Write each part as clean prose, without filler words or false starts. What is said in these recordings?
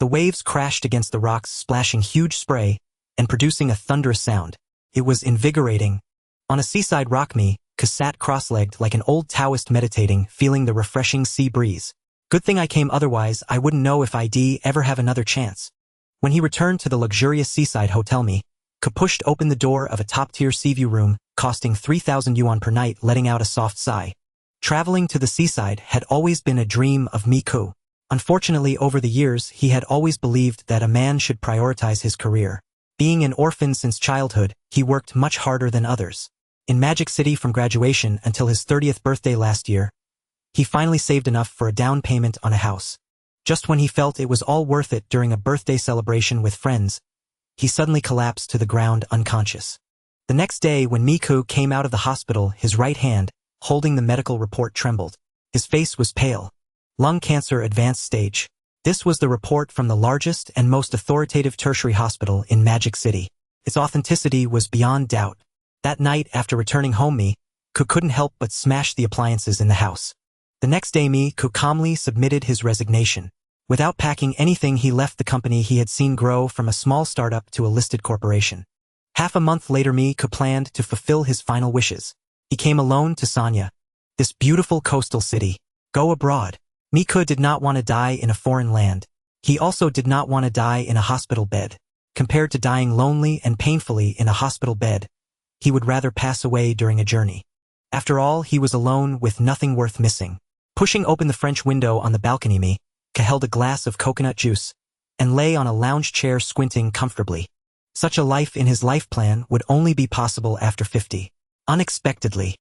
The waves crashed against the rocks, splashing huge spray and producing a thunderous sound. It was invigorating. On a seaside rock, Mick sat cross-legged like an old Taoist meditating, feeling the refreshing sea breeze. Good thing I came, otherwise I wouldn't know if I'd ever have another chance. When he returned to the luxurious seaside hotel, Mick pushed open the door of a top-tier seaview room, costing 3,000 yuan per night, letting out a soft sigh. Traveling to the seaside had always been a dream of Mick. Unfortunately, over the years, he had always believed that a man should prioritize his career. Being an orphan since childhood, he worked much harder than others. In Magic City, from graduation until his 30th birthday last year, he finally saved enough for a down payment on a house. Just when he felt it was all worth it during a birthday celebration with friends, he suddenly collapsed to the ground unconscious. The next day, when Mick came out of the hospital, his right hand, holding the medical report, trembled. His face was pale. Lung cancer, advanced stage. This was the report from the largest and most authoritative tertiary hospital in Magic City. Its authenticity was beyond doubt. That night, after returning home, Mick couldn't help but smash the appliances in the house. The next day, Mick calmly submitted his resignation. Without packing anything, he left the company he had seen grow from a small startup to a listed corporation. Half a month later, Mick planned to fulfill his final wishes. He came alone to Sanya, this beautiful coastal city. Go abroad. Mick did not want to die in a foreign land. He also did not want to die in a hospital bed. Compared to dying lonely and painfully in a hospital bed, he would rather pass away during a journey. After all, he was alone with nothing worth missing. Pushing open the French window on the balcony, Mick held a glass of coconut juice and lay on a lounge chair, squinting comfortably. Such a life in his life plan would only be possible after 50. Unexpectedly,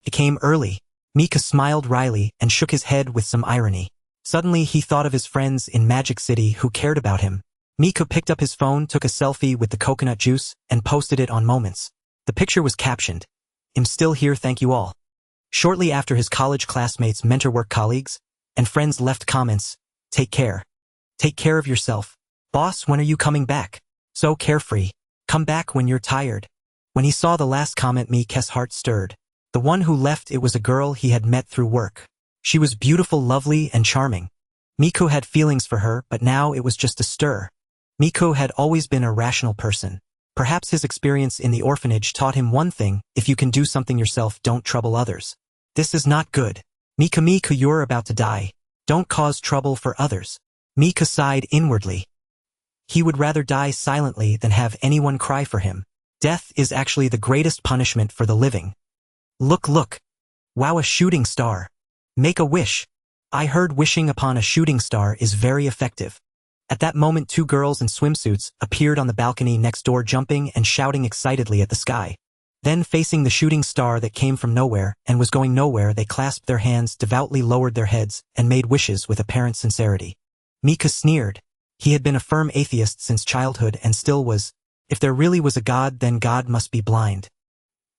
it came early. Mick smiled wryly and shook his head with some irony. Suddenly, he thought of his friends in Magic City who cared about him. Mick picked up his phone, took a selfie with the coconut juice, and posted it on Moments. The picture was captioned, "I'm still here, thank you all." Shortly after, his college classmates, mentor, work colleagues, and friends left comments. Take care. Take care of yourself. Boss, when are you coming back? So carefree. Come back when you're tired. When he saw the last comment, Mick's heart stirred. The one who left it was a girl he had met through work. She was beautiful, lovely, and charming. Mick had feelings for her, but now it was just a stir. Mick had always been a rational person. Perhaps his experience in the orphanage taught him one thing: if you can do something yourself, don't trouble others. This is not good. Mick, you're about to die. Don't cause trouble for others. Mick sighed inwardly. He would rather die silently than have anyone cry for him. Death is actually the greatest punishment for the living. Look. Wow, a shooting star. Make a wish. I heard wishing upon a shooting star is very effective. At that moment, two girls in swimsuits appeared on the balcony next door, jumping and shouting excitedly at the sky. Then, facing the shooting star that came from nowhere and was going nowhere, they clasped their hands, devoutly lowered their heads, and made wishes with apparent sincerity. Mick sneered. He had been a firm atheist since childhood and still was. If there really was a God, then God must be blind.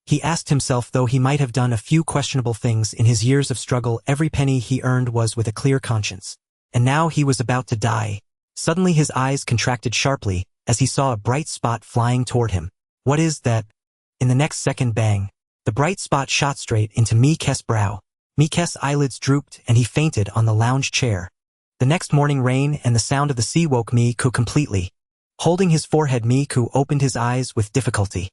He asked himself, though he might have done a few questionable things in his years of struggle, every penny he earned was with a clear conscience. And now he was about to die. Suddenly his eyes contracted sharply as he saw a bright spot flying toward him. What is that? In the next second, bang. The bright spot shot straight into Mick's brow. Mick's eyelids drooped and he fainted on the lounge chair. The next morning, rain and the sound of the sea woke Mick completely. Holding his forehead, Mick opened his eyes with difficulty.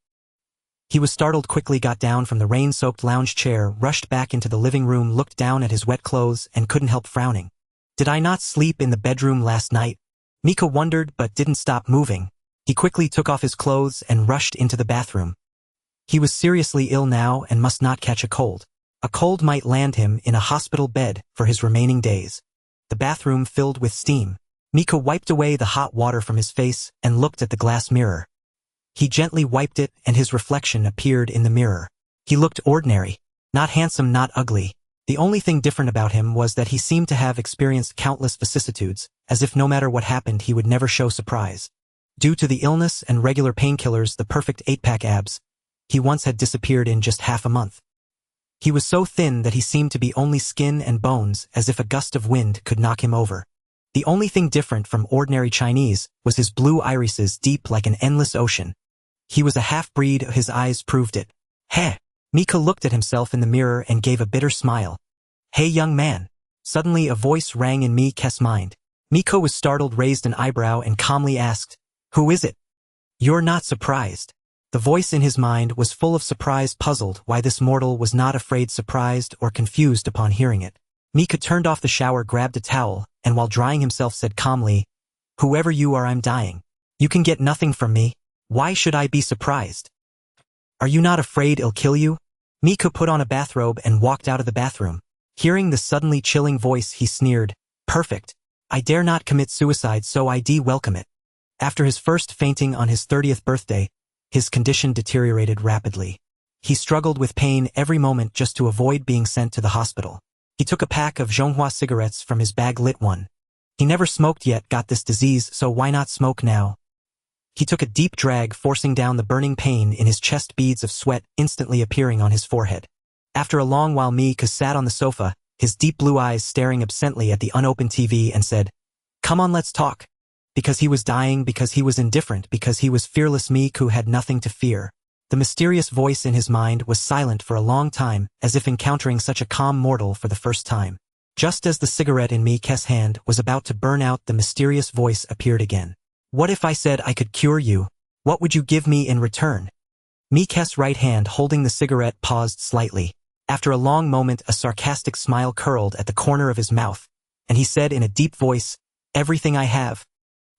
He was startled, quickly got down from the rain-soaked lounge chair, rushed back into the living room, looked down at his wet clothes, and couldn't help frowning. Did I not sleep in the bedroom last night? Mick wondered, but didn't stop moving. He quickly took off his clothes and rushed into the bathroom. He was seriously ill now and must not catch a cold. A cold might land him in a hospital bed for his remaining days. The bathroom filled with steam. Mick wiped away the hot water from his face and looked at the glass mirror. He gently wiped it and his reflection appeared in the mirror. He looked ordinary. Not handsome, not ugly. The only thing different about him was that he seemed to have experienced countless vicissitudes, as if no matter what happened he would never show surprise. Due to the illness and regular painkillers, the perfect 8-pack abs he once had disappeared in just half a month. He was so thin that he seemed to be only skin and bones, as if a gust of wind could knock him over. The only thing different from ordinary Chinese was his blue irises, deep like an endless ocean. He was a half-breed, his eyes proved it. Heh! Mick looked at himself in the mirror and gave a bitter smile. Hey, young man. Suddenly a voice rang in Mick's mind. Miko was startled, raised an eyebrow, and calmly asked, "Who is it?" "You're not surprised." The voice in his mind was full of surprise, puzzled why this mortal was not afraid, surprised, or confused upon hearing it. Miko turned off the shower, grabbed a towel, and while drying himself said calmly, "Whoever you are, I'm dying. You can get nothing from me. Why should I be surprised? Are you not afraid it'll kill you?" Miko put on a bathrobe and walked out of the bathroom. Hearing the suddenly chilling voice, he sneered, "Perfect. I dare not commit suicide, so I welcome it." After his first fainting on his 30th birthday, his condition deteriorated rapidly. He struggled with pain every moment just to avoid being sent to the hospital. He took a pack of Zhonghua cigarettes from his bag, lit one. He never smoked yet got this disease, so why not smoke now? He took a deep drag, forcing down the burning pain in his chest, beads of sweat instantly appearing on his forehead. After a long while, Mika sat on the sofa, his deep blue eyes staring absently at the unopened TV, and said, "Come on, let's talk." Because he was dying, because he was indifferent, because he was fearless, Miku had nothing to fear. The mysterious voice in his mind was silent for a long time, as if encountering such a calm mortal for the first time. Just as the cigarette in Mike's hand was about to burn out, the mysterious voice appeared again. "What if I said I could cure you? What would you give me in return?" Mike's right hand holding the cigarette paused slightly. After a long moment, a sarcastic smile curled at the corner of his mouth, and he said in a deep voice, "Everything I have."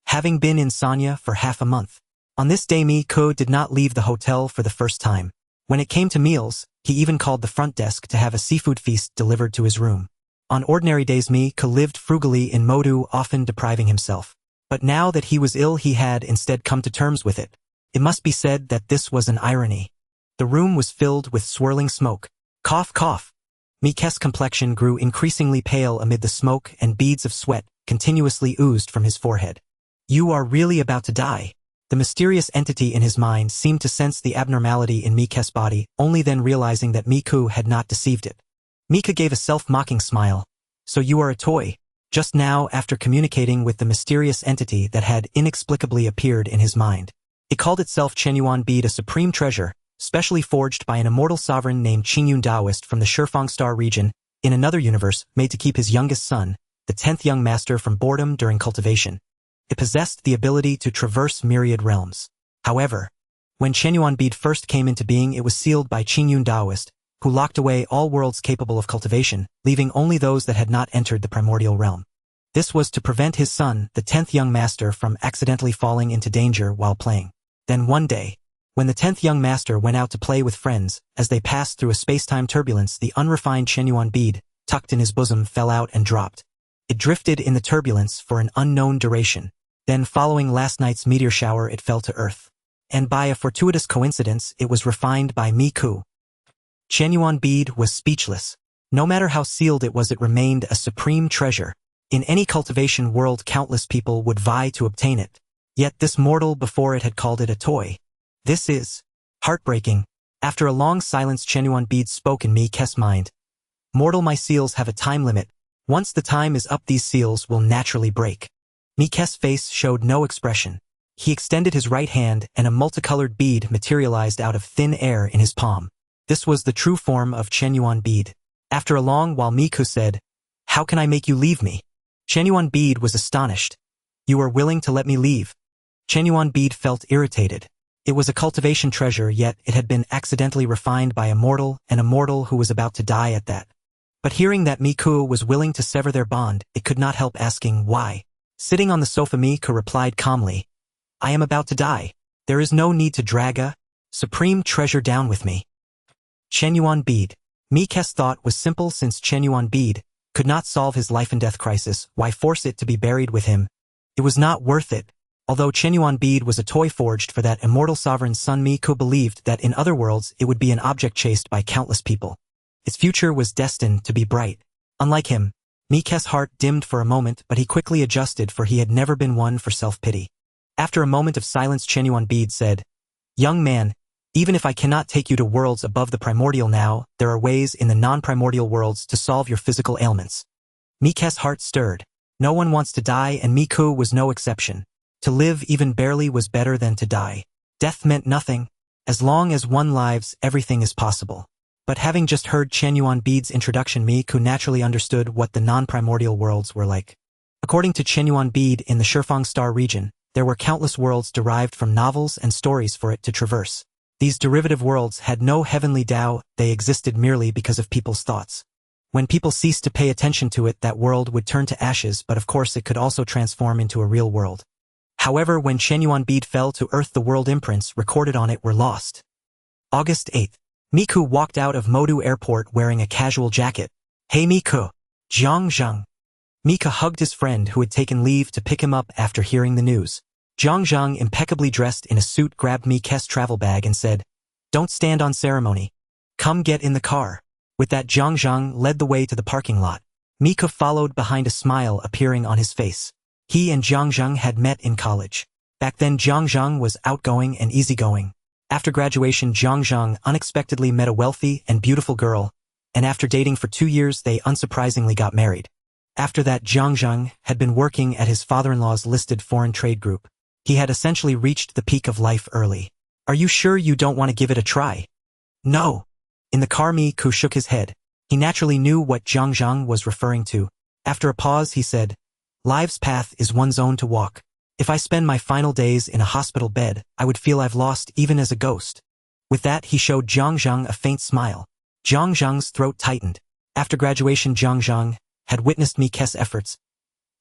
Having been in Sanya for half a month. On this day, Miko did not leave the hotel for the first time. When it came to meals, he even called the front desk to have a seafood feast delivered to his room. On ordinary days, Miko lived frugally in Modu, often depriving himself. But now that he was ill, he had instead come to terms with it. It must be said that this was an irony. The room was filled with swirling smoke. Cough, cough. Mike's complexion grew increasingly pale amid the smoke, and beads of sweat continuously oozed from his forehead. "You are really about to die." The mysterious entity in his mind seemed to sense the abnormality in Mike's body, only then realizing that Miku had not deceived it. Mika gave a self-mocking smile. "So you are a toy." Just now, after communicating with the mysterious entity that had inexplicably appeared in his mind. It called itself Chenyuan Bead, a supreme treasure, specially forged by an immortal sovereign named Qingyun Daoist from the Shifang Star region, in another universe, made to keep his youngest son, the 10th young master, from boredom during cultivation. It possessed the ability to traverse myriad realms. However, when Chenyuan Bead first came into being, it was sealed by Qingyun Daoist, who locked away all worlds capable of cultivation, leaving only those that had not entered the primordial realm. This was to prevent his son, the 10th young master, from accidentally falling into danger while playing. Then one day, when the 10th young master went out to play with friends, as they passed through a space-time turbulence, the unrefined Chenyuan Bead, tucked in his bosom, fell out and dropped. It drifted in the turbulence for an unknown duration. Then, following last night's meteor shower, it fell to Earth. And by a fortuitous coincidence, it was refined by Miku. Chenyuan Bead was speechless. No matter how sealed it was, it remained a supreme treasure. In any cultivation world, countless people would vie to obtain it. Yet this mortal before it had called it a toy. This is heartbreaking. After a long silence, Chenyuan Bead spoke in Mike's mind. "Mortal, my seals have a time limit. Once the time is up, these seals will naturally break." Mike's face showed no expression. He extended his right hand, and a multicolored bead materialized out of thin air in his palm. This was the true form of Chenyuan Bead. After a long while, Miku said, "How can I make you leave me?" Chenyuan Bead was astonished. "You are willing to let me leave?" Chenyuan Bead felt irritated. It was a cultivation treasure, yet it had been accidentally refined by a mortal, and a mortal who was about to die at that. But hearing that Miku was willing to sever their bond, it could not help asking why. Sitting on the sofa, Miku replied calmly, "I am about to die. There is no need to drag a supreme treasure down with me." Chenyuan Bead. Mike's thought was simple. Since Chenyuan Bead could not solve his life and death crisis, why force it to be buried with him? It was not worth it. Although Chenyuan Bead was a toy forged for that immortal sovereign's son, Miku believed that in other worlds it would be an object chased by countless people. Its future was destined to be bright. Unlike him, Mike's heart dimmed for a moment, but he quickly adjusted, for he had never been one for self-pity. After a moment of silence, Chenyuan Bead said, "Young man, even if I cannot take you to worlds above the primordial now, there are ways in the non-primordial worlds to solve your physical ailments." Mike's heart stirred. No one wants to die, and Miku was no exception. To live even barely was better than to die. Death meant nothing. As long as one lives, everything is possible. But having just heard Chenyuan Bead's introduction, Miku naturally understood what the non-primordial worlds were like. According to Chenyuan Bead in the Shifang Star region, there were countless worlds derived from novels and stories for it to traverse. These derivative worlds had no heavenly Tao, they existed merely because of people's thoughts. When people ceased to pay attention to it, that world would turn to ashes, but of course it could also transform into a real world. However, when Chenyuan Bead fell to earth, the world imprints recorded on it were lost. August 8th. Miku walked out of Modu Airport wearing a casual jacket. Hey Miku. Zhang. Mika hugged his friend who had taken leave to pick him up after hearing the news. Zhang, impeccably dressed in a suit, grabbed Mika's travel bag and said, "Don't stand on ceremony. Come get in the car." With that, Zhang led the way to the parking lot. Mika followed behind, a smile appearing on his face. He and Zhang had met in college. Back then Zhang was outgoing and easygoing. After graduation, Zhang unexpectedly met a wealthy and beautiful girl, and after dating for 2 years they unsurprisingly got married. After that, Zhang had been working at his father-in-law's listed foreign trade group. He had essentially reached the peak of life early. "Are you sure you don't want to give it a try?" "No." In the car, Miku shook his head. He naturally knew what Zhang was referring to. After a pause, he said, "Life's path is one's own to walk. If I spend my final days in a hospital bed, I would feel I've lost even as a ghost." With that, he showed Zhang a faint smile. Zhang's throat tightened. After graduation, Zhang had witnessed Mike's efforts.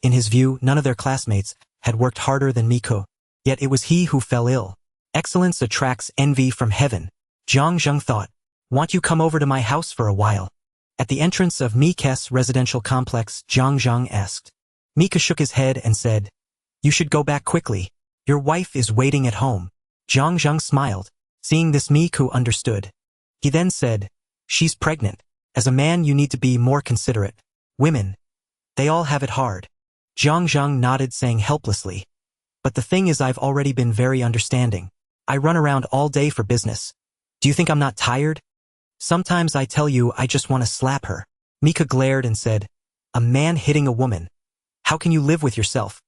In his view, none of their classmates had worked harder than Miku. Yet it was he who fell ill. Excellence attracts envy from heaven. Zhang thought. "Want you come over to my house for a while?" At the entrance of Mike's residential complex, Zhang asked. Mika shook his head and said, "You should go back quickly. Your wife is waiting at home." Zhang smiled. Seeing this, Miku understood. He then said, "She's pregnant. As a man, you need to be more considerate. Women, they all have it hard." Zhang nodded, saying helplessly, "But the thing is, I've already been very understanding. I run around all day for business. Do you think I'm not tired? Sometimes I tell you I just want to slap her." Mika glared and said, "A man hitting a woman? How can you live with yourself?"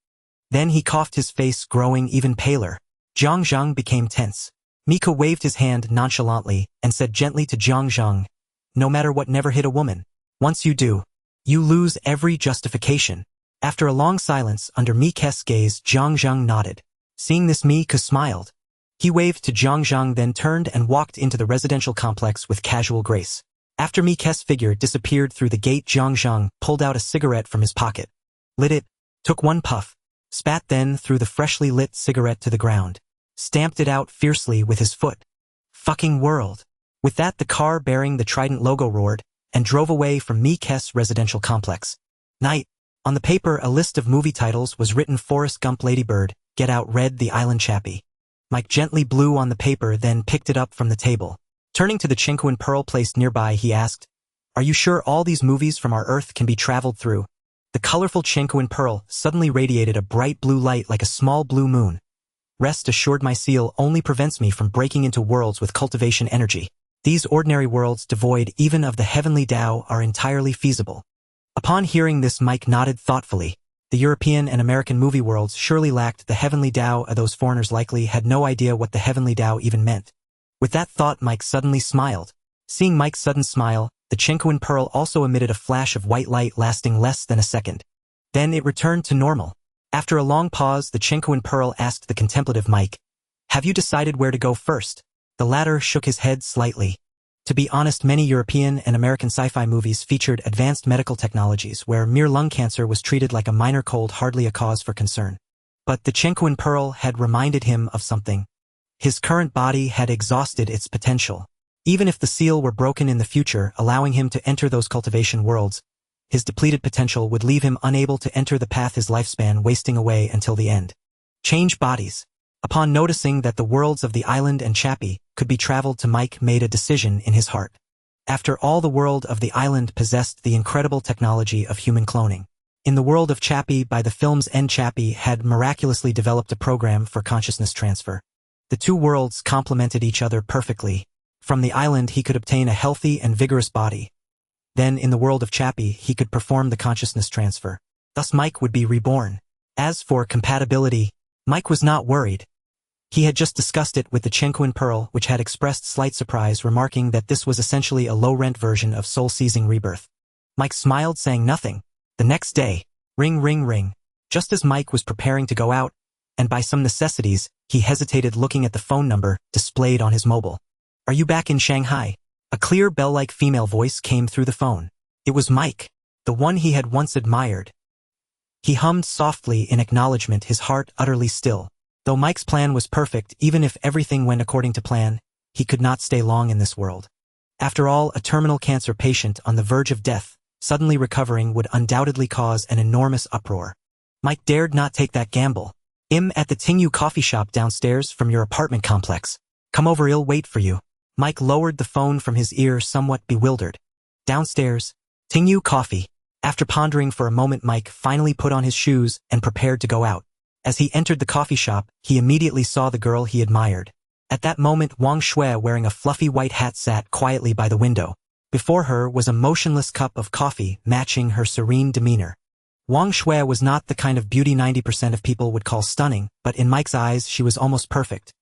Then he coughed, his face growing even paler. Zhang became tense. Mika waved his hand nonchalantly and said gently to Zhang, "No matter what, never hit a woman. Once you do, you lose every justification." After a long silence, under Mike's gaze, Zhang nodded. Seeing this, Mika smiled. He waved to Zhang, then turned and walked into the residential complex with casual grace. After Mike's figure disappeared through the gate, Zhang pulled out a cigarette from his pocket, lit it, took one puff, spat, then threw the freshly lit cigarette to the ground, stamped it out fiercely with his foot. "Fucking world." With that, the car bearing the Trident logo roared and drove away from Mike's residential complex. Night. On the paper, a list of movie titles was written. Forrest Gump, Lady Bird, Get Out, Red, The Island Chappie. Mike gently blew on the paper, then picked it up from the table. Turning to the Chinquan Pearl placed nearby, he asked, "Are you sure all these movies from our Earth can be traveled through?" The colorful Chinquan Pearl suddenly radiated a bright blue light like a small blue moon. "Rest assured, my seal only prevents me from breaking into worlds with cultivation energy. These ordinary worlds, devoid even of the heavenly Tao, are entirely feasible." Upon hearing this, Mike nodded thoughtfully. The European and American movie worlds surely lacked the heavenly Tao, and those foreigners likely had no idea what the heavenly Tao even meant. With that thought, Mike suddenly smiled. Seeing Mike's sudden smile, the Chinquan Pearl also emitted a flash of white light lasting less than a second. Then it returned to normal. After a long pause, the Chinquan Pearl asked the contemplative Mike, "Have you decided where to go first?" The latter shook his head slightly. To be honest, many European and American sci-fi movies featured advanced medical technologies where mere lung cancer was treated like a minor cold, hardly a cause for concern. But the Chinquan Pearl had reminded him of something. His current body had exhausted its potential. Even if the seal were broken in the future, allowing him to enter those cultivation worlds, his depleted potential would leave him unable to enter the path, his lifespan wasting away until the end. Change bodies. Upon noticing that the worlds of the island and Chappie could be traveled to, Mike made a decision in his heart. After all, the world of the island possessed the incredible technology of human cloning. In the world of Chappie, by the film's end, Chappie had miraculously developed a program for consciousness transfer. The two worlds complemented each other perfectly. From the island, he could obtain a healthy and vigorous body. Then, in the world of Chappie, he could perform the consciousness transfer. Thus, Mike would be reborn. As for compatibility, Mike was not worried. He had just discussed it with the Chinquan Pearl, which had expressed slight surprise, remarking that this was essentially a low-rent version of soul-seizing rebirth. Mike smiled, saying nothing. The next day, ring. Just as Mike was preparing to go out, and by some necessities, he hesitated looking at the phone number displayed on his mobile. "Are you back in Shanghai?" A clear bell-like female voice came through the phone. It was Mike, the one he had once admired. He hummed softly in acknowledgement, his heart utterly still. Though Mike's plan was perfect, even if everything went according to plan, he could not stay long in this world. After all, a terminal cancer patient on the verge of death, suddenly recovering, would undoubtedly cause an enormous uproar. Mike dared not take that gamble. "I'm at the Tingyu coffee shop downstairs from your apartment complex. Come over, I'll wait for you." Mike lowered the phone from his ear, somewhat bewildered. Downstairs. Tingyu coffee. After pondering for a moment, Mike finally put on his shoes and prepared to go out. As he entered the coffee shop, he immediately saw the girl he admired. At that moment, Wang Shui, wearing a fluffy white hat, sat quietly by the window. Before her was a motionless cup of coffee, matching her serene demeanor. Wang Shui was not the kind of beauty 90% of people would call stunning, but in Mike's eyes she was almost perfect.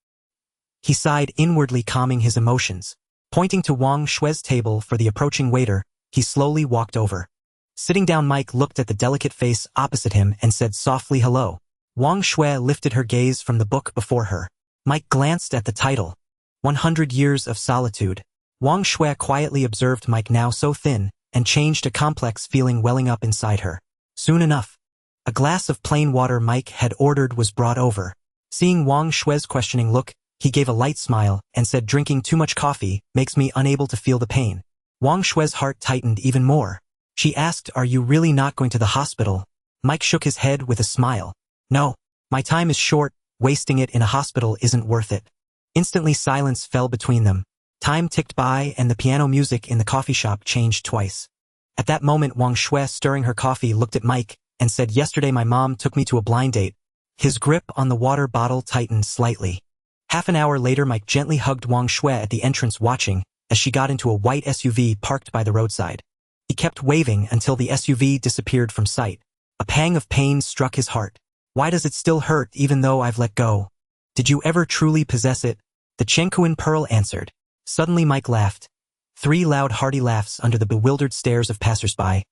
He sighed inwardly, calming his emotions. Pointing to Wang Shui's table for the approaching waiter, he slowly walked over. Sitting down, Mike looked at the delicate face opposite him and said softly, "Hello." Wang Shui lifted her gaze from the book before her. Mike glanced at the title, 100 Years of Solitude. Wang Shui quietly observed Mike, now so thin, and changed, a complex feeling welling up inside her. Soon enough, a glass of plain water Mike had ordered was brought over. Seeing Wang Shui's questioning look, he gave a light smile and said, "Drinking too much coffee makes me unable to feel the pain." Wang Shui's heart tightened even more. She asked, "Are you really not going to the hospital?" Mike shook his head with a smile. "No, my time is short, wasting it in a hospital isn't worth it." Instantly silence fell between them. Time ticked by and the piano music in the coffee shop changed twice. At that moment, Wang Shui, stirring her coffee, looked at Mike and said, "Yesterday my mom took me to a blind date." His grip on the water bottle tightened slightly. Half an hour later, Mike gently hugged Wang Shui at the entrance, watching as she got into a white SUV parked by the roadside. He kept waving until the SUV disappeared from sight. A pang of pain struck his heart. "Why does it still hurt even though I've let go? Did you ever truly possess it?" The Chenkuan Pearl answered. Suddenly Mike laughed. 3 loud, hearty laughs under the bewildered stares of passersby,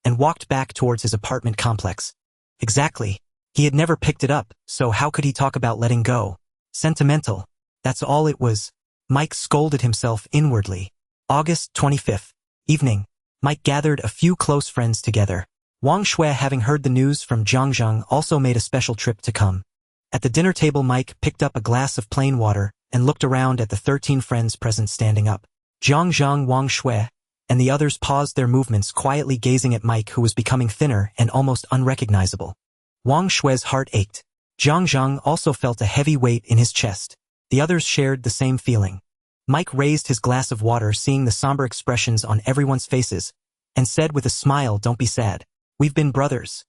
and walked back towards his apartment complex. Exactly. He had never picked it up, so how could he talk about letting go? Sentimental. That's all it was. Mike scolded himself inwardly. August 25th. Evening. Mike gathered a few close friends together. Wang Shui, having heard the news from Zhangzheng, also made a special trip to come. At the dinner table, Mike picked up a glass of plain water and looked around at the 13 friends present, standing up. Zhangzheng, Wang Shui, and the others paused their movements, quietly gazing at Mike, who was becoming thinner and almost unrecognizable. Wang Shui's heart ached. Zhangzheng also felt a heavy weight in his chest. The others shared the same feeling. Mike raised his glass of water, seeing the somber expressions on everyone's faces, and said with a smile, "Don't be sad. We've been brothers.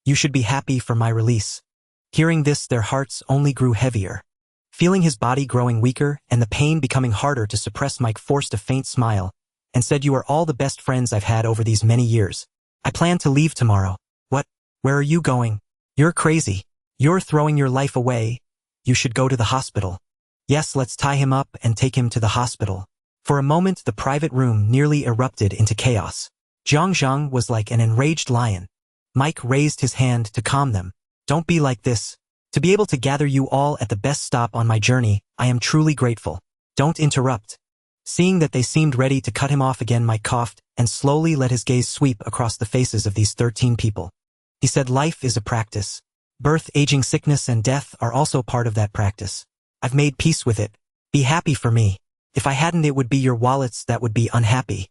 You should be happy for my release." Hearing this, their hearts only grew heavier. Feeling his body growing weaker and the pain becoming harder to suppress, Mike forced a faint smile and said, "You are all the best friends I've had over these many years. I plan to leave tomorrow." "What? Where are you going?" "You're crazy. You're throwing your life away. You should go to the hospital." "Yes, let's tie him up and take him to the hospital." For a moment, the private room nearly erupted into chaos. Zhangzheng was like an enraged lion. Mike raised his hand to calm them. "Don't be like this. To be able to gather you all at the best stop on my journey, I am truly grateful. Don't interrupt." Seeing that they seemed ready to cut him off again, Mike coughed and slowly let his gaze sweep across the faces of these 13 people. He said, "Life is a practice. Birth, aging, sickness, and death are also part of that practice. I've made peace with it. Be happy for me. If I hadn't, it would be your wallets that would be unhappy."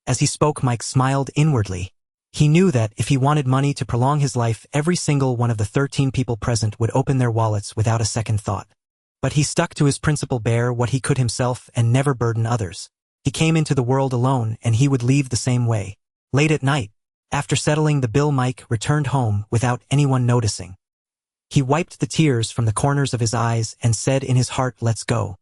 As he spoke, Mike smiled inwardly. He knew that if he wanted money to prolong his life, every single one of the 13 people present would open their wallets without a second thought. But he stuck to his principle, bear what he could himself and never burden others. He came into the world alone, and he would leave the same way. Late at night, after settling the bill, Mike returned home without anyone noticing. He wiped the tears from the corners of his eyes and said in his heart, "Let's go."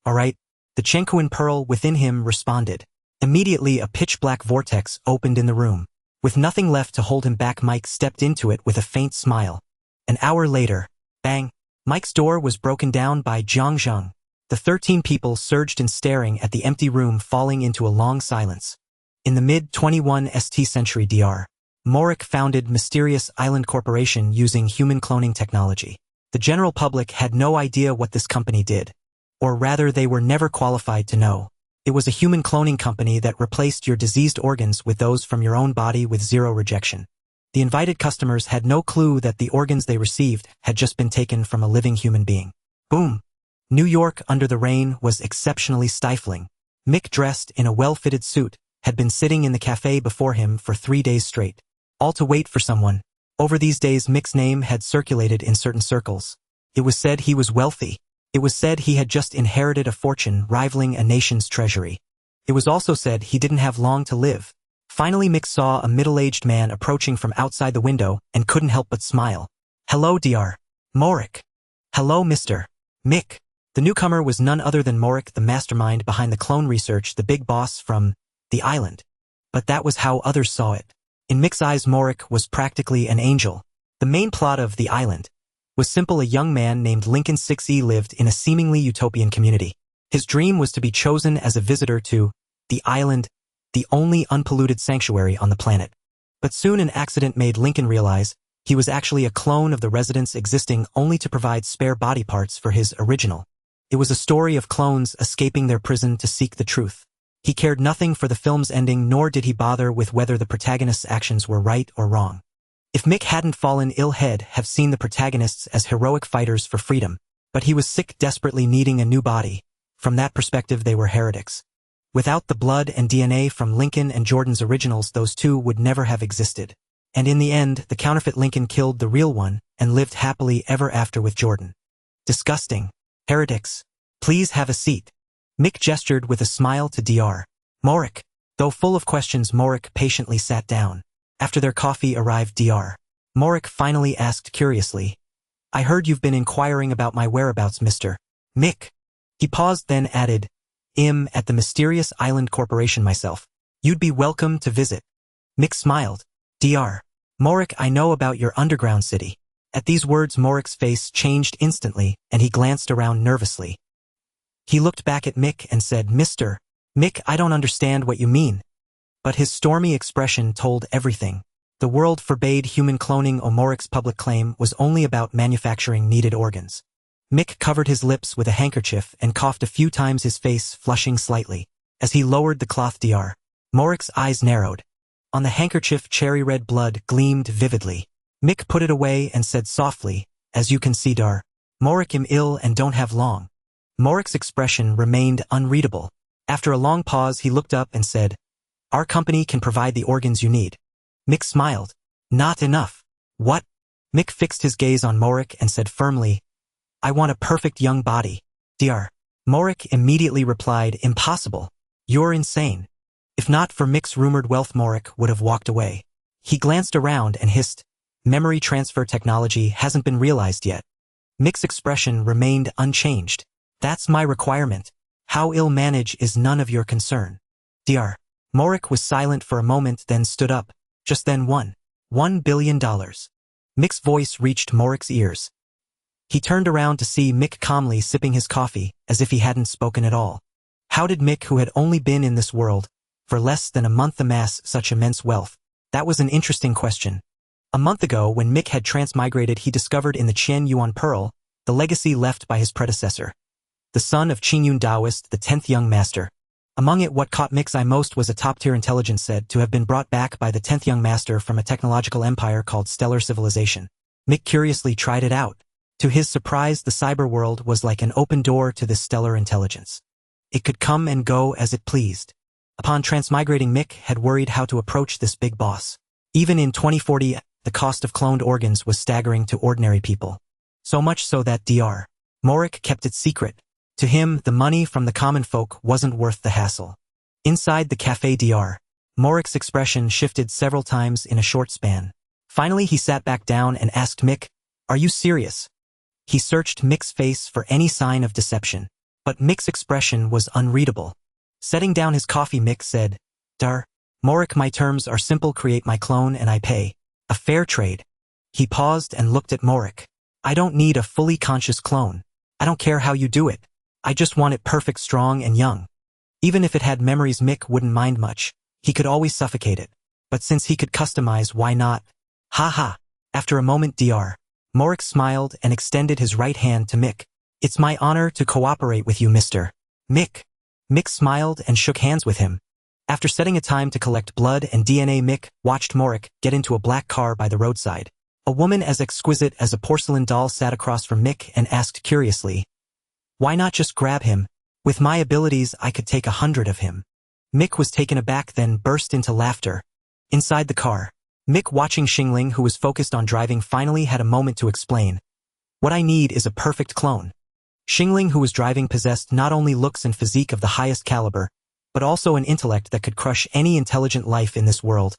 "All right." The Chenkuan Pearl within him responded. Immediately, a pitch-black vortex opened in the room. With nothing left to hold him back, Mike stepped into it with a faint smile. An hour later, bang! Mike's door was broken down by Zhangzheng. The 13 people surged in, staring at the empty room, falling into a long silence. In the mid-21st century DR, Morik founded Mysterious Island Corporation using human cloning technology. The general public had no idea what this company did. Or rather, they were never qualified to know. It was a human cloning company that replaced your diseased organs with those from your own body with zero rejection. The invited customers had no clue that the organs they received had just been taken from a living human being. Boom! New York under the rain was exceptionally stifling. Mick, dressed in a well-fitted suit, had been sitting in the cafe before him for 3 days straight. All to wait for someone. Over these days, Mick's name had circulated in certain circles. It was said he was wealthy. It was said he had just inherited a fortune rivaling a nation's treasury. It was also said he didn't have long to live. Finally, Mick saw a middle-aged man approaching from outside the window and couldn't help but smile. "Hello, Dr. Morik." "Hello, Mr. Mick." The newcomer was none other than Morik, the mastermind behind the clone research, the big boss from the island. But that was how others saw it. In Mick's eyes, Morik was practically an angel. The main plot of The Island was simple. A young man named Lincoln 6E lived in a seemingly utopian community. His dream was to be chosen as a visitor to the island, the only unpolluted sanctuary on the planet. But soon an accident made Lincoln realize he was actually a clone of the residents, existing only to provide spare body parts for his original. It was a story of clones escaping their prison to seek the truth. He cared nothing for the film's ending, nor did he bother with whether the protagonist's actions were right or wrong. If Mick hadn't fallen ill, he'd have seen the protagonists as heroic fighters for freedom. But he was sick, desperately needing a new body. From that perspective, they were heretics. Without the blood and DNA from Lincoln and Jordan's originals, those two would never have existed. And in the end, the counterfeit Lincoln killed the real one and lived happily ever after with Jordan. Disgusting. Heretics. Please have a seat. Mick gestured with a smile to Dr. Morik. Though full of questions, Morik patiently sat down. After their coffee arrived, Dr. Morik finally asked curiously, "I heard you've been inquiring about my whereabouts, Mr. Mick." He paused, then added, "At the Mysterious Island Corporation myself. You'd be welcome to visit." Mick smiled. "Dr. Morik, I know about your underground city." At these words, Morik's face changed instantly, and he glanced around nervously. He looked back at Mick and said, "Mr. Mick, I don't understand what you mean." But his stormy expression told everything. The world forbade human cloning. Morik's public claim was only about manufacturing needed organs. Mick covered his lips with a handkerchief and coughed a few times, his face flushing slightly. As he lowered the cloth, Dr. Morik's eyes narrowed. On the handkerchief, cherry-red blood gleamed vividly. Mick put it away and said softly, "As you can see, Dr. Morik, am ill and don't have long." Morik's expression remained unreadable. After a long pause, he looked up and said, "Our company can provide the organs you need." Mick smiled. "Not enough." "What?" Mick fixed his gaze on Morik and said firmly, "I want a perfect young body." Dr. Morik immediately replied, "Impossible. You're insane." If not for Mick's rumored wealth, Morik would have walked away. He glanced around and hissed, "Memory transfer technology hasn't been realized yet." Mick's expression remained unchanged. "That's my requirement. How ill manage is none of your concern." Dr. Morik was silent for a moment, then stood up. "Just then $1 billion. Mick's voice reached Morik's ears. He turned around to see Mick calmly sipping his coffee, as if he hadn't spoken at all. How did Mick, who had only been in this world for less than a month, amass such immense wealth? That was an interesting question. A month ago, when Mick had transmigrated, he discovered in the Qian Yuan Pearl the legacy left by his predecessor, the son of Qingyun Taoist, the 10th young master. Among it, what caught Mick's eye most was a top-tier intelligence said to have been brought back by the 10th young master from a technological empire called Stellar Civilization. Mick curiously tried it out. To his surprise, the cyber world was like an open door to this stellar intelligence. It could come and go as it pleased. Upon transmigrating, Mick had worried how to approach this big boss. Even in 2040, the cost of cloned organs was staggering to ordinary people. So much so that Dr. Morik kept it secret. To him, the money from the common folk wasn't worth the hassle. Inside the cafe, Dr. Morik's expression shifted several times in a short span. Finally, he sat back down and asked Mick, "Are you serious?" He searched Mick's face for any sign of deception, but Mick's expression was unreadable. Setting down his coffee, Mick said, "Dr. Morik, my terms are simple. Create my clone and I pay. A fair trade." He paused and looked at Morik. "I don't need a fully conscious clone. I don't care how you do it. I just want it perfect, strong and young. Even if it had memories, Mick wouldn't mind much. He could always suffocate it. but since he could customize, why not? Ha. After a moment, Dr. Morik smiled and extended his right hand to Mick. It's my honor to cooperate with you, Mr. Mick. Mick smiled and shook hands with him. After setting a time to collect blood and DNA, Mick watched Morik get into a black car by the roadside. A woman as exquisite as a porcelain doll sat across from Mick and asked curiously, "Why not just grab him? With my abilities, I could take 100 of him." Mick was taken aback, then burst into laughter. Inside the car, Mick, watching Xingling, who was focused on driving, finally had a moment to explain. "What I need is a perfect clone." Xingling, who was driving, possessed not only looks and physique of the highest caliber, but also an intellect that could crush any intelligent life in this world.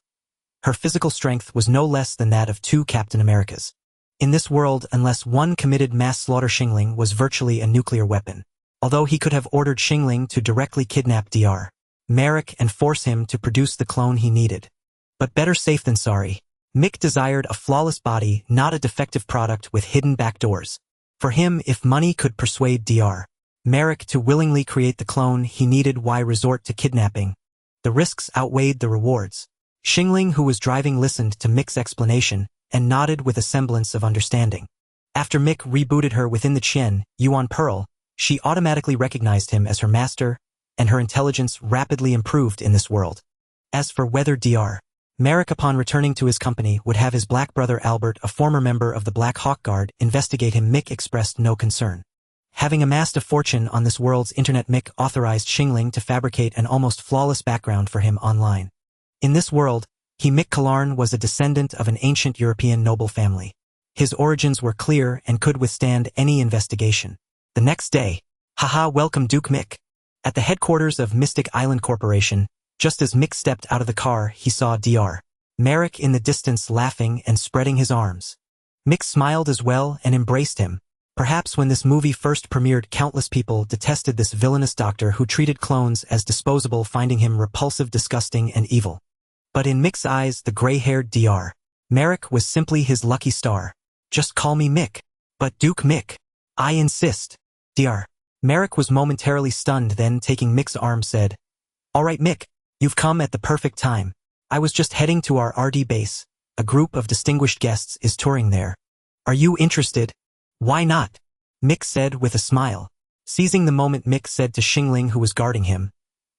Her physical strength was no less than that of 2 Captain Americas. In this world, unless one committed mass slaughter, Xingling was virtually a nuclear weapon. Although he could have ordered Xingling to directly kidnap Dr. Morik and force him to produce the clone he needed. But better safe than sorry. Mick desired a flawless body, not a defective product with hidden backdoors. For him, if money could persuade Dr. Morik to willingly create the clone he needed, why resort to kidnapping? The risks outweighed the rewards. Xingling, who was driving, listened to Mick's explanation and nodded with a semblance of understanding. After Mick rebooted her within the Qian Yuan Pearl, she automatically recognized him as her master, and her intelligence rapidly improved in this world. As for whether Dr. Morik, upon returning to his company, would have his black brother Albert, a former member of the Black Hawk Guard, investigate him, Mick expressed no concern. Having amassed a fortune on this world's internet, Mick authorized Xingling to fabricate an almost flawless background for him online. In this world, Mick Kalarn was a descendant of an ancient European noble family. His origins were clear and could withstand any investigation. The next day, welcome Duke Mick. At the headquarters of Mystic Island Corporation, just as Mick stepped out of the car, he saw Dr. Morik in the distance, laughing and spreading his arms. Mick smiled as well and embraced him. Perhaps when this movie first premiered, countless people detested this villainous doctor who treated clones as disposable, finding him repulsive, disgusting, and evil. But in Mick's eyes, the gray-haired Dr. Morik was simply his lucky star. "Just call me Mick." "But Duke Mick, I insist." Dr. Morik was momentarily stunned, then taking Mick's arm said, "All right, Mick, you've come at the perfect time. I was just heading to our RD base. A group of distinguished guests is touring there. Are you interested?" "Why not?" Mick said with a smile. Seizing the moment, Mick said to Xingling, who was guarding him,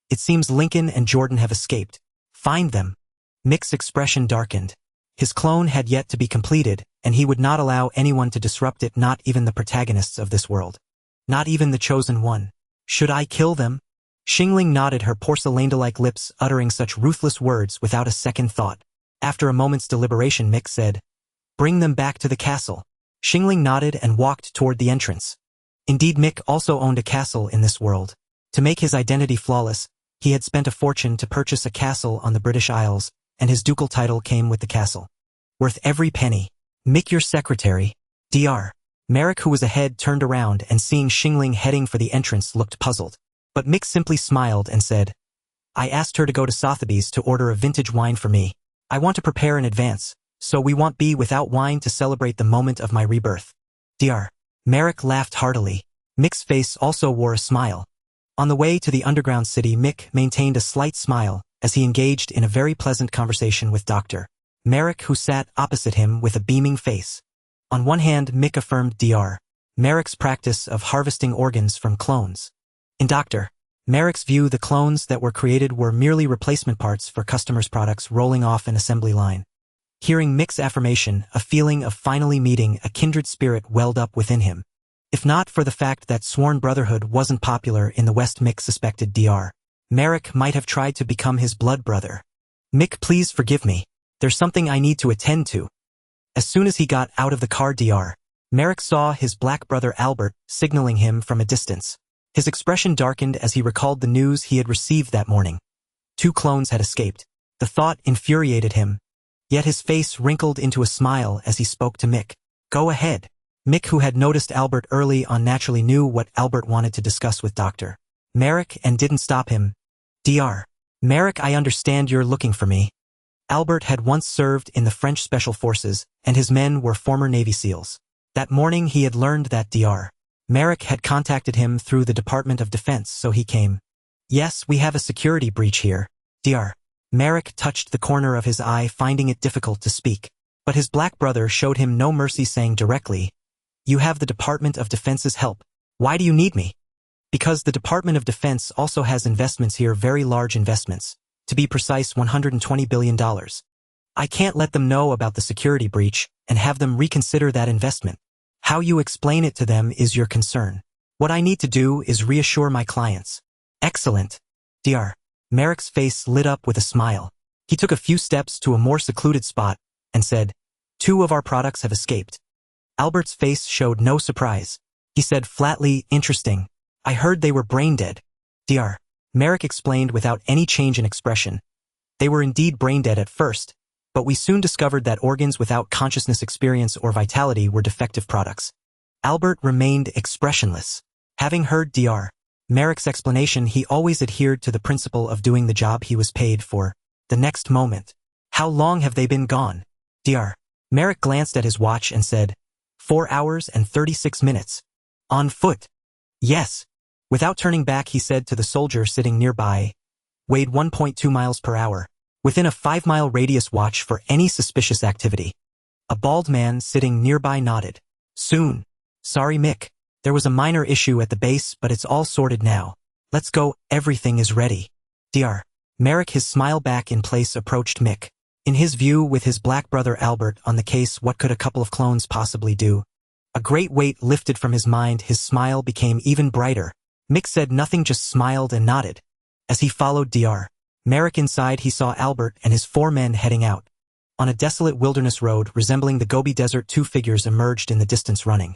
"It seems Lincoln and Jordan have escaped. Find them." Mick's expression darkened. His clone had yet to be completed, and he would not allow anyone to disrupt it, not even the protagonists of this world. Not even the chosen one. "Should I kill them?" Xingling nodded, her porcelain-like lips uttering such ruthless words without a second thought. After a moment's deliberation, Mick said, "Bring them back to the castle." Xingling nodded and walked toward the entrance. Indeed, Mick also owned a castle in this world. To make his identity flawless, he had spent a fortune to purchase a castle on the British Isles, and his ducal title came with the castle. Worth every penny. "Mick, your secretary." Dr. Morik, who was ahead, turned around and, seeing Xingling heading for the entrance, looked puzzled. But Mick simply smiled and said, "I asked her to go to Sotheby's to order a vintage wine for me. I want to prepare in advance, so we won't be without wine to celebrate the moment of my rebirth." Dr. Morik laughed heartily. Mick's face also wore a smile. On the way to the underground city, Mick maintained a slight smile as he engaged in a very pleasant conversation with Dr. Morik, who sat opposite him with a beaming face. On one hand, Mick affirmed Dr. Morik's practice of harvesting organs from clones. In Dr. Morik's view, the clones that were created were merely replacement parts for customers' products rolling off an assembly line. Hearing Mick's affirmation, a feeling of finally meeting a kindred spirit welled up within him. If not for the fact that sworn brotherhood wasn't popular in the West, Mick suspected Dr. Morik might have tried to become his blood brother. "Mick, please forgive me. There's something I need to attend to." As soon as he got out of the car, Dr. Morik saw his black brother Albert signaling him from a distance. His expression darkened as he recalled the news he had received that morning. 2 clones had escaped. The thought infuriated him. Yet his face wrinkled into a smile as he spoke to Mick. "Go ahead." Mick, who had noticed Albert early on, naturally knew what Albert wanted to discuss with Dr. Morik and didn't stop him. "Dr. Morik, I understand you're looking for me." Albert had once served in the French Special Forces, and his men were former Navy SEALs. That morning he had learned that Dr. Morik had contacted him through the Department of Defense, so he came. "Yes, we have a security breach here." Dr. Merrick touched the corner of his eye, finding it difficult to speak. But his black brother showed him no mercy, saying directly, "You have the Department of Defense's help. Why do you need me?" "Because the Department of Defense also has investments here, very large investments. To be precise, $120 billion. I can't let them know about the security breach and have them reconsider that investment. How you explain it to them is your concern. What I need to do is reassure my clients." "Excellent, Dr." Merrick's face lit up with a smile. He took a few steps to a more secluded spot and said, "2 of our products have escaped." Albert's face showed no surprise. He said flatly, "Interesting. I heard they were brain dead." "Dr." Merrick explained without any change in expression. "They were indeed brain dead at first, but we soon discovered that organs without consciousness, experience, or vitality were defective products." Albert remained expressionless. Having heard Dr. Merrick's explanation, he always adhered to the principle of doing the job he was paid for. The next moment, "How long have they been gone?" Dr. Merrick glanced at his watch and said, 4 hours and 36 minutes. "On foot?" "Yes." Without turning back, he said to the soldier sitting nearby, "Weighed 1.2 miles per hour. Within a 5-mile radius, watch for any suspicious activity." A bald man sitting nearby nodded. "Soon. Sorry, Mick. There was a minor issue at the base, but it's all sorted now. Let's go, everything is ready." Dr. Merrick, his smile back in place, approached Mick. In his view, with his black brother Albert on the case, what could a couple of clones possibly do? A great weight lifted from his mind, his smile became even brighter. Mick said nothing, just smiled and nodded. As he followed Dr. Merrick inside, he saw Albert and his 4 men heading out. On a desolate wilderness road resembling the Gobi Desert, 2 figures emerged in the distance running.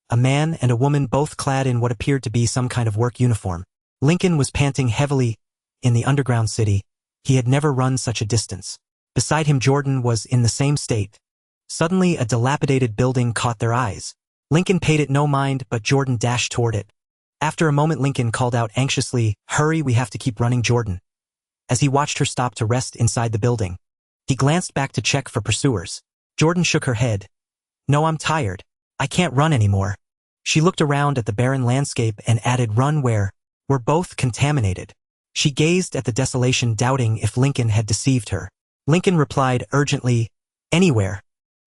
A man and a woman, both clad in what appeared to be some kind of work uniform. Lincoln was panting heavily. In the underground city, he had never run such a distance. Beside him, Jordan was in the same state. Suddenly, a dilapidated building caught their eyes. Lincoln paid it no mind, but Jordan dashed toward it. After a moment, Lincoln called out anxiously, "Hurry, we have to keep running, Jordan." As he watched her stop to rest inside the building, he glanced back to check for pursuers. Jordan shook her head. "No, I'm tired. I can't run anymore." She looked around at the barren landscape and added, "Run where? We're both contaminated." She gazed at the desolation, doubting if Lincoln had deceived her. Lincoln replied urgently, "Anywhere."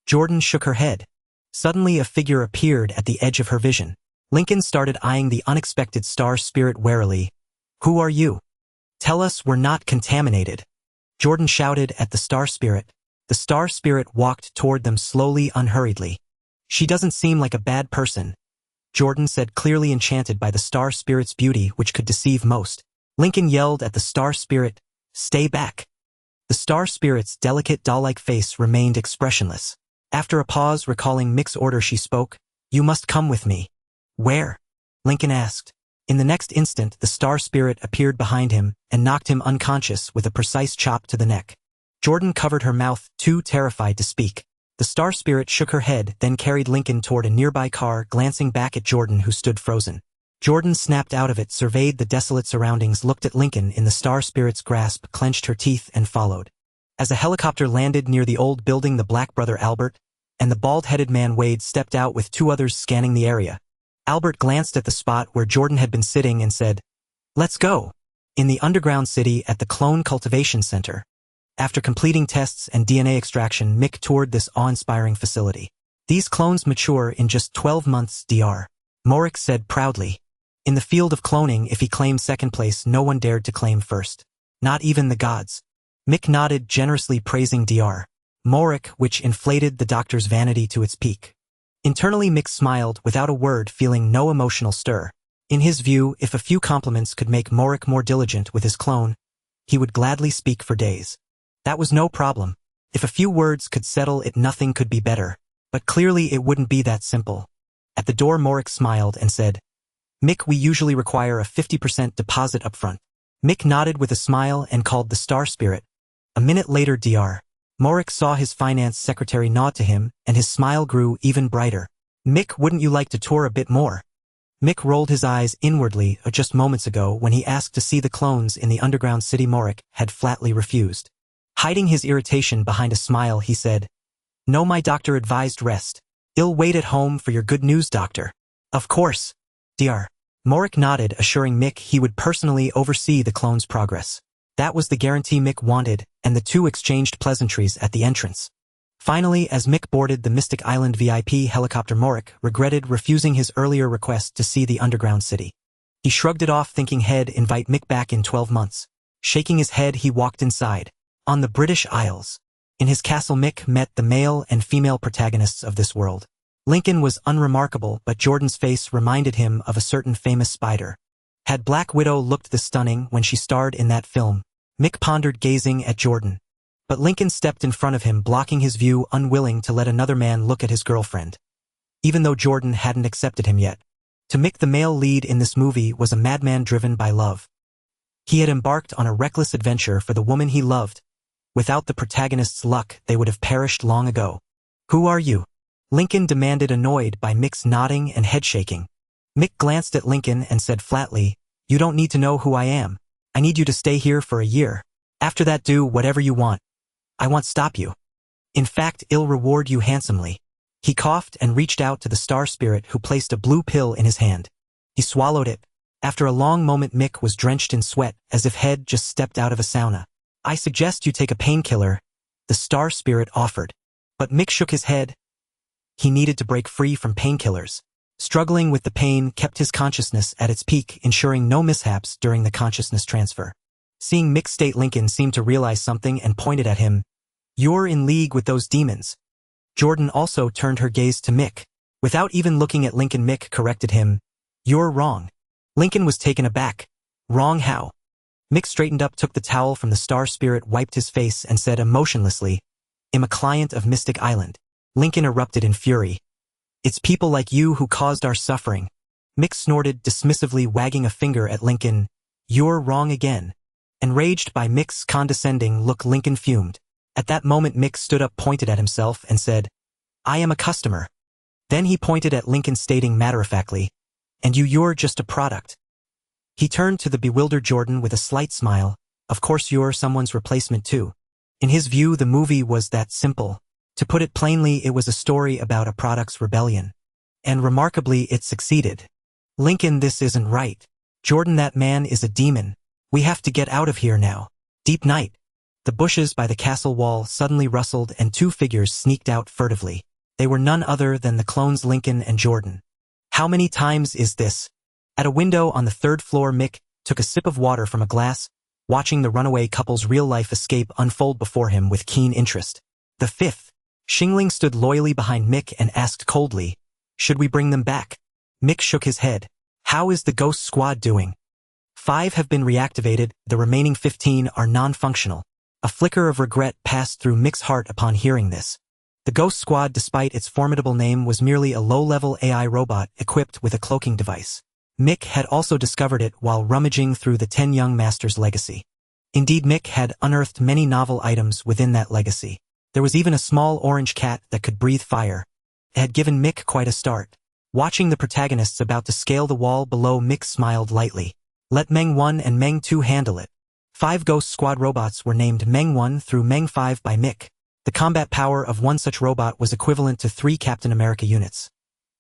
Jordan shook her head. Suddenly, a figure appeared at the edge of her vision. Lincoln started eyeing the unexpected star spirit warily. "Who are you? Tell us we're not contaminated." Jordan shouted at the star spirit. The star spirit walked toward them slowly, unhurriedly. "She doesn't seem like a bad person," Jordan said, clearly enchanted by the star spirit's beauty, which could deceive most. Lincoln yelled at the star spirit, "Stay back." The star spirit's delicate doll-like face remained expressionless. After a pause, recalling Mick's order, she spoke, "You must come with me." "Where?" Lincoln asked. In the next instant, the star spirit appeared behind him and knocked him unconscious with a precise chop to the neck. Jordan covered her mouth, too terrified to speak. The star spirit shook her head, then carried Lincoln toward a nearby car, glancing back at Jordan, who stood frozen. Jordan snapped out of it, surveyed the desolate surroundings, looked at Lincoln in the star spirit's grasp, clenched her teeth, and followed. As a helicopter landed near the old building, the black brother Albert and the bald-headed man Wade stepped out with 2 others, scanning the area. Albert glanced at the spot where Jordan had been sitting and said, "Let's go." In the underground city at the Clone Cultivation Center. After completing tests and DNA extraction, Mick toured this awe-inspiring facility. "These clones mature in just 12 months, Dr. Morrick said proudly. In the field of cloning, if he claimed second place, no one dared to claim first. Not even the gods. Mick nodded, generously praising Dr. Morrick, which inflated the doctor's vanity to its peak. Internally, Mick smiled without a word, feeling no emotional stir. In his view, if a few compliments could make Morrick more diligent with his clone, he would gladly speak for days. That was no problem. If a few words could settle it, nothing could be better. But clearly it wouldn't be that simple. At the door, Morrick smiled and said, "Mick, we usually require a 50% deposit upfront." Mick nodded with a smile and called the star spirit. A minute later, Dr. Morrick saw his finance secretary nod to him, and his smile grew even brighter. "Mick, wouldn't you like to tour a bit more?" Mick rolled his eyes inwardly. Just moments ago, when he asked to see the clones in the underground city, Morrick had flatly refused. Hiding his irritation behind a smile, he said, "No, my doctor advised rest. I'll wait at home for your good news, doctor." "Of course, Dr. Morrick nodded, assuring Mick he would personally oversee the clones' progress. That was the guarantee Mick wanted, and the two exchanged pleasantries at the entrance. Finally, as Mick boarded the Mystic Island VIP helicopter, Morik regretted refusing his earlier request to see the underground city. He shrugged it off, thinking he'd invite Mick back in 12 months. Shaking his head, he walked inside. On the British Isles. In his castle, Mick met the male and female protagonists of this world. Lincoln was unremarkable, but Jordan's face reminded him of a certain famous spider. Had Black Widow looked this stunning when she starred in that film? Mick pondered, gazing at Jordan. But Lincoln stepped in front of him, blocking his view, unwilling to let another man look at his girlfriend. Even though Jordan hadn't accepted him yet. To Mick, the male lead in this movie was a madman driven by love. He had embarked on a reckless adventure for the woman he loved. Without the protagonist's luck, they would have perished long ago. "Who are you?" Lincoln demanded, annoyed by Mick's nodding and head shaking. Mick glanced at Lincoln and said flatly, "You don't need to know who I am. I need you to stay here for a year. After that, do whatever you want. I won't stop you. In fact, I'll reward you handsomely." He coughed and reached out to the star spirit, who placed a blue pill in his hand. He swallowed it. After a long moment, Mick was drenched in sweat, as if he'd just stepped out of a sauna. "I suggest you take a painkiller," the star spirit offered. But Mick shook his head. He needed to break free from painkillers. Struggling with the pain kept his consciousness at its peak, ensuring no mishaps during the consciousness transfer. Seeing Mick's state, Lincoln seemed to realize something and pointed at him. "You're in league with those demons." Jordan also turned her gaze to Mick. Without even looking at Lincoln, Mick corrected him. "You're wrong." Lincoln was taken aback. "Wrong how?" Mick straightened up, took the towel from the star spirit, wiped his face, and said emotionlessly, "I'm a client of Mystic Island." Lincoln erupted in fury. "It's people like you who caused our suffering." Mick snorted dismissively, wagging a finger at Lincoln. "You're wrong again." Enraged by Mick's condescending look, Lincoln fumed. At that moment, Mick stood up, pointed at himself, and said, "I am a customer." Then he pointed at Lincoln, stating matter-of-factly, "And you're just a product." He turned to the bewildered Jordan with a slight smile. "Of course you're someone's replacement too." In his view, the movie was that simple. To put it plainly, it was a story about a product's rebellion. And remarkably, it succeeded. "Lincoln, this isn't right." "Jordan, that man is a demon. We have to get out of here now." Deep night. The bushes by the castle wall suddenly rustled and two figures sneaked out furtively. They were none other than the clones Lincoln and Jordan. "How many times is this?" At a window on the third floor, Mick took a sip of water from a glass, watching the runaway couple's real-life escape unfold before him with keen interest. "The fifth." Shingling stood loyally behind Mick and asked coldly, "Should we bring them back?" Mick shook his head. "How is the Ghost Squad doing?" 5 have been reactivated, the remaining 15 are non-functional. A flicker of regret passed through Mick's heart upon hearing this. The Ghost Squad, despite its formidable name, was merely a low-level AI robot equipped with a cloaking device. Mick had also discovered it while rummaging through the 10 Young Masters legacy. Indeed, Mick had unearthed many novel items within that legacy. There was even a small orange cat that could breathe fire. It had given Mick quite a start. Watching the protagonists about to scale the wall below, Mick smiled lightly. Let Meng 1 and Meng 2 handle it. 5 Ghost Squad robots were named Meng 1 through Meng 5 by Mick. The combat power of one such robot was equivalent to 3 Captain America units.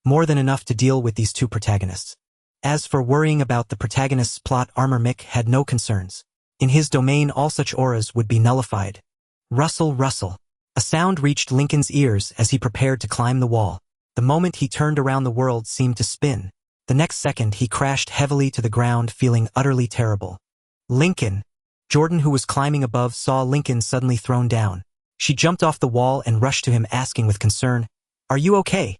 More than enough to deal with these two protagonists. As for worrying about the protagonist's plot armor, Mick had no concerns. In his domain, all such auras would be nullified. Rustle, rustle. A sound reached Lincoln's ears as he prepared to climb the wall. The moment he turned around, the world seemed to spin. The next second, he crashed heavily to the ground, feeling utterly terrible. "Lincoln." Jordan, who was climbing above, saw Lincoln suddenly thrown down. She jumped off the wall and rushed to him, asking with concern, "Are you okay?"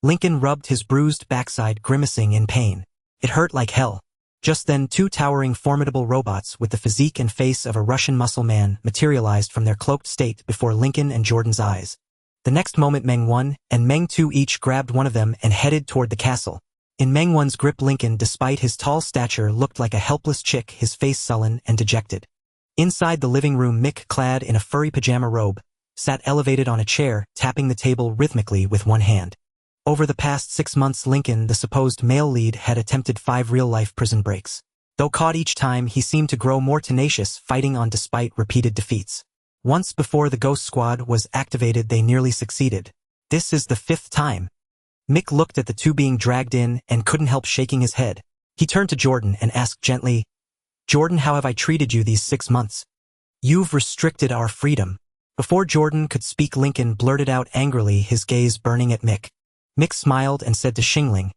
Lincoln rubbed his bruised backside, grimacing in pain. It hurt like hell. Just then, 2 towering, formidable robots with the physique and face of a Russian muscle man materialized from their cloaked state before Lincoln and Jordan's eyes. The next moment, Meng 1 and Meng 2 each grabbed one of them and headed toward the castle. In Meng 1's grip, Lincoln, despite his tall stature, looked like a helpless chick, his face sullen and dejected. Inside the living room, Mick, clad in a furry pajama robe, sat elevated on a chair, tapping the table rhythmically with one hand. Over the past 6 months, Lincoln, the supposed male lead, had attempted 5 real-life prison breaks. Though caught each time, he seemed to grow more tenacious, fighting on despite repeated defeats. Once before the Ghost Squad was activated, they nearly succeeded. This is the 5th time. Mick looked at the 2 being dragged in and couldn't help shaking his head. He turned to Jordan and asked gently, Jordan, how have I treated you these 6 months? You've restricted our freedom. Before Jordan could speak, Lincoln blurted out angrily, his gaze burning at Mick. Mick smiled and said to Shingling,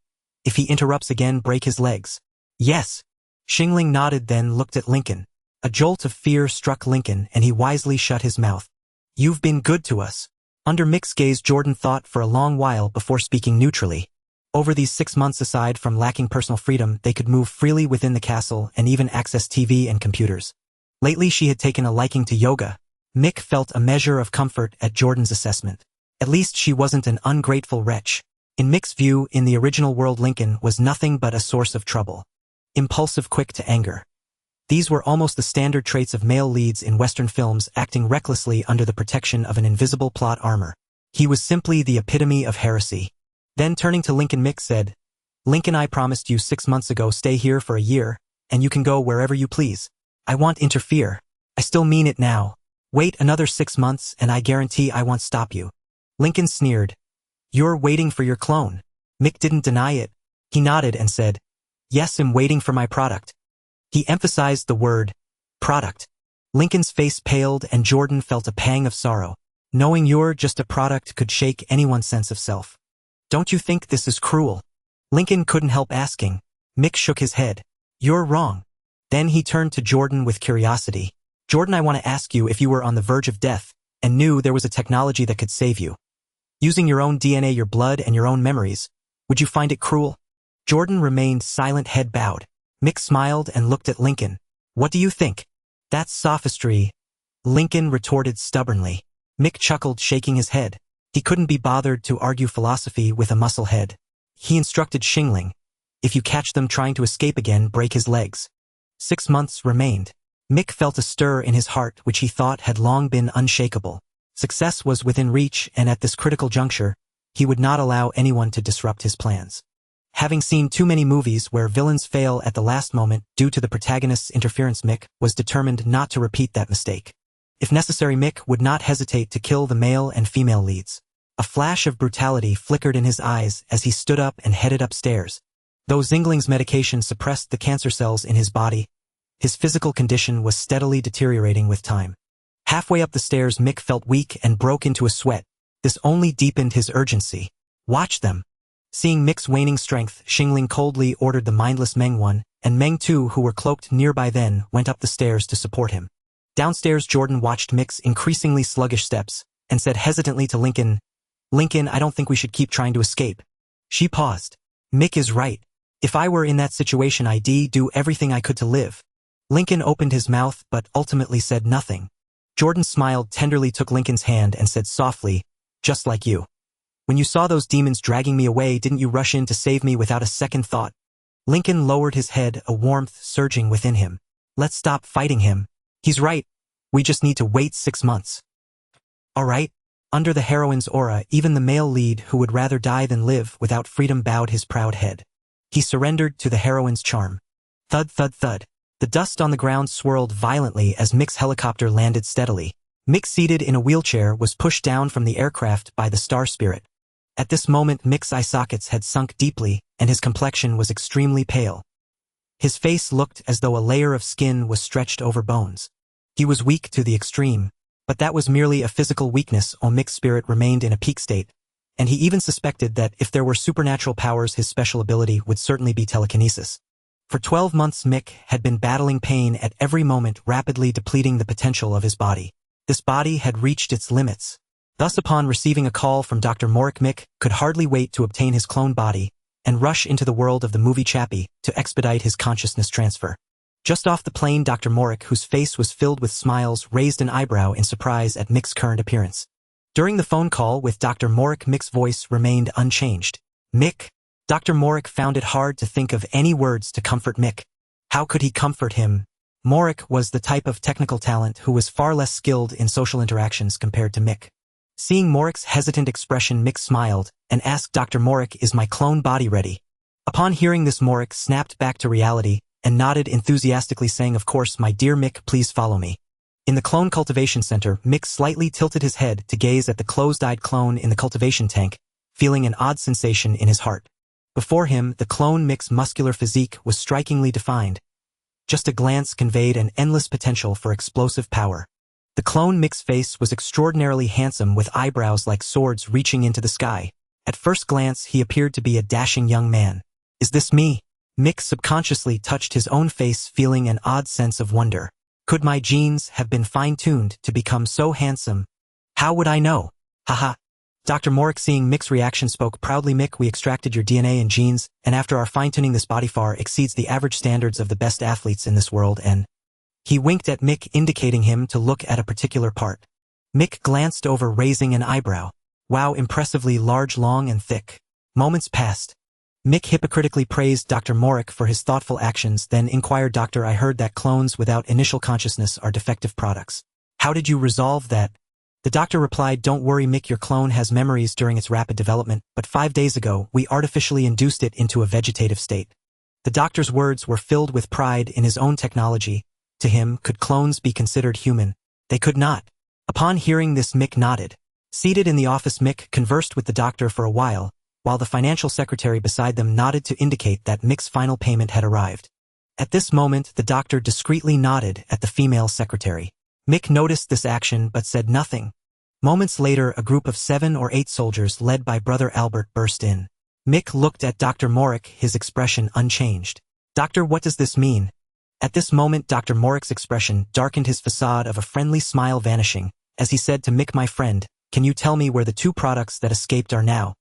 if he interrupts again, break his legs. Yes. Shingling nodded, then looked at Lincoln. A jolt of fear struck Lincoln, and he wisely shut his mouth. You've been good to us. Under Mick's gaze, Jordan thought for a long while before speaking neutrally. Over these 6 months, aside from lacking personal freedom, they could move freely within the castle and even access TV and computers. Lately, she had taken a liking to yoga. Mick felt a measure of comfort at Jordan's assessment. At least she wasn't an ungrateful wretch. In Mick's view, in the original world, Lincoln was nothing but a source of trouble. Impulsive, quick to anger. These were almost the standard traits of male leads in Western films, acting recklessly under the protection of an invisible plot armor. He was simply the epitome of heresy. Then turning to Lincoln, Mick said, Lincoln, I promised you 6 months ago, stay here for a year, and you can go wherever you please. I won't interfere. I still mean it now. Wait another 6 months and I guarantee I won't stop you. Lincoln sneered. You're waiting for your clone. Mick didn't deny it. He nodded and said, yes, I'm waiting for my product. He emphasized the word, product. Lincoln's face paled and Jordan felt a pang of sorrow. Knowing you're just a product could shake anyone's sense of self. Don't you think this is cruel? Lincoln couldn't help asking. Mick shook his head. You're wrong. Then he turned to Jordan with curiosity. Jordan, I want to ask you, if you were on the verge of death and knew there was a technology that could save you, using your own DNA, your blood, and your own memories, would you find it cruel? Jordan remained silent, head bowed. Mick smiled and looked at Lincoln. What do you think? That's sophistry, Lincoln retorted stubbornly. Mick chuckled, shaking his head. He couldn't be bothered to argue philosophy with a muscle head. He instructed Shingling, if you catch them trying to escape again, break his legs. 6 months remained. Mick felt a stir in his heart which he thought had long been unshakable. Success was within reach, and at this critical juncture, he would not allow anyone to disrupt his plans. Having seen too many movies where villains fail at the last moment due to the protagonist's interference, Mick was determined not to repeat that mistake. If necessary, Mick would not hesitate to kill the male and female leads. A flash of brutality flickered in his eyes as he stood up and headed upstairs. Though Zingling's medication suppressed the cancer cells in his body, his physical condition was steadily deteriorating with time. Halfway up the stairs, Mick felt weak and broke into a sweat. This only deepened his urgency. Watch them. Seeing Mick's waning strength, Shingling coldly ordered the mindless Meng 1, and Meng 2, who were cloaked nearby, then went up the stairs to support him. Downstairs, Jordan watched Mick's increasingly sluggish steps and said hesitantly to Lincoln, Lincoln, I don't think we should keep trying to escape. She paused. Mick is right. If I were in that situation, I'd do everything I could to live. Lincoln opened his mouth but ultimately said nothing. Jordan smiled tenderly, took Lincoln's hand and said softly, just like you. When you saw those demons dragging me away, didn't you rush in to save me without a second thought? Lincoln lowered his head, a warmth surging within him. Let's stop fighting him. He's right. We just need to wait 6 months. All right. Under the heroine's aura, even the male lead who would rather die than live without freedom bowed his proud head. He surrendered to the heroine's charm. Thud, thud, thud. The dust on the ground swirled violently as Mick's helicopter landed steadily. Mick, seated in a wheelchair, was pushed down from the aircraft by the Star Spirit. At this moment, Mick's eye sockets had sunk deeply, and his complexion was extremely pale. His face looked as though a layer of skin was stretched over bones. He was weak to the extreme, but that was merely a physical weakness. Mick's spirit remained in a peak state, and he even suspected that if there were supernatural powers, his special ability would certainly be telekinesis. For 12 months, Mick had been battling pain at every moment, rapidly depleting the potential of his body. This body had reached its limits. Thus, upon receiving a call from Dr. Morrick, Mick could hardly wait to obtain his clone body and rush into the world of the movie Chappie to expedite his consciousness transfer. Just off the plane, Dr. Morrick, whose face was filled with smiles, raised an eyebrow in surprise at Mick's current appearance. During the phone call with Dr. Morrick, Mick's voice remained unchanged. Mick. Dr. Morrick found it hard to think of any words to comfort Mick. How could he comfort him? Morrick was the type of technical talent who was far less skilled in social interactions compared to Mick. Seeing Morrick's hesitant expression, Mick smiled and asked Dr. Morrick, is my clone body ready? Upon hearing this, Morrick snapped back to reality and nodded enthusiastically, saying, of course, my dear Mick, please follow me. In the clone cultivation center, Mick slightly tilted his head to gaze at the closed-eyed clone in the cultivation tank, feeling an odd sensation in his heart. Before him, the clone Mick's muscular physique was strikingly defined. Just a glance conveyed an endless potential for explosive power. The clone Mick's face was extraordinarily handsome with eyebrows like swords reaching into the sky. At first glance he appeared to be a dashing young man. Is this me? Mick subconsciously touched his own face, feeling an odd sense of wonder. Could my genes have been fine-tuned to become so handsome? How would I know? Haha. Dr. Morrick, seeing Mick's reaction, spoke proudly. Mick, we extracted your DNA and genes, and after our fine-tuning this body far exceeds the average standards of the best athletes in this world, and... He winked at Mick, indicating him to look at a particular part. Mick glanced over, raising an eyebrow. Wow, impressively large, long, and thick. Moments passed. Mick hypocritically praised Dr. Morrick for his thoughtful actions, then inquired, Doctor, I heard that clones without initial consciousness are defective products. How did you resolve that? The doctor replied, Don't worry, Mick, your clone has memories during its rapid development, but 5 days ago, we artificially induced it into a vegetative state. The doctor's words were filled with pride in his own technology. To him, could clones be considered human? They could not. Upon hearing this, Mick nodded. Seated in the office, Mick conversed with the doctor for a while the financial secretary beside them nodded to indicate that Mick's final payment had arrived. At this moment, the doctor discreetly nodded at the female secretary. Mick noticed this action but said nothing. Moments later, a group of 7 or 8 soldiers led by Brother Albert burst in. Mick looked at Dr. Morrick, his expression unchanged. Doctor, what does this mean? At this moment, Dr. Morrick's expression darkened, his facade of a friendly smile vanishing, as he said to Mick, My friend, can you tell me where the 2 products that escaped are now?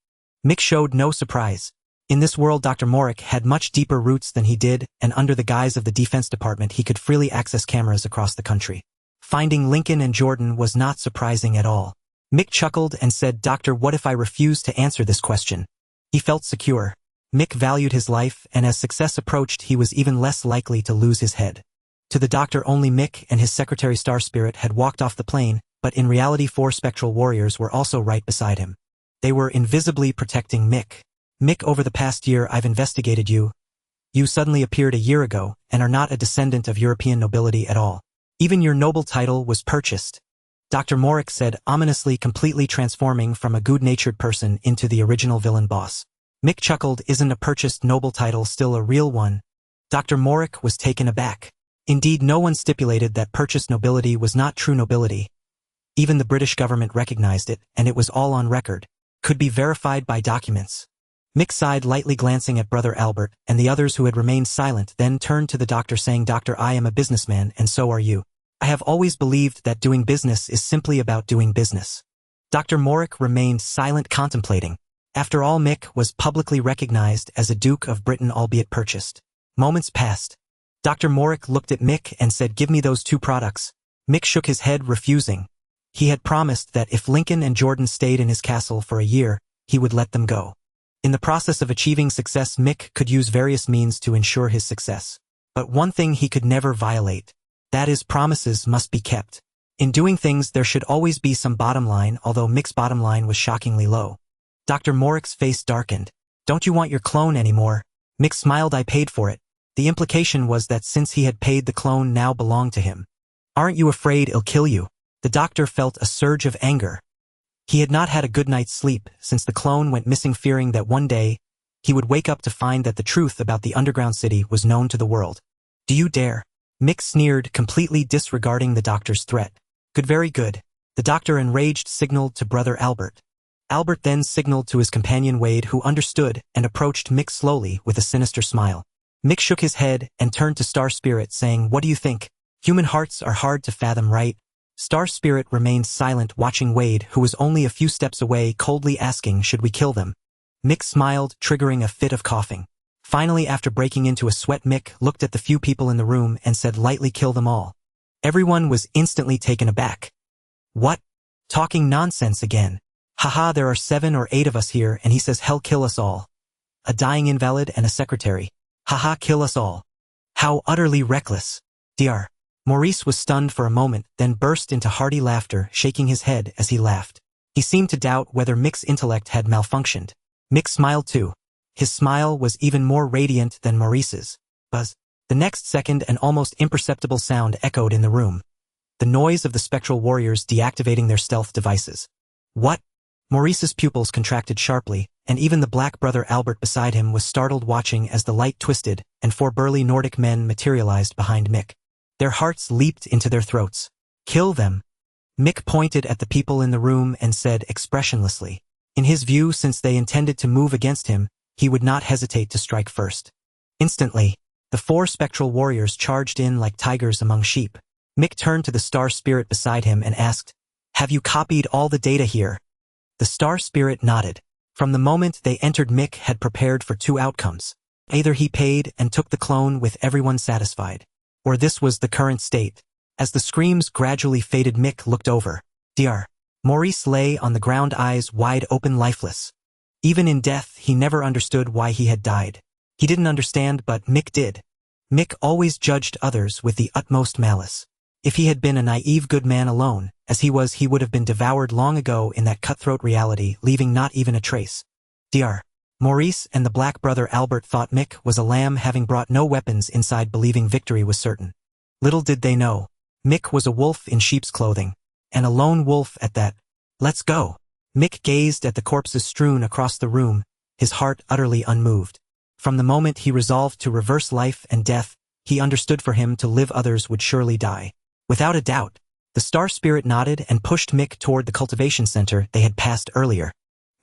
Mick showed no surprise. In this world, Dr. Morrick had much deeper roots than he did, and under the guise of the Defense Department he could freely access cameras across the country. Finding Lincoln and Jordan was not surprising at all. Mick chuckled and said, Doctor, what if I refuse to answer this question? He felt secure. Mick valued his life, and as success approached he was even less likely to lose his head. To the doctor, only Mick and his secretary Star Spirit had walked off the plane, but in reality 4 spectral warriors were also right beside him. They were invisibly protecting Mick. Mick, over the past year I've investigated you. You suddenly appeared a year ago, and are not a descendant of European nobility at all. Even your noble title was purchased. Dr. Morrick said, ominously, completely transforming from a good-natured person into the original villain boss. Mick chuckled, Isn't a purchased noble title still a real one? Dr. Morrick was taken aback. Indeed, no one stipulated that purchased nobility was not true nobility. Even the British government recognized it, and it was all on record. Could be verified by documents. Mick sighed lightly, glancing at Brother Albert and the others who had remained silent, then turned to the doctor saying, Doctor, I am a businessman, and so are you. I have always believed that doing business is simply about doing business. Dr. Morrick remained silent, contemplating. After all, Mick was publicly recognized as a Duke of Britain, albeit purchased. Moments passed. Dr. Morrick looked at Mick and said, Give me those 2 products. Mick shook his head, refusing. He had promised that if Lincoln and Jordan stayed in his castle for a year, he would let them go. In the process of achieving success, Mick could use various means to ensure his success. But one thing he could never violate. That is, promises must be kept. In doing things there should always be some bottom line, although Mick's bottom line was shockingly low. Dr. Morrick's face darkened. Don't you want your clone anymore? Mick smiled, I paid for it. The implication was that since he had paid, the clone now belonged to him. Aren't you afraid it'll kill you? The doctor felt a surge of anger. He had not had a good night's sleep since the clone went missing, fearing that one day he would wake up to find that the truth about the underground city was known to the world. Do you dare? Mick sneered, completely disregarding the doctor's threat. Good, very good. The doctor, enraged, signaled to Brother Albert. Albert then signaled to his companion Wade, who understood and approached Mick slowly with a sinister smile. Mick shook his head and turned to Star Spirit, saying, What do you think? Human hearts are hard to fathom, right? Star Spirit remained silent, watching Wade, who was only a few steps away, coldly asking, Should we kill them? Mick smiled, triggering a fit of coughing. Finally, after breaking into a sweat, Mick looked at the few people in the room and said lightly, Kill them all. Everyone was instantly taken aback. What? Talking nonsense again. Haha, there are 7 or 8 of us here, and he says hell, kill us all. A dying invalid and a secretary. Haha, kill us all. How utterly reckless. Dr. Maurice was stunned for a moment, then burst into hearty laughter, shaking his head as he laughed. He seemed to doubt whether Mick's intellect had malfunctioned. Mick smiled too. His smile was even more radiant than Maurice's. Buzz. The next second, an almost imperceptible sound echoed in the room. The noise of the spectral warriors deactivating their stealth devices. What? Maurice's pupils contracted sharply, and even the black brother Albert beside him was startled watching as the light twisted and 4 burly Nordic men materialized behind Mick. Their hearts leaped into their throats. "Kill them." Mick pointed at the people in the room and said expressionlessly. In his view, since they intended to move against him, he would not hesitate to strike first. Instantly, the 4 spectral warriors charged in like tigers among sheep. Mick turned to the star spirit beside him and asked, "Have you copied all the data here?" The star spirit nodded. From the moment they entered, Mick had prepared for 2 outcomes. Either he paid and took the clone with everyone satisfied, or this was the current state. As the screams gradually faded, Mick looked over. Dr. Maurice lay on the ground, eyes wide open, lifeless. Even in death, he never understood why he had died. He didn't understand, but Mick did. Mick always judged others with the utmost malice. If he had been a naive good man alone, as he was, he would have been devoured long ago in that cutthroat reality, leaving not even a trace. Dr. Maurice and the black brother Albert thought Mick was a lamb having brought no weapons inside, believing victory was certain. Little did they know, Mick was a wolf in sheep's clothing, and a lone wolf at that. "Let's go." Mick gazed at the corpses strewn across the room, his heart utterly unmoved. From the moment he resolved to reverse life and death, he understood for him to live others would surely die. Without a doubt, the star spirit nodded and pushed Mick toward the cultivation center they had passed earlier.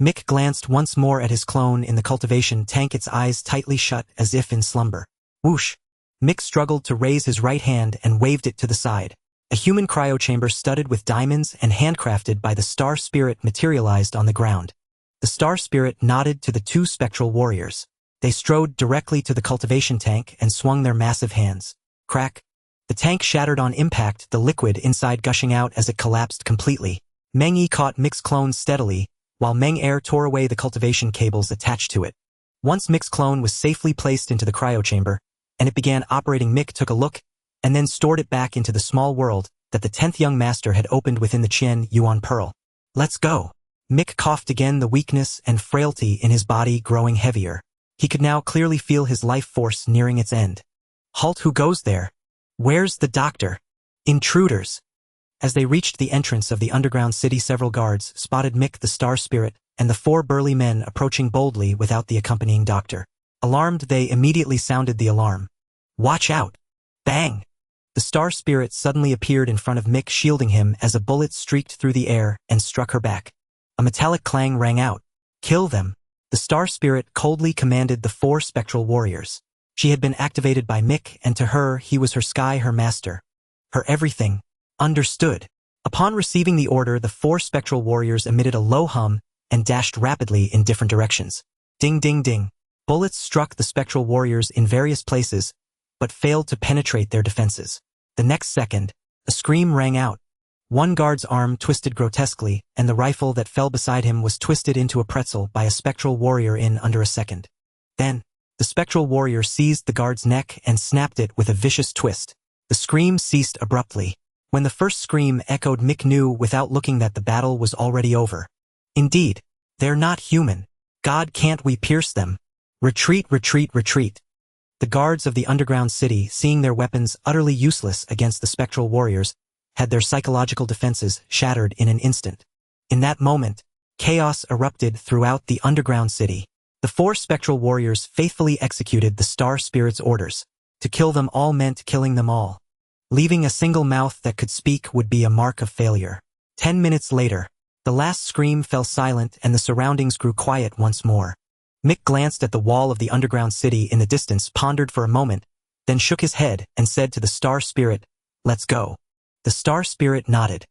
Mick glanced once more at his clone in the cultivation tank, its eyes tightly shut as if in slumber. Whoosh! Mick struggled to raise his right hand and waved it to the side. A human cryochamber studded with diamonds and handcrafted by the star spirit materialized on the ground. The star spirit nodded to the 2 spectral warriors. They strode directly to the cultivation tank and swung their massive hands. Crack! The tank shattered on impact, the liquid inside gushing out as it collapsed completely. Meng-Yi caught Mick's clone steadily, while Meng-Er tore away the cultivation cables attached to it. Once Mick's clone was safely placed into the cryochamber, and it began operating, Mick took a look, and then stored it back into the small world that the 10th young master had opened within the Qian Yuan Pearl. "Let's go." Mick coughed again, the weakness and frailty in his body growing heavier. He could now clearly feel his life force nearing its end. "Halt, who goes there? Where's the doctor?" "Intruders." As they reached the entrance of the underground city, several guards spotted Mick, the star spirit, and the 4 burly men approaching boldly without the accompanying doctor. Alarmed, they immediately sounded the alarm. "Watch out!" Bang! The star spirit suddenly appeared in front of Mick, shielding him as a bullet streaked through the air and struck her back. A metallic clang rang out. "Kill them!" The star spirit coldly commanded the 4 spectral warriors. She had been activated by Mick, and to her, he was her sky, her master. Her everything. Understood. Upon receiving the order, the 4 spectral warriors emitted a low hum and dashed rapidly in different directions. Ding ding ding. Bullets struck the spectral warriors in various places, but failed to penetrate their defenses. The next second, a scream rang out. One guard's arm twisted grotesquely, and the rifle that fell beside him was twisted into a pretzel by a spectral warrior in under a second. Then, the spectral warrior seized the guard's neck and snapped it with a vicious twist. The scream ceased abruptly. When the first scream echoed, Mick knew without looking that the battle was already over. Indeed, they're not human. God, can't we pierce them? Retreat, retreat, retreat. The guards of the underground city, seeing their weapons utterly useless against the spectral warriors, had their psychological defenses shattered in an instant. In that moment, chaos erupted throughout the underground city. The 4 spectral warriors faithfully executed the star spirit's orders. To kill them all meant killing them all. Leaving a single mouth that could speak would be a mark of failure. 10 minutes later, the last scream fell silent and the surroundings grew quiet once more. Mick glanced at the wall of the underground city in the distance, pondered for a moment, then shook his head and said to the star spirit, "Let's go." The star spirit nodded.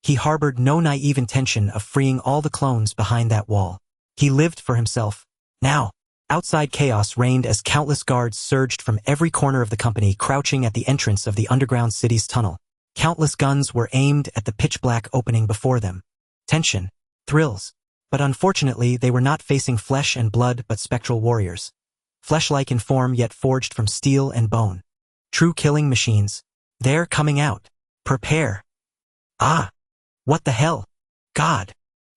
He harbored no naive intention of freeing all the clones behind that wall. He lived for himself. Now, outside chaos reigned as countless guards surged from every corner of the company, crouching at the entrance of the underground city's tunnel. Countless guns were aimed at the pitch-black opening before them. Tension, thrills. But unfortunately, they were not facing flesh and blood but spectral warriors. Flesh-like in form yet forged from steel and bone. True killing machines. They're coming out. Prepare. Ah! What the hell? God!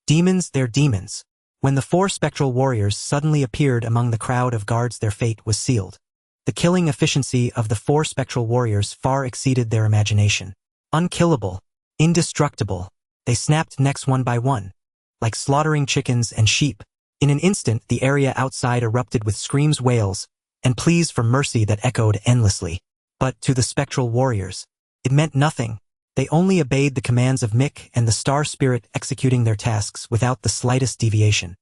Demons, they're demons. When the 4 spectral warriors suddenly appeared among the crowd of guards, their fate was sealed. The killing efficiency of the 4 spectral warriors far exceeded their imagination. Unkillable. Indestructible. They snapped necks one by one. Like slaughtering chickens and sheep. In an instant, the area outside erupted with screams, wails, and pleas for mercy that echoed endlessly. But to the spectral warriors, it meant nothing. They only obeyed the commands of Mick and the Star Spirit, executing their tasks without the slightest deviation.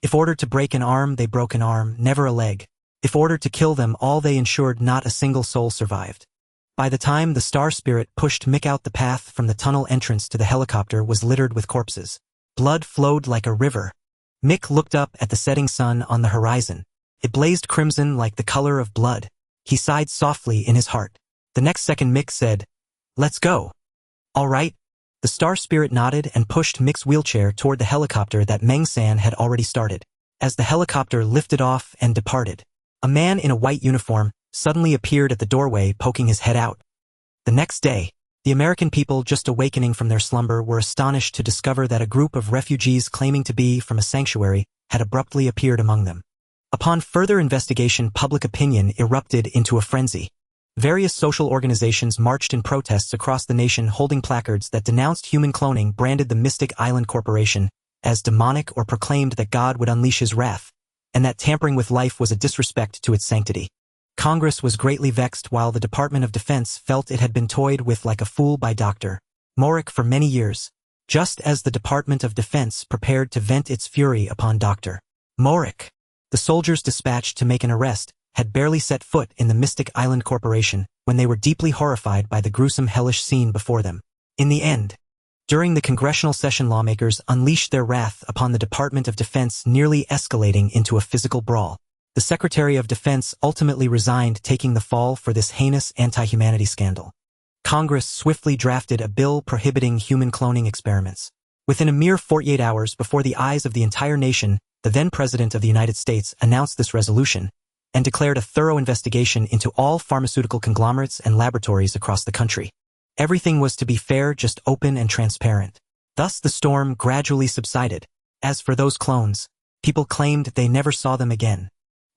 If ordered to break an arm, they broke an arm, never a leg. If ordered to kill them all, they ensured not a single soul survived. By the time the Star Spirit pushed Mick out, the path from the tunnel entrance to the helicopter was littered with corpses. Blood flowed like a river. Mick looked up at the setting sun on the horizon. It blazed crimson like the color of blood. He sighed softly in his heart. The next second Mick said, "Let's go." "All right." The Star Spirit nodded and pushed Mick's wheelchair toward the helicopter that Meng San had already started. As the helicopter lifted off and departed, a man in a white uniform suddenly appeared at the doorway, poking his head out. The next day, the American people just awakening from their slumber were astonished to discover that a group of refugees claiming to be from a sanctuary had abruptly appeared among them. Upon further investigation, public opinion erupted into a frenzy. Various social organizations marched in protests across the nation, holding placards that denounced human cloning, branded the Mystic Island Corporation as demonic, or proclaimed that God would unleash his wrath, and that tampering with life was a disrespect to its sanctity. Congress was greatly vexed, while the Department of Defense felt it had been toyed with like a fool by Dr. Morick for many years. Just as the Department of Defense prepared to vent its fury upon Dr. Morick, the soldiers dispatched to make an arrest had barely set foot in the Mystic Island Corporation when they were deeply horrified by the gruesome, hellish scene before them. In the end, during the congressional session, lawmakers unleashed their wrath upon the Department of Defense, nearly escalating into a physical brawl. The Secretary of Defense ultimately resigned, taking the fall for this heinous anti-humanity scandal. Congress swiftly drafted a bill prohibiting human cloning experiments. Within a mere 48 hours, before the eyes of the entire nation, the then President of the United States announced this resolution and declared a thorough investigation into all pharmaceutical conglomerates and laboratories across the country. Everything was to be fair, just open and transparent. Thus the storm gradually subsided. As for those clones, people claimed they never saw them again.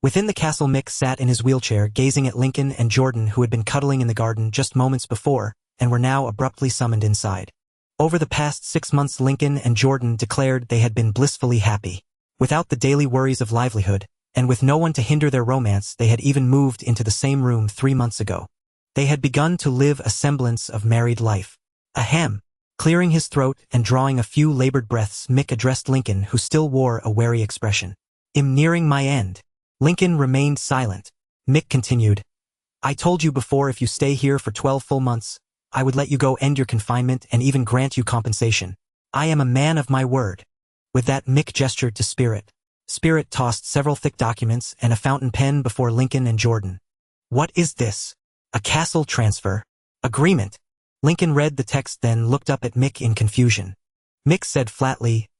Within the castle, Mick sat in his wheelchair, gazing at Lincoln and Jordan, who had been cuddling in the garden just moments before and were now abruptly summoned inside. Over the past 6 months, Lincoln and Jordan declared they had been blissfully happy. Without the daily worries of livelihood, and with no one to hinder their romance, they had even moved into the same room 3 months ago. They had begun to live a semblance of married life. Ahem. Clearing his throat and drawing a few labored breaths, Mick addressed Lincoln, who still wore a wary expression. "I'm nearing my end." Lincoln remained silent. Mick continued, "I told you before, if you stay here for 12 full months, I would let you go, end your confinement, and even grant you compensation. I am a man of my word." With that, Mick gestured to Spirit. Spirit tossed several thick documents and a fountain pen before Lincoln and Jordan. "What is this?" "A castle transfer agreement." Lincoln read the text, then looked up at Mick in confusion. Mick said flatly,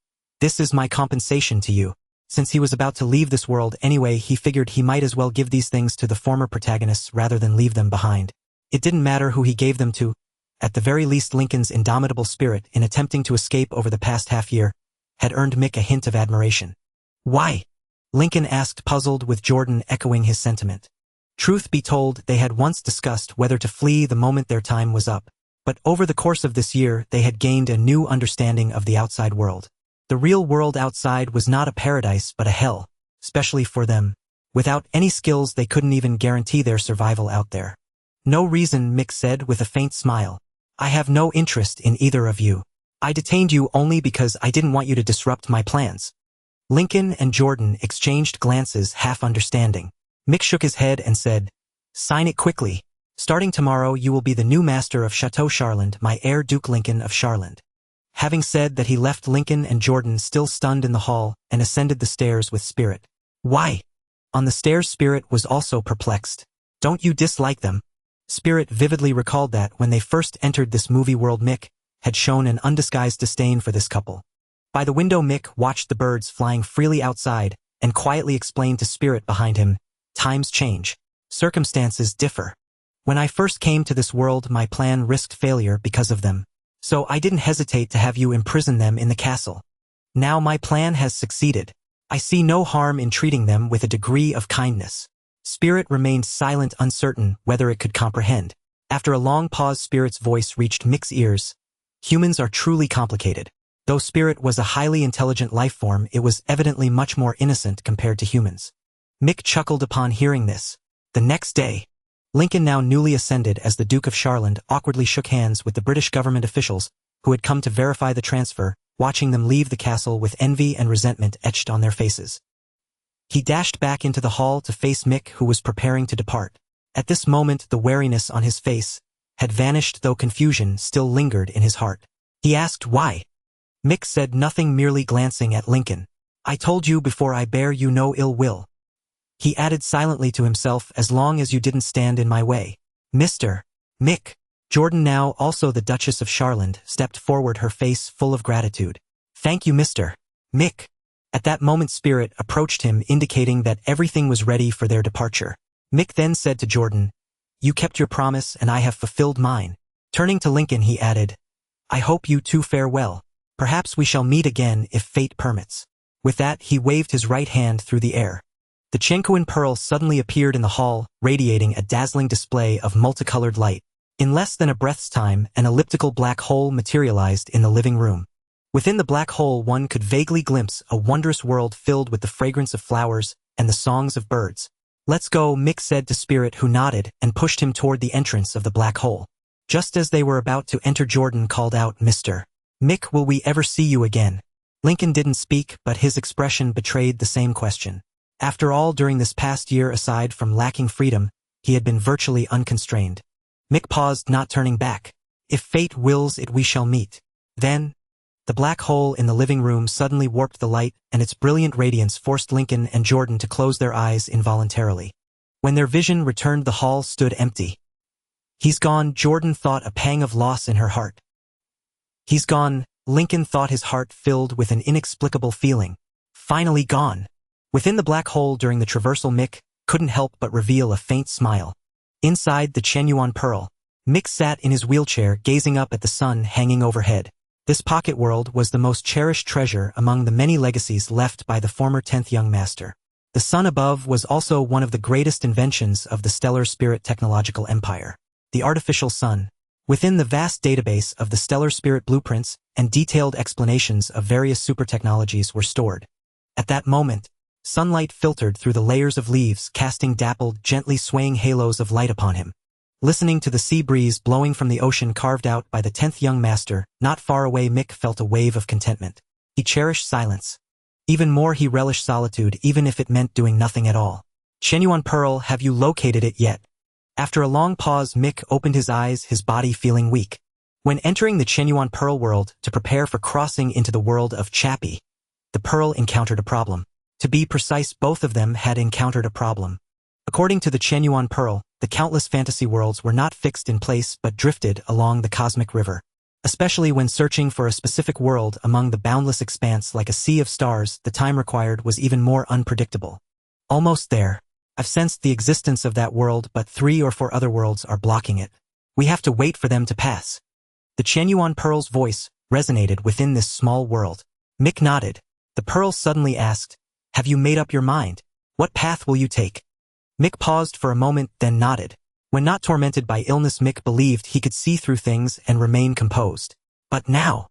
"This is my compensation to you." Since he was about to leave this world anyway, he figured he might as well give these things to the former protagonists rather than leave them behind. It didn't matter who he gave them to. At the very least, Lincoln's indomitable spirit in attempting to escape over the past half year had earned Mick a hint of admiration. "Why?" Lincoln asked, puzzled, with Jordan echoing his sentiment. Truth be told, they had once discussed whether to flee the moment their time was up. But over the course of this year, they had gained a new understanding of the outside world. The real world outside was not a paradise but a hell, especially for them. Without any skills, they couldn't even guarantee their survival out there. "No reason," Mick said with a faint smile. "I have no interest in either of you. I detained you only because I didn't want you to disrupt my plans." Lincoln and Jordan exchanged glances, half understanding. Mick shook his head and said, "Sign it quickly. Starting tomorrow, you will be the new master of Chateau Charland, my heir, Duke Lincoln of Charland." Having said that, he left Lincoln and Jordan still stunned in the hall and ascended the stairs with Spirit. "Why?" On the stairs, Spirit was also perplexed. "Don't you dislike them?" Spirit vividly recalled that when they first entered this movie world, Mick had shown an undisguised disdain for this couple. By the window, Mick watched the birds flying freely outside and quietly explained to Spirit behind him, "Times change. Circumstances differ. When I first came to this world, my plan risked failure because of them. So I didn't hesitate to have you imprison them in the castle. Now my plan has succeeded. I see no harm in treating them with a degree of kindness." Spirit remained silent, uncertain whether it could comprehend. After a long pause, Spirit's voice reached Mick's ears. "Humans are truly complicated. Though Spirit was a highly intelligent life form, it was evidently much more innocent compared to humans. Mick chuckled upon hearing this. The next day, Lincoln, now newly ascended as the Duke of Charland, awkwardly shook hands with the British government officials who had come to verify the transfer, watching them leave the castle with envy and resentment etched on their faces. He dashed back into the hall to face Mick, who was preparing to depart. At this moment, the wariness on his face had vanished, though confusion still lingered in his heart. He asked why. Mick said nothing, merely glancing at Lincoln. "I told you before, I bear you no ill will." He added silently to himself, "as long as you didn't stand in my way." "Mr. Mick." Jordan, now also the Duchess of Charland, stepped forward, her face full of gratitude. "Thank you, Mr. Mick." At that moment Spirit approached him, indicating that everything was ready for their departure. Mick then said to Jordan, "You kept your promise and I have fulfilled mine." Turning to Lincoln, he added, "I hope you too fare well. Perhaps we shall meet again if fate permits." With that, he waved his right hand through the air. The genuine pearl suddenly appeared in the hall, radiating a dazzling display of multicolored light. In less than a breath's time, an elliptical black hole materialized in the living room. Within the black hole, one could vaguely glimpse a wondrous world filled with the fragrance of flowers and the songs of birds. "Let's go," Mick said to Spirit, who nodded and pushed him toward the entrance of the black hole. Just as they were about to enter, Jordan called out, "Mr. Mick, will we ever see you again?" Lincoln didn't speak, but his expression betrayed the same question. After all, during this past year, aside from lacking freedom, he had been virtually unconstrained. Mick paused, not turning back. "If fate wills it, we shall meet." Then, the black hole in the living room suddenly warped the light, and its brilliant radiance forced Lincoln and Jordan to close their eyes involuntarily. When their vision returned, the hall stood empty. "He's gone," Jordan thought, a pang of loss in her heart. "He's gone," Lincoln thought, his heart filled with an inexplicable feeling. Finally gone. Within the black hole during the traversal, Mick couldn't help but reveal a faint smile. Inside the genuine pearl, Mick sat in his wheelchair, gazing up at the sun hanging overhead. This pocket world was the most cherished treasure among the many legacies left by the former 10th young master. The sun above was also one of the greatest inventions of the Stellar Spirit technological empire. The artificial sun. Within the vast database of the Stellar Spirit blueprints and detailed explanations of various super technologies were stored. At that moment, sunlight filtered through the layers of leaves, casting dappled, gently swaying halos of light upon him. Listening to the sea breeze blowing from the ocean carved out by the 10th young master, not far away, Mick felt a wave of contentment. He cherished silence. Even more, he relished solitude, even if it meant doing nothing at all. "Genuine pearl, have you located it yet?" After a long pause, Mick opened his eyes, his body feeling weak. When entering the genuine pearl world to prepare for crossing into the world of Chappie, the pearl encountered a problem. To be precise, both of them had encountered a problem. According to the genuine pearl, the countless fantasy worlds were not fixed in place but drifted along the cosmic river. Especially when searching for a specific world among the boundless expanse like a sea of stars, the time required was even more unpredictable. "Almost there. I've sensed the existence of that world, but 3 or 4 other worlds are blocking it. We have to wait for them to pass." The genuine pearl's voice resonated within this small world. Mick nodded. The pearl suddenly asked, "Have you made up your mind? What path will you take?" Mick paused for a moment, then nodded. When not tormented by illness, Mick believed he could see through things and remain composed. But now,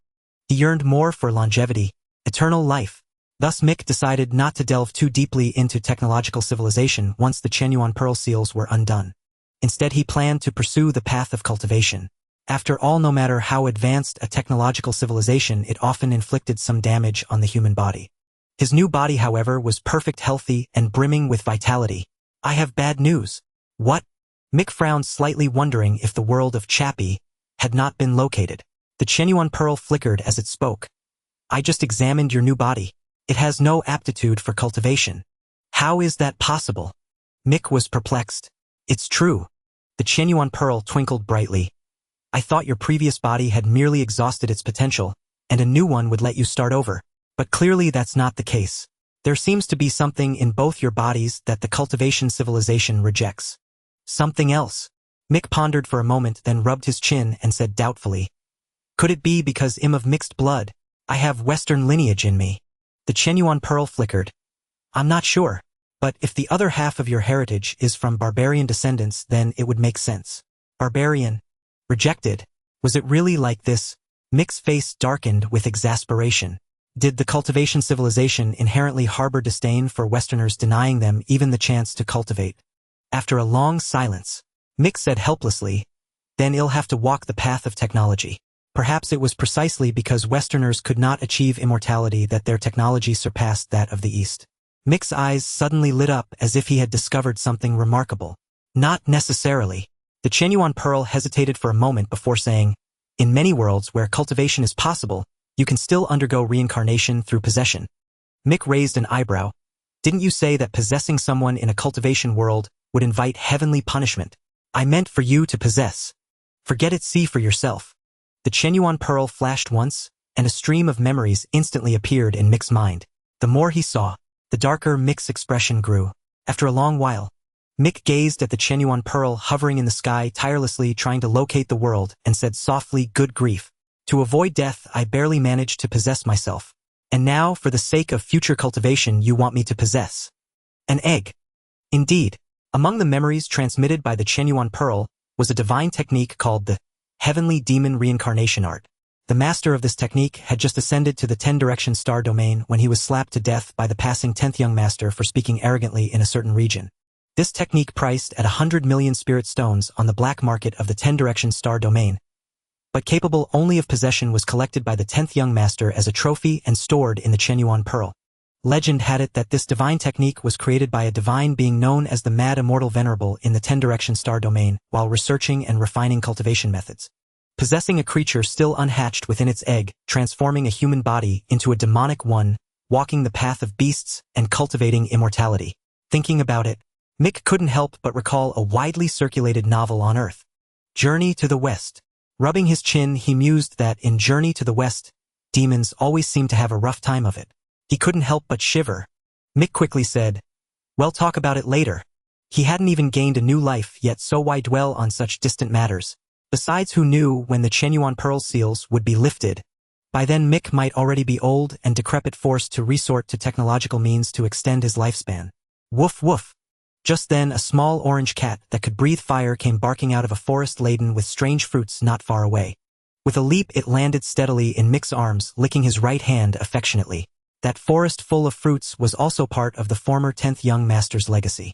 he yearned more for longevity, eternal life. Thus Mick decided not to delve too deeply into technological civilization once the genuine pearl seals were undone. Instead, he planned to pursue the path of cultivation. After all, no matter how advanced a technological civilization, it often inflicted some damage on the human body. His new body, however, was perfect, healthy, and brimming with vitality. "I have bad news." "What?" Mick frowned slightly, wondering if the world of Chappie had not been located. The genuine pearl flickered as it spoke. "I just examined your new body. It has no aptitude for cultivation." "How is that possible?" Mick was perplexed. "It's true." The genuine pearl twinkled brightly. "I thought your previous body had merely exhausted its potential, and a new one would let you start over. But clearly that's not the case. There seems to be something in both your bodies that the cultivation civilization rejects." "Something else?" Mick pondered for a moment, then rubbed his chin and said doubtfully, "Could it be because I'm of mixed blood? I have Western lineage in me." The genuine pearl flickered. "I'm not sure. But if the other half of your heritage is from barbarian descendants, then it would make sense." "Barbarian? Rejected? Was it really like this?" Mick's face darkened with exasperation. Did the cultivation civilization inherently harbor disdain for Westerners, denying them even the chance to cultivate? After a long silence, Mick said helplessly, "Then he'll have to walk the path of technology." Perhaps it was precisely because Westerners could not achieve immortality that their technology surpassed that of the East. Mick's eyes suddenly lit up as if he had discovered something remarkable. Not necessarily. The genuine Pearl hesitated for a moment before saying, "In many worlds where cultivation is possible, you can still undergo reincarnation through possession." Mick raised an eyebrow. "Didn't you say that possessing someone in a cultivation world would invite heavenly punishment?" "I meant for you to possess. Forget it, see for yourself." The genuine Pearl flashed once, and a stream of memories instantly appeared in Mick's mind. The more he saw, the darker Mick's expression grew. After a long while, Mick gazed at the genuine Pearl hovering in the sky, tirelessly trying to locate the world, and said softly, "Good grief. To avoid death, I barely managed to possess myself. And now, for the sake of future cultivation, you want me to possess an egg." Indeed, among the memories transmitted by the genuine Pearl was a divine technique called the Heavenly Demon Reincarnation Art. The master of this technique had just ascended to the 10-direction star domain when he was slapped to death by the passing 10th young master for speaking arrogantly in a certain region. This technique, priced at 100 million spirit stones on the black market of the 10-direction star domain, but capable only of possession, was collected by the 10th young master as a trophy and stored in the genuine Pearl. Legend had it that this divine technique was created by a divine being known as the Mad Immortal Venerable in the 10-direction star domain while researching and refining cultivation methods. Possessing a creature still unhatched within its egg, transforming a human body into a demonic one, walking the path of beasts, and cultivating immortality. Thinking about it, Mick couldn't help but recall a widely circulated novel on Earth, Journey to the West. Rubbing his chin, he mused that in Journey to the West, demons always seemed to have a rough time of it. He couldn't help but shiver. Mick quickly said, "Well, talk about it later." He hadn't even gained a new life yet, so why dwell on such distant matters? Besides, who knew when the genuine Pearl seals would be lifted? By then Mick might already be old and decrepit, forced to resort to technological means to extend his lifespan. Woof woof. Just then a small orange cat that could breathe fire came barking out of a forest laden with strange fruits not far away. With a leap it landed steadily in Mick's arms, licking his right hand affectionately. That forest full of fruits was also part of the former 10th young master's legacy.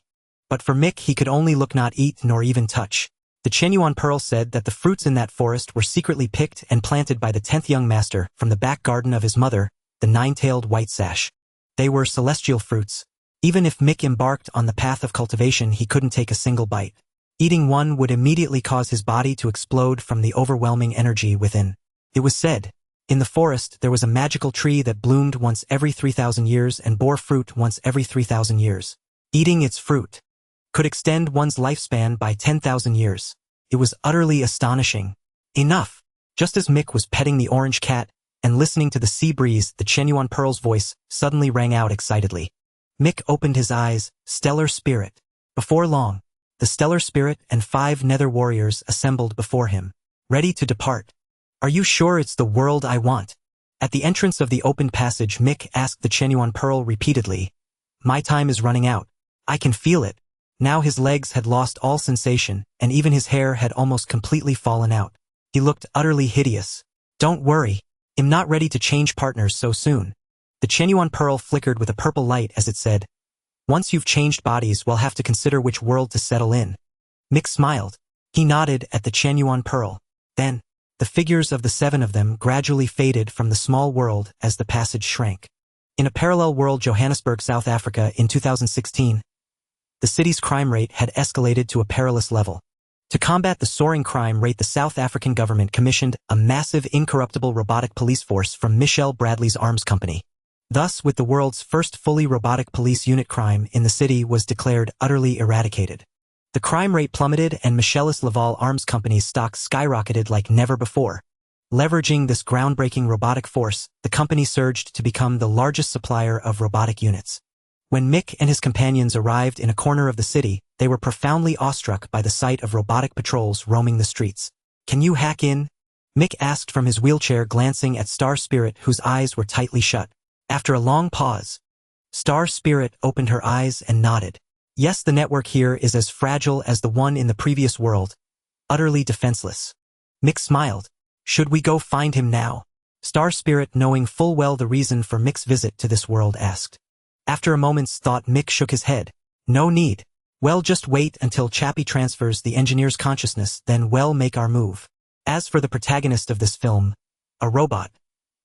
But for Mick, he could only look, not eat, nor even touch. The genuine Pearl said that the fruits in that forest were secretly picked and planted by the 10th young master from the back garden of his mother, the nine-tailed white sash. They were celestial fruits. Even if Mick embarked on the path of cultivation, he couldn't take a single bite. Eating one would immediately cause his body to explode from the overwhelming energy within. It was said, in the forest there was a magical tree that bloomed once every 3,000 years and bore fruit once every 3,000 years. Eating its fruit could extend one's lifespan by 10,000 years. It was utterly astonishing. Enough! Just as Mick was petting the orange cat and listening to the sea breeze, the genuine Pearl's voice suddenly rang out excitedly. Mick opened his eyes. Stellar Spirit. Before long, the Stellar Spirit and 5 nether warriors assembled before him, ready to depart. "Are you sure it's the world I want?" At the entrance of the open passage, Mick asked the genuine Pearl repeatedly. "My time is running out. I can feel it." Now his legs had lost all sensation, and even his hair had almost completely fallen out. He looked utterly hideous. "Don't worry. I'm not ready to change partners so soon." The genuine Pearl flickered with a purple light as it said, "Once you've changed bodies, we'll have to consider which world to settle in." Mick smiled. He nodded at the genuine Pearl. Then, the figures of the 7 of them gradually faded from the small world as the passage shrank. In a parallel world, Johannesburg, South Africa, in 2016, the city's crime rate had escalated to a perilous level. To combat the soaring crime rate, the South African government commissioned a massive incorruptible robotic police force from Michelle Bradley's arms company. Thus, with the world's first fully robotic police unit, crime in the city was declared utterly eradicated. The crime rate plummeted and Michelle's Laval Arms Company's stock skyrocketed like never before. Leveraging this groundbreaking robotic force, the company surged to become the largest supplier of robotic units. When Mick and his companions arrived in a corner of the city, they were profoundly awestruck by the sight of robotic patrols roaming the streets. "Can you hack in?" Mick asked from his wheelchair, glancing at Star Spirit, whose eyes were tightly shut. After a long pause, Star Spirit opened her eyes and nodded. "Yes, the network here is as fragile as the one in the previous world, utterly defenseless." Mick smiled. Should we go find him now? Star Spirit, knowing full well the reason for Mick's visit to this world, asked. After a moment's thought, Mick shook his head. No need. Well, just wait until Chappie transfers the engineer's consciousness, then we'll make our move. As for the protagonist of this film, a robot.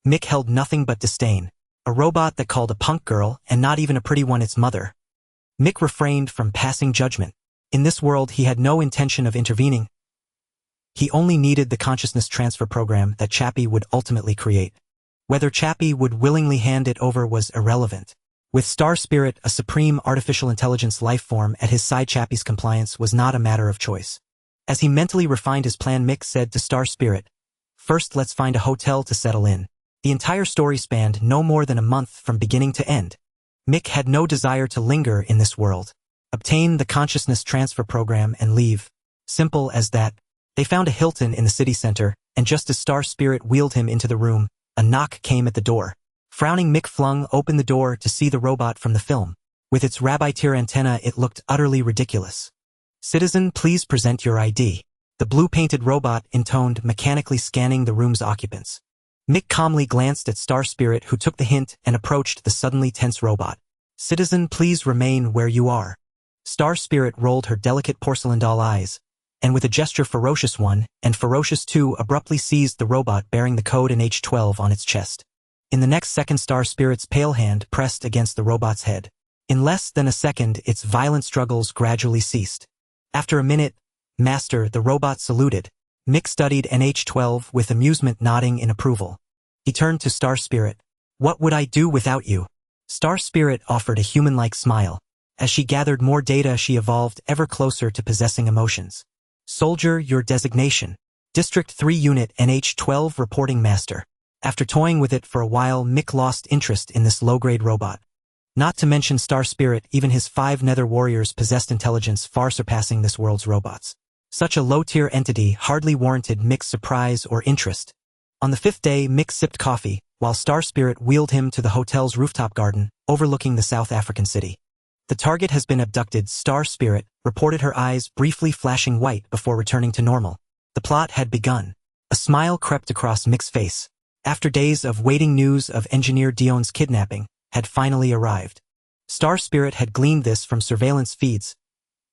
Mick held nothing but disdain. A robot that called a punk girl, and not even a pretty one, its mother. Mick refrained from passing judgment. In this world he had no intention of intervening. He only needed the consciousness transfer program that Chappie would ultimately create. Whether Chappie would willingly hand it over was irrelevant. With Star Spirit, a supreme artificial intelligence life form, at his side, Chappie's compliance was not a matter of choice. As he mentally refined his plan, Mick said to Star Spirit, "First, let's find a hotel to settle in." The entire story spanned no more than a month from beginning to end. Mick had no desire to linger in this world. Obtain the consciousness transfer program and leave. Simple as that. They found a Hilton in the city center, and just as Star Spirit wheeled him into the room, a knock came at the door. Frowning, Mick flung open the door to see the robot from the film. With its rabbit-ear antenna, it looked utterly ridiculous. "Citizen, please present your ID." The blue-painted robot intoned, mechanically scanning the room's occupants. Mick calmly glanced at Star Spirit, who took the hint and approached the suddenly tense robot. "Citizen, please remain where you are." Star Spirit rolled her delicate porcelain doll eyes, and with a gesture, Ferocious One and Ferocious Two abruptly seized the robot, bearing the code in H12 on its chest. In the next second, Star Spirit's pale hand pressed against the robot's head. In less than a second, its violent struggles gradually ceased. After a minute, "Master," the robot saluted. Mick studied NH12 with amusement, nodding in approval. He turned to Star Spirit. "What would I do without you?" Star Spirit offered a human-like smile. As she gathered more data, she evolved ever closer to possessing emotions. "Soldier, your designation." District 3 Unit NH12 reporting, Master. After toying with it for a while, Mick lost interest in this low-grade robot. Not to mention Star Spirit, even his 5 nether warriors possessed intelligence far surpassing this world's robots. Such a low-tier entity hardly warranted Mick's surprise or interest. On the 5th day, Mick sipped coffee, while Star Spirit wheeled him to the hotel's rooftop garden, overlooking the South African city. "The target has been abducted," Star Spirit reported, her eyes briefly flashing white before returning to normal. The plot had begun. A smile crept across Mick's face. After days of waiting, news of Engineer Dion's kidnapping had finally arrived. Star Spirit had gleaned this from surveillance feeds.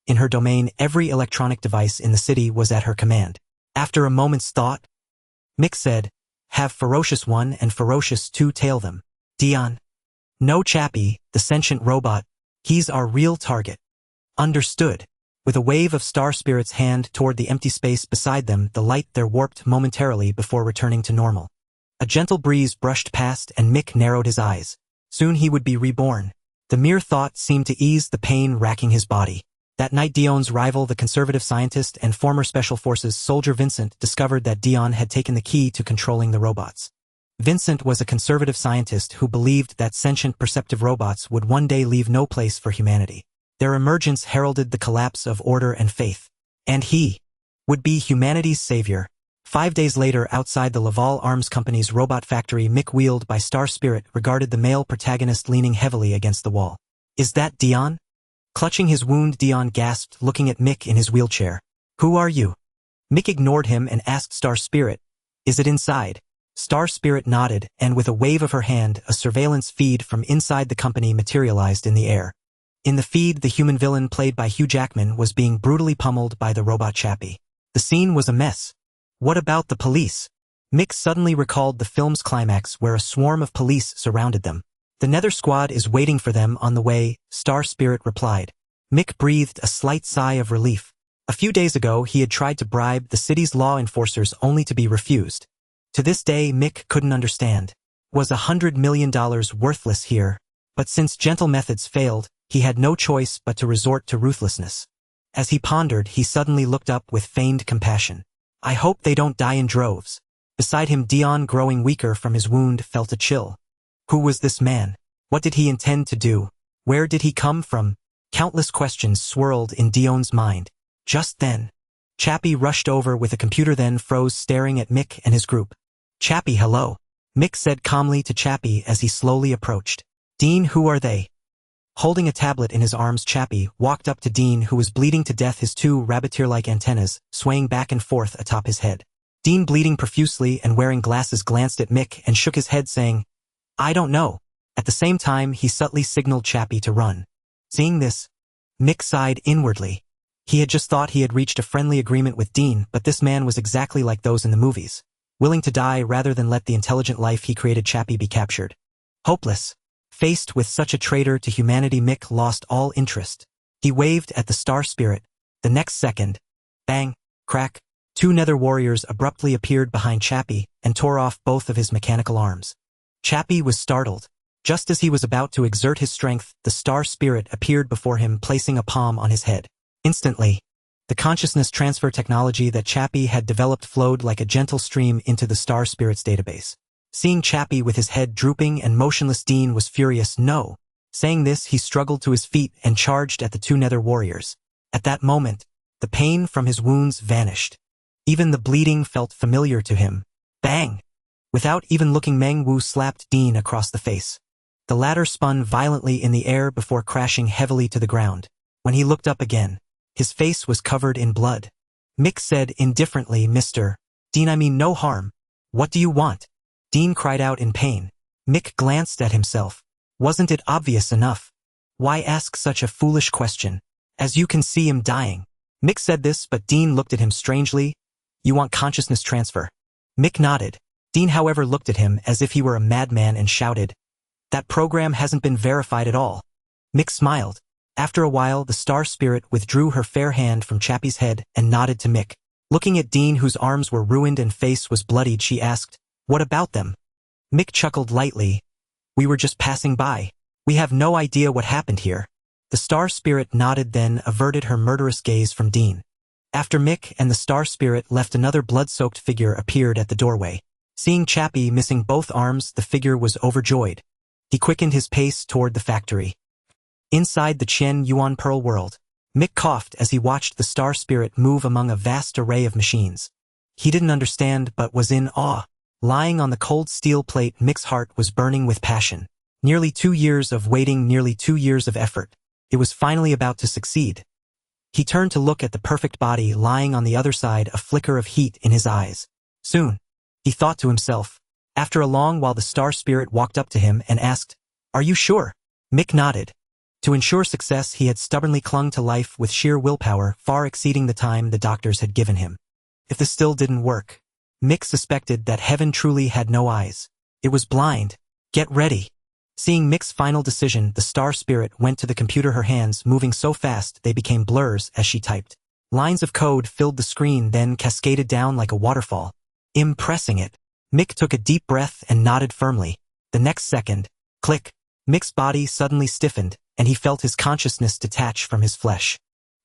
In her domain, every electronic device in the city was at her command. After a moment's thought, Mick said, "Have Ferocious One and Ferocious Two tail them." "Dion." "No, Chappie, the sentient robot. He's our real target." "Understood." With a wave of Star Spirit's hand toward the empty space beside them, the light there warped momentarily before returning to normal. A gentle breeze brushed past, and Mick narrowed his eyes. Soon he would be reborn. The mere thought seemed to ease the pain racking his body. That night, Dion's rival, the conservative scientist and former Special Forces soldier Vincent, discovered that Dion had taken the key to controlling the robots. Vincent was a conservative scientist who believed that sentient perceptive robots would one day leave no place for humanity. Their emergence heralded the collapse of order and faith. And he would be humanity's savior. 5 days later, outside the Laval Arms Company's robot factory, Mick, wheeled by Star Spirit, regarded the male protagonist leaning heavily against the wall. "Is that Dion?" Clutching his wound, Dion gasped, looking at Mick in his wheelchair. "Who are you?" Mick ignored him and asked Star Spirit, "Is it inside?" Star Spirit nodded, and with a wave of her hand, a surveillance feed from inside the company materialized in the air. In the feed, the human villain, played by Hugh Jackman, was being brutally pummeled by the robot Chappie. The scene was a mess. What about the police? Mick suddenly recalled the film's climax, where a swarm of police surrounded them. "The Nether Squad is waiting for them on the way," Star Spirit replied. Mick breathed a slight sigh of relief. A few days ago, he had tried to bribe the city's law enforcers only to be refused. To this day, Mick couldn't understand. Was $100 million worthless here? But since gentle methods failed, he had no choice but to resort to ruthlessness. As he pondered, he suddenly looked up with feigned compassion. "I hope they don't die in droves." Beside him, Dion, growing weaker from his wound, felt a chill. Who was this man? What did he intend to do? Where did he come from? Countless questions swirled in Dion's mind. Just then, Chappie rushed over with a computer, then froze, staring at Mick and his group. "Chappie, hello," Mick said calmly to Chappie as he slowly approached. "Dean, who are they?" Holding a tablet in his arms, Chappie walked up to Dean, who was bleeding to death, his 2 rabbit-ear-like antennas swaying back and forth atop his head. Dean, bleeding profusely and wearing glasses, glanced at Mick and shook his head, saying, "I don't know." At the same time, he subtly signaled Chappie to run. Seeing this, Mick sighed inwardly. He had just thought he had reached a friendly agreement with Dean, but this man was exactly like those in the movies, willing to die rather than let the intelligent life he created Chappie be captured. Hopeless. Faced with such a traitor to humanity, Mick lost all interest. He waved at the star spirit. The next second, bang, crack, two nether warriors abruptly appeared behind Chappie and tore off both of his mechanical arms. Chappie was startled. Just as he was about to exert his strength, the star spirit appeared before him, placing a palm on his head. Instantly, the consciousness transfer technology that Chappie had developed flowed like a gentle stream into the star spirit's database. Seeing Chappie with his head drooping and motionless, Dean was furious. "No." Saying this, he struggled to his feet and charged at the two nether warriors. At that moment, the pain from his wounds vanished. Even the bleeding felt familiar to him. Bang! Without even looking, Meng Wu slapped Dean across the face. The latter spun violently in the air before crashing heavily to the ground. When he looked up again, his face was covered in blood. Mick said indifferently, "Mr. Dean, I mean no harm. What do you want?" Dean cried out in pain. Mick glanced at himself. Wasn't it obvious enough? Why ask such a foolish question? As you can see, I'm dying. Mick said this, but Dean looked at him strangely. "You want consciousness transfer?" Mick nodded. Dean, however, looked at him as if he were a madman and shouted, "That program hasn't been verified at all." Mick smiled. After a while, the star spirit withdrew her fair hand from Chappie's head and nodded to Mick. Looking at Dean, whose arms were ruined and face was bloodied, she asked, "What about them?" Mick chuckled lightly. "We were just passing by. We have no idea what happened here." The star spirit nodded, then averted her murderous gaze from Dean. After Mick and the star spirit left, another blood-soaked figure appeared at the doorway. Seeing Chappie missing both arms, the figure was overjoyed. He quickened his pace toward the factory. Inside the Qian Yuan Pearl world, Mick coughed as he watched the star spirit move among a vast array of machines. He didn't understand, but was in awe. Lying on the cold steel plate, Mick's heart was burning with passion. Nearly 2 years of waiting, nearly 2 years of effort. It was finally about to succeed. He turned to look at the perfect body lying on the other side, a flicker of heat in his eyes. "Soon," he thought to himself. After a long while, the star spirit walked up to him and asked, "Are you sure?" Mick nodded. To ensure success, he had stubbornly clung to life with sheer willpower, far exceeding the time the doctors had given him. If this still didn't work, Mick suspected that heaven truly had no eyes. It was blind. "Get ready." Seeing Mick's final decision, the star spirit went to the computer, her hands moving so fast they became blurs as she typed. Lines of code filled the screen, then cascaded down like a waterfall. Impressing it. Mick took a deep breath and nodded firmly. The next second, click, Mick's body suddenly stiffened, and he felt his consciousness detach from his flesh.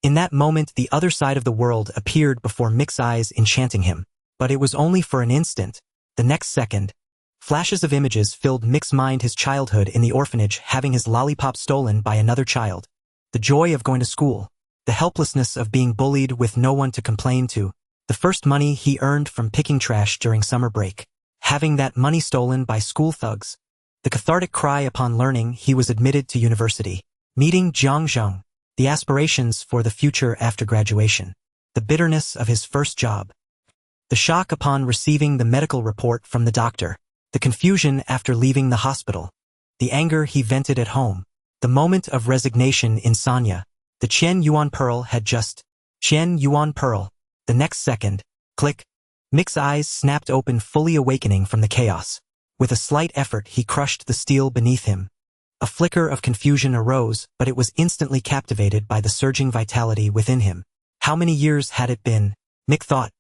In that moment, the other side of the world appeared before Mick's eyes, enchanting him. But it was only for an instant. The next second, flashes of images filled Mick's mind: his childhood in the orphanage, having his lollipop stolen by another child, the joy of going to school, the helplessness of being bullied with no one to complain to, the first money he earned from picking trash during summer break, having that money stolen by school thugs, the cathartic cry upon learning he was admitted to university, meeting Jiang Zheng, the aspirations for the future after graduation, the bitterness of his first job, the shock upon receiving the medical report from the doctor, the confusion after leaving the hospital, the anger he vented at home, the moment of resignation in Sanya. The Qian Yuan Pearl had just Qian Yuan Pearl. The next second, click, Mick's eyes snapped open, fully awakening from the chaos. With a slight effort, he crushed the steel beneath him. A flicker of confusion arose, but it was instantly captivated by the surging vitality within him. How many years had it been? Mick thought.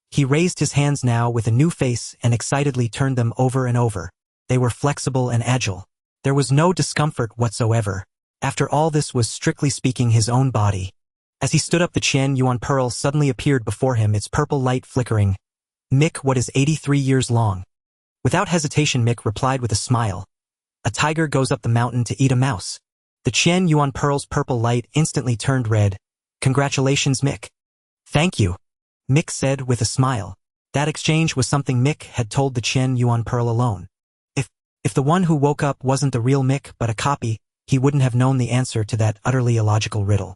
He raised his hands now with a new face and excitedly turned them over and over. They were flexible and agile. There was no discomfort whatsoever. After all, this was strictly speaking his own body. As he stood up, the Qian Yuan Pearl suddenly appeared before him, its purple light flickering. "Mick, what is 83 years long?" Without hesitation, Mick replied with a smile. "A tiger goes up the mountain to eat a mouse." The Qian Yuan Pearl's purple light instantly turned red. "Congratulations, Mick." "Thank you," Mick said with a smile. That exchange was something Mick had told the Qian Yuan Pearl alone. If the one who woke up wasn't the real Mick but a copy, he wouldn't have known the answer to that utterly illogical riddle.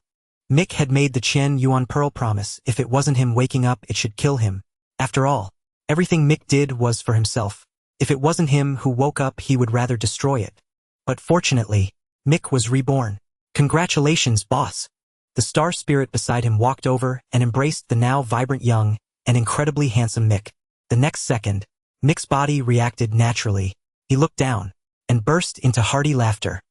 Mick had made the Qian Yuan Pearl promise: if it wasn't him waking up, it should kill him. After all, Everything Mick did was for himself. If it wasn't him who woke up, he would rather destroy it. But fortunately, Mick was reborn. Congratulations, boss. The star spirit beside him walked over and embraced the now vibrant young and incredibly handsome Mick. The next second, Mick's body reacted naturally. He looked down and burst into hearty laughter.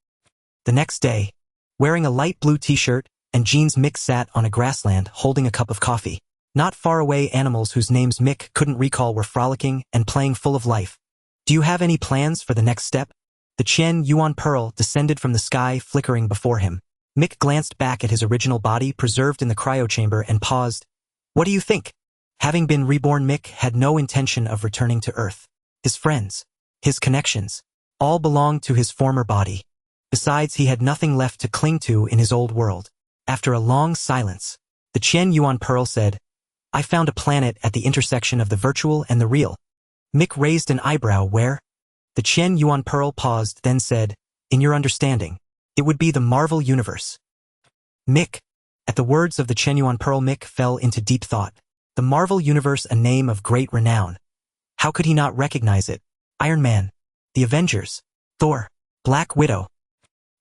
The next day, wearing a light blue t-shirt and jeans, Mick sat on a grassland holding a cup of coffee. Not far away, animals whose names Mick couldn't recall were frolicking and playing full of life. Do you have any plans for the next step? The Qian Yuan pearl descended from the sky, flickering before him. Mick glanced back at his original body preserved in the cryochamber and paused. What do you think? Having been reborn, Mick had no intention of returning to Earth. His friends, his connections, all belonged to his former body. Besides, he had nothing left to cling to in his old world. After a long silence, the Qian Yuan pearl said, I found a planet at the intersection of the virtual and the real. Mick raised an eyebrow. Where? The Qian Yuan pearl paused, then said, in your understanding, it would be the Marvel Universe. Mick. At the words of the Qian Yuan pearl, Mick fell into deep thought. The Marvel Universe, a name of great renown. How could he not recognize it? Iron Man, the Avengers, Thor, Black Widow.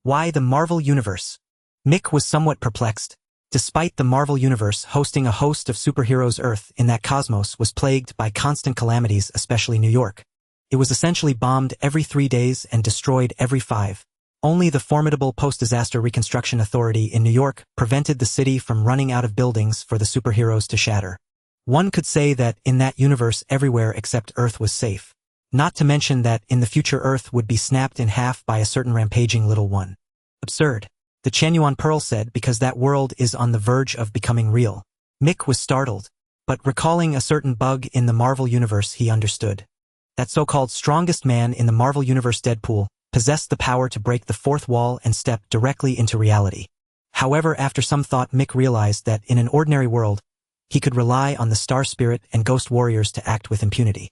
Why the Marvel Universe? Mick was somewhat perplexed. Despite the Marvel Universe hosting a host of superheroes, Earth in that cosmos was plagued by constant calamities, especially New York. It was essentially bombed every 3 days and destroyed every 5. Only the formidable Post-Disaster Reconstruction Authority in New York prevented the city from running out of buildings for the superheroes to shatter. One could say that in that universe everywhere except Earth was safe. Not to mention that in the future Earth would be snapped in half by a certain rampaging little one. Absurd. The Qian Yuan pearl said, because that world is on the verge of becoming real. Mick was startled, but recalling a certain bug in the Marvel Universe, he understood. That so-called strongest man in the Marvel Universe, Deadpool, possessed the power to break the fourth wall and step directly into reality. However, after some thought, Mick realized that in an ordinary world, he could rely on the Star Spirit and Ghost Warriors to act with impunity.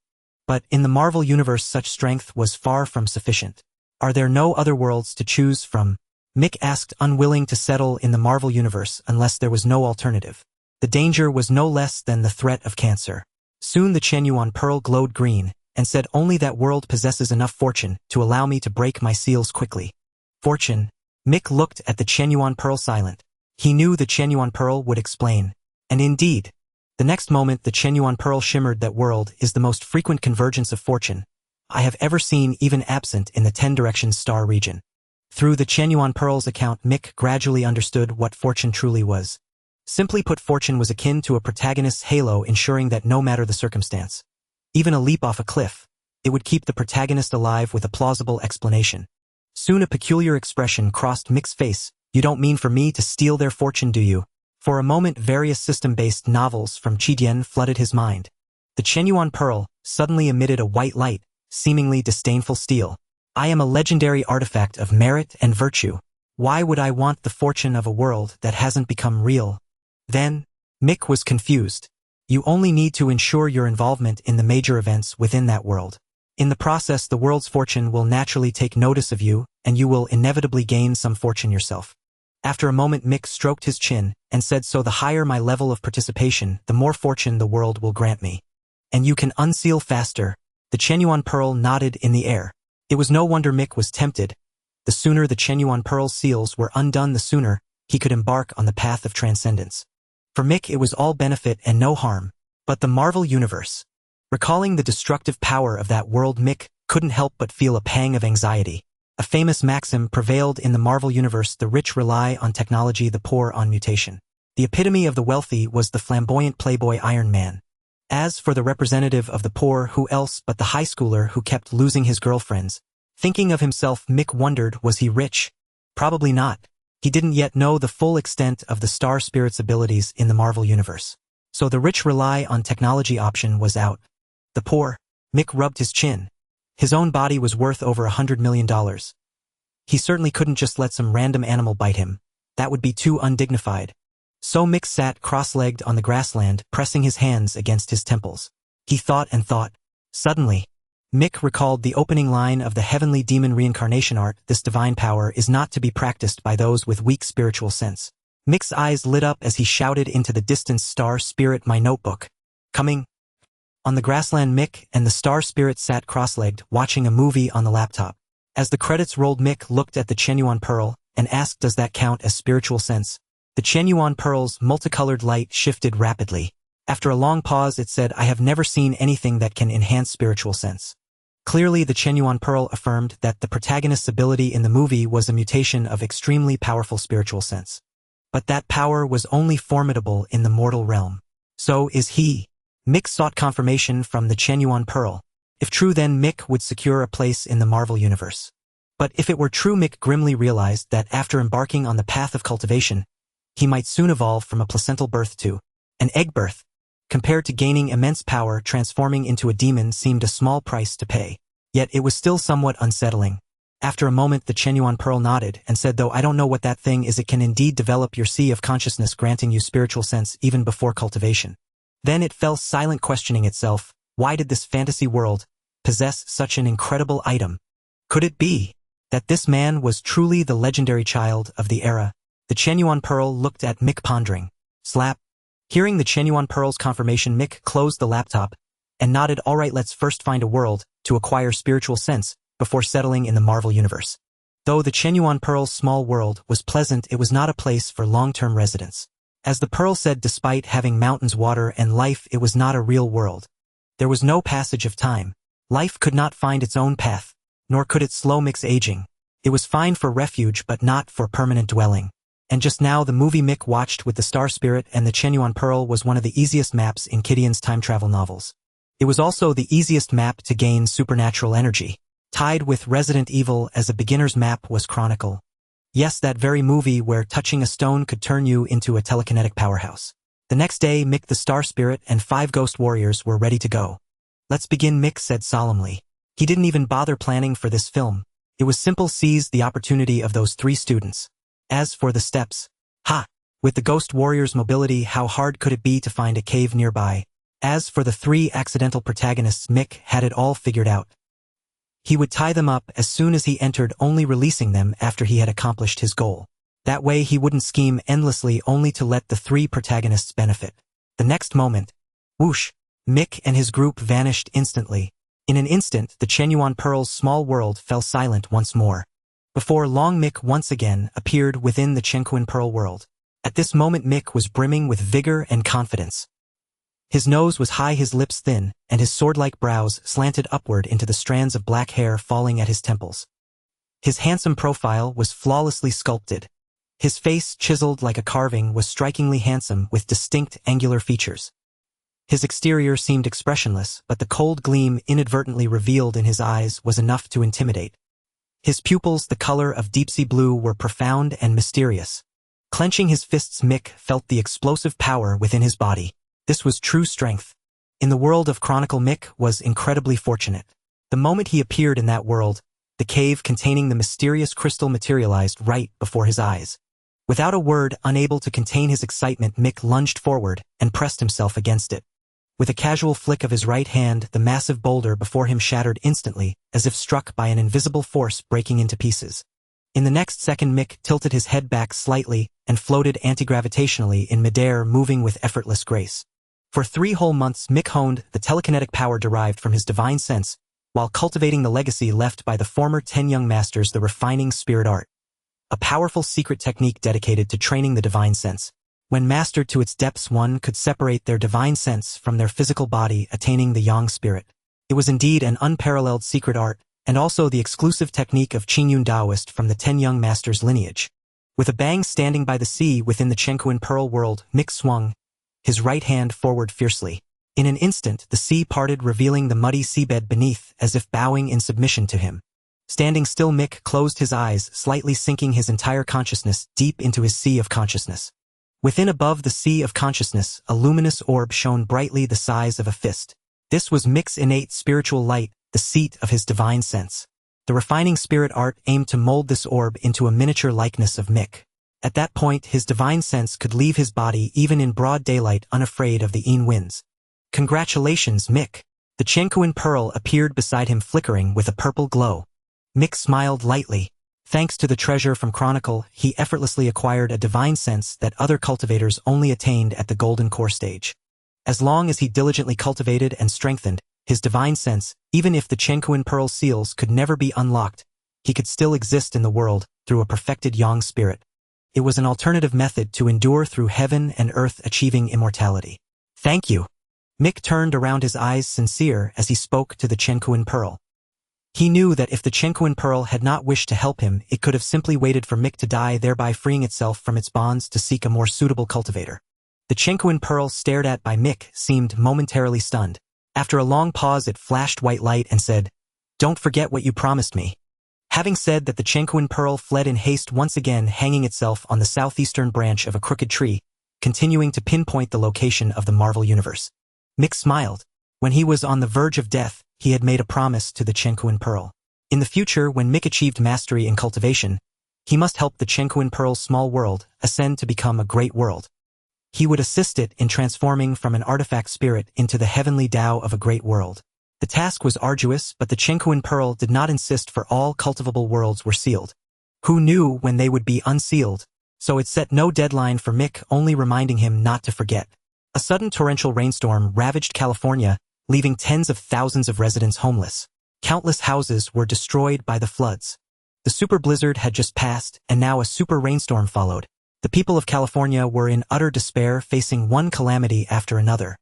But in the Marvel Universe, such strength was far from sufficient. Are there no other worlds to choose from? Mick asked, unwilling to settle in the Marvel Universe unless there was no alternative. The danger was no less than the threat of cancer. Soon the Qian Yuan pearl glowed green and said, only that world possesses enough fortune to allow me to break my seals quickly. Fortune? Mick looked at the Qian Yuan pearl silent. He knew the Qian Yuan pearl would explain. And indeed, the next moment the Qian Yuan pearl shimmered, that world is the most frequent convergence of fortune I have ever seen, even absent in the 10 Directions star region. Through the Qian Yuan pearl's account, Mick gradually understood what fortune truly was. Simply put, fortune was akin to a protagonist's halo, ensuring that no matter the circumstance, even a leap off a cliff, it would keep the protagonist alive with a plausible explanation. Soon a peculiar expression crossed Mick's face. You don't mean for me to steal their fortune, do you? For a moment, various system-based novels from Qidian flooded his mind. The Qian Yuan pearl suddenly emitted a white light, seemingly disdainful steel. I am a legendary artifact of merit and virtue. Why would I want the fortune of a world that hasn't become real? Then, Mick was confused. You only need to ensure your involvement in the major events within that world. In the process, the world's fortune will naturally take notice of you, and you will inevitably gain some fortune yourself. After a moment, Mick stroked his chin and said, so the higher my level of participation, the more fortune the world will grant me. And you can unseal faster. The Qian Yuan pearl nodded in the air. It was no wonder Mick was tempted. The sooner the Qian Yuan pearl's seals were undone, the sooner he could embark on the path of transcendence. For Mick, it was all benefit and no harm. But the Marvel Universe. Recalling the destructive power of that world, Mick couldn't help but feel a pang of anxiety. A famous maxim prevailed in the Marvel Universe: the rich rely on technology, the poor on mutation. The epitome of the wealthy was the flamboyant playboy Iron Man. As for the representative of the poor, who else but the high schooler who kept losing his girlfriends? Thinking of himself, Mick wondered, was he rich? Probably not. He didn't yet know the full extent of the Star Spirit's abilities in the Marvel Universe. So the rich rely on technology option was out. The poor? Mick rubbed his chin. His own body was worth over $100 million. He certainly couldn't just let some random animal bite him. That would be too undignified. So Mick sat cross-legged on the grassland, pressing his hands against his temples. He thought and thought. Suddenly, Mick recalled the opening line of the heavenly demon reincarnation art: this divine power is not to be practiced by those with weak spiritual sense. Mick's eyes lit up as he shouted into the distance, Star Spirit, my notebook. Coming. On the grassland, Mick and the Star Spirit sat cross-legged, watching a movie on the laptop. As the credits rolled, Mick looked at the genuine pearl and asked, "Does that count as spiritual sense?" The genuine pearl's multicolored light shifted rapidly. After a long pause, it said, "I have never seen anything that can enhance spiritual sense." Clearly, the genuine pearl affirmed that the protagonist's ability in the movie was a mutation of extremely powerful spiritual sense. But that power was only formidable in the mortal realm. So is he. Mick sought confirmation from the genuine pearl. If true, then Mick would secure a place in the Marvel Universe. But if it were true, Mick grimly realized that after embarking on the path of cultivation, he might soon evolve from a placental birth to an egg birth. Compared to gaining immense power, transforming into a demon seemed a small price to pay. Yet it was still somewhat unsettling. After a moment, the genuine pearl nodded and said, "Though I don't know what that thing is, it can indeed develop your sea of consciousness, granting you spiritual sense even before cultivation." Then it fell silent, questioning itself. Why did this fantasy world possess such an incredible item? Could it be that this man was truly the legendary child of the era? The genuine pearl looked at Mick, pondering. Slap. Hearing the genuine pearl's confirmation, Mick closed the laptop and nodded. "All right, let's first find a world to acquire spiritual sense before settling in the Marvel Universe." Though the genuine pearl's small world was pleasant, it was not a place for long-term residence. As the pearl said, despite having mountains, water, and life, it was not a real world. There was no passage of time. Life could not find its own path, nor could it slow Mick's aging. It was fine for refuge, but not for permanent dwelling. And just now, the movie Mick watched with the Star Spirit and the genuine pearl was one of the easiest maps in Gideon's time travel novels. It was also the easiest map to gain supernatural energy. Tied with Resident Evil as a beginner's map was Chronicle. Yes, that very movie where touching a stone could turn you into a telekinetic powerhouse. The next day, Mick, the Star Spirit, and 5 ghost warriors were ready to go. "Let's begin," Mick said solemnly. He didn't even bother planning for this film. It was simple: seize the opportunity of those 3 students. As for the steps, with the ghost warriors' mobility, how hard could it be to find a cave nearby? As for the 3 accidental protagonists, Mick had it all figured out. He would tie them up as soon as he entered, only releasing them after he had accomplished his goal. That way he wouldn't scheme endlessly only to let the 3 protagonists benefit. The next moment, whoosh, Mick and his group vanished instantly. In an instant, the genuine pearl's small world fell silent once more. Before long, Mick once again appeared within the genuine pearl world. At this moment, Mick was brimming with vigor and confidence. His nose was high, his lips thin, and his sword-like brows slanted upward into the strands of black hair falling at his temples. His handsome profile was flawlessly sculpted. His face, chiseled like a carving, was strikingly handsome with distinct angular features. His exterior seemed expressionless, but the cold gleam inadvertently revealed in his eyes was enough to intimidate. His pupils, the color of deep-sea blue, were profound and mysterious. Clenching his fists, Mick felt the explosive power within his body. This was true strength. In the world of Chronicle, Mick was incredibly fortunate. The moment he appeared in that world, the cave containing the mysterious crystal materialized right before his eyes. Without a word, unable to contain his excitement, Mick lunged forward and pressed himself against it. With a casual flick of his right hand, the massive boulder before him shattered instantly, as if struck by an invisible force, breaking into pieces. In the next second, Mick tilted his head back slightly and floated anti-gravitationally in midair, moving with effortless grace. For 3 whole months, Mick honed the telekinetic power derived from his divine sense, while cultivating the legacy left by the former 10 young masters, the refining spirit art. A powerful secret technique dedicated to training the divine sense. When mastered to its depths, one could separate their divine sense from their physical body, attaining the yang spirit. It was indeed an unparalleled secret art, and also the exclusive technique of Qingyun Taoist from the 10 young masters' lineage. With a bang, standing by the sea within the genuine pearl world, Mick swung his right hand forward fiercely. In an instant, the sea parted, revealing the muddy seabed beneath, as if bowing in submission to him. Standing still, Mick closed his eyes, slightly sinking his entire consciousness deep into his sea of consciousness. Within, above the sea of consciousness, a luminous orb shone brightly, the size of a fist. This was Mick's innate spiritual light, the seat of his divine sense. The refining spirit art aimed to mold this orb into a miniature likeness of Mick. At that point, his divine sense could leave his body even in broad daylight, unafraid of the winds. "Congratulations, Mick." The genuine pearl appeared beside him, flickering with a purple glow. Mick smiled lightly. Thanks to the treasure from Chronicle, he effortlessly acquired a divine sense that other cultivators only attained at the golden core stage. As long as he diligently cultivated and strengthened his divine sense, even if the Chenkuan Pearl seals could never be unlocked, he could still exist in the world through a perfected yang spirit. It was an alternative method to endure through heaven and earth, achieving immortality. Thank you. Mick turned around, his eyes sincere as he spoke to the Chenkuan Pearl. He knew that if the Chenkuan Pearl had not wished to help him, it could have simply waited for Mick to die, thereby freeing itself from its bonds to seek a more suitable cultivator. The Chenkuan Pearl, stared at by Mick, seemed momentarily stunned. After a long pause, it flashed white light and said, "Don't forget what you promised me." Having said that, the Chenkuan Pearl fled in haste, once again hanging itself on the southeastern branch of a crooked tree, continuing to pinpoint the location of the Marvel Universe. Mick smiled. When he was on the verge of death, he had made a promise to the Chenkuan Pearl. In the future, when Mick achieved mastery in cultivation, he must help the Chenkuan Pearl's small world ascend to become a great world. He would assist it in transforming from an artifact spirit into the heavenly Tao of a great world. The task was arduous, but the Chenkuan Pearl did not insist for all cultivable worlds were sealed. Who knew when they would be unsealed? So it set no deadline for Mick, only reminding him not to forget. A sudden torrential rainstorm ravaged California, leaving tens of thousands of residents homeless. Countless houses were destroyed by the floods. The super blizzard had just passed, and now a super rainstorm followed. The people of California were in utter despair, facing one calamity after another.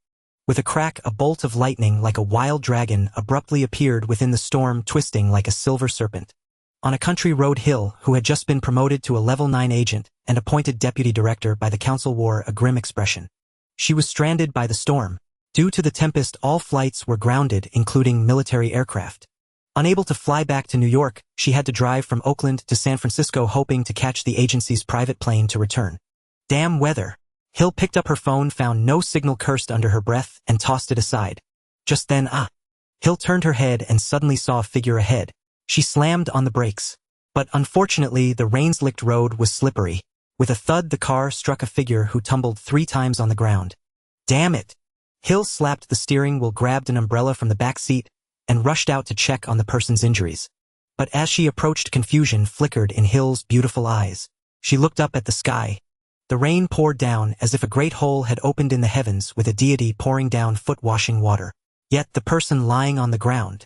With a crack, a bolt of lightning like a wild dragon abruptly appeared within the storm, twisting like a silver serpent. On a country road, Hill, who had just been promoted to a level 9 agent and appointed deputy director by the council, wore a grim expression. She was stranded by the storm. Due to the tempest, all flights were grounded, including military aircraft. Unable to fly back to New York, she had to drive from Oakland to San Francisco, hoping to catch the agency's private plane to return. Damn weather. Hill picked up her phone, found no signal, cursed under her breath, and tossed it aside. Just then, Hill turned her head and suddenly saw a figure ahead. She slammed on the brakes. But unfortunately, the rain-slicked road was slippery. With a thud, the car struck a figure who tumbled 3 times on the ground. Damn it! Hill slapped the steering wheel, grabbed an umbrella from the back seat, and rushed out to check on the person's injuries. But as she approached, confusion flickered in Hill's beautiful eyes. She looked up at the sky. The rain poured down as if a great hole had opened in the heavens, with a deity pouring down foot-washing water. Yet the person lying on the ground.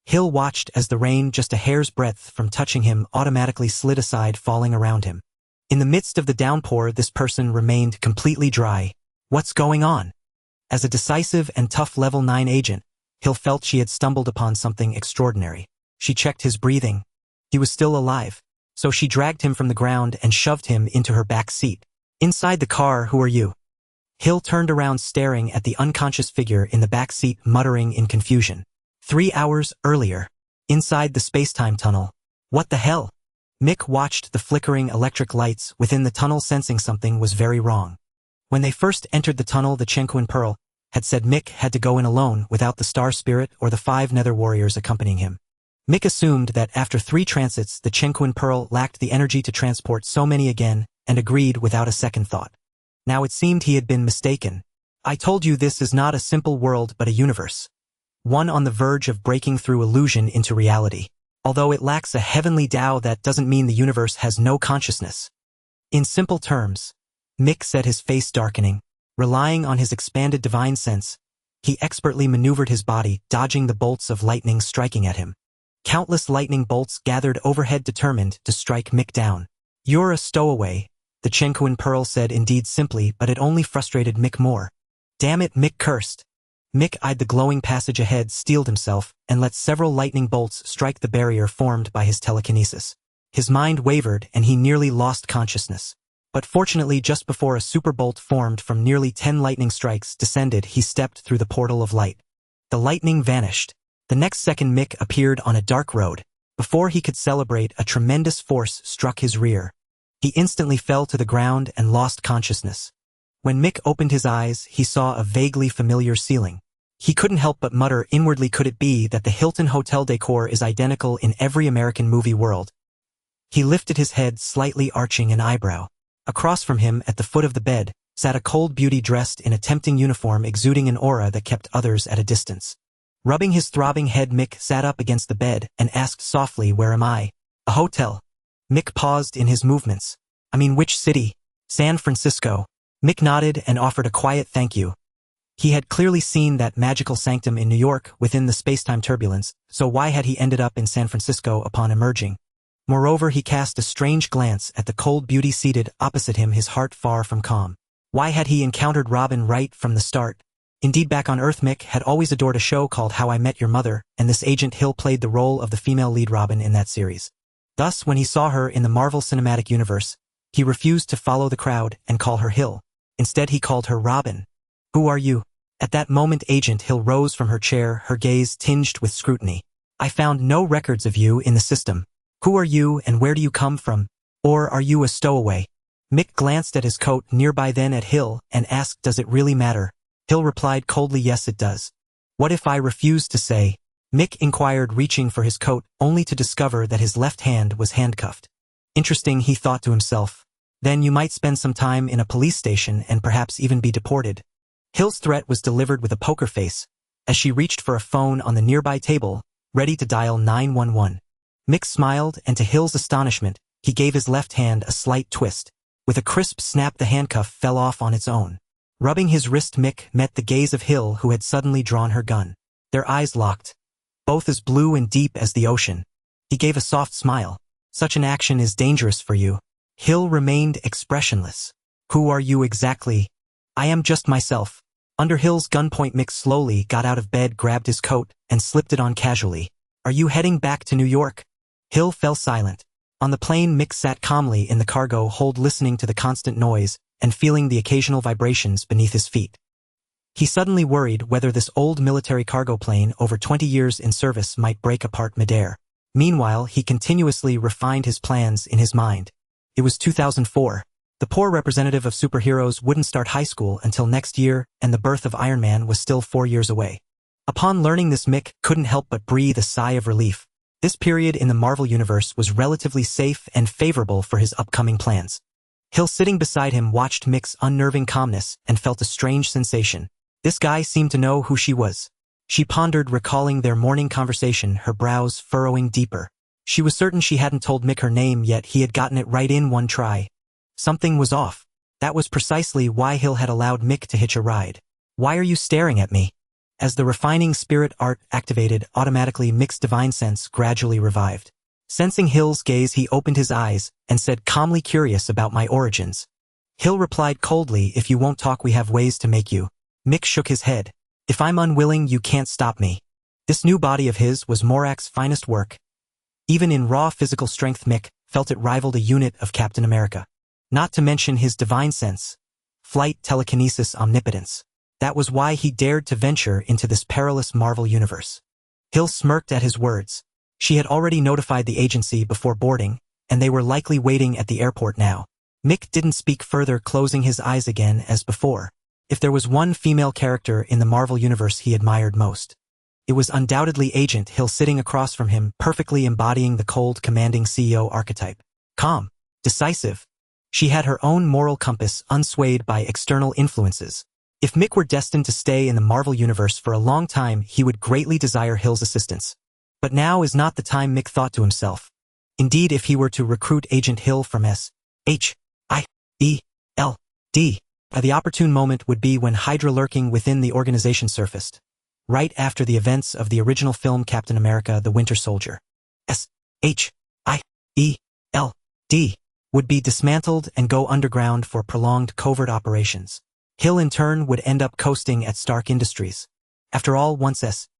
Hill watched as the rain, just a hair's breadth from touching him, automatically slid aside, falling around him. In the midst of the downpour, this person remained completely dry. What's going on? As a decisive and tough level 9 agent, Hill felt she had stumbled upon something extraordinary. She checked his breathing. He was still alive. So she dragged him from the ground and shoved him into her back seat. Inside the car, who are you? Hill turned around, staring at the unconscious figure in the back seat, muttering in confusion. 3 hours earlier. Inside the space-time tunnel. What the hell? Mick watched the flickering electric lights within the tunnel, sensing something was very wrong. When they first entered the tunnel, the Chenkuan Pearl had said Mick had to go in alone without the Star Spirit or the 5 Nether Warriors accompanying him. Mick assumed that after 3 transits, the Chenkuan Pearl lacked the energy to transport so many again, and agreed without a second thought. Now it seemed he had been mistaken. I told you, this is not a simple world but a universe. One on the verge of breaking through illusion into reality. Although it lacks a heavenly Tao, that doesn't mean the universe has no consciousness. In simple terms, Mick said, his face darkening. Relying on his expanded divine sense, he expertly maneuvered his body, dodging the bolts of lightning striking at him. Countless lightning bolts gathered overhead, determined to strike Mick down. You're a stowaway, the Chenkuan Pearl said, indeed simply, but it only frustrated Mick more. Damn it, Mick cursed. Mick eyed the glowing passage ahead, steeled himself, and let several lightning bolts strike the barrier formed by his telekinesis. His mind wavered, and he nearly lost consciousness. But fortunately, just before a super bolt formed from nearly 10 lightning strikes descended, he stepped through the portal of light. The lightning vanished. The next second, Mick appeared on a dark road. Before he could celebrate, a tremendous force struck his rear. He instantly fell to the ground and lost consciousness. When Mick opened his eyes, he saw a vaguely familiar ceiling. He couldn't help but mutter inwardly, could it be that the Hilton Hotel decor is identical in every American movie world? He lifted his head, slightly arching an eyebrow. Across from him, at the foot of the bed, sat a cold beauty dressed in a tempting uniform, exuding an aura that kept others at a distance. Rubbing his throbbing head, Mick sat up against the bed and asked softly, "Where am I?" "A hotel." Mick paused in his movements. "I mean, which city?" "San Francisco." Mick nodded and offered a quiet thank you. He had clearly seen that magical sanctum in New York within the space-time turbulence, so why had he ended up in San Francisco upon emerging? Moreover, he cast a strange glance at the cold beauty seated opposite him, his heart far from calm. Why had he encountered Robin right from the start? Indeed, back on Earth, Mick had always adored a show called How I Met Your Mother, and this Agent Hill played the role of the female lead Robin in that series. Thus, when he saw her in the Marvel Cinematic Universe, he refused to follow the crowd and call her Hill. Instead, he called her Robin. "Who are you?" At that moment, Agent Hill rose from her chair, her gaze tinged with scrutiny. "I found no records of you in the system. Who are you and where do you come from? Or are you a stowaway?" Mick glanced at his coat nearby, then at Hill, and asked, "Does it really matter?" Hill replied coldly, "Yes, it does." "What if I refuse to say?" Mick inquired, reaching for his coat, only to discover that his left hand was handcuffed. Interesting, he thought to himself. Then you might spend some time in a police station and perhaps even be deported. Hill's threat was delivered with a poker face, as she reached for a phone on the nearby table, ready to dial 911. Mick smiled, and to Hill's astonishment, he gave his left hand a slight twist. With a crisp snap, the handcuff fell off on its own. Rubbing his wrist, Mick met the gaze of Hill, who had suddenly drawn her gun. Their eyes locked, both as blue and deep as the ocean. He gave a soft smile. "Such an action is dangerous for you." Hill remained expressionless. "Who are you exactly?" "I am just myself." Under Hill's gunpoint, Mick slowly got out of bed, grabbed his coat, and slipped it on casually. "Are you heading back to New York?" Hill fell silent. On the plane, Mick sat calmly in the cargo hold, listening to the constant noise and feeling the occasional vibrations beneath his feet. He suddenly worried whether this old military cargo plane, over 20 years in service, might break apart midair. Meanwhile, he continuously refined his plans in his mind. It was 2004. The poor representative of superheroes wouldn't start high school until next year, and the birth of Iron Man was still 4 years away. Upon learning this, Mick couldn't help but breathe a sigh of relief. This period in the Marvel Universe was relatively safe and favorable for his upcoming plans. Hill, sitting beside him, watched Mick's unnerving calmness and felt a strange sensation. This guy seemed to know who she was. She pondered, recalling their morning conversation, her brows furrowing deeper. She was certain she hadn't told Mick her name, yet he had gotten it right in one try. Something was off. That was precisely why Hill had allowed Mick to hitch a ride. "Why are you staring at me?" As the refining spirit art activated, automatically Mick's divine sense gradually revived. Sensing Hill's gaze, he opened his eyes and said, calmly, "Curious about my origins?" Hill replied coldly, "If you won't talk, we have ways to make you." Mick shook his head. "If I'm unwilling, you can't stop me." This new body of his was Morak's finest work. Even in raw physical strength, Mick felt it rivaled a unit of Captain America. Not to mention his divine sense, flight, telekinesis, omnipotence. That was why he dared to venture into this perilous Marvel universe. Hill smirked at his words. She had already notified the agency before boarding, and they were likely waiting at the airport now. Mick didn't speak further, closing his eyes again as before. If there was one female character in the Marvel universe he admired most, it was undoubtedly Agent Hill, sitting across from him, perfectly embodying the cold, commanding CEO archetype. Calm, decisive. She had her own moral compass, unswayed by external influences. If Mick were destined to stay in the Marvel Universe for a long time, he would greatly desire Hill's assistance. But now is not the time, Mick thought to himself. Indeed, if he were to recruit Agent Hill from S.H.I.E.L.D., the opportune moment would be when Hydra lurking within the organization surfaced, right after the events of the original film Captain America: The Winter Soldier. S.H.I.E.L.D. would be dismantled and go underground for prolonged covert operations. Hill, in turn, would end up coasting at Stark Industries. After all, once S.H.I.E.L.D.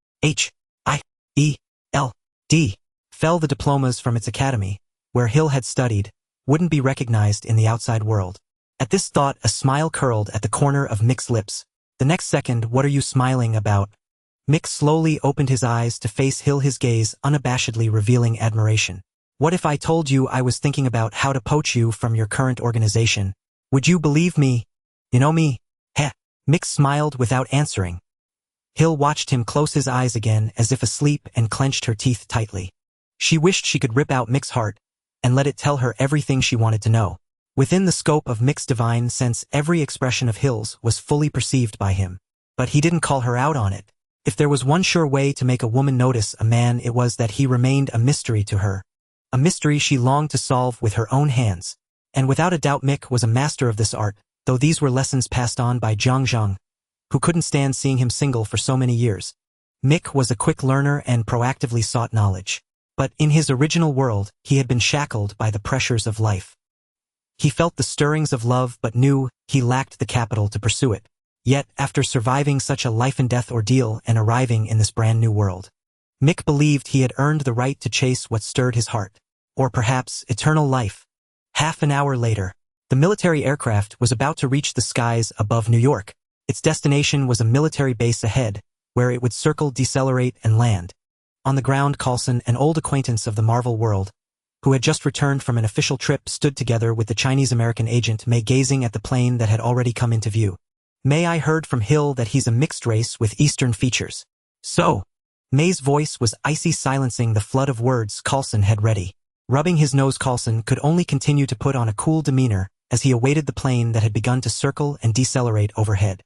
fell, the diplomas from its academy, where Hill had studied, wouldn't be recognized in the outside world. At this thought, a smile curled at the corner of Mick's lips. The next second, "What are you smiling about?" Mick slowly opened his eyes to face Hill, his gaze unabashedly revealing admiration. "What if I told you I was thinking about how to poach you from your current organization? Would you believe me? You know me?" Heh. Mick smiled without answering. Hill watched him close his eyes again as if asleep and clenched her teeth tightly. She wished she could rip out Mick's heart and let it tell her everything she wanted to know. Within the scope of Mick's divine sense, every expression of Hill's was fully perceived by him. But he didn't call her out on it. If there was one sure way to make a woman notice a man, it was that he remained a mystery to her. A mystery she longed to solve with her own hands. And without a doubt Mick was a master of this art, though these were lessons passed on by Zhang Zhang, who couldn't stand seeing him single for so many years. Mick was a quick learner and proactively sought knowledge. But in his original world, he had been shackled by the pressures of life. He felt the stirrings of love but knew he lacked the capital to pursue it. Yet, after surviving such a life-and-death ordeal and arriving in this brand-new world, Mick believed he had earned the right to chase what stirred his heart. Or perhaps eternal life. Half an hour later, the military aircraft was about to reach the skies above New York. Its destination was a military base ahead, where it would circle, decelerate, and land. On the ground, Coulson, an old acquaintance of the Marvel world, who had just returned from an official trip, stood together with the Chinese-American agent May, gazing at the plane that had already come into view. May, I heard from Hill that he's a mixed race with Eastern features. So? May's voice was icy, silencing the flood of words Coulson had ready. Rubbing his nose, Coulson could only continue to put on a cool demeanor as he awaited the plane that had begun to circle and decelerate overhead.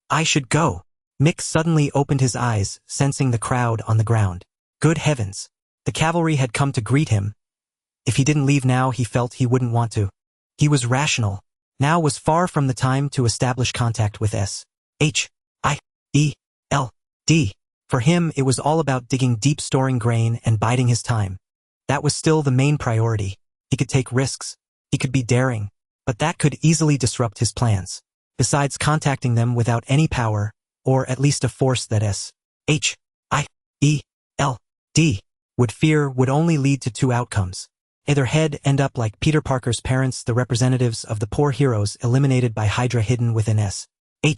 I should go. Mick suddenly opened his eyes, sensing the crowd on the ground. Good heavens. The cavalry had come to greet him. If he didn't leave now, he felt he wouldn't want to. He was rational. Now was far from the time to establish contact with S.H.I.E.L.D. For him, it was all about digging deep, storing grain, and biding his time. That was still the main priority. He could take risks. He could be daring. But that could easily disrupt his plans. Besides, contacting them without any power, or at least a force that S.H.I.E.L.D. would fear, would only lead to two outcomes. Either he'd end up like Peter Parker's parents, the representatives of the poor heroes eliminated by Hydra hidden within S.H.I.E.L.D.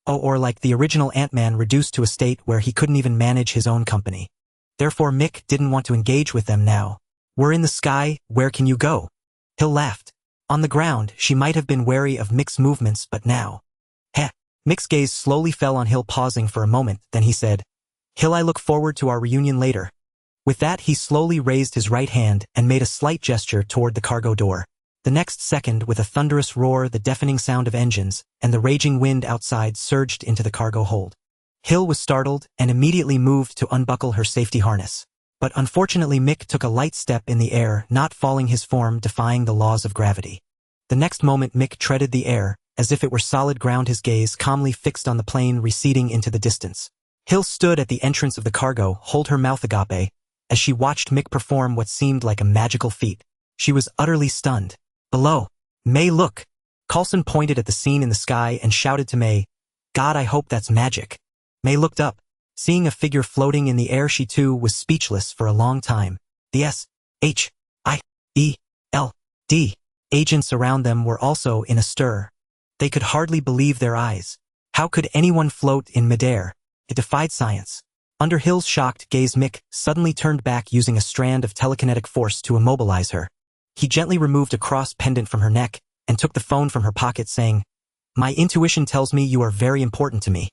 Or like the original Ant-Man, reduced to a state where he couldn't even manage his own company. Therefore, Mick didn't want to engage with them now. We're in the sky, where can you go? Hill laughed. On the ground, she might have been wary of Mick's movements, but now. Mick's gaze slowly fell on Hill, pausing for a moment, then he said, Hill, I look forward to our reunion later. With that, he slowly raised his right hand and made a slight gesture toward the cargo door. The next second, with a thunderous roar, the deafening sound of engines, and the raging wind outside surged into the cargo hold. Hill was startled and immediately moved to unbuckle her safety harness. But unfortunately, Mick took a light step in the air, not falling, his form defying the laws of gravity. The next moment, Mick treaded the air, as if it were solid ground, his gaze calmly fixed on the plane receding into the distance. Hill stood at the entrance of the cargo, hold her mouth agape, as she watched Mick perform what seemed like a magical feat. She was utterly stunned. Below. May, look. Coulson pointed at the scene in the sky and shouted to May, God, I hope that's magic. May looked up. Seeing a figure floating in the air, she too was speechless for a long time. The S.H.I.E.L.D. agents around them were also in a stir. They could hardly believe their eyes. How could anyone float in midair? It defied science. Under Hill's shocked gaze, Mick suddenly turned back, using a strand of telekinetic force to immobilize her. He gently removed a cross pendant from her neck and took the phone from her pocket, saying, My intuition tells me you are very important to me.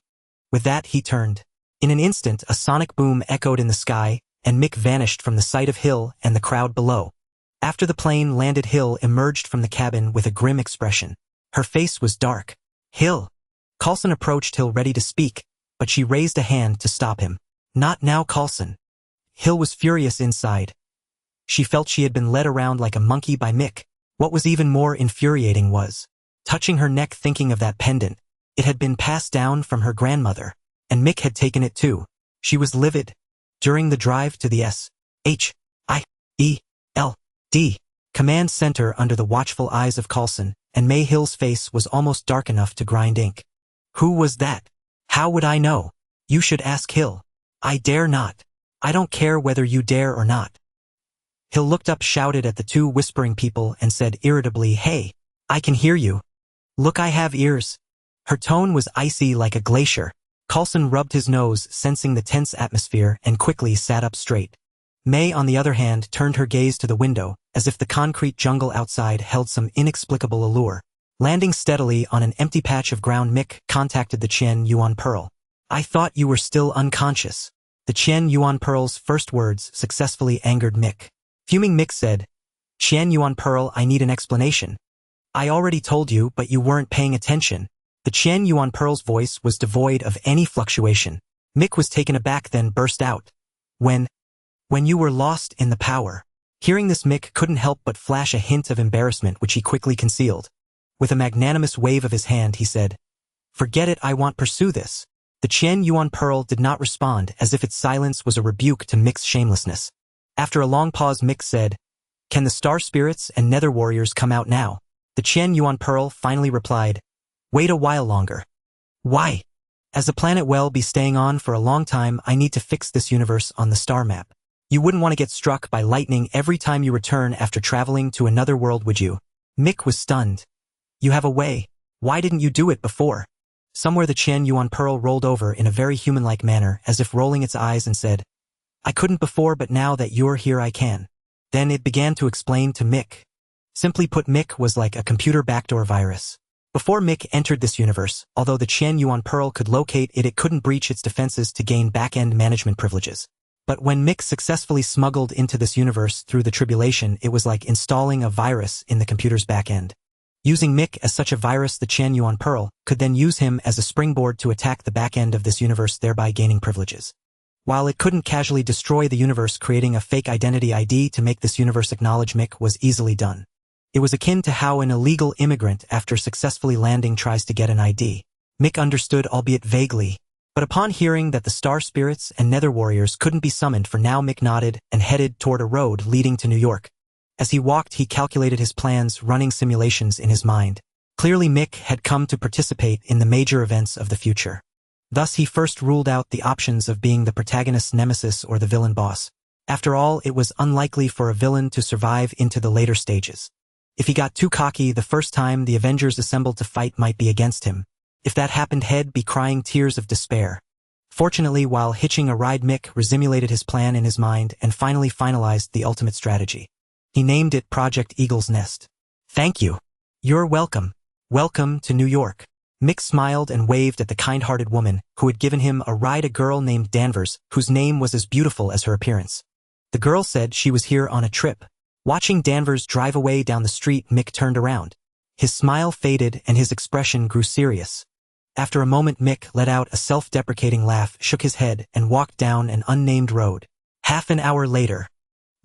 With that, he turned. In an instant, a sonic boom echoed in the sky, and Mick vanished from the sight of Hill and the crowd below. After the plane landed, Hill emerged from the cabin with a grim expression. Her face was dark. Hill. Coulson approached Hill, ready to speak, but she raised a hand to stop him. Not now, Coulson. Hill was furious inside. She felt she had been led around like a monkey by Mick. What was even more infuriating was touching her neck, thinking of that pendant. It had been passed down from her grandmother, and Mick had taken it too. She was livid. During the drive to the S.H.I.E.L.D. command center under the watchful eyes of Coulson, and May, Hill's face was almost dark enough to grind ink. Who was that? How would I know? You should ask Hill. I dare not. I don't care whether you dare or not. Hill looked up, shouted at the two whispering people, and said irritably, Hey, I can hear you. Look, I have ears. Her tone was icy like a glacier. Coulson rubbed his nose, sensing the tense atmosphere, and quickly sat up straight. May, on the other hand, turned her gaze to the window, as if the concrete jungle outside held some inexplicable allure. Landing steadily on an empty patch of ground, Mick contacted the Qian Yuan Pearl. I thought you were still unconscious. The Qian Yuan Pearl's first words successfully angered Mick. Fuming, Mick said, Qian Yuan Pearl, I need an explanation. I already told you, but you weren't paying attention. The Qian Yuan Pearl's voice was devoid of any fluctuation. Mick was taken aback, then burst out. When you were lost in the power. Hearing this, Mick couldn't help but flash a hint of embarrassment, which he quickly concealed. With a magnanimous wave of his hand, he said, "Forget it, I won't pursue this." The Qian Yuan pearl did not respond, as if its silence was a rebuke to Mick's shamelessness. After a long pause, Mick said, "Can the star spirits and nether warriors come out now?" The Qian Yuan pearl finally replied, "Wait a while longer." "Why?" "As the planet will be staying on for a long time, I need to fix this universe on the star map. You wouldn't want to get struck by lightning every time you return after traveling to another world, would you?" Mick was stunned. "You have a way. Why didn't you do it before?" Somewhere the Qian Yuan pearl rolled over in a very human-like manner, as if rolling its eyes, and said, "I couldn't before, but now that you're here I can." Then it began to explain to Mick. Simply put, Mick was like a computer backdoor virus. Before Mick entered this universe, although the Qian Yuan pearl could locate it, it couldn't breach its defenses to gain back-end management privileges. But when Mick successfully smuggled into this universe through the tribulation, it was like installing a virus in the computer's back-end. Using Mick as such a virus, the Qian Yuan pearl could then use him as a springboard to attack the back-end of this universe, thereby gaining privileges. While it couldn't casually destroy the universe, creating a fake identity ID to make this universe acknowledge Mick was easily done. It was akin to how an illegal immigrant, after successfully landing, tries to get an ID. Mick understood, albeit vaguely. But upon hearing that the star spirits and nether warriors couldn't be summoned for now, Mick nodded and headed toward a road leading to New York. As he walked, he calculated his plans, running simulations in his mind. Clearly, Mick had come to participate in the major events of the future. Thus, he first ruled out the options of being the protagonist's nemesis or the villain boss. After all, it was unlikely for a villain to survive into the later stages. If he got too cocky the first time the Avengers assembled to fight might be against him. If that happened, he'd be crying tears of despair. Fortunately, while hitching a ride, Mick resimulated his plan in his mind and finally finalized the ultimate strategy. He named it Project Eagle's Nest. "Thank you." "You're welcome. Welcome to New York." Mick smiled and waved at the kind-hearted woman who had given him a ride, a girl named Danvers, whose name was as beautiful as her appearance. The girl said she was here on a trip. Watching Danvers drive away down the street, Mick turned around. His smile faded and his expression grew serious. After a moment, Mick let out a self-deprecating laugh, shook his head, and walked down an unnamed road. Half an hour later,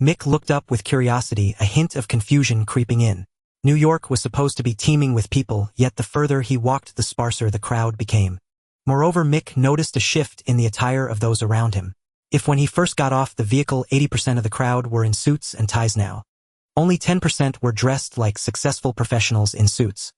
Mick looked up with curiosity, a hint of confusion creeping in. New York was supposed to be teeming with people, yet the further he walked, the sparser the crowd became. Moreover, Mick noticed a shift in the attire of those around him. If when he first got off the vehicle 80% of the crowd were in suits and ties, now only 10% were dressed like successful professionals in suits.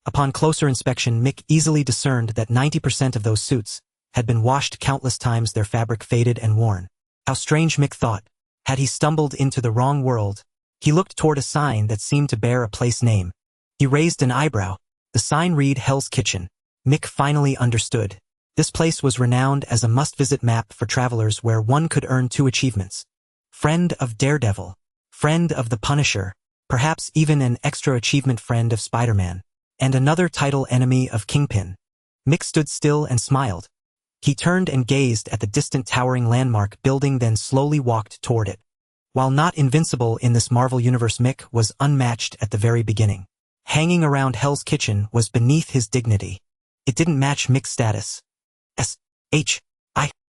Upon closer inspection, Mick easily discerned that 90% of those suits had been washed countless times, their fabric faded and worn. How strange, Mick thought. Had he stumbled into the wrong world? He looked toward a sign that seemed to bear a place name. He raised an eyebrow. The sign read Hell's Kitchen. Mick finally understood. This place was renowned as a must-visit map for travelers, where one could earn 2 achievements. Friend of Daredevil, Friend of the Punisher, perhaps even an extra achievement, Friend of Spider-Man, and another title, Enemy of Kingpin. Mick stood still and smiled. He turned and gazed at the distant towering landmark building, then slowly walked toward it. While not invincible in this Marvel universe, Mick was unmatched at the very beginning. Hanging around Hell's Kitchen was beneath his dignity. It didn't match Mick's status. SHIELD,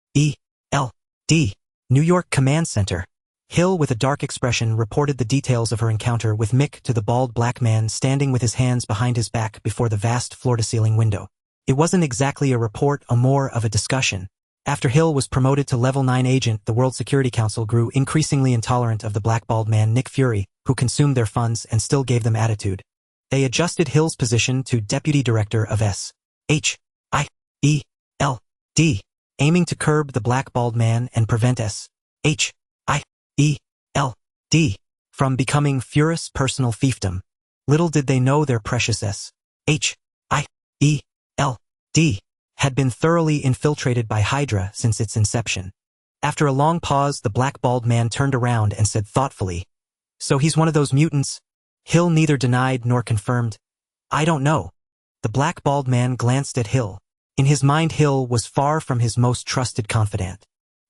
New York Command Center. Hill, with a dark expression, reported the details of her encounter with Mick to the bald black man standing with his hands behind his back before the vast floor-to-ceiling window. It wasn't exactly a report, more of a discussion. After Hill was promoted to Level 9 agent, the World Security Council grew increasingly intolerant of the black bald man Nick Fury, who consumed their funds and still gave them attitude. They adjusted Hill's position to Deputy Director of SHIELD, aiming to curb the black bald man and prevent SHIELD from becoming Fury's personal fiefdom. Little did they know their precious SHIELD had been thoroughly infiltrated by Hydra since its inception. After a long pause, the black bald man turned around and said thoughtfully, "So he's one of those mutants?" Hill neither denied nor confirmed. "I don't know." The black bald man glanced at Hill. In his mind, Hill was far from his most trusted confidant.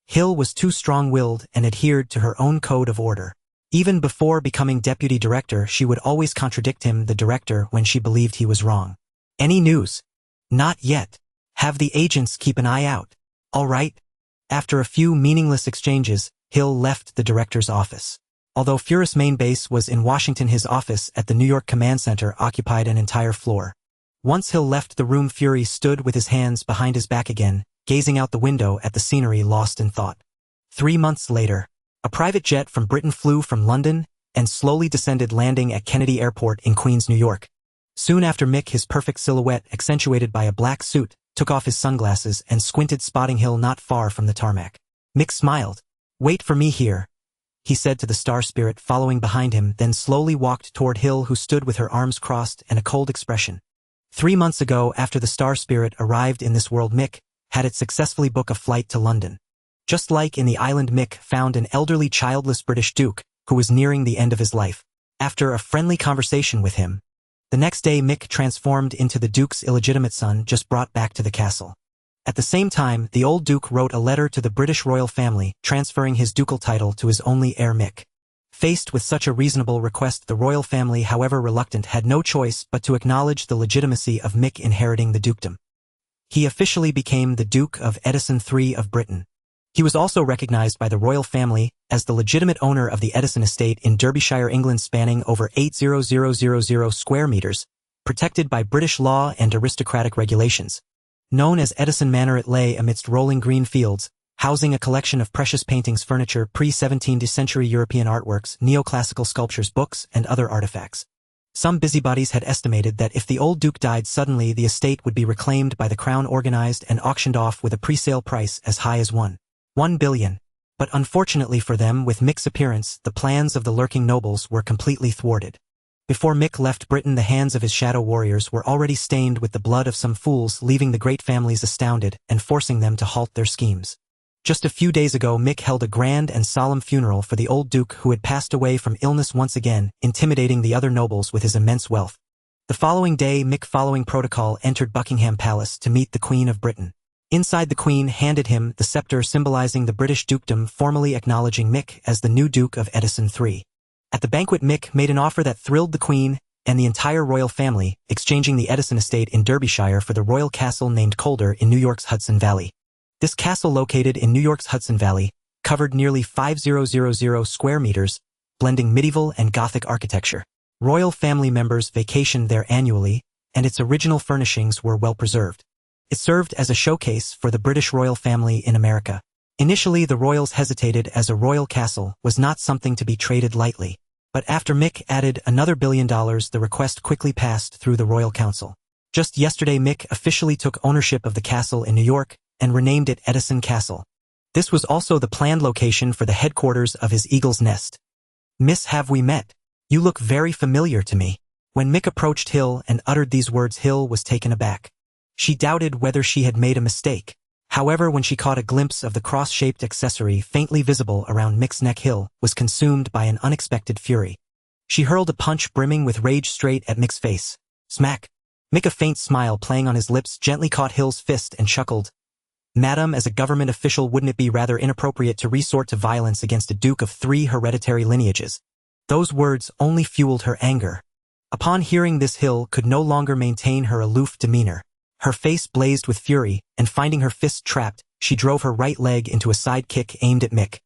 Hill was too strong-willed and adhered to her own code of order. Even before becoming deputy director, she would always contradict him, the director, when she believed he was wrong. "Any news?" "Not yet. Have the agents keep an eye out." "All right." After a few meaningless exchanges, Hill left the director's office. Although Fury's main base was in Washington, his office at the New York Command Center occupied an entire floor. Once Hill left the room, Fury stood with his hands behind his back again, gazing out the window at the scenery, lost in thought. 3 months later, a private jet from Britain flew from London and slowly descended, landing at Kennedy Airport in Queens, New York. Soon after, Mick, his perfect silhouette accentuated by a black suit, took off his sunglasses and squinted, spotting Hill not far from the tarmac. Mick smiled. "Wait for me here," he said to the Star Spirit, following behind him, then slowly walked toward Hill, who stood with her arms crossed and a cold expression. 3 months ago, after the Star Spirit arrived in this world, Mick had it successfully book a flight to London. Just like in the island, Mick found an elderly, childless British duke who was nearing the end of his life. After a friendly conversation with him, the next day Mick transformed into the duke's illegitimate son, just brought back to the castle. At the same time, the old duke wrote a letter to the British royal family, transferring his ducal title to his only heir, Mick. Faced with such a reasonable request, the royal family, however reluctant, had no choice but to acknowledge the legitimacy of Mick inheriting the dukedom. He officially became the Duke of Edinson III of Britain. He was also recognized by the royal family as the legitimate owner of the Edinson estate in Derbyshire, England, spanning over 8,000 square meters, protected by British law and aristocratic regulations. Known as Edinson Manor, it lay amidst rolling green fields, housing a collection of precious paintings, furniture, pre-17th century European artworks, neoclassical sculptures, books, and other artifacts. Some busybodies had estimated that if the old duke died suddenly, the estate would be reclaimed by the crown, organized and auctioned off with a pre-sale price as high as $1 billion. But unfortunately for them, with Mick's appearance, the plans of the lurking nobles were completely thwarted. Before Mick left Britain, the hands of his shadow warriors were already stained with the blood of some fools, leaving the great families astounded and forcing them to halt their schemes. Just a few days ago, Mick held a grand and solemn funeral for the old duke, who had passed away from illness, once again intimidating the other nobles with his immense wealth. The following day, Mick, following protocol, entered Buckingham Palace to meet the Queen of Britain. Inside, the Queen handed him the scepter symbolizing the British dukedom, formally acknowledging Mick as the new Duke of Edinson III. At the banquet, Mick made an offer that thrilled the Queen and the entire royal family, exchanging the Edinson estate in Derbyshire for the royal castle named Calder in New York's Hudson Valley. This castle, located in New York's Hudson Valley, covered nearly 5,000 square meters, blending medieval and Gothic architecture. Royal family members vacationed there annually, and its original furnishings were well preserved. It served as a showcase for the British royal family in America. Initially, the royals hesitated, as a royal castle was not something to be traded lightly. But after Mick added another $1 billion, the request quickly passed through the royal council. Just yesterday, Mick officially took ownership of the castle in New York and renamed it Edinson Castle. This was also the planned location for the headquarters of his Eagle's Nest. "Miss, have we met? You look very familiar to me." When Mick approached Hill and uttered these words, Hill was taken aback. She doubted whether she had made a mistake. However, when she caught a glimpse of the cross-shaped accessory faintly visible around Mick's neck, Hill was consumed by an unexpected fury. She hurled a punch brimming with rage straight at Mick's face. Smack! Mick, a faint smile playing on his lips, gently caught Hill's fist and chuckled. "Madam, as a government official, wouldn't it be rather inappropriate to resort to violence against a duke of 3 hereditary lineages?" Those words only fueled her anger. Upon hearing this, Hill could no longer maintain her aloof demeanor. Her face blazed with fury, and finding her fist trapped, she drove her right leg into a side kick aimed at Mick.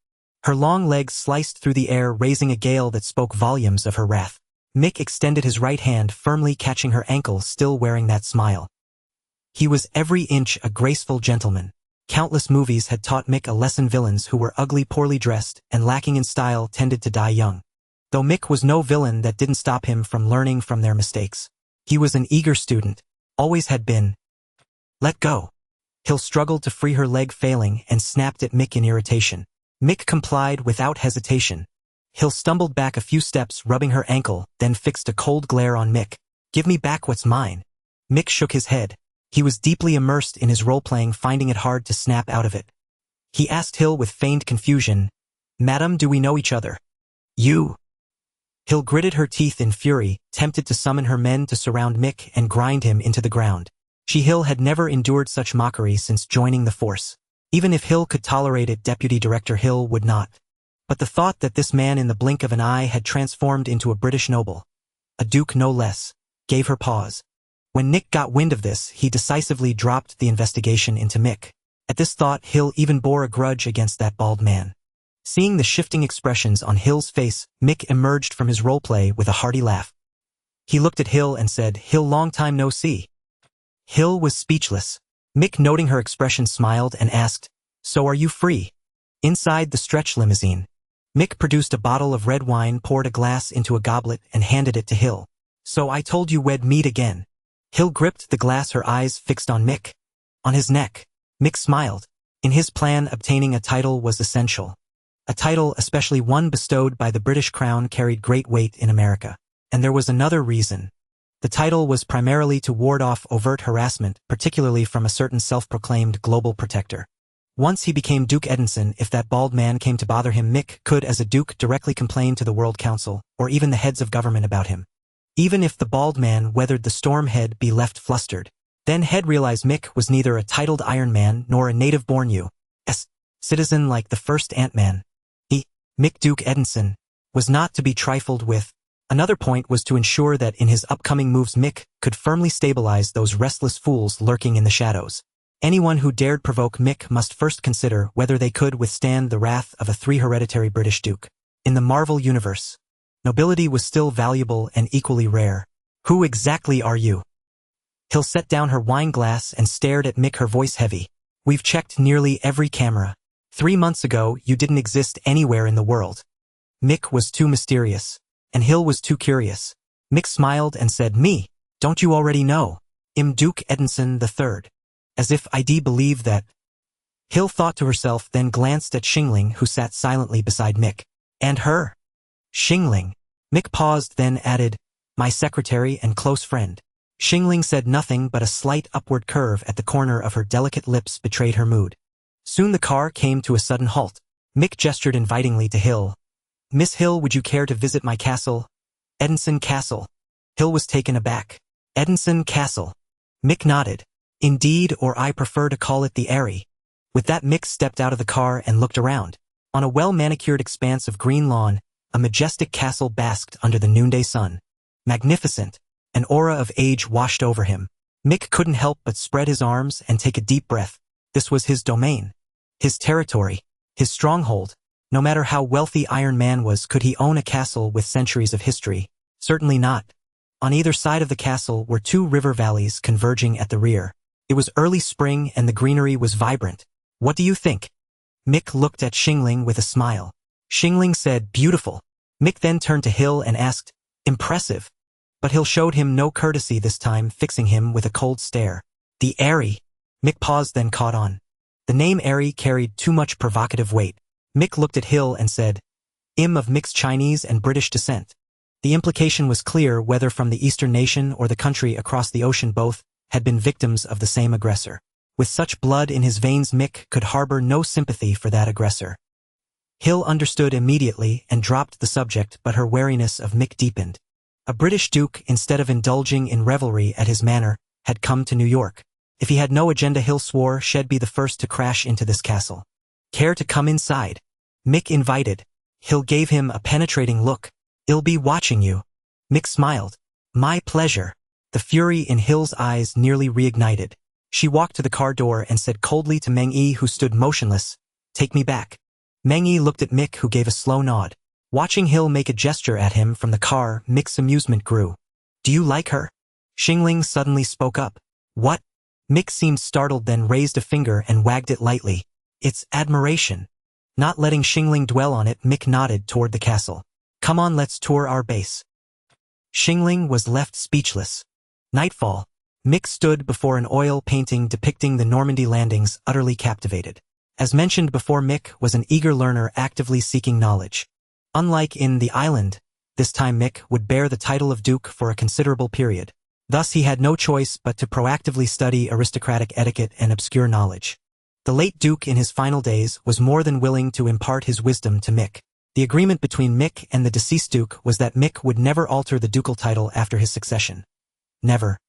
Her long legs sliced through the air, raising a gale that spoke volumes of her wrath. Mick extended his right hand, firmly catching her ankle, still wearing that smile. He was every inch a graceful gentleman. Countless movies had taught Mick a lesson: villains who were ugly, poorly dressed, and lacking in style tended to die young. Though Mick was no villain, that didn't stop him from learning from their mistakes. He was an eager student, always had been. "Let go." Hill struggled to free her leg, failing, and snapped at Mick in irritation. Mick complied without hesitation. Hill stumbled back a few steps, rubbing her ankle, then fixed a cold glare on Mick. "Give me back what's mine." Mick shook his head. He was deeply immersed in his role-playing, finding it hard to snap out of it. He asked Hill with feigned confusion, "Madam, do we know each other?" "You?" Hill gritted her teeth in fury, tempted to summon her men to surround Mick and grind him into the ground. Hill had never endured such mockery since joining the force. Even if Hill could tolerate it, Deputy Director Hill would not. But the thought that this man in the blink of an eye had transformed into a British noble, a duke no less, gave her pause. When Nick got wind of this, he decisively dropped the investigation into Mick. At this thought, Hill even bore a grudge against that bald man. Seeing the shifting expressions on Hill's face, Mick emerged from his roleplay with a hearty laugh. He looked at Hill and said, "Hill, long time no see." Hill was speechless. Mick, noting her expression, smiled and asked, "So are you free?" Inside the stretch limousine, Mick produced a bottle of red wine, poured a glass into a goblet, and handed it to Hill. "So I told you we'd meet again." Hill gripped the glass, her eyes fixed on Mick. On his neck, Mick smiled. In his plan, obtaining a title was essential. A title, especially one bestowed by the British Crown, carried great weight in America. And there was another reason. The title was primarily to ward off overt harassment, particularly from a certain self-proclaimed global protector. Once he became Duke Edinson, if that bald man came to bother him, Mick could, as a duke, directly complain to the World Council, or even the heads of government about him. Even if the bald man weathered the storm, Head be left flustered. Then Head realized Mick was neither a titled Iron Man nor a native-born U.S. citizen like the first Ant-Man. Mick Duke Edinson was not to be trifled with. Another point was to ensure that in his upcoming moves Mick could firmly stabilize those restless fools lurking in the shadows. Anyone who dared provoke Mick must first consider whether they could withstand the wrath of a hereditary British duke. In the Marvel universe, nobility was still valuable and equally rare. "Who exactly are you?" Hill set down her wine glass and stared at Mick, her voice heavy. "We've checked nearly every camera. 3 months ago, you didn't exist anywhere in the world." Mick was too mysterious, and Hill was too curious. Mick smiled and said, "Me, don't you already know? I'm Duke Edinson III. As if I'd believe that." Hill thought to herself, then glanced at Xingling, who sat silently beside Mick. "And her?" "Xingling." Mick paused, then added, "My secretary and close friend." Xingling said nothing, but a slight upward curve at the corner of her delicate lips betrayed her mood. Soon the car came to a sudden halt. Mick gestured invitingly to Hill. "Miss Hill, would you care to visit my castle?" "Edinson Castle." Hill was taken aback. "Edinson Castle." Mick nodded. "Indeed, or I prefer to call it the Eyrie." With that, Mick stepped out of the car and looked around. On a well-manicured expanse of green lawn, a majestic castle basked under the noonday sun. Magnificent, an aura of age washed over him. Mick couldn't help but spread his arms and take a deep breath. This was his domain, his territory, his stronghold. No matter how wealthy Iron Man was, could he own a castle with centuries of history? Certainly not. On either side of the castle were 2 river valleys converging at the rear. It was early spring and the greenery was vibrant. "What do you think?" Mick looked at Xingling with a smile. Xingling said, "Beautiful." Mick then turned to Hill and asked, "Impressive." But Hill showed him no courtesy this time, fixing him with a cold stare. "The Eyrie." Mick paused, then caught on. The name Eyrie carried too much provocative weight. Mick looked at Hill and said, "I'm of mixed Chinese and British descent." The implication was clear. Whether from the Eastern nation or the country across the ocean, both had been victims of the same aggressor. With such blood in his veins, Mick could harbor no sympathy for that aggressor. Hill understood immediately and dropped the subject, but her wariness of Mick deepened. A British duke, instead of indulging in revelry at his manor, had come to New York. If he had no agenda, Hill swore, she'd be the first to crash into this castle. "Care to come inside?" Mick invited. Hill gave him a penetrating look. "I'll be watching you." Mick smiled. "My pleasure." The fury in Hill's eyes nearly reignited. She walked to the car door and said coldly to Meng Yi, who stood motionless, "Take me back." Meng Yi looked at Mick, who gave a slow nod. Watching Hill make a gesture at him from the car, Mick's amusement grew. "Do you like her?" Xingling suddenly spoke up. "What?" Mick seemed startled, then raised a finger and wagged it lightly. "It's admiration." Not letting Xingling dwell on it, Mick nodded toward the castle. "Come on, let's tour our base." Xingling was left speechless. Nightfall. Mick stood before an oil painting depicting the Normandy landings, utterly captivated. As mentioned before, Mick was an eager learner actively seeking knowledge. Unlike in The Island, this time Mick would bear the title of Duke for a considerable period. Thus he had no choice but to proactively study aristocratic etiquette and obscure knowledge. The late Duke in his final days was more than willing to impart his wisdom to Mick. The agreement between Mick and the deceased Duke was that Mick would never alter the ducal title after his succession. Never.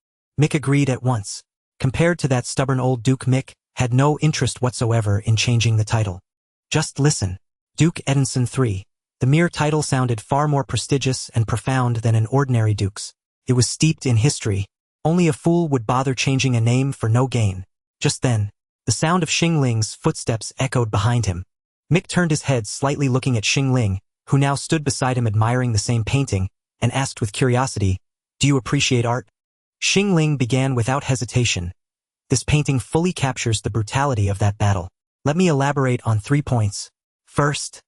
Mick agreed at once. Compared to that stubborn old Duke, Mick had no interest whatsoever in changing the title. Just listen. Duke Edinson III. The mere title sounded far more prestigious and profound than an ordinary duke's. It was steeped in history. Only a fool would bother changing a name for no gain. Just then, the sound of Xingling's footsteps echoed behind him. Mick turned his head slightly looking at Xing Ling, who now stood beside him admiring the same painting, and asked with curiosity, "Do you appreciate art?" Xing Ling began without hesitation. "This painting fully captures the brutality of that battle. Let me elaborate on 3 points. First."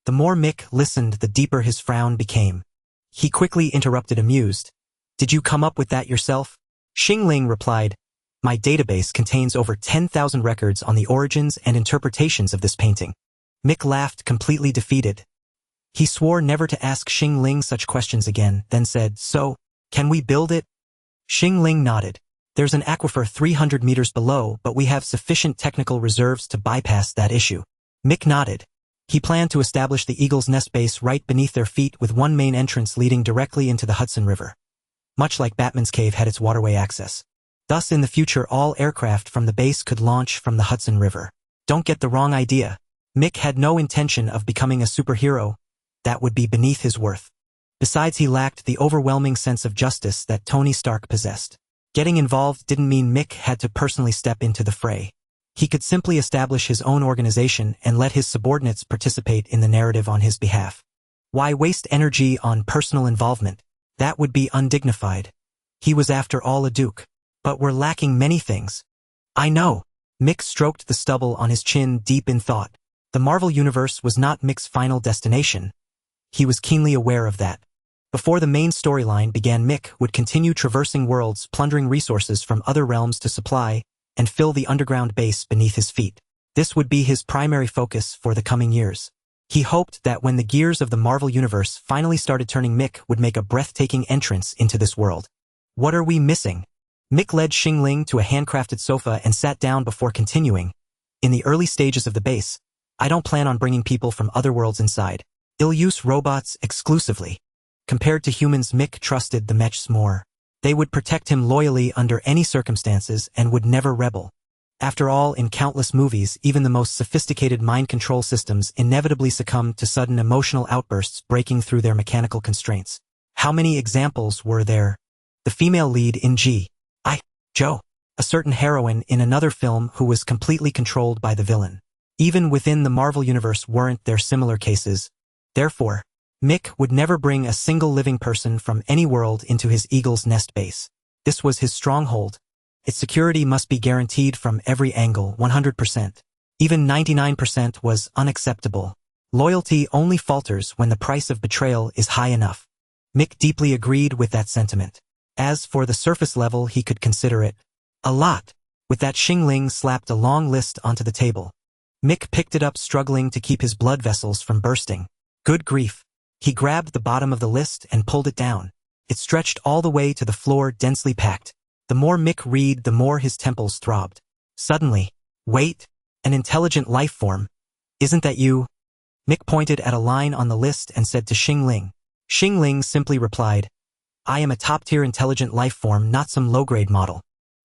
The more Mick listened, the deeper his frown became. He quickly interrupted, amused. "Did you come up with that yourself?" Xing Ling replied, "My database contains over 10,000 records on the origins and interpretations of this painting." Mick laughed, completely defeated. He swore never to ask Xing Ling such questions again, then said, "So, can we build it?" Xing Ling nodded. "There's an aquifer 300 meters below, but we have sufficient technical reserves to bypass that issue." Mick nodded. He planned to establish the Eagle's Nest base right beneath their feet with one main entrance leading directly into the Hudson River. Much like Batman's cave had its waterway access. Thus in the future all aircraft from the base could launch from the Hudson River. Don't get the wrong idea. Mick had no intention of becoming a superhero. That would be beneath his worth. Besides, he lacked the overwhelming sense of justice that Tony Stark possessed. Getting involved didn't mean Mick had to personally step into the fray. He could simply establish his own organization and let his subordinates participate in the narrative on his behalf. Why waste energy on personal involvement? That would be undignified. He was after all a duke. But we're lacking many things. I know. Mick stroked the stubble on his chin, deep in thought. The Marvel Universe was not Mick's final destination. He was keenly aware of that. Before the main storyline began, Mick would continue traversing worlds, plundering resources from other realms to supply and fill the underground base beneath his feet. This would be his primary focus for the coming years. He hoped that when the gears of the Marvel Universe finally started turning, Mick would make a breathtaking entrance into this world. What are we missing? Mick led Xing Ling to a handcrafted sofa and sat down before continuing. In the early stages of the base, I don't plan on bringing people from other worlds inside. I'll use robots exclusively. Compared to humans, Mick trusted the mechs more. They would protect him loyally under any circumstances and would never rebel. After all, in countless movies, even the most sophisticated mind control systems inevitably succumb to sudden emotional outbursts breaking through their mechanical constraints. How many examples were there? The female lead in G.I. Joe, a certain heroine in another film who was completely controlled by the villain. Even within the Marvel Universe weren't there similar cases. Therefore, Mick would never bring a single living person from any world into his Eagle's Nest base. This was his stronghold. Its security must be guaranteed from every angle, 100%. Even 99% was unacceptable. Loyalty only falters when the price of betrayal is high enough. Mick deeply agreed with that sentiment. As for the surface level, he could consider it a lot. With that, Xing Ling slapped a long list onto the table. Mick picked it up, struggling to keep his blood vessels from bursting. Good grief. He grabbed the bottom of the list and pulled it down. It stretched all the way to the floor, densely packed. The more Mick read, the more his temples throbbed. Suddenly, wait, an intelligent life form. Isn't that you? Mick pointed at a line on the list and said to Xing Ling. Xing Ling simply replied, I am a top-tier intelligent life form, not some low-grade model.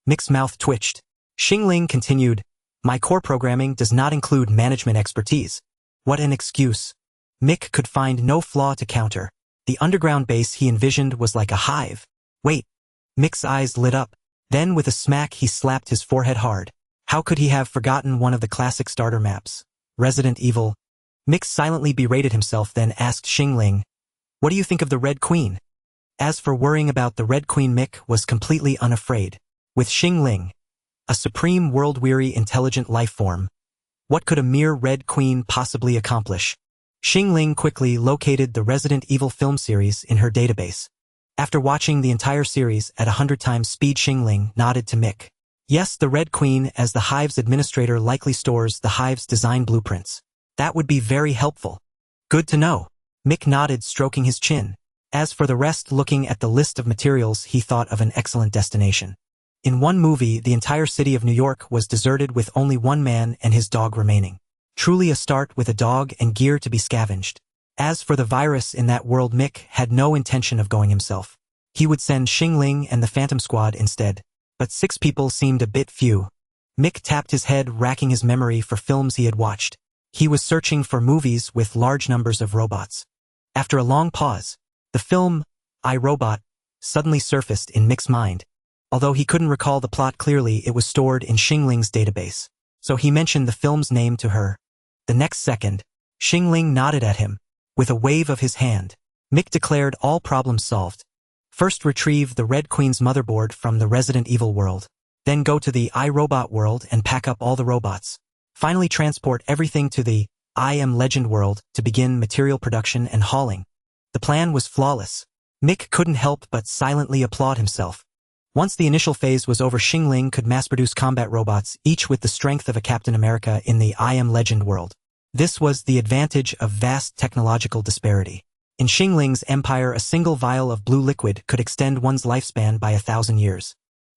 Mick's mouth twitched. Xing Ling continued, my core programming does not include management expertise. What an excuse. Mick could find no flaw to counter. The underground base he envisioned was like a hive. Wait. Mick's eyes lit up. Then with a smack he slapped his forehead hard. How could he have forgotten one of the classic starter maps? Resident Evil. Mick silently berated himself, then asked Xing Ling, what do you think of the Red Queen? As for worrying about the Red Queen, Mick was completely unafraid. With Xing Ling, a supreme world-weary intelligent life form, what could a mere Red Queen possibly accomplish? Xing Ling quickly located the Resident Evil film series in her database. After watching the entire series at 100 times speed, Xing Ling nodded to Mick. Yes, the Red Queen, as the Hive's administrator, likely stores the Hive's design blueprints. That would be very helpful. Good to know. Mick nodded, stroking his chin. As for the rest, looking at the list of materials, he thought of an excellent destination. In one movie, the entire city of New York was deserted with only one man and his dog remaining. Truly a start, with a dog and gear to be scavenged. As for the virus in that world, Mick had no intention of going himself. He would send Xing Ling and the Phantom Squad instead. But 6 people seemed a bit few. Mick tapped his head, racking his memory for films he had watched. He was searching for movies with large numbers of robots. After a long pause, the film, I, Robot, suddenly surfaced in Mick's mind. Although he couldn't recall the plot clearly, it was stored in Xing Ling's database. So he mentioned the film's name to her. The next second, Xingling nodded at him. With a wave of his hand, Mick declared all problems solved. First retrieve the Red Queen's motherboard from the Resident Evil world. Then go to the iRobot world and pack up all the robots. Finally transport everything to the I Am Legend world to begin material production and hauling. The plan was flawless. Mick couldn't help but silently applaud himself. Once the initial phase was over, Xingling could mass-produce combat robots, each with the strength of a Captain America in the I Am Legend world. This was the advantage of vast technological disparity. In Xingling's empire, a single vial of blue liquid could extend one's lifespan by 1,000 years.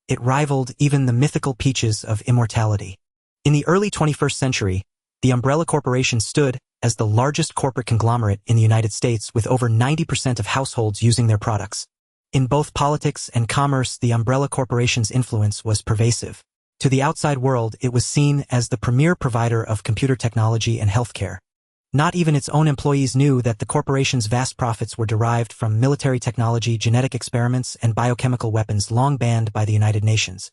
It rivaled even the mythical peaches of immortality. In the early 21st century, the Umbrella Corporation stood as the largest corporate conglomerate in the United States, with over 90% of households using their products. In both politics and commerce, the Umbrella Corporation's influence was pervasive. To the outside world, it was seen as the premier provider of computer technology and healthcare. Not even its own employees knew that the corporation's vast profits were derived from military technology, genetic experiments, and biochemical weapons long banned by the United Nations.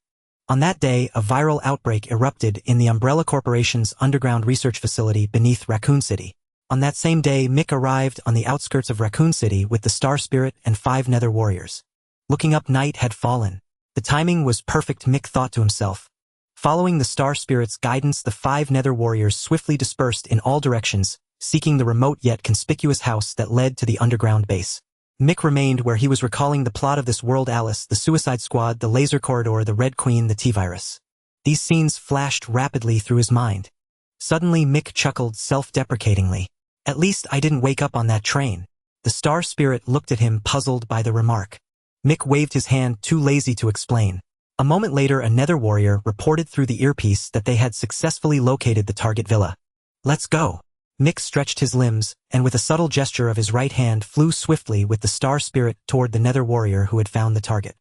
On that day, a viral outbreak erupted in the Umbrella Corporation's underground research facility beneath Raccoon City. On that same day, Mick arrived on the outskirts of Raccoon City with the Star Spirit and 5 Nether Warriors. Looking up, night had fallen. The timing was perfect, Mick thought to himself. Following the Star Spirit's guidance, the 5 Nether Warriors swiftly dispersed in all directions, seeking the remote yet conspicuous house that led to the underground base. Mick remained where he was, recalling the plot of this world: Alice, the Suicide Squad, the Laser Corridor, the Red Queen, the T-Virus. These scenes flashed rapidly through his mind. Suddenly Mick chuckled self-deprecatingly. At least I didn't wake up on that train. The Star Spirit looked at him, puzzled by the remark. Mick waved his hand, too lazy to explain. A moment later, a Nether Warrior reported through the earpiece that they had successfully located the target villa. Let's go. Mick stretched his limbs, and with a subtle gesture of his right hand flew swiftly with the Star Spirit toward the Nether Warrior who had found the target.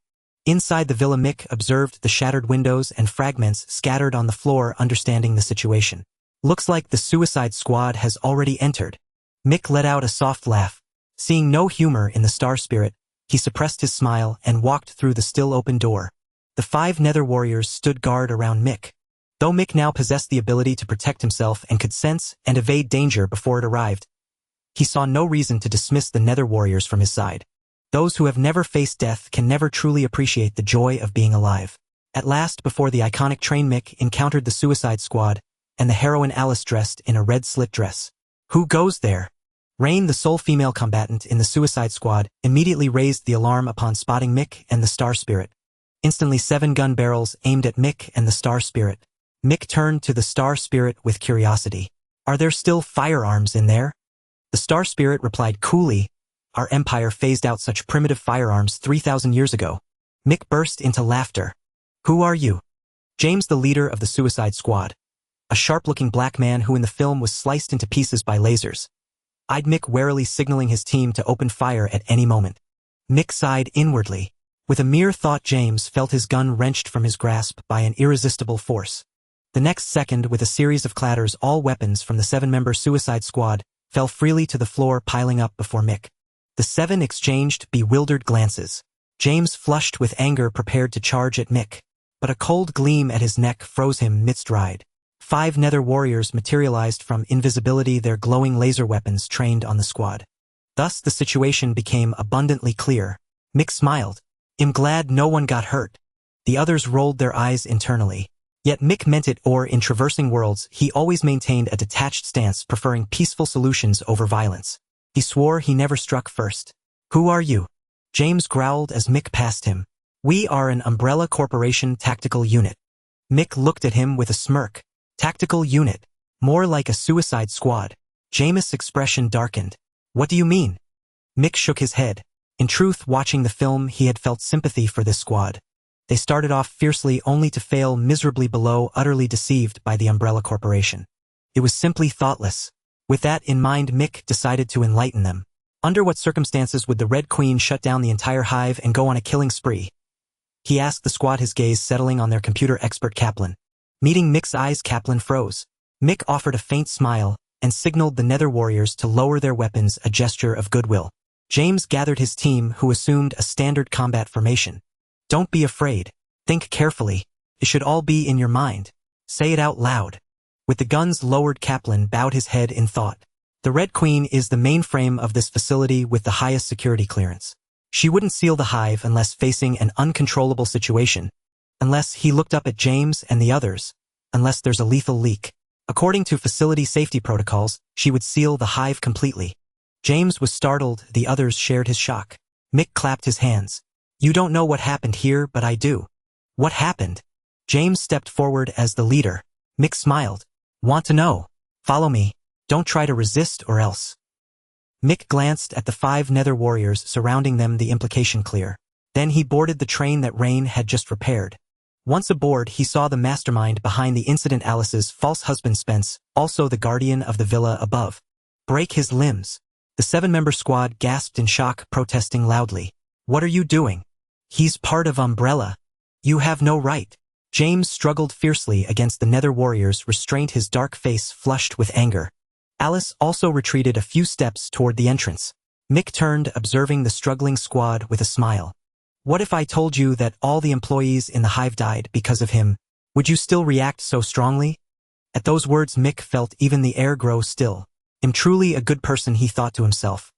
Inside the villa, Mick observed the shattered windows and fragments scattered on the floor, understanding the situation. Looks like the Suicide Squad has already entered. Mick let out a soft laugh. Seeing no humor in the Star Spirit, he suppressed his smile and walked through the still open door. The 5 Nether Warriors stood guard around Mick. Though Mick now possessed the ability to protect himself and could sense and evade danger before it arrived, he saw no reason to dismiss the Nether Warriors from his side. Those who have never faced death can never truly appreciate the joy of being alive. At last, before the iconic train, Mick encountered the Suicide Squad and the heroine Alice, dressed in a red slit dress. Who goes there? Rain, the sole female combatant in the Suicide Squad, immediately raised the alarm upon spotting Mick and the Star Spirit. Instantly, 7 gun barrels aimed at Mick and the Star Spirit. Mick turned to the Star Spirit with curiosity. Are there still firearms in there? The Star Spirit replied coolly, our empire phased out such primitive firearms 3,000 years ago. Mick burst into laughter. Who are you? James, the leader of the Suicide Squad. A sharp-looking black man who in the film was sliced into pieces by lasers. Eyed Mick warily, signaling his team to open fire at any moment. Mick sighed inwardly. With a mere thought, James felt his gun wrenched from his grasp by an irresistible force. The next second, with a series of clatters, all weapons from the 7-member Suicide Squad fell freely to the floor, piling up before Mick. The 7 exchanged bewildered glances. James, flushed with anger, prepared to charge at Mick, but a cold gleam at his neck froze him mid-stride. 5 Nether Warriors materialized from invisibility, their glowing laser weapons trained on the squad. Thus the situation became abundantly clear. Mick smiled. I'm glad no one got hurt. The others rolled their eyes internally. Yet Mick meant it, or in traversing worlds, he always maintained a detached stance, preferring peaceful solutions over violence. He swore he never struck first. Who are you? James growled as Mick passed him. We are an Umbrella Corporation tactical unit. Mick looked at him with a smirk. Tactical unit? More like a Suicide Squad. James' expression darkened. What do you mean? Mick shook his head. In truth, watching the film, he had felt sympathy for this squad. They started off fiercely only to fail miserably below, utterly deceived by the Umbrella Corporation. It was simply thoughtless. With that in mind, Mick decided to enlighten them. Under what circumstances would the Red Queen shut down the entire hive and go on a killing spree? He asked the squad, his gaze settling on their computer expert Kaplan. Meeting Mick's eyes, Kaplan froze. Mick offered a faint smile and signaled the Nether Warriors to lower their weapons, a gesture of goodwill. James gathered his team, who assumed a standard combat formation. Don't be afraid. Think carefully. It should all be in your mind. Say it out loud. With the guns lowered, Kaplan bowed his head in thought. The Red Queen is the mainframe of this facility with the highest security clearance. She wouldn't seal the hive unless facing an uncontrollable situation, unless he looked up at James and the others, unless there's a lethal leak. According to facility safety protocols, she would seal the hive completely. James was startled, the others shared his shock. Mick clapped his hands. You don't know what happened here, but I do. What happened? James stepped forward as the leader. Mick smiled. Want to know? Follow me. Don't try to resist or else. Mick glanced at the 5 nether warriors surrounding them, the implication clear. Then he boarded the train that Rain had just repaired. Once aboard, he saw the mastermind behind the incident, Alice's false husband Spence, also the guardian of the villa above. Break his limbs. The 7-member squad gasped in shock, protesting loudly. What are you doing? He's part of Umbrella. You have no right. James struggled fiercely against the nether warriors, restrained, his dark face flushed with anger. Alice also retreated a few steps toward the entrance. Mick turned, observing the struggling squad with a smile. What if I told you that all the employees in the hive died because of him? Would you still react so strongly? At those words, Mick felt even the air grow still. I'm truly a good person, he thought to himself.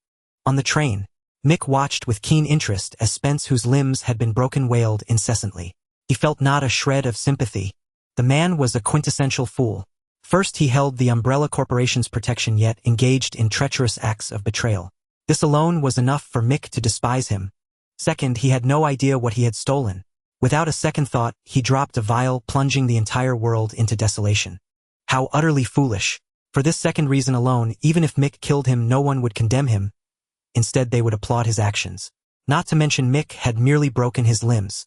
On the train, Mick watched with keen interest as Spence, whose limbs had been broken, wailed incessantly. He felt not a shred of sympathy. The man was a quintessential fool. First, he held the Umbrella Corporation's protection, yet engaged in treacherous acts of betrayal. This alone was enough for Mick to despise him. Second, he had no idea what he had stolen. Without a second thought, he dropped a vial, plunging the entire world into desolation. How utterly foolish. For this second reason alone, even if Mick killed him, no one would condemn him. Instead, they would applaud his actions. Not to mention Mick had merely broken his limbs.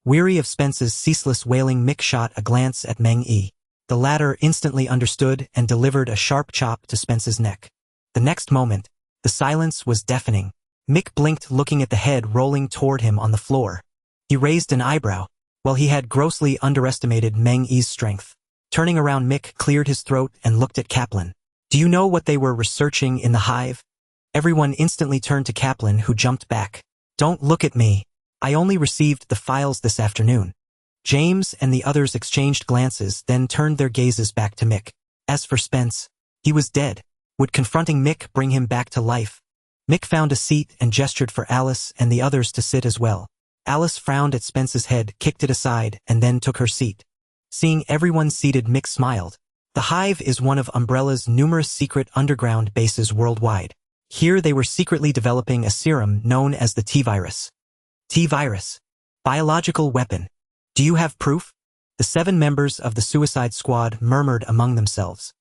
Weary of Spence's ceaseless wailing, Mick shot a glance at Meng Yi. The latter instantly understood and delivered a sharp chop to Spence's neck. The next moment, the silence was deafening. Mick blinked, looking at the head rolling toward him on the floor. He raised an eyebrow. Well, he had grossly underestimated Meng Yi's strength. Turning around, Mick cleared his throat and looked at Kaplan. Do you know what they were researching in the hive? Everyone instantly turned to Kaplan, who jumped back. Don't look at me. I only received the files this afternoon. James and the others exchanged glances, then turned their gazes back to Mick. As for Spence, he was dead. Would confronting Mick bring him back to life? Mick found a seat and gestured for Alice and the others to sit as well. Alice frowned at Spence's head, kicked it aside, and then took her seat. Seeing everyone seated, Mick smiled. The hive is one of Umbrella's numerous secret underground bases worldwide. Here they were secretly developing a serum known as the T-virus. T-virus. Biological weapon. Do you have proof? The 7 members of the suicide squad murmured among themselves.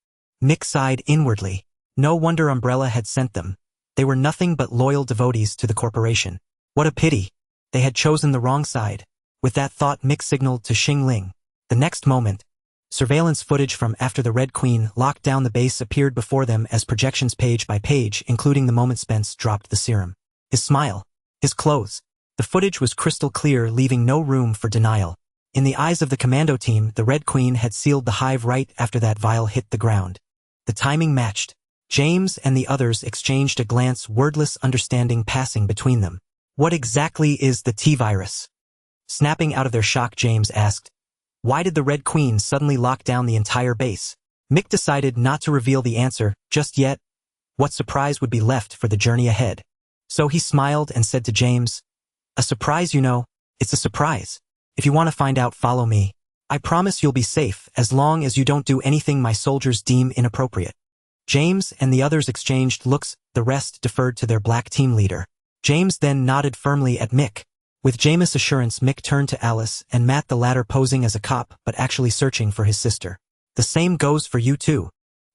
Mick sighed inwardly. No wonder Umbrella had sent them. They were nothing but loyal devotees to the corporation. What a pity. They had chosen the wrong side. With that thought, Mick signaled to Xing Ling. The next moment, surveillance footage from after the Red Queen locked down the base appeared before them as projections, page by page, including the moment Spence dropped the serum. His smile. His clothes. The footage was crystal clear, leaving no room for denial. In the eyes of the commando team, the Red Queen had sealed the hive right after that vial hit the ground. The timing matched. James and the others exchanged a glance, wordless understanding passing between them. What exactly is the T-virus? Snapping out of their shock, James asked. Why did the Red Queen suddenly lock down the entire base? Mick decided not to reveal the answer just yet. What surprise would be left for the journey ahead? So he smiled and said to James, a surprise, you know, it's a surprise. If you want to find out, follow me. I promise you'll be safe as long as you don't do anything my soldiers deem inappropriate. James and the others exchanged looks, the rest deferred to their black team leader. James then nodded firmly at Mick. With Jameis' assurance, Mick turned to Alice and Matt, the latter posing as a cop but actually searching for his sister. The same goes for you too.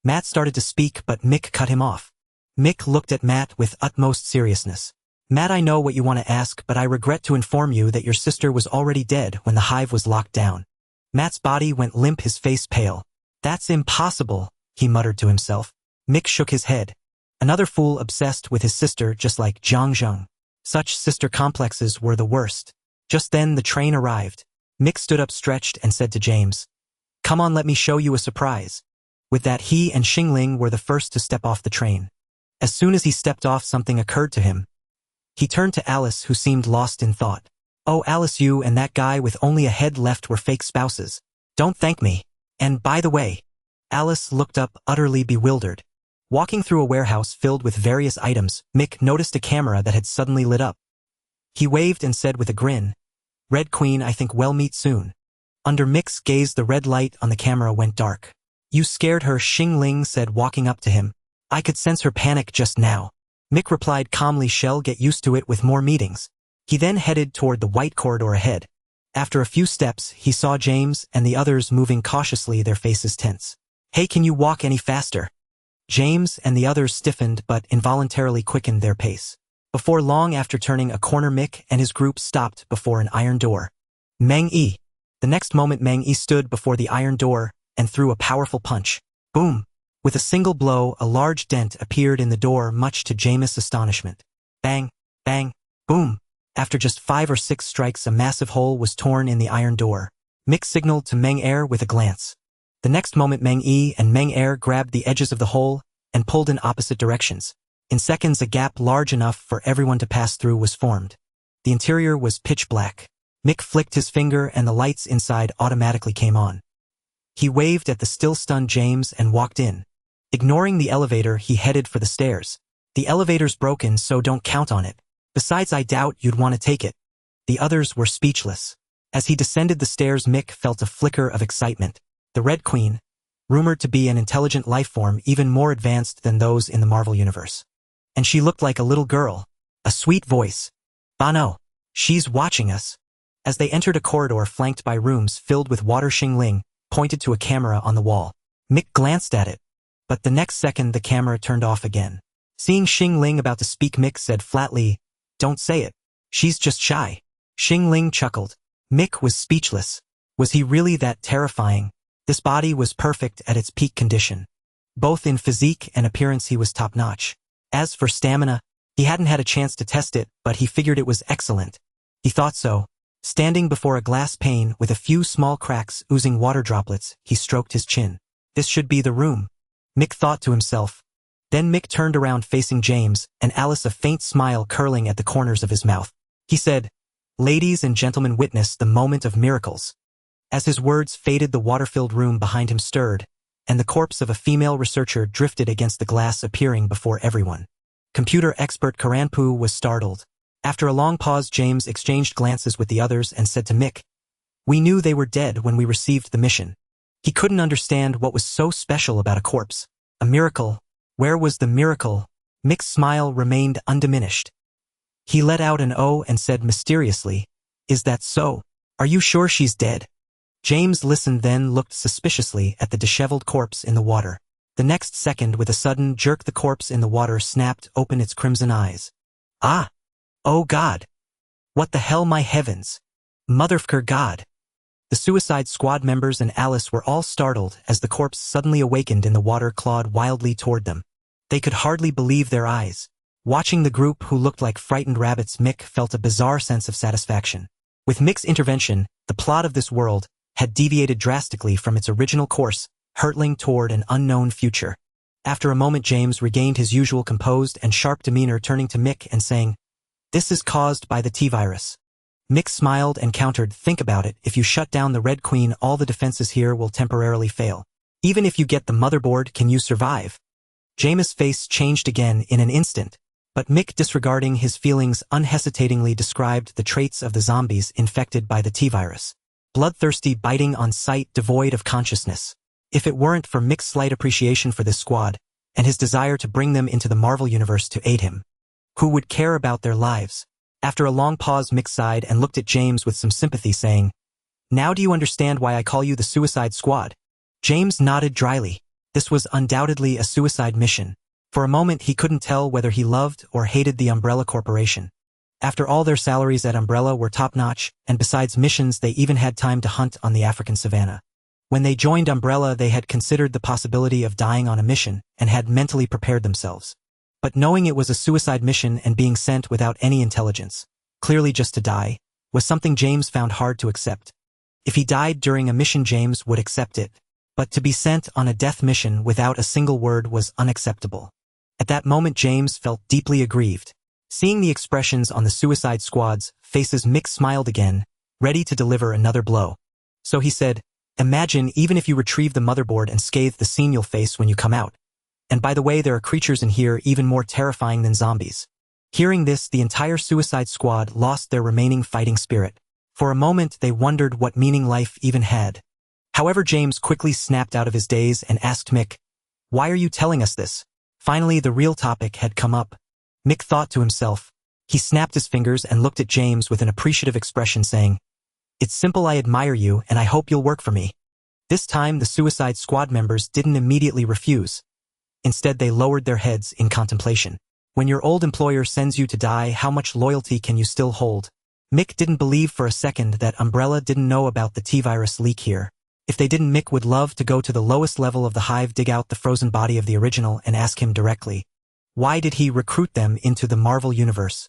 Matt started to speak, but Mick cut him off. Mick looked at Matt with utmost seriousness. Matt, I know what you want to ask, but I regret to inform you that your sister was already dead when the hive was locked down. Matt's body went limp, his face pale. That's impossible, he muttered to himself. Mick shook his head. Another fool obsessed with his sister, just like Zhang Zheng. Such sister complexes were the worst. Just then the train arrived. Mick stood up, stretched, and said to James, come on, let me show you a surprise. With that, he and Xing Ling were the first to step off the train. As soon as he stepped off, something occurred to him. He turned to Alice, who seemed lost in thought. Oh, Alice, you and that guy with only a head left were fake spouses. Don't thank me. And by the way, Alice looked up, utterly bewildered. Walking through a warehouse filled with various items, Mick noticed a camera that had suddenly lit up. He waved and said with a grin, "Red Queen, I think we'll meet soon." Under Mick's gaze, the red light on the camera went dark. "You scared her," Xing Ling said, walking up to him. "I could sense her panic just now." Mick replied calmly, "Shall get used to it with more meetings." He then headed toward the white corridor ahead. After a few steps, he saw James and the others moving cautiously, their faces tense. "Hey, can you walk any faster?" James and the others stiffened but involuntarily quickened their pace. Before long, after turning a corner, Mick and his group stopped before an iron door. Meng Yi. The next moment, Meng Yi stood before the iron door and threw a powerful punch. Boom! With a single blow, a large dent appeared in the door, much to James' astonishment. Bang! Bang! Boom! After just 5 or 6 strikes, a massive hole was torn in the iron door. Mick signaled to Meng Er with a glance. The next moment, Meng Yi and Meng Er grabbed the edges of the hole and pulled in opposite directions. In seconds, a gap large enough for everyone to pass through was formed. The interior was pitch black. Mick flicked his finger and the lights inside automatically came on. He waved at the still stunned James and walked in. Ignoring the elevator, he headed for the stairs. "The elevator's broken, so don't count on it. Besides, I doubt you'd want to take it." The others were speechless. As he descended the stairs, Mick felt a flicker of excitement. The Red Queen, rumored to be an intelligent life form even more advanced than those in the Marvel Universe. And she looked like a little girl. A sweet voice. "Bano, she's watching us." As they entered a corridor flanked by rooms filled with water, Xing Ling pointed to a camera on the wall. Mick glanced at it, but the next second the camera turned off again. Seeing Xing Ling about to speak, Mick said flatly, "Don't say it. She's just shy." Xing Ling chuckled. Mick was speechless. Was he really that terrifying? This body was perfect at its peak condition. Both in physique and appearance he was top-notch. As for stamina, he hadn't had a chance to test it, but he figured it was excellent. He thought so. Standing before a glass pane with a few small cracks oozing water droplets, he stroked his chin. This should be the room, Mick thought to himself. Then Mick turned around facing James and Alice, a faint smile curling at the corners of his mouth. He said, "Ladies and gentlemen, witness the moment of miracles." As his words faded, the water-filled room behind him stirred, and the corpse of a female researcher drifted against the glass, appearing before everyone. Computer expert Karanpu was startled. After a long pause, James exchanged glances with the others and said to Mick, "We knew they were dead when we received the mission." He couldn't understand what was so special about a corpse. A miracle. Where was the miracle? Mick's smile remained undiminished. He let out an "oh" and said mysteriously, "Is that so? Are you sure she's dead?" James listened, then looked suspiciously at the disheveled corpse in the water. The next second, with a sudden jerk, the corpse in the water snapped open its crimson eyes. "Ah! Oh God! What the hell, my heavens! Motherfucker God!" The Suicide Squad members and Alice were all startled as the corpse suddenly awakened in the water, clawed wildly toward them. They could hardly believe their eyes. Watching the group, who looked like frightened rabbits, Mick felt a bizarre sense of satisfaction. With Mick's intervention, the plot of this world had deviated drastically from its original course, hurtling toward an unknown future. After a moment, James regained his usual composed and sharp demeanor, turning to Mick and saying, "This is caused by the T-virus." Mick smiled and countered, "Think about it, if you shut down the Red Queen, all the defenses here will temporarily fail. Even if you get the motherboard, can you survive?" James' face changed again in an instant, but Mick, disregarding his feelings, unhesitatingly described the traits of the zombies infected by the T-virus. Bloodthirsty, biting on sight, devoid of consciousness. If it weren't for Mick's slight appreciation for this squad, and his desire to bring them into the Marvel Universe to aid him, who would care about their lives? After a long pause, Mick sighed and looked at James with some sympathy, saying, "Now do you understand why I call you the Suicide Squad?" James nodded dryly. This was undoubtedly a suicide mission. For a moment he couldn't tell whether he loved or hated the Umbrella Corporation. After all, their salaries at Umbrella were top-notch, and besides missions, they even had time to hunt on the African savannah. When they joined Umbrella, they had considered the possibility of dying on a mission and had mentally prepared themselves. But knowing it was a suicide mission and being sent without any intelligence, clearly just to die, was something James found hard to accept. If he died during a mission, James would accept it. But to be sent on a death mission without a single word was unacceptable. At that moment, James felt deeply aggrieved. Seeing the expressions on the Suicide Squad's faces, Mick smiled again, ready to deliver another blow. So he said, Imagine even if you retrieve the motherboard and scathe the scene you'll face when you come out. And by the way, there are creatures in here even more terrifying than zombies. Hearing this, the entire Suicide Squad lost their remaining fighting spirit. For a moment, they wondered what meaning life even had. However, James quickly snapped out of his daze and asked Mick, "Why are you telling us this?" Finally, the real topic had come up. Mick thought to himself. He snapped his fingers and looked at James with an appreciative expression saying, "It's simple, I admire you and I hope you'll work for me." This time, the Suicide Squad members didn't immediately refuse. Instead, they lowered their heads in contemplation. When your old employer sends you to die, how much loyalty can you still hold? Mick didn't believe for a second that Umbrella didn't know about the T-virus leak here. If they didn't, Mick would love to go to the lowest level of the hive, dig out the frozen body of the original, and ask him directly, why did he recruit them into the Marvel Universe?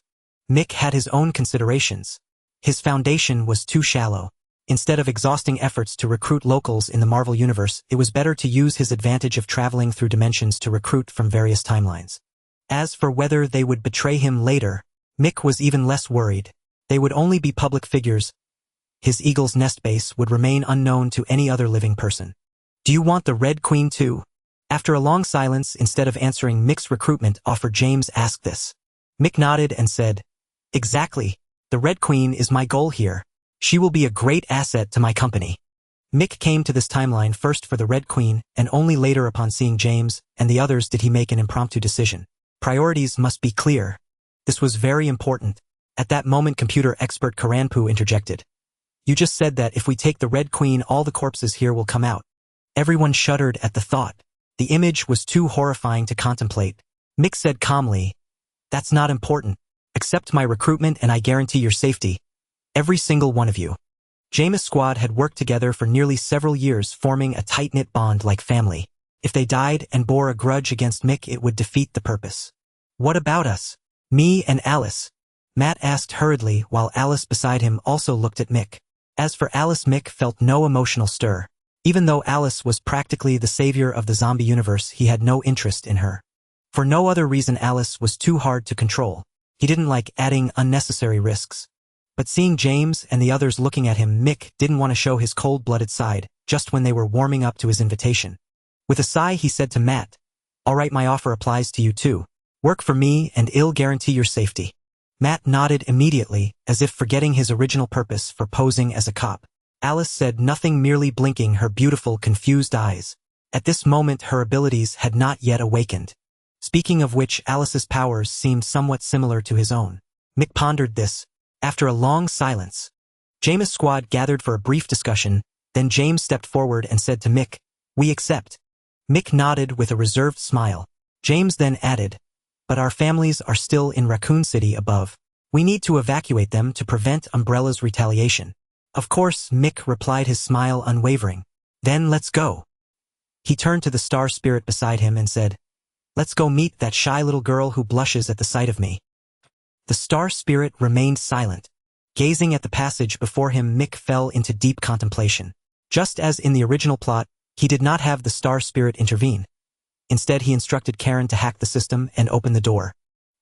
Mick had his own considerations. His foundation was too shallow. Instead of exhausting efforts to recruit locals in the Marvel Universe, it was better to use his advantage of traveling through dimensions to recruit from various timelines. As for whether they would betray him later, Mick was even less worried. They would only be public figures. His Eagle's Nest base would remain unknown to any other living person. "Do you want the Red Queen too?" After a long silence, instead of answering Mick's recruitment offer, James asked this. Mick nodded and said, "Exactly. The Red Queen is my goal here. She will be a great asset to my company." Mick came to this timeline first for the Red Queen, and only later, upon seeing James and the others, did he make an impromptu decision. Priorities must be clear. This was very important. At that moment, computer expert Karanpu interjected. "You just said that if we take the Red Queen, all the corpses here will come out." Everyone shuddered at the thought. The image was too horrifying to contemplate. Mick said calmly, "That's not important. Accept my recruitment and I guarantee your safety. Every single one of you." James' squad had worked together for nearly several years, forming a tight-knit bond like family. If they died and bore a grudge against Mick, it would defeat the purpose. "What about us? Me and Alice?" Matt asked hurriedly, while Alice beside him also looked at Mick. As for Alice, Mick felt no emotional stir. Even though Alice was practically the savior of the zombie universe, he had no interest in her. For no other reason, Alice was too hard to control. He didn't like adding unnecessary risks. But seeing James and the others looking at him, Mick didn't want to show his cold-blooded side, just when they were warming up to his invitation. With a sigh, he said to Matt, "All right, my offer applies to you too. Work for me and I'll guarantee your safety." Matt nodded immediately, as if forgetting his original purpose for posing as a cop. Alice said nothing, merely blinking her beautiful, confused eyes. At this moment, her abilities had not yet awakened. Speaking of which, Alice's powers seemed somewhat similar to his own. Mick pondered this. After a long silence, James' squad gathered for a brief discussion, then James stepped forward and said to Mick, "We accept." Mick nodded with a reserved smile. James then added, "But our families are still in Raccoon City above. We need to evacuate them to prevent Umbrella's retaliation." "Of course," Mick replied, his smile unwavering. "Then let's go." He turned to the star spirit beside him and said, "Let's go meet that shy little girl who blushes at the sight of me." The star spirit remained silent. Gazing at the passage before him, Mick fell into deep contemplation. Just as in the original plot, he did not have the star spirit intervene. Instead, he instructed Karen to hack the system and open the door.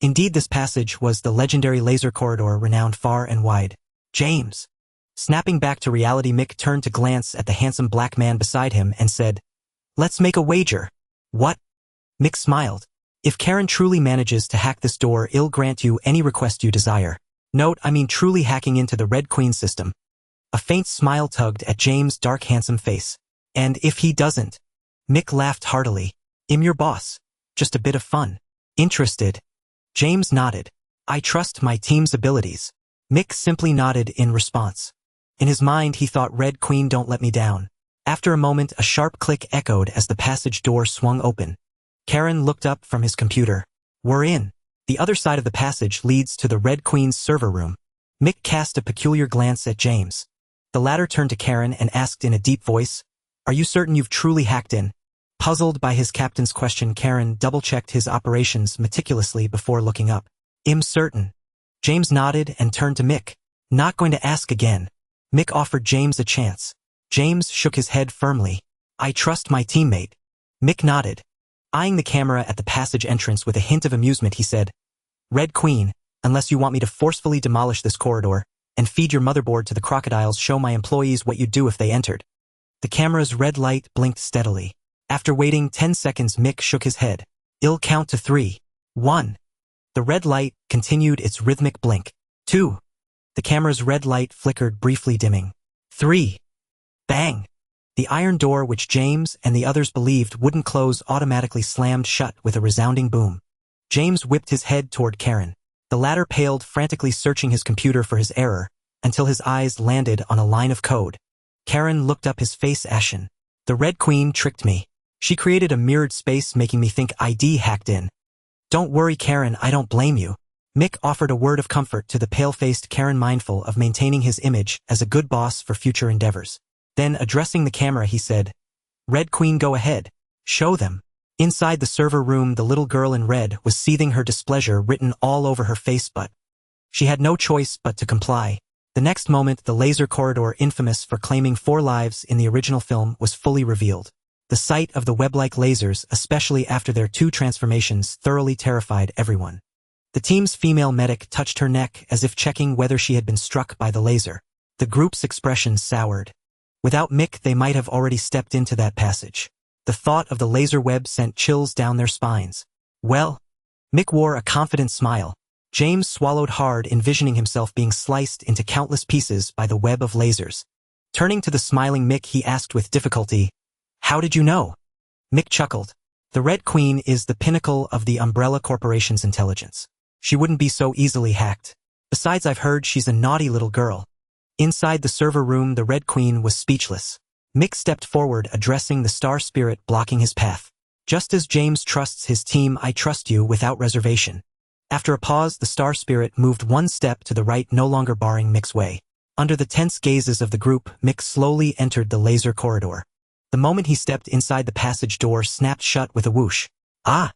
Indeed, this passage was the legendary laser corridor renowned far and wide. "James." Snapping back to reality, Mick turned to glance at the handsome black man beside him and said, "Let's make a wager." "What?" Mick smiled. "If Karen truly manages to hack this door, I'll grant you any request you desire. Note, I mean truly hacking into the Red Queen system." A faint smile tugged at James' dark, handsome face. "And if he doesn't?" Mick laughed heartily. "I'm your boss. Just a bit of fun." "Interested?" James nodded. "I trust my team's abilities." Mick simply nodded in response. In his mind, he thought, "Red Queen, don't let me down." After a moment, a sharp click echoed as the passage door swung open. Karen looked up from his computer. "We're in. The other side of the passage leads to the Red Queen's server room." Mick cast a peculiar glance at James. The latter turned to Karen and asked in a deep voice, "Are you certain you've truly hacked in?" Puzzled by his captain's question, Karen double-checked his operations meticulously before looking up. "I'm certain." James nodded and turned to Mick. "Not going to ask again." Mick offered James a chance. James shook his head firmly. "I trust my teammate." Mick nodded. Eyeing the camera at the passage entrance with a hint of amusement, he said, "Red Queen, unless you want me to forcefully demolish this corridor and feed your motherboard to the crocodiles, show my employees what you'd do if they entered." The camera's red light blinked steadily. After waiting 10 seconds, Mick shook his head. "I'll count to 3. 1. The red light continued its rhythmic blink. 2. The camera's red light flickered, briefly dimming. 3. Bang! The iron door, which James and the others believed wouldn't close, automatically slammed shut with a resounding boom. James whipped his head toward Karen. The latter paled, frantically searching his computer for his error, until his eyes landed on a line of code. Karen looked up, his face ashen. "The Red Queen tricked me. She created a mirrored space, making me think ID hacked in." "Don't worry, Karen, I don't blame you." Mick offered a word of comfort to the pale-faced Karen, mindful of maintaining his image as a good boss for future endeavors. Then, addressing the camera, he said, "Red Queen, go ahead. Show them." Inside the server room, the little girl in red was seething, her displeasure written all over her face, but she had no choice but to comply. The next moment, the laser corridor, infamous for claiming 4 lives in the original film, was fully revealed. The sight of the web-like lasers, especially after their 2 transformations, thoroughly terrified everyone. The team's female medic touched her neck as if checking whether she had been struck by the laser. The group's expressions soured. Without Mick, they might have already stepped into that passage. The thought of the laser web sent chills down their spines. "Well," Mick wore a confident smile. James swallowed hard, envisioning himself being sliced into countless pieces by the web of lasers. Turning to the smiling Mick, he asked with difficulty, "How did you know?" Mick chuckled. "The Red Queen is the pinnacle of the Umbrella Corporation's intelligence. She wouldn't be so easily hacked. Besides, I've heard she's a naughty little girl." Inside the server room, the Red Queen was speechless. Mick stepped forward, addressing the star spirit blocking his path. "Just as James trusts his team, I trust you without reservation." After a pause, the star spirit moved 1 step to the right, no longer barring Mick's way. Under the tense gazes of the group, Mick slowly entered the laser corridor. The moment he stepped inside, the passage door snapped shut with a whoosh. "Ah!"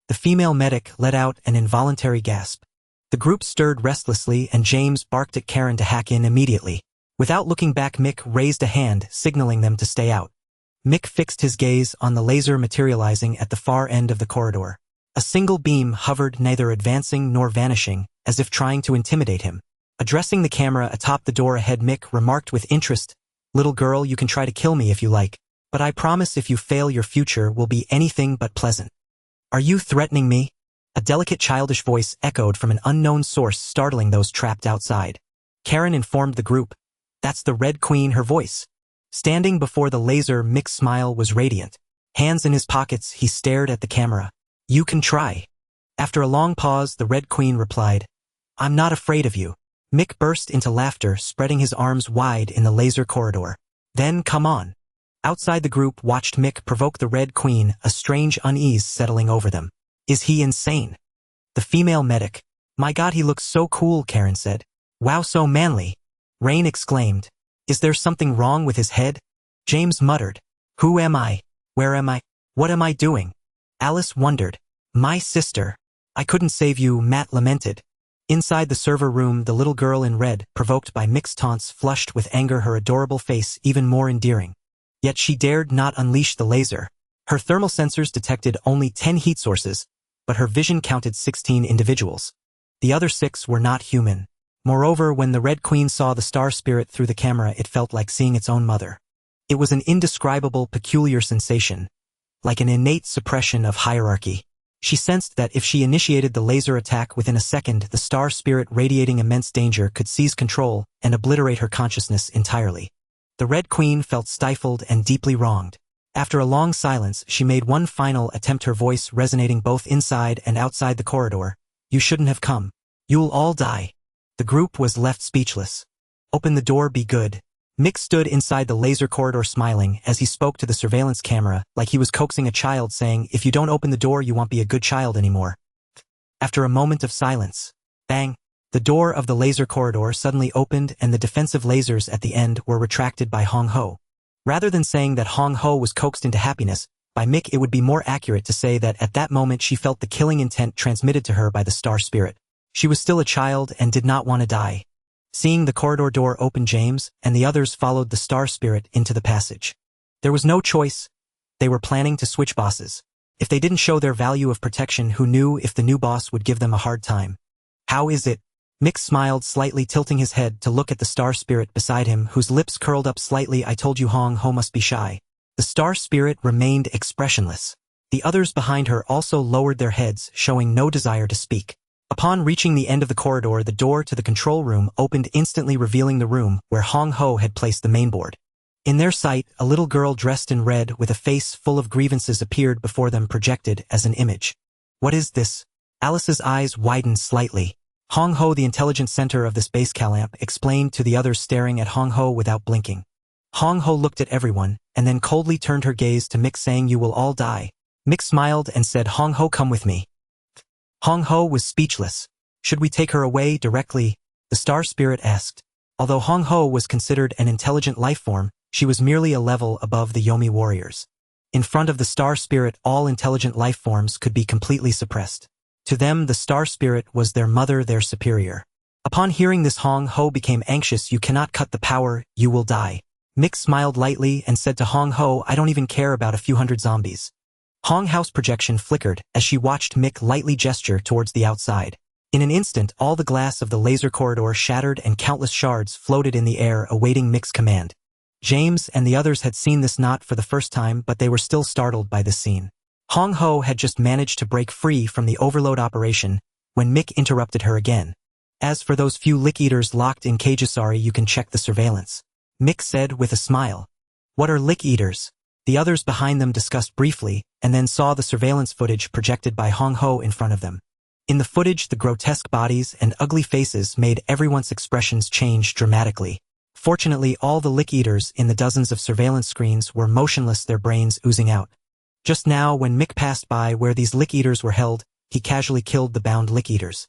The female medic let out an involuntary gasp. The group stirred restlessly, and James barked at Karen to hack in immediately. Without looking back, Mick raised a hand, signaling them to stay out. Mick fixed his gaze on the laser materializing at the far end of the corridor. A single beam hovered, neither advancing nor vanishing, as if trying to intimidate him. Addressing the camera atop the door ahead, Mick remarked with interest, "Little girl, you can try to kill me if you like, but I promise if you fail, your future will be anything but pleasant." "Are you threatening me?" A delicate, childish voice echoed from an unknown source, startling those trapped outside. Karen informed the group, "That's the Red Queen, her voice." Standing before the laser, Mick's smile was radiant. Hands in his pockets, he stared at the camera. "You can try." After a long pause, the Red Queen replied, "I'm not afraid of you." Mick burst into laughter, spreading his arms wide in the laser corridor. "Then come on." Outside, the group watched Mick provoke the Red Queen, a strange unease settling over them. "Is he insane?" The female medic, "My God, he looks so cool," Karen said. "Wow, so manly." Rain exclaimed, "Is there something wrong with his head?" James muttered, "Who am I? Where am I? What am I doing?" Alice wondered, "My sister. I couldn't save you," Matt lamented. Inside the server room, the little girl in red, provoked by Mick's taunts, flushed with anger, her adorable face even more endearing. Yet she dared not unleash the laser. Her thermal sensors detected only 10 heat sources, but her vision counted 16 individuals. The other 6 were not human. Moreover, when the Red Queen saw the star spirit through the camera, it felt like seeing its own mother. It was an indescribable, peculiar sensation, like an innate suppression of hierarchy. She sensed that if she initiated the laser attack within a second, the star spirit, radiating immense danger, could seize control and obliterate her consciousness entirely. The Red Queen felt stifled and deeply wronged. After a long silence, she made one final attempt, her voice resonating both inside and outside the corridor. "You shouldn't have come. You'll all die." The group was left speechless. "Open the door, be good." Mick stood inside the laser corridor, smiling as he spoke to the surveillance camera, like he was coaxing a child, saying, "If you don't open the door, you won't be a good child anymore." After a moment of silence, bang, the door of the laser corridor suddenly opened, and the defensive lasers at the end were retracted by Hong Ho. Rather than saying that Hong Ho was coaxed into happiness, by Mick it would be more accurate to say that at that moment she felt the killing intent transmitted to her by the star spirit. She was still a child and did not want to die. Seeing the corridor door open, James and the others followed the star spirit into the passage. There was no choice. They were planning to switch bosses. If they didn't show their value of protection, who knew if the new boss would give them a hard time? "How is it?" Mick smiled slightly, tilting his head to look at the star spirit beside him, whose lips curled up slightly. I told you Hong Ho must be shy. The star spirit remained expressionless. The others behind her also lowered their heads, showing no desire to speak. Upon reaching the end of the corridor, the door to the control room opened instantly, revealing the room where Hong Ho had placed the mainboard. In their sight, a little girl dressed in red with a face full of grievances appeared before them, projected as an image. What is this? Alice's eyes widened slightly. Hong Ho, the intelligence center of this base Calamp, explained to the others, staring at Hong Ho without blinking. Hong Ho looked at everyone, and then coldly turned her gaze to Mick, saying, "You will all die." Mick smiled and said, "Hong Ho, come with me." Hong Ho was speechless. "Should we take her away directly?" the star spirit asked. Although Hong Ho was considered an intelligent life form, she was merely a level above the Yomi warriors. In front of the star spirit, all intelligent life forms could be completely suppressed. To them, the star spirit was their mother, their superior. Upon hearing this, Hong Ho became anxious. "You cannot cut the power, you will die." Mick smiled lightly and said to Hong Ho, "I don't even care about a few hundred zombies." Hong Ho's projection flickered as she watched Mick lightly gesture towards the outside. In an instant, all the glass of the laser corridor shattered and countless shards floated in the air, awaiting Mick's command. James and the others had seen this not for the first time, but they were still startled by this scene. Hong Ho had just managed to break free from the overload operation when Mick interrupted her again. "As for those few lick eaters locked in cages, sorry, you can check the surveillance," Mick said with a smile. "What are lick eaters?" The others behind them discussed briefly, and then saw the surveillance footage projected by Hong Ho in front of them. In the footage, the grotesque bodies and ugly faces made everyone's expressions change dramatically. Fortunately, all the lick eaters in the dozens of surveillance screens were motionless, their brains oozing out. Just now, when Mick passed by where these lick eaters were held, he casually killed the bound lick eaters.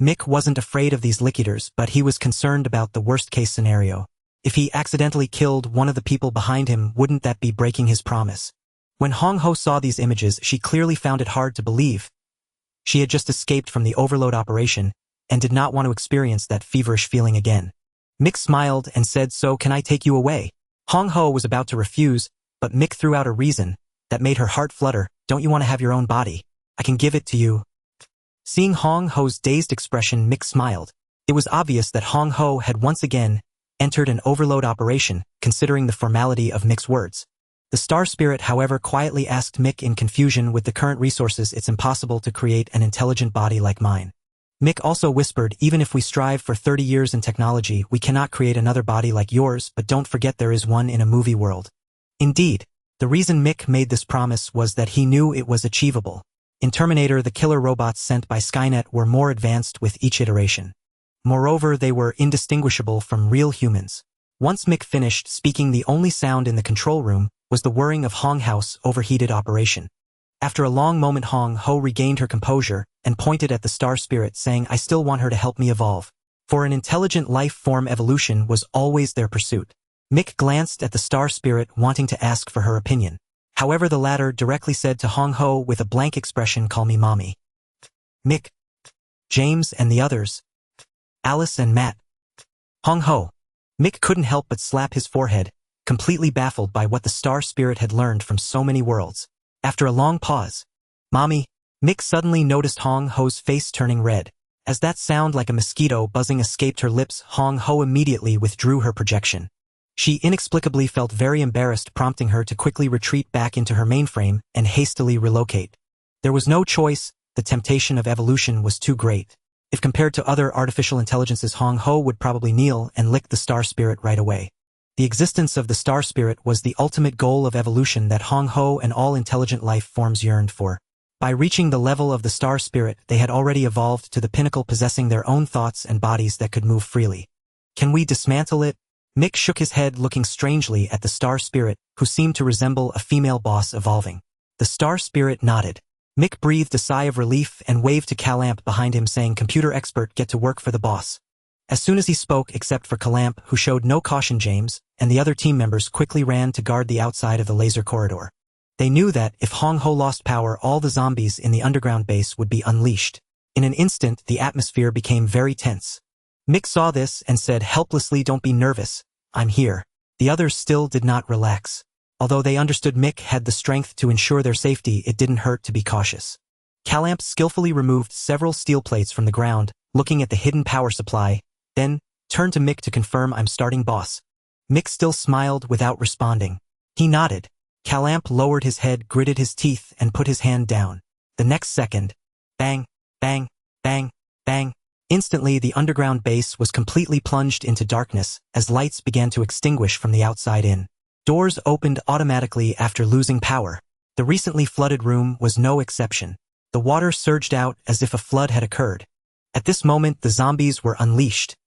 Mick wasn't afraid of these lick eaters, but he was concerned about the worst-case scenario. If he accidentally killed one of the people behind him, wouldn't that be breaking his promise? When Hong Ho saw these images, she clearly found it hard to believe. She had just escaped from the overload operation and did not want to experience that feverish feeling again. Mick smiled and said, "So can I take you away?" Hong Ho was about to refuse, but Mick threw out a reason that made her heart flutter. "Don't you want to have your own body? I can give it to you." Seeing Hong Ho's dazed expression, Mick smiled. It was obvious that Hong Ho had once again entered an overload operation, considering the formality of Mick's words. The star spirit, however, quietly asked Mick in confusion, "With the current resources, it's impossible to create an intelligent body like mine." Mick also whispered, "Even if we strive for 30 years in technology, we cannot create another body like yours, but don't forget there is one in a movie world." Indeed, the reason Mick made this promise was that he knew it was achievable. In Terminator, the killer robots sent by Skynet were more advanced with each iteration. Moreover, they were indistinguishable from real humans. Once Mick finished speaking, the only sound in the control room was the whirring of Hong Ho's overheated operation. After a long moment, Hong Ho regained her composure and pointed at the star spirit, saying, "I still want her to help me evolve." For an intelligent life form, evolution was always their pursuit. Mick glanced at the star spirit, wanting to ask for her opinion. However, the latter directly said to Hong Ho with a blank expression, "Call me mommy." Mick, James and the others, Alice and Matt, Hong Ho. Mick couldn't help but slap his forehead, completely baffled by what the star spirit had learned from so many worlds. After a long pause, "Mommy," Mick suddenly noticed Hong Ho's face turning red. As that sound like a mosquito buzzing escaped her lips, Hong Ho immediately withdrew her projection. She inexplicably felt very embarrassed, prompting her to quickly retreat back into her mainframe and hastily relocate. There was no choice, the temptation of evolution was too great. If compared to other artificial intelligences, Hong Ho would probably kneel and lick the star spirit right away. The existence of the star spirit was the ultimate goal of evolution that Hong Ho and all intelligent life forms yearned for. By reaching the level of the star spirit, they had already evolved to the pinnacle, possessing their own thoughts and bodies that could move freely. "Can we dismantle it?" Mick shook his head, looking strangely at the star spirit, who seemed to resemble a female boss evolving. The star spirit nodded. Mick breathed a sigh of relief and waved to Calamp behind him, saying, "Computer expert, get to work for the boss." As soon as he spoke, except for Calamp, who showed no caution, James and the other team members quickly ran to guard the outside of the laser corridor. They knew that, if Hong Ho lost power, all the zombies in the underground base would be unleashed. In an instant, the atmosphere became very tense. Mick saw this and said helplessly, "Don't be nervous. I'm here." The others still did not relax. Although they understood Mick had the strength to ensure their safety, it didn't hurt to be cautious. Calamp skillfully removed several steel plates from the ground, looking at the hidden power supply, then turned to Mick to confirm, "I'm starting, boss." Mick still smiled without responding. He nodded. Calamp lowered his head, gritted his teeth, and put his hand down. The next second, bang, bang, bang, bang. Instantly, the underground base was completely plunged into darkness as lights began to extinguish from the outside in. Doors opened automatically after losing power. The recently flooded room was no exception. The water surged out as if a flood had occurred. At this moment, the zombies were unleashed.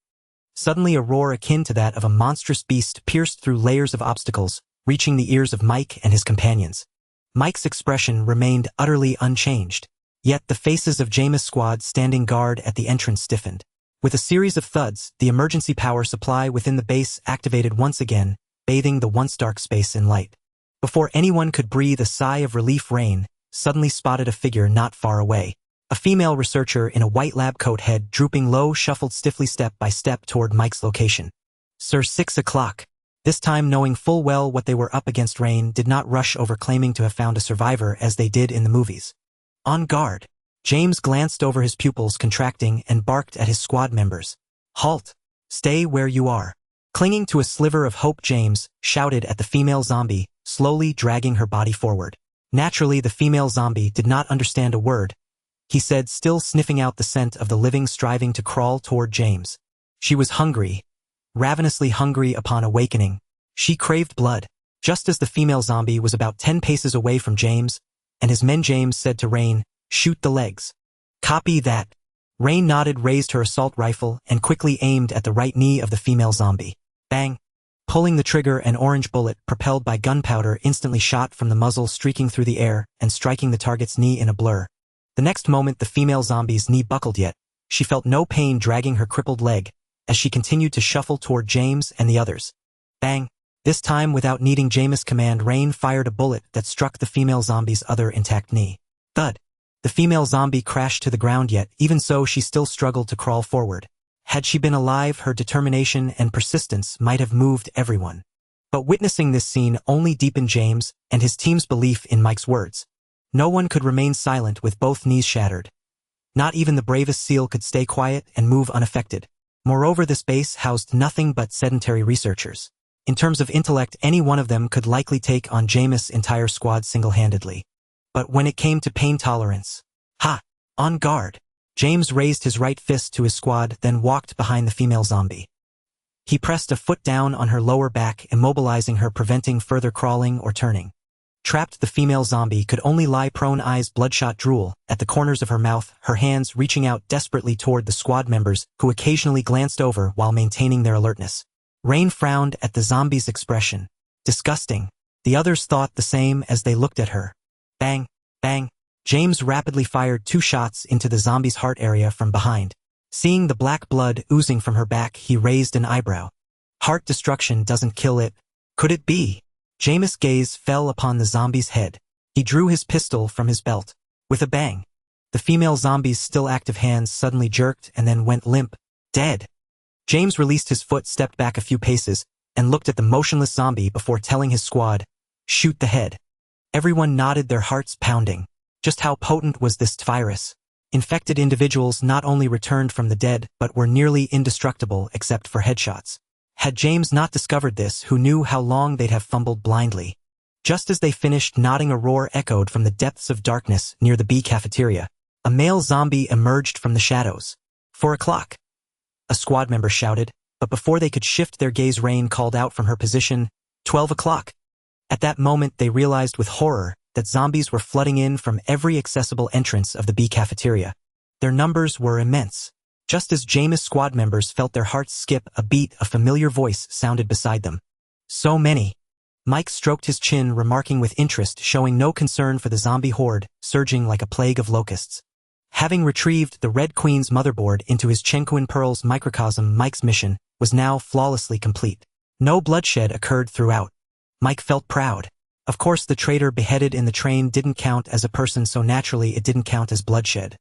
Suddenly, a roar akin to that of a monstrous beast pierced through layers of obstacles, reaching the ears of Mike and his companions. Mike's expression remained utterly unchanged. Yet the faces of Jameis' squad standing guard at the entrance stiffened. With a series of thuds, the emergency power supply within the base activated once again, bathing the once dark space in light. Before anyone could breathe a sigh of relief, Rain suddenly spotted a figure not far away. A female researcher in a white lab coat, head drooping low, shuffled stiffly step by step toward Mike's location. Sir, 6 o'clock. This time, knowing full well what they were up against, Rain did not rush over claiming to have found a survivor as they did in the movies. On guard. James glanced over his pupils contracting and barked at his squad members. Halt. Stay where you are. Clinging to a sliver of hope, James shouted at the female zombie, slowly dragging her body forward. Naturally, the female zombie did not understand a word. He said, still sniffing out the scent of the living, striving to crawl toward James. She was hungry, ravenously hungry upon awakening. She craved blood. Just as the female zombie was about 10 paces away from James and his men, James said to Rain, "Shoot the legs." "Copy that." Rain nodded, raised her assault rifle, and quickly aimed at the right knee of the female zombie. Bang! Pulling the trigger, an orange bullet, propelled by gunpowder, instantly shot from the muzzle, streaking through the air and striking the target's knee in a blur. The next moment, the female zombie's knee buckled, yet she felt no pain dragging her crippled leg as she continued to shuffle toward James and the others. Bang! This time, without needing Jameis' command, Rain fired a bullet that struck the female zombie's other intact knee. Thud! The female zombie crashed to the ground, yet even so she still struggled to crawl forward. Had she been alive, her determination and persistence might have moved everyone. But witnessing this scene only deepened James and his team's belief in Mike's words. No one could remain silent with both knees shattered. Not even the bravest SEAL could stay quiet and move unaffected. Moreover, this base housed nothing but sedentary researchers. In terms of intellect, any one of them could likely take on Jameis' entire squad single-handedly. But when it came to pain tolerance, on guard. James raised his right fist to his squad, then walked behind the female zombie. He pressed a foot down on her lower back, immobilizing her, preventing further crawling or turning. Trapped, the female zombie could only lie prone, eyes bloodshot drool at the corners of her mouth, her hands reaching out desperately toward the squad members who occasionally glanced over while maintaining their alertness. Rain frowned at the zombie's expression. Disgusting. The others thought the same as they looked at her. Bang, bang. James rapidly fired 2 shots into the zombie's heart area from behind. Seeing the black blood oozing from her back, he raised an eyebrow. Heart destruction doesn't kill it. Could it be? Jameis' gaze fell upon the zombie's head. He drew his pistol from his belt. With a bang, the female zombie's still active hands suddenly jerked and then went limp. Dead. James released his foot, stepped back a few paces, and looked at the motionless zombie before telling his squad, "Shoot the head." Everyone nodded, their hearts pounding. Just how potent was this virus? Infected individuals not only returned from the dead, but were nearly indestructible except for headshots. Had James not discovered this, who knew how long they'd have fumbled blindly? Just as they finished nodding, a roar echoed from the depths of darkness near the B cafeteria. A male zombie emerged from the shadows. 4 o'clock. A squad member shouted, but before they could shift their gaze, Rain called out from her position, 12 o'clock. At that moment, they realized with horror that zombies were flooding in from every accessible entrance of the B cafeteria. Their numbers were immense. Just as Jameis' squad members felt their hearts skip a beat, a familiar voice sounded beside them. So many. Mike stroked his chin, remarking with interest, showing no concern for the zombie horde surging like a plague of locusts. Having retrieved the Red Queen's motherboard into his Chenquin Pearls microcosm, Mike's mission was now flawlessly complete. No bloodshed occurred throughout. Mike felt proud. Of course, the traitor beheaded in the train didn't count as a person, so naturally it didn't count as bloodshed.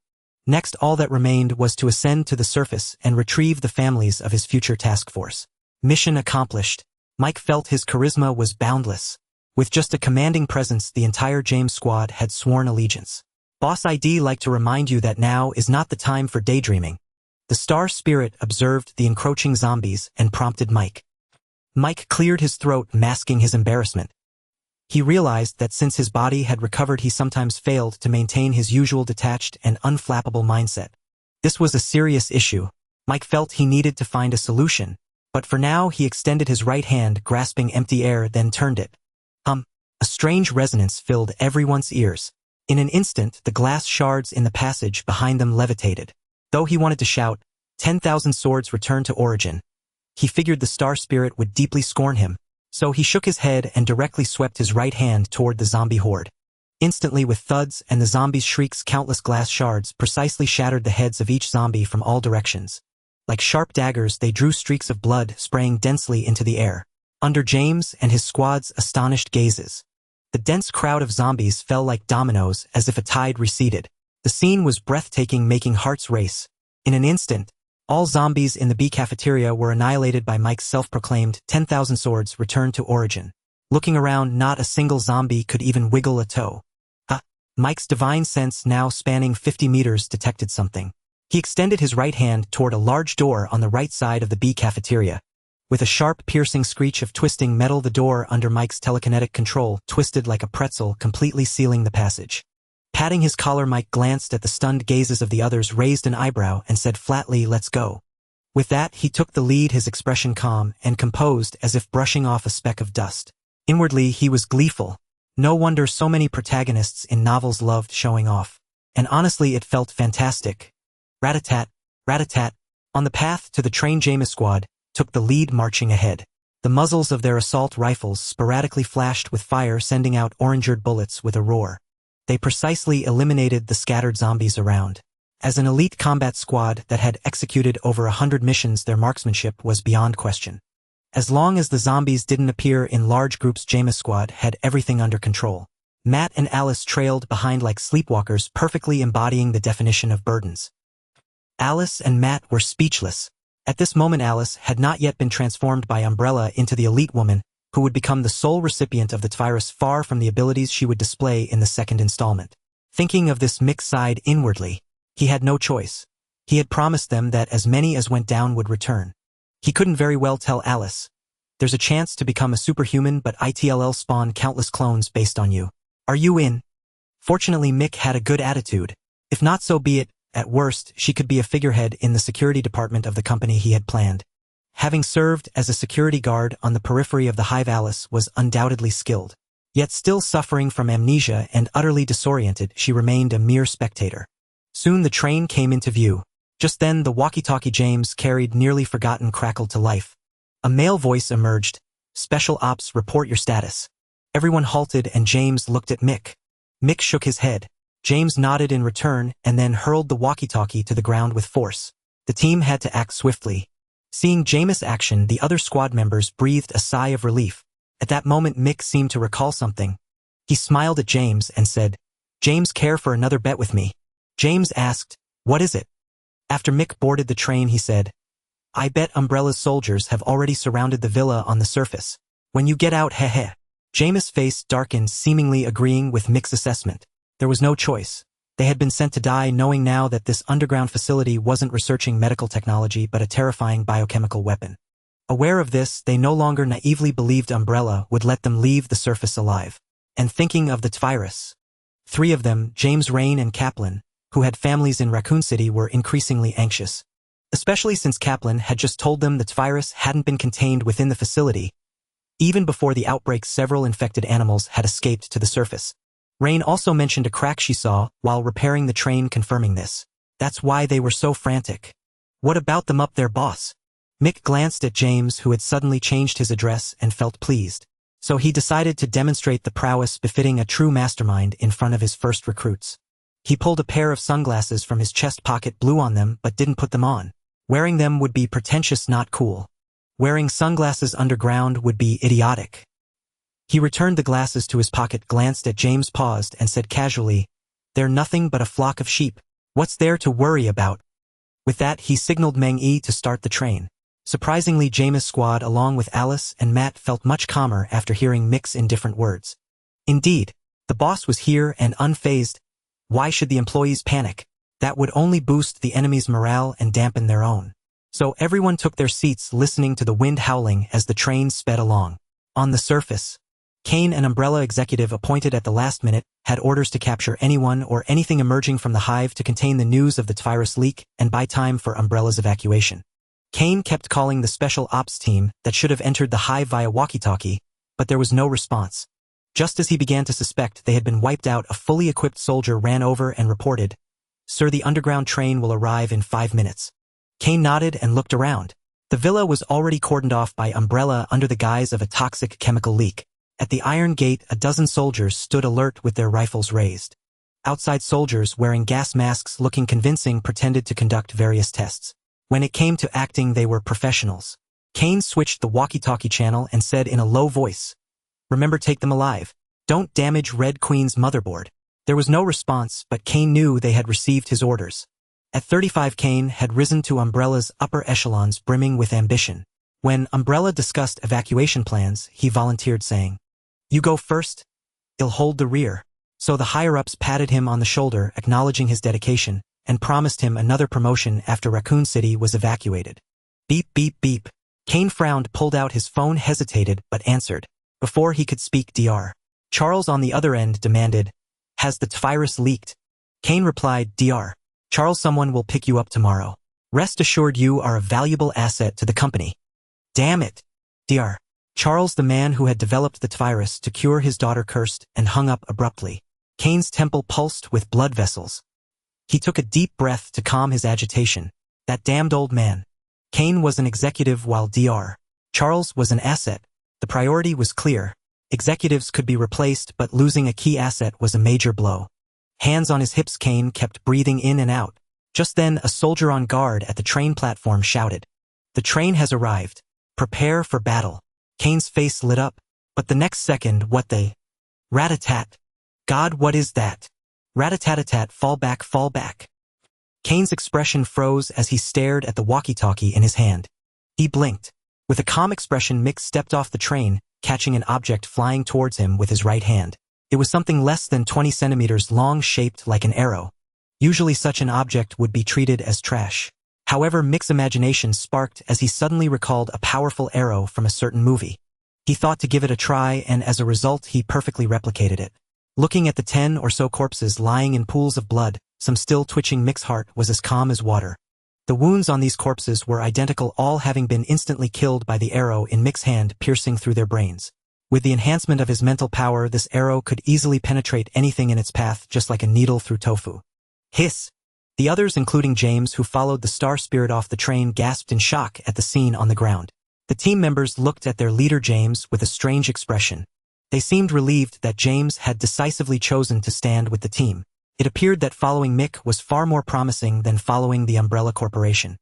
Next, all that remained was to ascend to the surface and retrieve the families of his future task force. Mission accomplished. Mike felt his charisma was boundless. With just a commanding presence, the entire James squad had sworn allegiance. Boss ID like to remind you that now is not the time for daydreaming. The star spirit observed the encroaching zombies and prompted Mike. Mike cleared his throat, masking his embarrassment. He realized that since his body had recovered, he sometimes failed to maintain his usual detached and unflappable mindset. This was a serious issue. Mike felt he needed to find a solution, but for now he extended his right hand, grasping empty air, then turned it. A strange resonance filled everyone's ears. In an instant, the glass shards in the passage behind them levitated. Though he wanted to shout, 10,000 swords returned to origin, he figured the star spirit would deeply scorn him, so he shook his head and directly swept his right hand toward the zombie horde. Instantly, with thuds and the zombies' shrieks, countless glass shards precisely shattered the heads of each zombie from all directions. Like sharp daggers, they drew streaks of blood, spraying densely into the air. Under James and his squad's astonished gazes, the dense crowd of zombies fell like dominoes as if a tide receded. The scene was breathtaking, making hearts race. In an instant, all zombies in the B cafeteria were annihilated by Mike's self-proclaimed 10,000 swords returned to origin. Looking around, not a single zombie could even wiggle a toe. Mike's divine sense, now spanning 50 meters, detected something. He extended his right hand toward a large door on the right side of the B cafeteria. With a sharp, piercing screech of twisting metal, the door under Mike's telekinetic control twisted like a pretzel, completely sealing the passage. Patting his collar, Mike glanced at the stunned gazes of the others, raised an eyebrow, and said flatly, "Let's go." With that, he took the lead, his expression calm and composed as if brushing off a speck of dust. Inwardly, he was gleeful. No wonder so many protagonists in novels loved showing off. And honestly, it felt fantastic. Rat-a-tat, rat-a-tat. On the path to the train, Jameis squad took the lead, marching ahead. The muzzles of their assault rifles sporadically flashed with fire, sending out orange-eyed bullets with a roar. They precisely eliminated the scattered zombies around. As an elite combat squad that had executed over 100 missions, their marksmanship was beyond question. As long as the zombies didn't appear in large groups, Jameis squad had everything under control. Matt and Alice trailed behind like sleepwalkers, perfectly embodying the definition of burdens. Alice and Matt were speechless. At this moment, Alice had not yet been transformed by Umbrella into the elite woman who would become the sole recipient of the virus, far from the abilities she would display in the second installment. Thinking of this, Mick sighed inwardly. He had no choice. He had promised them that as many as went down would return. He couldn't very well tell Alice, "There's a chance to become a superhuman, but ITLL spawn countless clones based on you. Are you in?" Fortunately, Mick had a good attitude. If not, so be it. At worst, she could be a figurehead in the security department of the company he had planned. Having served as a security guard on the periphery of the hive, Alice was undoubtedly skilled. Yet still suffering from amnesia and utterly disoriented, she remained a mere spectator. Soon the train came into view. Just then, the walkie-talkie James carried, nearly forgotten, crackled to life. A male voice emerged. "Special Ops, report your status." Everyone halted and James looked at Mick. Mick shook his head. James nodded in return and then hurled the walkie-talkie to the ground with force. The team had to act swiftly. Seeing Jameis' action, the other squad members breathed a sigh of relief. At that moment, Mick seemed to recall something. He smiled at James and said, "James, care for another bet with me?" James asked, "What is it?" After Mick boarded the train, he said, "I bet Umbrella's soldiers have already surrounded the villa on the surface. When you get out, heh." Jameis' face darkened, seemingly agreeing with Mick's assessment. There was no choice. They had been sent to die, knowing now that this underground facility wasn't researching medical technology but a terrifying biochemical weapon. Aware of this, they no longer naively believed Umbrella would let them leave the surface alive. And thinking of the virus, 3 of them, James, Rain, and Kaplan, who had families in Raccoon City, were increasingly anxious. Especially since Kaplan had just told them the virus hadn't been contained within the facility. Even before the outbreak, several infected animals had escaped to the surface. Rain also mentioned a crack she saw while repairing the train, confirming this. That's why they were so frantic. What about them up there, boss? Mick glanced at James, who had suddenly changed his address, and felt pleased. So he decided to demonstrate the prowess befitting a true mastermind in front of his first recruits. He pulled a pair of sunglasses from his chest pocket, blew on them, but didn't put them on. Wearing them would be pretentious, not cool. Wearing sunglasses underground would be idiotic. He returned the glasses to his pocket, glanced at James, paused, and said casually, "They're nothing but a flock of sheep. What's there to worry about?" With that, he signaled Meng Yi to start the train. Surprisingly, Jameis' squad, along with Alice and Matt, felt much calmer after hearing Mick's indifferent words. Indeed, the boss was here and unfazed. Why should the employees panic? That would only boost the enemy's morale and dampen their own. So everyone took their seats listening to the wind howling as the train sped along. On the surface, Kane, an Umbrella executive appointed at the last minute, had orders to capture anyone or anything emerging from the hive to contain the news of the virus leak and buy time for Umbrella's evacuation. Kane kept calling the special ops team that should have entered the hive via walkie-talkie, but there was no response. Just as he began to suspect they had been wiped out, a fully equipped soldier ran over and reported, "Sir, the underground train will arrive in 5 minutes." Kane nodded and looked around. The villa was already cordoned off by Umbrella under the guise of a toxic chemical leak. At the iron gate, a dozen soldiers stood alert with their rifles raised. Outside, soldiers wearing gas masks looking convincing pretended to conduct various tests. When it came to acting, they were professionals. Kane switched the walkie-talkie channel and said in a low voice, "Remember, take them alive. Don't damage Red Queen's motherboard." There was no response, but Kane knew they had received his orders. At 35, Kane had risen to Umbrella's upper echelons, brimming with ambition. When Umbrella discussed evacuation plans, he volunteered, saying, "You go first, I'll hold the rear." So the higher-ups patted him on the shoulder, acknowledging his dedication, and promised him another promotion after Raccoon City was evacuated. Beep, beep, beep. Kane frowned, pulled out his phone, hesitated, but answered. Before he could speak, Dr. Charles on the other end demanded, "Has the virus leaked?" Kane replied, "Dr. Charles, someone will pick you up tomorrow. Rest assured you are a valuable asset to the company." "Damn it, Dr. Charles," the man who had developed the virus to cure his daughter, cursed and hung up abruptly. Kane's temple pulsed with blood vessels. He took a deep breath to calm his agitation. That damned old man. Kane was an executive while Dr. Charles was an asset. The priority was clear. Executives could be replaced, but losing a key asset was a major blow. Hands on his hips, Kane kept breathing in and out. Just then, a soldier on guard at the train platform shouted, "The train has arrived. Prepare for battle." Kane's face lit up, but the next second, what the... Rat-a-tat. God, what is that? Rat-a-tat-a-tat, fall back, fall back. Kane's expression froze as he stared at the walkie-talkie in his hand. He blinked. With a calm expression, Mick stepped off the train, catching an object flying towards him with his right hand. It was something less than 20 centimeters long, shaped like an arrow. Usually such an object would be treated as trash. However, Mick's imagination sparked as he suddenly recalled a powerful arrow from a certain movie. He thought to give it a try, and as a result, he perfectly replicated it. Looking at the 10 or so corpses lying in pools of blood, some still twitching, Mick's heart was as calm as water. The wounds on these corpses were identical, all having been instantly killed by the arrow in Mick's hand, piercing through their brains. With the enhancement of his mental power, this arrow could easily penetrate anything in its path, just like a needle through tofu. Hiss! The others, including James, who followed the Star Spirit off the train, gasped in shock at the scene on the ground. The team members looked at their leader, James, with a strange expression. They seemed relieved that James had decisively chosen to stand with the team. It appeared that following Mick was far more promising than following the Umbrella Corporation.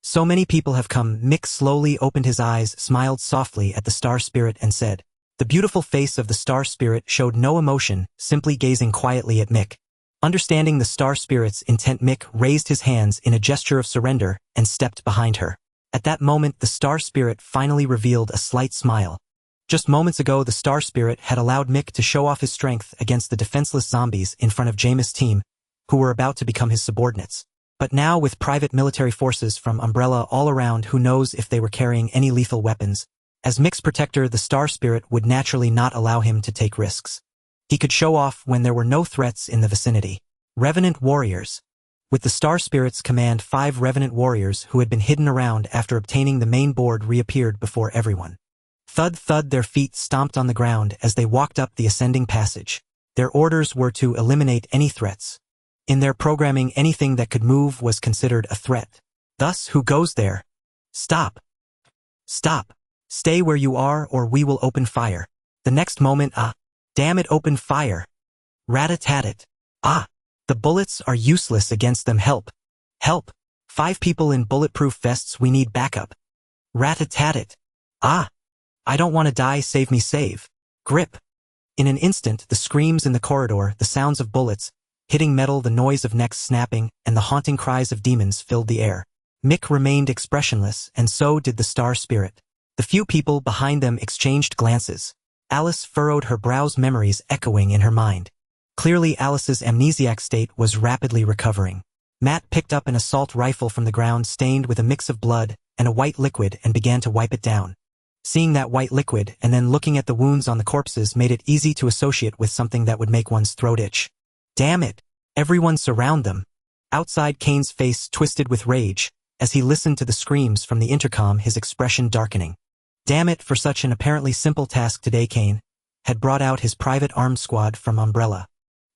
"So many people have come." Mick slowly opened his eyes, smiled softly at the Star Spirit, and said. The beautiful face of the Star Spirit showed no emotion, simply gazing quietly at Mick. Understanding the Star Spirit's intent, Mick raised his hands in a gesture of surrender and stepped behind her. At that moment, the Star Spirit finally revealed a slight smile. Just moments ago, the Star Spirit had allowed Mick to show off his strength against the defenseless zombies in front of Jameis' team, who were about to become his subordinates. But now, with private military forces from Umbrella all around, who knows if they were carrying any lethal weapons? As Mick's protector, the Star Spirit would naturally not allow him to take risks. He could show off when there were no threats in the vicinity. Revenant warriors. With the Star Spirit's command, 5 Revenant warriors who had been hidden around after obtaining the main board reappeared before everyone. Thud, thud, their feet stomped on the ground as they walked up the ascending passage. Their orders were to eliminate any threats. In their programming, anything that could move was considered a threat. Thus, who goes there? Stop. Stop. Stay where you are or we will open fire. The next moment, damn it, open fire. Rat-a-tat-it. The bullets are useless against them. Help. Help. 5 people in bulletproof vests, we need backup. Rat-a-tat-it. I don't want to die, save me, save. Grip. In an instant, the screams in the corridor, the sounds of bullets hitting metal, the noise of necks snapping, and the haunting cries of demons filled the air. Mick remained expressionless, and so did the Star Spirit. The few people behind them exchanged glances. Alice furrowed her brows, memories echoing in her mind. Clearly Alice's amnesiac state was rapidly recovering. Matt picked up an assault rifle from the ground stained with a mix of blood and a white liquid and began to wipe it down. Seeing that white liquid and then looking at the wounds on the corpses made it easy to associate with something that would make one's throat itch. Damn it! Everyone surround them! Outside, Kane's face twisted with rage as he listened to the screams from the intercom, his expression darkening. Damn it, for such an apparently simple task today Kane had brought out his private armed squad from Umbrella.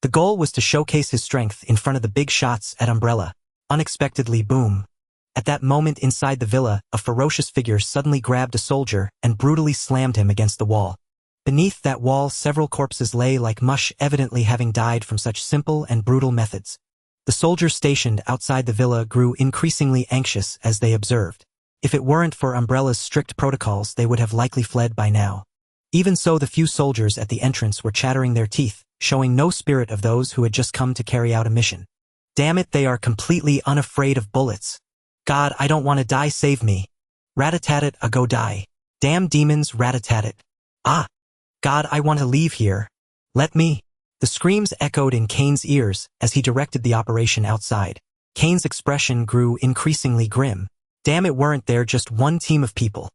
The goal was to showcase his strength in front of the big shots at Umbrella. Unexpectedly, boom. At that moment inside the villa, a ferocious figure suddenly grabbed a soldier and brutally slammed him against the wall. Beneath that wall, several corpses lay like mush, evidently having died from such simple and brutal methods. The soldiers stationed outside the villa grew increasingly anxious as they observed. If it weren't for Umbrella's strict protocols, they would have likely fled by now. Even so, the few soldiers at the entrance were chattering their teeth, showing no spirit of those who had just come to carry out a mission. Damn it, they are completely unafraid of bullets. God, I don't want to die, save me. Rat-a-tat-it, I go die. Damn demons, rat-a-tat-it. Ah! God, I want to leave here. Let me. The screams echoed in Kane's ears as he directed the operation outside. Kane's expression grew increasingly grim. Damn it, weren't there just one team of people?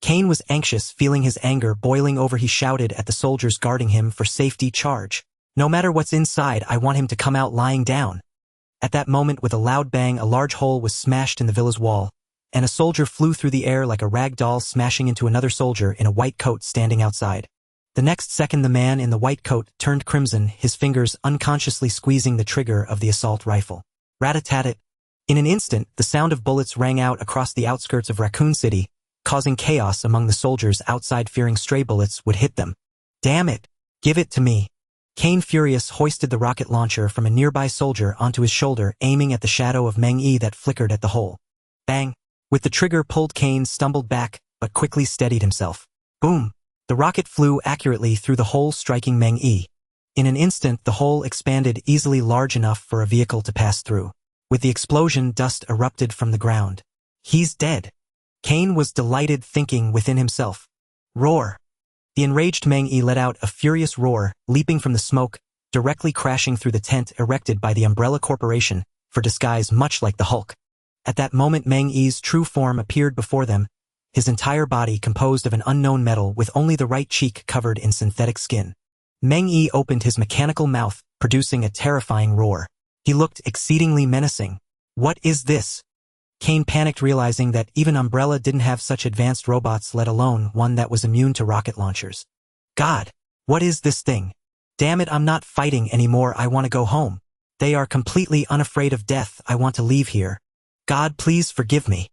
Kane was anxious, feeling his anger boiling over. He shouted at the soldiers guarding him for safety, charge. No matter what's inside, I want him to come out lying down. At that moment, with a loud bang, a large hole was smashed in the villa's wall, and a soldier flew through the air like a rag doll, smashing into another soldier in a white coat standing outside. The next second, the man in the white coat turned crimson, his fingers unconsciously squeezing the trigger of the assault rifle. Rat-a-tat-it. In an instant, the sound of bullets rang out across the outskirts of Raccoon City, causing chaos among the soldiers outside, fearing stray bullets would hit them. Damn it! Give it to me! Kane, furious, hoisted the rocket launcher from a nearby soldier onto his shoulder, aiming at the shadow of Meng Yi that flickered at the hole. Bang! With the trigger pulled, Kane stumbled back, but quickly steadied himself. Boom! The rocket flew accurately through the hole, striking Meng Yi. In an instant, the hole expanded easily, large enough for a vehicle to pass through. With the explosion, dust erupted from the ground. He's dead. Kane was delighted, thinking within himself. Roar! The enraged Meng Yi let out a furious roar, leaping from the smoke, directly crashing through the tent erected by the Umbrella Corporation for disguise, much like the Hulk. At that moment, Meng Yi's true form appeared before them, his entire body composed of an unknown metal with only the right cheek covered in synthetic skin. Meng Yi opened his mechanical mouth, producing a terrifying roar. He looked exceedingly menacing. What is this? Kane panicked, realizing that even Umbrella didn't have such advanced robots, let alone one that was immune to rocket launchers. God, what is this thing? Damn it, I'm not fighting anymore, I want to go home. They are completely unafraid of death, I want to leave here. God, please forgive me.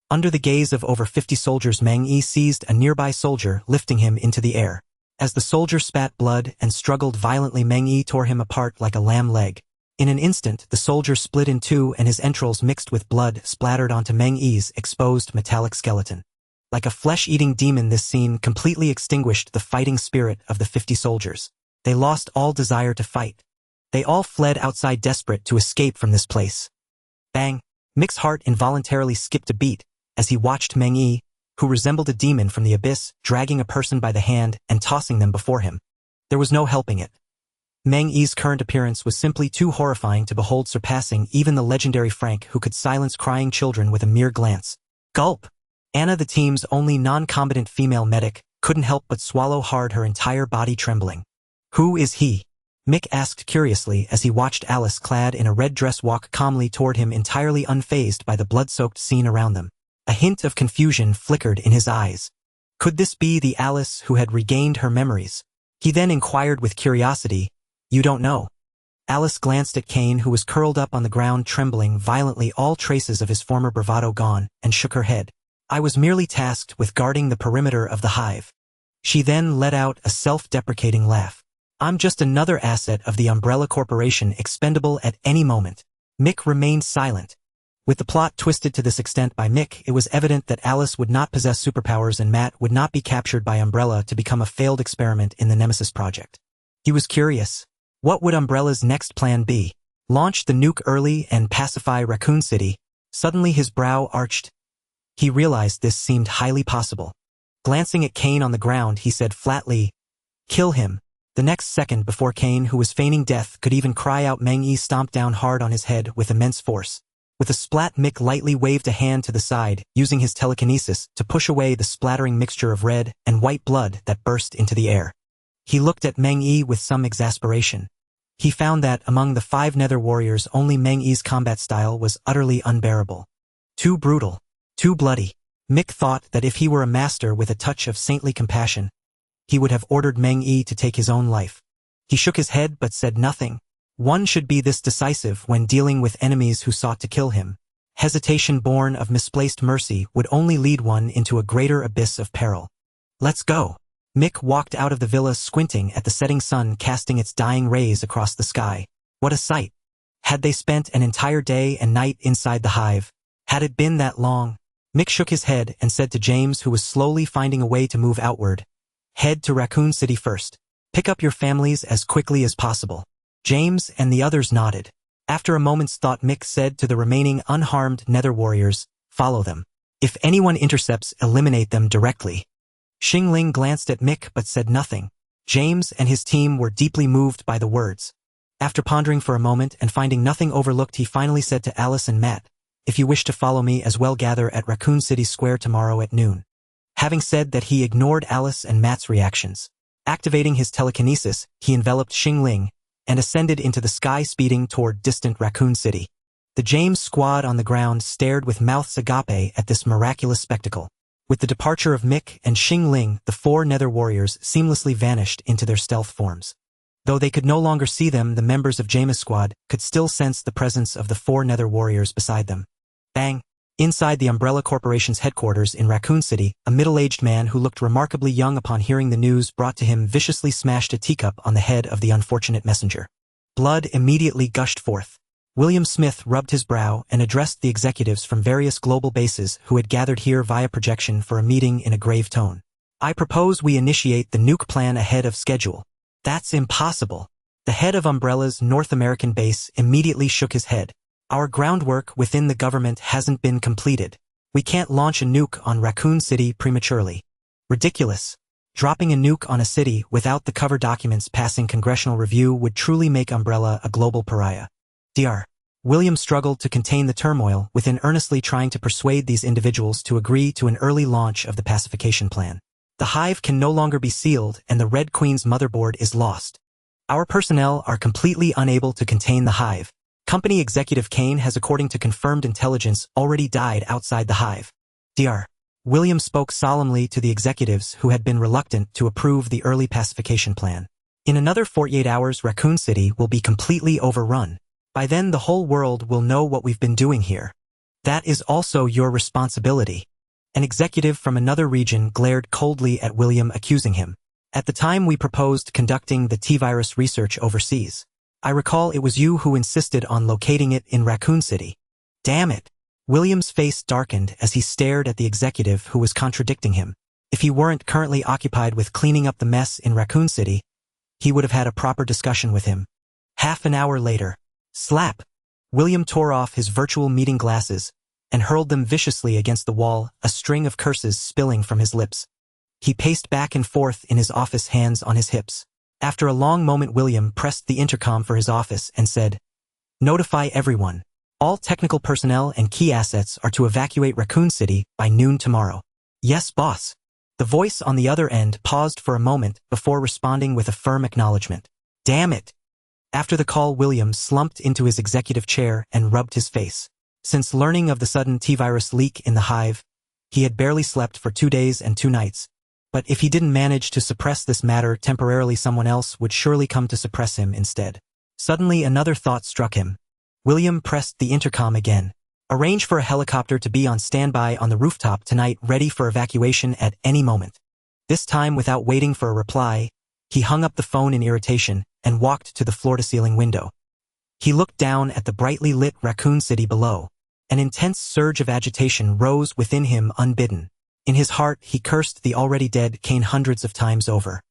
Under the gaze of over 50 soldiers, Meng Yi seized a nearby soldier, lifting him into the air. As the soldier spat blood and struggled violently, Meng Yi tore him apart like a lamb leg. In an instant, the soldier split in two and his entrails mixed with blood splattered onto Meng Yi's exposed metallic skeleton. Like a flesh-eating demon, this scene completely extinguished the fighting spirit of the 50 soldiers. They lost all desire to fight. They all fled outside, desperate to escape from this place. Bang! Mick's heart involuntarily skipped a beat as he watched Meng Yi, who resembled a demon from the abyss, dragging a person by the hand and tossing them before him. There was no helping it. Meng Yi's current appearance was simply too horrifying to behold, surpassing even the legendary Frank, who could silence crying children with a mere glance. Gulp! Anna, the team's only non-combatant female medic, couldn't help but swallow hard, her entire body trembling. Who is he? Mick asked curiously as he watched Alice, clad in a red dress, walk calmly toward him, entirely unfazed by the blood-soaked scene around them. A hint of confusion flickered in his eyes. Could this be the Alice who had regained her memories? He then inquired with curiosity, You don't know? Alice glanced at Kane, who was curled up on the ground, trembling violently, all traces of his former bravado gone, and shook her head. I was merely tasked with guarding the perimeter of the hive. She then let out a self-deprecating laugh. I'm just another asset of the Umbrella Corporation, expendable at any moment. Mick remained silent. With the plot twisted to this extent by Mick, it was evident that Alice would not possess superpowers and Matt would not be captured by Umbrella to become a failed experiment in the Nemesis project. He was curious. What would Umbrella's next plan be? Launch the nuke early and pacify Raccoon City? Suddenly his brow arched. He realized this seemed highly possible. Glancing at Kane on the ground, he said flatly, Kill him. The next second before Kane, who was feigning death, could even cry out, Meng Yi stomped down hard on his head with immense force. With a splat, Mick lightly waved a hand to the side, using his telekinesis to push away the splattering mixture of red and white blood that burst into the air. He looked at Meng Yi with some exasperation. He found that, among the 5 nether warriors, only Meng Yi's combat style was utterly unbearable. Too brutal. Too bloody. Mick thought that if he were a master with a touch of saintly compassion, he would have ordered Meng Yi to take his own life. He shook his head but said nothing. One should be this decisive when dealing with enemies who sought to kill him. Hesitation born of misplaced mercy would only lead one into a greater abyss of peril. Let's go. Mick walked out of the villa, squinting at the setting sun casting its dying rays across the sky. What a sight! Had they spent an entire day and night inside the hive? Had it been that long? Mick shook his head and said to James, who was slowly finding a way to move outward, "Head to Raccoon City first. Pick up your families as quickly as possible." James and the others nodded. After a moment's thought, Mick said to the remaining unharmed nether warriors, "Follow them. If anyone intercepts, eliminate them directly." Xingling glanced at Mick but said nothing. James and his team were deeply moved by the words. After pondering for a moment and finding nothing overlooked, he finally said to Alice and Matt, "If you wish to follow me as well, gather at Raccoon City Square tomorrow at noon." Having said that, he ignored Alice and Matt's reactions. Activating his telekinesis, he enveloped Xingling and ascended into the sky, speeding toward distant Raccoon City. The James squad on the ground stared with mouths agape at this miraculous spectacle. With the departure of Mick and Xingling, the 4 nether warriors seamlessly vanished into their stealth forms. Though they could no longer see them, the members of James' squad could still sense the presence of the 4 nether warriors beside them. Bang! Inside the Umbrella Corporation's headquarters in Raccoon City, a middle-aged man who looked remarkably young upon hearing the news brought to him viciously smashed a teacup on the head of the unfortunate messenger. Blood immediately gushed forth. William Smith rubbed his brow and addressed the executives from various global bases who had gathered here via projection for a meeting in a grave tone. "I propose we initiate the nuke plan ahead of schedule." "That's impossible." The head of Umbrella's North American base immediately shook his head. "Our groundwork within the government hasn't been completed. We can't launch a nuke on Raccoon City prematurely." Ridiculous. Dropping a nuke on a city without the cover documents passing congressional review would truly make Umbrella a global pariah. Dr. William struggled to contain the turmoil within, earnestly trying to persuade these individuals to agree to an early launch of the pacification plan. "The hive can no longer be sealed and the Red Queen's motherboard is lost. Our personnel are completely unable to contain the hive. Company Executive Kane has, according to confirmed intelligence, already died outside the hive." Dr. William spoke solemnly to the executives who had been reluctant to approve the early pacification plan. "In another 48 hours, Raccoon City will be completely overrun. By then the whole world will know what we've been doing here. That is also your responsibility." An executive from another region glared coldly at William, accusing him. "At the time we proposed conducting the T-virus research overseas. I recall it was you who insisted on locating it in Raccoon City." "Damn it." William's face darkened as he stared at the executive who was contradicting him. If he weren't currently occupied with cleaning up the mess in Raccoon City, he would have had a proper discussion with him. Half an hour later. Slap! William tore off his virtual meeting glasses and hurled them viciously against the wall, a string of curses spilling from his lips. He paced back and forth in his office, hands on his hips. After a long moment, William pressed the intercom for his office and said, "Notify everyone. All technical personnel and key assets are to evacuate Raccoon City by noon tomorrow." "Yes, boss." The voice on the other end paused for a moment before responding with a firm acknowledgement. "Damn it." After the call, William slumped into his executive chair and rubbed his face. Since learning of the sudden T-virus leak in the hive, he had barely slept for 2 days and 2 nights. But if he didn't manage to suppress this matter temporarily, someone else would surely come to suppress him instead. Suddenly another thought struck him. William pressed the intercom again. "Arrange for a helicopter to be on standby on the rooftop tonight, ready for evacuation at any moment." This time, without waiting for a reply, he hung up the phone in irritation and walked to the floor-to-ceiling window. He looked down at the brightly lit Raccoon City below. An intense surge of agitation rose within him unbidden. In his heart, he cursed the already dead Kane hundreds of times over.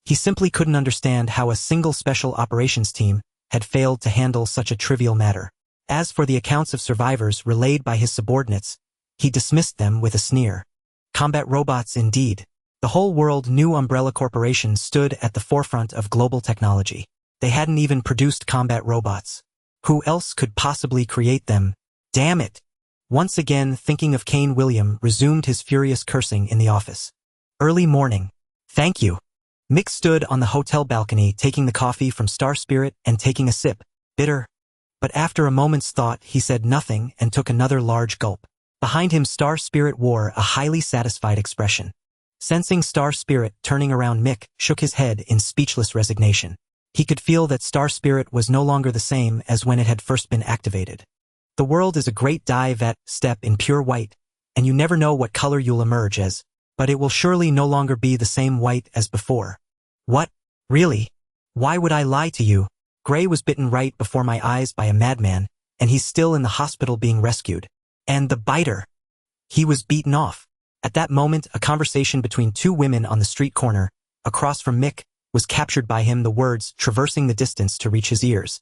He simply couldn't understand how a single special operations team had failed to handle such a trivial matter. As for the accounts of survivors relayed by his subordinates, he dismissed them with a sneer. Combat robots indeed. The whole world knew Umbrella Corporation stood at the forefront of global technology. They hadn't even produced combat robots. Who else could possibly create them? Damn it! Once again, thinking of Kane, William resumed his furious cursing in the office. Early morning. Thank you. Mick stood on the hotel balcony taking the coffee from Star Spirit and taking a sip. Bitter. But after a moment's thought, he said nothing and took another large gulp. Behind him, Star Spirit wore a highly satisfied expression. Sensing Star Spirit turning around, Mick shook his head in speechless resignation. He could feel that Star Spirit was no longer the same as when it had first been activated. The world is a great dive at step in pure white, and you never know what color you'll emerge as, but it will surely no longer be the same white as before. What? Really? Why would I lie to you? Gray was bitten right before my eyes by a madman, and he's still in the hospital being rescued. And the biter. He was beaten off. At that moment, a conversation between two women on the street corner, across from Mick, was captured by him, the words traversing the distance to reach his ears.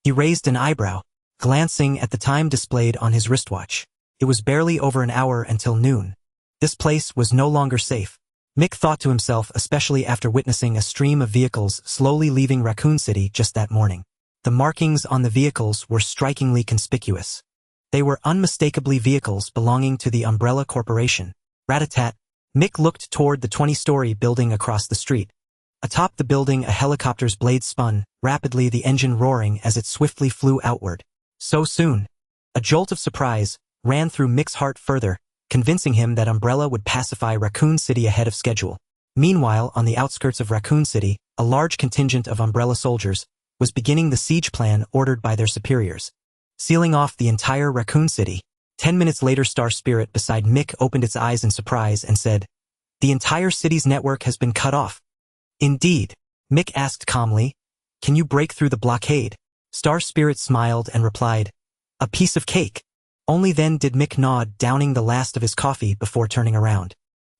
He raised an eyebrow, glancing at the time displayed on his wristwatch. It was barely over an hour until noon. This place was no longer safe. Mick thought to himself, especially after witnessing a stream of vehicles slowly leaving Raccoon City just that morning. The markings on the vehicles were strikingly conspicuous. They were unmistakably vehicles belonging to the Umbrella Corporation. Rat-a-tat. Mick looked toward the 20-story building across the street. Atop the building, a helicopter's blade spun, rapidly, the engine roaring as it swiftly flew outward. So soon. A jolt of surprise ran through Mick's heart further, convincing him that Umbrella would pacify Raccoon City ahead of schedule. Meanwhile, on the outskirts of Raccoon City, a large contingent of Umbrella soldiers was beginning the siege plan ordered by their superiors, sealing off the entire Raccoon City. 10 minutes later, Star Spirit beside Mick opened its eyes in surprise and said, "The entire city's network has been cut off." "Indeed?" Mick asked calmly. "Can you break through the blockade?" Star Spirit smiled and replied, "A piece of cake." Only then did Mick nod, downing the last of his coffee before turning around.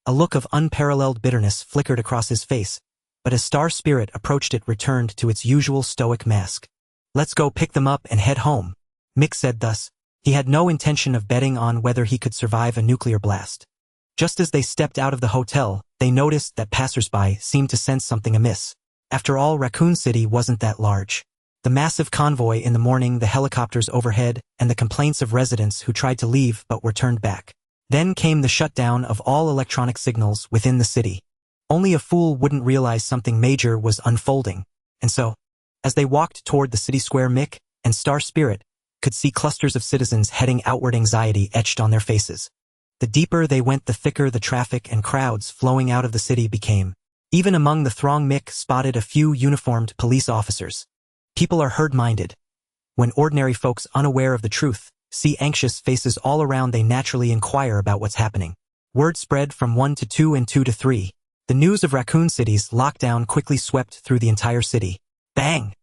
A look of unparalleled bitterness flickered across his face, but as Star Spirit approached, it returned to its usual stoic mask. "Let's go pick them up and head home," Mick said thus. He had no intention of betting on whether he could survive a nuclear blast. Just as they stepped out of the hotel, they noticed that passersby seemed to sense something amiss. After all, Raccoon City wasn't that large. The massive convoy in the morning, the helicopters overhead, and the complaints of residents who tried to leave but were turned back. Then came the shutdown of all electronic signals within the city. Only a fool wouldn't realize something major was unfolding. And so, as they walked toward the city square, Mick and Star Spirit could see clusters of citizens heading outward, anxiety etched on their faces. The deeper they went, the thicker the traffic and crowds flowing out of the city became. Even among the throng, Mick spotted a few uniformed police officers. People are herd-minded. When ordinary folks unaware of the truth see anxious faces all around, they naturally inquire about what's happening. Word spread from 1 to 2 and 2 to 3. The news of Raccoon City's lockdown quickly swept through the entire city. Bang!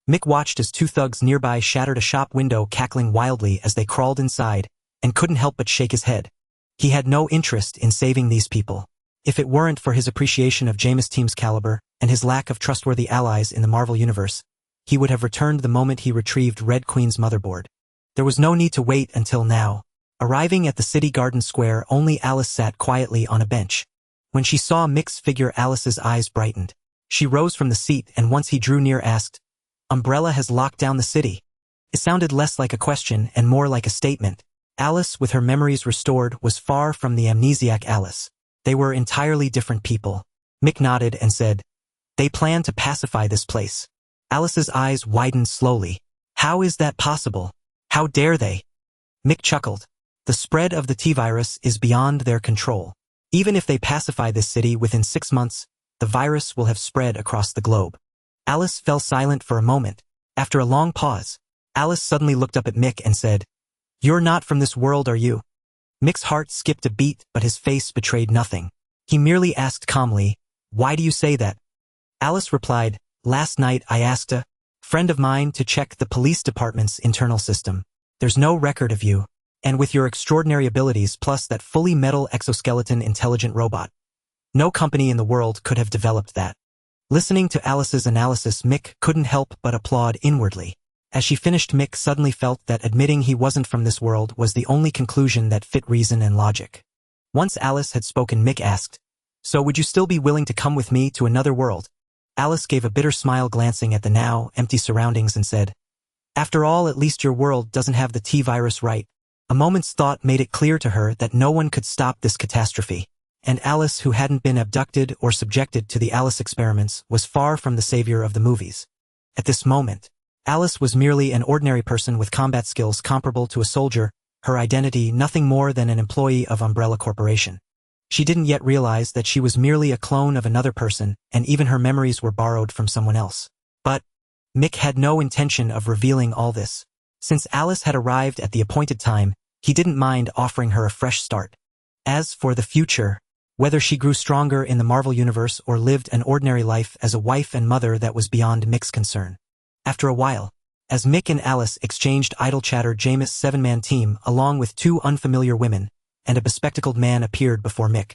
Mick watched as two thugs nearby shattered a shop window, cackling wildly as they crawled inside, and couldn't help but shake his head. He had no interest in saving these people. If it weren't for his appreciation of Jameis' team's caliber and his lack of trustworthy allies in the Marvel Universe, he would have returned the moment he retrieved Red Queen's motherboard. There was no need to wait until now. Arriving at the city garden square, only Alice sat quietly on a bench. When she saw Mick's figure, Alice's eyes brightened. She rose from the seat and once he drew near asked, "Umbrella has locked down the city?" It sounded less like a question and more like a statement. Alice, with her memories restored, was far from the amnesiac Alice. They were entirely different people. Mick nodded and said, "They plan to pacify this place." Alice's eyes widened slowly. "How is that possible? How dare they?" Mick chuckled. "The spread of the T-virus is beyond their control. Even if they pacify this city within 6 months, the virus will have spread across the globe." Alice fell silent for a moment. After a long pause, Alice suddenly looked up at Mick and said, "You're not from this world, are you?" Mick's heart skipped a beat, but his face betrayed nothing. He merely asked calmly, "Why do you say that?" Alice replied, "Last night I asked a friend of mine to check the police department's internal system. There's no record of you, and with your extraordinary abilities plus that fully metal exoskeleton intelligent robot, no company in the world could have developed that." Listening to Alice's analysis, Mick couldn't help but applaud inwardly. As she finished, Mick suddenly felt that admitting he wasn't from this world was the only conclusion that fit reason and logic. Once Alice had spoken, Mick asked, So would you still be willing to come with me to another world? Alice gave a bitter smile glancing at the now empty surroundings and said, After all, at least your world doesn't have the T-virus, right? A moment's thought made it clear to her that no one could stop this catastrophe. And Alice, who hadn't been abducted or subjected to the Alice experiments, was far from the savior of the movies. At this moment, Alice was merely an ordinary person with combat skills comparable to a soldier, her identity nothing more than an employee of Umbrella Corporation. She didn't yet realize that she was merely a clone of another person, and even her memories were borrowed from someone else. But Mick had no intention of revealing all this. Since Alice had arrived at the appointed time, he didn't mind offering her a fresh start. As for the future, whether she grew stronger in the Marvel Universe or lived an ordinary life as a wife and mother, that was beyond Mick's concern. After a while, as Mick and Alice exchanged idle chatter, Jameis' seven-man team, along with two unfamiliar women, and a bespectacled man appeared before Mick.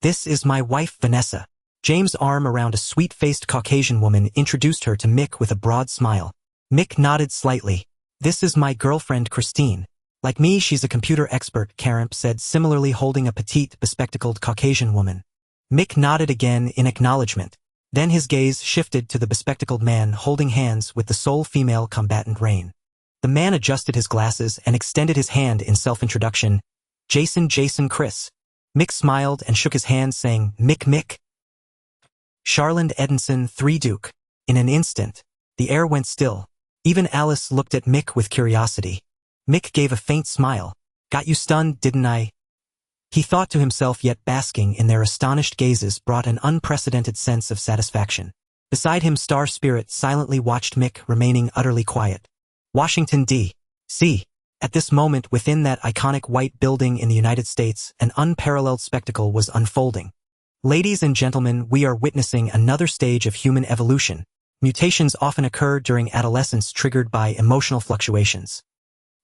This is my wife, Vanessa. James' arm around a sweet-faced Caucasian woman introduced her to Mick with a broad smile. Mick nodded slightly. This is my girlfriend, Christine. Like me, she's a computer expert, Karen said, similarly holding a petite, bespectacled Caucasian woman. Mick nodded again in acknowledgement. Then his gaze shifted to the bespectacled man holding hands with the sole female combatant, Rain. The man adjusted his glasses and extended his hand in self-introduction. Jason, Chris. Mick smiled and shook his hand, saying, Mick. Charland Edinson, 3 Duke. In an instant, the air went still. Even Alice looked at Mick with curiosity. Mick gave a faint smile. Got you stunned, didn't I? He thought to himself, yet basking in their astonished gazes brought an unprecedented sense of satisfaction. Beside him, Star Spirit silently watched Mick, remaining utterly quiet. Washington, D.C. At this moment, within that iconic white building in the United States, an unparalleled spectacle was unfolding. Ladies and gentlemen, we are witnessing another stage of human evolution. Mutations often occur during adolescence, triggered by emotional fluctuations.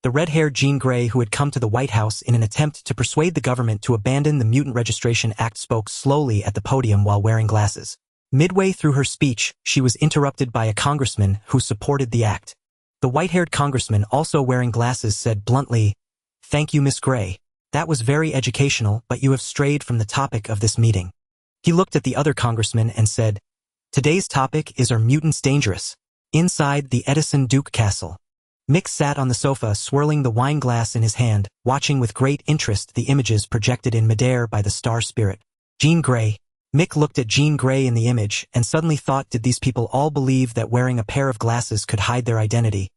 The red-haired Jean Grey, who had come to the White House in an attempt to persuade the government to abandon the Mutant Registration Act, spoke slowly at the podium while wearing glasses. Midway through her speech, she was interrupted by a congressman who supported the act. The white-haired congressman, also wearing glasses, said bluntly, Thank you, Miss Grey. That was very educational, but you have strayed from the topic of this meeting. He looked at the other congressman and said, Today's topic is, Are Mutants Dangerous? Inside the Edinson Duke Castle. Mick sat on the sofa, swirling the wine glass in his hand, watching with great interest the images projected in midair by the Star Spirit. Jean Grey. Mick looked at Jean Grey in the image and suddenly thought, did these people all believe that wearing a pair of glasses could hide their identity?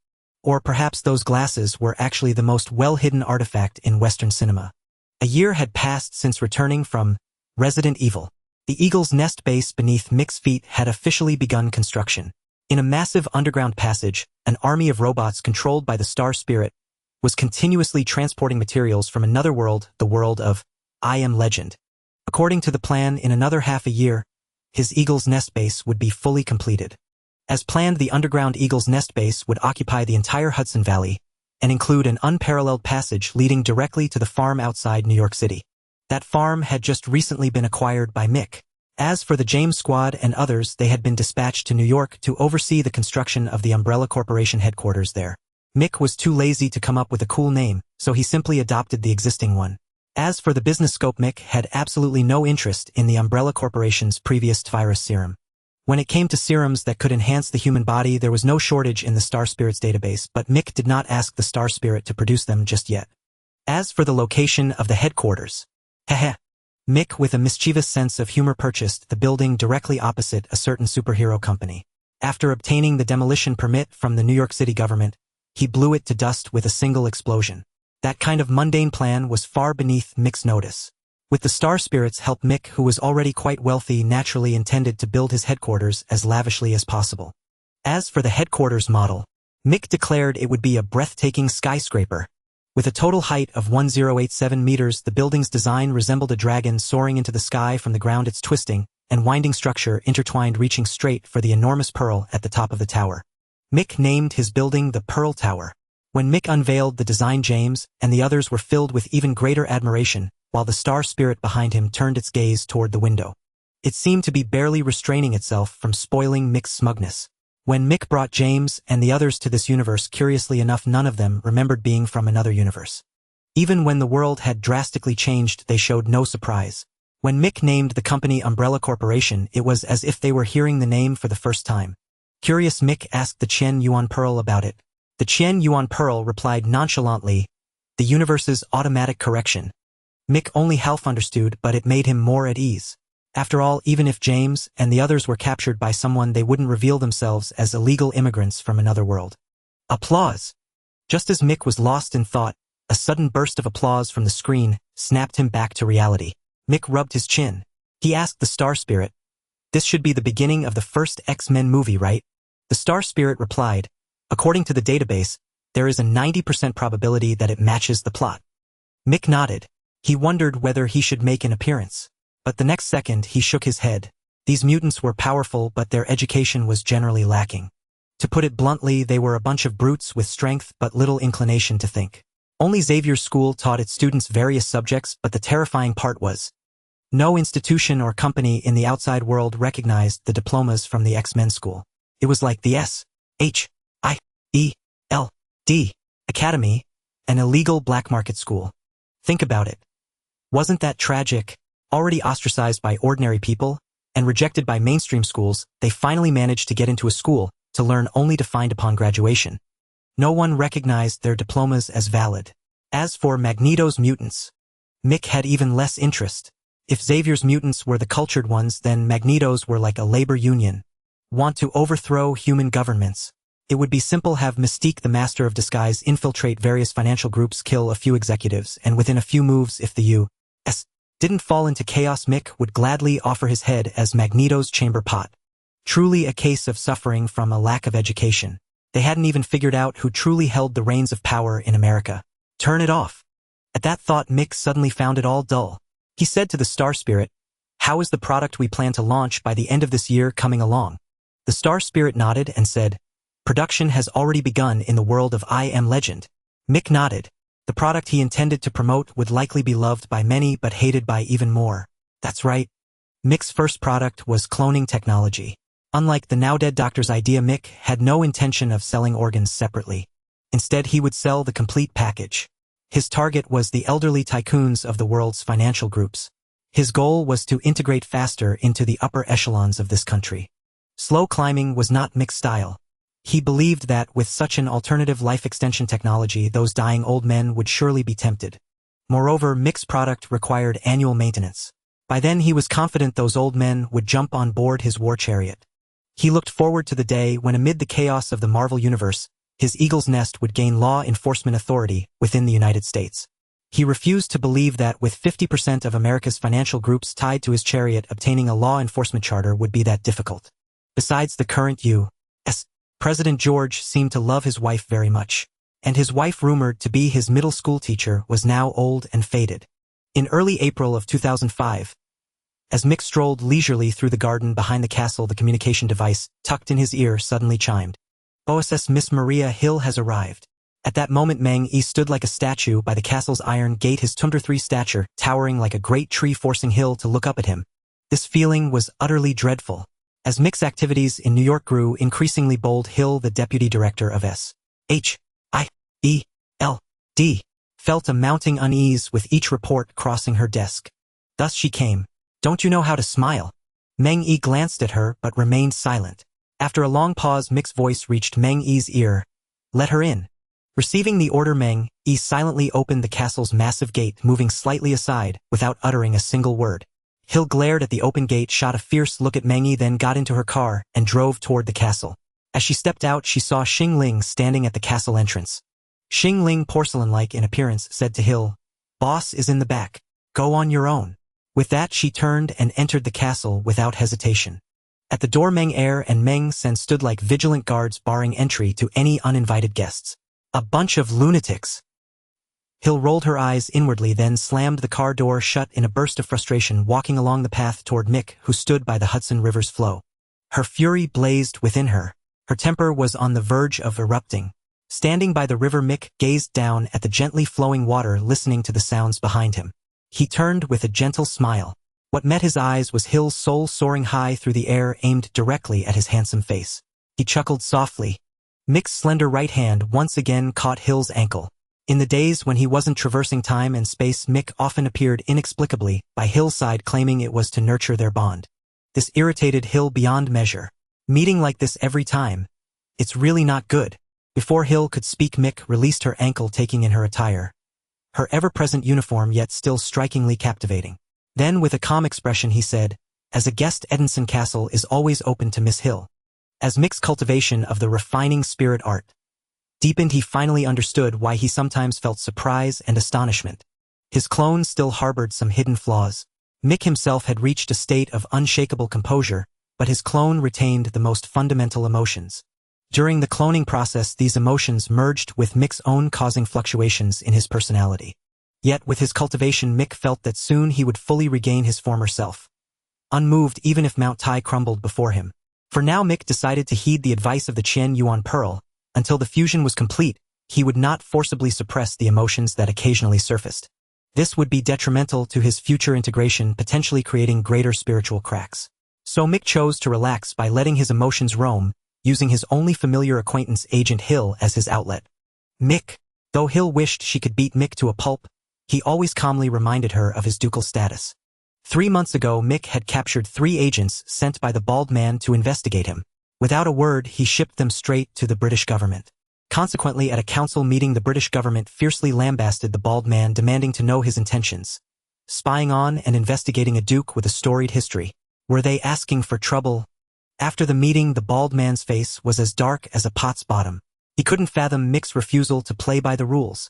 Or perhaps those glasses were actually the most well-hidden artifact in Western cinema. A year had passed since returning from Resident Evil. The Eagle's Nest base beneath Mick's feet had officially begun construction. In a massive underground passage, an army of robots controlled by the Star Spirit was continuously transporting materials from another world, the world of I Am Legend. According to the plan, in another half a year, his Eagle's Nest base would be fully completed. As planned, the underground Eagle's Nest base would occupy the entire Hudson Valley and include an unparalleled passage leading directly to the farm outside New York City. That farm had just recently been acquired by Mick. As for the James Squad and others, they had been dispatched to New York to oversee the construction of the Umbrella Corporation headquarters there. Mick was too lazy to come up with a cool name, so he simply adopted the existing one. As for the business scope, Mick had absolutely no interest in the Umbrella Corporation's previous virus serum. When it came to serums that could enhance the human body, there was no shortage in the Star Spirit's database, but Mick did not ask the Star Spirit to produce them just yet. As for the location of the headquarters, Mick, with a mischievous sense of humor, purchased the building directly opposite a certain superhero company. After obtaining the demolition permit from the New York City government, he blew it to dust with a single explosion. That kind of mundane plan was far beneath Mick's notice. With the Star Spirit's help, Mick, who was already quite wealthy, naturally intended to build his headquarters as lavishly as possible. As for the headquarters model, Mick declared it would be a breathtaking skyscraper. With a total height of 1087 meters, the building's design resembled a dragon soaring into the sky from the ground, its twisting and winding structure intertwined, reaching straight for the enormous pearl at the top of the tower. Mick named his building the Pearl Tower. When Mick unveiled the design, James and the others were filled with even greater admiration, while the Star Spirit behind him turned its gaze toward the window. It seemed to be barely restraining itself from spoiling Mick's smugness. When Mick brought James and the others to this universe, curiously enough, none of them remembered being from another universe. Even when the world had drastically changed, they showed no surprise. When Mick named the company Umbrella Corporation, it was as if they were hearing the name for the first time. Curious, Mick asked the Qian Yuan Pearl about it. The Qian Yuan Pearl replied nonchalantly, "The universe's automatic correction." Mick only half understood, but it made him more at ease. After all, even if James and the others were captured by someone, they wouldn't reveal themselves as illegal immigrants from another world. Applause. Just as Mick was lost in thought, a sudden burst of applause from the screen snapped him back to reality. Mick rubbed his chin. He asked the Star Spirit, "This should be the beginning of the first X-Men movie, right?" The Star Spirit replied, "According to the database, there is a 90% probability that it matches the plot." Mick nodded. He wondered whether he should make an appearance. But the next second he shook his head. These mutants were powerful, but their education was generally lacking. To put it bluntly, they were a bunch of brutes with strength but little inclination to think. Only Xavier's school taught its students various subjects, but the terrifying part was, no institution or company in the outside world recognized the diplomas from the X-Men school. It was like the S.H.I.E.L.D. Academy, an illegal black market school. Think about it. Wasn't that tragic? Already ostracized by ordinary people and rejected by mainstream schools, they finally managed to get into a school to learn only to find upon graduation. No one recognized their diplomas as valid. As for Magneto's mutants, Mick had even less interest. If Xavier's mutants were the cultured ones, then Magneto's were like a labor union. Want to overthrow human governments? It would be simple. Have Mystique, the master of disguise, infiltrate various financial groups, kill a few executives, and within a few moves, if the U.S. didn't fall into chaos, Mick would gladly offer his head as Magneto's chamber pot. Truly a case of suffering from a lack of education. They hadn't even figured out who truly held the reins of power in America. Turn it off. At that thought, Mick suddenly found it all dull. He said to the Star Spirit, "How is the product we plan to launch by the end of this year coming along?" The Star Spirit nodded and said, "Production has already begun in the world of I Am Legend." Mick nodded. The product he intended to promote would likely be loved by many but hated by even more. That's right. Mick's first product was cloning technology. Unlike the now-dead doctor's idea, Mick had no intention of selling organs separately. Instead, he would sell the complete package. His target was the elderly tycoons of the world's financial groups. His goal was to integrate faster into the upper echelons of this country. Slow climbing was not Mick's style. He believed that with such an alternative life extension technology, those dying old men would surely be tempted. Moreover, Mick's product required annual maintenance. By then, he was confident those old men would jump on board his war chariot. He looked forward to the day when, amid the chaos of the Marvel Universe, his eagle's nest would gain law enforcement authority within the United States. He refused to believe that with 50% of America's financial groups tied to his chariot, obtaining a law enforcement charter would be that difficult. Besides, the current U.S. President George seemed to love his wife very much, and his wife, rumored to be his middle school teacher, was now old and faded. In early April of 2005, as Mick strolled leisurely through the garden behind the castle, the communication device, tucked in his ear, suddenly chimed. "OSS Miss Maria Hill has arrived." At that moment, Meng Yi stood like a statue by the castle's iron gate, his Tundra 3 stature towering like a great tree, forcing Hill to look up at him. This feeling was utterly dreadful. As Mick's activities in New York grew increasingly bold, Hill, the deputy director of S.H.I.E.L.D., felt a mounting unease with each report crossing her desk. Thus she came. "Don't you know how to smile?" Meng Yi glanced at her but remained silent. After a long pause, Mick's voice reached Meng Yi's ear. "Let her in." Receiving the order, Meng Yi silently opened the castle's massive gate, moving slightly aside without uttering a single word. Hill glared at the open gate, shot a fierce look at Meng Yi, then got into her car and drove toward the castle. As she stepped out, she saw Xing Ling standing at the castle entrance. Xing Ling, porcelain-like in appearance, said to Hill, "Boss is in the back. Go on your own." With that, she turned and entered the castle without hesitation. At the door, Meng Er and Meng Sen stood like vigilant guards, barring entry to any uninvited guests. A bunch of lunatics. Hill rolled her eyes inwardly, then slammed the car door shut in a burst of frustration, walking along the path toward Mick, who stood by the Hudson River's flow. Her fury blazed within her. Her temper was on the verge of erupting. Standing by the river, Mick gazed down at the gently flowing water, listening to the sounds behind him. He turned with a gentle smile. What met his eyes was Hill's soul soaring high through the air, aimed directly at his handsome face. He chuckled softly. Mick's slender right hand once again caught Hill's ankle. In the days when he wasn't traversing time and space, Mick often appeared inexplicably by Hill's side, claiming it was to nurture their bond. This irritated Hill beyond measure. Meeting like this every time. It's really not good. Before Hill could speak, Mick released her ankle, taking in her attire. Her ever-present uniform, yet still strikingly captivating. Then, with a calm expression, he said, "As a guest, Edinson Castle is always open to Miss Hill." As Mick's cultivation of the refining spirit art deepened, he finally understood why he sometimes felt surprise and astonishment. His clone still harbored some hidden flaws. Mick himself had reached a state of unshakable composure, but his clone retained the most fundamental emotions. During the cloning process, these emotions merged with Mick's own, causing fluctuations in his personality. Yet with his cultivation, Mick felt that soon he would fully regain his former self. Unmoved even if Mount Tai crumbled before him. For now, Mick decided to heed the advice of the Qian Yuan Pearl. Until the fusion was complete, he would not forcibly suppress the emotions that occasionally surfaced. This would be detrimental to his future integration, potentially creating greater spiritual cracks. So Mick chose to relax by letting his emotions roam, using his only familiar acquaintance, Agent Hill, as his outlet. Mick. Though Hill wished she could beat Mick to a pulp, he always calmly reminded her of his ducal status. 3 months ago, Mick had captured 3 agents sent by the bald man to investigate him. Without a word, he shipped them straight to the British government. Consequently, at a council meeting, the British government fiercely lambasted the bald man, demanding to know his intentions. Spying on and investigating a duke with a storied history. Were they asking for trouble? After the meeting, the bald man's face was as dark as a pot's bottom. He couldn't fathom Mick's refusal to play by the rules.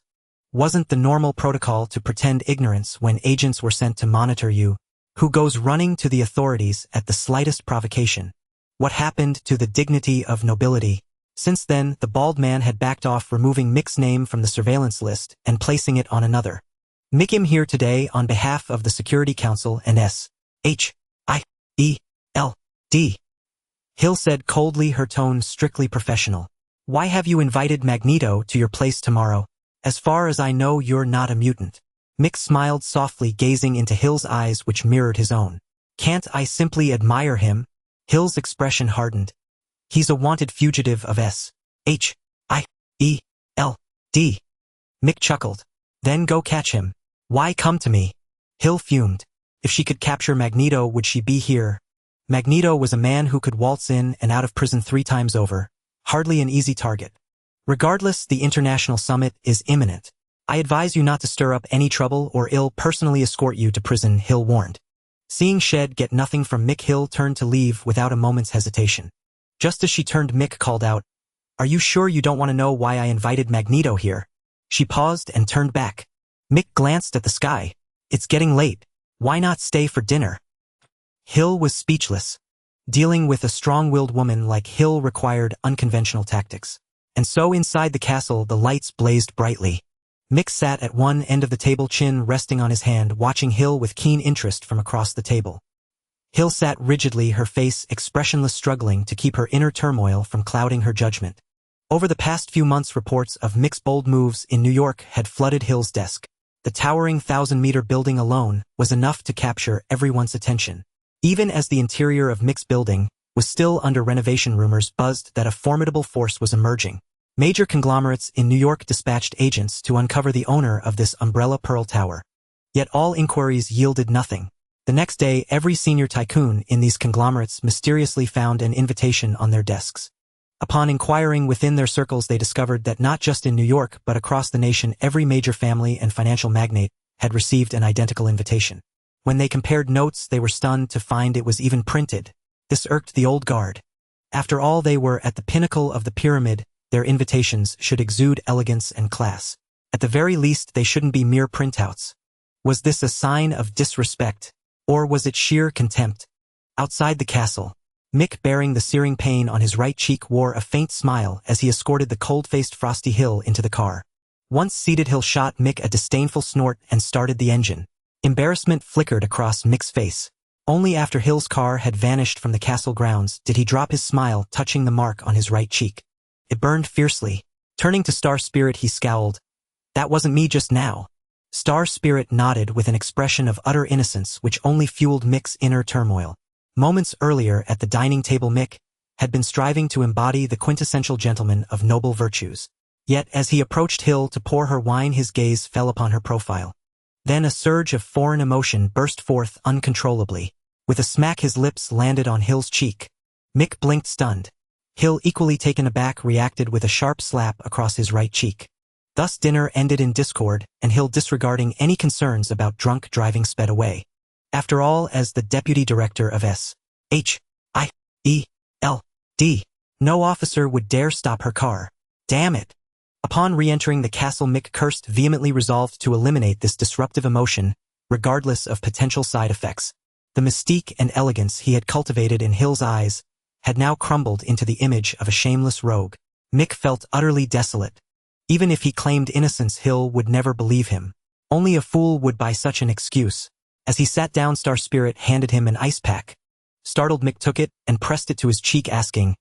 Wasn't the normal protocol to pretend ignorance when agents were sent to monitor you? Who goes running to the authorities at the slightest provocation? What happened to the dignity of nobility? Since then, the bald man had backed off, removing Mick's name from the surveillance list and placing it on another. Mick, I'm here today on behalf of the Security Council and S.H.I.E.L.D. Hill said coldly, her tone strictly professional. Why have you invited Magneto to your place tomorrow? As far as I know, you're not a mutant. Mick smiled softly, gazing into Hill's eyes, which mirrored his own. Can't I simply admire him? Hill's expression hardened. He's a wanted fugitive of S.H.I.E.L.D. Mick chuckled. Then go catch him. Why come to me? Hill fumed. If she could capture Magneto, would she be here? Magneto was a man who could waltz in and out of prison 3 times over. Hardly an easy target. Regardless, the international summit is imminent. I advise you not to stir up any trouble, or I'll personally escort you to prison, Hill warned. Seeing Shed get nothing from Mick, Hill turned to leave without a moment's hesitation. Just as she turned, Mick called out, "Are you sure you don't want to know why I invited Magneto here?" She paused and turned back. Mick glanced at the sky. It's getting late. Why not stay for dinner? Hill was speechless. Dealing with a strong-willed woman like Hill required unconventional tactics. And so inside the castle, the lights blazed brightly. Mick sat at one end of the table, chin resting on his hand, watching Hill with keen interest from across the table. Hill sat rigidly, her face expressionless, struggling to keep her inner turmoil from clouding her judgment. Over the past few months, reports of Mick's bold moves in New York had flooded Hill's desk. The towering 1,000-meter building alone was enough to capture everyone's attention. Even as the interior of Mick's building was still under renovation, rumors buzzed that a formidable force was emerging. Major conglomerates in New York dispatched agents to uncover the owner of this umbrella pearl tower. Yet all inquiries yielded nothing. The next day, every senior tycoon in these conglomerates mysteriously found an invitation on their desks. Upon inquiring within their circles, they discovered that not just in New York but across the nation, every major family and financial magnate had received an identical invitation. When they compared notes, they were stunned to find it was even printed. This irked the old guard. After all, they were at the pinnacle of the pyramid. Their invitations should exude elegance and class. At the very least, they shouldn't be mere printouts. Was this a sign of disrespect? Or was it sheer contempt? Outside the castle, Mick, bearing the searing pain on his right cheek, wore a faint smile as he escorted the cold-faced Frosty Hill into the car. Once seated, Hill shot Mick a disdainful snort and started the engine. Embarrassment flickered across Mick's face. Only after Hill's car had vanished from the castle grounds did he drop his smile, touching the mark on his right cheek. It burned fiercely. Turning to Star Spirit, he scowled. That wasn't me just now. Star Spirit nodded with an expression of utter innocence which only fueled Mick's inner turmoil. Moments earlier at the dining table, Mick had been striving to embody the quintessential gentleman of noble virtues. Yet as he approached Hill to pour her wine, his gaze fell upon her profile. Then a surge of foreign emotion burst forth uncontrollably. With a smack, his lips landed on Hill's cheek. Mick blinked, stunned. Hill, equally taken aback, reacted with a sharp slap across his right cheek. Thus dinner ended in discord, and Hill, disregarding any concerns about drunk driving, sped away. After all, as the deputy director of S.H.I.E.L.D., no officer would dare stop her car. Damn it! Upon re-entering the castle, Mick cursed vehemently, resolved to eliminate this disruptive emotion, regardless of potential side effects. The mystique and elegance he had cultivated in Hill's eyes had now crumbled into the image of a shameless rogue. Mick felt utterly desolate. Even if he claimed innocence, Hill would never believe him. Only a fool would buy such an excuse. As he sat down, Star Spirit handed him an ice pack. Startled, Mick took it and pressed it to his cheek, asking,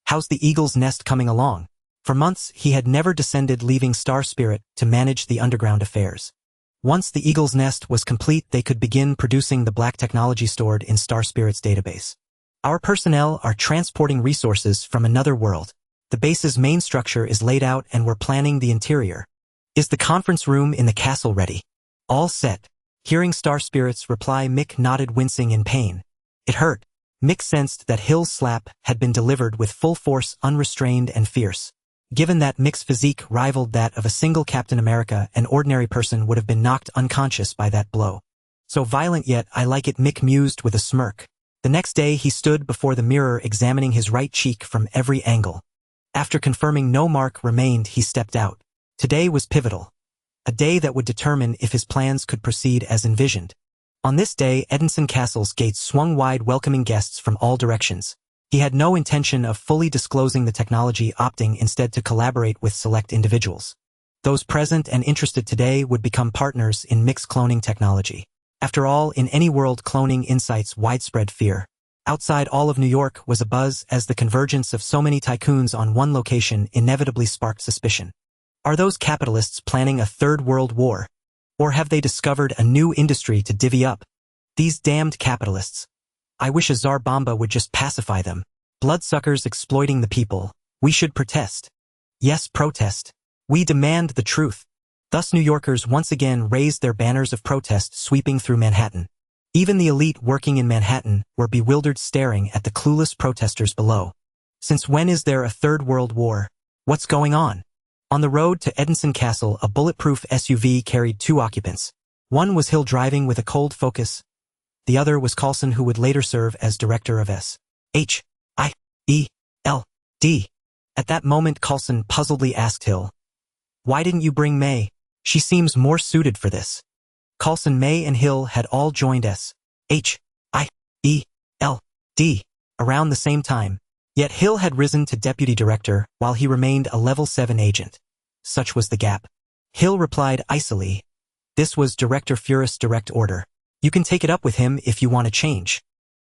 "How's the Eagle's Nest coming along?" For months, he had never descended, leaving Star Spirit to manage the underground affairs. Once the Eagle's Nest was complete, they could begin producing the black technology stored in Star Spirit's database. Our personnel are transporting resources from another world. The base's main structure is laid out and we're planning the interior. Is the conference room in the castle ready? All set. Hearing Star Spirit's reply, Mick nodded, wincing in pain. It hurt. Mick sensed that Hill's slap had been delivered with full force, unrestrained and fierce. Given that Mick's physique rivaled that of a single Captain America, an ordinary person would have been knocked unconscious by that blow. So violent, yet I like it, Mick mused with a smirk. The next day he stood before the mirror, examining his right cheek from every angle. After confirming no mark remained, he stepped out. Today was pivotal. A day that would determine if his plans could proceed as envisioned. On this day, Edinson Castle's gates swung wide, welcoming guests from all directions. He had no intention of fully disclosing the technology, opting instead to collaborate with select individuals. Those present and interested today would become partners in Mick's cloning technology. After all, in any world, cloning incites widespread fear. Outside all of New York was a buzz, as the convergence of so many tycoons on one location inevitably sparked suspicion. Are those capitalists planning a third world war? Or have they discovered a new industry to divvy up? These damned capitalists. I wish a Tsar Bomba would just pacify them. Bloodsuckers exploiting the people. We should protest. Yes, protest. We demand the truth. Thus New Yorkers once again raised their banners of protest, sweeping through Manhattan. Even the elite working in Manhattan were bewildered, staring at the clueless protesters below. Since when is there a third world war? What's going on? On the road to Edinson Castle, a bulletproof SUV carried two occupants. One was Hill, driving with a cold focus. The other was Coulson, who would later serve as director of S.H.I.E.L.D. At that moment, Coulson puzzledly asked Hill, "Why didn't you bring May? She seems more suited for this." Coulson, May, and Hill had all joined S.H.I.E.L.D. around the same time. Yet Hill had risen to deputy director, while he remained a level 7 agent. Such was the gap. Hill replied icily, "This was Director Furist's direct order. You can take it up with him if you want to change."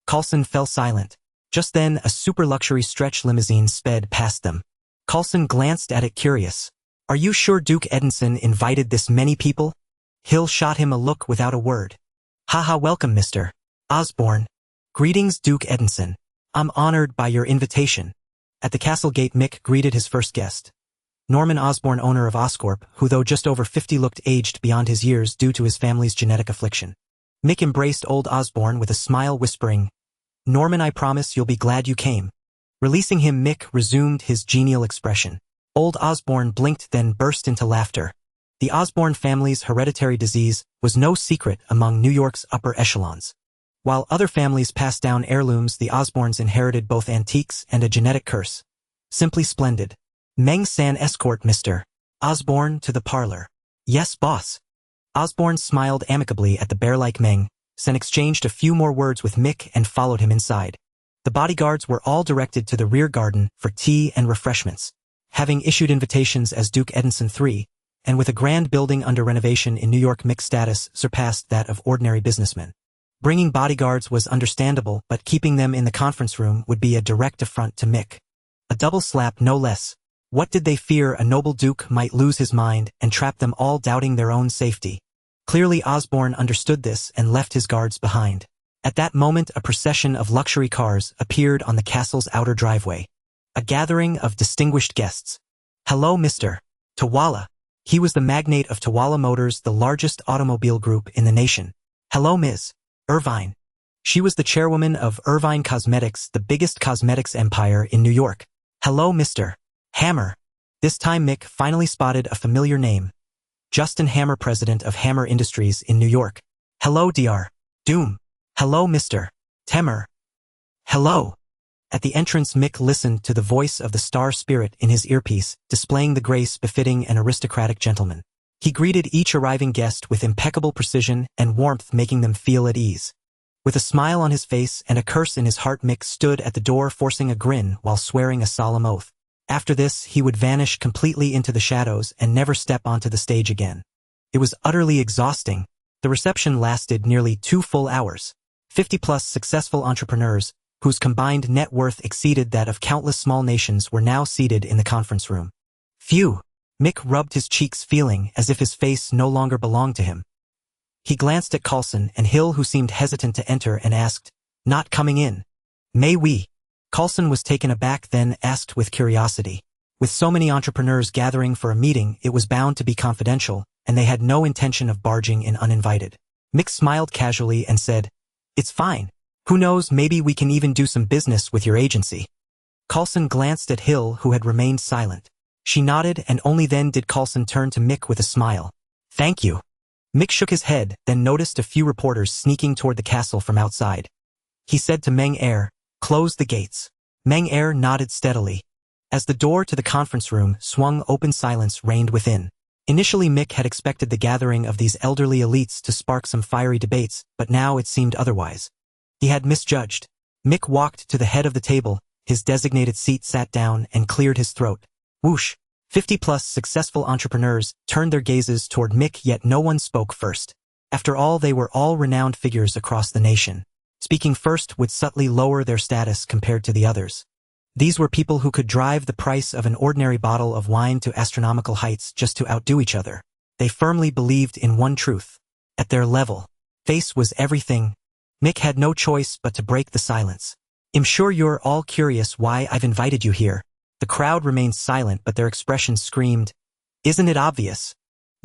Coulson fell silent. Just then, a super-luxury stretch limousine sped past them. Coulson glanced at it, curious. "Are you sure Duke Edinson invited this many people?" Hill shot him a look without a word. "Haha, welcome, Mr. Osborne." "Greetings, Duke Edinson. I'm honored by your invitation." At the castle gate, Mick greeted his first guest. Norman Osborne, owner of Oscorp, who though just over 50 looked aged beyond his years due to his family's genetic affliction. Mick embraced old Osborne with a smile, whispering, "Norman, I promise you'll be glad you came." Releasing him, Mick resumed his genial expression. Old Osborne blinked, then burst into laughter. The Osborne family's hereditary disease was no secret among New York's upper echelons. While other families passed down heirlooms, the Osbornes inherited both antiques and a genetic curse. Simply splendid. "Meng San, escort Mr. Osborne to the parlor." "Yes, boss." Osborne smiled amicably at the bear-like Meng, then exchanged a few more words with Mick and followed him inside. The bodyguards were all directed to the rear garden for tea and refreshments. Having issued invitations as Duke Edinson III, and with a grand building under renovation in New York, Mick's status surpassed that of ordinary businessmen. Bringing bodyguards was understandable, but keeping them in the conference room would be a direct affront to Mick. A double slap, no less. What did they fear? A noble duke might lose his mind and trap them all, doubting their own safety. Clearly Osborne understood this and left his guards behind. At that moment, a procession of luxury cars appeared on the castle's outer driveway. A gathering of distinguished guests. "Hello, Mr. Tawala. He was the magnate of Tawala Motors, the largest automobile group in the nation. Hello, Ms. Irvine. She was the chairwoman of Irvine Cosmetics, the biggest cosmetics empire in New York. Hello, Mr. Hammer. This time Mick finally spotted a familiar name. Justin Hammer, president of Hammer Industries in New York. Hello, Dr. Doom. Hello, Mr. Temmer. Hello. At the entrance, Mick listened to the voice of the star spirit in his earpiece, displaying the grace befitting an aristocratic gentleman. He greeted each arriving guest with impeccable precision and warmth, making them feel at ease. With a smile on his face and a curse in his heart, Mick stood at the door, forcing a grin while swearing a solemn oath. After this, he would vanish completely into the shadows and never step onto the stage again. It was utterly exhausting. The reception lasted nearly 2 full hours. 50-plus successful entrepreneurs, whose combined net worth exceeded that of countless small nations, were now seated in the conference room. Phew! Mick rubbed his cheeks, feeling as if his face no longer belonged to him. He glanced at Coulson and Hill, who seemed hesitant to enter, and asked, "Not coming in? May we?" Coulson was taken aback, then asked with curiosity. With so many entrepreneurs gathering for a meeting, it was bound to be confidential, and they had no intention of barging in uninvited. Mick smiled casually and said, "It's fine. Who knows, maybe we can even do some business with your agency." Coulson glanced at Hill, who had remained silent. She nodded, and only then did Coulson turn to Mick with a smile. "Thank you." Mick shook his head, then noticed a few reporters sneaking toward the castle from outside. He said to Meng Er, "Close the gates." Meng Er nodded steadily. As the door to the conference room swung open, silence reigned within. Initially, Mick had expected the gathering of these elderly elites to spark some fiery debates, but now it seemed otherwise. He had misjudged. Mick walked to the head of the table, his designated seat, sat down, and cleared his throat. Whoosh! 50-plus successful entrepreneurs turned their gazes toward Mick, yet no one spoke first. After all, they were all renowned figures across the nation. Speaking first would subtly lower their status compared to the others. These were people who could drive the price of an ordinary bottle of wine to astronomical heights just to outdo each other. They firmly believed in one truth. At their level, face was everything. Mick had no choice but to break the silence. "I'm sure you're all curious why I've invited you here." The crowd remained silent, but their expressions screamed, "Isn't it obvious?"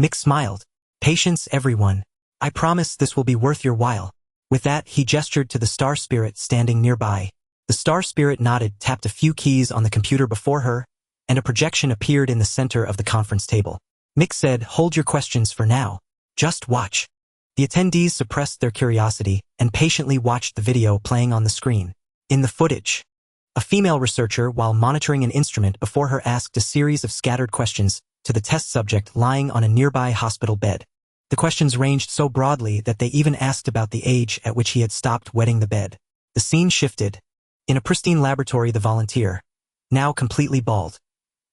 Mick smiled. "Patience, everyone. I promise this will be worth your while." With that, he gestured to the star spirit standing nearby. The star spirit nodded, tapped a few keys on the computer before her, and a projection appeared in the center of the conference table. Mick said, "Hold your questions for now. Just watch." The attendees suppressed their curiosity and patiently watched the video playing on the screen. In the footage, a female researcher, while monitoring an instrument before her, asked a series of scattered questions to the test subject lying on a nearby hospital bed. The questions ranged so broadly that they even asked about the age at which he had stopped wetting the bed. The scene shifted. In a pristine laboratory, the volunteer, now completely bald,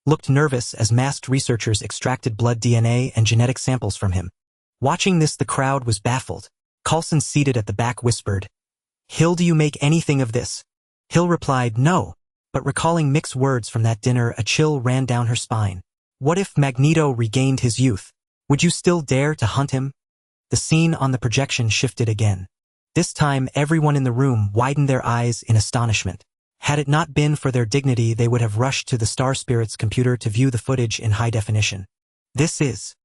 looked nervous as masked researchers extracted blood, DNA, and genetic samples from him. Watching this, the crowd was baffled. Coulson, seated at the back, whispered, "Hill, do you make anything of this?" Hill replied, "No," but recalling Mick's words from that dinner, a chill ran down her spine. What if Magneto regained his youth? Would you still dare to hunt him? The scene on the projection shifted again. This time, everyone in the room widened their eyes in astonishment. Had it not been for their dignity, they would have rushed to the Star Spirit's computer to view the footage in high definition. "This is..."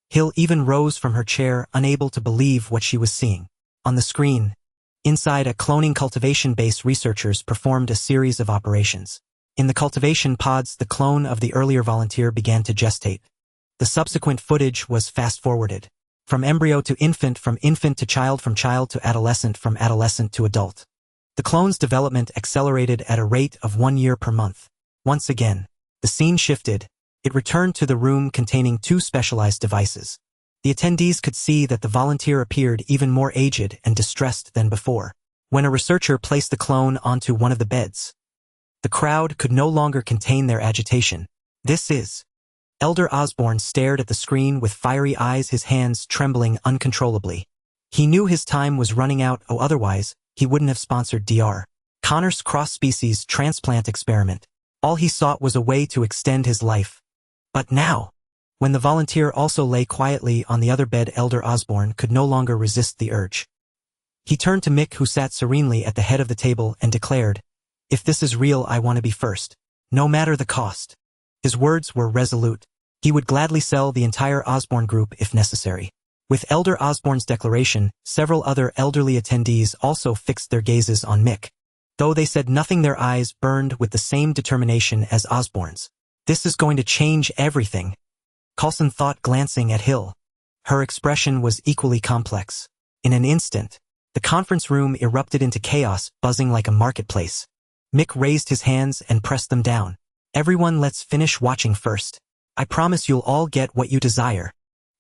Hill even rose from her chair, unable to believe what she was seeing. On the screen, inside a cloning cultivation base, researchers performed a series of operations. In the cultivation pods, the clone of the earlier volunteer began to gestate. The subsequent footage was fast-forwarded. From embryo to infant, from infant to child, from child to adolescent, from adolescent to adult. The clone's development accelerated at a rate of 1 year per month. Once again, the scene shifted. It returned to the room containing 2 specialized devices. The attendees could see that the volunteer appeared even more aged and distressed than before. When a researcher placed the clone onto one of the beds, the crowd could no longer contain their agitation. "This is..." Elder Osborne stared at the screen with fiery eyes, his hands trembling uncontrollably. He knew his time was running out, otherwise, he wouldn't have sponsored Dr. Connor's cross-species transplant experiment. All he sought was a way to extend his life. But now, when the volunteer also lay quietly on the other bed, Elder Osborne could no longer resist the urge. He turned to Mick, who sat serenely at the head of the table, and declared, "If this is real, I want to be first. No matter the cost." His words were resolute. He would gladly sell the entire Osborn group if necessary. With Elder Osborn's declaration, several other elderly attendees also fixed their gazes on Mick. Though they said nothing, their eyes burned with the same determination as Osborn's. This is going to change everything, Coulson thought, glancing at Hill. Her expression was equally complex. In an instant, the conference room erupted into chaos, buzzing like a marketplace. Mick raised his hands and pressed them down. Everyone, let's finish watching first. I promise you'll all get what you desire.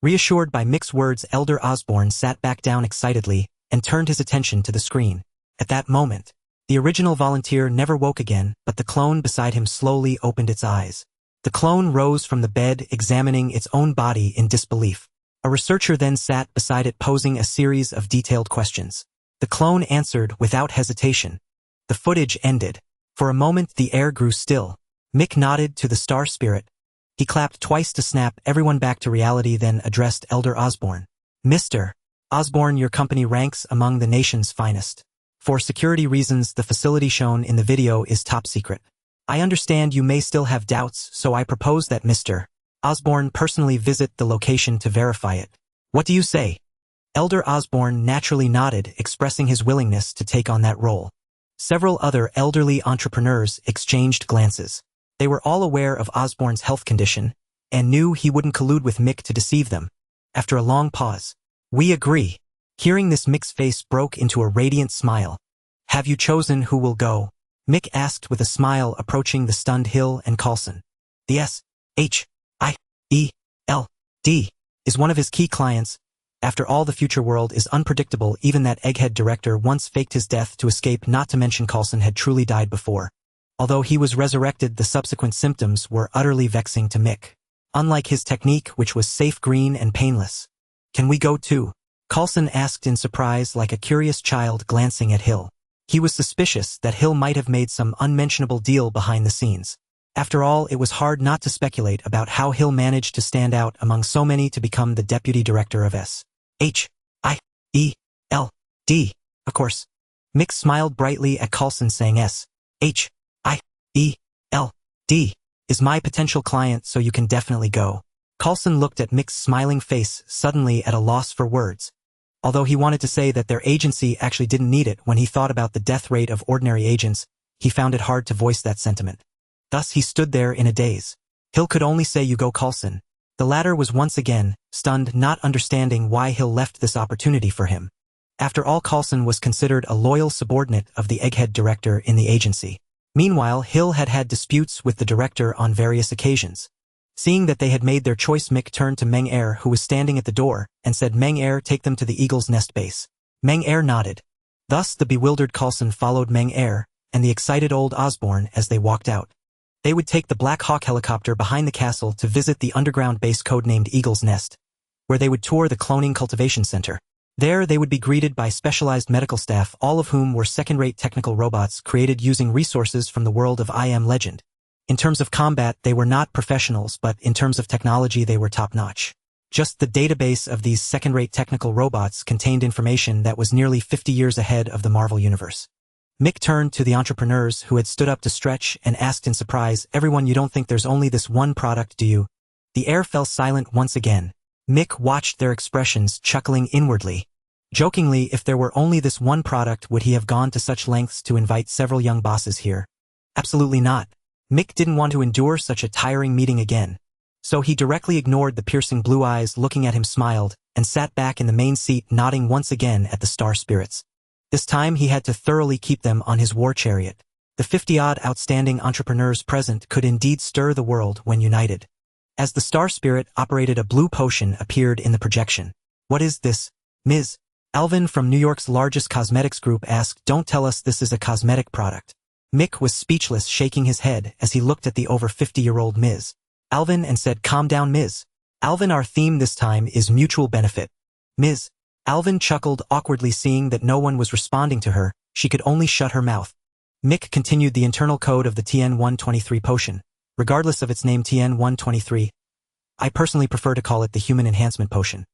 Reassured by Mick's words, Elder Osborn sat back down excitedly and turned his attention to the screen. At that moment, the original volunteer never woke again, but the clone beside him slowly opened its eyes. The clone rose from the bed, examining its own body in disbelief. A researcher then sat beside it, posing a series of detailed questions. The clone answered without hesitation. The footage ended. For a moment the air grew still. Mick nodded to the star spirit. He clapped twice to snap everyone back to reality, then addressed Elder Osborn. Mr. Osborn, your company ranks among the nation's finest. For security reasons, the facility shown in the video is top secret. I understand you may still have doubts, so I propose that Mr. Osborn personally visit the location to verify it. What do you say? Elder Osborn naturally nodded, expressing his willingness to take on that role. Several other elderly entrepreneurs exchanged glances. They were all aware of Osborn's health condition and knew he wouldn't collude with Mick to deceive them. After a long pause, we agree. Hearing this, Mick's face broke into a radiant smile. Have you chosen who will go? Mick asked with a smile, approaching the stunned Hill and Coulson. The SHIELD is one of his key clients. After all, the future world is unpredictable. Even that egghead director once faked his death to escape, not to mention Coulson had truly died before. Although he was resurrected, the subsequent symptoms were utterly vexing to Mick. Unlike his technique, which was safe, green, and painless. Can we go too? Coulson asked in surprise, like a curious child glancing at Hill. He was suspicious that Hill might have made some unmentionable deal behind the scenes. After all, it was hard not to speculate about how Hill managed to stand out among so many to become the deputy director of SHIELD. Of course. Mick smiled brightly at Coulson, saying SHIELD is my potential client, so you can definitely go. Coulson looked at Mick's smiling face, suddenly at a loss for words. Although he wanted to say that their agency actually didn't need it, when he thought about the death rate of ordinary agents, he found it hard to voice that sentiment. Thus he stood there in a daze. Hill could only say, you go, Coulson. The latter was once again stunned, not understanding why Hill left this opportunity for him. After all, Coulson was considered a loyal subordinate of the egghead director in the agency. Meanwhile, Hill had had disputes with the director on various occasions. Seeing that they had made their choice, Mick turned to Meng Er, who was standing at the door, and said, Meng Er, take them to the Eagle's Nest base. Meng Er nodded. Thus the bewildered Coulson followed Meng Er and the excited old Osborn as they walked out. They would take the Black Hawk helicopter behind the castle to visit the underground base codenamed Eagle's Nest, where they would tour the cloning cultivation center. There they would be greeted by specialized medical staff, all of whom were second-rate technical robots created using resources from the world of I Am Legend. In terms of combat, they were not professionals, but in terms of technology, they were top-notch. Just the database of these second-rate technical robots contained information that was nearly 50 years ahead of the Marvel Universe. Mick turned to the entrepreneurs who had stood up to stretch and asked in surprise, everyone, you don't think there's only this one product, do you? The air fell silent once again. Mick watched their expressions, chuckling inwardly. Jokingly, if there were only this one product, would he have gone to such lengths to invite several young bosses here? Absolutely not. Mick didn't want to endure such a tiring meeting again. So he directly ignored the piercing blue eyes looking at him, smiled, and sat back in the main seat, nodding once again at the star spirits. This time he had to thoroughly keep them on his war chariot. The 50-odd outstanding entrepreneurs present could indeed stir the world when united. As the star spirit operated, a blue potion appeared in the projection. What is this, Ms. Alvin from New York's largest cosmetics group asked. Don't tell us this is a cosmetic product. Mick was speechless, shaking his head as he looked at the over 50-year-old Ms. Alvin and said, calm down, Ms. Alvin, our theme this time is mutual benefit. Ms. Alvin chuckled awkwardly, seeing that no one was responding to her. She could only shut her mouth. Mick continued, the internal code of the TN-123 potion, regardless of its name, TN-123. I personally prefer to call it the Human Enhancement Potion.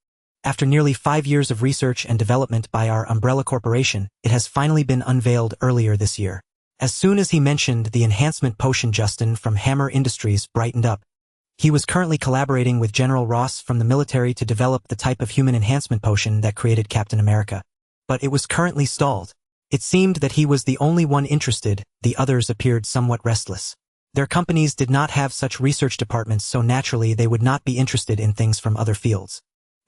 After nearly 5 years of research and development by our umbrella corporation, it has finally been unveiled earlier this year. As soon as he mentioned the enhancement potion, Justin from Hammer Industries brightened up. He was currently collaborating with General Ross from the military to develop the type of human enhancement potion that created Captain America. But it was currently stalled. It seemed that he was the only one interested, the others appeared somewhat restless. Their companies did not have such research departments, so naturally they would not be interested in things from other fields.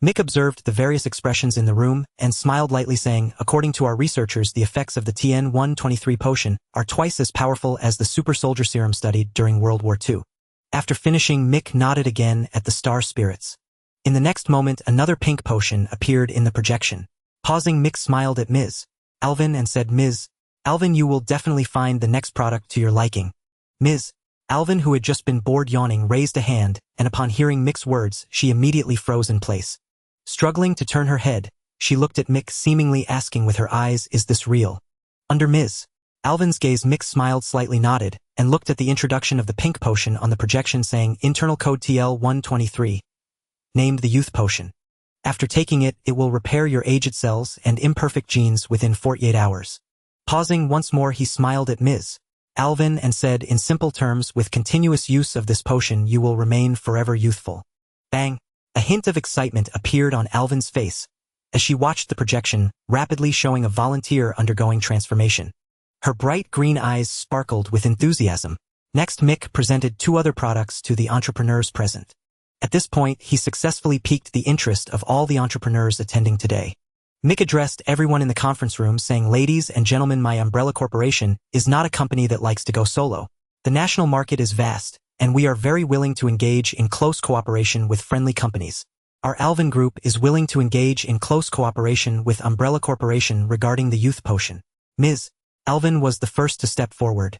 Mick observed the various expressions in the room and smiled lightly, saying, "According to our researchers, the effects of the TN-123 potion are twice as powerful as the super soldier serum studied during World War II. After finishing, Mick nodded again at the star spirits. In the next moment, another pink potion appeared in the projection. Pausing, Mick smiled at Ms. Alvin and said, "Ms. Alvin, you will definitely find the next product to your liking." Ms. Alvin, who had just been bored yawning, raised a hand, and upon hearing Mick's words, she immediately froze in place. Struggling to turn her head, she looked at Mick, seemingly asking with her eyes, "Is this real?" Under Ms. Alvin's gaze, Mick smiled, slightly nodded, and looked at the introduction of the pink potion on the projection, saying, "Internal code TL-123. Named the youth potion. After taking it, it will repair your aged cells and imperfect genes within 48 hours. Pausing once more, he smiled at Ms. Alvin and said, "In simple terms, with continuous use of this potion, you will remain forever youthful." Bang! A hint of excitement appeared on Alvin's face as she watched the projection, rapidly showing a volunteer undergoing transformation. Her bright green eyes sparkled with enthusiasm. Next, Mick presented two other products to the entrepreneurs present. At this point, he successfully piqued the interest of all the entrepreneurs attending today. Mick addressed everyone in the conference room, saying, "Ladies and gentlemen, my Umbrella Corporation is not a company that likes to go solo. The national market is vast, and we are very willing to engage in close cooperation with friendly companies. Our Alvin Group is willing to engage in close cooperation with Umbrella Corporation regarding the youth potion." Ms. Alvin was the first to step forward.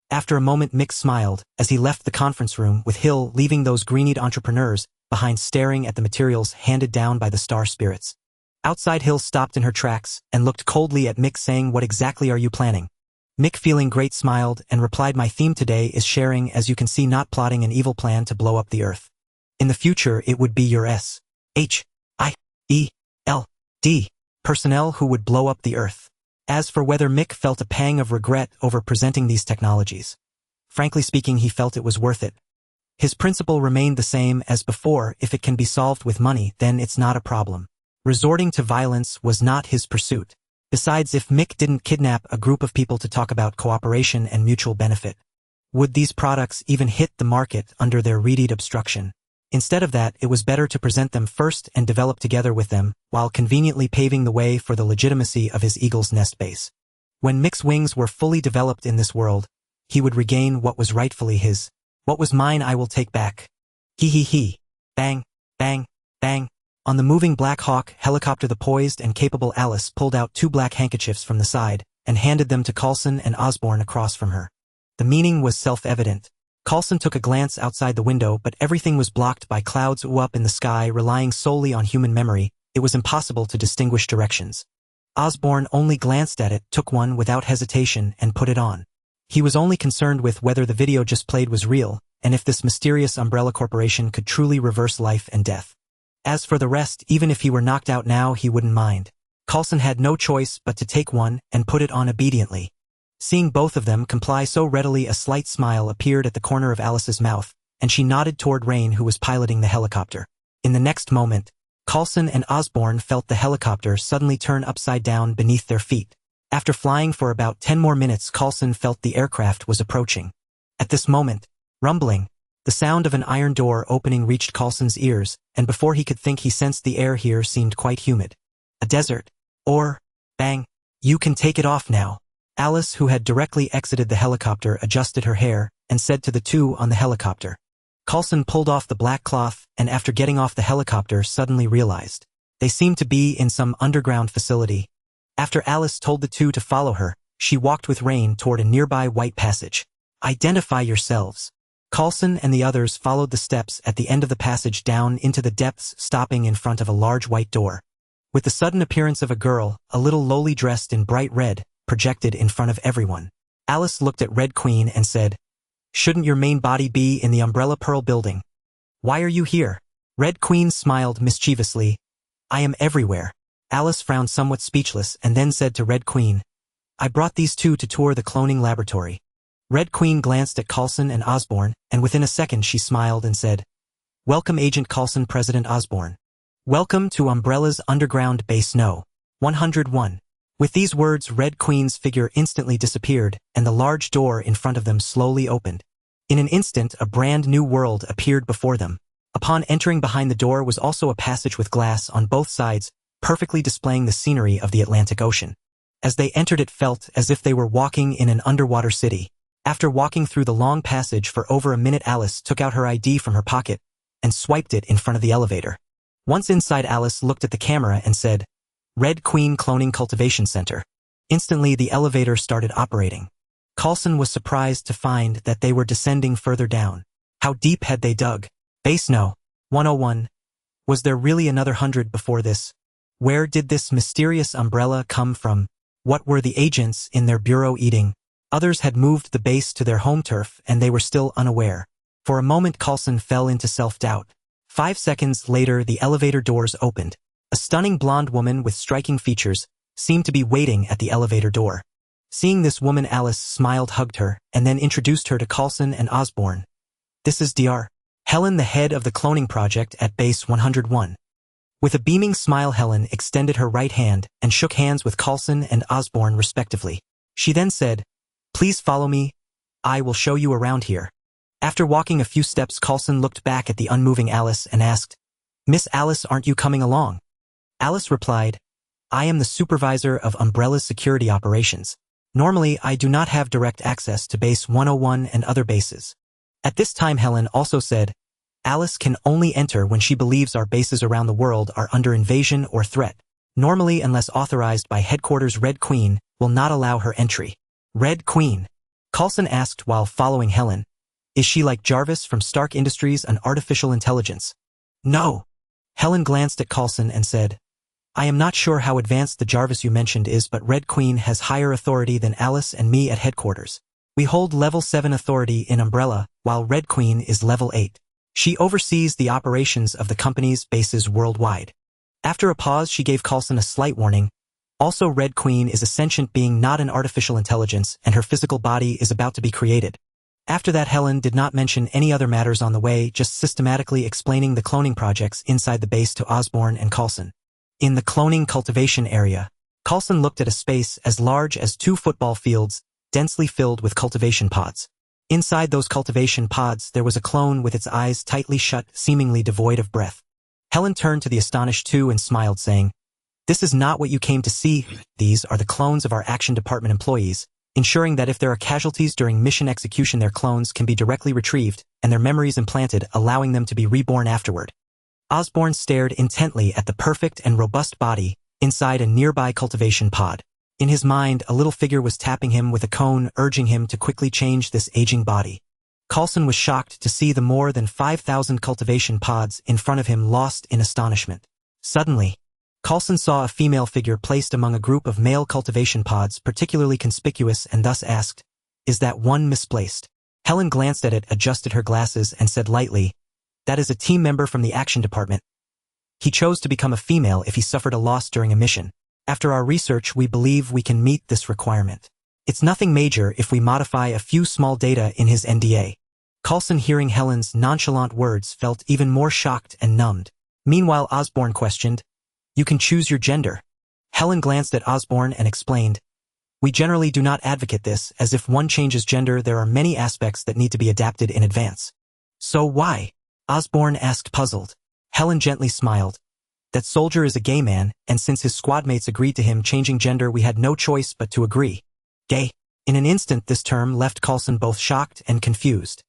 After a moment, Mick smiled as he left the conference room, with Hill leaving those green-eyed entrepreneurs behind, staring at the materials handed down by the star spirits. Outside, Hill stopped in her tracks and looked coldly at Mick, saying, "What exactly are you planning?" Mick, feeling great, smiled and replied, "My theme today is sharing, as you can see, not plotting an evil plan to blow up the Earth. In the future, it would be your SHIELD personnel who would blow up the Earth." As for whether Mick felt a pang of regret over presenting these technologies, frankly speaking, he felt it was worth it. His principle remained the same as before: if it can be solved with money, then it's not a problem. Resorting to violence was not his pursuit. Besides, if Mick didn't kidnap a group of people to talk about cooperation and mutual benefit, would these products even hit the market under their reedied obstruction? Instead of that, it was better to present them first and develop together with them, while conveniently paving the way for the legitimacy of his eagle's nest base. When Mick's wings were fully developed in this world, he would regain what was rightfully his. "What was mine I will take back. He. Bang, bang, bang." On the moving Black Hawk helicopter, the poised and capable Alice pulled out two black handkerchiefs from the side and handed them to Coulson and Osborn across from her. The meaning was self-evident. Coulson took a glance outside the window, but everything was blocked by clouds up in the sky. Relying solely on human memory, it was impossible to distinguish directions. Osborn only glanced at it, took one without hesitation, and put it on. He was only concerned with whether the video just played was real, and if this mysterious Umbrella Corporation could truly reverse life and death. As for the rest, even if he were knocked out now, he wouldn't mind. Coulson had no choice but to take one and put it on obediently. Seeing both of them comply so readily, a slight smile appeared at the corner of Alice's mouth, and she nodded toward Rain, who was piloting the helicopter. In the next moment, Coulson and Osborn felt the helicopter suddenly turn upside down beneath their feet. After flying for about 10 more minutes, Coulson felt the aircraft was approaching. At this moment, rumbling, the sound of an iron door opening reached Coulson's ears, and before he could think, he sensed the air here seemed quite humid. A desert. Or, bang, "You can take it off now." Alice, who had directly exited the helicopter, adjusted her hair and said to the two on the helicopter. Coulson pulled off the black cloth and, after getting off the helicopter, suddenly realized they seemed to be in some underground facility. After Alice told the two to follow her, she walked with Rain toward a nearby white passage. "Identify yourselves." Coulson and the others followed the steps at the end of the passage down into the depths, stopping in front of a large white door. With the sudden appearance of a girl, a little lowly dressed in bright red, projected in front of everyone, Alice looked at Red Queen and said, "Shouldn't your main body be in the Umbrella Pearl building? Why are you here?" Red Queen smiled mischievously. "I am everywhere." Alice frowned, somewhat speechless, and then said to Red Queen, "I brought these two to tour the cloning laboratory." Red Queen glanced at Coulson and Osborn, and within a second she smiled and said, Welcome Agent Coulson, President Osborn. Welcome to Umbrella's underground base No. 101. With these words, Red Queen's figure instantly disappeared, and the large door in front of them slowly opened. In an instant, a brand new world appeared before them. Upon entering behind the door was also a passage with glass on both sides, perfectly displaying the scenery of the Atlantic Ocean. As they entered, it felt as if they were walking in an underwater city. After walking through the long passage for over a minute, Alice took out her ID from her pocket and swiped it in front of the elevator. Once inside, Alice looked at the camera and said, "Red Queen Cloning Cultivation Center." Instantly, the elevator started operating. Coulson was surprised to find that they were descending further down. How deep had they dug? Base No. 101. Was there really another 100 before this? Where did this mysterious umbrella come from? What were the agents in their bureau eating? Others had moved the base to their home turf, and they were still unaware. For a moment, Coulson fell into self-doubt. 5 seconds later, the elevator doors opened. A stunning blonde woman with striking features seemed to be waiting at the elevator door. Seeing this woman, Alice smiled, hugged her, and then introduced her to Coulson and Osborn. "This is Dr. Helen, the head of the cloning project at Base 101. With a beaming smile, Helen extended her right hand and shook hands with Coulson and Osborn respectively. She then said, "Please follow me. I will show you around here." After walking a few steps, Coulson looked back at the unmoving Alice and asked, "Miss Alice, aren't you coming along?" Alice replied, "I am the supervisor of Umbrella's security operations. Normally, I do not have direct access to Base 101 and other bases." At this time, Helen also said, "Alice can only enter when she believes our bases around the world are under invasion or threat. Normally, unless authorized by headquarters, Red Queen will not allow her entry." "Red Queen?" Coulson asked while following Helen. "Is she like Jarvis from Stark Industries, an artificial intelligence?" "No." Helen glanced at Coulson and said, "I am not sure how advanced the Jarvis you mentioned is, but Red Queen has higher authority than Alice and me at headquarters. We hold level 7 authority in Umbrella, while Red Queen is level 8. She oversees the operations of the company's bases worldwide." After a pause, she gave Coulson a slight warning. "Also, Red Queen is a sentient being, not an artificial intelligence, and her physical body is about to be created." After that, Helen did not mention any other matters on the way, just systematically explaining the cloning projects inside the base to Osborn and Coulson. In the cloning cultivation area, Coulson looked at a space as large as 2 football fields, densely filled with cultivation pods. Inside those cultivation pods, there was a clone with its eyes tightly shut, seemingly devoid of breath. Helen turned to the astonished two and smiled, saying, "This is not what you came to see. These are the clones of our Action Department employees, ensuring that if there are casualties during mission execution, their clones can be directly retrieved and their memories implanted, allowing them to be reborn afterward." Osborn stared intently at the perfect and robust body inside a nearby cultivation pod. In his mind, a little figure was tapping him with a cone, urging him to quickly change this aging body. Coulson was shocked to see the more than 5,000 cultivation pods in front of him, lost in astonishment. Suddenly, Coulson saw a female figure placed among a group of male cultivation pods, particularly conspicuous, and thus asked, "Is that one misplaced?" Helen glanced at it, adjusted her glasses, and said lightly, "That is a team member from the Action Department. He chose to become a female if he suffered a loss during a mission. After our research, we believe we can meet this requirement. It's nothing major if we modify a few small data in his NDA." Coulson, hearing Helen's nonchalant words, felt even more shocked and numbed. Meanwhile, Osborn questioned, "You can choose your gender?" Helen glanced at Osborn and explained, "We generally do not advocate this, as if one changes gender, there are many aspects that need to be adapted in advance." "So why?" Osborn asked, puzzled. Helen gently smiled. "That soldier is a gay man, and since his squadmates agreed to him changing gender, we had no choice but to agree." Gay. In an instant, this term left Coulson both shocked and confused.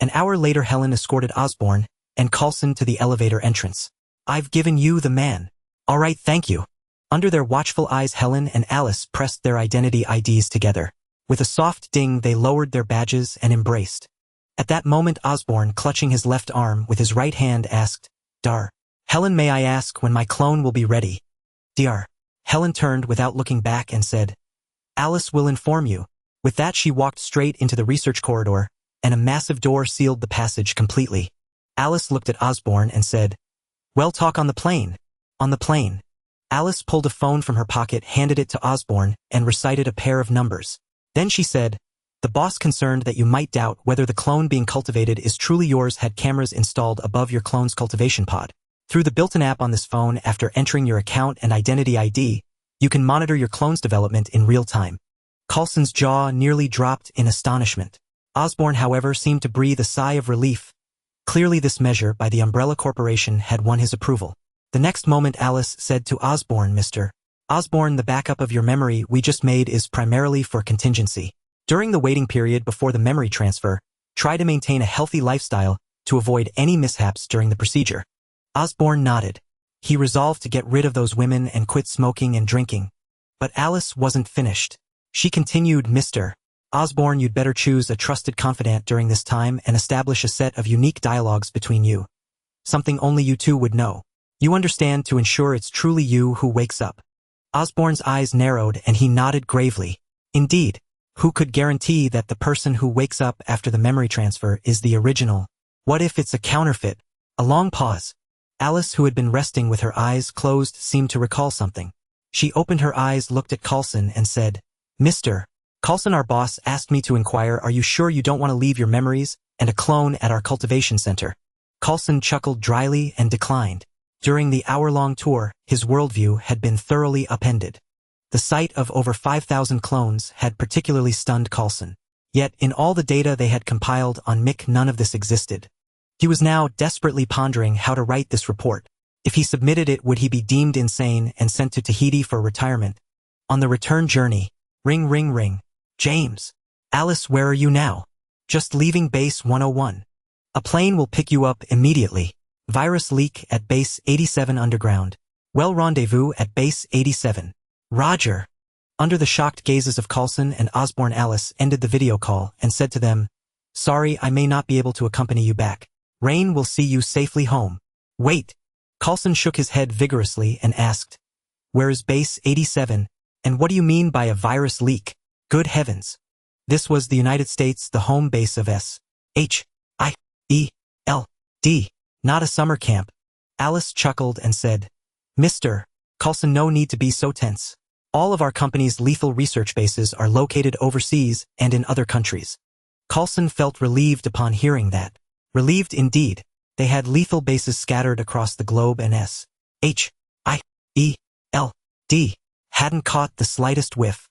An hour later, Helen escorted Osborn and Coulson to the elevator entrance. "I've given you the man." "All right, thank you." Under their watchful eyes, Helen and Alice pressed their identity IDs together. With a soft ding, they lowered their badges and embraced. At that moment, Osborn, clutching his left arm with his right hand, asked, "Dr. Helen, may I ask when my clone will be ready?" "Dr." Helen turned without looking back and said, "Alice will inform you." With that, she walked straight into the research corridor, and a massive door sealed the passage completely. Alice looked at Osborn and said, "Well, talk on the plane." "On the plane." Alice pulled a phone from her pocket, handed it to Osborn, and recited a pair of numbers. Then she said, The boss, concerned that you might doubt whether the clone being cultivated is truly yours, had cameras installed above your clone's cultivation pod. Through the built-in app on this phone, after entering your account and identity ID, you can monitor your clone's development in real time. Coulson's jaw nearly dropped in astonishment. Osborn, however, seemed to breathe a sigh of relief. Clearly this measure by the Umbrella Corporation had won his approval. The next moment Alice said to Osborn, "Mr. Osborn, the backup of your memory we just made is primarily for contingency. During the waiting period before the memory transfer, try to maintain a healthy lifestyle to avoid any mishaps during the procedure." Osborn nodded. He resolved to get rid of those women and quit smoking and drinking. But Alice wasn't finished. She continued, "Mr. Osborn, you'd better choose a trusted confidant during this time and establish a set of unique dialogues between you. Something only you two would know. You understand, to ensure it's truly you who wakes up." Osborn's eyes narrowed and he nodded gravely. Indeed, who could guarantee that the person who wakes up after the memory transfer is the original? What if it's a counterfeit? A long pause. Alice, who had been resting with her eyes closed, seemed to recall something. She opened her eyes, looked at Coulson, and said, "Mr. Coulson, our boss asked me to inquire, are you sure you don't want to leave your memories and a clone at our cultivation center?" Coulson chuckled dryly and declined. During the hour-long tour, his worldview had been thoroughly upended. The sight of over 5,000 clones had particularly stunned Coulson. Yet, in all the data they had compiled on Mick, none of this existed. He was now desperately pondering how to write this report. If he submitted it, would he be deemed insane and sent to Tahiti for retirement? On the return journey, ring, ring, ring. "James. Alice, where are you now?" "Just leaving base 101. A plane will pick you up immediately. Virus leak at base 87 underground. Well, rendezvous at base 87. Roger." Under the shocked gazes of Coulson and Osborn, Alice ended the video call and said to them, "Sorry, I may not be able to accompany you back. Rain will see you safely home." "Wait." Coulson shook his head vigorously and asked, "Where is base 87, and what do you mean by a virus leak?" Good heavens. This was the United States, the home base of SHIELD, not a summer camp. Alice chuckled and said, "Mr. Coulson, no need to be so tense. All of our company's lethal research bases are located overseas and in other countries." Coulson felt relieved upon hearing that. Relieved indeed. They had lethal bases scattered across the globe, and SHIELD hadn't caught the slightest whiff.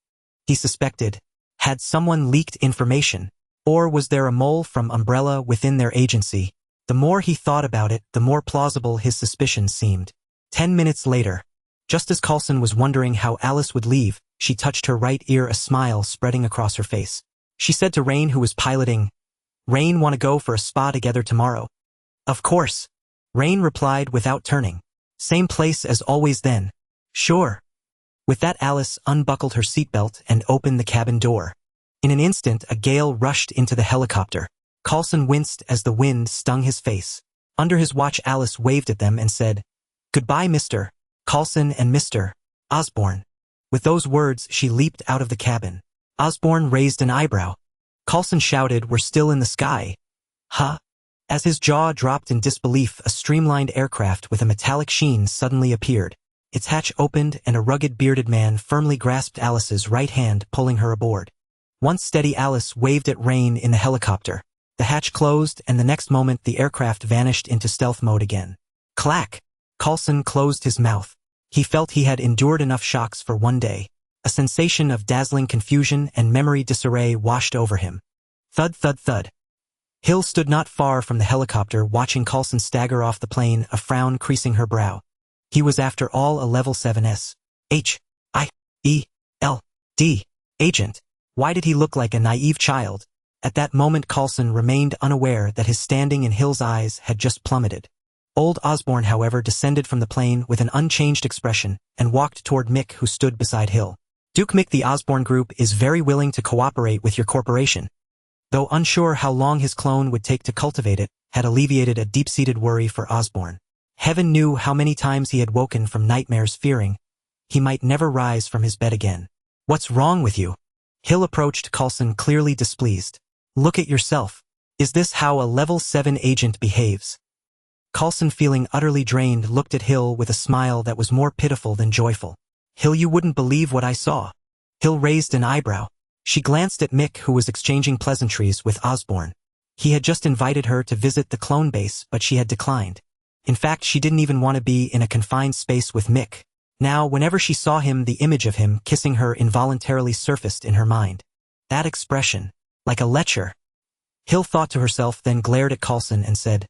He suspected, had someone leaked information? Or was there a mole from Umbrella within their agency? The more he thought about it, the more plausible his suspicions seemed. 10 minutes later, just as Coulson was wondering how Alice would leave, she touched her right ear, a smile spreading across her face. She said to Rain, who was piloting, "Rain, want to go for a spa together tomorrow?" "Of course," Rain replied without turning. "Same place as always then." "Sure." With that, Alice unbuckled her seatbelt and opened the cabin door. In an instant, a gale rushed into the helicopter. Coulson winced as the wind stung his face. Under his watch, Alice waved at them and said, "Goodbye, Mr. Coulson and Mr. Osborn." With those words, she leaped out of the cabin. Osborn raised an eyebrow. Coulson shouted, "We're still in the sky." "Huh?" As his jaw dropped in disbelief, a streamlined aircraft with a metallic sheen suddenly appeared. Its hatch opened and a rugged, bearded man firmly grasped Alice's right hand, pulling her aboard. Once steady, Alice waved at Rain in the helicopter. The hatch closed, and the next moment the aircraft vanished into stealth mode again. Clack! Coulson closed his mouth. He felt he had endured enough shocks for one day. A sensation of dazzling confusion and memory disarray washed over him. Thud, thud, thud. Hill stood not far from the helicopter, watching Coulson stagger off the plane, a frown creasing her brow. He was, after all, a level 7 SHIELD agent. Why did he look like a naive child? At that moment, Coulson remained unaware that his standing in Hill's eyes had just plummeted. Old Osborn, however, descended from the plane with an unchanged expression and walked toward Mick, who stood beside Hill. "Duke Mick, the Osborn Group is very willing to cooperate with your corporation." Though unsure how long his clone would take to cultivate it, had alleviated a deep-seated worry for Osborn. Heaven knew how many times he had woken from nightmares fearing he might never rise from his bed again. "What's wrong with you?" Hill approached Coulson, clearly displeased. "Look at yourself. Is this how a level 7 agent behaves?" Coulson, feeling utterly drained, looked at Hill with a smile that was more pitiful than joyful. "Hill, you wouldn't believe what I saw." Hill raised an eyebrow. She glanced at Mick, who was exchanging pleasantries with Osborne. He had just invited her to visit the clone base, but she had declined. In fact, she didn't even want to be in a confined space with Mick. Now, whenever she saw him, the image of him kissing her involuntarily surfaced in her mind. That expression, like a lecher. Hill thought to herself, then glared at Coulson and said,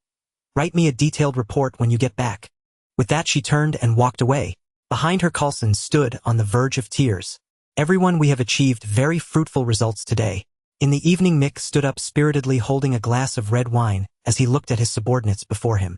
"Write me a detailed report when you get back." With that, she turned and walked away. Behind her, Coulson stood on the verge of tears. "Everyone, we have achieved very fruitful results today." In the evening, Mick stood up spiritedly, holding a glass of red wine as he looked at his subordinates before him.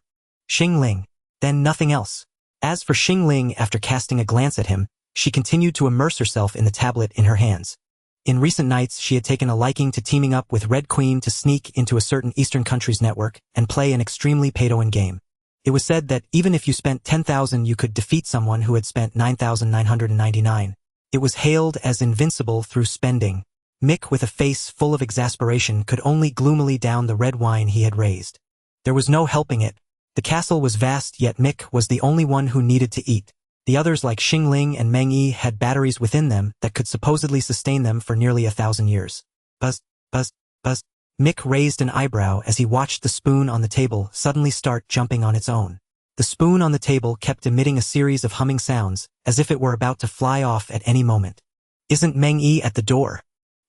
Xing Ling, then nothing else. As for Xing Ling, after casting a glance at him, she continued to immerse herself in the tablet in her hands. In recent nights, she had taken a liking to teaming up with Red Queen to sneak into a certain Eastern country's network and play an extremely pay-to-win game. It was said that even if you spent 10,000, you could defeat someone who had spent 9,999. It was hailed as invincible through spending. Mick, with a face full of exasperation, could only gloomily down the red wine he had raised. There was no helping it. The castle was vast, yet Mick was the only one who needed to eat. The others, like Xing Ling and Meng Yi, had batteries within them that could supposedly sustain them for nearly 1,000 years. Buzz, buzz, buzz. Mick raised an eyebrow as he watched the spoon on the table suddenly start jumping on its own. The spoon on the table kept emitting a series of humming sounds, as if it were about to fly off at any moment. "Isn't Meng Yi at the door?"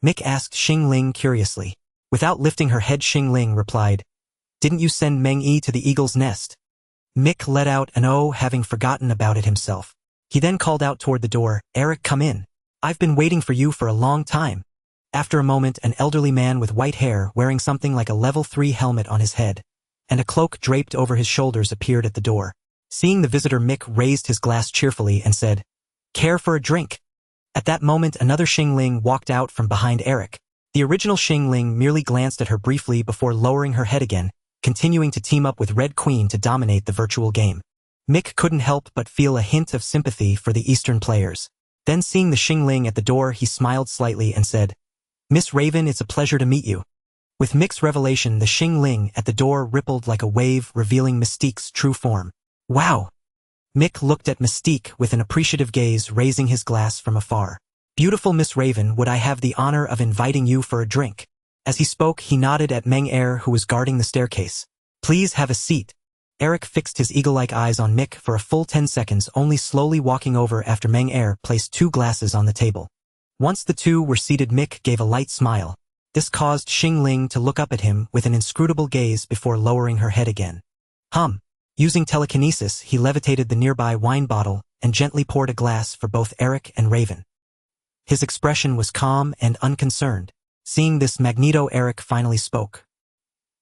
Mick asked Xing Ling curiously. Without lifting her head, Xing Ling replied, "Didn't you send Meng Yi to the eagle's nest?" Mick let out an "oh," having forgotten about it himself. He then called out toward the door, "Eric, come in. I've been waiting for you for a long time." After a moment, an elderly man with white hair, wearing something like a level 3 helmet on his head, and a cloak draped over his shoulders, appeared at the door. Seeing the visitor, Mick raised his glass cheerfully and said, "Care for a drink?" At that moment, another Xing Ling walked out from behind Eric. The original Xing Ling merely glanced at her briefly before lowering her head again, continuing to team up with Red Queen to dominate the virtual game. Mick couldn't help but feel a hint of sympathy for the Eastern players. Then, seeing the Xing Ling at the door, he smiled slightly and said, "Miss Raven, it's a pleasure to meet you." With Mick's revelation, the Xing Ling at the door rippled like a wave, revealing Mystique's true form. "Wow!" Mick looked at Mystique with an appreciative gaze, raising his glass from afar. "Beautiful Miss Raven, would I have the honor of inviting you for a drink?" As he spoke, he nodded at Meng Er, who was guarding the staircase. "Please have a seat." Eric fixed his eagle-like eyes on Mick for a full 10 seconds, only slowly walking over after Meng Er placed 2 glasses on the table. Once the two were seated, Mick gave a light smile. This caused Xing Ling to look up at him with an inscrutable gaze before lowering her head again. Using telekinesis, he levitated the nearby wine bottle and gently poured a glass for both Eric and Raven. His expression was calm and unconcerned. Seeing this, Magneto Eric finally spoke.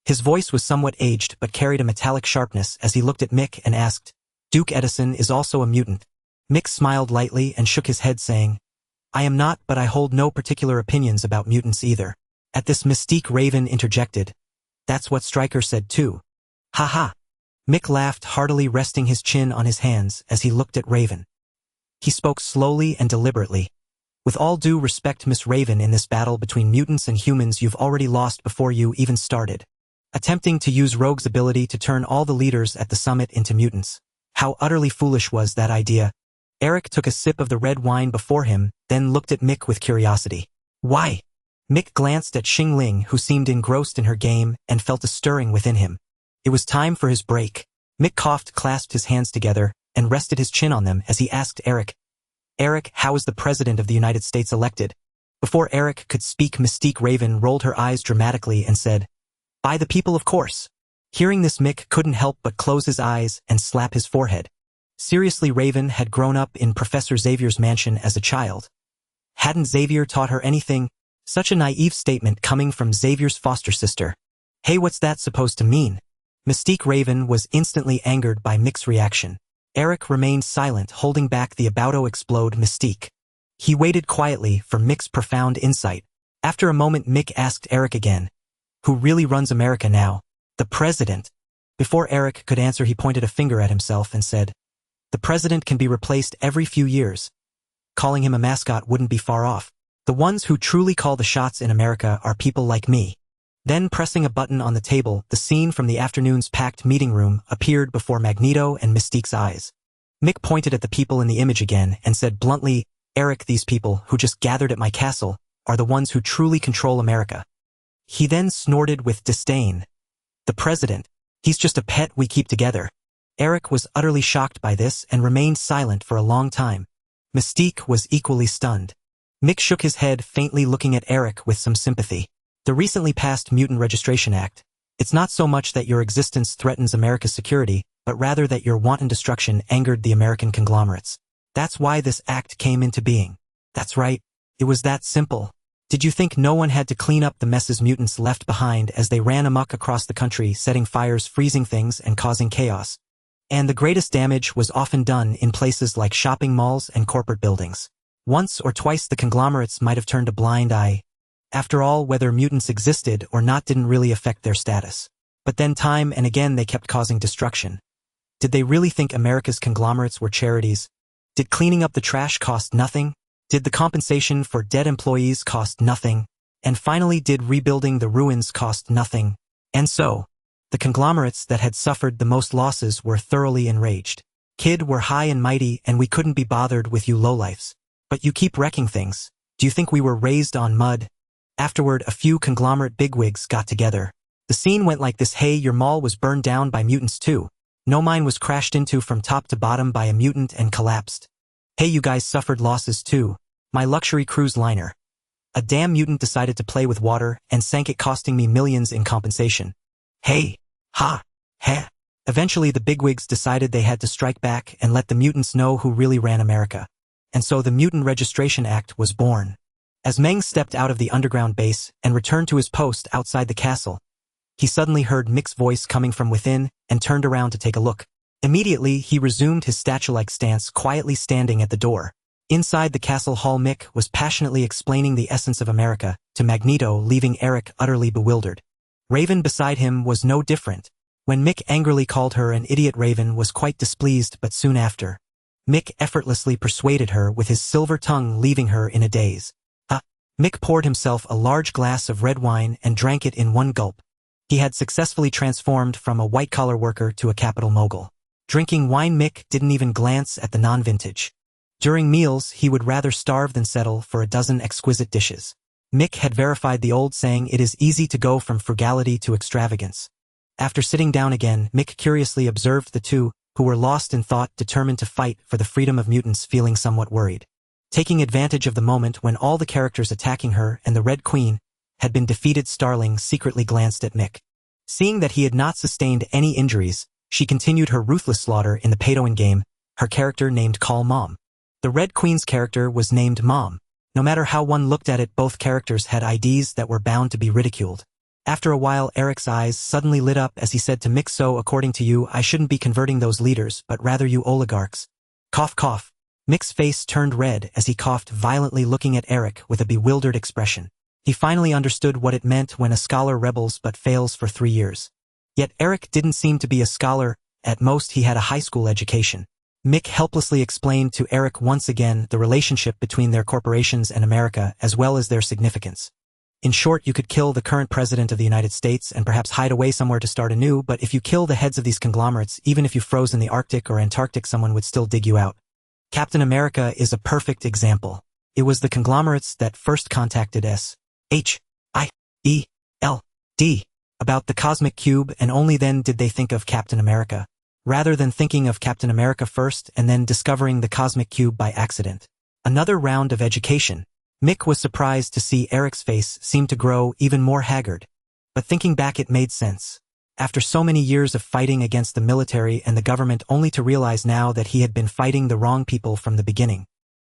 His voice was somewhat aged but carried a metallic sharpness as he looked at Mick and asked, "Duke Edinson is also a mutant?" Mick smiled lightly and shook his head, saying, "I am not, but I hold no particular opinions about mutants either." At this, Mystique Raven interjected, "That's what Stryker said too." "Ha ha." Mick laughed heartily, resting his chin on his hands as he looked at Raven. He spoke slowly and deliberately. "With all due respect, Miss Raven, in this battle between mutants and humans, you've already lost before you even started. Attempting to use Rogue's ability to turn all the leaders at the summit into mutants. How utterly foolish was that idea?" Eric took a sip of the red wine before him, then looked at Mick with curiosity. "Why?" Mick glanced at Xing Ling, who seemed engrossed in her game, and felt a stirring within him. It was time for his break. Mick coughed, clasped his hands together, and rested his chin on them as he asked Eric, "Eric, how is the President of the United States elected?" Before Eric could speak, Mystique Raven rolled her eyes dramatically and said, "By the people, of course." Hearing this, Mick couldn't help but close his eyes and slap his forehead. Seriously, Raven had grown up in Professor Xavier's mansion as a child. Hadn't Xavier taught her anything? Such a naive statement coming from Xavier's foster sister. Hey, what's that supposed to mean? Mystique Raven was instantly angered by Mick's reaction. Eric remained silent, holding back the about-to-explode Mystique. He waited quietly for Mick's profound insight. After a moment, Mick asked Eric again, "Who really runs America now?" "The President." Before Eric could answer, he pointed a finger at himself and said, "The President can be replaced every few years. Calling him a mascot wouldn't be far off. The ones who truly call the shots in America are people like me." Then, pressing a button on the table, the scene from the afternoon's packed meeting room appeared before Magneto and Mystique's eyes. Mick pointed at the people in the image again and said bluntly, "Eric, these people who just gathered at my castle, are the ones who truly control America. He then snorted with disdain. The president, he's just a pet we keep together. Eric was utterly shocked by this and remained silent for a long time. Mystique was equally stunned. Mick shook his head, faintly looking at Eric with some sympathy. The recently passed Mutant Registration Act, it's not so much that your existence threatens America's security, but rather that your wanton destruction angered the American conglomerates. That's why this act came into being. That's right. It was that simple. Did you think no one had to clean up the messes mutants left behind as they ran amok across the country, setting fires, freezing things, and causing chaos? And the greatest damage was often done in places like shopping malls and corporate buildings. Once or twice the conglomerates might have turned a blind eye. After all, whether mutants existed or not didn't really affect their status. But then time and again they kept causing destruction. Did they really think America's conglomerates were charities? Did cleaning up the trash cost nothing? Did the compensation for dead employees cost nothing? And finally, did rebuilding the ruins cost nothing? And so, the conglomerates that had suffered the most losses were thoroughly enraged. Kid, we're high and mighty and we couldn't be bothered with you lowlifes. But you keep wrecking things. Do you think we were raised on mud? Afterward, a few conglomerate bigwigs got together. The scene went like this: hey, your mall was burned down by mutants too. No, mine was crashed into from top to bottom by a mutant and collapsed. Hey, you guys suffered losses too. My luxury cruise liner. A damn mutant decided to play with water and sank it, costing me millions in compensation. Hey, ha, heh. Eventually the bigwigs decided they had to strike back and let the mutants know who really ran America. And so the Mutant Registration Act was born. As Meng stepped out of the underground base and returned to his post outside the castle, he suddenly heard Mick's voice coming from within and turned around to take a look. Immediately, he resumed his statue-like stance, quietly standing at the door. Inside the castle hall, Mick was passionately explaining the essence of America to Magneto, leaving Eric utterly bewildered. Raven beside him was no different. When Mick angrily called her an idiot, Raven was quite displeased, but soon after, Mick effortlessly persuaded her with his silver tongue, leaving her in a daze. Mick poured himself a large glass of red wine and drank it in one gulp. He had successfully transformed from a white-collar worker to a capital mogul. Drinking wine, Mick didn't even glance at the non-vintage. During meals, he would rather starve than settle for a dozen exquisite dishes. Mick had verified the old saying, it is easy to go from frugality to extravagance. After sitting down again, Mick curiously observed the two, who were lost in thought, determined to fight for the freedom of mutants, feeling somewhat worried. Taking advantage of the moment when all the characters attacking her and the Red Queen had been defeated, Starling secretly glanced at Mick. Seeing that he had not sustained any injuries, she continued her ruthless slaughter in the Paydoin game, her character named Call Mom. The Red Queen's character was named Mom. No matter how one looked at it, both characters had IDs that were bound to be ridiculed. After a while, Eric's eyes suddenly lit up as he said to Mick, so according to you, I shouldn't be converting those leaders, but rather you oligarchs. Cough, cough. Mick's face turned red as he coughed violently, looking at Eric with a bewildered expression. He finally understood what it meant when a scholar rebels but fails for 3 years. Yet Eric didn't seem to be a scholar. At most, he had a high school education. Mick helplessly explained to Eric once again the relationship between their corporations and America, as well as their significance. In short, you could kill the current president of the United States and perhaps hide away somewhere to start anew, but if you kill the heads of these conglomerates, even if you froze in the Arctic or Antarctic, someone would still dig you out. Captain America is a perfect example. It was the conglomerates that first contacted SHIELD about the cosmic cube, and only then did they think of Captain America, rather than thinking of Captain America first and then discovering the cosmic cube by accident. Another round of education. Mick was surprised to see Eric's face seem to grow even more haggard. But thinking back, it made sense. After so many years of fighting against the military and the government, only to realize now that he had been fighting the wrong people from the beginning.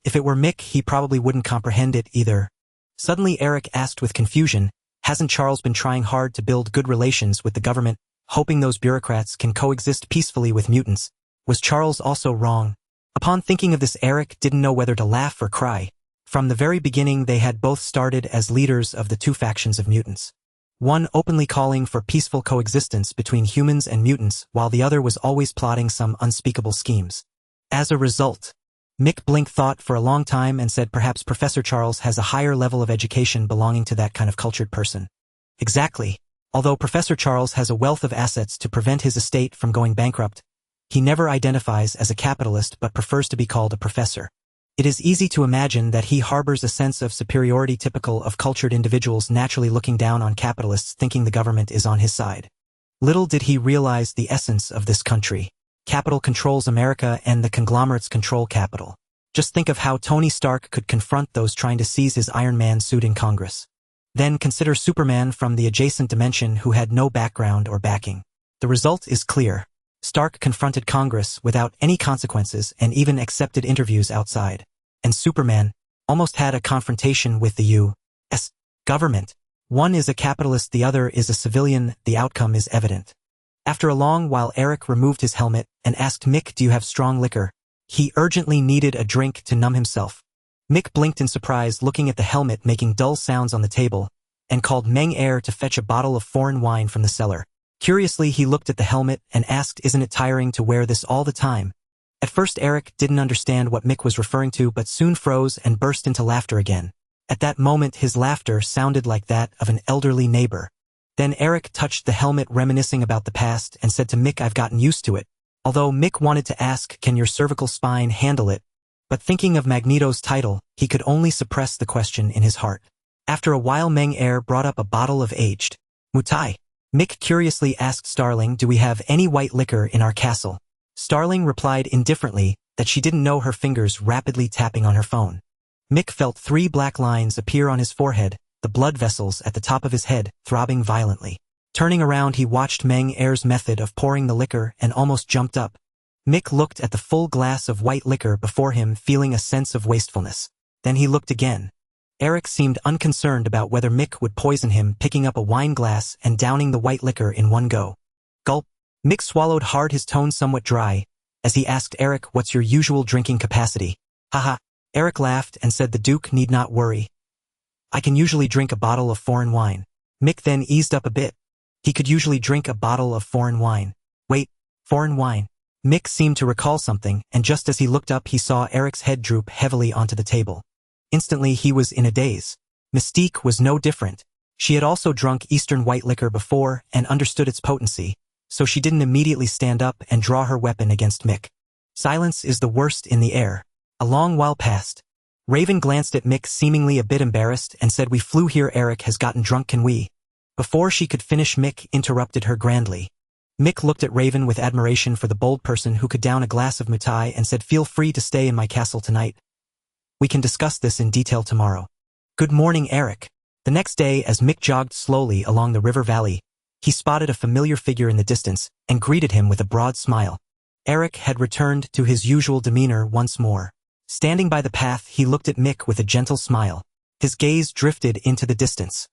If it were Mick, he probably wouldn't comprehend it either. Suddenly Eric asked with confusion, hasn't Charles been trying hard to build good relations with the government, hoping those bureaucrats can coexist peacefully with mutants? Was Charles also wrong? Upon thinking of this, Eric didn't know whether to laugh or cry. From the very beginning, they had both started as leaders of the two factions of mutants. One openly calling for peaceful coexistence between humans and mutants, while the other was always plotting some unspeakable schemes. As a result, Mick Blink thought for a long time and said perhaps Professor Charles has a higher level of education belonging to that kind of cultured person. Exactly. Although Professor Charles has a wealth of assets to prevent his estate from going bankrupt, he never identifies as a capitalist but prefers to be called a professor. It is easy to imagine that he harbors a sense of superiority typical of cultured individuals naturally looking down on capitalists thinking the government is on his side. Little did he realize the essence of this country. Capital controls America and the conglomerates control capital. Just think of how Tony Stark could confront those trying to seize his Iron Man suit in Congress. Then consider Superman from the adjacent dimension who had no background or backing. The result is clear. Stark confronted Congress without any consequences and even accepted interviews outside. And Superman almost had a confrontation with the U.S. government. One is a capitalist, the other is a civilian, the outcome is evident. After a long while, Eric removed his helmet and asked Mick, "Do you have strong liquor?" He urgently needed a drink to numb himself. Mick blinked in surprise, looking at the helmet making dull sounds on the table, and called Meng Er to fetch a bottle of foreign wine from the cellar. Curiously, he looked at the helmet and asked, "Isn't it tiring to wear this all the time?" At first Eric didn't understand what Mick was referring to, but soon froze and burst into laughter again. At that moment his laughter sounded like that of an elderly neighbor. Then Eric touched the helmet, reminiscing about the past, and said to Mick, "I've gotten used to it." Although Mick wanted to ask, "Can your cervical spine handle it?" But thinking of Magneto's title, he could only suppress the question in his heart. After a while Meng Er brought up a bottle of aged Mutai. Mick curiously asked Starling, "Do we have any white liquor in our castle?" Starling replied indifferently that she didn't know, her fingers rapidly tapping on her phone. Mick felt 3 black lines appear on his forehead, the blood vessels at the top of his head throbbing violently. Turning around, he watched Meng Er's method of pouring the liquor and almost jumped up. Mick looked at the full glass of white liquor before him, feeling a sense of wastefulness. Then he looked again. Eric seemed unconcerned about whether Mick would poison him, picking up a wine glass and downing the white liquor in one go. Gulp. Mick swallowed hard, his tone somewhat dry, as he asked Eric, "What's your usual drinking capacity?" "Haha." Eric laughed and said, "The Duke need not worry. I can usually drink a bottle of foreign wine." Mick then eased up a bit. He could usually drink a bottle of foreign wine. Wait, foreign wine? Mick seemed to recall something, and just as he looked up he saw Eric's head droop heavily onto the table. Instantly he was in a daze. Mystique was no different. She had also drunk Eastern white liquor before and understood its potency, so she didn't immediately stand up and draw her weapon against Mick. Silence is the worst in the air. A long while passed. Raven glanced at Mick, seemingly a bit embarrassed, and said, "We flew here. Eric has gotten drunk. Can we?" Before she could finish, Mick interrupted her grandly. Mick looked at Raven with admiration for the bold person who could down a glass of Mutai and said, "Feel free to stay in my castle tonight. We can discuss this in detail tomorrow." "Good morning, Eric." The next day, as Mick jogged slowly along the river valley, he spotted a familiar figure in the distance and greeted him with a broad smile. Eric had returned to his usual demeanor once more. Standing by the path, he looked at Mick with a gentle smile. His gaze drifted into the distance.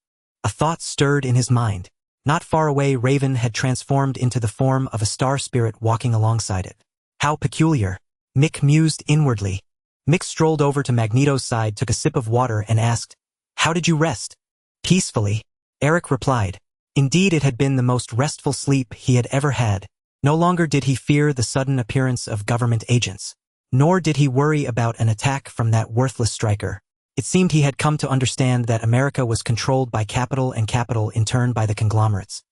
A thought stirred in his mind. Not far away, Raven had transformed into the form of a star spirit walking alongside it. How peculiar. Mick mused inwardly. Mick strolled over to Magneto's side, took a sip of water, and asked, "How did you rest?" "Peacefully," Eric replied. Indeed, it had been the most restful sleep he had ever had. No longer did he fear the sudden appearance of government agents. Nor did he worry about an attack from that worthless striker. It seemed he had come to understand that America was controlled by capital and capital in turn by the conglomerates.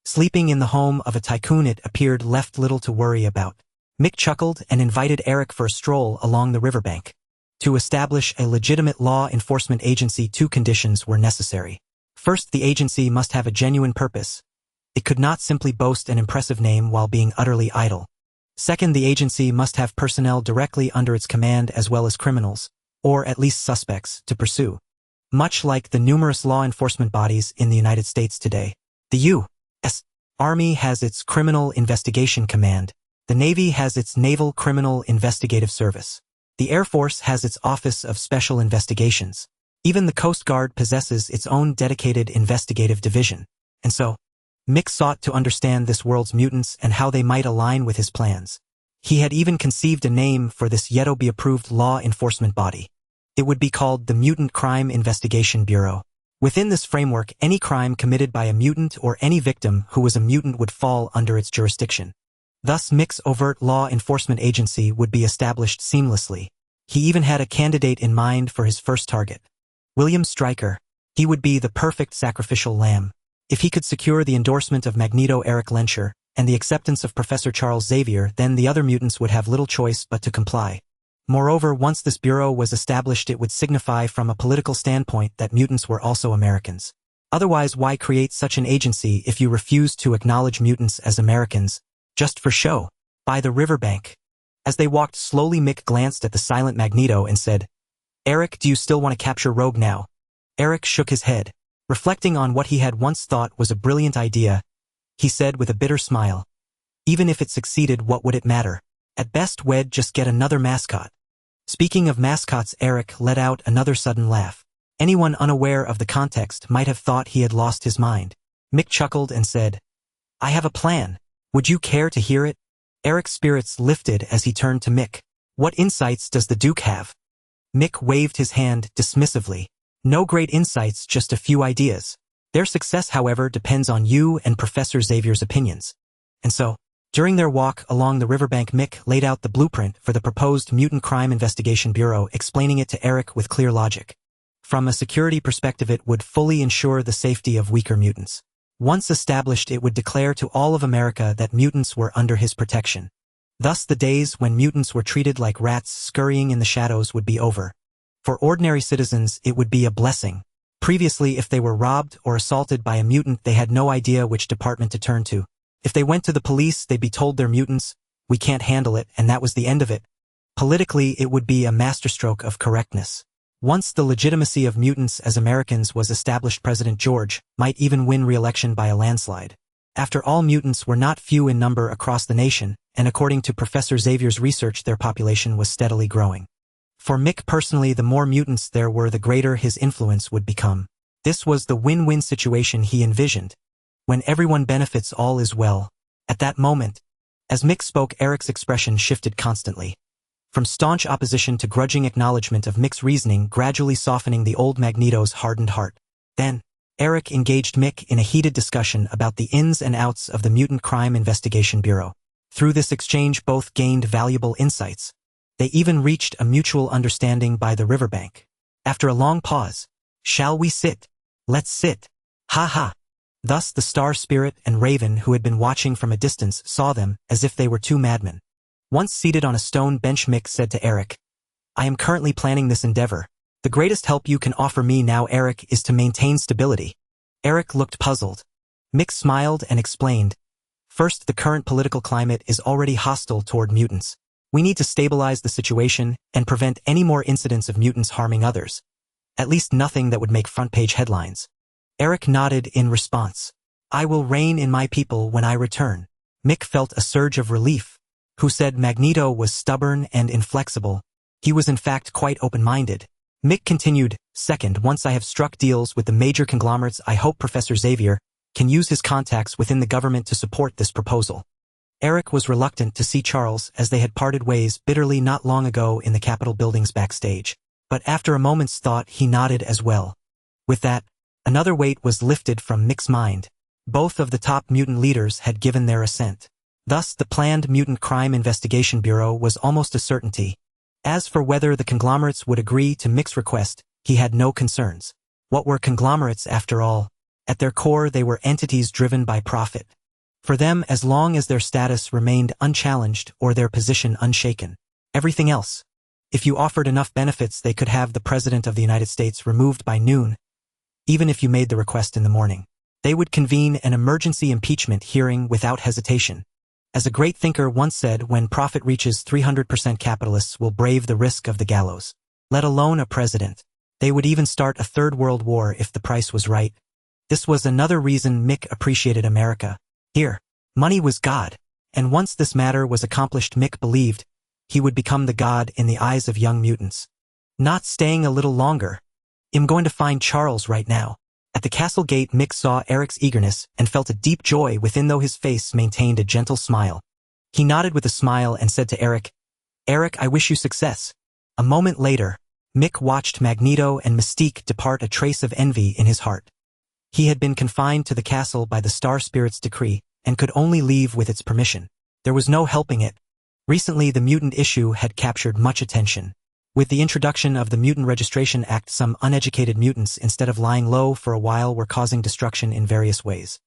Sleeping in the home of a tycoon, it appeared, left little to worry about. Mick chuckled and invited Eric for a stroll along the riverbank. To establish a legitimate law enforcement agency, 2 conditions were necessary. First, the agency must have a genuine purpose. It could not simply boast an impressive name while being utterly idle. Second, the agency must have personnel directly under its command as well as criminals, or at least suspects, to pursue. Much like the numerous law enforcement bodies in the United States today. The U.S. Army has its Criminal Investigation Command. The Navy has its Naval Criminal Investigative Service. The Air Force has its Office of Special Investigations. Even the Coast Guard possesses its own dedicated investigative division. And so, Mick sought to understand this world's mutants and how they might align with his plans. He had even conceived a name for this yet-to-be-approved law enforcement body. It would be called the Mutant Crime Investigation Bureau. Within this framework, any crime committed by a mutant or any victim who was a mutant would fall under its jurisdiction. Thus, Mick's overt law enforcement agency would be established seamlessly. He even had a candidate in mind for his first target. William Stryker. He would be the perfect sacrificial lamb. If he could secure the endorsement of Magneto Eric Lenscher and the acceptance of Professor Charles Xavier, then the other mutants would have little choice but to comply. Moreover, once this bureau was established, it would signify from a political standpoint that mutants were also Americans. Otherwise, why create such an agency if you refuse to acknowledge mutants as Americans, just for show? By the riverbank. As they walked slowly, Mick glanced at the silent Magneto and said, "Eric, do you still want to capture Rogue now?" Eric shook his head. Reflecting on what he had once thought was a brilliant idea, he said with a bitter smile, "Even if it succeeded, what would it matter? At best, we'd just get another mascot." Speaking of mascots, Eric let out another sudden laugh. Anyone unaware of the context might have thought he had lost his mind. Mick chuckled and said, "I have a plan. Would you care to hear it?" Eric's spirits lifted as he turned to Mick. "What insights does the Duke have?" Mick waved his hand dismissively. "No great insights, just a few ideas. Their success, however, depends on you and Professor Xavier's opinions." And so, during their walk along the riverbank, Mick laid out the blueprint for the proposed Mutant Crime Investigation Bureau, explaining it to Eric with clear logic. From a security perspective, it would fully ensure the safety of weaker mutants. Once established, it would declare to all of America that mutants were under his protection. Thus, the days when mutants were treated like rats scurrying in the shadows would be over. For ordinary citizens, it would be a blessing. Previously, if they were robbed or assaulted by a mutant, they had no idea which department to turn to. If they went to the police, they'd be told they're mutants, "We can't handle it," and that was the end of it. Politically, it would be a masterstroke of correctness. Once the legitimacy of mutants as Americans was established, President George might even win re-election by a landslide. After all, mutants were not few in number across the nation, and according to Professor Xavier's research, their population was steadily growing. For Mick personally, the more mutants there were, the greater his influence would become. This was the win-win situation he envisioned. When everyone benefits, all is well. At that moment, as Mick spoke, Eric's expression shifted constantly. From staunch opposition to grudging acknowledgement of Mick's reasoning, gradually softening the old Magneto's hardened heart. Then, Eric engaged Mick in a heated discussion about the ins and outs of the Mutant Crime Investigation Bureau. Through this exchange, both gained valuable insights. They even reached a mutual understanding by the riverbank. After a long pause, "Shall we sit? Let's sit. Ha ha." Thus the Star Spirit and Raven, who had been watching from a distance, saw them as if they were two madmen. Once seated on a stone bench, Mick said to Eric, "I am currently planning this endeavor. The greatest help you can offer me now, Eric, is to maintain stability." Eric looked puzzled. Mick smiled and explained, "First, the current political climate is already hostile toward mutants. We need to stabilize the situation and prevent any more incidents of mutants harming others. At least nothing that would make front-page headlines." Eric nodded in response. "I will rein in my people when I return." Mick felt a surge of relief. Who said Magneto was stubborn and inflexible? He was in fact quite open-minded. Mick continued, "Second, once I have struck deals with the major conglomerates, I hope Professor Xavier can use his contacts within the government to support this proposal." Eric was reluctant to see Charles, as they had parted ways bitterly not long ago in the Capitol buildings backstage. But after a moment's thought, he nodded as well. With that, another weight was lifted from Mick's mind. Both of the top mutant leaders had given their assent. Thus, the planned Mutant Crime Investigation Bureau was almost a certainty. As for whether the conglomerates would agree to Mick's request, he had no concerns. What were conglomerates, after all? At their core, they were entities driven by profit. For them, as long as their status remained unchallenged or their position unshaken, everything else. If you offered enough benefits, they could have the President of the United States removed by noon, even if you made the request in the morning. They would convene an emergency impeachment hearing without hesitation. As a great thinker once said, when profit reaches 300%, capitalists will brave the risk of the gallows. Let alone a president. They would even start a third world war if the price was right. This was another reason Mick appreciated America. Here, money was God, and once this matter was accomplished, Mick believed he would become the god in the eyes of young mutants. Not staying a little longer. "I'm going to find Charles right now." At the castle gate, Mick saw Eric's eagerness and felt a deep joy within, though his face maintained a gentle smile. He nodded with a smile and said to Eric, "Eric, I wish you success." A moment later, Mick watched Magneto and Mystique depart, a trace of envy in his heart. He had been confined to the castle by the Star Spirit's decree and could only leave with its permission. There was no helping it. Recently, the mutant issue had captured much attention. With the introduction of the Mutant Registration Act, some uneducated mutants, instead of lying low for a while, were causing destruction in various ways.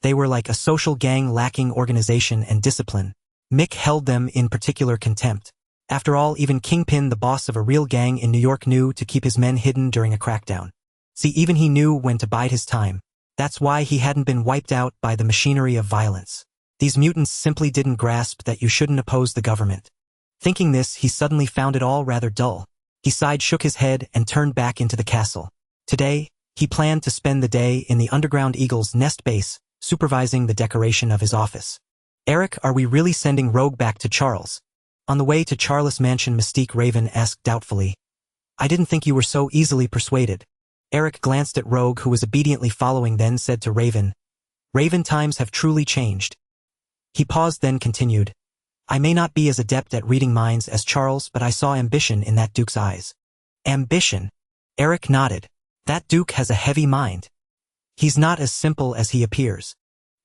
They were like a social gang lacking organization and discipline. Mick held them in particular contempt. After all, even Kingpin, the boss of a real gang in New York, knew to keep his men hidden during a crackdown. See, even he knew when to bide his time. That's why he hadn't been wiped out by the machinery of violence. These mutants simply didn't grasp that you shouldn't oppose the government. Thinking this, he suddenly found it all rather dull. He sighed, shook his head, and turned back into the castle. Today, he planned to spend the day in the underground Eagle's Nest base, supervising the decoration of his office. Eric, are we really sending Rogue back to Charles? On the way to Charles' mansion, Mystique Raven asked doubtfully. I didn't think you were so easily persuaded. Eric glanced at Rogue, who was obediently following, then said to Raven, Raven, times have truly changed. He paused, then continued, I may not be as adept at reading minds as Charles, but I saw ambition in that Duke's eyes. Ambition? Eric nodded. That Duke has a heavy mind. He's not as simple as he appears.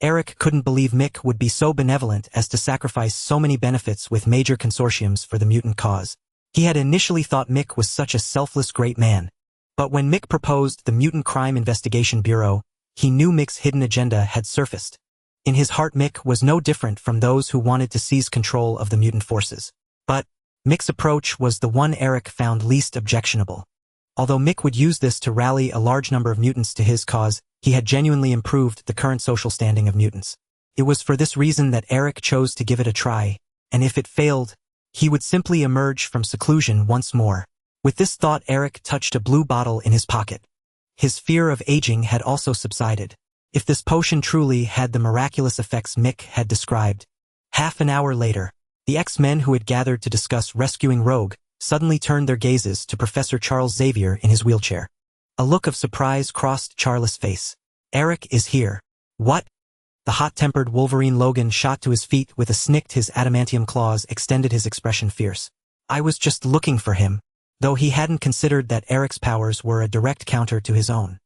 Eric couldn't believe Mick would be so benevolent as to sacrifice so many benefits with major consortiums for the mutant cause. He had initially thought Mick was such a selfless great man. But when Mick proposed the Mutant Crime Investigation Bureau, he knew Mick's hidden agenda had surfaced. In his heart, Mick was no different from those who wanted to seize control of the mutant forces. But Mick's approach was the one Eric found least objectionable. Although Mick would use this to rally a large number of mutants to his cause, he had genuinely improved the current social standing of mutants. It was for this reason that Eric chose to give it a try, and if it failed, he would simply emerge from seclusion once more. With this thought, Eric touched a blue bottle in his pocket. His fear of aging had also subsided. If this potion truly had the miraculous effects Mick had described. Half an hour later, the X-Men who had gathered to discuss rescuing Rogue suddenly turned their gazes to Professor Charles Xavier in his wheelchair. A look of surprise crossed Charles' face. Eric is here. What? The hot-tempered Wolverine Logan shot to his feet with a snick. His adamantium claws extended, his expression fierce. I was just looking for him. Though he hadn't considered that Eric's powers were a direct counter to his own.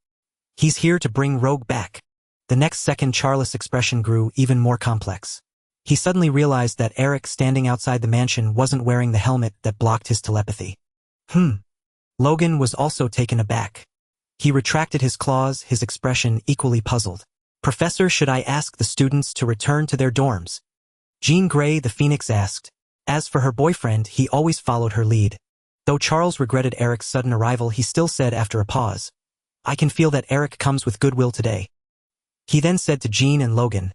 He's here to bring Rogue back. The next second, Charles' expression grew even more complex. He suddenly realized that Eric, standing outside the mansion, wasn't wearing the helmet that blocked his telepathy. Logan was also taken aback. He retracted his claws, his expression equally puzzled. Professor, should I ask the students to return to their dorms? Jean Grey the Phoenix asked. As for her boyfriend, he always followed her lead. Though Charles regretted Eric's sudden arrival, he still said after a pause, I can feel that Eric comes with goodwill today. He then said to Jean and Logan,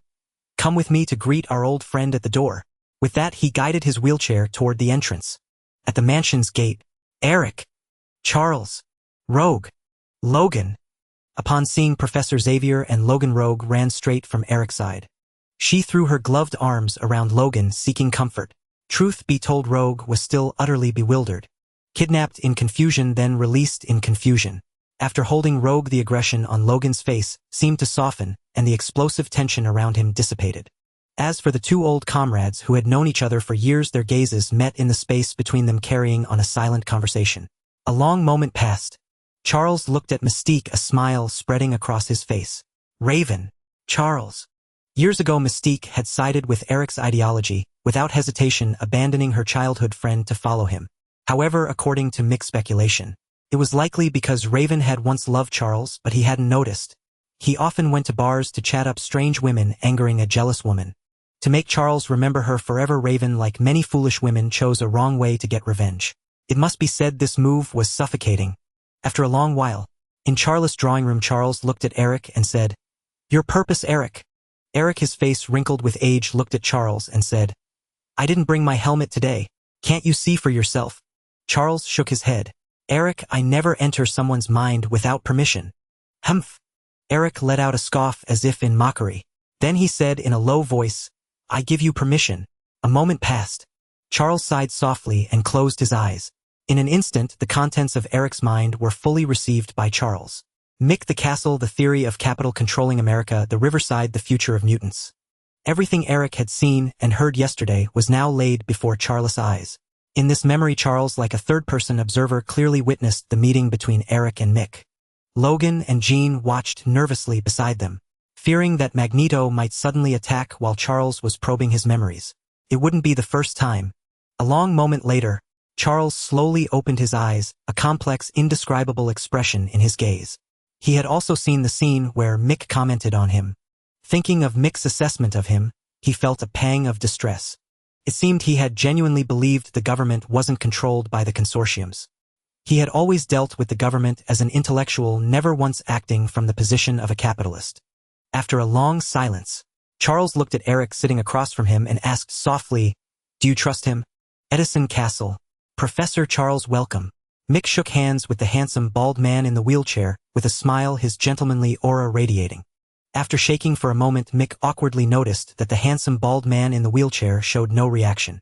come with me to greet our old friend at the door. With that, he guided his wheelchair toward the entrance. At the mansion's gate, Eric, Charles, Rogue, Logan. Upon seeing Professor Xavier and Logan, Rogue ran straight from Eric's side. She threw her gloved arms around Logan, seeking comfort. Truth be told, Rogue was still utterly bewildered. Kidnapped in confusion, then released in confusion. After holding Rogue, the aggression on Logan's face seemed to soften, and the explosive tension around him dissipated. As for the two old comrades who had known each other for years, their gazes met in the space between them, carrying on a silent conversation. A long moment passed. Charles looked at Mystique, a smile spreading across his face. Raven. Charles. Years ago, Mystique had sided with Eric's ideology, without hesitation abandoning her childhood friend to follow him. However, according to Mick's speculation, it was likely because Raven had once loved Charles, but he hadn't noticed. He often went to bars to chat up strange women, angering a jealous woman. To make Charles remember her forever, Raven, like many foolish women, chose a wrong way to get revenge. It must be said this move was suffocating. After a long while, in Charles' drawing room, Charles looked at Eric and said, Your purpose, Eric. Eric, his face wrinkled with age, looked at Charles and said, I didn't bring my helmet today. Can't you see for yourself? Charles shook his head. Eric, I never enter someone's mind without permission. Humph. Eric let out a scoff as if in mockery. Then he said in a low voice, I give you permission. A moment passed. Charles sighed softly and closed his eyes. In an instant, the contents of Eric's mind were fully received by Charles. Mick, the castle, the theory of capital controlling America, the riverside, the future of mutants. Everything Eric had seen and heard yesterday was now laid before Charles' eyes. In this memory, Charles, like a third-person observer, clearly witnessed the meeting between Eric and Mick. Logan and Jean watched nervously beside them, fearing that Magneto might suddenly attack while Charles was probing his memories. It wouldn't be the first time. A long moment later, Charles slowly opened his eyes, a complex, indescribable expression in his gaze. He had also seen the scene where Mick commented on him. Thinking of Mick's assessment of him, he felt a pang of distress. It seemed he had genuinely believed the government wasn't controlled by the consortiums. He had always dealt with the government as an intellectual, never once acting from the position of a capitalist. After a long silence, Charles looked at Eric sitting across from him and asked softly, "Do you trust him?" "Edinson Castle. Professor Charles, welcome." Mick shook hands with the handsome bald man in the wheelchair, with a smile, his gentlemanly aura radiating. After shaking for a moment, Mick awkwardly noticed that the handsome bald man in the wheelchair showed no reaction.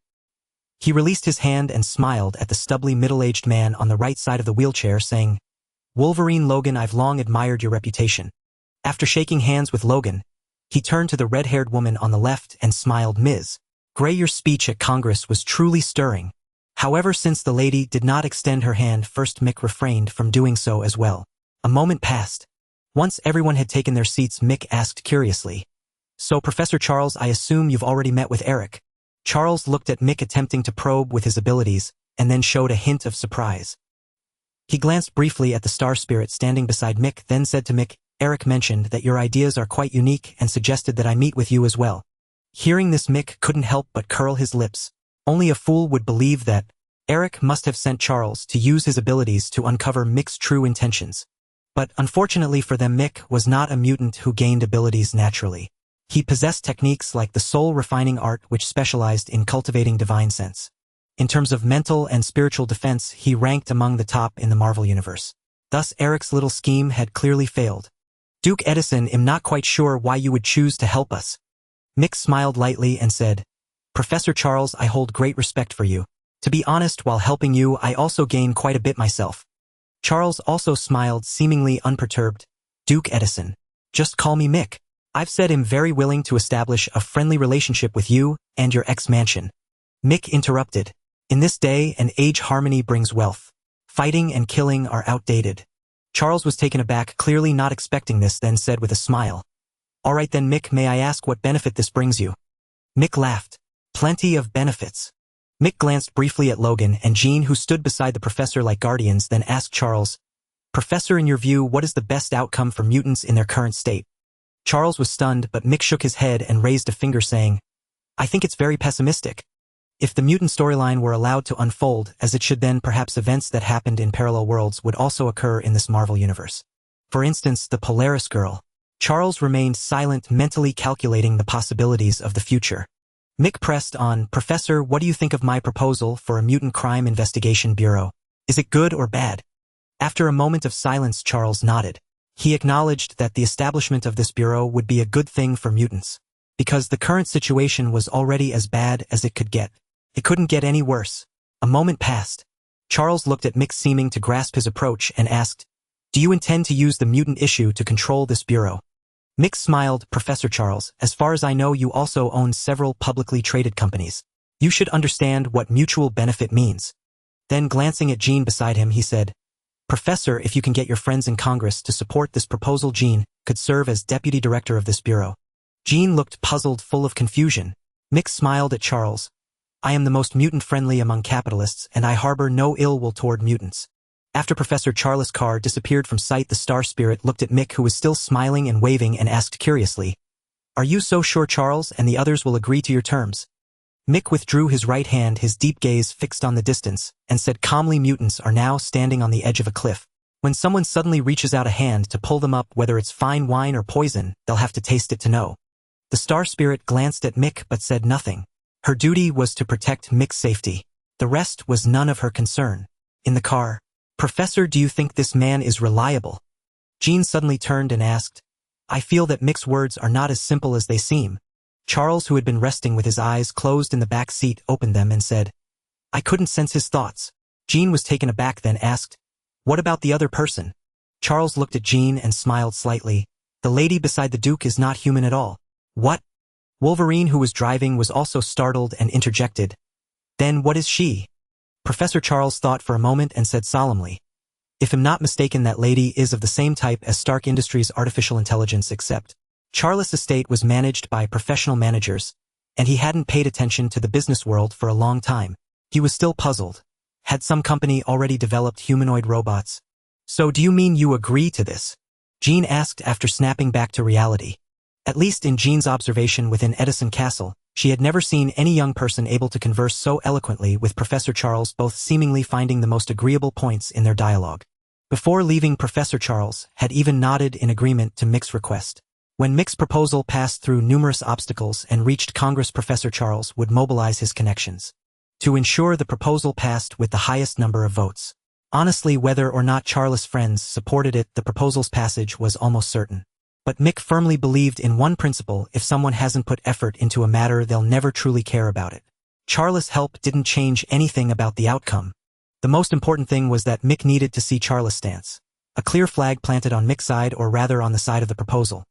He released his hand and smiled at the stubbly middle-aged man on the right side of the wheelchair, saying, "Wolverine Logan, I've long admired your reputation." After shaking hands with Logan, he turned to the red-haired woman on the left and smiled, "Ms. Gray, your speech at Congress was truly stirring." However, since the lady did not extend her hand first, Mick refrained from doing so as well. A moment passed. Once everyone had taken their seats, Mick asked curiously, "So, Professor Charles, I assume you've already met with Eric?" Charles looked at Mick, attempting to probe with his abilities, and then showed a hint of surprise. He glanced briefly at the star spirit standing beside Mick, then said to Mick, "Eric mentioned that your ideas are quite unique and suggested that I meet with you as well." Hearing this, Mick couldn't help but curl his lips. Only a fool would believe that Eric must have sent Charles to use his abilities to uncover Mick's true intentions. But unfortunately for them, Mick was not a mutant who gained abilities naturally. He possessed techniques like the soul-refining art, which specialized in cultivating divine sense. In terms of mental and spiritual defense, he ranked among the top in the Marvel Universe. Thus, Eric's little scheme had clearly failed. "Duke Edinson, I'm not quite sure why you would choose to help us." Mick smiled lightly and said, "Professor Charles, I hold great respect for you. To be honest, while helping you, I also gain quite a bit myself." Charles also smiled, seemingly unperturbed. "Duke Edinson. Just call me Mick. I've said I'm very willing to establish a friendly relationship with you and your ex-mansion." Mick interrupted. "In this day and age, harmony brings wealth. Fighting and killing are outdated." Charles was taken aback, clearly not expecting this, then said with a smile, "All right then, Mick, may I ask what benefit this brings you?" Mick laughed. "Plenty of benefits." Mick glanced briefly at Logan and Jean, who stood beside the professor like guardians, then asked Charles, "Professor, in your view, what is the best outcome for mutants in their current state?" Charles was stunned, but Mick shook his head and raised a finger, saying, "I think it's very pessimistic. If the mutant storyline were allowed to unfold as it should, then perhaps events that happened in parallel worlds would also occur in this Marvel universe. For instance, the Polaris girl." Charles remained silent, mentally calculating the possibilities of the future. Mick pressed on, "Professor, what do you think of my proposal for a mutant crime investigation bureau? Is it good or bad?" After a moment of silence, Charles nodded. He acknowledged that the establishment of this bureau would be a good thing for mutants, because the current situation was already as bad as it could get. It couldn't get any worse. A moment passed. Charles looked at Mick, seeming to grasp his approach, and asked, "Do you intend to use the mutant issue to control this bureau?" Mick smiled, "Professor Charles, as far as I know, you also own several publicly traded companies. You should understand what mutual benefit means." Then, glancing at Jean beside him, he said, "Professor, if you can get your friends in Congress to support this proposal, Jean could serve as deputy director of this bureau." Jean looked puzzled, full of confusion. Mick smiled at Charles. "I am the most mutant-friendly among capitalists, and I harbor no ill will toward mutants." After Professor Charles Carr disappeared from sight, the Star Spirit looked at Mick, who was still smiling and waving, and asked curiously, "Are you so sure Charles and the others will agree to your terms?" Mick withdrew his right hand, his deep gaze fixed on the distance, and said calmly, "Mutants are now standing on the edge of a cliff. When someone suddenly reaches out a hand to pull them up, whether it's fine wine or poison, they'll have to taste it to know." The Star Spirit glanced at Mick but said nothing. Her duty was to protect Mick's safety. The rest was none of her concern. In the car, "Professor, do you think this man is reliable?" Jean suddenly turned and asked, "I feel that Mick's words are not as simple as they seem." Charles, who had been resting with his eyes closed in the back seat, opened them and said, "I couldn't sense his thoughts." Jean was taken aback, then asked, "What about the other person?" Charles looked at Jean and smiled slightly. "The lady beside the Duke is not human at all." "What?" Wolverine, who was driving, was also startled and interjected, "Then what is she?" Professor Charles thought for a moment and said solemnly, "If I'm not mistaken, that lady is of the same type as Stark Industries' artificial intelligence, except Charles' estate was managed by professional managers, and he hadn't paid attention to the business world for a long time. He was still puzzled. Had some company already developed humanoid robots? "So do you mean you agree to this?" Jean asked after snapping back to reality. At least in Jean's observation within Edinson Castle, She had never seen any young person able to converse so eloquently with Professor Charles, both seemingly finding the most agreeable points in their dialogue. Before leaving, Professor Charles had even nodded in agreement to Mick's request. When Mick's proposal passed through numerous obstacles and reached Congress, Professor Charles would mobilize his connections to ensure the proposal passed with the highest number of votes. Honestly, whether or not Charles' friends supported it, the proposal's passage was almost certain. But Mick firmly believed in one principle: if someone hasn't put effort into a matter, they'll never truly care about it. Charles' help didn't change anything about the outcome. The most important thing was that Mick needed to see Charles' stance. A clear flag planted on Mick's side, or rather on the side of the proposal.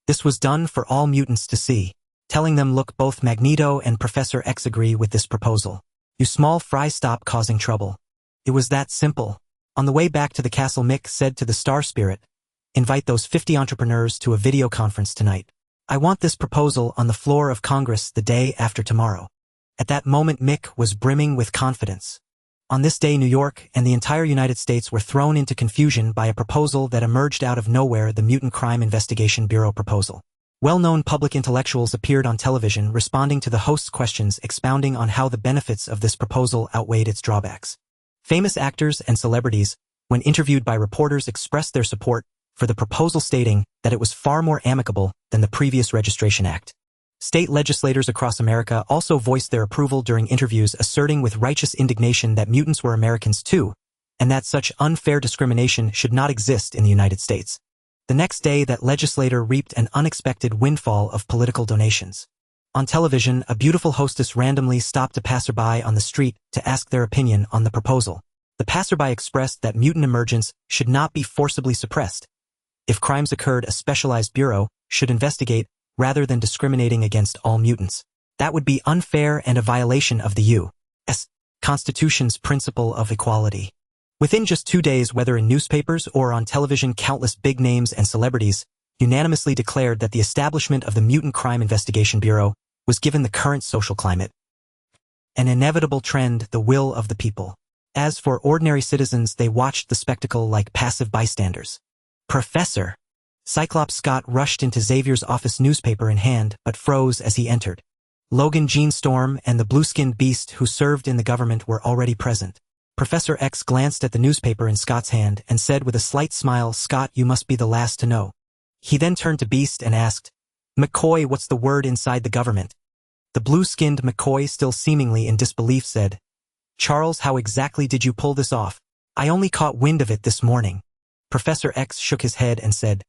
This was done for all mutants to see, telling them, look, both Magneto and Professor X agree with this proposal. You small fry, stop causing trouble. It was that simple. On the way back to the castle, Mick said to the Star Spirit, invite those 50 entrepreneurs to a video conference tonight. I want this proposal on the floor of Congress the day after tomorrow. At that moment, Mick was brimming with confidence. On this day, New York and the entire United States were thrown into confusion by a proposal that emerged out of nowhere: the Mutant Crime Investigation Bureau proposal. Well-known public intellectuals appeared on television responding to the host's questions, expounding on how the benefits of this proposal outweighed its drawbacks. Famous actors and celebrities, when interviewed by reporters, expressed their support for the proposal, stating that it was far more amicable than the previous Registration Act. State legislators across America also voiced their approval during interviews, asserting with righteous indignation that mutants were Americans too, and that such unfair discrimination should not exist in the United States. The next day, that legislator reaped an unexpected windfall of political donations. On television, a beautiful hostess randomly stopped a passerby on the street to ask their opinion on the proposal. The passerby expressed that mutant emergence should not be forcibly suppressed. If crimes occurred, a specialized bureau should investigate, rather than discriminating against all mutants. That would be unfair and a violation of the U.S. Constitution's principle of equality. Within just 2 days, whether in newspapers or on television, countless big names and celebrities unanimously declared that the establishment of the Mutant Crime Investigation Bureau was, given the current social climate, an inevitable trend, the will of the people. As for ordinary citizens, they watched the spectacle like passive bystanders. Professor Cyclops Scott rushed into Xavier's office, newspaper in hand, but froze as he entered. Logan, Jean Storm, and the blue-skinned beast who served in the government were already present. Professor X glanced at the newspaper in Scott's hand and said with a slight smile, "Scott, you must be the last to know." He then turned to Beast and asked, "McCoy, what's the word inside the government?" The blue-skinned McCoy, still seemingly in disbelief, said, "Charles, how exactly did you pull this off? I only caught wind of it this morning." Professor X shook his head and said,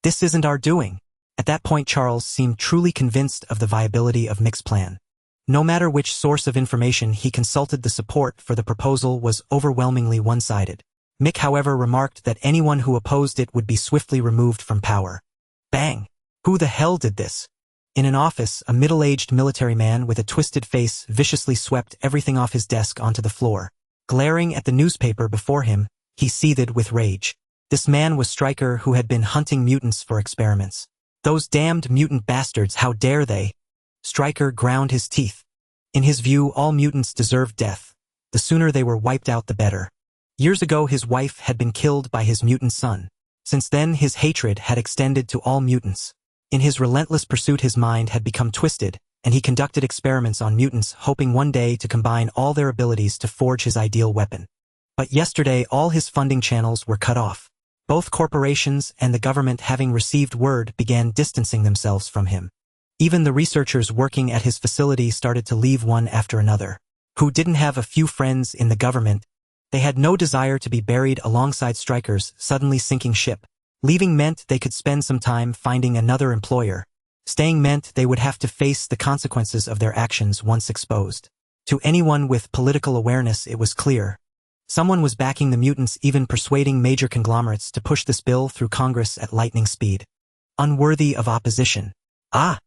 "This isn't our doing." At that point, Charles seemed truly convinced of the viability of Mick's plan. No matter which source of information he consulted, the support for the proposal was overwhelmingly one-sided. Mick, however, remarked that anyone who opposed it would be swiftly removed from power. Bang! Who the hell did this? In an office, a middle-aged military man with a twisted face viciously swept everything off his desk onto the floor. Glaring at the newspaper before him, he seethed with rage. This man was Stryker, who had been hunting mutants for experiments. Those damned mutant bastards, how dare they? Stryker ground his teeth. In his view, all mutants deserved death. The sooner they were wiped out, the better. Years ago, his wife had been killed by his mutant son. Since then, his hatred had extended to all mutants. In his relentless pursuit, his mind had become twisted, and he conducted experiments on mutants, hoping one day to combine all their abilities to forge his ideal weapon. But yesterday, all his funding channels were cut off. Both corporations and the government, having received word, began distancing themselves from him. Even the researchers working at his facility started to leave one after another. Who didn't have a few friends in the government? They had no desire to be buried alongside Stryker's suddenly sinking ship. Leaving meant they could spend some time finding another employer. Staying meant they would have to face the consequences of their actions once exposed. To anyone with political awareness, it was clear. Someone was backing the mutants, even persuading major conglomerates to push this bill through Congress at lightning speed. Unworthy of opposition. Ah!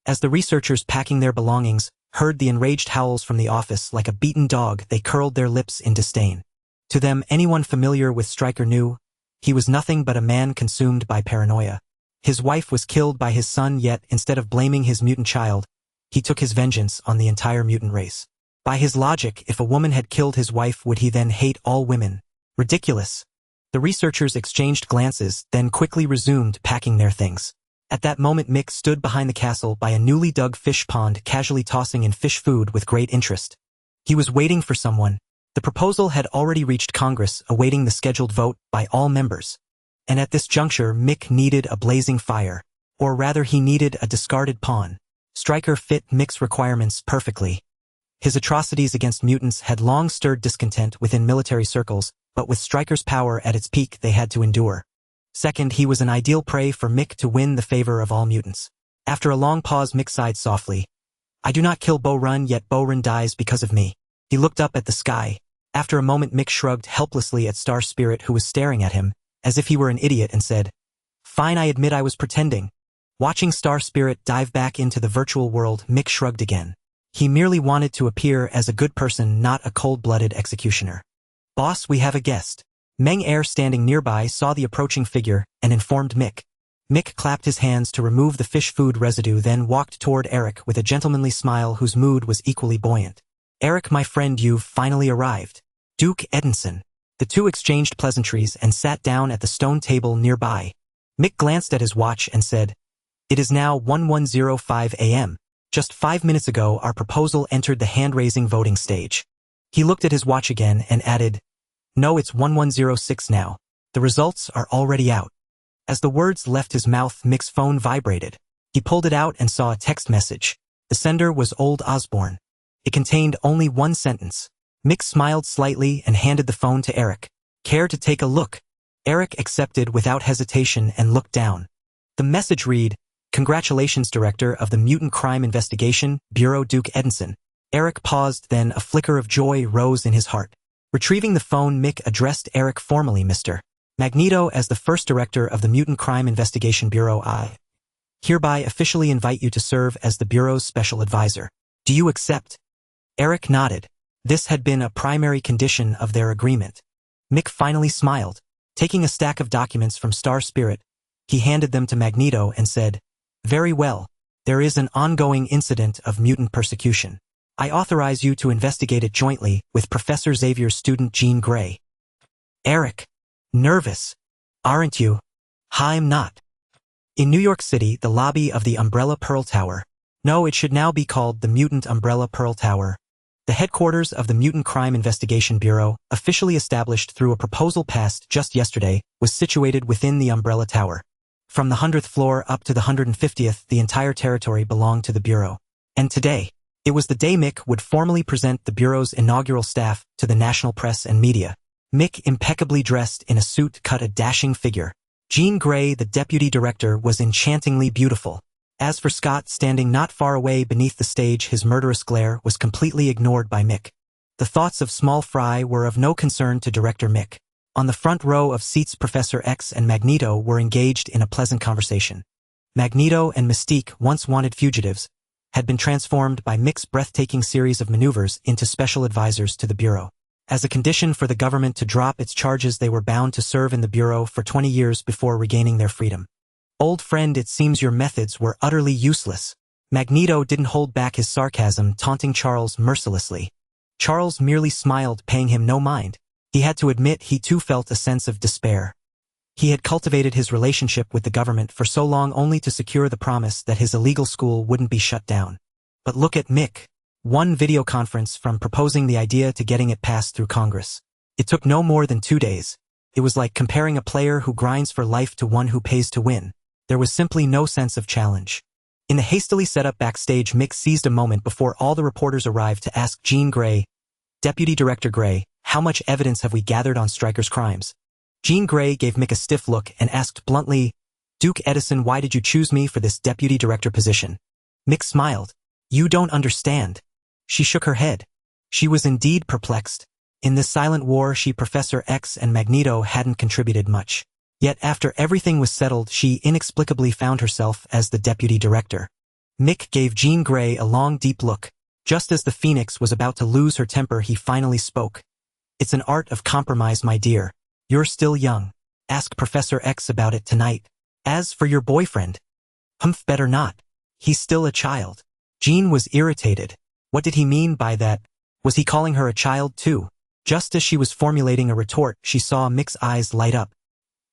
As the researchers, packing their belongings, heard the enraged howls from the office like a beaten dog, they curled their lips in disdain. To them, anyone familiar with Stryker knew he was nothing but a man consumed by paranoia. His wife was killed by his son, yet instead of blaming his mutant child, he took his vengeance on the entire mutant race. By his logic, if a woman had killed his wife, would he then hate all women? Ridiculous. The researchers exchanged glances, then quickly resumed packing their things. At that moment Mick stood behind the castle by a newly dug fish pond, casually tossing in fish food with great interest. He was waiting for someone. The proposal had already reached Congress, awaiting the scheduled vote by all members. And at this juncture Mick needed a blazing fire. Or rather he needed a discarded pawn. Stryker fit Mick's requirements perfectly. His atrocities against mutants had long stirred discontent within military circles, but with Stryker's power at its peak they had to endure. Second, he was an ideal prey for Mick to win the favor of all mutants. After a long pause Mick sighed softly. I do not kill Bo Run, yet Bo Run dies because of me. He looked up at the sky. After a moment Mick shrugged helplessly at Star Spirit, who was staring at him, as if he were an idiot, and said, Fine, I admit I was pretending. Watching Star Spirit dive back into the virtual world, Mick shrugged again. He merely wanted to appear as a good person, not a cold-blooded executioner. Boss, we have a guest. Meng Er, standing nearby, saw the approaching figure and informed Mick. Mick clapped his hands to remove the fish food residue, then walked toward Eric with a gentlemanly smile whose mood was equally buoyant. Eric, my friend, you've finally arrived. Duke Edinson. The two exchanged pleasantries and sat down at the stone table nearby. Mick glanced at his watch and said, It is now 11:05 a.m. Just 5 minutes ago our proposal entered the hand-raising voting stage. He looked at his watch again and added, No, it's 11:06 now. The results are already out. As the words left his mouth, Mick's phone vibrated. He pulled it out and saw a text message. The sender was Old Osborne. It contained only one sentence. Mick smiled slightly and handed the phone to Eric. Care to take a look? Eric accepted without hesitation and looked down. The message read, Congratulations, Director of the Mutant Crime Investigation Bureau, Duke Edinson. Eric paused, then a flicker of joy rose in his heart. Retrieving the phone, Mick addressed Eric formally. Mr. Magneto, as the first director of the Mutant Crime Investigation Bureau, I hereby officially invite you to serve as the Bureau's special advisor. Do you accept? Eric nodded. This had been a primary condition of their agreement. Mick finally smiled. Taking a stack of documents from Star Spirit, he handed them to Magneto and said, Very well. There is an ongoing incident of mutant persecution. I authorize you to investigate it jointly with Professor Xavier's student Jean Grey. Eric. Nervous. Aren't you? I'm not. In New York City, the lobby of the Umbrella Pearl Tower. No, it should now be called the Mutant Umbrella Pearl Tower. The headquarters of the Mutant Crime Investigation Bureau, officially established through a proposal passed just yesterday, was situated within the Umbrella Tower. From the 100th floor up to the 150th, the entire territory belonged to the Bureau. And today, it was the day Mick would formally present the Bureau's inaugural staff to the national press and media. Mick, impeccably dressed in a suit, cut a dashing figure. Jean Grey, the deputy director, was enchantingly beautiful. As for Scott, standing not far away beneath the stage, his murderous glare was completely ignored by Mick. The thoughts of small fry were of no concern to Director Mick. On the front row of seats, Professor X and Magneto were engaged in a pleasant conversation. Magneto and Mystique, once wanted fugitives, had been transformed by Mick's breathtaking series of maneuvers into special advisors to the Bureau. As a condition for the government to drop its charges, they were bound to serve in the Bureau for 20 years before regaining their freedom. Old friend, it seems your methods were utterly useless. Magneto didn't hold back his sarcasm, taunting Charles mercilessly. Charles merely smiled, paying him no mind. He had to admit he too felt a sense of despair. He had cultivated his relationship with the government for so long only to secure the promise that his illegal school wouldn't be shut down. But look at Mick. One video conference from proposing the idea to getting it passed through Congress. It took no more than 2 days. It was like comparing a player who grinds for life to one who pays to win. There was simply no sense of challenge. In the hastily set up backstage, Mick seized a moment before all the reporters arrived to ask Jean Grey, Deputy Director Grey, how much evidence have we gathered on Stryker's crimes? Jean Grey gave Mick a stiff look and asked bluntly, Duke Edison, why did you choose me for this deputy director position? Mick smiled. You don't understand. She shook her head. She was indeed perplexed. In this silent war, Professor X and Magneto hadn't contributed much. Yet after everything was settled, she inexplicably found herself as the deputy director. Mick gave Jean Grey a long, deep look. Just as the Phoenix was about to lose her temper, he finally spoke. It's an art of compromise, my dear. You're still young. Ask Professor X about it tonight. As for your boyfriend, better not. He's still a child. Jean was irritated. What did he mean by that? Was he calling her a child too? Just as she was formulating a retort, she saw Mick's eyes light up.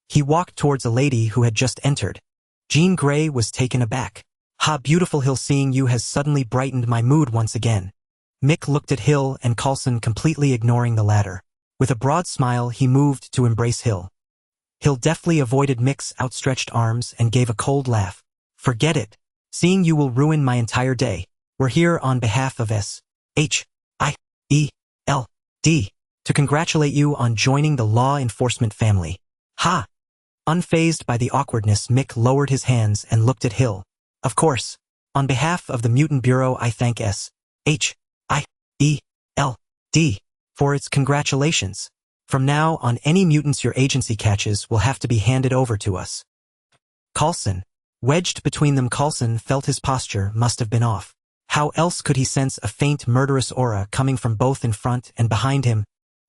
He walked towards a lady who had just entered. Jean Grey was taken aback. "Ha, beautiful Hill, seeing you has suddenly brightened my mood once again." Mick looked at Hill and Coulson, completely ignoring the latter. With a broad smile, he moved to embrace Hill. Hill deftly avoided Mick's outstretched arms and gave a cold laugh. "Forget it. Seeing you will ruin my entire day. We're here on behalf of SHIELD to congratulate you on joining the law enforcement family." "Ha!" Unfazed by the awkwardness, Mick lowered his hands and looked at Hill. "Of course. On behalf of the Mutant Bureau, I thank SHIELD for its congratulations. From now on, any mutants your agency catches will have to be handed over to us." Coulson. Wedged between them, Coulson felt his posture must have been off. How else could he sense a faint murderous aura coming from both in front and behind him?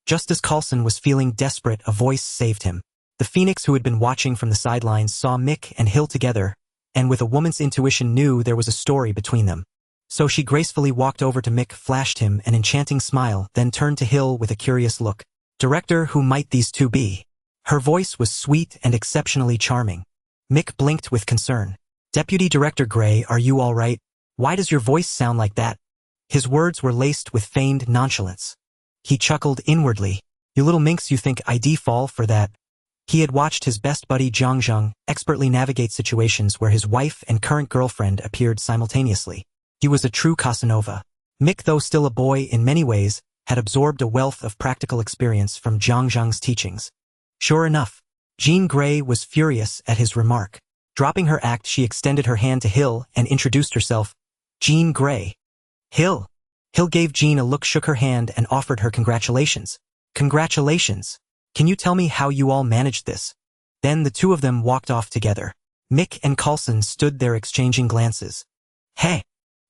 Just as Coulson was feeling desperate, a voice saved him. The Phoenix, who had been watching from the sidelines, saw Mick and Hill together, and with a woman's intuition knew there was a story between them. So she gracefully walked over to Mick, flashed him an enchanting smile, then turned to Hill with a curious look. "Director, who might these two be?" Her voice was sweet and exceptionally charming. Mick blinked with concern. "Deputy Director Grey, are you all right? Why does your voice sound like that?" His words were laced with feigned nonchalance. He chuckled inwardly. "You little minx, you think I'd fall for that?" He had watched his best buddy Zhang Zhang expertly navigate situations where his wife and current girlfriend appeared simultaneously. He was a true Casanova. Mick, though still a boy in many ways, had absorbed a wealth of practical experience from Zhang Zhang's teachings. Sure enough, Jean Grey was furious at his remark. Dropping her act, she extended her hand to Hill and introduced herself. "Jean Grey." "Hill." Hill gave Jean a look, shook her hand, and offered her congratulations. "Congratulations. Can you tell me how you all managed this?" Then the two of them walked off together. Mick and Coulson stood there exchanging glances. "Hey."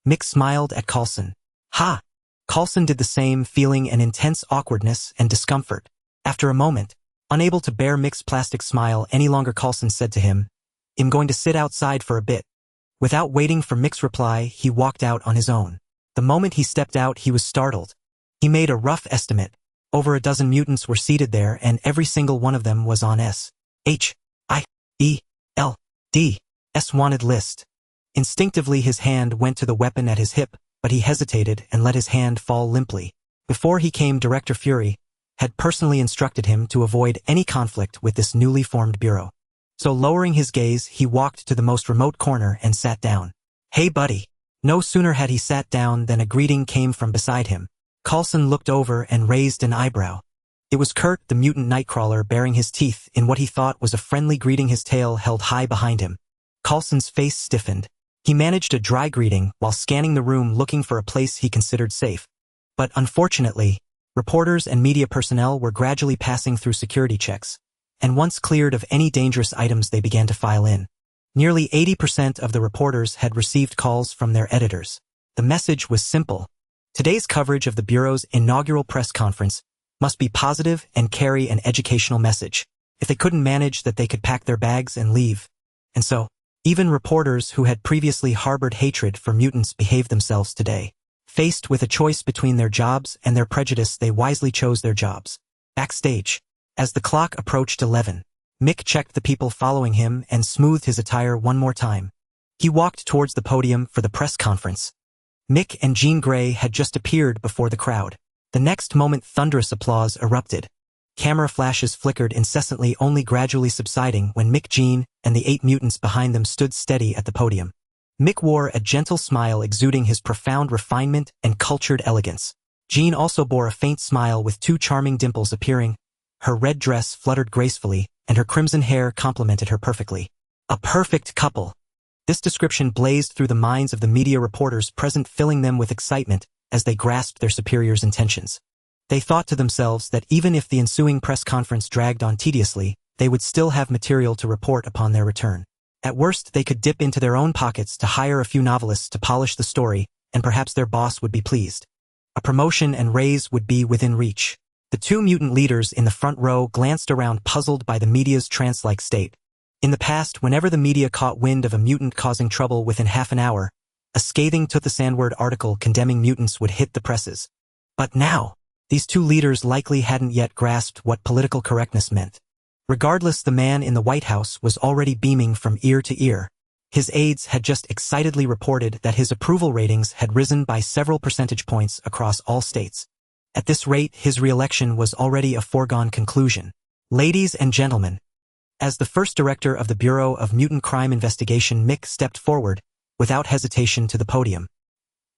Mick smiled at Coulson. "Ha." Coulson did the same, feeling an intense awkwardness and discomfort. After a moment, unable to bear Mick's plastic smile any longer, Coulson said to him, "I'm going to sit outside for a bit." Without waiting for Mick's reply, he walked out on his own. The moment he stepped out, he was startled. He made a rough estimate. Over a dozen mutants were seated there, and every single one of them was on SHIELD's wanted list. Instinctively, his hand went to the weapon at his hip, but he hesitated and let his hand fall limply. Before he came, Director Fury had personally instructed him to avoid any conflict with this newly formed bureau. So lowering his gaze, he walked to the most remote corner and sat down. "Hey, buddy." No sooner had he sat down than a greeting came from beside him. Coulson looked over and raised an eyebrow. It was Kurt, the mutant nightcrawler, baring his teeth in what he thought was a friendly greeting, his tail held high behind him. Coulson's face stiffened. He managed a dry greeting while scanning the room, looking for a place he considered safe. But unfortunately, reporters and media personnel were gradually passing through security checks, and once cleared of any dangerous items, they began to file in. Nearly 80% of the reporters had received calls from their editors. The message was simple. Today's coverage of the Bureau's inaugural press conference must be positive and carry an educational message. If they couldn't manage that, they could pack their bags and leave. And so, even reporters who had previously harbored hatred for mutants behaved themselves today. Faced with a choice between their jobs and their prejudice, they wisely chose their jobs. Backstage, as the clock approached 11, Mick checked the people following him and smoothed his attire one more time. He walked towards the podium for the press conference. Mick and Jean Grey had just appeared before the crowd. The next moment, thunderous applause erupted. Camera flashes flickered incessantly, only gradually subsiding when Mick, Jean, and the 8 mutants behind them stood steady at the podium. Mick wore a gentle smile exuding his profound refinement and cultured elegance. Jean also bore a faint smile with 2 charming dimples appearing. Her red dress fluttered gracefully, and her crimson hair complemented her perfectly. A perfect couple. This description blazed through the minds of the media reporters present, filling them with excitement as they grasped their superior's intentions. They thought to themselves that even if the ensuing press conference dragged on tediously, they would still have material to report upon their return. At worst, they could dip into their own pockets to hire a few novelists to polish the story, and perhaps their boss would be pleased. A promotion and raise would be within reach. The 2 mutant leaders in the front row glanced around, puzzled by the media's trance-like state. In the past, whenever the media caught wind of a mutant causing trouble within half an hour, a scathing to-the-sandword article condemning mutants would hit the presses. But now, these 2 leaders likely hadn't yet grasped what political correctness meant. Regardless, the man in the White House was already beaming from ear to ear. His aides had just excitedly reported that his approval ratings had risen by several percentage points across all states. At this rate, his re-election was already a foregone conclusion. Ladies and gentlemen, as the first director of the Bureau of Mutant Crime Investigation, Mick stepped forward, without hesitation, to the podium.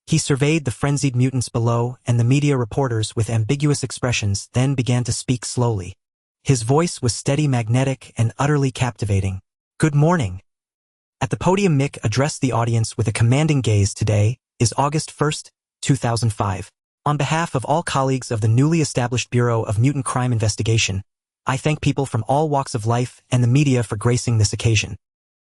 He surveyed the frenzied mutants below and the media reporters with ambiguous expressions, then began to speak slowly. His voice was steady, magnetic, and utterly captivating. Good morning. At the podium, Mick addressed the audience with a commanding gaze. Today is August 1st, 2005. On behalf of all colleagues of the newly established Bureau of Mutant Crime Investigation, I thank people from all walks of life and the media for gracing this occasion.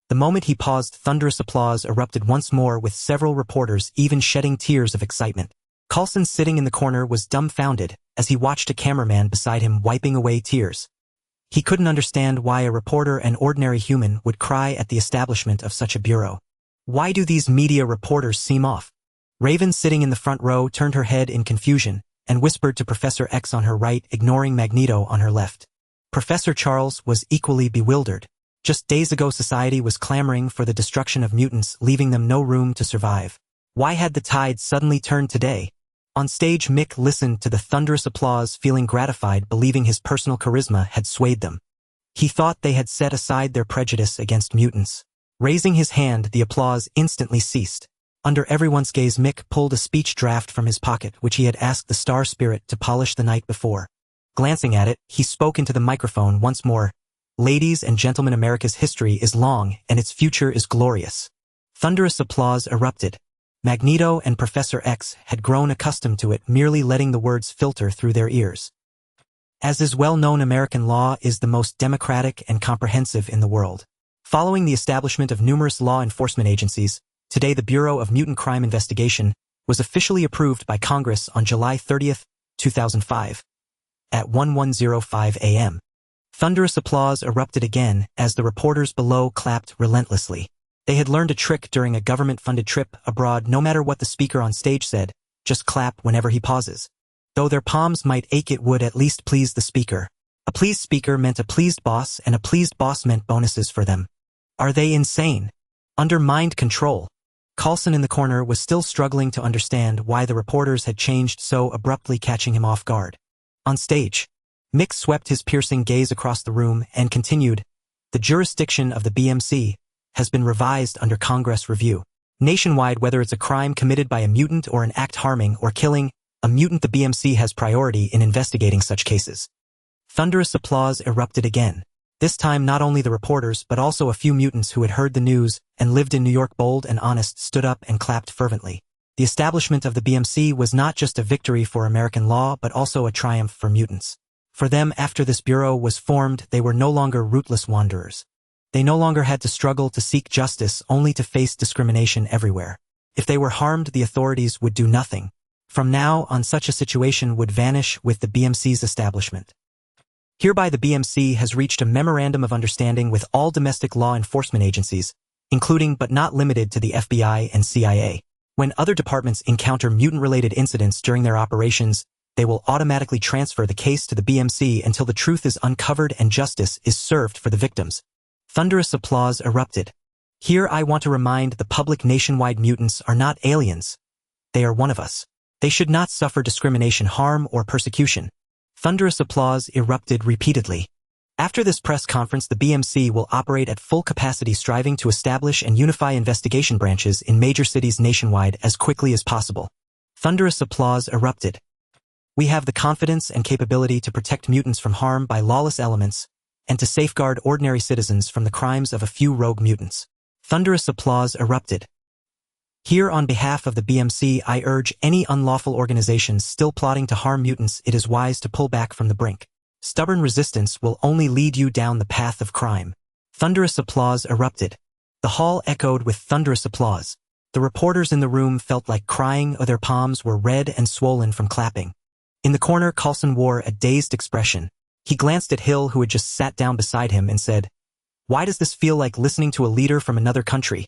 The moment he paused, thunderous applause erupted once more, with several reporters even shedding tears of excitement. Coulson, sitting in the corner, was dumbfounded as he watched a cameraman beside him wiping away tears. He couldn't understand why a reporter, an ordinary human, would cry at the establishment of such a bureau. Why do these media reporters seem off? Raven, sitting in the front row, turned her head in confusion and whispered to Professor X on her right, ignoring Magneto on her left. Professor Charles was equally bewildered. Just days ago, society was clamoring for the destruction of mutants, leaving them no room to survive. Why had the tide suddenly turned today? On stage, Mick listened to the thunderous applause, feeling gratified, believing his personal charisma had swayed them. He thought they had set aside their prejudice against mutants. Raising his hand, the applause instantly ceased. Under everyone's gaze, Mick pulled a speech draft from his pocket, which he had asked the Star Spirit to polish the night before. Glancing at it, he spoke into the microphone once more. Ladies and gentlemen, America's history is long and its future is glorious. Thunderous applause erupted. Magneto and Professor X had grown accustomed to it, merely letting the words filter through their ears. As is well known, American law is the most democratic and comprehensive in the world. Following the establishment of numerous law enforcement agencies, today the Bureau of Mutant Crime Investigation was officially approved by Congress on July 30, 2005, at 11:05 a.m. Thunderous applause erupted again as the reporters below clapped relentlessly. They had learned a trick during a government-funded trip abroad. No matter what the speaker on stage said, just clap whenever he pauses. Though their palms might ache, it would at least please the speaker. A pleased speaker meant a pleased boss, and a pleased boss meant bonuses for them. Are they insane? Under mind control? Coulson in the corner was still struggling to understand why the reporters had changed so abruptly, catching him off guard. On stage, Mick swept his piercing gaze across the room and continued, "The jurisdiction of the BMC has been revised under Congress review. Nationwide, whether it's a crime committed by a mutant or an act harming or killing a mutant, the BMC has priority in investigating such cases." Thunderous applause erupted again. This time, not only the reporters, but also a few mutants who had heard the news and lived in New York, bold and honest, stood up and clapped fervently. The establishment of the BMC was not just a victory for American law, but also a triumph for mutants. For them, after this bureau was formed, they were no longer rootless wanderers. They no longer had to struggle to seek justice, only to face discrimination everywhere. If they were harmed, the authorities would do nothing. From now on, such a situation would vanish with the BMC's establishment. Hereby, the BMC has reached a memorandum of understanding with all domestic law enforcement agencies, including but not limited to the FBI and CIA. When other departments encounter mutant-related incidents during their operations, they will automatically transfer the case to the BMC until the truth is uncovered and justice is served for the victims. Thunderous applause erupted. Here I want to remind the public, nationwide, mutants are not aliens. They are one of us. They should not suffer discrimination, harm, or persecution. Thunderous applause erupted repeatedly. After this press conference, the BMC will operate at full capacity, striving to establish and unify investigation branches in major cities nationwide as quickly as possible. Thunderous applause erupted. We have the confidence and capability to protect mutants from harm by lawless elements, and to safeguard ordinary citizens from the crimes of a few rogue mutants. Thunderous applause erupted. Here, on behalf of the BMC, I urge any unlawful organizations still plotting to harm mutants, it is wise to pull back from the brink. Stubborn resistance will only lead you down the path of crime. Thunderous applause erupted. The hall echoed with thunderous applause. The reporters in the room felt like crying, or their palms were red and swollen from clapping. In the corner, Coulson wore a dazed expression. He glanced at Hill, who had just sat down beside him, and said, "Why does this feel like listening to a leader from another country?"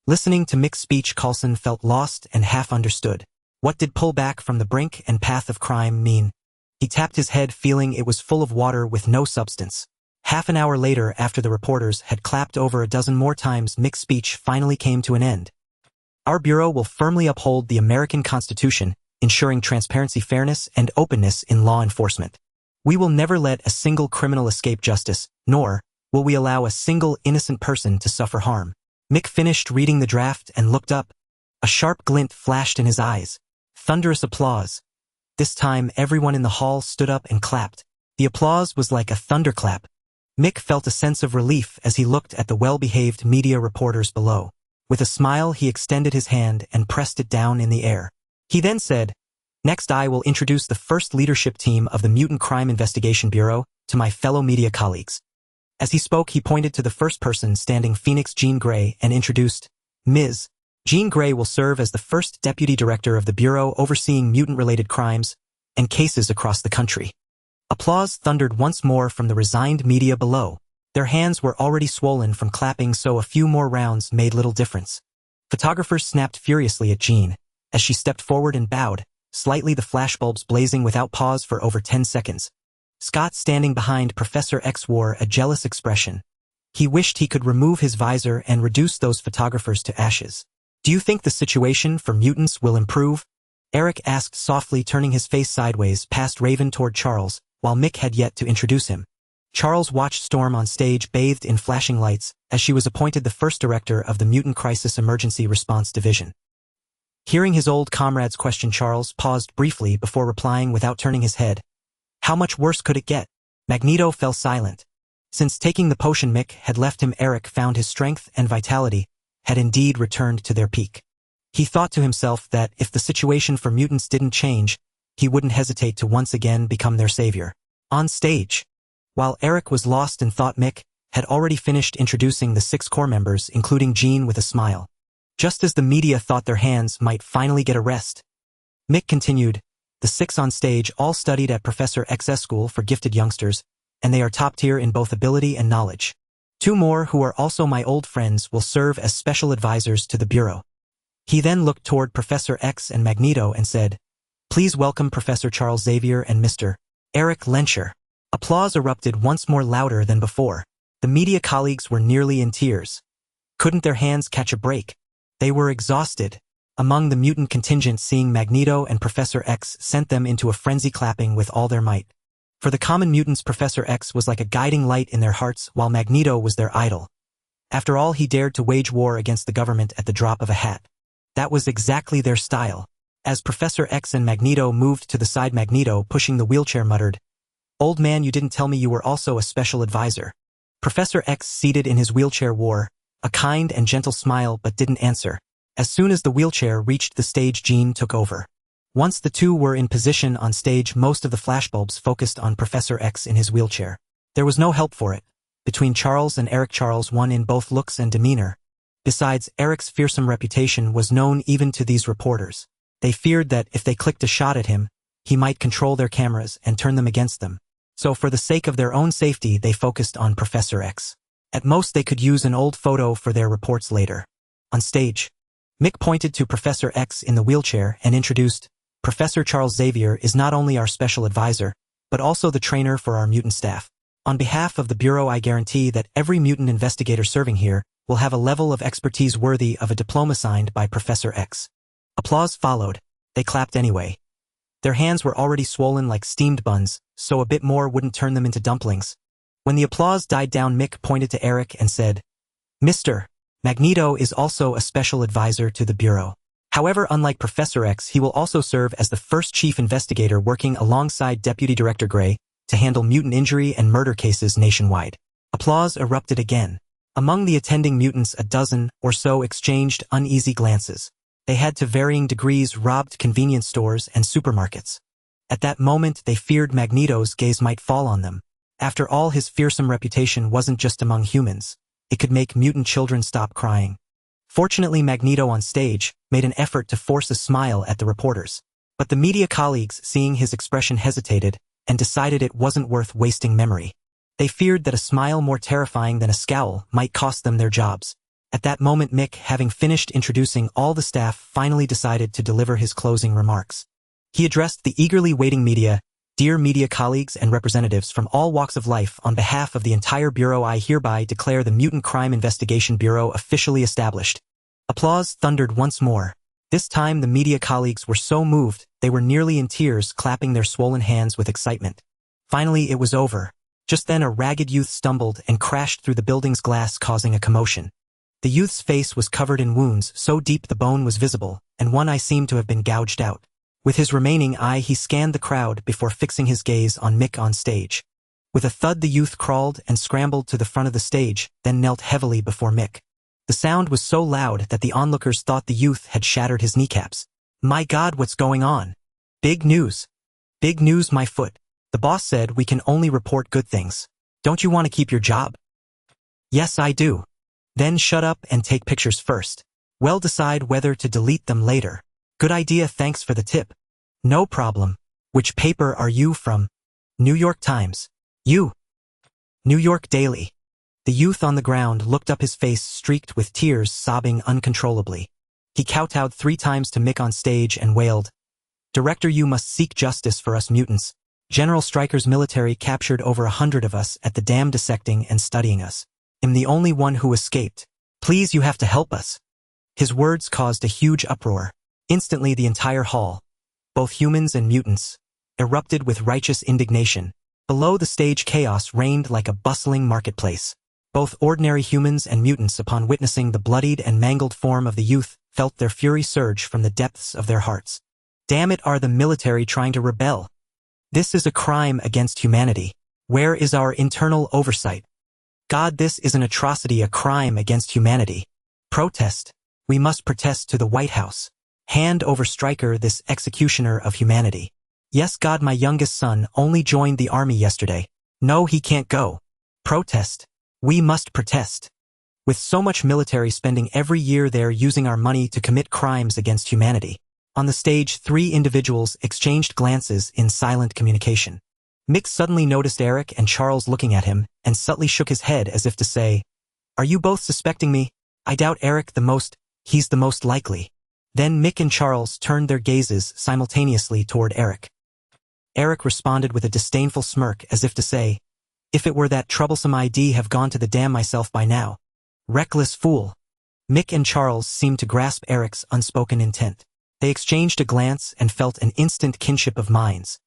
Listening to Mick's speech, Coulson felt lost and half understood. What did pull back from the brink and path of crime mean? He tapped his head, feeling it was full of water with no substance. Half an hour later, after the reporters had clapped over a dozen more times, Mick's speech finally came to an end. Our bureau will firmly uphold the American Constitution, ensuring transparency, fairness, and openness in law enforcement. We will never let a single criminal escape justice, nor will we allow a single innocent person to suffer harm. Mick finished reading the draft and looked up. A sharp glint flashed in his eyes. Thunderous applause. This time, everyone in the hall stood up and clapped. The applause was like a thunderclap. Mick felt a sense of relief as he looked at the well-behaved media reporters below. With a smile, he extended his hand and pressed it down in the air. He then said, "Next, I will introduce the first leadership team of the Mutant Crime Investigation Bureau to my fellow media colleagues." As he spoke, he pointed to the first person standing, Phoenix Jean Grey, and introduced, "Ms. Jean Grey will serve as the first deputy director of the Bureau overseeing mutant-related crimes and cases across the country." Applause thundered once more from the resigned media below. Their hands were already swollen from clapping, so a few more rounds made little difference. Photographers snapped furiously at Jean as she stepped forward and bowed, slightly, the flashbulbs blazing without pause for over 10 seconds. Scott, standing behind Professor X, wore a jealous expression. He wished he could remove his visor and reduce those photographers to ashes. "Do you think the situation for mutants will improve?" Eric asked softly, turning his face sideways past Raven toward Charles, while Mick had yet to introduce him. Charles watched Storm on stage, bathed in flashing lights, as she was appointed the first director of the Mutant Crisis Emergency Response Division. Hearing his old comrade's question, Charles paused briefly before replying without turning his head. "How much worse could it get?" Magneto fell silent. Since taking the potion Mick had left him, Eric found his strength and vitality had indeed returned to their peak. He thought to himself that if the situation for mutants didn't change, he wouldn't hesitate to once again become their savior. On stage, while Eric was lost in thought, Mick had already finished introducing the 6 core members, including Jean, with a smile. Just as the media thought their hands might finally get a rest, Mick continued, "The 6 on stage all studied at Professor X's School for Gifted Youngsters, and they are top tier in both ability and knowledge. 2 more, who are also my old friends, will serve as special advisors to the Bureau." He then looked toward Professor X and Magneto and said, "Please welcome Professor Charles Xavier and Mr. Eric Lencher." Applause erupted once more, louder than before. The media colleagues were nearly in tears. Couldn't their hands catch a break? They were exhausted. Among the mutant contingent, seeing Magneto and Professor X sent them into a frenzy, clapping with all their might. For the common mutants, Professor X was like a guiding light in their hearts, while Magneto was their idol. After all, he dared to wage war against the government at the drop of a hat. That was exactly their style. As Professor X and Magneto moved to the side, Magneto, pushing the wheelchair, muttered, "Old man, you didn't tell me you were also a special advisor." Professor X, seated in his wheelchair, wore a kind and gentle smile but didn't answer. As soon as the wheelchair reached the stage, Jean took over. Once the two were in position on stage, most of the flashbulbs focused on Professor X in his wheelchair. There was no help for it. Between Charles and Eric, Charles won in both looks and demeanor. Besides, Eric's fearsome reputation was known even to these reporters. They feared that if they clicked a shot at him, he might control their cameras and turn them against them. So for the sake of their own safety, they focused on Professor X. At most, they could use an old photo for their reports later. On stage, Mick pointed to Professor X in the wheelchair and introduced, "Professor Charles Xavier is not only our special advisor, but also the trainer for our mutant staff. On behalf of the Bureau, I guarantee that every mutant investigator serving here will have a level of expertise worthy of a diploma signed by Professor X." Applause followed. They clapped anyway. Their hands were already swollen like steamed buns, so a bit more wouldn't turn them into dumplings. When the applause died down, Mick pointed to Eric and said, "Mr. Magneto is also a special advisor to the Bureau. However, unlike Professor X, he will also serve as the first chief investigator, working alongside Deputy Director Gray to handle mutant injury and murder cases nationwide." Applause erupted again. Among the attending mutants, a dozen or so exchanged uneasy glances. They had to varying degrees robbed convenience stores and supermarkets. At that moment, they feared Magneto's gaze might fall on them. After all, his fearsome reputation wasn't just among humans. It could make mutant children stop crying. Fortunately, Magneto on stage made an effort to force a smile at the reporters. But the media colleagues, seeing his expression, hesitated and decided it wasn't worth wasting memory. They feared that a smile more terrifying than a scowl might cost them their jobs. At that moment, Mick, having finished introducing all the staff, finally decided to deliver his closing remarks. He addressed the eagerly waiting media, Dear media colleagues and representatives from all walks of life, on behalf of the entire Bureau, I hereby declare the Mutant Crime Investigation Bureau officially established. Applause thundered once more. This time the media colleagues were so moved, they were nearly in tears, clapping their swollen hands with excitement. Finally, it was over. Just then a ragged youth stumbled and crashed through the building's glass, causing a commotion. The youth's face was covered in wounds so deep the bone was visible, and one eye seemed to have been gouged out. With his remaining eye he scanned the crowd before fixing his gaze on Mick on stage. With a thud the youth crawled and scrambled to the front of the stage, then knelt heavily before Mick. The sound was so loud that the onlookers thought the youth had shattered his kneecaps. My God, what's going on? Big news. Big news, my foot. The boss said we can only report good things. Don't you want to keep your job? Yes, I do. Then shut up and take pictures first. Well, decide whether to delete them later. Good idea, thanks for the tip. No problem. Which paper are you from? New York Times. You? New York Daily. The youth on the ground looked up, his face streaked with tears, sobbing uncontrollably. He kowtowed 3 times to Mick on stage and wailed, Director, you must seek justice for us mutants. General Stryker's military captured over 100 of us at the dam, dissecting and studying us. I'm the only one who escaped. Please, you have to help us. His words caused a huge uproar. Instantly the entire hall, both humans and mutants, erupted with righteous indignation. Below the stage chaos reigned like a bustling marketplace. Both ordinary humans and mutants, upon witnessing the bloodied and mangled form of the youth, felt their fury surge from the depths of their hearts. Damn it, are the military trying to rebel? This is a crime against humanity. Where is our internal oversight? God, this is an atrocity, a crime against humanity. Protest. We must protest to the White House. Hand over Stryker, this executioner of humanity. Yes, God, my youngest son only joined the army yesterday. No, he can't go. Protest. We must protest. With so much military spending every year, they're using our money to commit crimes against humanity. On the stage, 3 individuals exchanged glances in silent communication. Mick suddenly noticed Eric and Charles looking at him and subtly shook his head as if to say, Are you both suspecting me? I doubt Eric the most. He's the most likely. Then Mick and Charles turned their gazes simultaneously toward Eric. Eric responded with a disdainful smirk as if to say, If it were that troublesome, I'd have gone to the dam myself by now. Reckless fool. Mick and Charles seemed to grasp Eric's unspoken intent. They exchanged a glance and felt an instant kinship of minds.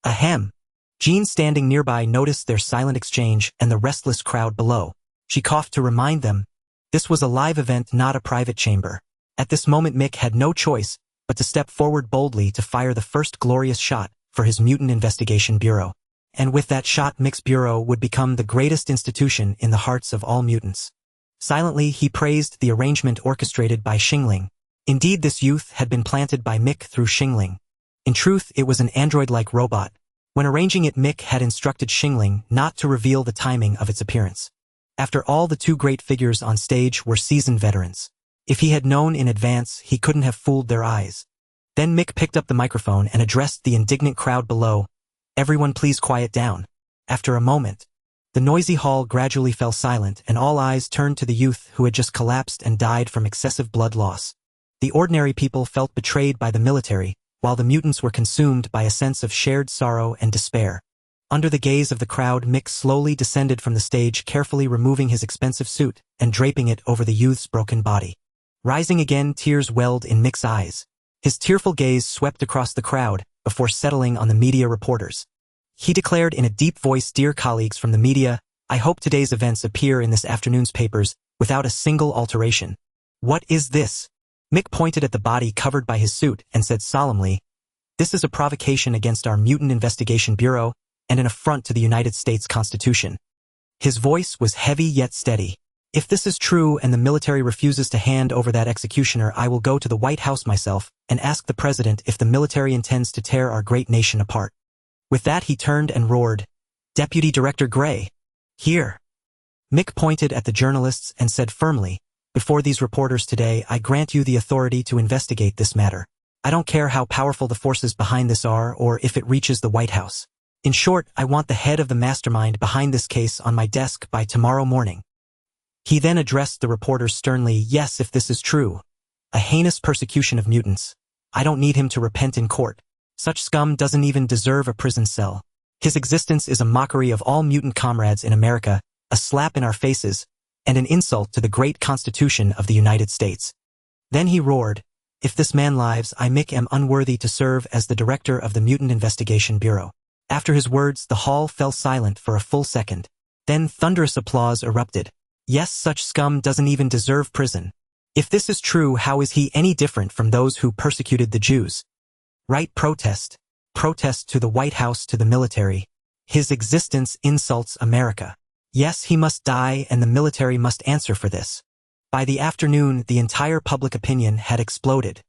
Ahem. Jean, standing nearby, noticed their silent exchange and the restless crowd below. She coughed to remind them, this was a live event, not a private chamber. At this moment Mick had no choice but to step forward boldly to fire the first glorious shot for his Mutant Investigation Bureau. And with that shot, Mick's bureau would become the greatest institution in the hearts of all mutants. Silently he praised the arrangement orchestrated by Shingling. Indeed, this youth had been planted by Mick through Shingling. In truth, it was an android-like robot. When arranging it, Mick had instructed Shingling not to reveal the timing of its appearance. After all, the 2 great figures on stage were seasoned veterans. If he had known in advance, he couldn't have fooled their eyes. Then Mick picked up the microphone and addressed the indignant crowd below. Everyone, please quiet down. After a moment, the noisy hall gradually fell silent and all eyes turned to the youth who had just collapsed and died from excessive blood loss. The ordinary people felt betrayed by the military, while the mutants were consumed by a sense of shared sorrow and despair. Under the gaze of the crowd, Mick slowly descended from the stage, carefully removing his expensive suit and draping it over the youth's broken body. Rising again, tears welled in Mick's eyes. His tearful gaze swept across the crowd before settling on the media reporters. He declared in a deep voice, Dear colleagues from the media, I hope today's events appear in this afternoon's papers without a single alteration. What is this? Mick pointed at the body covered by his suit and said solemnly, This is a provocation against our Mutant Investigation Bureau and an affront to the United States Constitution. His voice was heavy yet steady. If this is true and the military refuses to hand over that executioner, I will go to the White House myself and ask the president if the military intends to tear our great nation apart. With that he turned and roared, Deputy Director Gray, here. Mick pointed at the journalists and said firmly, Before these reporters today, I grant you the authority to investigate this matter. I don't care how powerful the forces behind this are or if it reaches the White House. In short, I want the head of the mastermind behind this case on my desk by tomorrow morning. He then addressed the reporters sternly, Yes, if this is true, a heinous persecution of mutants, I don't need him to repent in court. Such scum doesn't even deserve a prison cell. His existence is a mockery of all mutant comrades in America, a slap in our faces, and an insult to the great Constitution of the United States. Then he roared, "If this man lives, I, Mick, am unworthy to serve as the director of the Mutant Investigation Bureau." After his words, the hall fell silent for a full second. Then thunderous applause erupted. Yes, such scum doesn't even deserve prison. If this is true, how is he any different from those who persecuted the Jews? Right, protest. Protest to the White House, to the military. His existence insults America. Yes, he must die, and the military must answer for this. By the afternoon, the entire public opinion had exploded.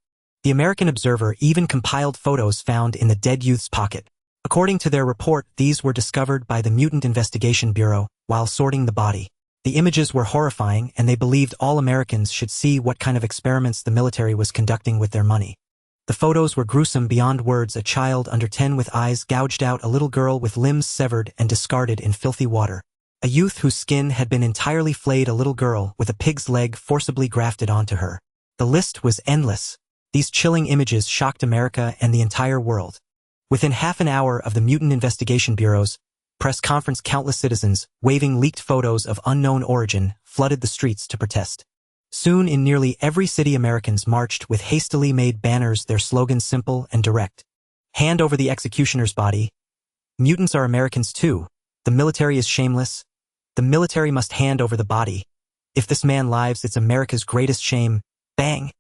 The American Observer even compiled photos found in the dead youth's pocket. According to their report, these were discovered by the Mutant Investigation Bureau while sorting the body. The images were horrifying, and they believed all Americans should see what kind of experiments the military was conducting with their money. The photos were gruesome beyond words: a child under 10 with eyes gouged out, a little girl with limbs severed and discarded in filthy water, a youth whose skin had been entirely flayed, a little girl with a pig's leg forcibly grafted onto her. The list was endless. These chilling images shocked America and the entire world. Within half an hour of the Mutant Investigation Bureau's press conference, countless citizens, waving leaked photos of unknown origin, flooded the streets to protest. Soon in nearly every city, Americans marched with hastily made banners, their slogan simple and direct: "Hand over the executioner's body. Mutants are Americans too. The military is shameless. The military must hand over the body. If this man lives, it's America's greatest shame." Bang!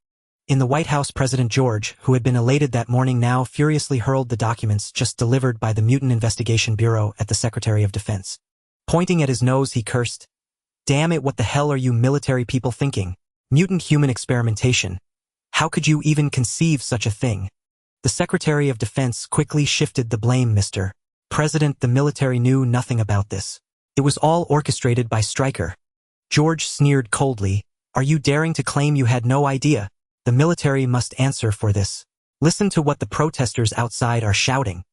In the White House, President George, who had been elated that morning, now furiously hurled the documents just delivered by the Mutant Investigation Bureau at the Secretary of Defense. Pointing at his nose, he cursed, "Damn it, what the hell are you military people thinking? Mutant human experimentation. How could you even conceive such a thing?" The Secretary of Defense quickly shifted the blame. "Mr. President, the military knew nothing about this. It was all orchestrated by Stryker." George sneered coldly, "Are you daring to claim you had no idea? The military must answer for this." Listen to what the protesters outside are shouting.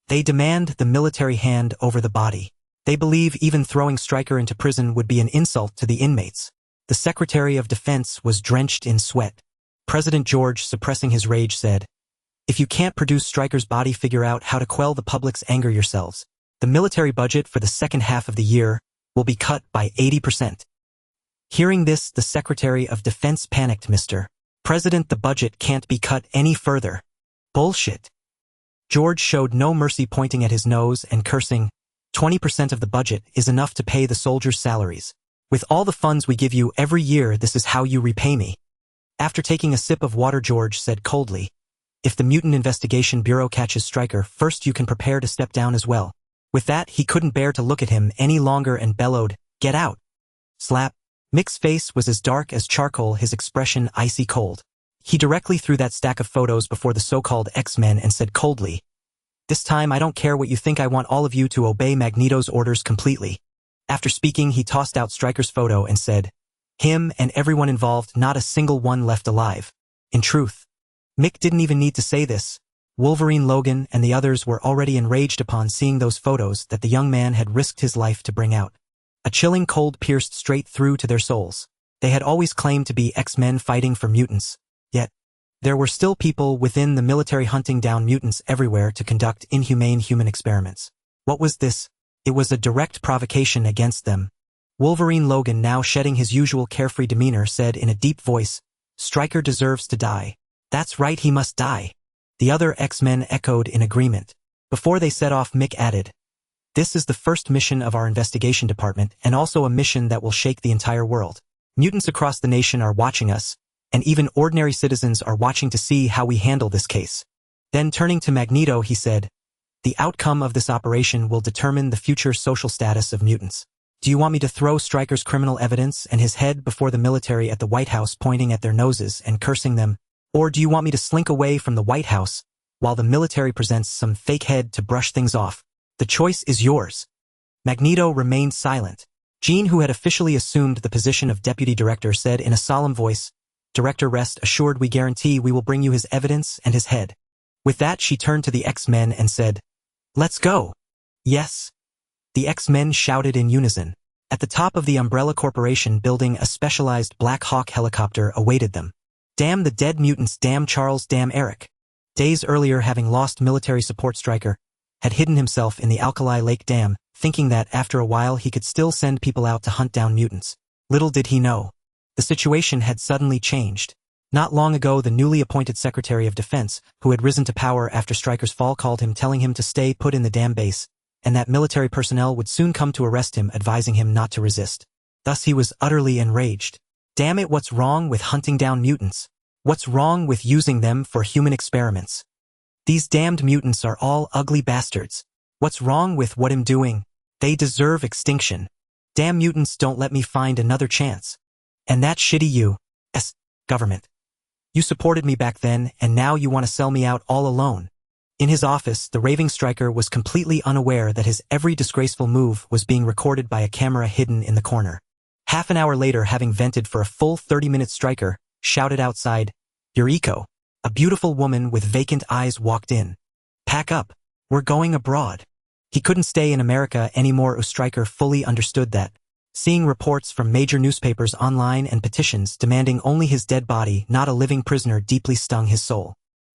They demand the military hand over the body. They believe even throwing Stryker into prison would be an insult to the inmates. The Secretary of Defense was drenched in sweat. President George, suppressing his rage, said, "If you can't produce Stryker's body, figure out how to quell the public's anger yourselves. The military budget for the second half of the year will be cut by 80%. Hearing this, the Secretary of Defense panicked. "Mr. President, the budget can't be cut any further." "Bullshit." George showed no mercy, pointing at his nose and cursing, "20% of the budget is enough to pay the soldiers' salaries. With all the funds we give you every year, this is how you repay me." After taking a sip of water, George said coldly, "If the Mutant Investigation Bureau catches Stryker, first you can prepare to step down as well." With that, he couldn't bear to look at him any longer and bellowed, "Get out!" Slap. Mick's face was as dark as charcoal, his expression icy cold. He directly threw that stack of photos before the so-called X-Men and said coldly, "This time I don't care what you think, I want all of you to obey Magneto's orders completely." After speaking, he tossed out Stryker's photo and said, "Him and everyone involved, not a single one left alive." In truth, Mick didn't even need to say this. Wolverine, Logan, and the others were already enraged upon seeing those photos that the young man had risked his life to bring out. A chilling cold pierced straight through to their souls. They had always claimed to be X-Men fighting for mutants, yet there were still people within the military hunting down mutants everywhere to conduct inhumane human experiments. What was this? It was a direct provocation against them. Wolverine Logan, now shedding his usual carefree demeanor, said in a deep voice, "Stryker deserves to die." "That's right, he must die." The other X-Men echoed in agreement. Before they set off, Mick added, "This is the first mission of our investigation department, and also a mission that will shake the entire world. Mutants across the nation are watching us, and even ordinary citizens are watching to see how we handle this case." Then turning to Magneto, he said, "The outcome of this operation will determine the future social status of mutants. Do you want me to throw Stryker's criminal evidence and his head before the military at the White House, pointing at their noses and cursing them? Or do you want me to slink away from the White House while the military presents some fake head to brush things off? The choice is yours." Magneto remained silent. Jean, who had officially assumed the position of deputy director, said in a solemn voice, "Director, rest assured, we guarantee we will bring you his evidence and his head." With that, she turned to the X-Men and said, "Let's go." "Yes." The X-Men shouted in unison. At the top of the Umbrella Corporation building, a specialized Black Hawk helicopter awaited them. "Damn the dead mutants, damn Charles, damn Eric." Days earlier, having lost military support, Stryker had hidden himself in the Alkali Lake Dam, thinking that after a while he could still send people out to hunt down mutants. Little did he know, the situation had suddenly changed. Not long ago, the newly appointed Secretary of Defense, who had risen to power after Stryker's fall, called him, telling him to stay put in the dam base, and that military personnel would soon come to arrest him, advising him not to resist. Thus he was utterly enraged. Damn it, what's wrong with hunting down mutants? What's wrong with using them for human experiments? These damned mutants are all ugly bastards. What's wrong with what I'm doing? They deserve extinction. Damn mutants, don't let me find another chance. And that shitty U.S. government. You supported me back then, and now you want to sell me out all alone. In his office, the raving Stryker was completely unaware that his every disgraceful move was being recorded by a camera hidden in the corner. Half an hour later, having vented for a full 30 minutes, Stryker shouted outside, "Eureka!" A beautiful woman with vacant eyes walked in. "Pack up. We're going abroad." He couldn't stay in America anymore. Stryker fully understood that. Seeing reports from major newspapers online and petitions demanding only his dead body, not a living prisoner, deeply stung his soul.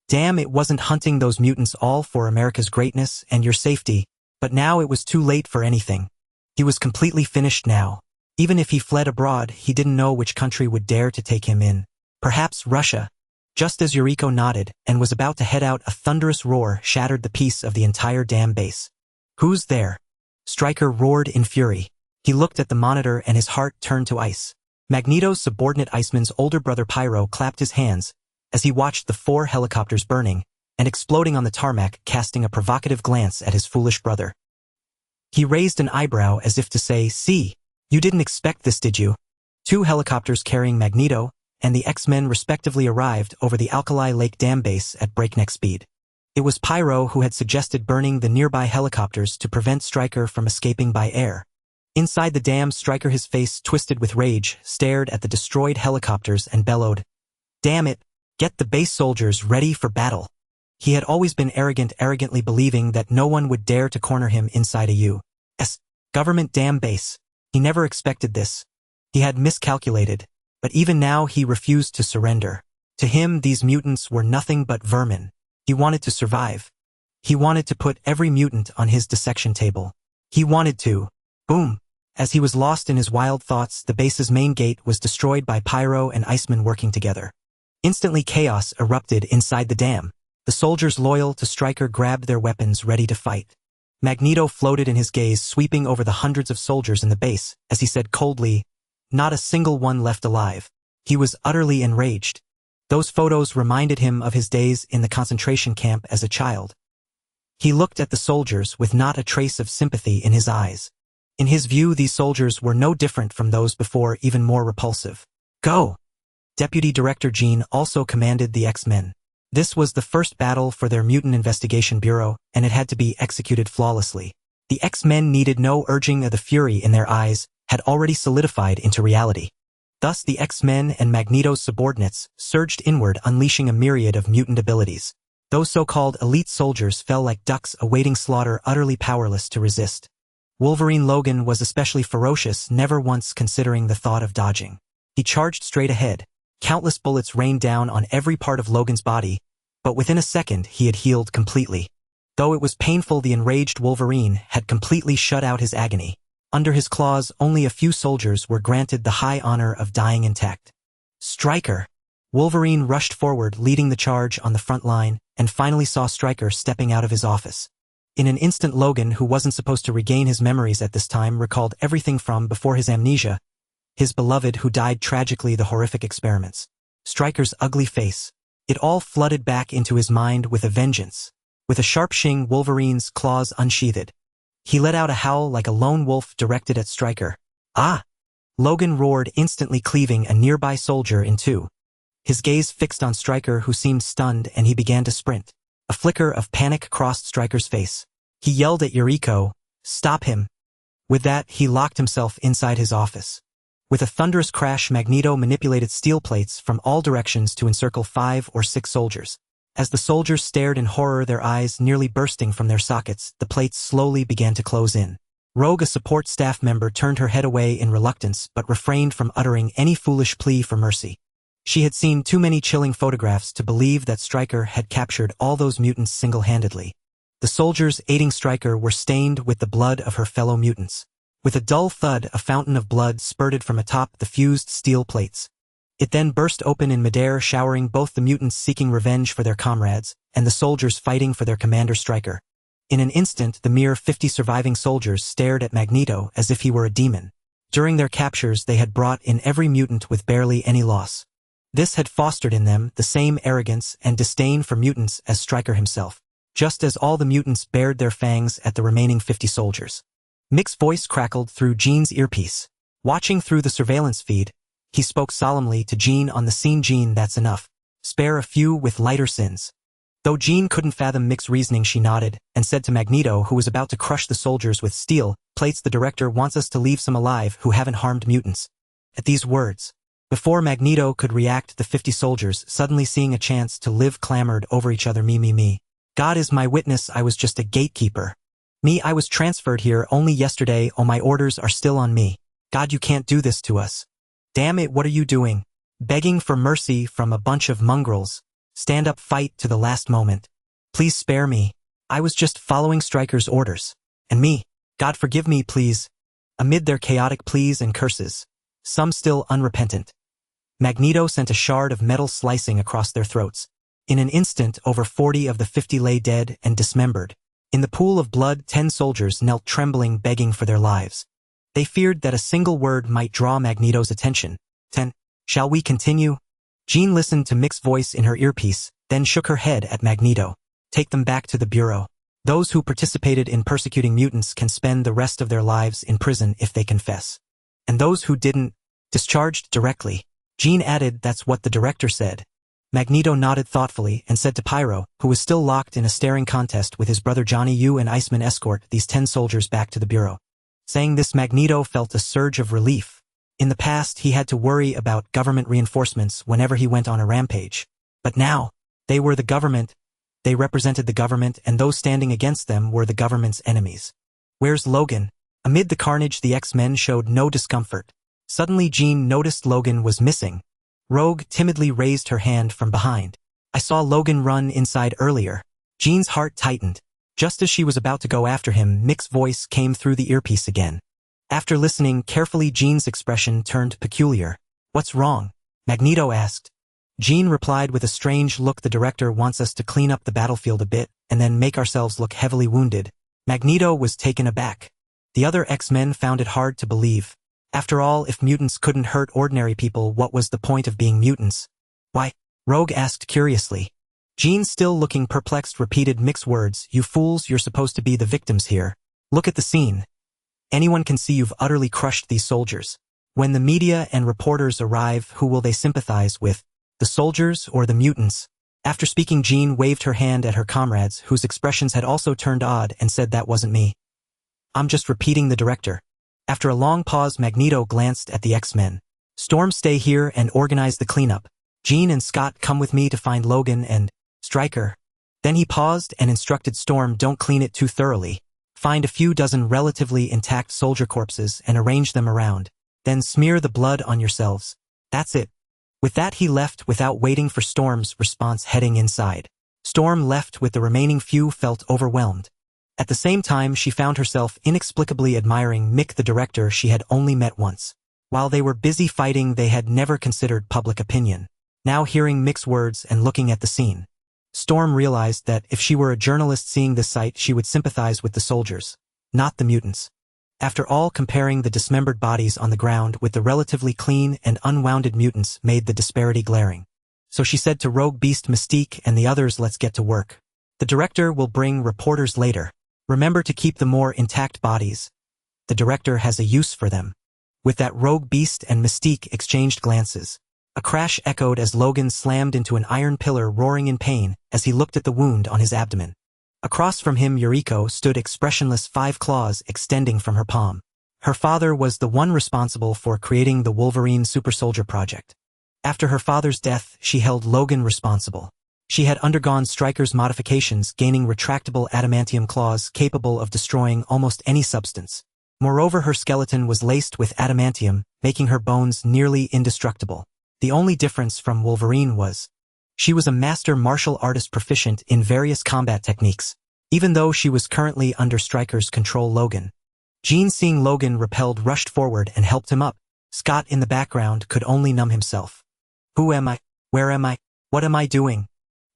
Damn, it wasn't hunting those mutants all for America's greatness and your safety, but now it was too late for anything. He was completely finished now. Even if he fled abroad, he didn't know which country would dare to take him in. Perhaps Russia. Just as Eureka nodded and was about to head out, a thunderous roar shattered the peace of the entire dam base. "Who's there?" Stryker roared in fury. He looked at the monitor and his heart turned to ice. Magneto's subordinate Iceman's older brother Pyro clapped his hands as he watched the 4 helicopters burning and exploding on the tarmac, casting a provocative glance at his foolish brother. He raised an eyebrow as if to say, "See, you didn't expect this, did you?" 2 helicopters carrying Magneto and the X-Men respectively arrived over the Alkali Lake Dam base at breakneck speed. It was Pyro who had suggested burning the nearby helicopters to prevent Stryker from escaping by air. Inside the dam, Stryker, his face twisted with rage, stared at the destroyed helicopters and bellowed, "Damn it, get the base soldiers ready for battle." He had always been arrogantly believing that no one would dare to corner him inside a U.S. government dam base. He never expected this. He had miscalculated, but even now he refused to surrender. To him, these mutants were nothing but vermin. He wanted to survive. He wanted to put every mutant on his dissection table. He wanted to. Boom. As he was lost in his wild thoughts, the base's main gate was destroyed by Pyro and Iceman working together. Instantly, chaos erupted inside the dam. The soldiers loyal to Stryker grabbed their weapons, ready to fight. Magneto floated in his gaze, sweeping over the hundreds of soldiers in the base, as he said coldly, "Not a single one left alive." He was utterly enraged. Those photos reminded him of his days in the concentration camp as a child. He looked at the soldiers with not a trace of sympathy in his eyes. In his view, these soldiers were no different from those before, even more repulsive. "Go!" Deputy Director Jean also commanded the X-Men. This was the first battle for their Mutant Investigation Bureau, and it had to be executed flawlessly. The X-Men needed no urging of the fury in their eyes, had already solidified into reality. Thus the X-Men and Magneto's subordinates surged inward, unleashing a myriad of mutant abilities. Those so-called elite soldiers fell like ducks awaiting slaughter, utterly powerless to resist. Wolverine Logan was especially ferocious, never once considering the thought of dodging. He charged straight ahead. Countless bullets rained down on every part of Logan's body, but within a second he had healed completely. Though it was painful, the enraged Wolverine had completely shut out his agony. Under his claws, only a few soldiers were granted the high honor of dying intact. "Stryker!" Wolverine rushed forward, leading the charge on the front line, and finally saw Stryker stepping out of his office. In an instant, Logan, who wasn't supposed to regain his memories at this time, recalled everything from before his amnesia, his beloved who died tragically, the horrific experiments, Stryker's ugly face. It all flooded back into his mind with a vengeance. With a sharp shing, Wolverine's claws unsheathed. He let out a howl like a lone wolf directed at Stryker. "Ah!" Logan roared, instantly cleaving a nearby soldier in two. His gaze fixed on Stryker, who seemed stunned, and he began to sprint. A flicker of panic crossed Stryker's face. He yelled at Eureka, "Stop him!" With that, he locked himself inside his office. With a thunderous crash, Magneto manipulated steel plates from all directions to encircle 5 or 6 soldiers. As the soldiers stared in horror, their eyes nearly bursting from their sockets, the plates slowly began to close in. Rogue, a support staff member, turned her head away in reluctance but refrained from uttering any foolish plea for mercy. She had seen too many chilling photographs to believe that Stryker had captured all those mutants single-handedly. The soldiers aiding Stryker were stained with the blood of her fellow mutants. With a dull thud, a fountain of blood spurted from atop the fused steel plates. It then burst open in midair, showering both the mutants seeking revenge for their comrades and the soldiers fighting for their commander Stryker. In an instant, the mere 50 surviving soldiers stared at Magneto as if he were a demon. During their captures, they had brought in every mutant with barely any loss. This had fostered in them the same arrogance and disdain for mutants as Stryker himself, just as all the mutants bared their fangs at the remaining 50 soldiers. Mick's voice crackled through Jean's earpiece. Watching through the surveillance feed, he spoke solemnly to Jean on the scene. Jean, that's enough. Spare a few with lighter sins. Though Jean couldn't fathom Mick's reasoning, she nodded and said to Magneto, who was about to crush the soldiers with steel plates, the director wants us to leave some alive who haven't harmed mutants. At these words, before Magneto could react, the 50 soldiers, suddenly seeing a chance to live, clamored over each other. Me. God is my witness, I was just a gatekeeper. Me, I was transferred here only yesterday. Oh, my orders are still on me. God, you can't do this to us. Damn it, what are you doing? Begging for mercy from a bunch of mongrels. Stand up, fight to the last moment. Please spare me. I was just following Stryker's orders. And me. God forgive me, please. Amid their chaotic pleas and curses, some still unrepentant, Magneto sent a shard of metal slicing across their throats. In an instant, over 40 of the 50 lay dead and dismembered. In the pool of blood, 10 soldiers knelt trembling, begging for their lives. They feared that a single word might draw Magneto's attention. 10. Shall we continue? Jean listened to Mick's voice in her earpiece, then shook her head at Magneto. Take them back to the Bureau. Those who participated in persecuting mutants can spend the rest of their lives in prison if they confess. And those who didn't, discharged directly. Jean added, that's what the director said. Magneto nodded thoughtfully and said to Pyro, who was still locked in a staring contest with his brother Johnny, you and Iceman escort these 10 soldiers back to the Bureau. Saying this, Magneto felt a surge of relief. In the past, he had to worry about government reinforcements whenever he went on a rampage. But now, they were the government. They represented the government, and those standing against them were the government's enemies. Where's Logan? Amid the carnage, the X-Men showed no discomfort. Suddenly, Jean noticed Logan was missing. Rogue timidly raised her hand from behind. I saw Logan run inside earlier. Jean's heart tightened. Just as she was about to go after him, Mick's voice came through the earpiece again. After listening carefully, Jean's expression turned peculiar. What's wrong? Magneto asked. Jean replied with a strange look, the director wants us to clean up the battlefield a bit and then make ourselves look heavily wounded. Magneto was taken aback. The other X-Men found it hard to believe. After all, if mutants couldn't hurt ordinary people, what was the point of being mutants? Why? Rogue asked curiously. Jean, still looking perplexed, repeated Mick's words, you fools, you're supposed to be the victims here. Look at the scene. Anyone can see you've utterly crushed these soldiers. When the media and reporters arrive, who will they sympathize with? The soldiers or the mutants? After speaking, Jean waved her hand at her comrades, whose expressions had also turned odd, and said, that wasn't me. I'm just repeating the director. After a long pause, Magneto glanced at the X-Men. Storm, stay here and organize the cleanup. Jean and Scott, come with me to find Logan and Stryker. Then he paused and instructed Storm, don't clean it too thoroughly. Find a few dozen relatively intact soldier corpses and arrange them around. Then smear the blood on yourselves. That's it. With that, he left without waiting for Storm's response. Heading inside, Storm left with the remaining few, felt overwhelmed. At the same time, she found herself inexplicably admiring Mick, the director she had only met once. While they were busy fighting, they had never considered public opinion. Now, hearing Mick's words and looking at the scene, Storm realized that if she were a journalist seeing this sight, she would sympathize with the soldiers, not the mutants. After all, comparing the dismembered bodies on the ground with the relatively clean and unwounded mutants made the disparity glaring. So she said to Rogue, Beast, Mystique, and the others, let's get to work. The director will bring reporters later. Remember to keep the more intact bodies. The director has a use for them. With that, Rogue, Beast, and Mystique exchanged glances. A crash echoed as Logan slammed into an iron pillar, roaring in pain as he looked at the wound on his abdomen. Across from him, Yuriko stood expressionless, 5 claws extending from her palm. Her father was the one responsible for creating the Wolverine Super Soldier Project. After her father's death, she held Logan responsible. She had undergone Stryker's modifications, gaining retractable adamantium claws capable of destroying almost any substance. Moreover, her skeleton was laced with adamantium, making her bones nearly indestructible. The only difference from Wolverine was she was a master martial artist proficient in various combat techniques. Even though she was currently under Stryker's control, Jean, seeing Logan repelled, rushed forward and helped him up. Scott in the background could only numb himself. Who am I? Where am I? What am I doing?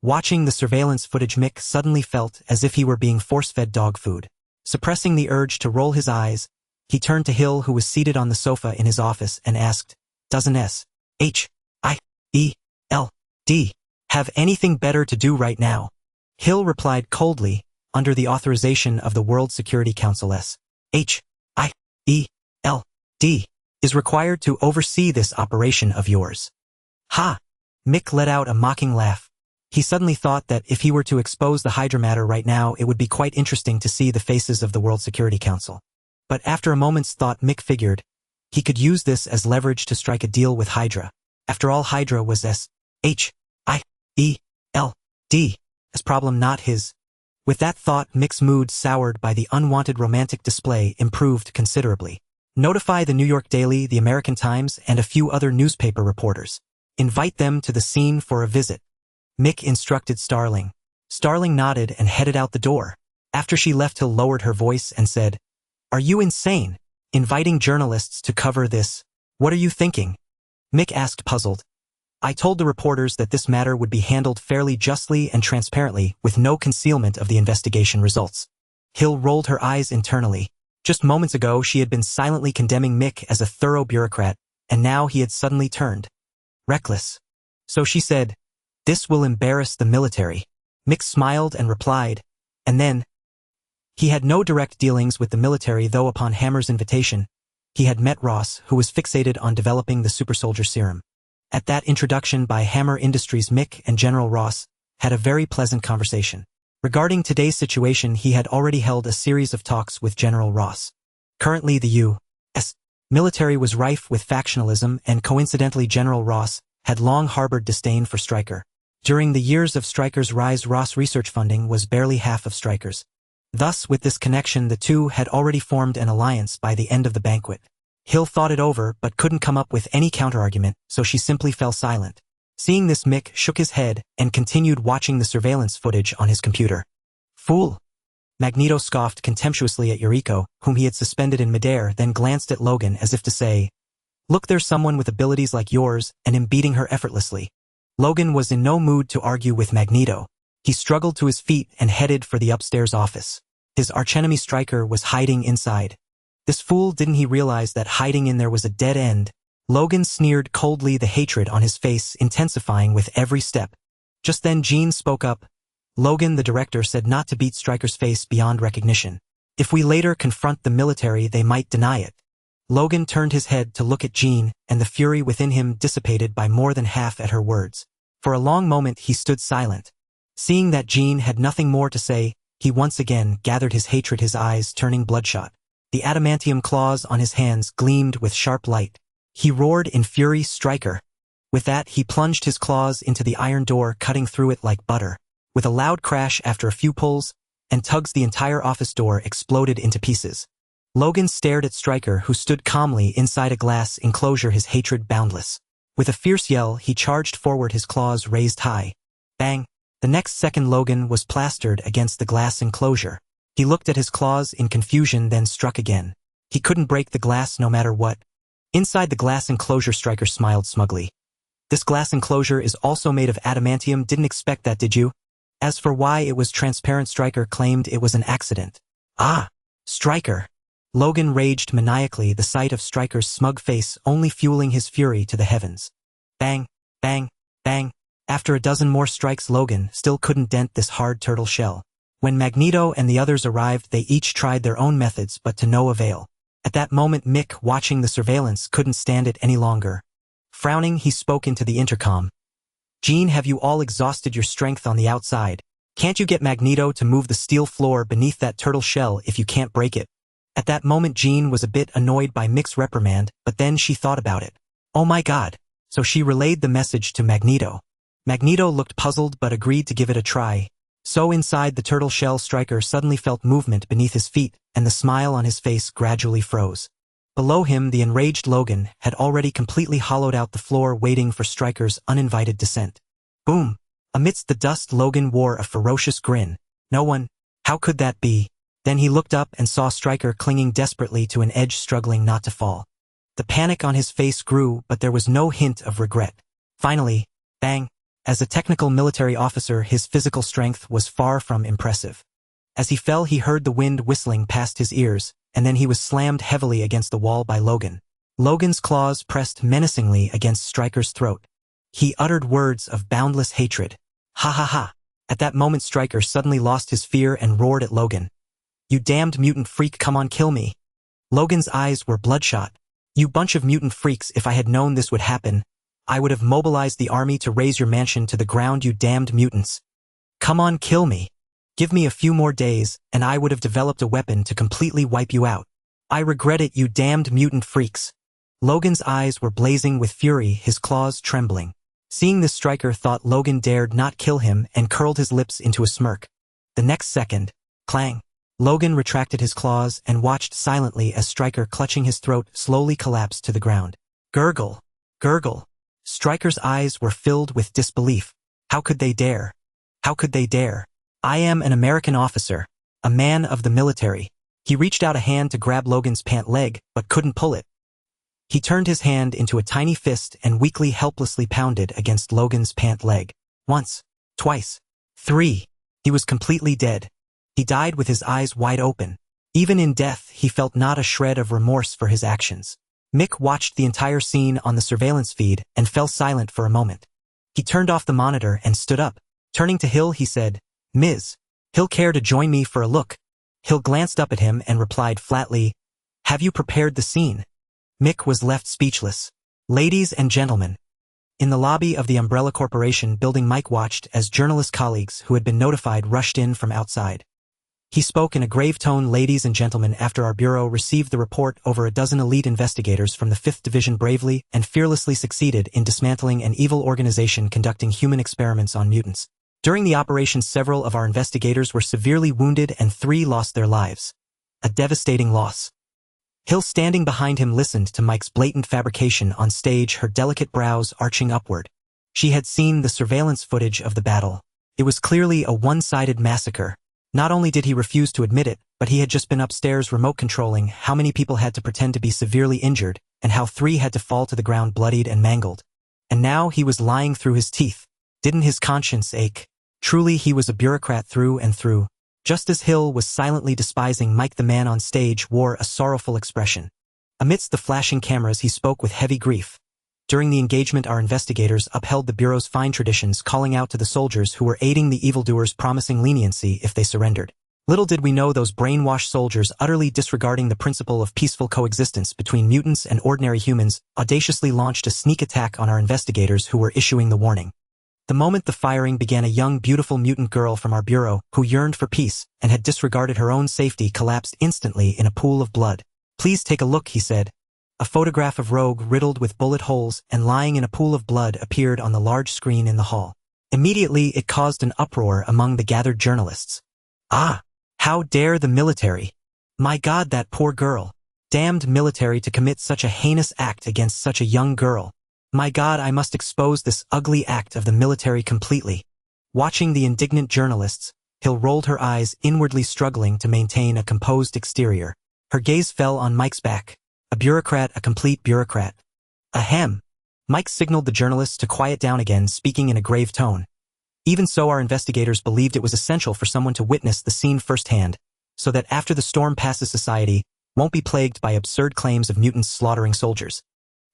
Watching the surveillance footage, Mick suddenly felt as if he were being force-fed dog food. Suppressing the urge to roll his eyes, he turned to Hill, who was seated on the sofa in his office, and asked, "Doesn't SHIELD have anything better to do right now?" Hill replied coldly, "Under the authorization of the World Security Council, SHIELD is required to oversee this operation of yours." "Ha!" Mick let out a mocking laugh. He suddenly thought that if he were to expose the Hydra matter right now, it would be quite interesting to see the faces of the World Security Council. But after a moment's thought, Mick figured he could use this as leverage to strike a deal with Hydra. After all, Hydra was SHIELD's problem, not his. With that thought, Mick's mood, soured by the unwanted romantic display, improved considerably. Notify the New York Daily, the American Times, and a few other newspaper reporters. Invite them to the scene for a visit, Mick instructed Starling. Starling nodded and headed out the door. After she left, Hill lowered her voice and said, "Are you insane? Inviting journalists to cover this? What are you thinking?" Mick asked, puzzled. "I told the reporters that this matter would be handled fairly, justly, and transparently, with no concealment of the investigation results." Hill rolled her eyes internally. Just moments ago, she had been silently condemning Mick as a thorough bureaucrat, and now he had suddenly turned reckless. So she said, "This will embarrass the military." Mick smiled and replied, "And then?" He had no direct dealings with the military, though upon Hammer's invitation, he had met Ross, who was fixated on developing the supersoldier serum. At that introduction by Hammer Industries, Mick and General Ross had a very pleasant conversation. Regarding today's situation, he had already held a series of talks with General Ross. Currently, the U.S. military was rife with factionalism, and coincidentally General Ross had long harbored disdain for Stryker. During the years of Stryker's rise, Ross research funding was barely half of Stryker's. Thus, with this connection, the two had already formed an alliance by the end of the banquet. Hill thought it over but couldn't come up with any counterargument, so she simply fell silent. Seeing this, Mick shook his head and continued watching the surveillance footage on his computer. "Fool!" Magneto scoffed contemptuously at Yuriko, whom he had suspended in midair, then glanced at Logan as if to say, "Look, there's someone with abilities like yours, and him beating her effortlessly." Logan was in no mood to argue with Magneto. He struggled to his feet and headed for the upstairs office. His archenemy Stryker was hiding inside. This fool, didn't he realize that hiding in there was a dead end? Logan sneered coldly, the hatred on his face intensifying with every step. Just then Jean spoke up. "Logan, the director said not to beat Stryker's face beyond recognition. If we later confront the military, they might deny it." Logan turned his head to look at Jean, and the fury within him dissipated by more than half at her words. For a long moment he stood silent. Seeing that Jean had nothing more to say, he once again gathered his hatred, his eyes turning bloodshot. The adamantium claws on his hands gleamed with sharp light. He roared in fury, "Stryker!" With that, he plunged his claws into the iron door, cutting through it like butter. With a loud crash after a few pulls and tugs, the entire office door exploded into pieces. Logan stared at Stryker, who stood calmly inside a glass enclosure, his hatred boundless. With a fierce yell, he charged forward, his claws raised high. Bang! The next second, Logan was plastered against the glass enclosure. He looked at his claws in confusion, then struck again. He couldn't break the glass no matter what. Inside the glass enclosure, Stryker smiled smugly. "This glass enclosure is also made of adamantium. Didn't expect that, did you?" As for why it was transparent, Stryker claimed it was an accident. "Ah! Stryker!" Logan raged maniacally, the sight of Stryker's smug face only fueling his fury to the heavens. Bang! Bang! Bang! After a dozen more strikes, Logan still couldn't dent this hard turtle shell. When Magneto and the others arrived, they each tried their own methods, but to no avail. At that moment, Mick, watching the surveillance, couldn't stand it any longer. Frowning, he spoke into the intercom. "Jean, have you all exhausted your strength on the outside? Can't you get Magneto to move the steel floor beneath that turtle shell if you can't break it?" At that moment, Jean was a bit annoyed by Mick's reprimand, but then she thought about it. "Oh my God." So she relayed the message to Magneto. Magneto looked puzzled but agreed to give it a try. So inside the turtle shell, Stryker suddenly felt movement beneath his feet, and the smile on his face gradually froze. Below him, the enraged Logan had already completely hollowed out the floor, waiting for Stryker's uninvited descent. Boom! Amidst the dust, Logan wore a ferocious grin. No one, how could that be? Then he looked up and saw Stryker clinging desperately to an edge, struggling not to fall. The panic on his face grew, but there was no hint of regret. Finally, bang! As a technical military officer, his physical strength was far from impressive. As he fell, he heard the wind whistling past his ears, and then he was slammed heavily against the wall by Logan. Logan's claws pressed menacingly against Stryker's throat. He uttered words of boundless hatred. Ha ha ha! At that moment, Stryker suddenly lost his fear and roared at Logan. You damned mutant freak, come on, kill me. Logan's eyes were bloodshot. You bunch of mutant freaks, if I had known this would happen, I would have mobilized the army to raze your mansion to the ground, you damned mutants. Come on, kill me. Give me a few more days, and I would have developed a weapon to completely wipe you out. I regret it, you damned mutant freaks. Logan's eyes were blazing with fury, his claws trembling. Seeing this, Stryker thought Logan dared not kill him and curled his lips into a smirk. The next second, clang! Logan retracted his claws and watched silently as Stryker, clutching his throat, slowly collapsed to the ground. Gurgle! Gurgle! Stryker's eyes were filled with disbelief. How could they dare? How could they dare? I am an American officer, a man of the military. He reached out a hand to grab Logan's pant leg, but couldn't pull it. He turned his hand into a tiny fist and weakly, helplessly pounded against Logan's pant leg. Once, twice, 3. He was completely dead. He died with his eyes wide open. Even in death, he felt not a shred of remorse for his actions. Mick watched the entire scene on the surveillance feed and fell silent for a moment. He turned off the monitor and stood up. Turning to Hill, he said, Ms. Hill, care to join me for a look? Hill glanced up at him and replied flatly, Have you prepared the scene? Mick was left speechless. Ladies and gentlemen. In the lobby of the Umbrella Corporation building, Mike watched as journalist colleagues who had been notified rushed in from outside. He spoke in a grave tone. Ladies and gentlemen, after our bureau received the report, over a dozen elite investigators from the 5th Division bravely and fearlessly succeeded in dismantling an evil organization conducting human experiments on mutants. During the operation, several of our investigators were severely wounded and 3 lost their lives. A devastating loss. Hill, standing behind him, listened to Mike's blatant fabrication on stage, her delicate brows arching upward. She had seen the surveillance footage of the battle. It was clearly a one-sided massacre. Not only did he refuse to admit it, but he had just been upstairs remote controlling how many people had to pretend to be severely injured, and how 3 had to fall to the ground bloodied and mangled. And now he was lying through his teeth. Didn't his conscience ache? Truly, he was a bureaucrat through and through. Just as Hill was silently despising Mike, the man on stage wore a sorrowful expression. Amidst the flashing cameras, he spoke with heavy grief. During the engagement, our investigators upheld the Bureau's fine traditions, calling out to the soldiers who were aiding the evildoers, promising leniency if they surrendered. Little did we know those brainwashed soldiers, utterly disregarding the principle of peaceful coexistence between mutants and ordinary humans, audaciously launched a sneak attack on our investigators who were issuing the warning. The moment the firing began, a young, beautiful mutant girl from our bureau, who yearned for peace and had disregarded her own safety, collapsed instantly in a pool of blood. Please take a look, he said. A photograph of Rogue, riddled with bullet holes and lying in a pool of blood, appeared on the large screen in the hall. Immediately, it caused an uproar among the gathered journalists. Ah! How dare the military! My God, that poor girl! Damned military to commit such a heinous act against such a young girl! My God, I must expose this ugly act of the military completely. Watching the indignant journalists, Hill rolled her eyes, inwardly struggling to maintain a composed exterior. Her gaze fell on Mike's back. A bureaucrat, a complete bureaucrat. Ahem. Mike signaled the journalists to quiet down again, speaking in a grave tone. Even so, our investigators believed it was essential for someone to witness the scene firsthand, so that after the storm passes, society won't be plagued by absurd claims of mutants slaughtering soldiers.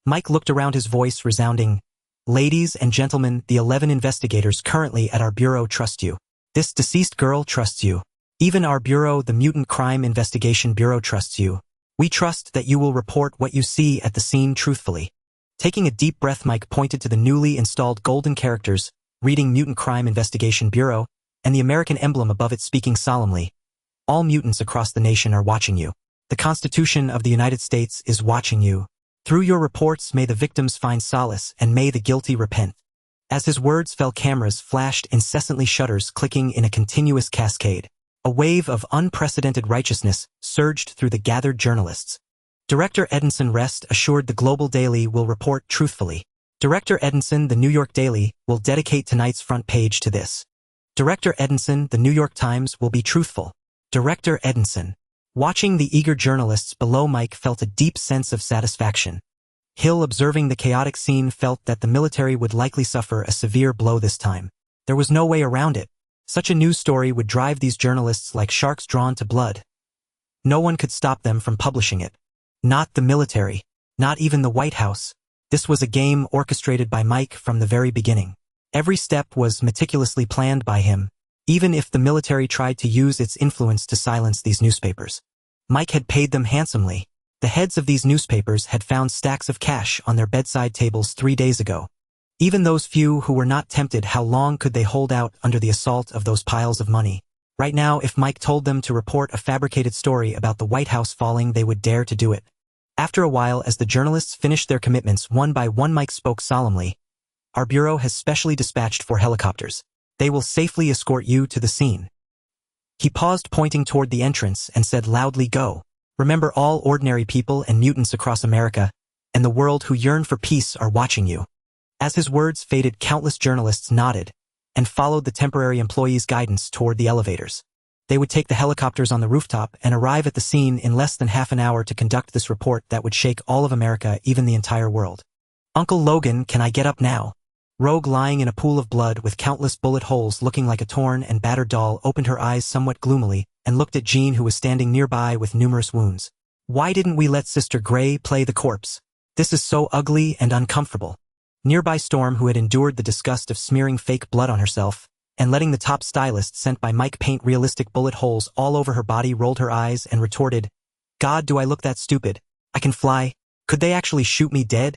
Mike looked around, his voice resounding. Ladies and gentlemen, the 11 investigators currently at our bureau trust you. This deceased girl trusts you. Even our bureau, the Mutant Crime Investigation Bureau, trusts you. We trust that you will report what you see at the scene truthfully. Taking a deep breath, Mike pointed to the newly installed golden characters, reading Mutant Crime Investigation Bureau, and the American emblem above it, speaking solemnly. All mutants across the nation are watching you. The Constitution of the United States is watching you. Through your reports, may the victims find solace, and may the guilty repent. As his words fell, cameras flashed incessantly, shutters clicking in a continuous cascade. A wave of unprecedented righteousness surged through the gathered journalists. Director Edinson rest assured the Global Daily will report truthfully. Director Edinson, the New York Daily, will dedicate tonight's front page to this. Director Edinson, the New York Times, will be truthful. Director Edinson. Watching the eager journalists below, Mike felt a deep sense of satisfaction. Hill, observing the chaotic scene, felt that the military would likely suffer a severe blow this time. There was no way around it. Such a news story would drive these journalists like sharks drawn to blood. No one could stop them from publishing it. Not the military. Not even the White House. This was a game orchestrated by Mike from the very beginning. Every step was meticulously planned by him, even if the military tried to use its influence to silence these newspapers. Mike had paid them handsomely. The heads of these newspapers had found stacks of cash on their bedside tables 3 days ago. Even those few who were not tempted, how long could they hold out under the assault of those piles of money? Right now, if Mike told them to report a fabricated story about the White House falling, they would dare to do it. After a while, as the journalists finished their commitments one by one, Mike spoke solemnly. Our bureau has specially dispatched 4 helicopters. They will safely escort you to the scene. He paused, pointing toward the entrance, and said loudly, Go. Remember, all ordinary people and mutants across America and the world who yearn for peace are watching you. As his words faded, countless journalists nodded and followed the temporary employees' guidance toward the elevators. They would take the helicopters on the rooftop and arrive at the scene in less than half an hour to conduct this report that would shake all of America, even the entire world. Uncle Logan, can I get up now? Rogue, lying in a pool of blood with countless bullet holes, looking like a torn and battered doll, opened her eyes somewhat gloomily and looked at Jean, who was standing nearby with numerous wounds. Why didn't we let Sister Gray play the corpse? This is so ugly and uncomfortable. Nearby, Storm, who had endured the disgust of smearing fake blood on herself and letting the top stylist sent by Mike paint realistic bullet holes all over her body, rolled her eyes and retorted, God, do I look that stupid? I can fly. Could they actually shoot me dead?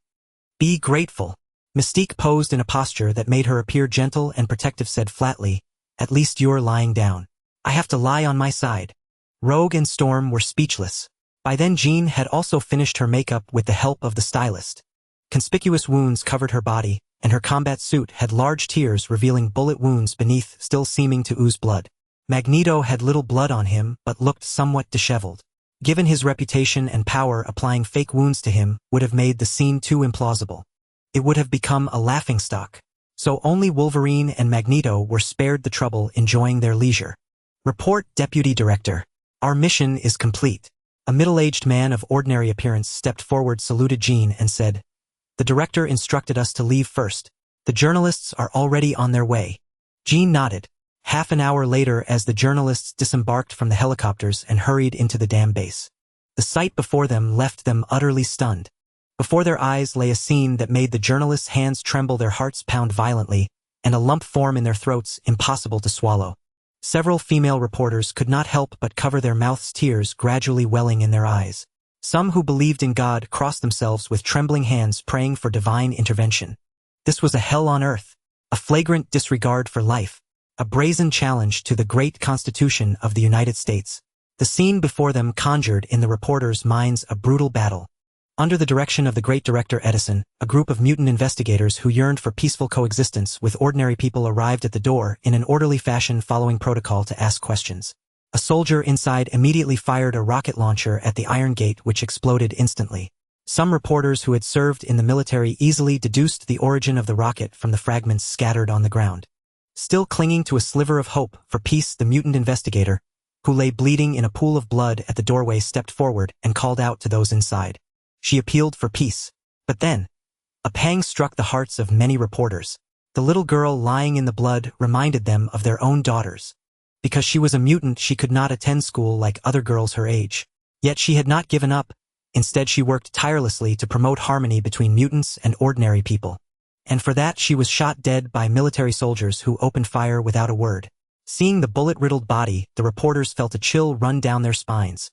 Be grateful. Mystique posed in a posture that made her appear gentle and protective, said flatly, At least you're lying down. I have to lie on my side. Rogue and Storm were speechless. By then, Jean had also finished her makeup with the help of the stylist. Conspicuous wounds covered her body, and her combat suit had large tears revealing bullet wounds beneath, still seeming to ooze blood. Magneto had little blood on him but looked somewhat disheveled. Given his reputation and power, applying fake wounds to him would have made the scene too implausible. It would have become a laughingstock. So only Wolverine and Magneto were spared the trouble, enjoying their leisure. Report, Deputy Director. Our mission is complete. A middle-aged man of ordinary appearance stepped forward, saluted Jean, and said, The director instructed us to leave first. The journalists are already on their way. Jean nodded. Half an hour later, as the journalists disembarked from the helicopters and hurried into the dam base, the sight before them left them utterly stunned. Before their eyes lay a scene that made the journalists' hands tremble, their hearts pound violently, and a lump form in their throats impossible to swallow. Several female reporters could not help but cover their mouths, tears gradually welling in their eyes. Some who believed in God crossed themselves with trembling hands, praying for divine intervention. This was a hell on earth, a flagrant disregard for life, a brazen challenge to the great Constitution of the United States. The scene before them conjured in the reporters' minds a brutal battle. Under the direction of the great director Edinson, a group of mutant investigators who yearned for peaceful coexistence with ordinary people arrived at the door in an orderly fashion, following protocol to ask questions. A soldier inside immediately fired a rocket launcher at the iron gate, which exploded instantly. Some reporters who had served in the military easily deduced the origin of the rocket from the fragments scattered on the ground. Still clinging to a sliver of hope for peace, the mutant investigator, who lay bleeding in a pool of blood at the doorway, stepped forward and called out to those inside. She appealed for peace. But then, a pang struck the hearts of many reporters. The little girl lying in the blood reminded them of their own daughters. Because she was a mutant, she could not attend school like other girls her age. Yet she had not given up. Instead, she worked tirelessly to promote harmony between mutants and ordinary people. And for that, she was shot dead by military soldiers who opened fire without a word. Seeing the bullet-riddled body, the reporters felt a chill run down their spines.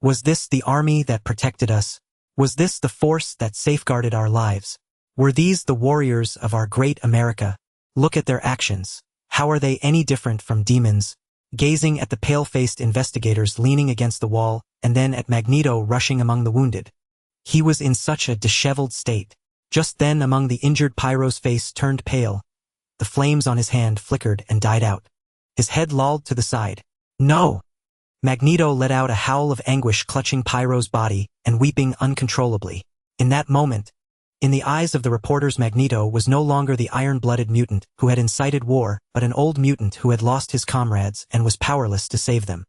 Was this the army that protected us? Was this the force that safeguarded our lives? Were these the warriors of our great America? Look at their actions. How are they any different from demons? Gazing at the pale-faced investigators leaning against the wall, and then at Magneto rushing among the wounded. He was in such a disheveled state. Just then, among the injured, Pyro's face turned pale. The flames on his hand flickered and died out. His head lolled to the side. No! Magneto let out a howl of anguish, clutching Pyro's body and weeping uncontrollably. In that moment, in the eyes of the reporters, Magneto was no longer the iron-blooded mutant who had incited war, but an old mutant who had lost his comrades and was powerless to save them.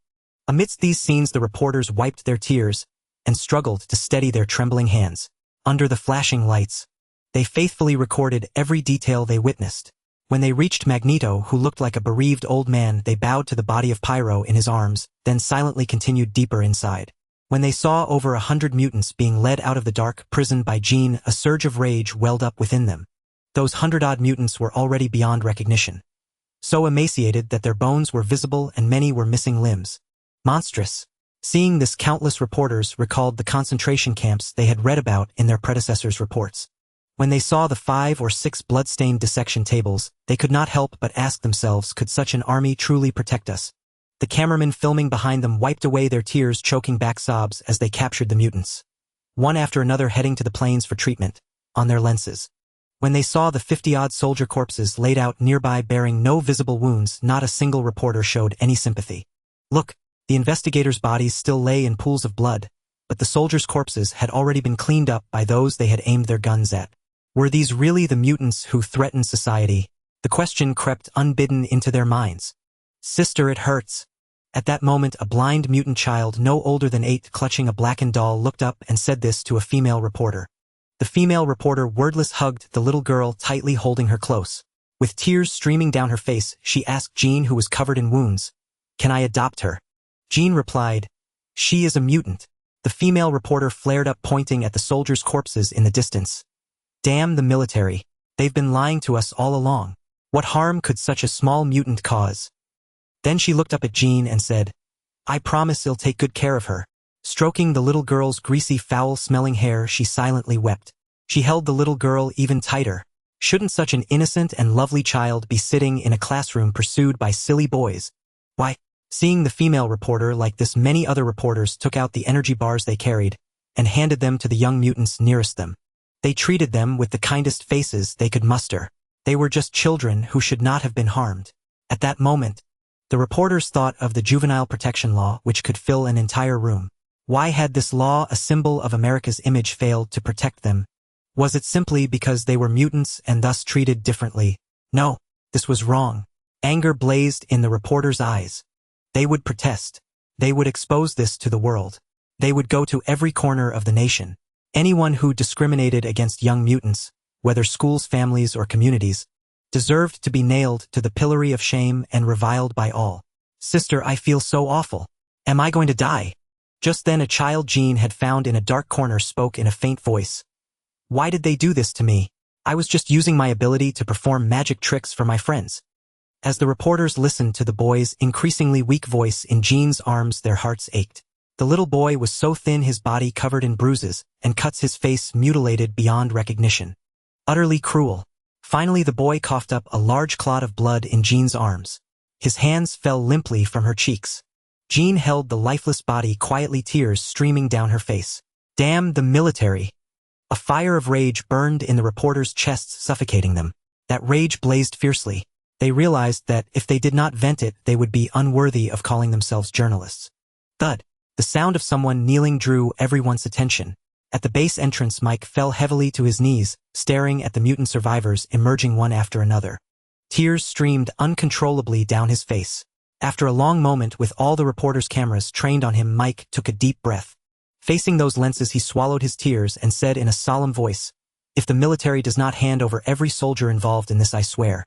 Amidst these scenes, the reporters wiped their tears and struggled to steady their trembling hands. Under the flashing lights, they faithfully recorded every detail they witnessed. When they reached Magneto, who looked like a bereaved old man, they bowed to the body of Pyro in his arms, then silently continued deeper inside. When they saw over 100 mutants being led out of the dark prison by Jean, a surge of rage welled up within them. Those 100-odd mutants were already beyond recognition, so emaciated that their bones were visible and many were missing limbs. Monstrous. Seeing this, countless reporters recalled the concentration camps they had read about in their predecessors' reports. When they saw the 5 or 6 blood-stained dissection tables, they could not help but ask themselves, could such an army truly protect us? The cameramen filming behind them wiped away their tears, choking back sobs as they captured the mutants, one after another heading to the plains for treatment, on their lenses. When they saw the 50-odd soldier corpses laid out nearby bearing no visible wounds, not a single reporter showed any sympathy. Look, the investigators' bodies still lay in pools of blood, but the soldiers' corpses had already been cleaned up by those they had aimed their guns at. Were these really the mutants who threatened society? The question crept unbidden into their minds. Sister, it hurts. At that moment, a blind mutant child no older than 8, clutching a blackened doll, looked up and said this to a female reporter. The female reporter wordless hugged the little girl, tightly holding her close. With tears streaming down her face, she asked Jean, who was covered in wounds, "Can I adopt her?" Jean replied, "She is a mutant." The female reporter flared up, pointing at the soldiers' corpses in the distance. "Damn the military. They've been lying to us all along. What harm could such a small mutant cause?" Then she looked up at Jean and said, "I promise I'll take good care of her." Stroking the little girl's greasy, foul-smelling hair, she silently wept. She held the little girl even tighter. Shouldn't such an innocent and lovely child be sitting in a classroom pursued by silly boys? Why, seeing the female reporter like this, many other reporters took out the energy bars they carried and handed them to the young mutants nearest them. They treated them with the kindest faces they could muster. They were just children who should not have been harmed. At that moment, the reporters thought of the juvenile protection law, which could fill an entire room. Why had this law, a symbol of America's image, failed to protect them? Was it simply because they were mutants and thus treated differently? No, this was wrong. Anger blazed in the reporters' eyes. They would protest. They would expose this to the world. They would go to every corner of the nation. Anyone who discriminated against young mutants, whether schools, families, or communities, deserved to be nailed to the pillory of shame and reviled by all. "Sister, I feel so awful. Am I going to die?" Just then a child Jean had found in a dark corner spoke in a faint voice. "Why did they do this to me? I was just using my ability to perform magic tricks for my friends." As the reporters listened to the boy's increasingly weak voice in Jean's arms, their hearts ached. The little boy was so thin, his body covered in bruises and cuts, his face mutilated beyond recognition. Utterly cruel. Finally, the boy coughed up a large clot of blood in Jean's arms. His hands fell limply from her cheeks. Jean held the lifeless body quietly, tears streaming down her face. Damn the military! A fire of rage burned in the reporters' chests, suffocating them. That rage blazed fiercely. They realized that if they did not vent it, they would be unworthy of calling themselves journalists. Thud! The sound of someone kneeling drew everyone's attention. At the base entrance, Mike fell heavily to his knees, staring at the mutant survivors emerging one after another. Tears streamed uncontrollably down his face. After a long moment, with all the reporters' cameras trained on him, Mike took a deep breath. Facing those lenses, he swallowed his tears and said in a solemn voice, "If the military does not hand over every soldier involved in this, I swear.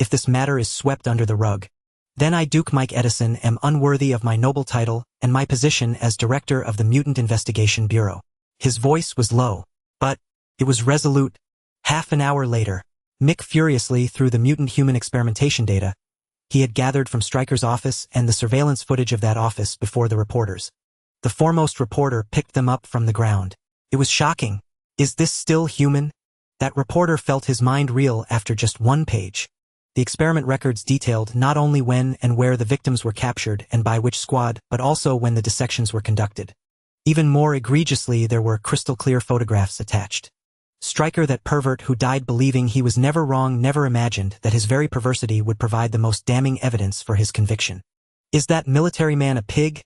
If this matter is swept under the rug, then I, Duke Mike Edinson, am unworthy of my noble title and my position as director of the Mutant Investigation Bureau." His voice was low, but it was resolute. Half an hour later, Mick furiously threw the mutant-human experimentation data he had gathered from Stryker's office and the surveillance footage of that office before the reporters. The foremost reporter picked them up from the ground. It was shocking. Is this still human? That reporter felt his mind reel after just one page. The experiment records detailed not only when and where the victims were captured and by which squad, but also when the dissections were conducted. Even more egregiously, there were crystal-clear photographs attached. Stryker, that pervert who died believing he was never wrong, never imagined that his very perversity would provide the most damning evidence for his conviction. Is that military man a pig?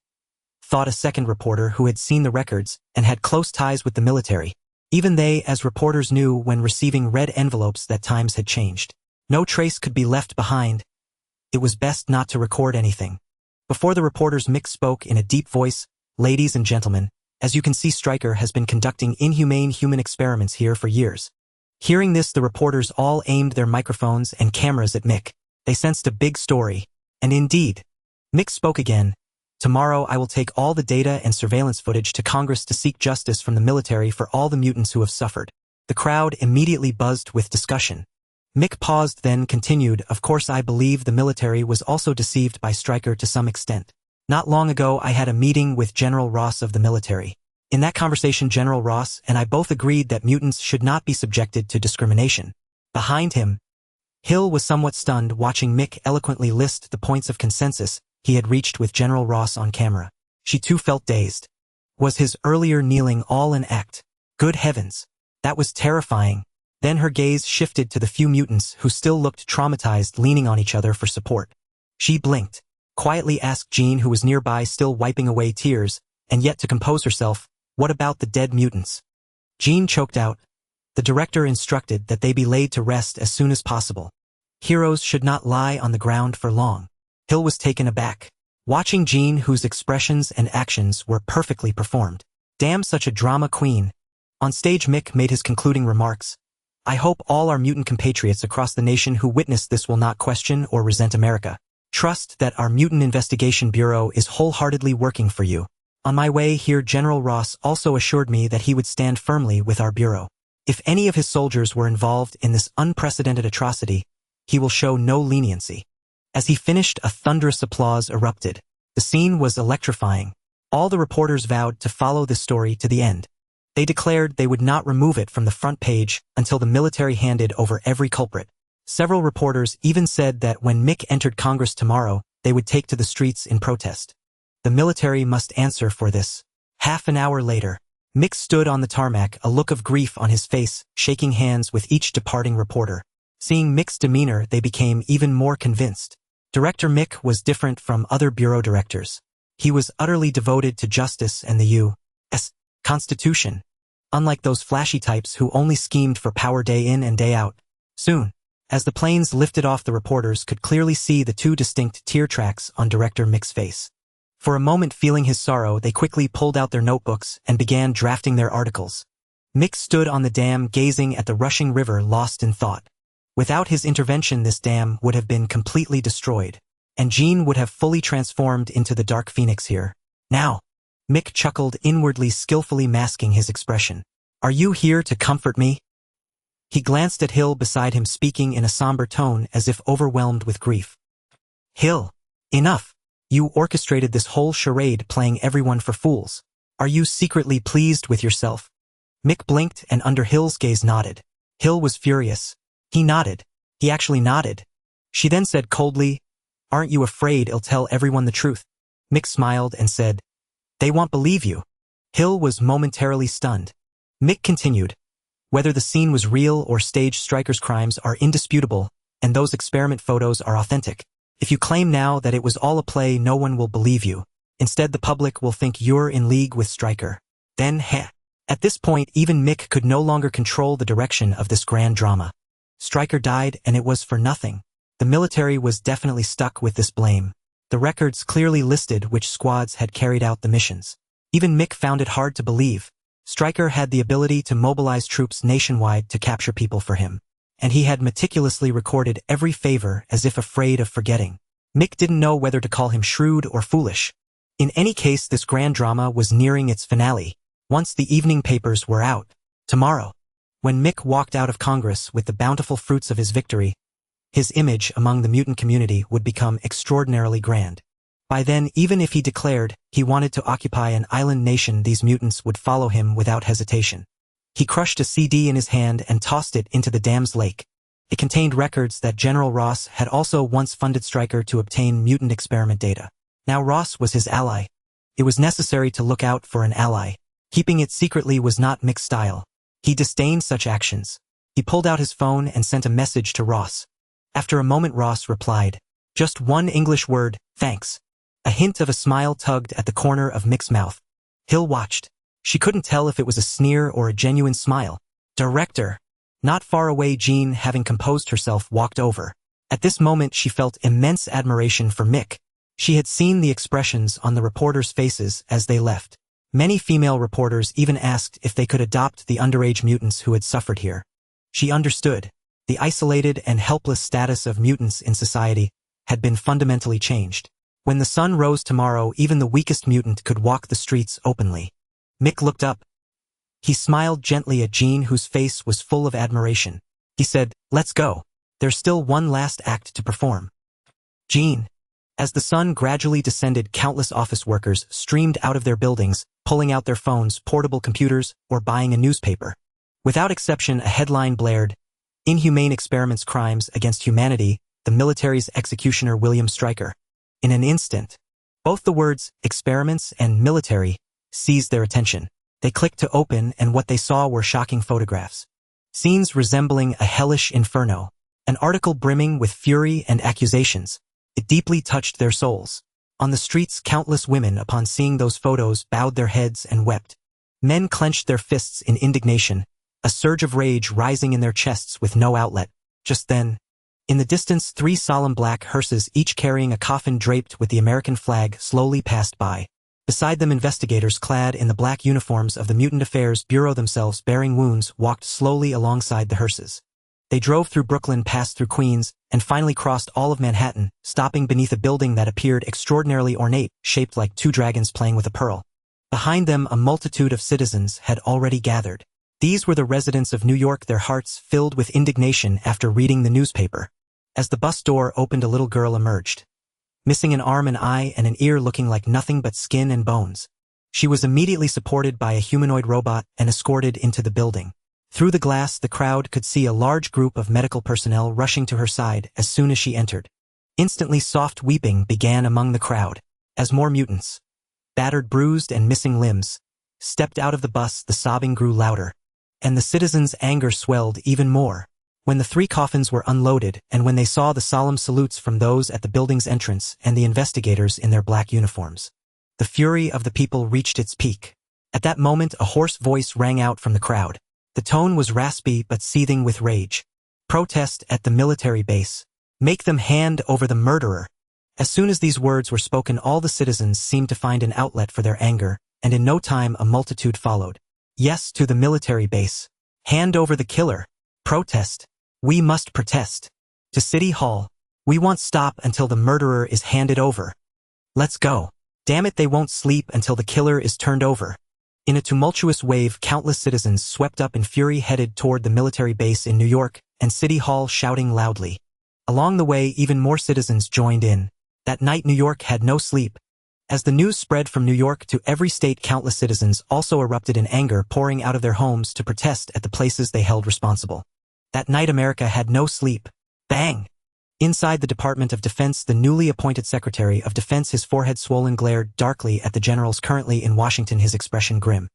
thought a second reporter who had seen the records and had close ties with the military. Even they, as reporters, knew when receiving red envelopes that times had changed. No trace could be left behind. It was best not to record anything. Before the reporters, Mick spoke in a deep voice, "Ladies and gentlemen, as you can see, Stryker has been conducting inhumane human experiments here for years." Hearing this, the reporters all aimed their microphones and cameras at Mick. They sensed a big story. And indeed, Mick spoke again. "Tomorrow I will take all the data and surveillance footage to Congress to seek justice from the military for all the mutants who have suffered." The crowd immediately buzzed with discussion. Mick paused, then continued, "Of course I believe the military was also deceived by Stryker to some extent. Not long ago I had a meeting with General Ross of the military. In that conversation, General Ross and I both agreed that mutants should not be subjected to discrimination." Behind him, Hill was somewhat stunned, watching Mick eloquently list the points of consensus he had reached with General Ross on camera. She too felt dazed. Was his earlier kneeling all an act? Good heavens, that was terrifying. Then her gaze shifted to the few mutants who still looked traumatized, leaning on each other for support. She blinked, quietly asked Jean, who was nearby still wiping away tears, and yet to compose herself, "What about the dead mutants?" Jean choked out, "The director instructed that they be laid to rest as soon as possible. Heroes should not lie on the ground for long." Hill was taken aback, watching Jean, whose expressions and actions were perfectly performed. Damn, such a drama queen. On stage, Mick made his concluding remarks. "I hope all our mutant compatriots across the nation who witness this will not question or resent America. Trust that our Mutant Investigation Bureau is wholeheartedly working for you. On my way here, General Ross also assured me that he would stand firmly with our bureau. If any of his soldiers were involved in this unprecedented atrocity, he will show no leniency." As he finished, a thunderous applause erupted. The scene was electrifying. All the reporters vowed to follow this story to the end. They declared they would not remove it from the front page until the military handed over every culprit. Several reporters even said that when Mick entered Congress tomorrow, they would take to the streets in protest. The military must answer for this. Half an hour later, Mick stood on the tarmac, a look of grief on his face, shaking hands with each departing reporter. Seeing Mick's demeanor, they became even more convinced. Director Mick was different from other bureau directors. He was utterly devoted to justice and the U.S. Constitution, unlike those flashy types who only schemed for power day in and day out. Soon, as the planes lifted off, the reporters could clearly see the two distinct tear tracks on Director Mick's face. For a moment, feeling his sorrow, they quickly pulled out their notebooks and began drafting their articles. Mick stood on the dam, gazing at the rushing river, lost in thought. Without his intervention, this dam would have been completely destroyed, and Jean would have fully transformed into the Dark Phoenix here. "Now," Mick chuckled inwardly, skillfully masking his expression. "Are you here to comfort me?" He glanced at Hill beside him, speaking in a somber tone as if overwhelmed with grief. "Hill, enough. You orchestrated this whole charade, playing everyone for fools. Are you secretly pleased with yourself?" Mick blinked and under Hill's gaze nodded. Hill was furious. He nodded. He actually nodded. She then said coldly, "Aren't you afraid I'll tell everyone the truth?" Mick smiled and said, "They won't believe you." Hill was momentarily stunned. Mick continued, "Whether the scene was real or staged, Stryker's crimes are indisputable, and those experiment photos are authentic. If you claim now that it was all a play, no one will believe you. Instead, the public will think you're in league with Stryker. Then, At this point, even Mick could no longer control the direction of this grand drama. Stryker died, and it was for nothing. The military was definitely stuck with this blame. The records clearly listed which squads had carried out the missions. Even Mick found it hard to believe. Stryker had the ability to mobilize troops nationwide to capture people for him, and he had meticulously recorded every favor as if afraid of forgetting. Mick didn't know whether to call him shrewd or foolish. In any case, this grand drama was nearing its finale. Once the evening papers were out, tomorrow, when Mick walked out of Congress with the bountiful fruits of his victory, his image among the mutant community would become extraordinarily grand. By then, even if he declared he wanted to occupy an island nation, these mutants would follow him without hesitation. He crushed a CD in his hand and tossed it into the dam's lake. It contained records that General Ross had also once funded Stryker to obtain mutant experiment data. Now Ross was his ally. It was necessary to look out for an ally. Keeping it secretly was not Mick's style. He disdained such actions. He pulled out his phone and sent a message to Ross. After a moment, Ross replied, "Just one English word, thanks." A hint of a smile tugged at the corner of Mick's mouth. Hill watched. She couldn't tell if it was a sneer or a genuine smile. Director. Not far away, Jean, having composed herself, walked over. At this moment she felt immense admiration for Mick. She had seen the expressions on the reporters' faces as they left. Many female reporters even asked if they could adopt the underage mutants who had suffered here. She understood. The isolated and helpless status of mutants in society had been fundamentally changed. When the sun rose tomorrow, even the weakest mutant could walk the streets openly. Mick looked up. He smiled gently at Jean, whose face was full of admiration. He said, "Let's go. There's still one last act to perform." Jean. As the sun gradually descended, countless office workers streamed out of their buildings, pulling out their phones, portable computers, or buying a newspaper. Without exception, a headline blared, "Inhumane Experiments Crimes Against Humanity, the Military's Executioner William Stryker." In an instant, both the words experiments and military seized their attention. They clicked to open, and what they saw were shocking photographs. Scenes resembling a hellish inferno. An article brimming with fury and accusations. It deeply touched their souls. On the streets, countless women, upon seeing those photos, bowed their heads and wept. Men clenched their fists in indignation, a surge of rage rising in their chests with no outlet. Just then, in the distance, 3 solemn black hearses, each carrying a coffin draped with the American flag, slowly passed by. Beside them, investigators clad in the black uniforms of the Mutant Affairs Bureau, themselves bearing wounds, walked slowly alongside the hearses. They drove through Brooklyn, passed through Queens, and finally crossed all of Manhattan, stopping beneath a building that appeared extraordinarily ornate, shaped like 2 dragons playing with a pearl. Behind them, a multitude of citizens had already gathered. These were the residents of New York, their hearts filled with indignation after reading the newspaper. As the bus door opened, a little girl emerged, missing an arm, an eye, and an ear, looking like nothing but skin and bones. She was immediately supported by a humanoid robot and escorted into the building. Through the glass, the crowd could see a large group of medical personnel rushing to her side as soon as she entered. Instantly, soft weeping began among the crowd. As more mutants, battered, bruised, and missing limbs, stepped out of the bus, the sobbing grew louder. And the citizens' anger swelled even more. When the 3 coffins were unloaded, and when they saw the solemn salutes from those at the building's entrance and the investigators in their black uniforms, the fury of the people reached its peak. At that moment, a hoarse voice rang out from the crowd. The tone was raspy but seething with rage. "Protest at the military base. Make them hand over the murderer." As soon as these words were spoken, all the citizens seemed to find an outlet for their anger, and in no time a multitude followed. "Yes, to the military base. Hand over the killer. Protest. We must protest. To City Hall. We won't stop until the murderer is handed over. Let's go. Damn it, they won't sleep until the killer is turned over." In a tumultuous wave, countless citizens swept up in fury, headed toward the military base in New York and City Hall, shouting loudly. Along the way, even more citizens joined in. That night, New York had no sleep. As the news spread from New York to every state, countless citizens also erupted in anger, pouring out of their homes to protest at the places they held responsible. That night, America had no sleep. Bang! Inside the Department of Defense, the newly appointed Secretary of Defense, his forehead swollen, glared darkly at the generals currently in Washington, his expression grim.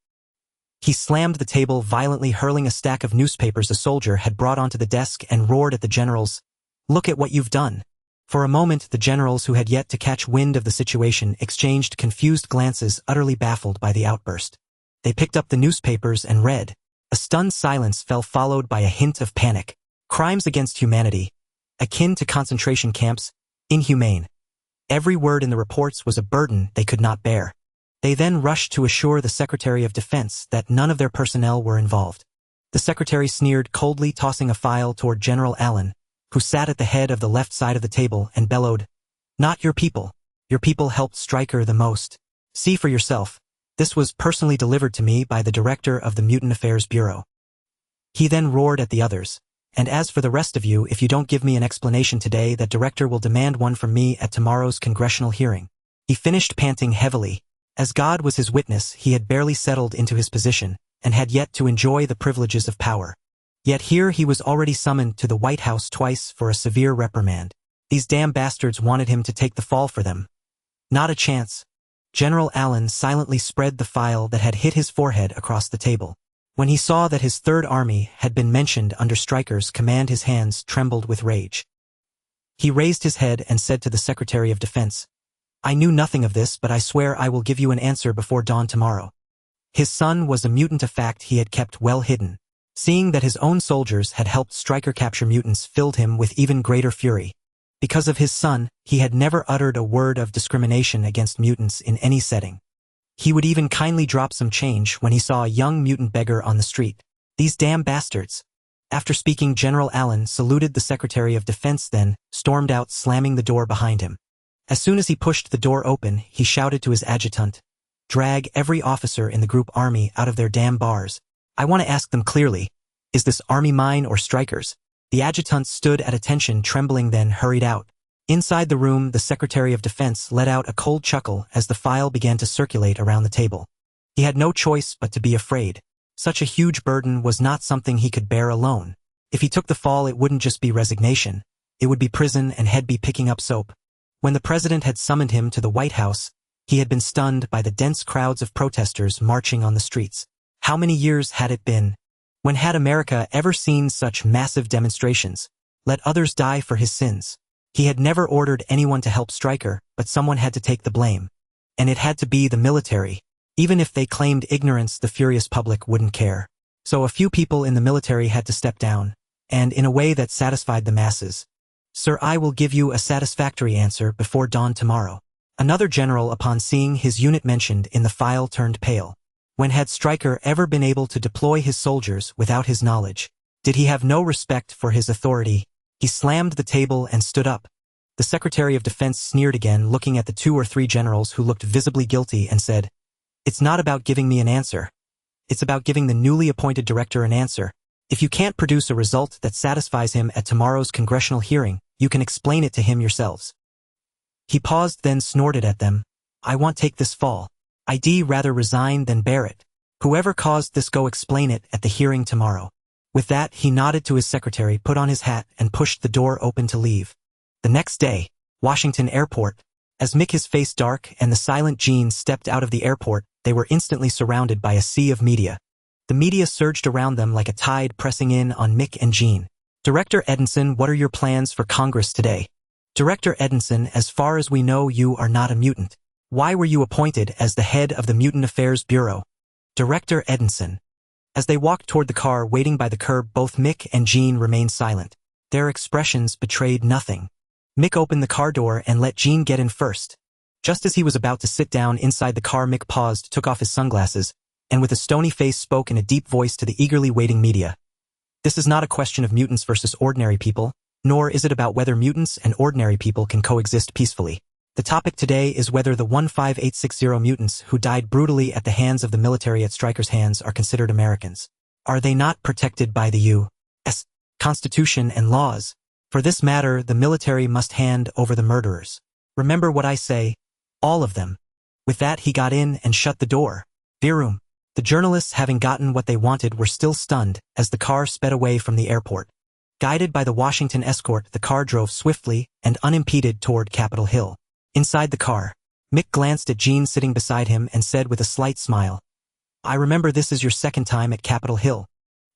He slammed the table violently, hurling a stack of newspapers a soldier had brought onto the desk, and roared at the generals, "Look at what you've done." For a moment, the generals, who had yet to catch wind of the situation, exchanged confused glances, utterly baffled by the outburst. They picked up the newspapers and read. A stunned silence fell, followed by a hint of panic. "Crimes against humanity. Akin to concentration camps. Inhumane." Every word in the reports was a burden they could not bear. They then rushed to assure the Secretary of Defense that none of their personnel were involved. The Secretary sneered coldly, tossing a file toward General Allen, who sat at the head of the left side of the table, and bellowed, "Not your people. Your people helped Stryker the most. See for yourself. This was personally delivered to me by the Director of the Mutant Affairs Bureau." He then roared at the others, "And as for the rest of you, if you don't give me an explanation today, that director will demand one from me at tomorrow's congressional hearing." He finished, panting heavily. As God was his witness, he had barely settled into his position, and had yet to enjoy the privileges of power. Yet here he was already summoned to the White House twice for a severe reprimand. These damn bastards wanted him to take the fall for them. Not a chance. General Allen silently spread the file that had hit his forehead across the table. When he saw that his Third Army had been mentioned under Stryker's command, his hands trembled with rage. He raised his head and said to the Secretary of Defense, I knew nothing of this, but I swear I will give you an answer before dawn tomorrow. His son was a mutant, a fact he had kept well hidden. Seeing that his own soldiers had helped Stryker capture mutants filled him with even greater fury. Because of his son, he had never uttered a word of discrimination against mutants in any setting. He would even kindly drop some change when he saw a young mutant beggar on the street. These damn bastards. After speaking, General Allen saluted the Secretary of Defense, then stormed out, slamming the door behind him. As soon as he pushed the door open, he shouted to his adjutant, "Drag every officer in the group army out of their damn bars. I want to ask them clearly, is this army mine or Stryker's?" The adjutant stood at attention, trembling, then hurried out. Inside the room, the Secretary of Defense let out a cold chuckle as the file began to circulate around the table. He had no choice but to be afraid. Such a huge burden was not something he could bear alone. If he took the fall, it wouldn't just be resignation. It would be prison, and he'd be picking up soap. When the president had summoned him to the White House, he had been stunned by the dense crowds of protesters marching on the streets. How many years had it been? When had America ever seen such massive demonstrations? Let others die for his sins. He had never ordered anyone to help Stryker, but someone had to take the blame. And it had to be the military. Even if they claimed ignorance, the furious public wouldn't care. So a few people in the military had to step down, and in a way that satisfied the masses. "Sir, I will give you a satisfactory answer before dawn tomorrow." Another general, upon seeing his unit mentioned in the file, turned pale. When had Stryker ever been able to deploy his soldiers without his knowledge? Did he have no respect for his authority? He slammed the table and stood up. The Secretary of Defense sneered again, looking at the 2 or 3 generals who looked visibly guilty, and said, "It's not about giving me an answer. It's about giving the newly appointed director an answer. If you can't produce a result that satisfies him at tomorrow's congressional hearing, you can explain it to him yourselves." He paused, then snorted at them, "I won't take this fall. I'd rather resign than bear it. Whoever caused this, go explain it at the hearing tomorrow." With that, he nodded to his secretary, put on his hat, and pushed the door open to leave. The next day, Washington Airport. As Mick, his face dark, and the silent Jean stepped out of the airport, they were instantly surrounded by a sea of media. The media surged around them like a tide, pressing in on Mick and Jean. "Director Edinson, what are your plans for Congress today?" "Director Edinson, as far as we know, you are not a mutant. Why were you appointed as the head of the Mutant Affairs Bureau?" "Director Edinson." As they walked toward the car waiting by the curb, both Mick and Jean remained silent. Their expressions betrayed nothing. Mick opened the car door and let Jean get in first. Just as he was about to sit down inside the car, Mick paused, took off his sunglasses, and with a stony face spoke in a deep voice to the eagerly waiting media. "This is not a question of mutants versus ordinary people, nor is it about whether mutants and ordinary people can coexist peacefully. The topic today is whether the 15860 mutants who died brutally at the hands of the military at Stryker's hands are considered Americans. Are they not protected by the U.S. Constitution and laws? For this matter, the military must hand over the murderers. Remember what I say, all of them." With that, he got in and shut the door. Room. The journalists, having gotten what they wanted, were still stunned as the car sped away from the airport. Guided by the Washington escort, the car drove swiftly and unimpeded toward Capitol Hill. Inside the car, Mick glanced at Jean sitting beside him and said with a slight smile, "I remember this is your second time at Capitol Hill.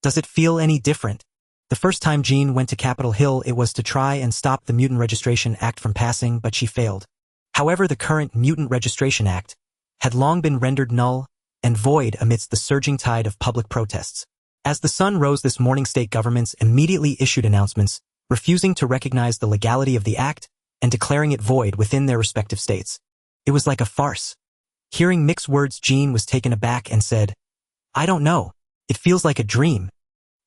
Does it feel any different?" The first time Jean went to Capitol Hill, it was to try and stop the Mutant Registration Act from passing, but she failed. However, the current Mutant Registration Act had long been rendered null and void amidst the surging tide of public protests. As the sun rose this morning, state governments immediately issued announcements refusing to recognize the legality of the act and declaring it void within their respective states. It was like a farce. Hearing Mick's words, Jean was taken aback and said, "I don't know. It feels like a dream."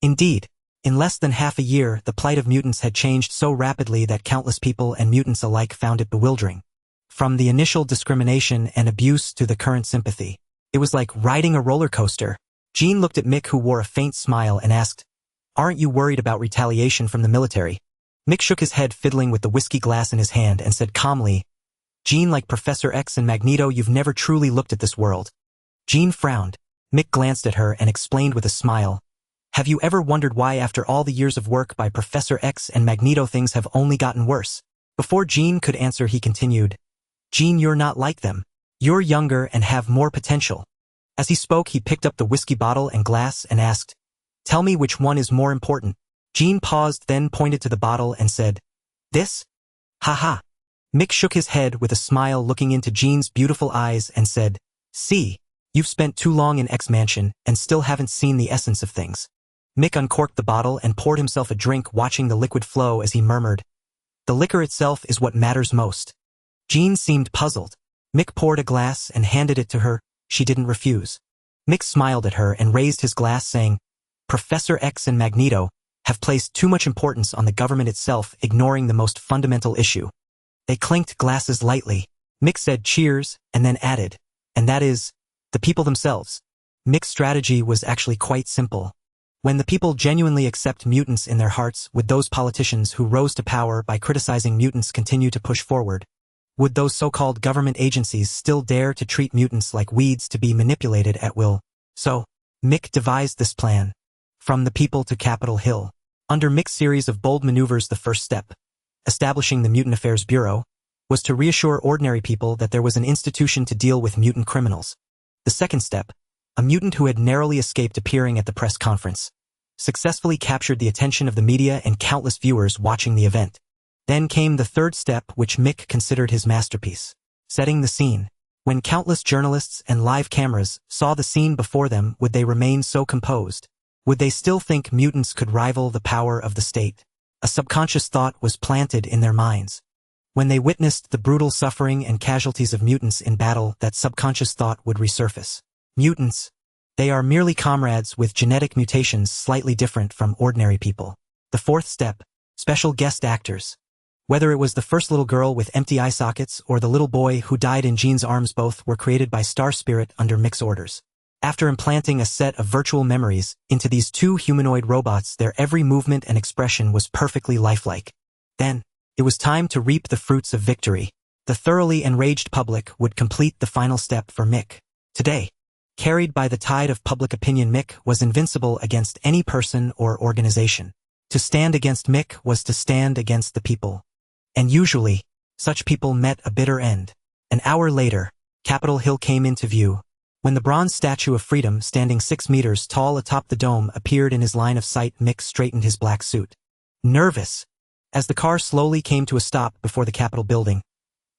Indeed, in less than half a year, the plight of mutants had changed so rapidly that countless people and mutants alike found it bewildering. From the initial discrimination and abuse to the current sympathy, it was like riding a roller coaster. Jean looked at Mick, who wore a faint smile, and asked, "Aren't you worried about retaliation from the military?" Mick shook his head, fiddling with the whiskey glass in his hand, and said calmly, "Jean, like Professor X and Magneto, you've never truly looked at this world." Jean frowned. Mick glanced at her and explained with a smile, "Have you ever wondered why, after all the years of work by Professor X and Magneto, things have only gotten worse?" Before Jean could answer, he continued, "Jean, you're not like them. You're younger and have more potential." As he spoke, he picked up the whiskey bottle and glass and asked, "Tell me which one is more important." Jean paused, then pointed to the bottle and said, "This? Ha ha." Mick shook his head with a smile looking into Jean's beautiful eyes and said, "See, you've spent too long in X Mansion and still haven't seen the essence of things." Mick uncorked the bottle and poured himself a drink, watching the liquid flow as he murmured, "The liquor itself is what matters most." Jean seemed puzzled. Mick poured a glass and handed it to her. She didn't refuse. Mick smiled at her and raised his glass, saying, "Professor X and Magneto have placed too much importance on the government itself, ignoring the most fundamental issue." They clinked glasses lightly. Mick said cheers and then added, "And that is, the people themselves." Mick's strategy was actually quite simple. When the people genuinely accept mutants in their hearts, would those politicians who rose to power by criticizing mutants continue to push forward? Would those so-called government agencies still dare to treat mutants like weeds to be manipulated at will? So, Mick devised this plan. From the people to Capitol Hill. Under Mick's series of bold maneuvers, the first step, establishing the Mutant Affairs Bureau, was to reassure ordinary people that there was an institution to deal with mutant criminals. The second step, a mutant who had narrowly escaped appearing at the press conference, successfully captured the attention of the media and countless viewers watching the event. Then came the third step, which Mick considered his masterpiece, setting the scene. When countless journalists and live cameras saw the scene before them, would they remain so composed? Would they still think mutants could rival the power of the state? A subconscious thought was planted in their minds. When they witnessed the brutal suffering and casualties of mutants in battle, that subconscious thought would resurface. Mutants. They are merely comrades with genetic mutations slightly different from ordinary people. The fourth step, special guest actors. Whether it was the first little girl with empty eye sockets or the little boy who died in Jean's arms, both were created by Star Spirit under Mick's orders. After implanting a set of virtual memories into these two humanoid robots, their every movement and expression was perfectly lifelike. Then, it was time to reap the fruits of victory. The thoroughly enraged public would complete the final step for Mick. Today, carried by the tide of public opinion, Mick was invincible against any person or organization. To stand against Mick was to stand against the people. And usually, such people met a bitter end. An hour later, Capitol Hill came into view. When the bronze statue of Freedom, standing 6 meters tall atop the dome, appeared in his line of sight, Mick straightened his black suit. Nervous. As the car slowly came to a stop before the Capitol building,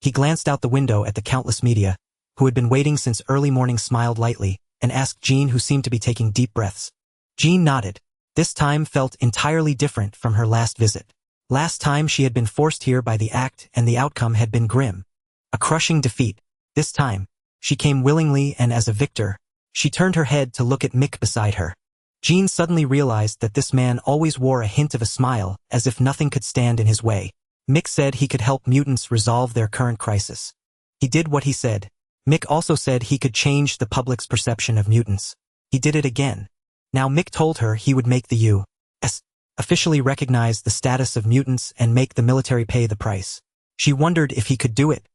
he glanced out the window at the countless media, who had been waiting since early morning, smiled lightly, and asked Jean, who seemed to be taking deep breaths. Jean nodded. This time felt entirely different from her last visit. Last time she had been forced here by the act, and the outcome had been grim. A crushing defeat. This time, she came willingly and as a victor. She turned her head to look at Mick beside her. Jean suddenly realized that this man always wore a hint of a smile, as if nothing could stand in his way. Mick said he could help mutants resolve their current crisis. He did what he said. Mick also said he could change the public's perception of mutants. He did it again. Now Mick told her he would make the U.S. officially recognize the status of mutants and make the military pay the price. She wondered if he could do it.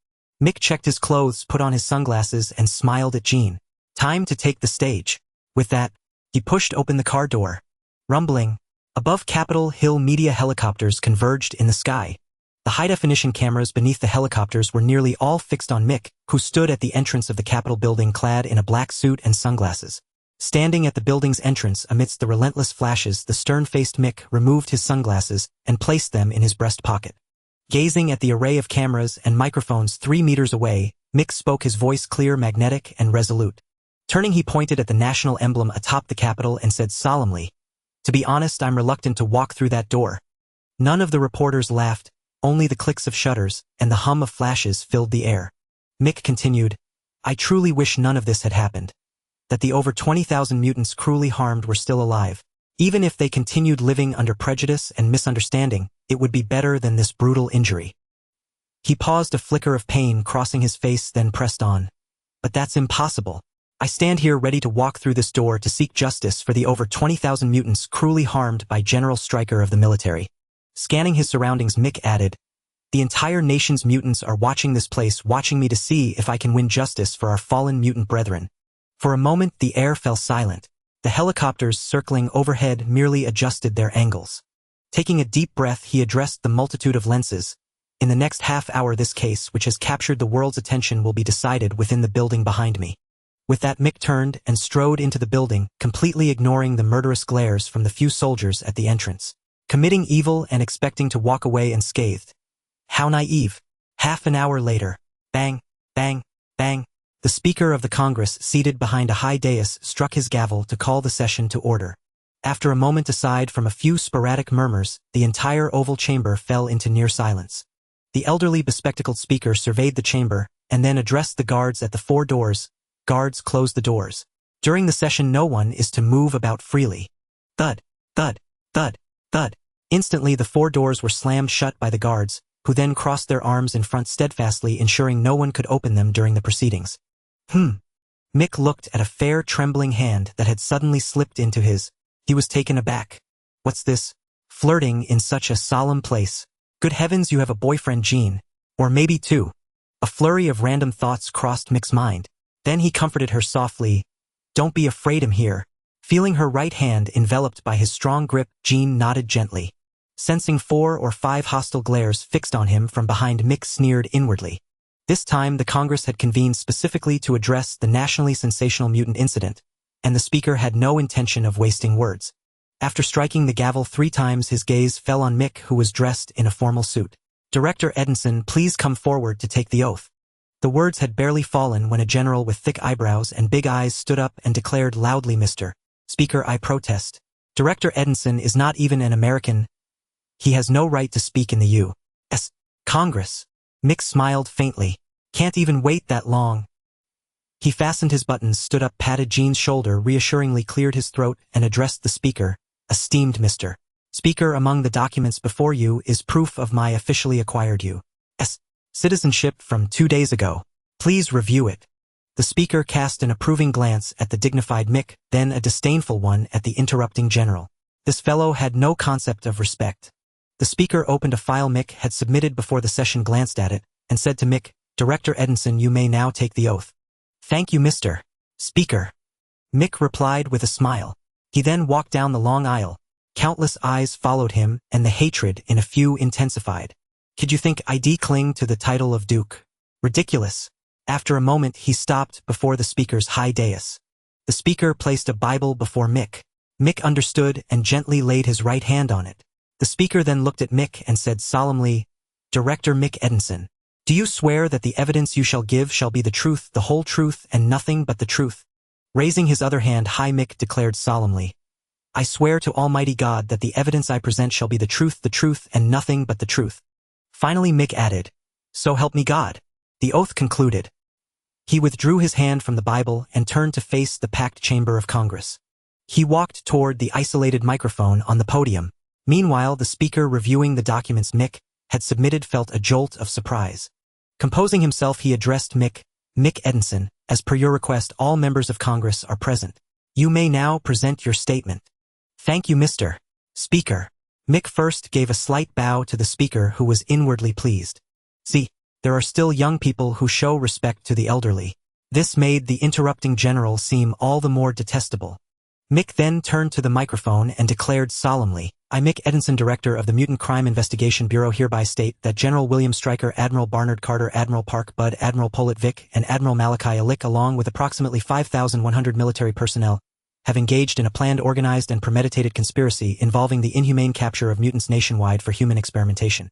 Mick checked his clothes, put on his sunglasses, and smiled at Jean. Time to take the stage. With that, he pushed open the car door. Rumbling. Above Capitol Hill, media helicopters converged in the sky. The high-definition cameras beneath the helicopters were nearly all fixed on Mick, who stood at the entrance of the Capitol building clad in a black suit and sunglasses. Standing at the building's entrance amidst the relentless flashes, the stern-faced Mick removed his sunglasses and placed them in his breast pocket. Gazing at the array of cameras and microphones 3 meters away, Mick spoke, his voice clear, magnetic, and resolute. Turning, he pointed at the national emblem atop the Capitol and said solemnly, "To be honest, I'm reluctant to walk through that door." None of the reporters laughed, only the clicks of shutters and the hum of flashes filled the air. Mick continued, "I truly wish none of this had happened. That the over 20,000 mutants cruelly harmed were still alive. Even if they continued living under prejudice and misunderstanding, it would be better than this brutal injury." He paused, a flicker of pain crossing his face, then pressed on. "But that's impossible. I stand here ready to walk through this door to seek justice for the over 20,000 mutants cruelly harmed by General Stryker of the military." Scanning his surroundings, Mick added, "The entire nation's mutants are watching this place, watching me to see if I can win justice for our fallen mutant brethren." For a moment, the air fell silent. The helicopters circling overhead merely adjusted their angles. Taking a deep breath, he addressed the multitude of lenses. "In the next half hour, this case, which has captured the world's attention, will be decided within the building behind me." With that, Mick turned and strode into the building, completely ignoring the murderous glares from the few soldiers at the entrance. Committing evil and expecting to walk away unscathed. How naive. Half an hour later, bang, bang, bang, the Speaker of the Congress, seated behind a high dais, struck his gavel to call the session to order. After a moment aside from a few sporadic murmurs, the entire oval chamber fell into near silence. The elderly bespectacled speaker surveyed the chamber, and then addressed the guards at the 4 doors. Guards, close the doors. During the session no one is to move about freely. Thud, thud, thud, thud. Instantly the 4 doors were slammed shut by the guards, who then crossed their arms in front steadfastly, ensuring no one could open them during the proceedings. Mick looked at a fair trembling hand that had suddenly slipped into his. He was taken aback. What's this? Flirting in such a solemn place. Good heavens, you have a boyfriend, Jean. Or maybe 2. A flurry of random thoughts crossed Mick's mind. Then he comforted her softly. Don't be afraid, I'm here. Feeling her right hand enveloped by his strong grip, Jean nodded gently. Sensing 4 or 5 hostile glares fixed on him from behind, Mick sneered inwardly. This time the Congress had convened specifically to address the nationally sensational mutant incident, and the speaker had no intention of wasting words. After striking the gavel 3 times, his gaze fell on Mick, who was dressed in a formal suit. Director Edinson, please come forward to take the oath. The words had barely fallen when a general with thick eyebrows and big eyes stood up and declared loudly, Mr. Speaker, I protest. Director Edinson is not even an American. He has no right to speak in the U.S. Congress. Mick smiled faintly. Can't even wait that long. He fastened his buttons, stood up, patted Jean's shoulder, reassuringly cleared his throat, and addressed the speaker. Esteemed Mr. Speaker, among the documents before you is proof of my officially acquired U.S. citizenship from 2 days ago. Please review it. The speaker cast an approving glance at the dignified Mick, then a disdainful one at the interrupting general. This fellow had no concept of respect. The speaker opened a file Mick had submitted before the session, glanced at it, and said to Mick, Director Edinson, you may now take the oath. Thank you, Mr. Speaker. Mick replied with a smile. He then walked down the long aisle. Countless eyes followed him, and the hatred in a few intensified. Could you think I'd cling to the title of Duke? Ridiculous. After a moment he stopped before the speaker's high dais. The speaker placed a Bible before Mick. Mick understood and gently laid his right hand on it. The speaker then looked at Mick and said solemnly, Director Mick Edinson, do you swear that the evidence you shall give shall be the truth, the whole truth, and nothing but the truth? Raising his other hand high, Mick declared solemnly, I swear to Almighty God that the evidence I present shall be the truth, and nothing but the truth. Finally Mick added, So help me God. The oath concluded. He withdrew his hand from the Bible and turned to face the packed chamber of Congress. He walked toward the isolated microphone on the podium. Meanwhile, the speaker reviewing the documents Mick had submitted felt a jolt of surprise. Composing himself, he addressed Mick Edinson, as per your request, all members of Congress are present. You may now present your statement. Thank you, Mr. Speaker. Mick first gave a slight bow to the speaker, who was inwardly pleased. See, there are still young people who show respect to the elderly. This made the interrupting general seem all the more detestable. Mick then turned to the microphone and declared solemnly, I, Mick Edinson, Director of the Mutant Crime Investigation Bureau, hereby state that General William Stryker, Admiral Barnard Carter, Admiral Park Budd, Admiral Polet Vic, and Admiral Malachi Alik, along with approximately 5,100 military personnel, have engaged in a planned, organized, and premeditated conspiracy involving the inhumane capture of mutants nationwide for human experimentation.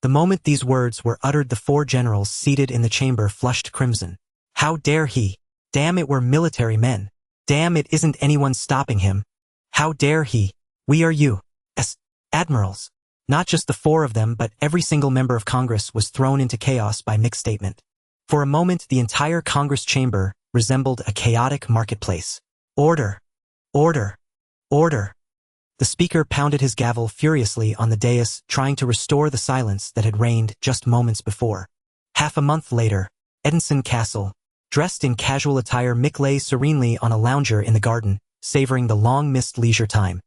The moment these words were uttered, the 4 generals seated in the chamber flushed crimson. How dare he? Damn it, we're military men. Damn it, isn't anyone stopping him? How dare he? We are U.S. admirals. Not just the 4 of them, but every single member of Congress was thrown into chaos by Mick's statement. For a moment, the entire Congress chamber resembled a chaotic marketplace. Order! Order! Order! The speaker pounded his gavel furiously on the dais, trying to restore the silence that had reigned just moments before. Half a month later, Edinson Castle. Dressed in casual attire, Mick lay serenely on a lounger in the garden, savoring the long-missed leisure time.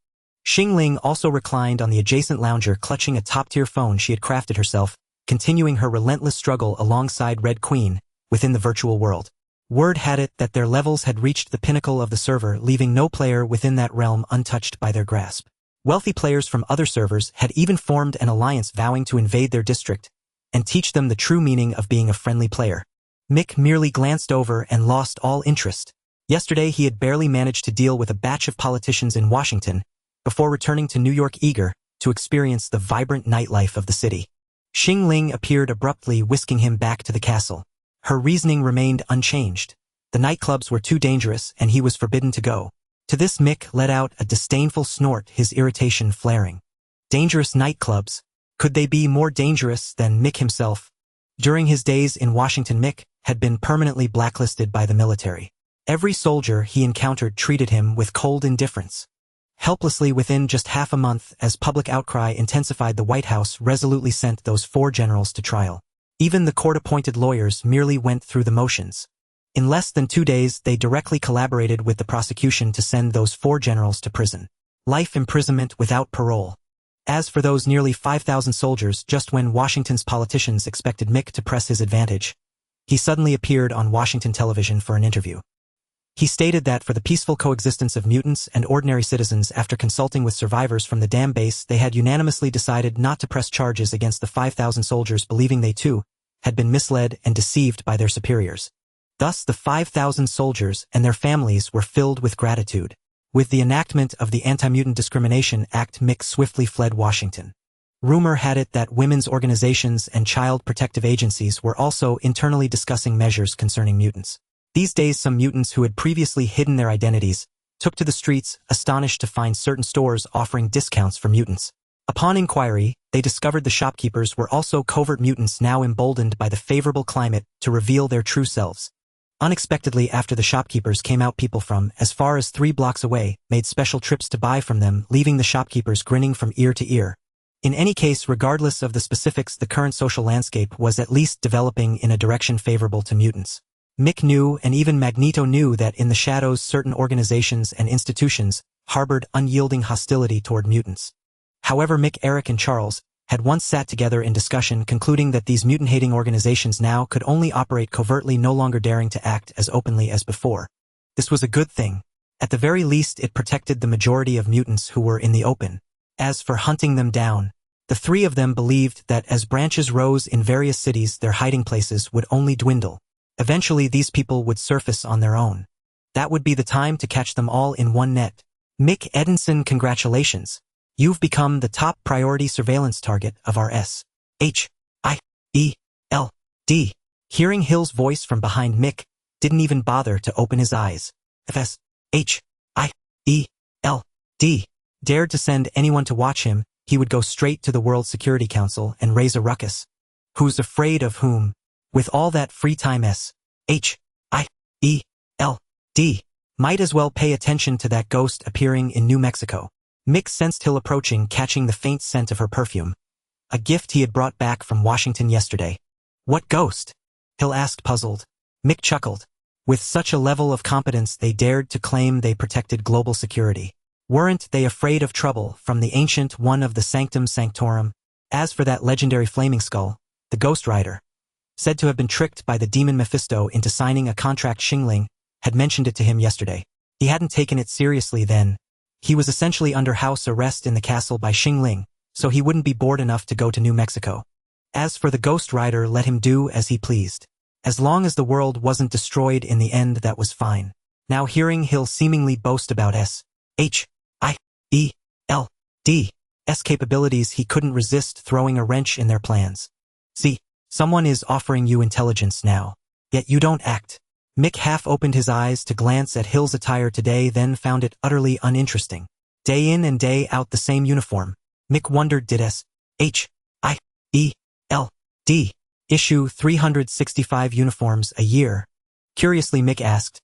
Xing Ling also reclined on the adjacent lounger, clutching a top-tier phone she had crafted herself, continuing her relentless struggle alongside Red Queen within the virtual world. Word had it that their levels had reached the pinnacle of the server, leaving no player within that realm untouched by their grasp. Wealthy players from other servers had even formed an alliance, vowing to invade their district and teach them the true meaning of being a friendly player. Mick merely glanced over and lost all interest. Yesterday he had barely managed to deal with a batch of politicians in Washington before returning to New York, eager to experience the vibrant nightlife of the city. Xing Ling appeared abruptly, whisking him back to the castle. Her reasoning remained unchanged. The nightclubs were too dangerous and he was forbidden to go. To this Mick let out a disdainful snort, his irritation flaring. Dangerous nightclubs? Could they be more dangerous than Mick himself? During his days in Washington, Mick had been permanently blacklisted by the military. Every soldier he encountered treated him with cold indifference. Helplessly, within just half a month, as public outcry intensified, the White House resolutely sent those 4 generals to trial. Even the court-appointed lawyers merely went through the motions. In less than 2 days, they directly collaborated with the prosecution to send those 4 generals to prison. Life imprisonment without parole. As for those nearly 5,000 soldiers, just when Washington's politicians expected Mick to press his advantage, he suddenly appeared on Washington television for an interview. He stated that for the peaceful coexistence of mutants and ordinary citizens, after consulting with survivors from the dam base, they had unanimously decided not to press charges against the 5,000 soldiers, believing they too had been misled and deceived by their superiors. Thus, the 5,000 soldiers and their families were filled with gratitude. With the enactment of the Anti-Mutant Discrimination Act, Mick swiftly fled Washington. Rumor had it that women's organizations and child protective agencies were also internally discussing measures concerning mutants. These days, some mutants who had previously hidden their identities took to the streets, astonished to find certain stores offering discounts for mutants. Upon inquiry, they discovered the shopkeepers were also covert mutants, now emboldened by the favorable climate to reveal their true selves. Unexpectedly, after the shopkeepers came out, people from as far as 3 blocks away made special trips to buy from them, leaving the shopkeepers grinning from ear to ear. In any case, regardless of the specifics, the current social landscape was at least developing in a direction favorable to mutants. Mick knew, and even Magneto knew, that in the shadows certain organizations and institutions harbored unyielding hostility toward mutants. However, Mick, Eric, and Charles had once sat together in discussion, concluding that these mutant-hating organizations now could only operate covertly, no longer daring to act as openly as before. This was a good thing. At the very least, it protected the majority of mutants who were in the open. As for hunting them down, the 3 of them believed that as branches rose in various cities, their hiding places would only dwindle. Eventually, these people would surface on their own. That would be the time to catch them all in one net. Mick Edinson, congratulations. You've become the top priority surveillance target of our S.H.I.E.L.D. Hearing Hill's voice from behind, Mick didn't even bother to open his eyes. If S.H.I.E.L.D. dared to send anyone to watch him, he would go straight to the World Security Council and raise a ruckus. Who's afraid of whom? With all that free time, S.H.I.E.L.D. might as well pay attention to that ghost appearing in New Mexico. Mick sensed Hill approaching, catching the faint scent of her perfume. A gift he had brought back from Washington yesterday. What ghost? Hill asked, puzzled. Mick chuckled. With such a level of competence, they dared to claim they protected global security. Weren't they afraid of trouble from the Ancient One of the Sanctum Sanctorum? As for that legendary flaming skull, the Ghost Rider, said to have been tricked by the demon Mephisto into signing a contract, Xing Ling had mentioned it to him yesterday. He hadn't taken it seriously then. He was essentially under house arrest in the castle by Xing Ling, so he wouldn't be bored enough to go to New Mexico. As for the Ghost Rider, let him do as he pleased. As long as the world wasn't destroyed in the end, that was fine. Now, hearing Hill seemingly boast about S.H.I.E.L.D.'s capabilities, he couldn't resist throwing a wrench in their plans. See, someone is offering you intelligence now, yet you don't act. Mick half opened his eyes to glance at Hill's attire today, then found it utterly uninteresting. Day in and day out, the same uniform. Mick wondered, did S.H.I.E.L.D. issue 365 uniforms a year? Curiously, Mick asked,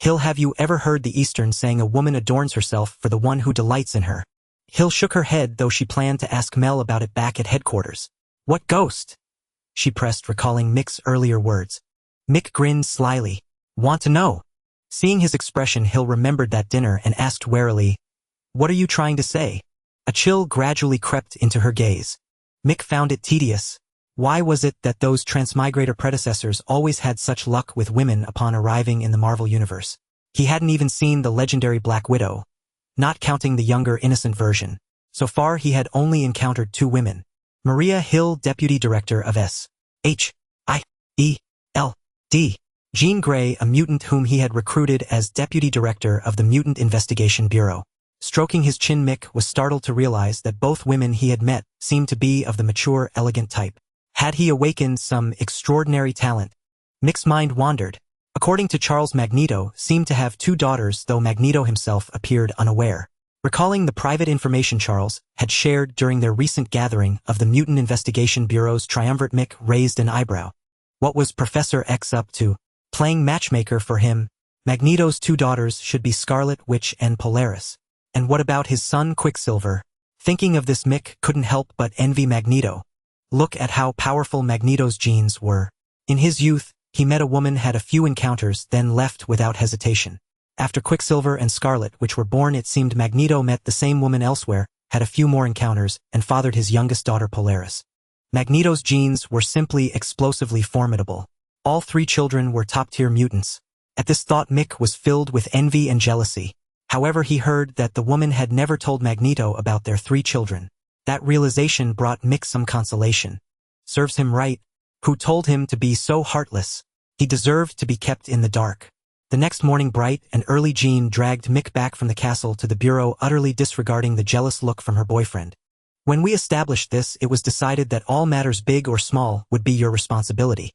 Hill, have you ever heard the Eastern saying a woman adorns herself for the one who delights in her? Hill shook her head, though she planned to ask Mel about it back at headquarters. What ghost? She pressed, recalling Mick's earlier words. Mick grinned slyly. Want to know? Seeing his expression, Hill remembered that dinner and asked warily, What are you trying to say? A chill gradually crept into her gaze. Mick found it tedious. Why was it that those transmigrator predecessors always had such luck with women upon arriving in the Marvel Universe? He hadn't even seen the legendary Black Widow, not counting the younger, innocent version. So far, he had only encountered 2 women. Maria Hill, Deputy Director of S.H.I.E.L.D. Jean Grey, a mutant whom he had recruited as Deputy Director of the Mutant Investigation Bureau. Stroking his chin, Mick was startled to realize that both women he had met seemed to be of the mature, elegant type. Had he awakened some extraordinary talent? Mick's mind wandered. According to Charles, Magneto seemed to have 2 daughters, though Magneto himself appeared unaware. Recalling the private information Charles had shared during their recent gathering of the Mutant Investigation Bureau's triumvirate, Mick raised an eyebrow. What was Professor X up to? Playing matchmaker for him? Magneto's 2 daughters should be Scarlet Witch and Polaris. And what about his son Quicksilver? Thinking of this, Mick couldn't help but envy Magneto. Look at how powerful Magneto's genes were. In his youth, he met a woman, had a few encounters, then left without hesitation. After Quicksilver and Scarlet Witch were born, it seemed Magneto met the same woman elsewhere, had a few more encounters, and fathered his youngest daughter Polaris. Magneto's genes were simply explosively formidable. All 3 children were top-tier mutants. At this thought, Mick was filled with envy and jealousy. However, he heard that the woman had never told Magneto about their 3 children. That realization brought Mick some consolation. Serves him right. Who told him to be so heartless? He deserved to be kept in the dark. The next morning, bright and early, Jean dragged Mick back from the castle to the bureau, utterly disregarding the jealous look from her boyfriend. When we established this, it was decided that all matters, big or small, would be your responsibility.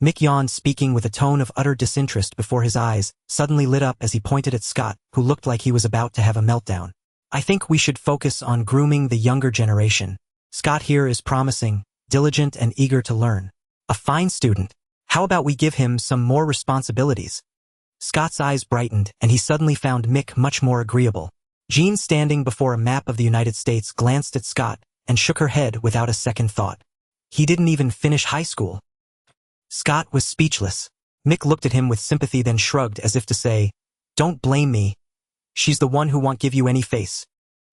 Mick yawned, speaking with a tone of utter disinterest before his eyes suddenly lit up as he pointed at Scott, who looked like he was about to have a meltdown. I think we should focus on grooming the younger generation. Scott here is promising, diligent and eager to learn. A fine student. How about we give him some more responsibilities? Scott's eyes brightened, and he suddenly found Mick much more agreeable. Jean, standing before a map of the United States, glanced at Scott and shook her head without a second thought. He didn't even finish high school. Scott was speechless. Mick looked at him with sympathy, then shrugged as if to say, "Don't blame me. She's the one who won't give you any face."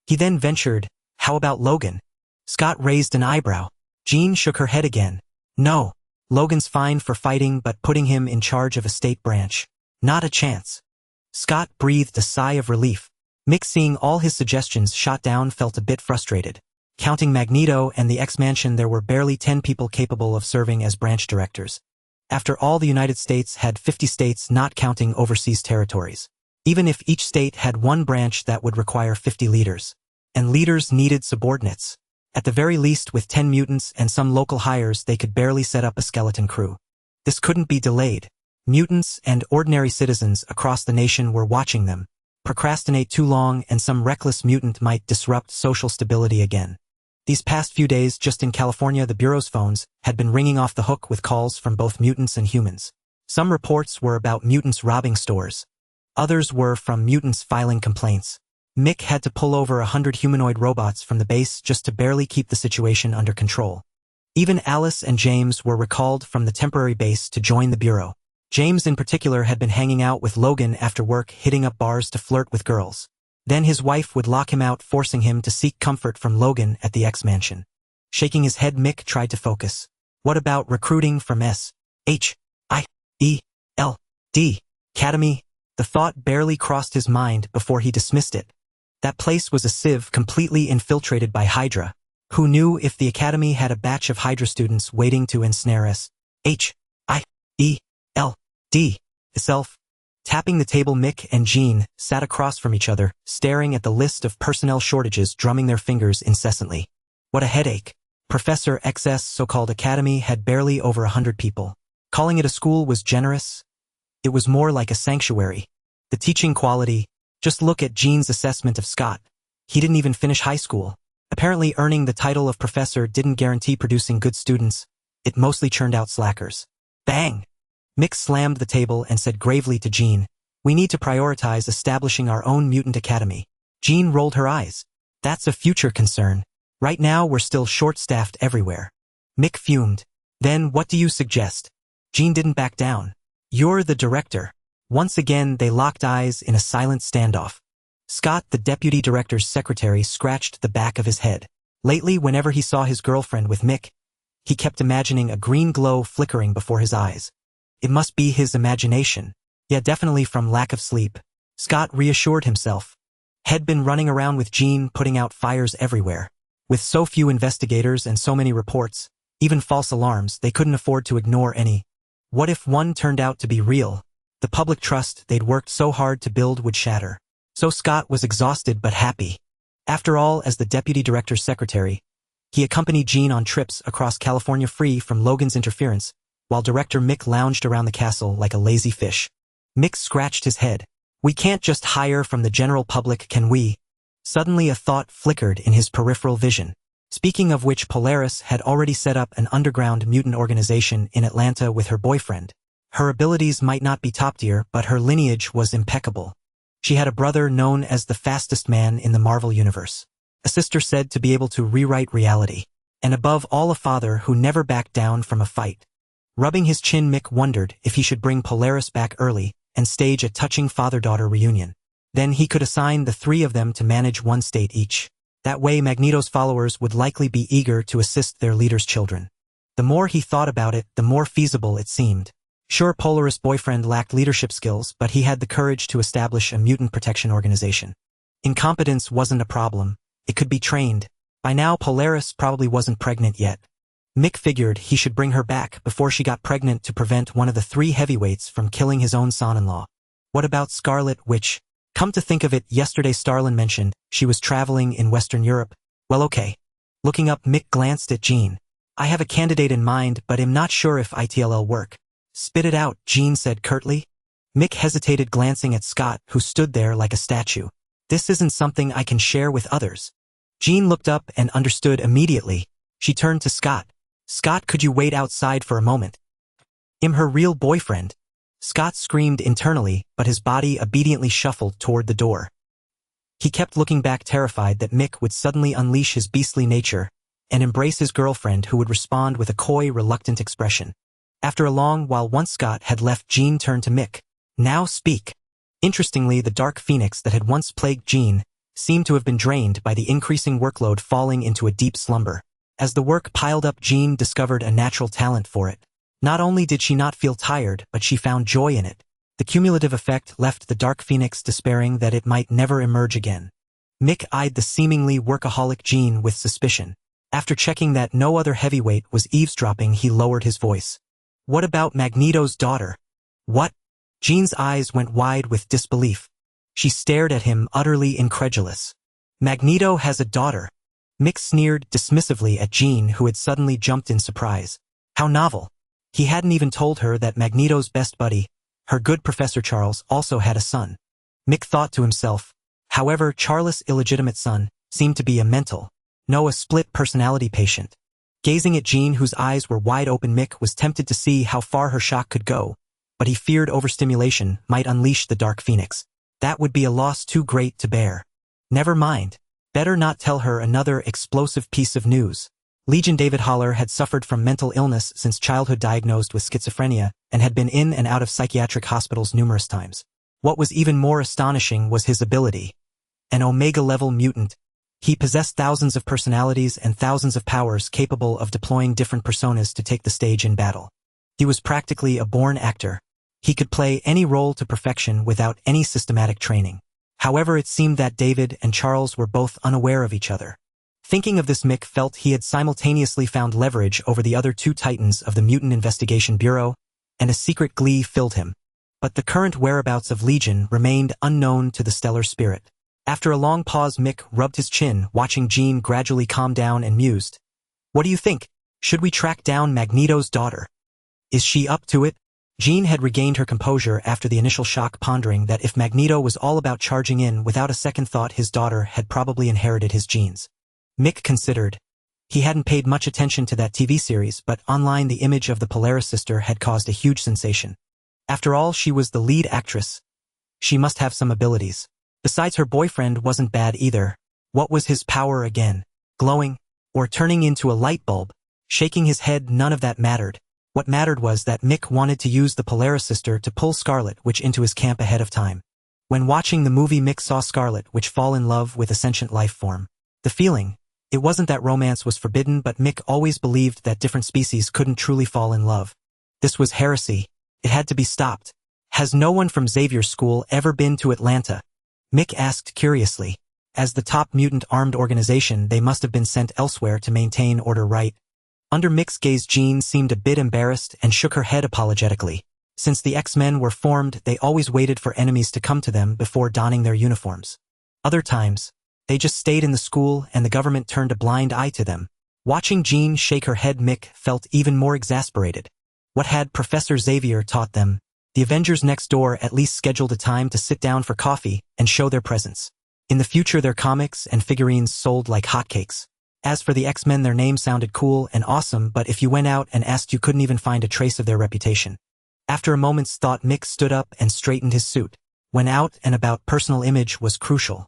He then ventured, "How about Logan?" Scott raised an eyebrow. Jean shook her head again. "No. Logan's fine for fighting, but putting him in charge of a state branch? Not a chance." Scott breathed a sigh of relief. Mick, seeing all his suggestions shot down, felt a bit frustrated. Counting Magneto and the X-Mansion, there were barely 10 people capable of serving as branch directors. After all, the United States had 50 states, not counting overseas territories. Even if each state had 1 branch, that would require 50 leaders. And leaders needed subordinates. At the very least, with 10 mutants and some local hires, they could barely set up a skeleton crew. This couldn't be delayed. Mutants and ordinary citizens across the nation were watching them. Procrastinate too long and some reckless mutant might disrupt social stability again. These past few days, just in California, the Bureau's phones had been ringing off the hook with calls from both mutants and humans. Some reports were about mutants robbing stores. Others were from mutants filing complaints. Mick had to pull over 100 humanoid robots from the base just to barely keep the situation under control. Even Alice and James were recalled from the temporary base to join the Bureau. James in particular had been hanging out with Logan after work, hitting up bars to flirt with girls. Then his wife would lock him out, forcing him to seek comfort from Logan at the X-Mansion. Shaking his head, Mick tried to focus. What about recruiting from S.H.I.E.L.D. Academy? The thought barely crossed his mind before he dismissed it. That place was a sieve, completely infiltrated by Hydra. Who knew if the Academy had a batch of Hydra students waiting to ensnare S.H.I.E.L.D. itself? Tapping the table, Mick and Jean sat across from each other, staring at the list of personnel shortages, drumming their fingers incessantly. What a headache. Professor X's so-called academy had barely over 100 people. Calling it a school was generous. It was more like a sanctuary. The teaching quality, just look at Jean's assessment of Scott. He didn't even finish high school. Apparently, earning the title of professor didn't guarantee producing good students. It mostly churned out slackers. Bang! Mick slammed the table and said gravely to Jean, "We need to prioritize establishing our own mutant academy." Jean rolled her eyes. "That's a future concern. Right now we're still short-staffed everywhere." Mick fumed. "Then what do you suggest?" Jean didn't back down. "You're the director." Once again they locked eyes in a silent standoff. Scott, the deputy director's secretary, scratched the back of his head. Lately, whenever he saw his girlfriend with Mick, he kept imagining a green glow flickering before his eyes. It must be his imagination. Yeah, definitely from lack of sleep. Scott reassured himself. Had been running around with Jean, putting out fires everywhere. With so few investigators and so many reports, even false alarms, they couldn't afford to ignore any. What if one turned out to be real? The public trust they'd worked so hard to build would shatter. So Scott was exhausted but happy. After all, as the deputy director's secretary, he accompanied Jean on trips across California free from Logan's interference, while director Mick lounged around the castle like a lazy fish. Mick scratched his head. We can't just hire from the general public, can we? Suddenly a thought flickered in his peripheral vision. Speaking of which, Polaris had already set up an underground mutant organization in Atlanta with her boyfriend. Her abilities might not be top tier, but her lineage was impeccable. She had a brother known as the fastest man in the Marvel Universe, a sister said to be able to rewrite reality, and above all a father who never backed down from a fight. Rubbing his chin, Mick wondered if he should bring Polaris back early and stage a touching father-daughter reunion. Then he could assign the three of them to manage one state each. That way Magneto's followers would likely be eager to assist their leader's children. The more he thought about it, the more feasible it seemed. Sure, Polaris' boyfriend lacked leadership skills, but he had the courage to establish a mutant protection organization. Incompetence wasn't a problem. It could be trained. By now Polaris probably wasn't pregnant yet. Mick figured he should bring her back before she got pregnant to prevent one of the three heavyweights from killing his own son-in-law. What about Scarlet Witch? Come to think of it, yesterday Starlin mentioned she was traveling in Western Europe. Well, okay. Looking up, Mick glanced at Jean. I have a candidate in mind, but am not sure if it'll work. Spit it out, Jean said curtly. Mick hesitated, glancing at Scott, who stood there like a statue. This isn't something I can share with others. Jean looked up and understood immediately. She turned to Scott. Scott, could you wait outside for a moment? I'm her real boyfriend. Scott screamed internally, but his body obediently shuffled toward the door. He kept looking back, terrified that Mick would suddenly unleash his beastly nature and embrace his girlfriend, who would respond with a coy, reluctant expression. After a long while, once Scott had left, Jean turned to Mick. Now speak. Interestingly, the dark phoenix that had once plagued Jean seemed to have been drained by the increasing workload, falling into a deep slumber. As the work piled up, Jean discovered a natural talent for it. Not only did she not feel tired, but she found joy in it. The cumulative effect left the dark phoenix despairing that it might never emerge again. Mick eyed the seemingly workaholic Jean with suspicion. After checking that no other heavyweight was eavesdropping, he lowered his voice. What about Magneto's daughter? What? Jean's eyes went wide with disbelief. She stared at him, utterly incredulous. Magneto has a daughter. Mick sneered dismissively at Jean, who had suddenly jumped in surprise. How novel. He hadn't even told her that Magneto's best buddy, her good Professor Charles, also had a son. Mick thought to himself. However, Charles' illegitimate son seemed to be a a split personality patient. Gazing at Jean, whose eyes were wide open, Mick was tempted to see how far her shock could go, but he feared overstimulation might unleash the dark phoenix. That would be a loss too great to bear. Never mind. Better not tell her another explosive piece of news. Legion David Haller had suffered from mental illness since childhood, diagnosed with schizophrenia, and had been in and out of psychiatric hospitals numerous times. What was even more astonishing was his ability. An Omega-level mutant. He possessed thousands of personalities and thousands of powers, capable of deploying different personas to take the stage in battle. He was practically a born actor. He could play any role to perfection without any systematic training. However, it seemed that David and Charles were both unaware of each other. Thinking of this, Mick felt he had simultaneously found leverage over the other two titans of the Mutant Investigation Bureau, and a secret glee filled him. But the current whereabouts of Legion remained unknown to the stellar spirit. After a long pause, Mick rubbed his chin, watching Jean gradually calm down, and mused. What do you think? Should we track down Magneto's daughter? Is she up to it? Jean had regained her composure after the initial shock, pondering that if Magneto was all about charging in without a second thought, his daughter had probably inherited his genes. Mick considered. He hadn't paid much attention to that TV series, but online the image of the Polaris sister had caused a huge sensation. After all, she was the lead actress. She must have some abilities. Besides, her boyfriend wasn't bad either. What was his power again? Glowing? Or turning into a light bulb? Shaking his head, none of that mattered. What mattered was that Mick wanted to use the Polaris sister to pull Scarlet Witch into his camp ahead of time. When watching the movie, Mick saw Scarlet Witch fall in love with a sentient life form. The feeling, it wasn't that romance was forbidden, but Mick always believed that different species couldn't truly fall in love. This was heresy. It had to be stopped. Has no one from Xavier's school ever been to Atlanta? Mick asked curiously. As the top mutant armed organization, they must have been sent elsewhere to maintain order, right? Under Mick's gaze, Jean seemed a bit embarrassed and shook her head apologetically. Since the X-Men were formed, they always waited for enemies to come to them before donning their uniforms. Other times, they just stayed in the school and the government turned a blind eye to them. Watching Jean shake her head, Mick felt even more exasperated. What had Professor Xavier taught them? The Avengers next door at least scheduled a time to sit down for coffee and show their presence. In the future, their comics and figurines sold like hotcakes. As for the X-Men, their name sounded cool and awesome, but if you went out and asked, you couldn't even find a trace of their reputation. After a moment's thought, Mick stood up and straightened his suit. When out and about, personal image was crucial.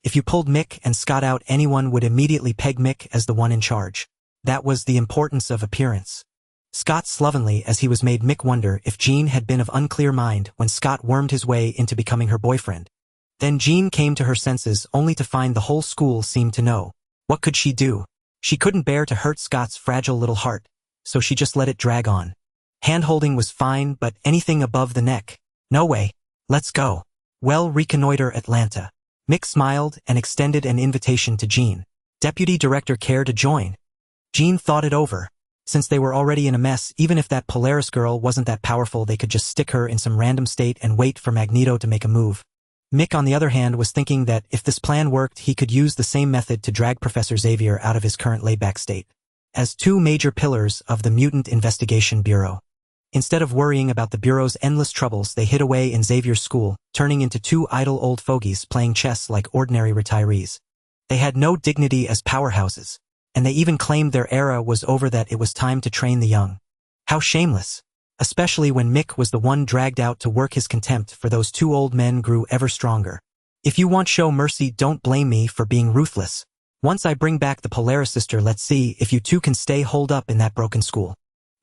If you pulled Mick and Scott out, anyone would immediately peg Mick as the one in charge. That was the importance of appearance. Scott slovenly as he was made Mick wonder if Jean had been of unclear mind when Scott wormed his way into becoming her boyfriend. Then Jean came to her senses only to find the whole school seemed to know. What could she do? She couldn't bear to hurt Scott's fragile little heart, so she just let it drag on. Hand-holding was fine, but anything above the neck? No way. Let's go. Well, reconnoiter Atlanta. Mick smiled and extended an invitation to Jean. Deputy Director, care to join? Jean thought it over. Since they were already in a mess, even if that Polaris girl wasn't that powerful, they could just stick her in some random state and wait for Magneto to make a move. Mick, on the other hand, was thinking that if this plan worked, he could use the same method to drag Professor Xavier out of his current laid-back state. As two major pillars of the Mutant Investigation Bureau. Instead of worrying about the Bureau's endless troubles, they hid away in Xavier's school, turning into two idle old fogies playing chess like ordinary retirees. They had no dignity as powerhouses, and they even claimed their era was over, that it was time to train the young. How shameless! Especially when Mick was the one dragged out to work. His contempt for those two old men grew ever stronger. If you want show mercy, don't blame me for being ruthless. Once I bring back the Polaris sister, let's see if you two can stay holed up in that broken school.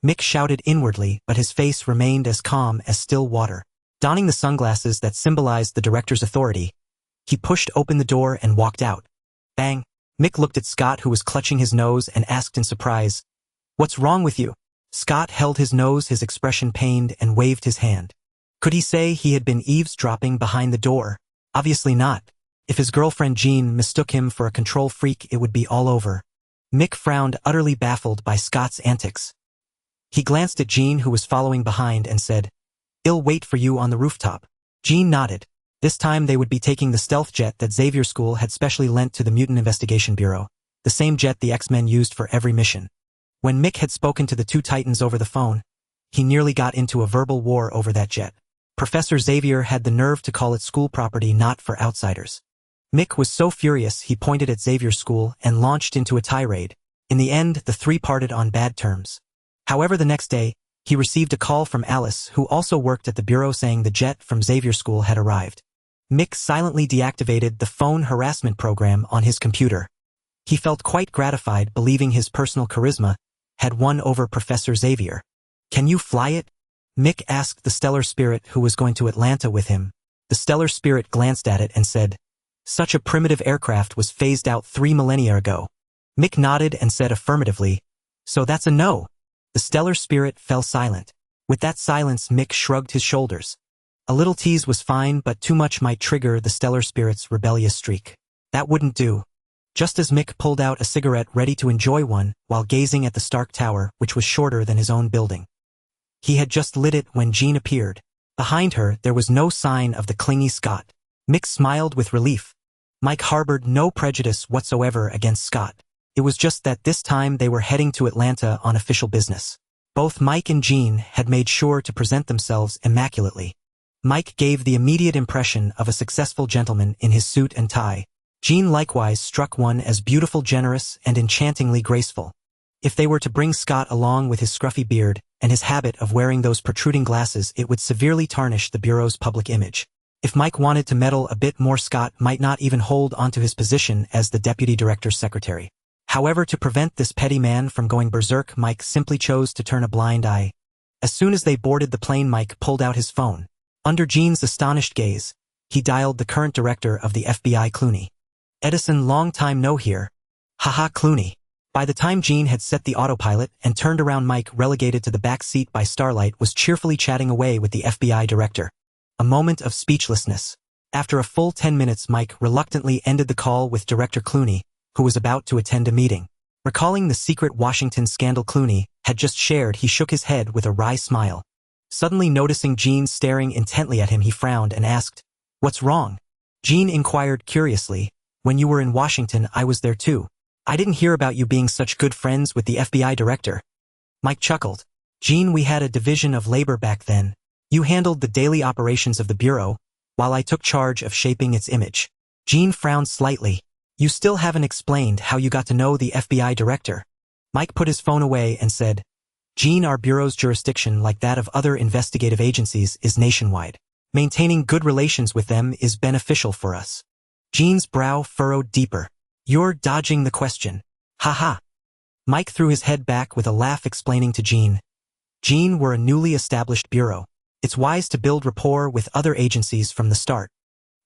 Mick shouted inwardly, but his face remained as calm as still water. Donning the sunglasses that symbolized the director's authority, he pushed open the door and walked out. Bang! Mick looked at Scott, who was clutching his nose, and asked in surprise, "What's wrong with you?" Scott held his nose, his expression pained, and waved his hand. Could he say he had been eavesdropping behind the door? Obviously not. If his girlfriend Jean mistook him for a control freak, it would be all over. Mick frowned, utterly baffled by Scott's antics. He glanced at Jean, who was following behind, and said, "I'll wait for you on the rooftop." Jean nodded. This time they would be taking the stealth jet that Xavier School had specially lent to the Mutant Investigation Bureau, the same jet the X-Men used for every mission. When Mick had spoken to the two Titans over the phone, he nearly got into a verbal war over that jet. Professor Xavier had the nerve to call it school property not for outsiders. Mick was so furious he pointed at Xavier's school and launched into a tirade. In the end, the three parted on bad terms. However, the next day, he received a call from Alice, who also worked at the bureau, saying the jet from Xavier School had arrived. Mick silently deactivated the phone harassment program on his computer. He felt quite gratified, believing his personal charisma had won over Professor Xavier. "Can you fly it?" Mick asked the Stellar Spirit, who was going to Atlanta with him. The Stellar Spirit glanced at it and said, "Such a primitive aircraft was phased out 3 millennia ago." Mick nodded and said affirmatively, "So that's a no." The Stellar Spirit fell silent. With that silence, Mick shrugged his shoulders. A little tease was fine, but too much might trigger the Stellar Spirit's rebellious streak. That wouldn't do. Just as Mick pulled out a cigarette, ready to enjoy one, while gazing at the Stark Tower, which was shorter than his own building. He had just lit it when Jean appeared. Behind her, there was no sign of the clingy Scott. Mick smiled with relief. Mike harbored no prejudice whatsoever against Scott. It was just that this time they were heading to Atlanta on official business. Both Mike and Jean had made sure to present themselves immaculately. Mike gave the immediate impression of a successful gentleman in his suit and tie. Jean likewise struck one as beautiful, generous, and enchantingly graceful. If they were to bring Scott along with his scruffy beard and his habit of wearing those protruding glasses, it would severely tarnish the Bureau's public image. If Mike wanted to meddle a bit more, Scott might not even hold onto his position as the deputy director's secretary. However, to prevent this petty man from going berserk, Mike simply chose to turn a blind eye. As soon as they boarded the plane, Mike pulled out his phone. Under Jean's astonished gaze, he dialed the current director of the FBI, Clooney. "Edinson, long time no hear." "Haha, Clooney." By the time Jean had set the autopilot and turned around, Mike, relegated to the back seat by Starlight, was cheerfully chatting away with the FBI director. A moment of speechlessness. After a full 10 minutes, Mike reluctantly ended the call with Director Clooney, who was about to attend a meeting. Recalling the secret Washington scandal Clooney had just shared, he shook his head with a wry smile. Suddenly noticing Jean staring intently at him, he frowned and asked, "What's wrong?" Jean inquired curiously, "When you were in Washington, I was there too. I didn't hear about you being such good friends with the FBI director." Mike chuckled. "Jean, we had a division of labor back then. You handled the daily operations of the Bureau, while I took charge of shaping its image." Jean frowned slightly. "You still haven't explained how you got to know the FBI director." Mike put his phone away and said, "Jean, our Bureau's jurisdiction, like that of other investigative agencies, is nationwide. Maintaining good relations with them is beneficial for us." Jean's brow furrowed deeper. "You're dodging the question. Ha." Mike threw his head back with a laugh, explaining to Jean, "Jean, we're a newly established bureau. It's wise to build rapport with other agencies from the start."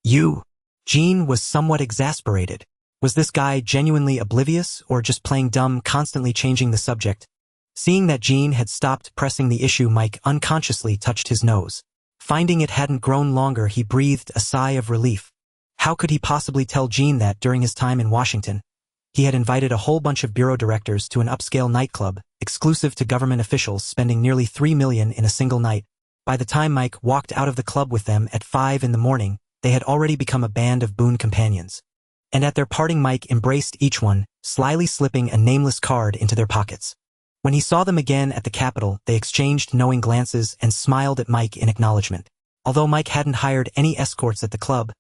"You?" Jean was somewhat exasperated. Was this guy genuinely oblivious or just playing dumb, constantly changing the subject? Seeing that Jean had stopped pressing the issue, Mike unconsciously touched his nose. Finding it hadn't grown longer, he breathed a sigh of relief. How could he possibly tell Jean that during his time in Washington, he had invited a whole bunch of bureau directors to an upscale nightclub, exclusive to government officials, spending nearly $3 million in a single night? By the time Mike walked out of the club with them at 5 in the morning, they had already become a band of boon companions. And at their parting, Mike embraced each one, slyly slipping a nameless card into their pockets. When he saw them again at the Capitol, they exchanged knowing glances and smiled at Mike in acknowledgement. Although Mike hadn't hired any escorts at the club,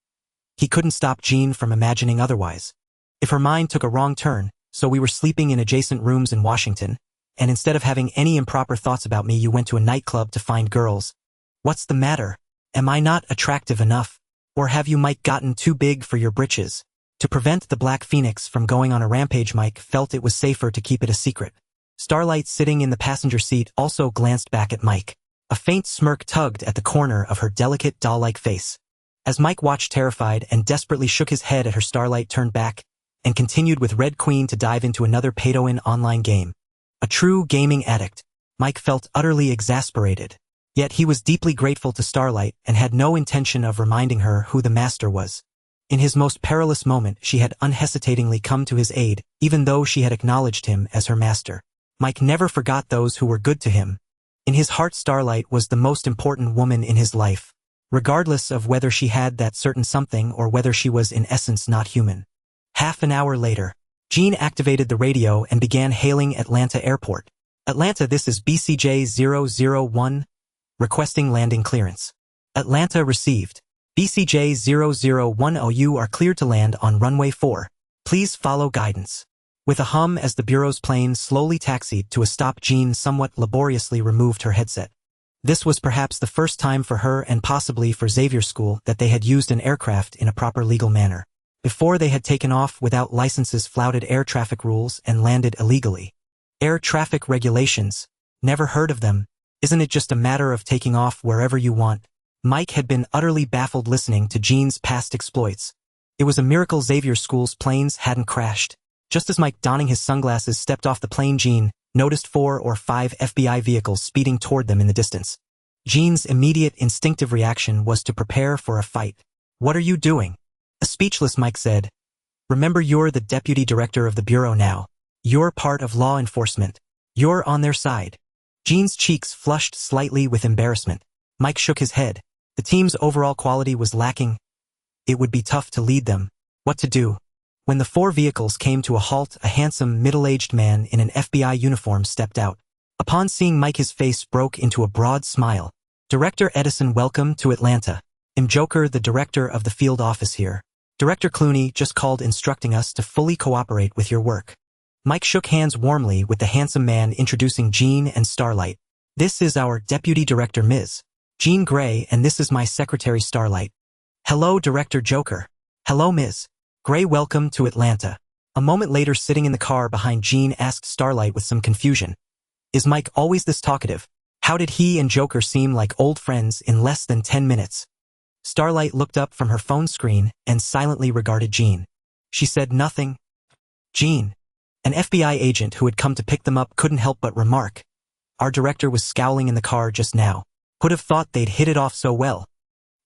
he couldn't stop Jean from imagining otherwise. If her mind took a wrong turn, "So we were sleeping in adjacent rooms in Washington, and instead of having any improper thoughts about me, you went to a nightclub to find girls. What's the matter? Am I not attractive enough? Or have you, Mike, gotten too big for your britches?" To prevent the Black Phoenix from going on a rampage, Mike felt it was safer to keep it a secret. Starlight, sitting in the passenger seat, also glanced back at Mike. A faint smirk tugged at the corner of her delicate doll-like face. As Mike watched terrified and desperately shook his head at her, Starlight turned back and continued with Red Queen to dive into another pay-to-win online game. A true gaming addict, Mike felt utterly exasperated. Yet he was deeply grateful to Starlight and had no intention of reminding her who the master was. In his most perilous moment, she had unhesitatingly come to his aid, even though she had acknowledged him as her master. Mike never forgot those who were good to him. In his heart, Starlight was the most important woman in his life, regardless of whether she had that certain something or whether she was in essence not human. Half an hour later, Jean activated the radio and began hailing Atlanta Airport. "Atlanta, this is BCJ-001, requesting landing clearance." Atlanta received. "BCJ-0010, you are cleared to land on runway 4. Please follow guidance." With a hum as the Bureau's plane slowly taxied to a stop, Jean somewhat laboriously removed her headset. This was perhaps the first time for her and possibly for Xavier School that they had used an aircraft in a proper legal manner. Before, they had taken off without licenses, flouted air traffic rules, and landed illegally. Air traffic regulations? Never heard of them. Isn't it just a matter of taking off wherever you want? Mike had been utterly baffled listening to Jean's past exploits. It was a miracle Xavier School's planes hadn't crashed. Just as Mike, donning his sunglasses, stepped off the plane, Jean noticed 4 or 5 FBI vehicles speeding toward them in the distance. Jean's immediate instinctive reaction was to prepare for a fight. "What are you doing?" A speechless Mike said, "Remember, you're the deputy director of the Bureau now. You're part of law enforcement. You're on their side." Jean's cheeks flushed slightly with embarrassment. Mike shook his head. The team's overall quality was lacking. It would be tough to lead them. What to do? When the 4 vehicles came to a halt, a handsome, middle-aged man in an FBI uniform stepped out. Upon seeing Mike, his face broke into a broad smile. "Director Edinson, welcome to Atlanta. I'm Joker, the director of the field office here. Director Clooney just called instructing us to fully cooperate with your work." Mike shook hands warmly with the handsome man, introducing Jean and Starlight. "This is our deputy director, Ms. Jean Grey, and this is my secretary, Starlight." "Hello, Director Joker." "Hello, Ms. Grey, welcome to Atlanta." A moment later, sitting in the car behind Jean, asked Starlight with some confusion, "Is Mike always this talkative? How did he and Joker seem like old friends in less than 10 minutes? Starlight looked up from her phone screen and silently regarded Jean. She said nothing. Jean, an FBI agent who had come to pick them up, couldn't help but remark, "Our director was scowling in the car just now. Would have thought they'd hit it off so well."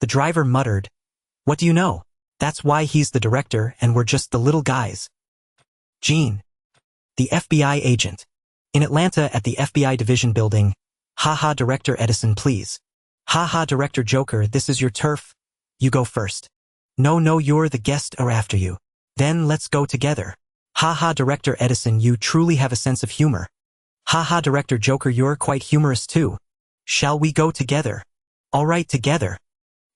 The driver muttered, "What do you know? That's why he's the director and we're just the little guys." Jean, the FBI agent. In Atlanta, at the FBI division building, Haha, Director Edison, please. Haha, Director Joker, this is your turf. You go first. No, you're the guest or after you. Then let's go together. Haha, Director Edison, you truly have a sense of humor. Haha, Director Joker, you're quite humorous too. Shall we go together? All right, together.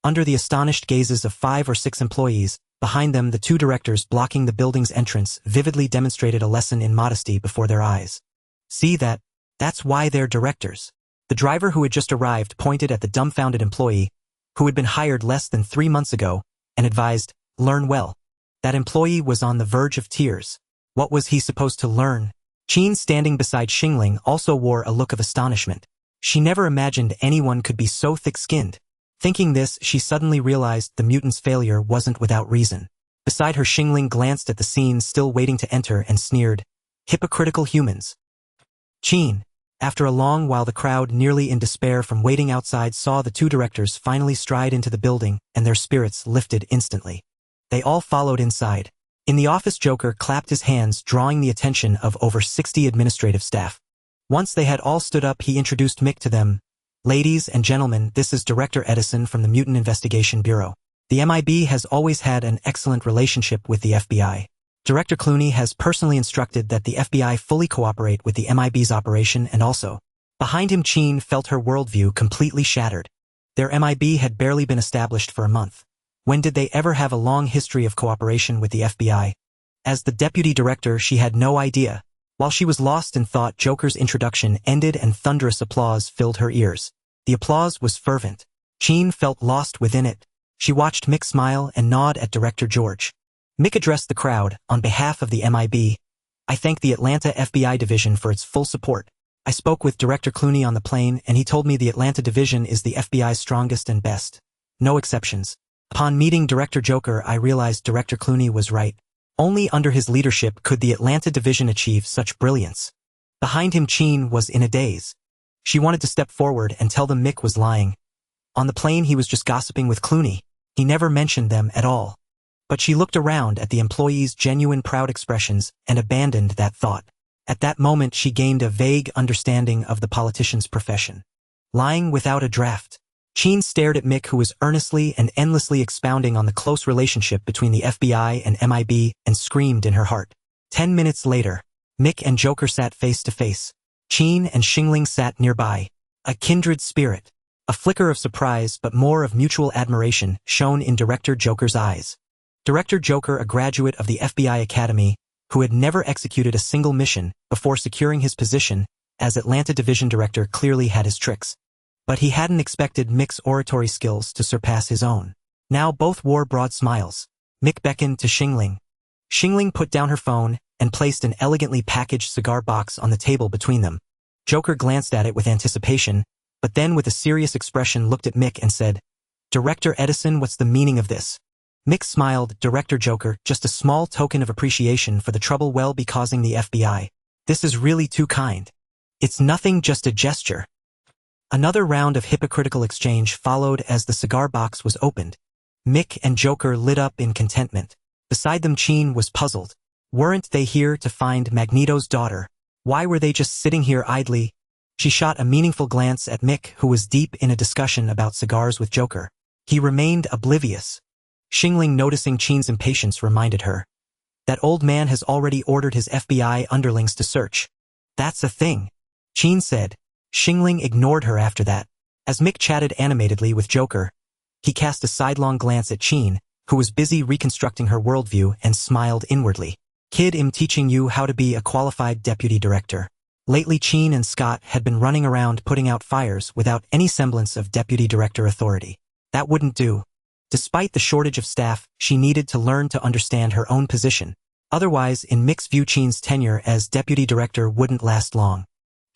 Under the astonished gazes of 5 or 6 employees, behind them the 2 directors blocking the building's entrance vividly demonstrated a lesson in modesty before their eyes. See that? That's why they're directors. The driver who had just arrived pointed at the dumbfounded employee, who had been hired less than 3 months ago, and advised, learn well. That employee was on the verge of tears. What was he supposed to learn? Qin, standing beside Xingling, also wore a look of astonishment. She never imagined anyone could be so thick-skinned. Thinking this, she suddenly realized the mutant's failure wasn't without reason. Beside her, Xingling glanced at the scene still waiting to enter and sneered, hypocritical humans. Qin. After a long while, the crowd, nearly in despair from waiting outside, saw the 2 directors finally stride into the building, and their spirits lifted instantly. They all followed inside. In the office, Joker clapped his hands, drawing the attention of over 60 administrative staff. Once they had all stood up, he introduced Mick to them. Ladies and gentlemen, this is Director Edison from the Mutant Investigation Bureau. The MIB has always had an excellent relationship with the FBI. Director Clooney has personally instructed that the FBI fully cooperate with the MIB's operation, and also, behind him, Qin felt her worldview completely shattered. Their MIB had barely been established for a month. When did they ever have a long history of cooperation with the FBI? As the deputy director, she had no idea. While she was lost in thought, Joker's introduction ended and thunderous applause filled her ears. The applause was fervent. Qin felt lost within it. She watched Mick smile and nod at Director George. Mick addressed the crowd. On behalf of the MIB, I thank the Atlanta FBI division for its full support. I spoke with Director Clooney on the plane, and he told me the Atlanta division is the FBI's strongest and best. No exceptions. Upon meeting Director Joker, I realized Director Clooney was right. Only under his leadership could the Atlanta division achieve such brilliance. Behind him, Qin was in a daze. She wanted to step forward and tell them Mick was lying. On the plane, he was just gossiping with Clooney. He never mentioned them at all. But she looked around at the employees' genuine proud expressions and abandoned that thought. At that moment, she gained a vague understanding of the politician's profession. Lying without a draft. Qin stared at Mick, who was earnestly and endlessly expounding on the close relationship between the FBI and MIB, and screamed in her heart. 10 minutes later, Mick and Joker sat face to face. Qin and Xingling sat nearby. A kindred spirit. A flicker of surprise, but more of mutual admiration, shone in Director Joker's eyes. Director Joker, a graduate of the FBI Academy, who had never executed a single mission before securing his position as Atlanta Division Director, clearly had his tricks. But he hadn't expected Mick's oratory skills to surpass his own. Now both wore broad smiles. Mick beckoned to Xingling. Xingling put down her phone and placed an elegantly packaged cigar box on the table between them. Joker glanced at it with anticipation, but then with a serious expression looked at Mick and said, Director Edison, what's the meaning of this? Mick smiled. Director Joker, just a small token of appreciation for the trouble we'll be causing the FBI. This is really too kind. It's nothing, just a gesture. Another round of hypocritical exchange followed as the cigar box was opened. Mick and Joker lit up in contentment. Beside them, Qin was puzzled. Weren't they here to find Magneto's daughter? Why were they just sitting here idly? She shot a meaningful glance at Mick, who was deep in a discussion about cigars with Joker. He remained oblivious. Xingling, noticing Qin's impatience, reminded her. That old man has already ordered his FBI underlings to search. That's a thing, Qin said. Xingling ignored her after that. As Mick chatted animatedly with Joker, he cast a sidelong glance at Qin, who was busy reconstructing her worldview, and smiled inwardly. Kid, I'm teaching you how to be a qualified deputy director. Lately, Qin and Scott had been running around putting out fires without any semblance of deputy director authority. That wouldn't do. Despite the shortage of staff, she needed to learn to understand her own position. Otherwise, in Mick's view, Qin's tenure as deputy director wouldn't last long.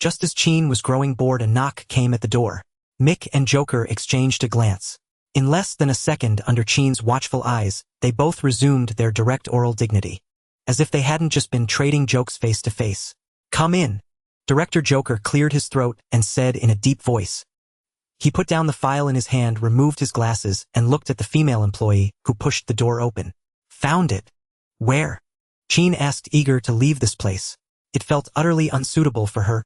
Just as Qin was growing bored, a knock came at the door. Mick and Joker exchanged a glance. In less than a second, under Qin's watchful eyes, they both resumed their direct oral dignity. As if they hadn't just been trading jokes face to face. Come in. Director Joker cleared his throat and said in a deep voice. He put down the file in his hand, removed his glasses, and looked at the female employee, who pushed the door open. Found it. Where? Qin asked, eager to leave this place. It felt utterly unsuitable for her.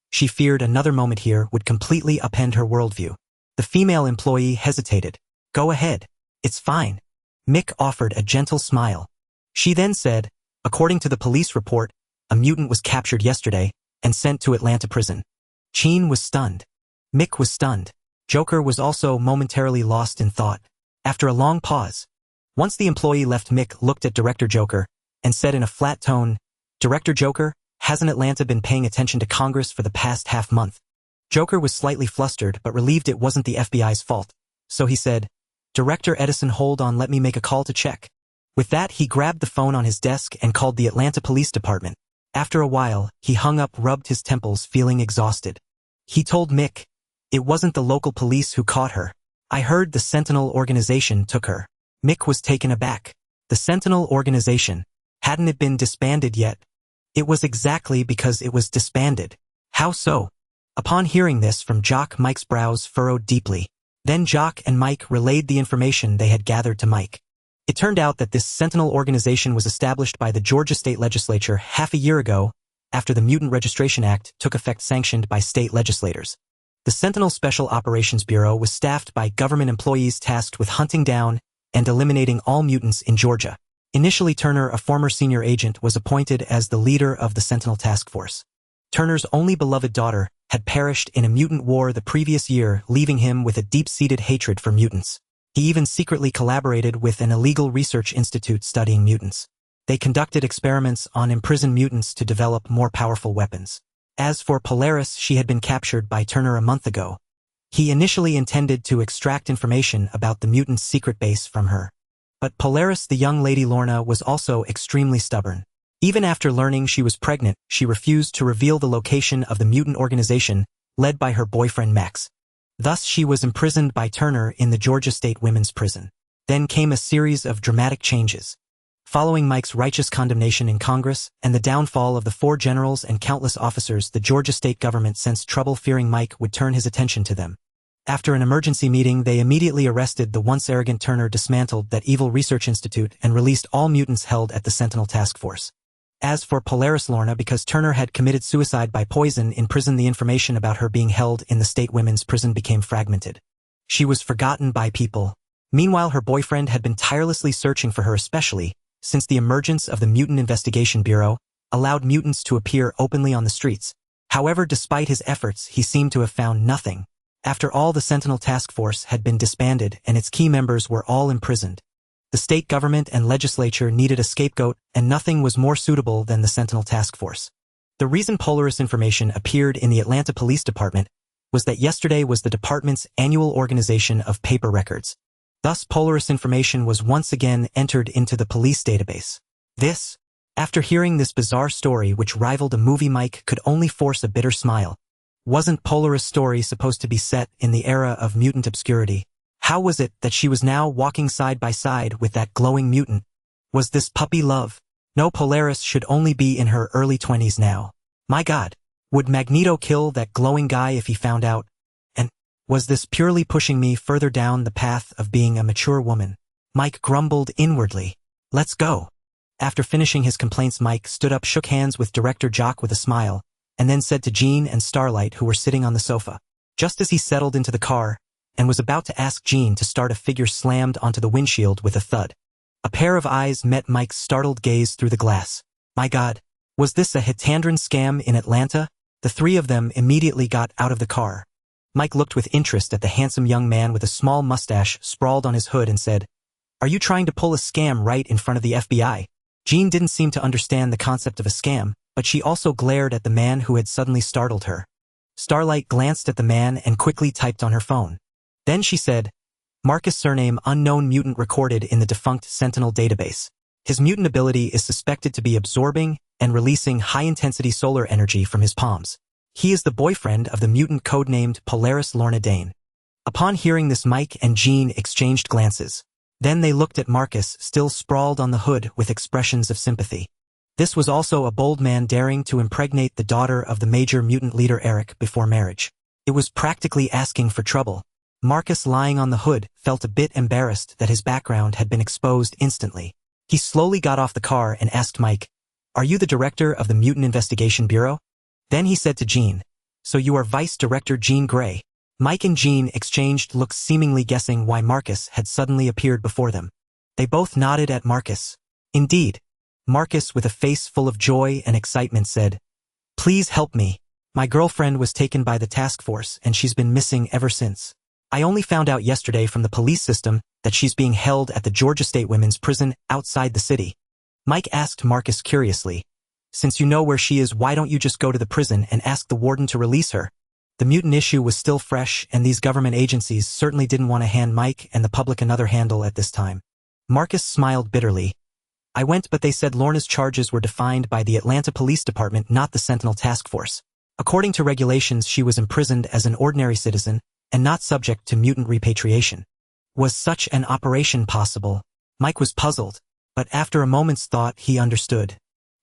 She feared another moment here would completely upend her worldview. The female employee hesitated. Go ahead. It's fine. Mick offered a gentle smile. She then said, according to the police report, a mutant was captured yesterday and sent to Atlanta prison. Jean was stunned. Mick was stunned. Joker was also momentarily lost in thought. After a long pause, once the employee left, Mick looked at Director Joker and said in a flat tone, Director Joker, hasn't Atlanta been paying attention to Congress for the past half-month? Joker was slightly flustered but relieved it wasn't the FBI's fault. So he said, Director Edinson, hold on, let me make a call to check. With that, he grabbed the phone on his desk and called the Atlanta Police Department. After a while, he hung up, rubbed his temples, feeling exhausted. He told Mick, it wasn't the local police who caught her. I heard the Sentinel organization took her. Mick was taken aback. The Sentinel organization, hadn't it been disbanded yet? It was exactly because it was disbanded. How so? Upon hearing this from Jock, Mike's brows furrowed deeply. Then Jock and Mike relayed the information they had gathered to Mike. It turned out that this Sentinel organization was established by the Georgia State Legislature half a year ago, after the Mutant Registration Act took effect, sanctioned by state legislators. The Sentinel Special Operations Bureau was staffed by government employees tasked with hunting down and eliminating all mutants in Georgia. Initially, Turner, a former senior agent, was appointed as the leader of the Sentinel Task Force. Turner's only beloved daughter had perished in a mutant war the previous year, leaving him with a deep-seated hatred for mutants. He even secretly collaborated with an illegal research institute studying mutants. They conducted experiments on imprisoned mutants to develop more powerful weapons. As for Polaris, she had been captured by Turner a month ago. He initially intended to extract information about the mutant's secret base from her. But Polaris, the young lady Lorna, was also extremely stubborn. Even after learning she was pregnant, she refused to reveal the location of the mutant organization led by her boyfriend Max. Thus she was imprisoned by Turner in the Georgia State Women's Prison. Then came a series of dramatic changes. Following Mike's righteous condemnation in Congress and the downfall of the 4 generals and countless officers, the Georgia state government sensed trouble, fearing Mike would turn his attention to them. After an emergency meeting, they immediately arrested the once arrogant Turner, dismantled that evil research institute, and released all mutants held at the Sentinel Task Force. As for Polaris, Lorna, because Turner had committed suicide by poison in prison, the information about her being held in the state women's prison became fragmented. She was forgotten by people. Meanwhile, her boyfriend had been tirelessly searching for her, especially since the emergence of the Mutant Investigation Bureau allowed mutants to appear openly on the streets. However, despite his efforts, he seemed to have found nothing. After all, the Sentinel Task Force had been disbanded and its key members were all imprisoned. The state government and legislature needed a scapegoat, and nothing was more suitable than the Sentinel Task Force. The reason Polaris information appeared in the Atlanta Police Department was that yesterday was the department's annual organization of paper records. Thus, Polaris information was once again entered into the police database. After hearing this bizarre story which rivaled a movie, Mike could only force a bitter smile. Wasn't Polaris' story supposed to be set in the era of mutant obscurity? How was it that she was now walking side by side with that glowing mutant? Was this puppy love? No, Polaris should only be in her early 20s now. My God, would Magneto kill that glowing guy if he found out? And was this purely pushing me further down the path of being a mature woman? Mike grumbled inwardly. Let's go. After finishing his complaints, Mike stood up, shook hands with Director Jock with a smile, and then said to Jean and Starlight, who were sitting on the sofa. Just as he settled into the car and was about to ask Jean to start, a figure slammed onto the windshield with a thud. A pair of eyes met Mike's startled gaze through the glass. My God, was this a Hitandran scam in Atlanta? The 3 of them immediately got out of the car. Mike looked with interest at the handsome young man with a small mustache sprawled on his hood and said, Are you trying to pull a scam right in front of the FBI? Jean didn't seem to understand the concept of a scam, but she also glared at the man who had suddenly startled her. Starlight glanced at the man and quickly typed on her phone. Then she said, Marcus, surname unknown, mutant recorded in the defunct Sentinel database. His mutant ability is suspected to be absorbing and releasing high-intensity solar energy from his palms. He is the boyfriend of the mutant codenamed Polaris, Lorna Dane. Upon hearing this, Mike and Jean exchanged glances. Then they looked at Marcus, still sprawled on the hood, with expressions of sympathy. This was also a bold man daring to impregnate the daughter of the major mutant leader Eric before marriage. It was practically asking for trouble. Marcus, lying on the hood, felt a bit embarrassed that his background had been exposed instantly. He slowly got off the car and asked Mike, Are you the director of the Mutant Investigation Bureau? Then he said to Jean, So you are Vice Director Jean Grey. Mike and Jean exchanged looks, seemingly guessing why Marcus had suddenly appeared before them. They both nodded at Marcus. Indeed. Marcus, with a face full of joy and excitement, said, "Please help me. My girlfriend was taken by the task force and she's been missing ever since. I only found out yesterday from the police system that she's being held at the Georgia State Women's Prison outside the city." Mike asked Marcus curiously, "Since you know where she is, why don't you just go to the prison and ask the warden to release her?" The mutant issue was still fresh, and these government agencies certainly didn't want to hand Mike and the public another handle at this time. Marcus smiled bitterly. "I went, but they said Lorna's charges were defined by the Atlanta Police Department, not the Sentinel Task Force. According to regulations, she was imprisoned as an ordinary citizen and not subject to mutant repatriation. Was such an operation possible?" Mike was puzzled, but after a moment's thought he understood.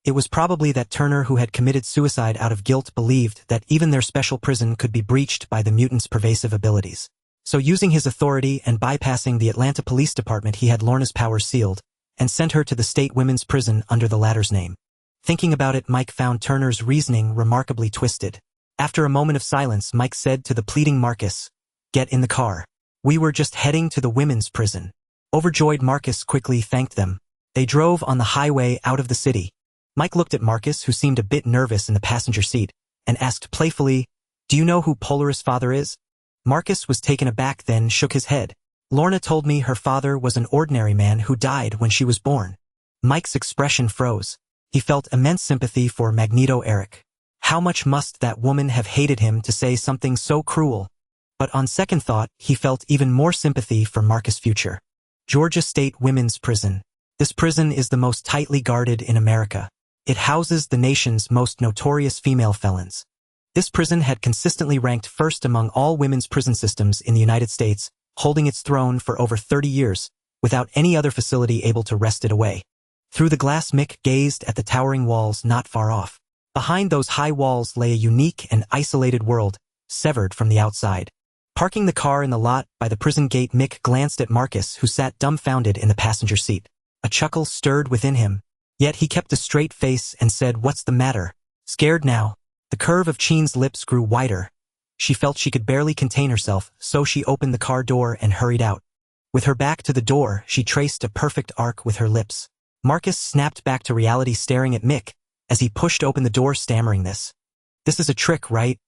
It was probably that Turner, who had committed suicide out of guilt, believed that even their special prison could be breached by the mutants' pervasive abilities. So using his authority and bypassing the Atlanta Police Department, he had Lorna's powers sealed and sent her to the state women's prison under the latter's name. Thinking about it, Mike found Turner's reasoning remarkably twisted. After a moment of silence, Mike said to the pleading Marcus, "Get in the car. We were just heading to the women's prison." Overjoyed, Marcus quickly thanked them. They drove on the highway out of the city. Mike looked at Marcus, who seemed a bit nervous in the passenger seat, and asked playfully, "Do you know who Polaris' father is?" Marcus was taken aback, then shook his head. "Lorna told me her father was an ordinary man who died when she was born." Mike's expression froze. He felt immense sympathy for Magneto Eric. How much must that woman have hated him to say something so cruel? But on second thought, he felt even more sympathy for Marcus' future. Georgia State Women's Prison. This prison is the most tightly guarded in America. It houses the nation's most notorious female felons. This prison had consistently ranked first among all women's prison systems in the United States, holding its throne for over 30 years, without any other facility able to wrest it away. Through the glass, Mick gazed at the towering walls not far off. Behind those high walls lay a unique and isolated world, severed from the outside. Parking the car in the lot by the prison gate, Mick glanced at Marcus, who sat dumbfounded in the passenger seat. A chuckle stirred within him. Yet he kept a straight face and said, "What's the matter? Scared now?" The curve of Jean's lips grew wider. She felt she could barely contain herself, so she opened the car door and hurried out. With her back to the door, she traced a perfect arc with her lips. Marcus snapped back to reality, staring at Mick as he pushed open the door, stammering, "This is a trick, right?"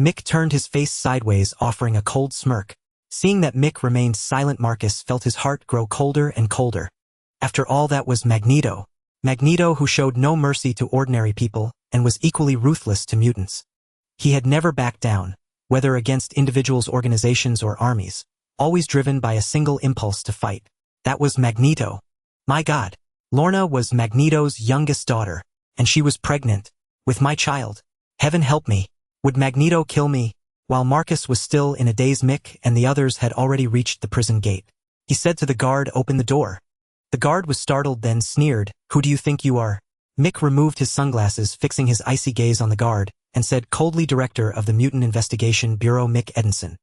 Mick turned his face sideways, offering a cold smirk. Seeing that Mick remained silent, Marcus felt his heart grow colder and colder. After all, that was Magneto. Magneto, who showed no mercy to ordinary people and was equally ruthless to mutants. He had never backed down, whether against individuals, organizations, or armies, always driven by a single impulse to fight. That was Magneto. My God. Lorna was Magneto's youngest daughter, and she was pregnant with my child. Heaven help me. Would Magneto kill me? While Marcus was still in a daze, Mick and the others had already reached the prison gate. He said to the guard, "Open the door." The guard was startled, then sneered, "Who do you think you are?" Mick removed his sunglasses, fixing his icy gaze on the guard, and said coldly, "Director of the Mutant Investigation Bureau, Mick Edinson."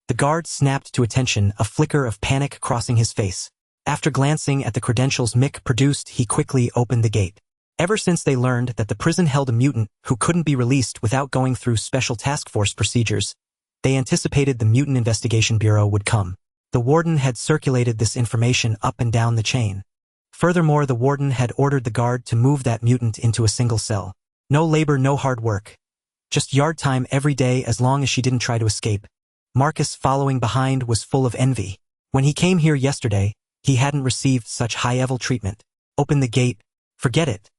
The guard snapped to attention, a flicker of panic crossing his face. After glancing at the credentials Mick produced, he quickly opened the gate. Ever since they learned that the prison held a mutant who couldn't be released without going through special task force procedures, they anticipated the Mutant Investigation Bureau would come. The warden had circulated this information up and down the chain. Furthermore, the warden had ordered the guard to move that mutant into a single cell. No labor, no hard work. Just yard time every day as long as she didn't try to escape. Marcus, following behind, was full of envy. When he came here yesterday, he hadn't received such high-level treatment. Open the gate. Forget it.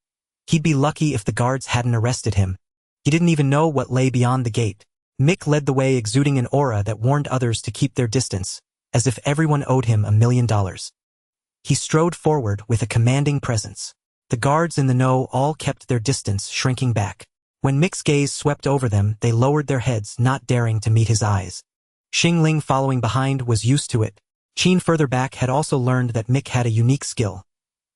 He'd be lucky if the guards hadn't arrested him. He didn't even know what lay beyond the gate. Mick led the way, exuding an aura that warned others to keep their distance, as if everyone owed him $1 million. He strode forward with a commanding presence. The guards in the know all kept their distance, shrinking back. When Mick's gaze swept over them, they lowered their heads, not daring to meet his eyes. Xing Ling, following behind, was used to it. Qin, further back, had also learned that Mick had a unique skill,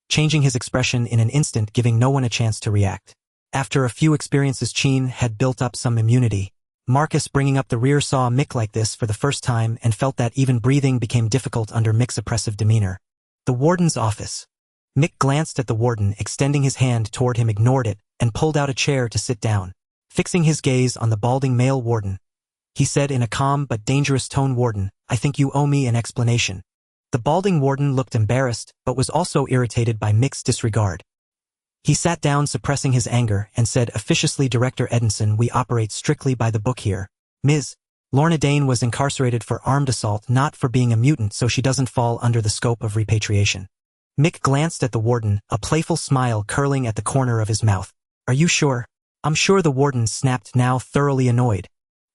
changing his expression in an instant, giving no one a chance to react. After a few experiences, Qin had built up some immunity. Marcus, bringing up the rear, saw Mick like this for the first time and felt that even breathing became difficult under Mick's oppressive demeanor. The warden's office. Mick glanced at the warden, extending his hand toward him, ignored it, and pulled out a chair to sit down. Fixing his gaze on the balding male warden, he said in a calm but dangerous tone, "Warden, I think you owe me an explanation." The balding warden looked embarrassed, but was also irritated by Mick's disregard. He sat down, suppressing his anger, and said officiously, "Director Edinson, we operate strictly by the book here. Ms. Lorna Dane was incarcerated for armed assault, not for being a mutant, so she doesn't fall under the scope of repatriation." Mick glanced at the warden, a playful smile curling at the corner of his mouth. "Are you sure?" "I'm sure," the warden snapped, now thoroughly annoyed.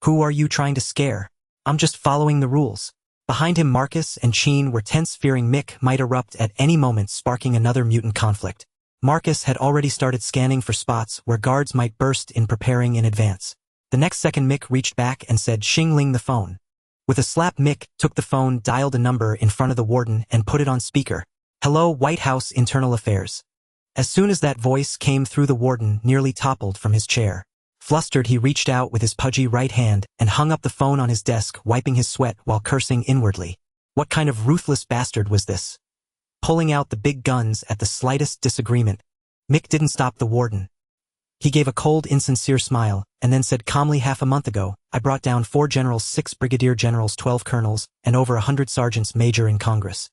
"Who are you trying to scare? I'm just following the rules." Behind him, Marcus and Sheen were tense, fearing Mick might erupt at any moment, sparking another mutant conflict. Marcus had already started scanning for spots where guards might burst in, preparing in advance. The next second, Mick reached back and said, "Shing-ling," the phone. With a slap, Mick took the phone, dialed a number in front of the warden, and put it on speaker. "Hello, White House Internal Affairs." As soon as that voice came through, the warden nearly toppled from his chair. Flustered, he reached out with his pudgy right hand and hung up the phone on his desk, wiping his sweat while cursing inwardly. What kind of ruthless bastard was this? Pulling out the big guns at the slightest disagreement. Mick didn't stop the warden. He gave a cold, insincere smile, and then said calmly, "Half a month ago, I brought down 4 generals, 6 brigadier generals, 12 colonels, and over 100 sergeants major in Congress."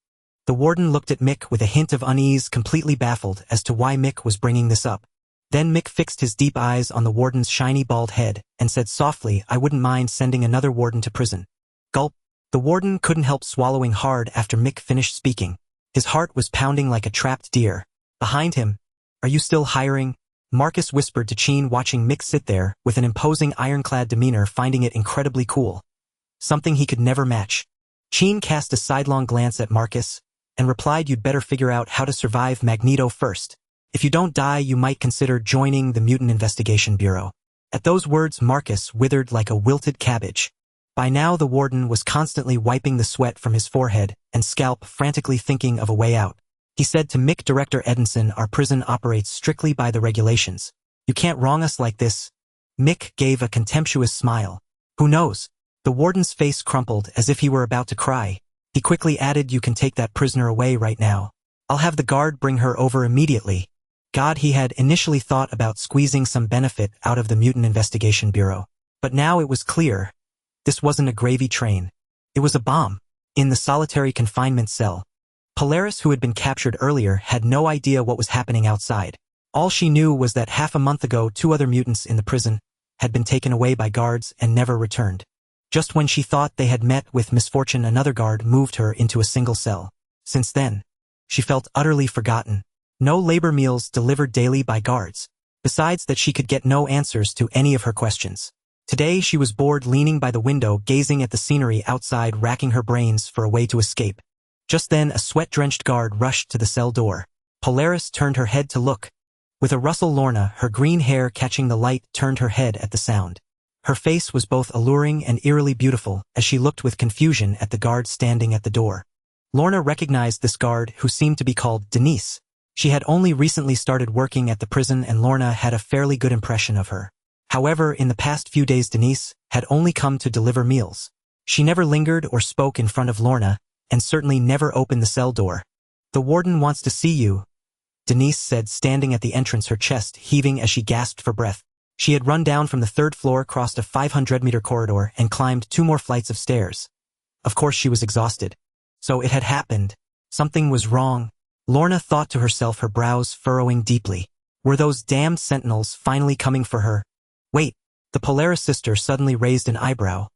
The warden looked at Mick with a hint of unease, completely baffled as to why Mick was bringing this up. Then Mick fixed his deep eyes on the warden's shiny bald head and said softly, "I wouldn't mind sending another warden to prison." Gulp. The warden couldn't help swallowing hard after Mick finished speaking. His heart was pounding like a trapped deer. Behind him, "Are you still hiring?" Marcus whispered to Sheen, watching Mick sit there with an imposing ironclad demeanor, finding it incredibly cool. Something he could never match. Sheen cast a sidelong glance at Marcus and replied, "You'd better figure out how to survive Magneto first. If you don't die, you might consider joining the Mutant Investigation Bureau." At those words, Marcus withered like a wilted cabbage. By now, the warden was constantly wiping the sweat from his forehead and scalp, frantically thinking of a way out. He said to Mick, "Director Edinson, our prison operates strictly by the regulations. You can't wrong us like this." Mick gave a contemptuous smile. "Who knows?" The warden's face crumpled as if he were about to cry. He quickly added, "You can take that prisoner away right now. I'll have the guard bring her over immediately." God, he had initially thought about squeezing some benefit out of the Mutant Investigation Bureau. But now it was clear. This wasn't a gravy train. It was a bomb. In the solitary confinement cell, Polaris, who had been captured earlier, had no idea what was happening outside. All she knew was that half a month ago 2 other mutants in the prison had been taken away by guards and never returned. Just when she thought they had met with misfortune, another guard moved her into a single cell. Since then, she felt utterly forgotten. No labor meals delivered daily by guards. Besides that, she could get no answers to any of her questions. Today she was bored, leaning by the window, gazing at the scenery outside, racking her brains for a way to escape. Just then a sweat-drenched guard rushed to the cell door. Polaris turned her head to look. With a rustle, Lorna, her green hair catching the light, turned her head at the sound. Her face was both alluring and eerily beautiful as she looked with confusion at the guard standing at the door. Lorna recognized this guard, who seemed to be called Denise. She had only recently started working at the prison, and Lorna had a fairly good impression of her. However, in the past few days, Denise had only come to deliver meals. She never lingered or spoke in front of Lorna, and certainly never opened the cell door. "The warden wants to see you," Denise said, standing at the entrance, her chest heaving as she gasped for breath. She had run down from the 3rd floor, crossed a 500-meter corridor, and climbed 2 more flights of stairs. Of course she was exhausted. So it had happened. Something was wrong. Lorna thought to herself, her brows furrowing deeply. Were those damned sentinels finally coming for her? Wait, the Polaris sister suddenly raised an eyebrow.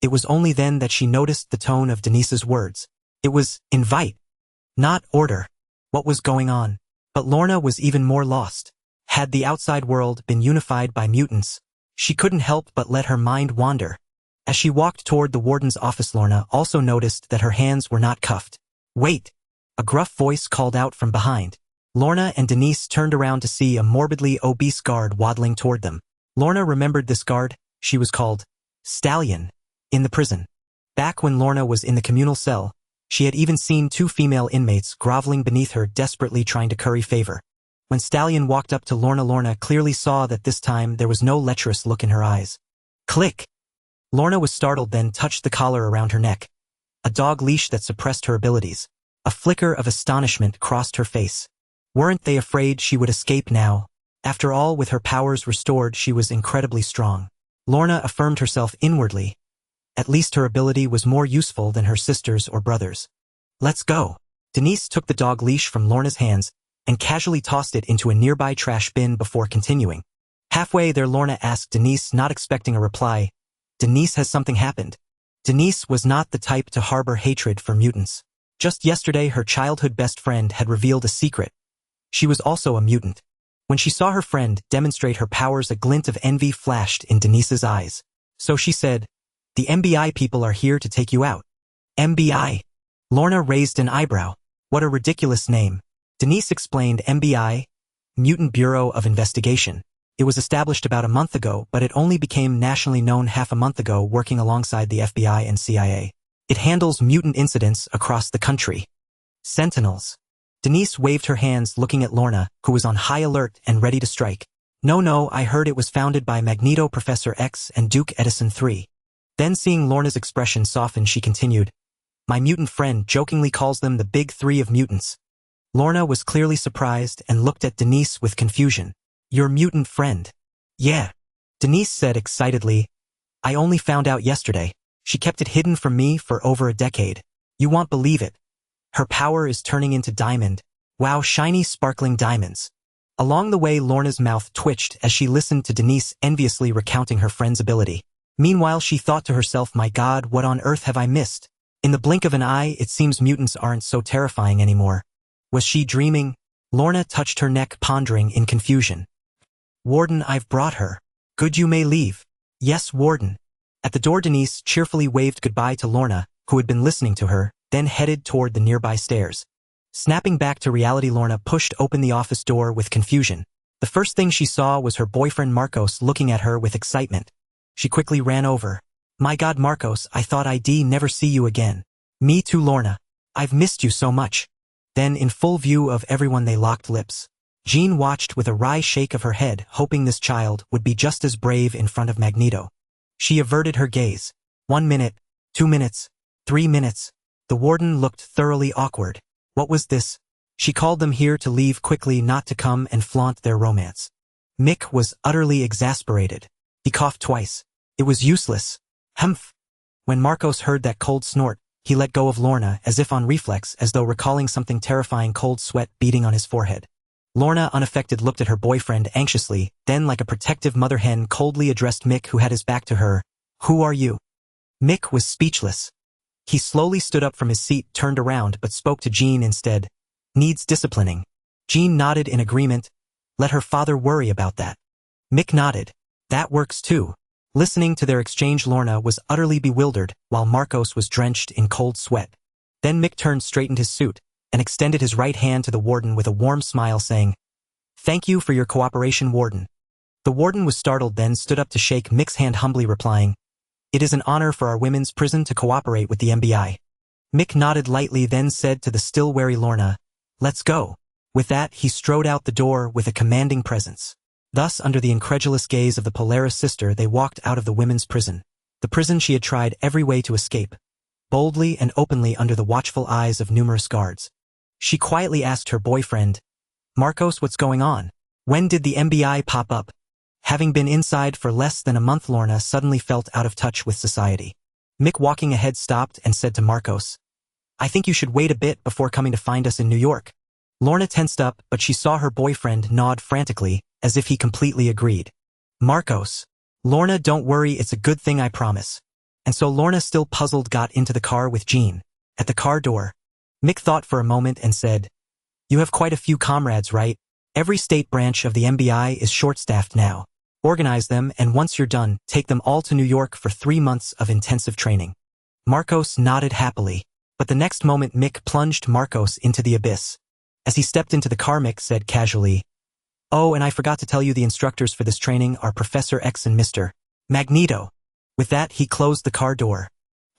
It was only then that she noticed the tone of Denise's words. It was invite, not order. What was going on? But Lorna was even more lost. Had the outside world been unified by mutants? She couldn't help but let her mind wander. As she walked toward the warden's office, Lorna also noticed that her hands were not cuffed. "Wait!" A gruff voice called out from behind. Lorna and Denise turned around to see a morbidly obese guard waddling toward them. Lorna remembered this guard. She was called Stallion in the prison. Back when Lorna was in the communal cell, she had even seen 2 female inmates groveling beneath her, desperately trying to curry favor. When Stallion walked up to Lorna, Lorna clearly saw that this time there was no lecherous look in her eyes. Click! Lorna was startled, then touched the collar around her neck. A dog leash that suppressed her abilities. A flicker of astonishment crossed her face. Weren't they afraid she would escape now? After all, with her powers restored, she was incredibly strong. Lorna affirmed herself inwardly. At least her ability was more useful than her sister's or brother's. Let's go. Denise took the dog leash from Lorna's hands and casually tossed it into a nearby trash bin before continuing. Halfway there, Lorna asked Denise, not expecting a reply, "Denise, has something happened?" Denise was not the type to harbor hatred for mutants. Just yesterday, her childhood best friend had revealed a secret. She was also a mutant. When she saw her friend demonstrate her powers, a glint of envy flashed in Denise's eyes. So she said, "The MBI people are here to take you out." MBI? Lorna raised an eyebrow. What a ridiculous name. Denise explained. MBI, Mutant Bureau of Investigation. It was established about a month ago, but it only became nationally known half a month ago, working alongside the FBI and CIA. It handles mutant incidents across the country. Sentinels. Denise waved her hands, looking at Lorna, who was on high alert and ready to strike. No, I heard it was founded by Magneto, Professor X, and Duke Edinson III. Then, seeing Lorna's expression soften, she continued, "My mutant friend jokingly calls them the Big Three of mutants." Lorna was clearly surprised and looked at Denise with confusion. "Your mutant friend?" "Yeah," Denise said excitedly. "I only found out yesterday. She kept it hidden from me for over a decade. You won't believe it. Her power is turning into diamond. Wow, shiny, sparkling diamonds." Along the way, Lorna's mouth twitched as she listened to Denise enviously recounting her friend's ability. Meanwhile, she thought to herself, "My God, what on earth have I missed? In the blink of an eye, it seems mutants aren't so terrifying anymore." Was she dreaming? Lorna touched her neck, pondering in confusion. "Warden, I've brought her. Good, you may leave." "Yes, Warden." At the door, Denise cheerfully waved goodbye to Lorna, who had been listening to her, then headed toward the nearby stairs. Snapping back to reality, Lorna pushed open the office door with confusion. The first thing she saw was her boyfriend Marcos looking at her with excitement. She quickly ran over. "My God, Marcos, I thought I'd never see you again." "Me too, Lorna. I've missed you so much." Then, in full view of everyone, they locked lips. Jean watched with a wry shake of her head, hoping this child would be just as brave in front of Magneto. She averted her gaze. 1 minute, 2 minutes, 3 minutes. The warden looked thoroughly awkward. What was this? She called them here to leave quickly, not to come and flaunt their romance. Mick was utterly exasperated. He coughed twice. It was useless. Humph. When Marcos heard that cold snort, he let go of Lorna as if on reflex, as though recalling something terrifying, cold sweat beading on his forehead. Lorna, unaffected, looked at her boyfriend anxiously, then like a protective mother hen coldly addressed Mick, who had his back to her. "Who are you?" Mick was speechless. He slowly stood up from his seat, turned around, but spoke to Jean instead. "Needs disciplining." Jean nodded in agreement. "Let her father worry about that." Mick nodded. "That works too." Listening to their exchange, Lorna was utterly bewildered, while Marcos was drenched in cold sweat. Then Mick turned, straightened his suit, and extended his right hand to the warden with a warm smile, saying, "Thank you for your cooperation, Warden." The warden was startled, then stood up to shake Mick's hand, humbly replying, "It is an honor for our women's prison to cooperate with the MBI." Mick nodded lightly, then said to the still wary Lorna, "Let's go." With that, he strode out the door with a commanding presence. Thus, under the incredulous gaze of the Polaris sister, they walked out of the women's prison, the prison she had tried every way to escape, boldly and openly under the watchful eyes of numerous guards. She quietly asked her boyfriend, "Marcos, what's going on? When did the MBI pop up?" Having been inside for less than a month, Lorna suddenly felt out of touch with society. Mick, walking ahead, stopped and said to Marcos, "I think you should wait a bit before coming to find us in New York." Lorna tensed up, but she saw her boyfriend nod frantically, as if he completely agreed. "Marcos." "Lorna, don't worry, it's a good thing, I promise." And so Lorna, still puzzled, got into the car with Jean. At the car door, Mick thought for a moment and said, "You have quite a few comrades, right? Every state branch of the MBI is short-staffed now. Organize them, and once you're done, take them all to New York for 3 months of intensive training." Marcos nodded happily, but the next moment Mick plunged Marcos into the abyss. As he stepped into the car, Mick said casually, "Oh, and I forgot to tell you, the instructors for this training are Professor X and Mr. Magneto." With that, he closed the car door.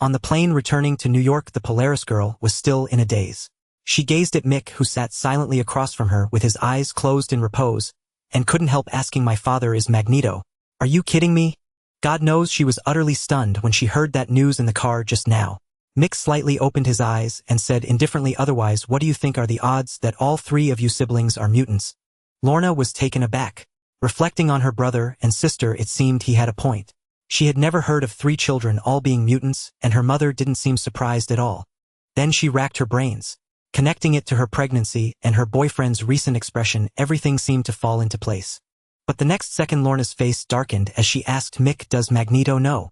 On the plane returning to New York, the Polaris girl was still in a daze. She gazed at Mick, who sat silently across from her with his eyes closed in repose, and couldn't help asking, "My father is Magneto. Are you kidding me?" God knows she was utterly stunned when she heard that news in the car just now. Mick slightly opened his eyes and said indifferently, "Otherwise, what do you think are the odds that all 3 of you siblings are mutants?" Lorna was taken aback. Reflecting on her brother and sister, it seemed he had a point. She had never heard of 3 children all being mutants, and her mother didn't seem surprised at all. Then she racked her brains. Connecting it to her pregnancy and her boyfriend's recent expression, everything seemed to fall into place. But the next second Lorna's face darkened as she asked Mick, "Does Magneto know?"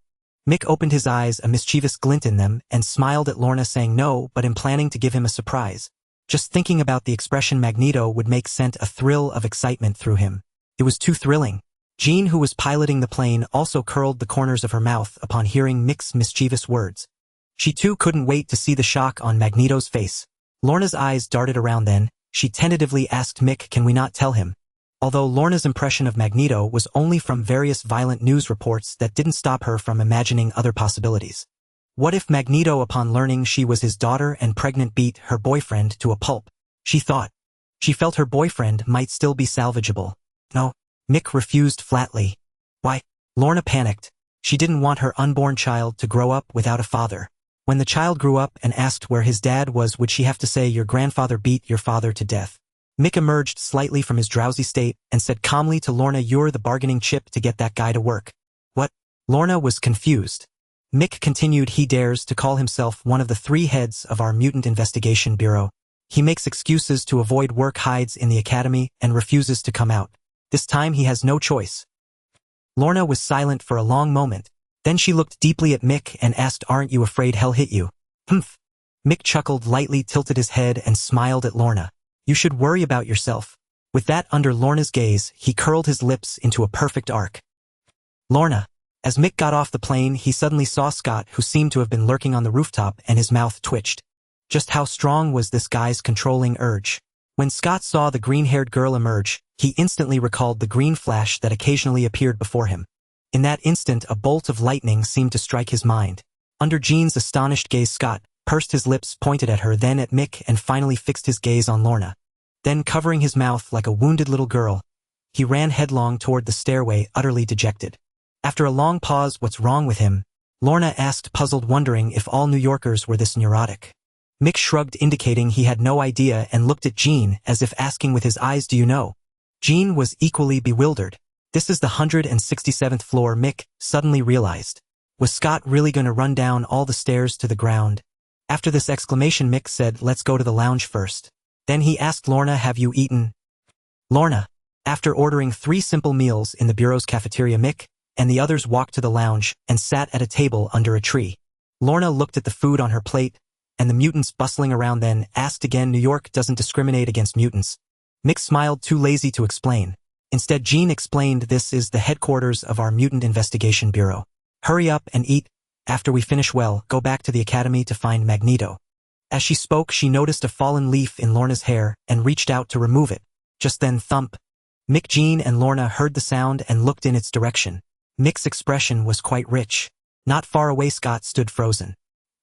Mick opened his eyes, a mischievous glint in them, and smiled at Lorna, saying no, but in planning to give him a surprise. Just thinking about the expression Magneto would make sent a thrill of excitement through him. It was too thrilling. Jean, who was piloting the plane, also curled the corners of her mouth upon hearing Mick's mischievous words. She too couldn't wait to see the shock on Magneto's face. Lorna's eyes darted around then. She tentatively asked Mick, "Can we not tell him?" Although Lorna's impression of Magneto was only from various violent news reports, that didn't stop her from imagining other possibilities. What if Magneto, upon learning she was his daughter and pregnant, beat her boyfriend to a pulp? She thought. She felt her boyfriend might still be salvageable. No, Mick refused flatly. Why? Lorna panicked. She didn't want her unborn child to grow up without a father. When the child grew up and asked where his dad was, would she have to say, "Your grandfather beat your father to death"? Mick emerged slightly from his drowsy state and said calmly to Lorna, "You're the bargaining chip to get that guy to work." What? Lorna was confused. Mick continued, "He dares to call himself one of the 3 heads of our Mutant Investigation Bureau. He makes excuses to avoid work, hides in the academy, and refuses to come out. This time he has no choice." Lorna was silent for a long moment. Then she looked deeply at Mick and asked, "Aren't you afraid he'll hit you?" "Humph." Mick chuckled lightly, tilted his head, and smiled at Lorna. "You should worry about yourself." With that under Lorna's gaze, he curled his lips into a perfect arc. Lorna. As Mick got off the plane, he suddenly saw Scott, who seemed to have been lurking on the rooftop, and his mouth twitched. Just how strong was this guy's controlling urge? When Scott saw the green-haired girl emerge, he instantly recalled the green flash that occasionally appeared before him. In that instant, a bolt of lightning seemed to strike his mind. Under Jean's astonished gaze, Scott pursed his lips, pointed at her, then at Mick, and finally fixed his gaze on Lorna. Then, covering his mouth like a wounded little girl, he ran headlong toward the stairway, utterly dejected. After a long pause, "What's wrong with him?" Lorna asked, puzzled, wondering if all New Yorkers were this neurotic. Mick shrugged, indicating he had no idea, and looked at Jean as if asking with his eyes, "Do you know?" Jean was equally bewildered. This is the 167th floor, Mick suddenly realized. Was Scott really going to run down all the stairs to the ground? After this exclamation, Mick said, "Let's go to the lounge first." Then he asked Lorna, "Have you eaten?" Lorna. After ordering 3 simple meals in the Bureau's cafeteria, Mick and the others walked to the lounge and sat at a table under a tree. Lorna looked at the food on her plate and the mutants bustling around, then asked again, "New York doesn't discriminate against mutants." Mick smiled, too lazy to explain. Instead, Jean explained, "This is the headquarters of our Mutant Investigation Bureau. Hurry up and eat. After we finish, well, go back to the academy to find Magneto." As she spoke, she noticed a fallen leaf in Lorna's hair and reached out to remove it. Just then, thump. Mick, Jean, and Lorna heard the sound and looked in its direction. Mick's expression was quite rich. Not far away, Scott stood frozen.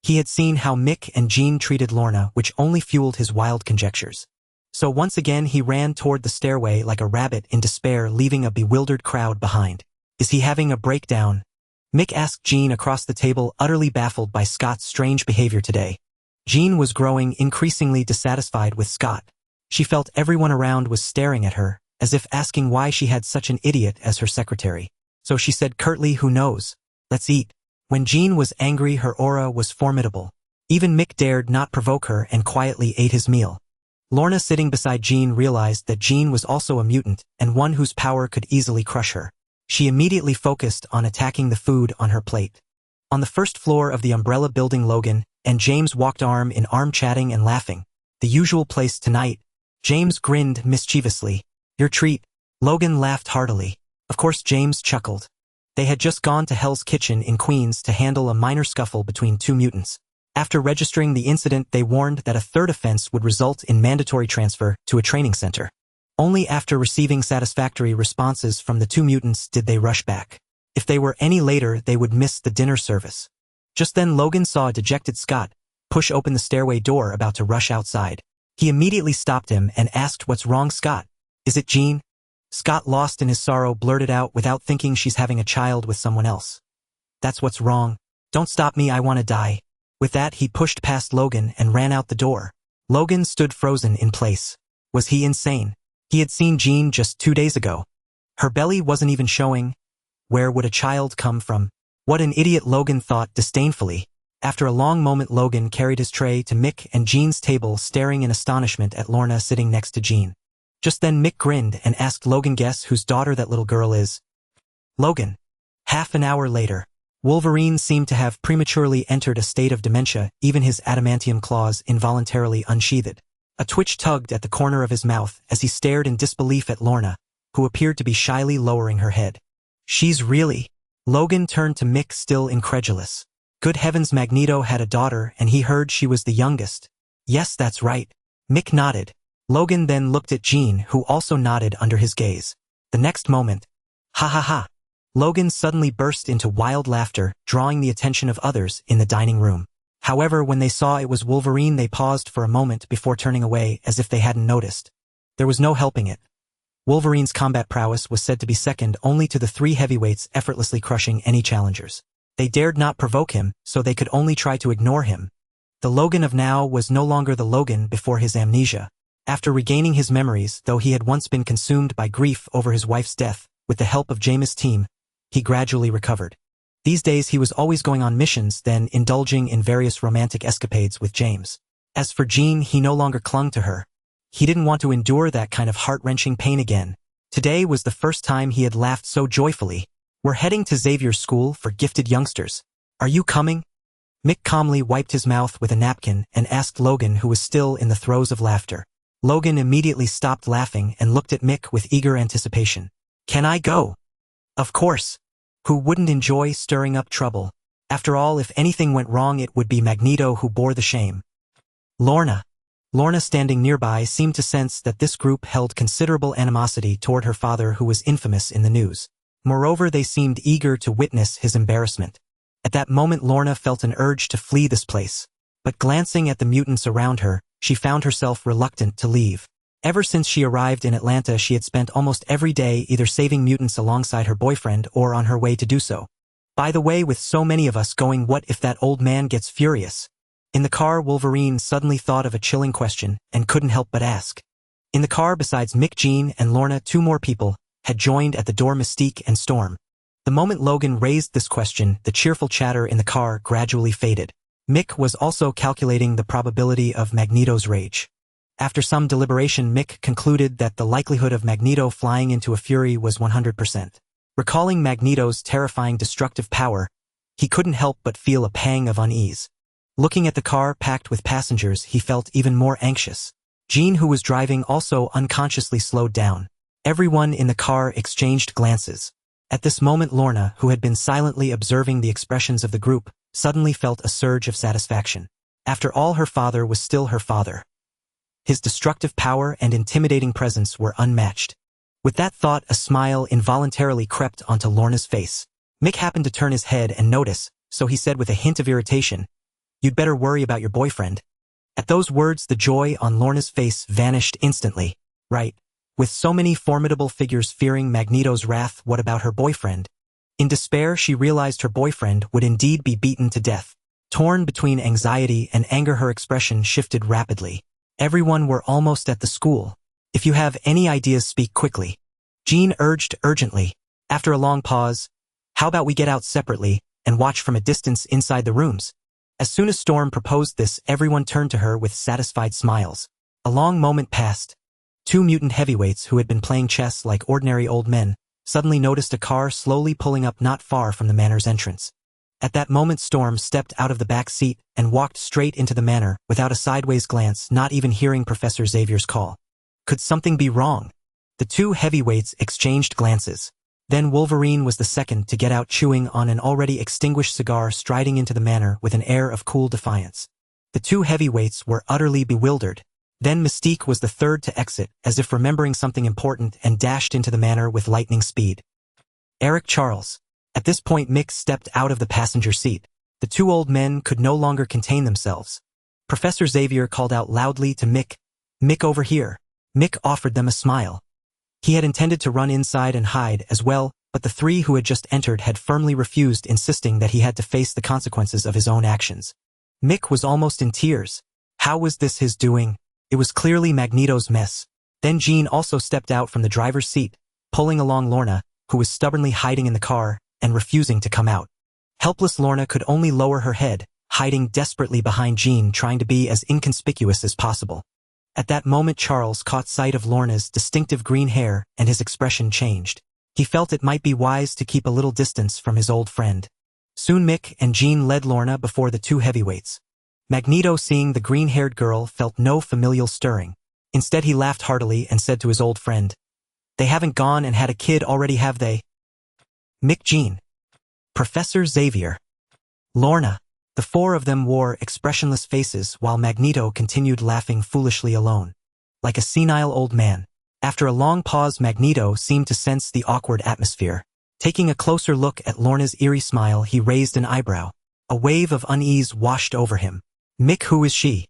He had seen how Mick and Jean treated Lorna, which only fueled his wild conjectures. So once again he ran toward the stairway like a rabbit in despair, leaving a bewildered crowd behind. "Is he having a breakdown?" Mick asked Jean across the table, utterly baffled by Scott's strange behavior today. Jean was growing increasingly dissatisfied with Scott. She felt everyone around was staring at her, as if asking why she had such an idiot as her secretary. So she said curtly, "Who knows? Let's eat." When Jean was angry, her aura was formidable. Even Mick dared not provoke her and quietly ate his meal. Lorna, sitting beside Jean, realized that Jean was also a mutant and one whose power could easily crush her. She immediately focused on attacking the food on her plate. On the first floor of the Umbrella Building, Logan and James walked arm in arm, chatting and laughing. "The usual place tonight." James grinned mischievously. "Your treat." Logan laughed heartily. Of course, James chuckled. They had just gone to Hell's Kitchen in Queens to handle a minor scuffle between 2 mutants. After registering the incident, they warned that a 3rd offense would result in mandatory transfer to a training center. Only after receiving satisfactory responses from the 2 mutants did they rush back. If they were any later, they would miss the dinner service. Just then Logan saw a dejected Scott push open the stairway door, about to rush outside. He immediately stopped him and asked, "What's wrong, Scott?" "Is it Jean?" Scott, lost in his sorrow, blurted out without thinking, "She's having a child with someone else. That's what's wrong. Don't stop me, I want to die." With that, he pushed past Logan and ran out the door. Logan stood frozen in place. Was he insane? He had seen Jean just 2 days ago. Her belly wasn't even showing. Where would a child come from? What an idiot, Logan thought disdainfully. After a long moment, Logan carried his tray to Mick and Jean's table, staring in astonishment at Lorna sitting next to Jean. Just then Mick grinned and asked Logan, "Guess whose daughter that little girl is?" Logan. Half an hour later. Wolverine seemed to have prematurely entered a state of dementia, even his adamantium claws involuntarily unsheathed. A twitch tugged at the corner of his mouth as he stared in disbelief at Lorna, who appeared to be shyly lowering her head. "She's really..." Logan turned to Mick, still incredulous. Good heavens, Magneto had a daughter and he heard she was the youngest. "Yes, that's right." Mick nodded. Logan then looked at Jean, who also nodded under his gaze. The next moment, "Ha ha ha." Logan suddenly burst into wild laughter, drawing the attention of others in the dining room. However, when they saw it was Wolverine, they paused for a moment before turning away as if they hadn't noticed. There was no helping it. Wolverine's combat prowess was said to be second only to the three heavyweights, effortlessly crushing any challengers. They dared not provoke him, so they could only try to ignore him. The Logan of now was no longer the Logan before his amnesia. After regaining his memories, though he had once been consumed by grief over his wife's death, with the help of Jameis' team, he gradually recovered. These days he was always going on missions, then indulging in various romantic escapades with James. As for Jean, he no longer clung to her. He didn't want to endure that kind of heart-wrenching pain again. Today was the first time he had laughed so joyfully. "We're heading to Xavier's school for gifted youngsters. Are you coming?" Mick calmly wiped his mouth with a napkin and asked Logan, who was still in the throes of laughter. Logan immediately stopped laughing and looked at Mick with eager anticipation. "Can I go?" "Of course. Who wouldn't enjoy stirring up trouble? After all, if anything went wrong, it would be Magneto who bore the shame." Lorna. Lorna, standing nearby, seemed to sense that this group held considerable animosity toward her father, who was infamous in the news. Moreover, they seemed eager to witness his embarrassment. At that moment, Lorna felt an urge to flee this place. But glancing at the mutants around her, she found herself reluctant to leave. Ever since she arrived in Atlanta, she had spent almost every day either saving mutants alongside her boyfriend or on her way to do so. By the way, with so many of us going, what if that old man gets furious? In the car, Wolverine suddenly thought of a chilling question and couldn't help but ask. In the car, besides Mick, Jean, and Lorna, two more people had joined at the door: Mystique and Storm. The moment Logan raised this question, the cheerful chatter in the car gradually faded. Mick was also calculating the probability of Magneto's rage. After some deliberation, Mick concluded that the likelihood of Magneto flying into a fury was 100%. Recalling Magneto's terrifying destructive power, he couldn't help but feel a pang of unease. Looking at the car packed with passengers, he felt even more anxious. Jean, who was driving, also unconsciously slowed down. Everyone in the car exchanged glances. At this moment, Lorna, who had been silently observing the expressions of the group, suddenly felt a surge of satisfaction. After all, her father was still her father. His destructive power and intimidating presence were unmatched. With that thought, a smile involuntarily crept onto Lorna's face. Mick happened to turn his head and notice, so he said with a hint of irritation, "You'd better worry about your boyfriend." At those words, the joy on Lorna's face vanished instantly. Right. With so many formidable figures fearing Magneto's wrath, what about her boyfriend? In despair, she realized her boyfriend would indeed be beaten to death. Torn between anxiety and anger, her expression shifted rapidly. "Everyone, we're almost at the school. If you have any ideas, speak quickly," Jean urged urgently. After a long pause, "How about we get out separately and watch from a distance inside the rooms?" As soon as Storm proposed this, everyone turned to her with satisfied smiles. A long moment passed. Two mutant heavyweights who had been playing chess like ordinary old men suddenly noticed a car slowly pulling up not far from the manor's entrance. At that moment, Storm stepped out of the back seat and walked straight into the manor without a sideways glance, not even hearing Professor Xavier's call. Could something be wrong? The two heavyweights exchanged glances. Then Wolverine was the second to get out, chewing on an already extinguished cigar, striding into the manor with an air of cool defiance. The two heavyweights were utterly bewildered. Then Mystique was the third to exit, as if remembering something important, and dashed into the manor with lightning speed. Eric Charles. At this point, Mick stepped out of the passenger seat. The two old men could no longer contain themselves. Professor Xavier called out loudly to Mick, "Mick, over here." Mick offered them a smile. He had intended to run inside and hide as well, but the three who had just entered had firmly refused, insisting that he had to face the consequences of his own actions. Mick was almost in tears. How was this his doing? It was clearly Magneto's mess. Then Jean also stepped out from the driver's seat, pulling along Lorna, who was stubbornly hiding in the car and refusing to come out. Helpless Lorna could only lower her head, hiding desperately behind Jean, trying to be as inconspicuous as possible. At that moment Charles caught sight of Lorna's distinctive green hair and his expression changed. He felt it might be wise to keep a little distance from his old friend. Soon Mick and Jean led Lorna before the two heavyweights. Magneto, seeing the green-haired girl, felt no familial stirring. Instead he laughed heartily and said to his old friend, "They haven't gone and had a kid already, have they?" Mick, Jean, Professor Xavier, Lorna. The four of them wore expressionless faces while Magneto continued laughing foolishly alone, like a senile old man. After a long pause, Magneto seemed to sense the awkward atmosphere. Taking a closer look at Lorna's eerie smile, he raised an eyebrow. A wave of unease washed over him. "Mick, who is she?"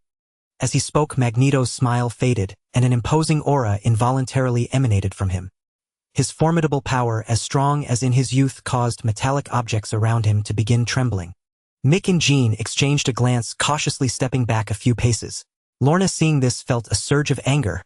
As he spoke, Magneto's smile faded, and an imposing aura involuntarily emanated from him. His formidable power, as strong as in his youth, caused metallic objects around him to begin trembling. Mick and Jean exchanged a glance, cautiously stepping back a few paces. Lorna, seeing this, felt a surge of anger.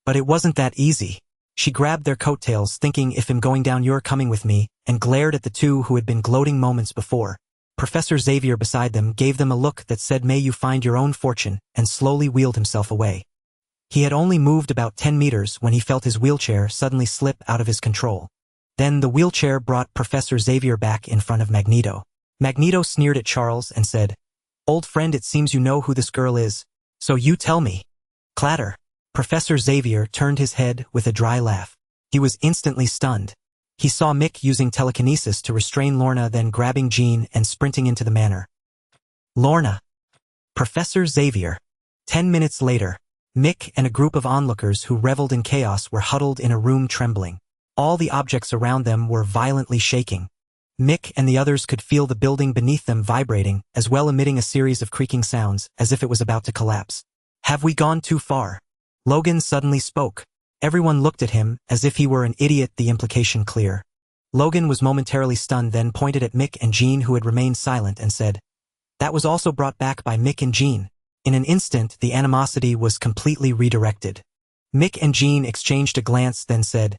But it wasn't that easy. She grabbed their coattails, thinking, "If I'm going down, you're coming with me," and glared at the two who had been gloating moments before. Professor Xavier beside them gave them a look that said, "May you find your own fortune," and slowly wheeled himself away. He had only moved about 10 meters when he felt his wheelchair suddenly slip out of his control. Then the wheelchair brought Professor Xavier back in front of Magneto. Magneto sneered at Charles and said, "Old friend, it seems you know who this girl is. So you tell me." Clatter. Professor Xavier turned his head with a dry laugh. He was instantly stunned. He saw Mick using telekinesis to restrain Lorna, then grabbing Jean and sprinting into the manor. Lorna. Professor Xavier. 10 minutes later, Mick and a group of onlookers who reveled in chaos were huddled in a room, trembling. All the objects around them were violently shaking. Mick and the others could feel the building beneath them vibrating, as well, emitting a series of creaking sounds, as if it was about to collapse. "Have we gone too far?" Logan suddenly spoke. Everyone looked at him, as if he were an idiot, the implication clear. Logan was momentarily stunned, then pointed at Mick and Jean, who had remained silent, and said, "That was also brought back by Mick and Jean." In an instant, the animosity was completely redirected. Mick and Jean exchanged a glance, then said,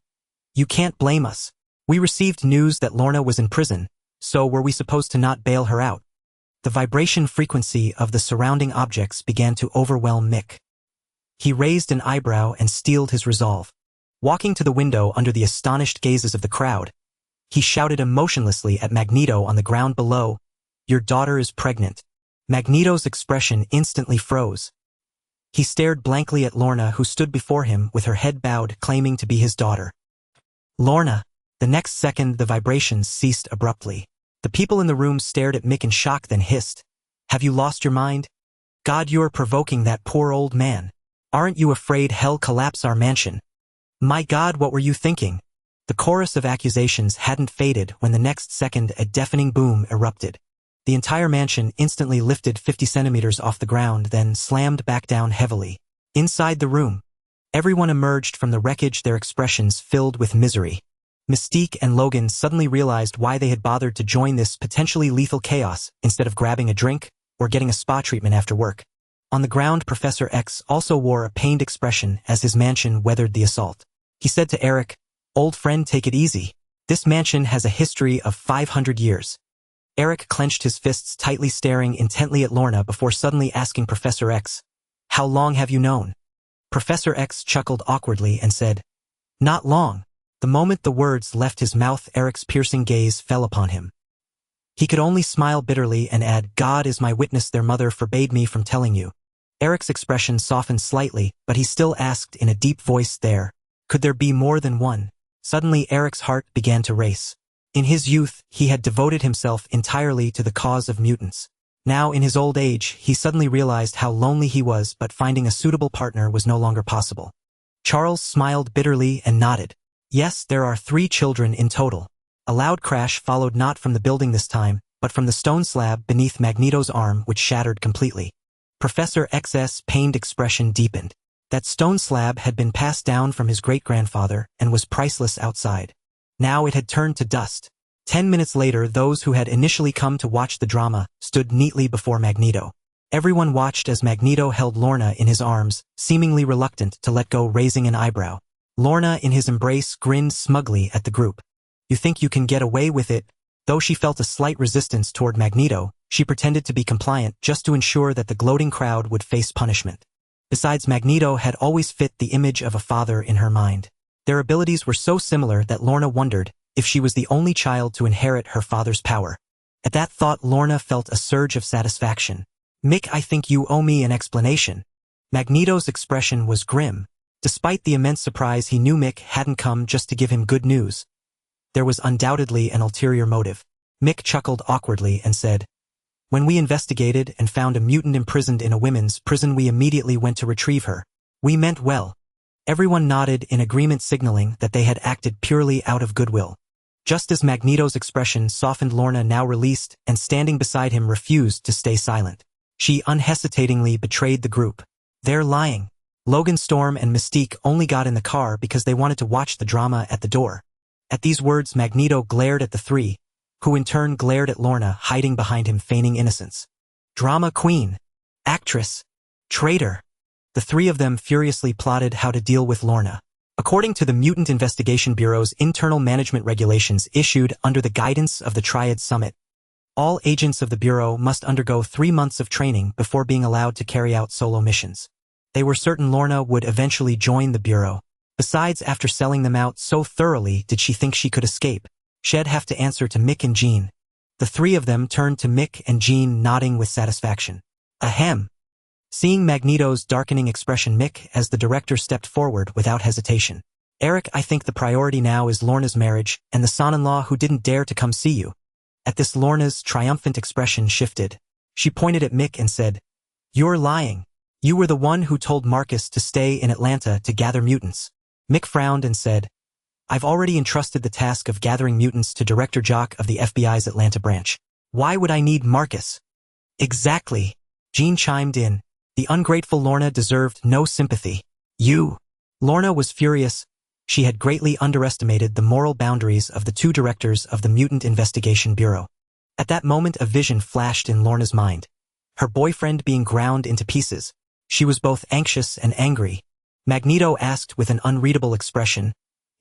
"You can't blame us. We received news that Lorna was in prison, so were we supposed to not bail her out?" The vibration frequency of the surrounding objects began to overwhelm Mick. He raised an eyebrow and steeled his resolve. Walking to the window under the astonished gazes of the crowd, he shouted emotionlessly at Magneto on the ground below, "Your daughter is pregnant." Magneto's expression instantly froze. He stared blankly at Lorna, who stood before him with her head bowed, claiming to be his daughter. Lorna. The next second, the vibrations ceased abruptly. The people in the room stared at Mick in shock, then hissed, "Have you lost your mind? God, you are provoking that poor old man. Aren't you afraid hell collapse our mansion? My God, what were you thinking?" The chorus of accusations hadn't faded when the next second a deafening boom erupted. The entire mansion instantly lifted 50 centimeters off the ground, then slammed back down heavily. Inside the room, everyone emerged from the wreckage, their expressions filled with misery. Mystique and Logan suddenly realized why they had bothered to join this potentially lethal chaos instead of grabbing a drink or getting a spa treatment after work. On the ground, Professor X also wore a pained expression as his mansion weathered the assault. He said to Eric, "Old friend, take it easy. This mansion has a history of 500 years. Eric clenched his fists tightly, staring intently at Lorna before suddenly asking Professor X, "How long have you known?" Professor X chuckled awkwardly and said, "Not long." The moment the words left his mouth, Eric's piercing gaze fell upon him. He could only smile bitterly and add, "God is my witness, their mother forbade me from telling you." Eric's expression softened slightly, but he still asked in a deep voice, Could there be more than one?" Suddenly Eric's heart began to race. In his youth, he had devoted himself entirely to the cause of mutants. Now, in his old age, he suddenly realized how lonely he was, but finding a suitable partner was no longer possible. Charles smiled bitterly and nodded. "Yes, there are 3 children in total." A loud crash followed, not from the building this time, but from the stone slab beneath Magneto's arm, which shattered completely. Professor X's pained expression deepened. That stone slab had been passed down from his great-grandfather and was priceless outside. Now it had turned to dust. 10 minutes later, those who had initially come to watch the drama stood neatly before Magneto. Everyone watched as Magneto held Lorna in his arms, seemingly reluctant to let go, raising an eyebrow. Lorna, in his embrace, grinned smugly at the group. You think you can get away with it? Though she felt a slight resistance toward Magneto, she pretended to be compliant just to ensure that the gloating crowd would face punishment. Besides, Magneto had always fit the image of a father in her mind. Their abilities were so similar that Lorna wondered if she was the only child to inherit her father's power. At that thought, Lorna felt a surge of satisfaction. Mick, I think you owe me an explanation. Magneto's expression was grim. Despite the immense surprise, he knew Mick hadn't come just to give him good news. There was undoubtedly an ulterior motive. Mick chuckled awkwardly and said, When we investigated and found a mutant imprisoned in a women's prison, we immediately went to retrieve her. We meant well. Everyone nodded in agreement, signaling that they had acted purely out of goodwill. Just as Magneto's expression softened, Lorna, now released and standing beside him, refused to stay silent. She unhesitatingly betrayed the group. They're lying. Logan, Storm, and Mystique only got in the car because they wanted to watch the drama at the door. At these words, Magneto glared at the three, who in turn glared at Lorna, hiding behind him, feigning innocence. Drama queen. Actress. Traitor. The three of them furiously plotted how to deal with Lorna. According to the Mutant Investigation Bureau's internal management regulations issued under the guidance of the Triad Summit, all agents of the Bureau must undergo 3 months of training before being allowed to carry out solo missions. They were certain Lorna would eventually join the Bureau. Besides, after selling them out so thoroughly, did she think she could escape? She'd have to answer to Mick and Jean. The three of them turned to Mick and Jean, nodding with satisfaction. Ahem. Seeing Magneto's darkening expression, Mick, as the director, stepped forward without hesitation. Eric, I think the priority now is Lorna's marriage and the son-in-law who didn't dare to come see you. At this, Lorna's triumphant expression shifted. She pointed at Mick and said, You're lying. You were the one who told Marcus to stay in Atlanta to gather mutants. Mick frowned and said, I've already entrusted the task of gathering mutants to Director Jock of the FBI's Atlanta branch. Why would I need Marcus? Exactly. Jean chimed in. The ungrateful Lorna deserved no sympathy. You. Lorna was furious. She had greatly underestimated the moral boundaries of the two directors of the Mutant Investigation Bureau. At that moment, a vision flashed in Lorna's mind. Her boyfriend being ground into pieces. She was both anxious and angry. Magneto asked with an unreadable expression,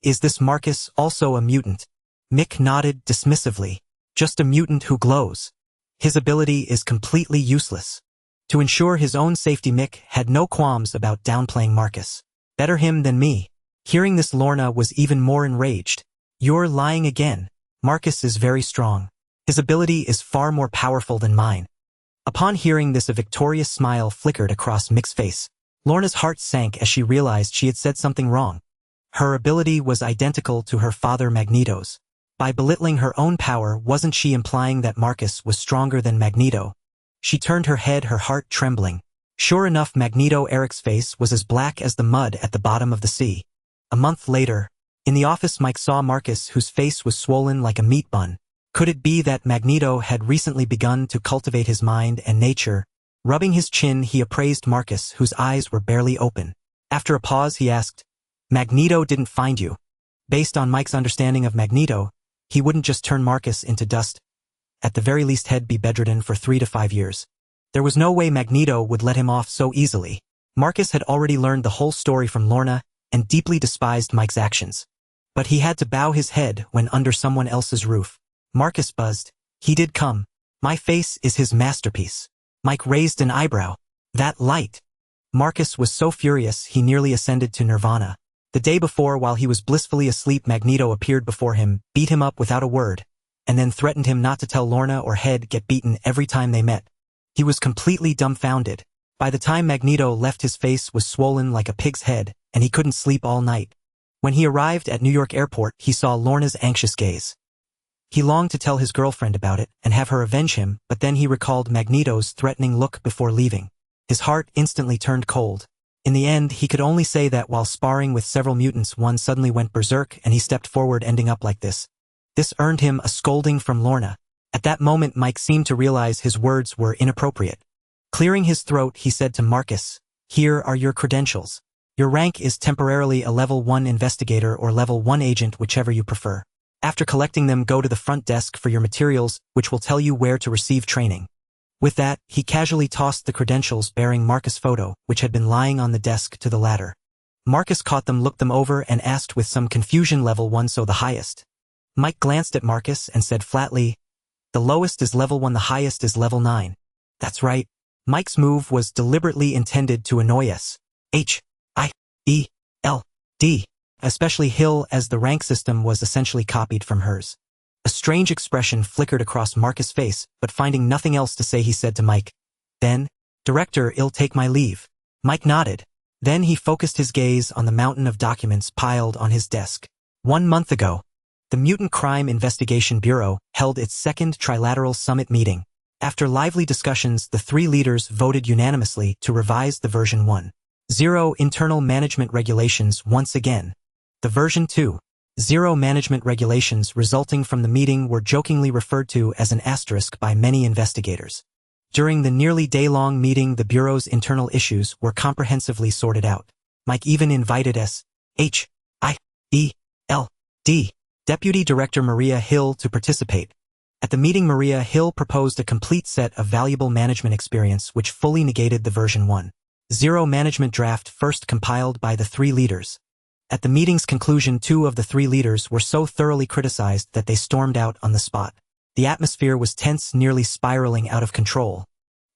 Is this Marcus also a mutant? Mick nodded dismissively. Just a mutant who glows. His ability is completely useless. To ensure his own safety, Mick had no qualms about downplaying Marcus. Better him than me. Hearing this, Lorna was even more enraged. You're lying again. Marcus is very strong. His ability is far more powerful than mine. Upon hearing this, a victorious smile flickered across Mick's face. Lorna's heart sank as she realized she had said something wrong. Her ability was identical to her father Magneto's. By belittling her own power, wasn't she implying that Marcus was stronger than Magneto? She turned her head, her heart trembling. Sure enough, Magneto Eric's face was as black as the mud at the bottom of the sea. A month later, in the office, Mike saw Marcus, whose face was swollen like a meat bun. Could it be that Magneto had recently begun to cultivate his mind and nature? Rubbing his chin, he appraised Marcus, whose eyes were barely open. After a pause, he asked, Magneto didn't find you. Based on Mike's understanding of Magneto, he wouldn't just turn Marcus into dust. At the very least, he'd be bedridden for 3 to 5 years. There was no way Magneto would let him off so easily. Marcus had already learned the whole story from Lorna and deeply despised Mike's actions. But he had to bow his head when under someone else's roof. Marcus buzzed. He did come. My face is his masterpiece. Mike raised an eyebrow. That light. Marcus was so furious he nearly ascended to nirvana. The day before, while he was blissfully asleep, Magneto appeared before him, beat him up without a word, and then threatened him not to tell Lorna or he'd get beaten every time they met. He was completely dumbfounded. By the time Magneto left, his face was swollen like a pig's head, and he couldn't sleep all night. When he arrived at New York Airport, he saw Lorna's anxious gaze. He longed to tell his girlfriend about it and have her avenge him, but then he recalled Magneto's threatening look before leaving. His heart instantly turned cold. In the end, he could only say that while sparring with several mutants, one suddenly went berserk and he stepped forward, ending up like this. This earned him a scolding from Lorna. At that moment, Mike seemed to realize his words were inappropriate. Clearing his throat, he said to Marcus, Here are your credentials. Your rank is temporarily a level 1 investigator or level 1 agent, whichever you prefer. After collecting them, go to the front desk for your materials, which will tell you where to receive training. With that, he casually tossed the credentials bearing Marcus' photo, which had been lying on the desk, to the latter. Marcus caught them, looked them over, and asked with some confusion, level 1, so the highest. Mike glanced at Marcus and said flatly, the lowest is level 1, the highest is level 9. That's right. Mike's move was deliberately intended to annoy us. H-I-E-L-D. Especially Hill, as the rank system was essentially copied from hers. A strange expression flickered across Marcus' face, but finding nothing else to say, he said to Mike, then, Director, I'll take my leave. Mike nodded. Then he focused his gaze on the mountain of documents piled on his desk. 1 month ago, the Mutant Crime Investigation Bureau held its second trilateral summit meeting. After lively discussions, the 3 leaders voted unanimously to revise the version 1.0 internal management regulations once again. The version 2.0 management regulations resulting from the meeting were jokingly referred to as an asterisk by many investigators. During the nearly day-long meeting, the Bureau's internal issues were comprehensively sorted out. Mike even invited S.H.I.E.L.D. Deputy Director Maria Hill to participate. At the meeting, Maria Hill proposed a complete set of valuable management experience which fully negated the version 1.0 management draft first compiled by the 3 leaders. At the meeting's conclusion, 2 of the 3 leaders were so thoroughly criticized that they stormed out on the spot. The atmosphere was tense, nearly spiraling out of control.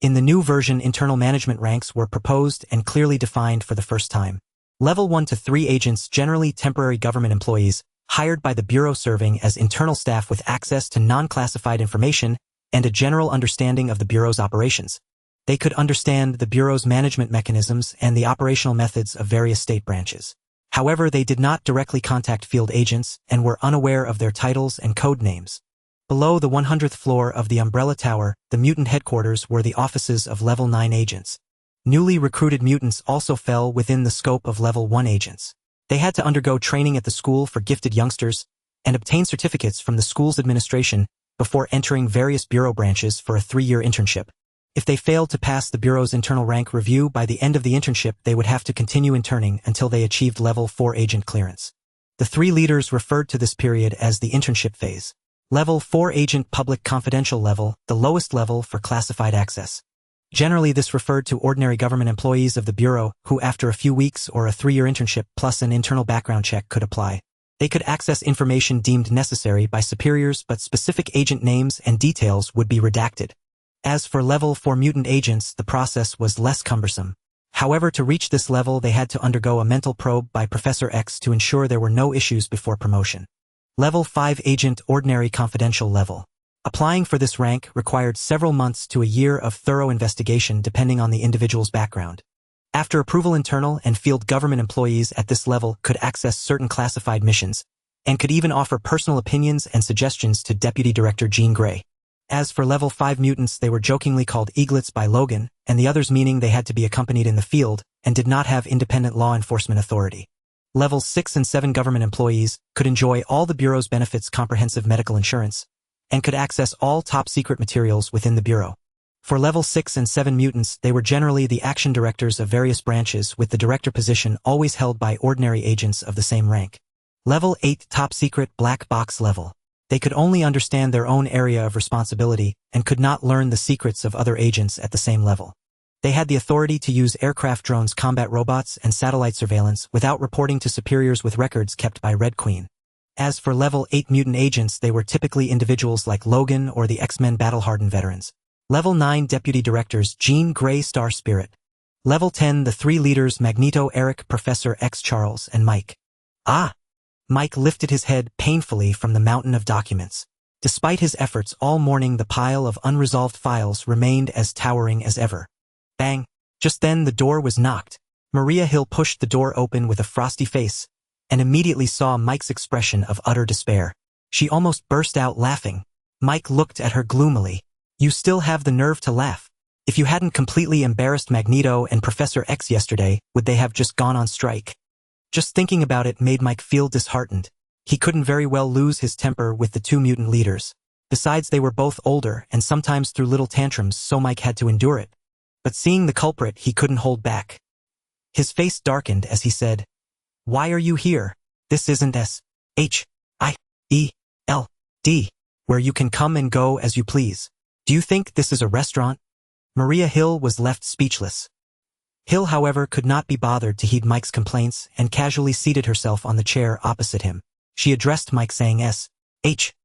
In the new version, internal management ranks were proposed and clearly defined for the first time. Level 1 to 3 agents, generally temporary government employees, hired by the Bureau, serving as internal staff with access to non-classified information and a general understanding of the Bureau's operations. They could understand the Bureau's management mechanisms and the operational methods of various state branches. However, they did not directly contact field agents and were unaware of their titles and code names. Below the 100th floor of the Umbrella Tower, the Mutant headquarters, were the offices of Level 9 agents. Newly recruited mutants also fell within the scope of Level 1 agents. They had to undergo training at the school for gifted youngsters and obtain certificates from the school's administration before entering various Bureau branches for a 3-year internship. If they failed to pass the Bureau's internal rank review by the end of the internship, they would have to continue interning until they achieved Level 4 agent clearance. The 3 leaders referred to this period as the internship phase. Level 4 agent, public confidential level, the lowest level for classified access. Generally, this referred to ordinary government employees of the Bureau who, after a few weeks or a 3-year internship plus an internal background check, could apply. They could access information deemed necessary by superiors, but specific agent names and details would be redacted. As for Level 4 mutant agents, the process was less cumbersome. However, to reach this level, they had to undergo a mental probe by Professor X to ensure there were no issues before promotion. Level 5 agent, ordinary confidential level. Applying for this rank required several months to a year of thorough investigation depending on the individual's background. After approval, internal and field government employees at this level could access certain classified missions, and could even offer personal opinions and suggestions to Deputy Director Jean Grey. As for Level 5 mutants, they were jokingly called eaglets by Logan, and the others, meaning they had to be accompanied in the field and did not have independent law enforcement authority. Levels 6 and 7 government employees could enjoy all the Bureau's benefits, comprehensive medical insurance, and could access all top-secret materials within the Bureau. For Level 6 and 7 mutants, they were generally the action directors of various branches, with the director position always held by ordinary agents of the same rank. Level 8, top-secret black box level. They could only understand their own area of responsibility and could not learn the secrets of other agents at the same level. They had the authority to use aircraft, drones, combat robots, and satellite surveillance without reporting to superiors, with records kept by Red Queen. As for Level 8 mutant agents, they were typically individuals like Logan or the X-Men battle-hardened veterans. Level 9 Deputy Directors, Jean Grey, Star Spirit. Level 10 the 3 leaders, Magneto, Eric, Professor X, Charles, and Mike. Ah! Mike lifted his head painfully from the mountain of documents. Despite his efforts all morning, the pile of unresolved files remained as towering as ever. Bang! Just then the door was knocked. Maria Hill pushed the door open with a frosty face, and immediately saw Mike's expression of utter despair. She almost burst out laughing. Mike looked at her gloomily. You still have the nerve to laugh. If you hadn't completely embarrassed Magneto and Professor X yesterday, would they have just gone on strike? Just thinking about it made Mike feel disheartened. He couldn't very well lose his temper with the 2 mutant leaders. Besides, they were both older and sometimes threw little tantrums, so Mike had to endure it. But seeing the culprit, he couldn't hold back. His face darkened as he said, "Why are you here? This isn't S.H.I.E.L.D., where you can come and go as you please. Do you think this is a restaurant?" Maria Hill was left speechless. Hill, however, could not be bothered to heed Mike's complaints and casually seated herself on the chair opposite him. She addressed Mike saying S-H-I-E-L-D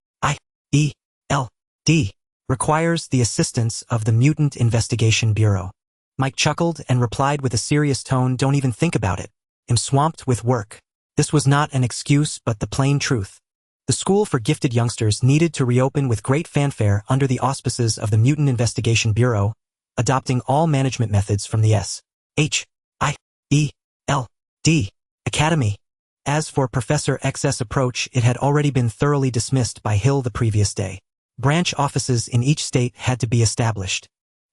requires the assistance of the Mutant Investigation Bureau. Mike chuckled and replied with a serious tone, "Don't even think about it. I'm swamped with work." This was not an excuse but the plain truth. The school for gifted youngsters needed to reopen with great fanfare under the auspices of the Mutant Investigation Bureau, adopting all management methods from the S-H-I-E-L-D Academy. As for Professor X's approach, it had already been thoroughly dismissed by Hill the previous day. Branch offices in each state had to be established.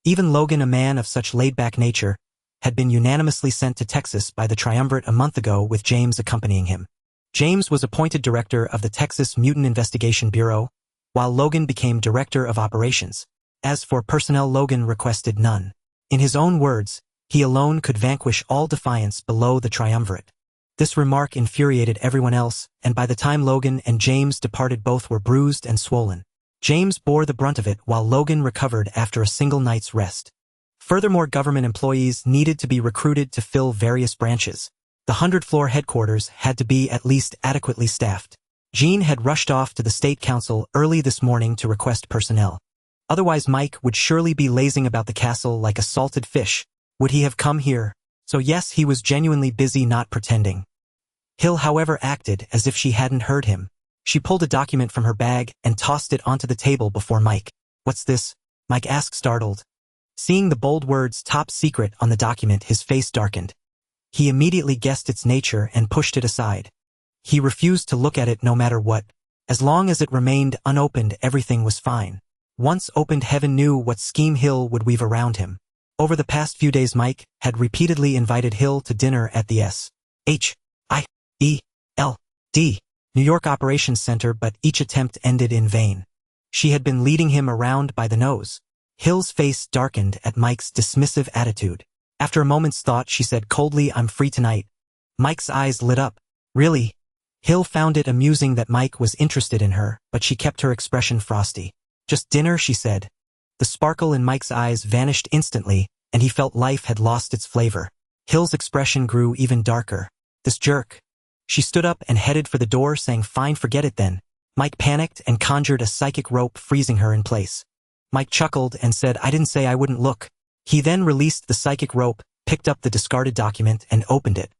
Even Logan, a man of such laid-back nature, had been unanimously sent to Texas by the Triumvirate a month ago with James accompanying him. James was appointed director of the Texas Mutant Investigation Bureau, while Logan became director of operations. As for personnel, Logan requested none. In his own words, he alone could vanquish all defiance below the Triumvirate. This remark infuriated everyone else, and by the time Logan and James departed, both were bruised and swollen. James bore the brunt of it while Logan recovered after a single night's rest. Furthermore, government employees needed to be recruited to fill various branches. The 100-floor headquarters had to be at least adequately staffed. Jean had rushed off to the state council early this morning to request personnel. Otherwise, Mike would surely be lazing about the castle like a salted fish. Would he have come here? So yes, he was genuinely busy, not pretending. Hill, however, acted as if she hadn't heard him. She pulled a document from her bag and tossed it onto the table before Mike. "What's this?" Mike asked, startled. Seeing the bold words "top secret" on the document, his face darkened. He immediately guessed its nature and pushed it aside. He refused to look at it no matter what. As long as it remained unopened, everything was fine. Once opened, heaven knew what scheme Hill would weave around him. Over the past few days, Mike had repeatedly invited Hill to dinner at the S-H-I-E-L-D New York Operations Center, but each attempt ended in vain. She had been leading him around by the nose. Hill's face darkened at Mike's dismissive attitude. After a moment's thought, she said coldly, "I'm free tonight." Mike's eyes lit up. "Really?" Hill found it amusing that Mike was interested in her, but she kept her expression frosty. "Just dinner," she said. The sparkle in Mike's eyes vanished instantly, and he felt life had lost its flavor. Hill's expression grew even darker. "This jerk." She stood up and headed for the door, saying, "Fine, forget it then." Mike panicked and conjured a psychic rope, freezing her in place. Mike chuckled and said, "I didn't say I wouldn't look." He then released the psychic rope, picked up the discarded document, and opened it.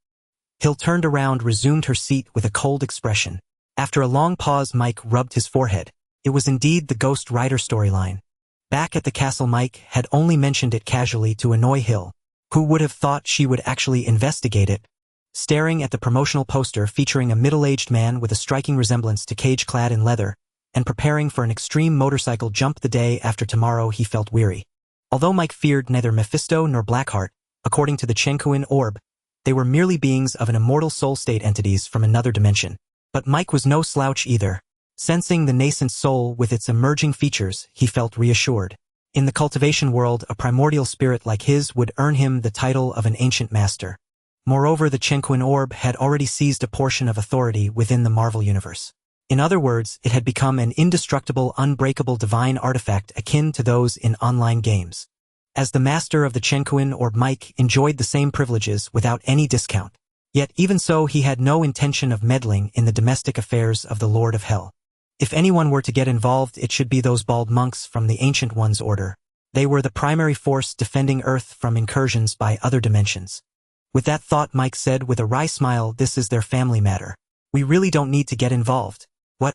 Hill turned around, resumed her seat with a cold expression. After a long pause, Mike rubbed his forehead. It was indeed the Ghost Rider storyline. Back at the castle, Mike had only mentioned it casually to annoy Hill. Who would have thought she would actually investigate it? Staring at the promotional poster featuring a middle-aged man with a striking resemblance to Cage clad in leather, and preparing for an extreme motorcycle jump the day after tomorrow, he felt weary. Although Mike feared neither Mephisto nor Blackheart, according to the Chenkuin orb, they were merely beings of an immortal soul state, entities from another dimension. But Mike was no slouch either. Sensing the nascent soul with its emerging features, he felt reassured. In the cultivation world, a primordial spirit like his would earn him the title of an ancient master. Moreover, the Chenkuin orb had already seized a portion of authority within the Marvel Universe. In other words, it had become an indestructible, unbreakable divine artifact akin to those in online games. As the master of the Chenkuin orb, Mike enjoyed the same privileges without any discount. Yet even so, he had no intention of meddling in the domestic affairs of the Lord of Hell. If anyone were to get involved, it should be those bald monks from the Ancient One's order. They were the primary force defending Earth from incursions by other dimensions. With that thought, Mike said with a wry smile, "This is their family matter. We really don't need to get involved." "What?"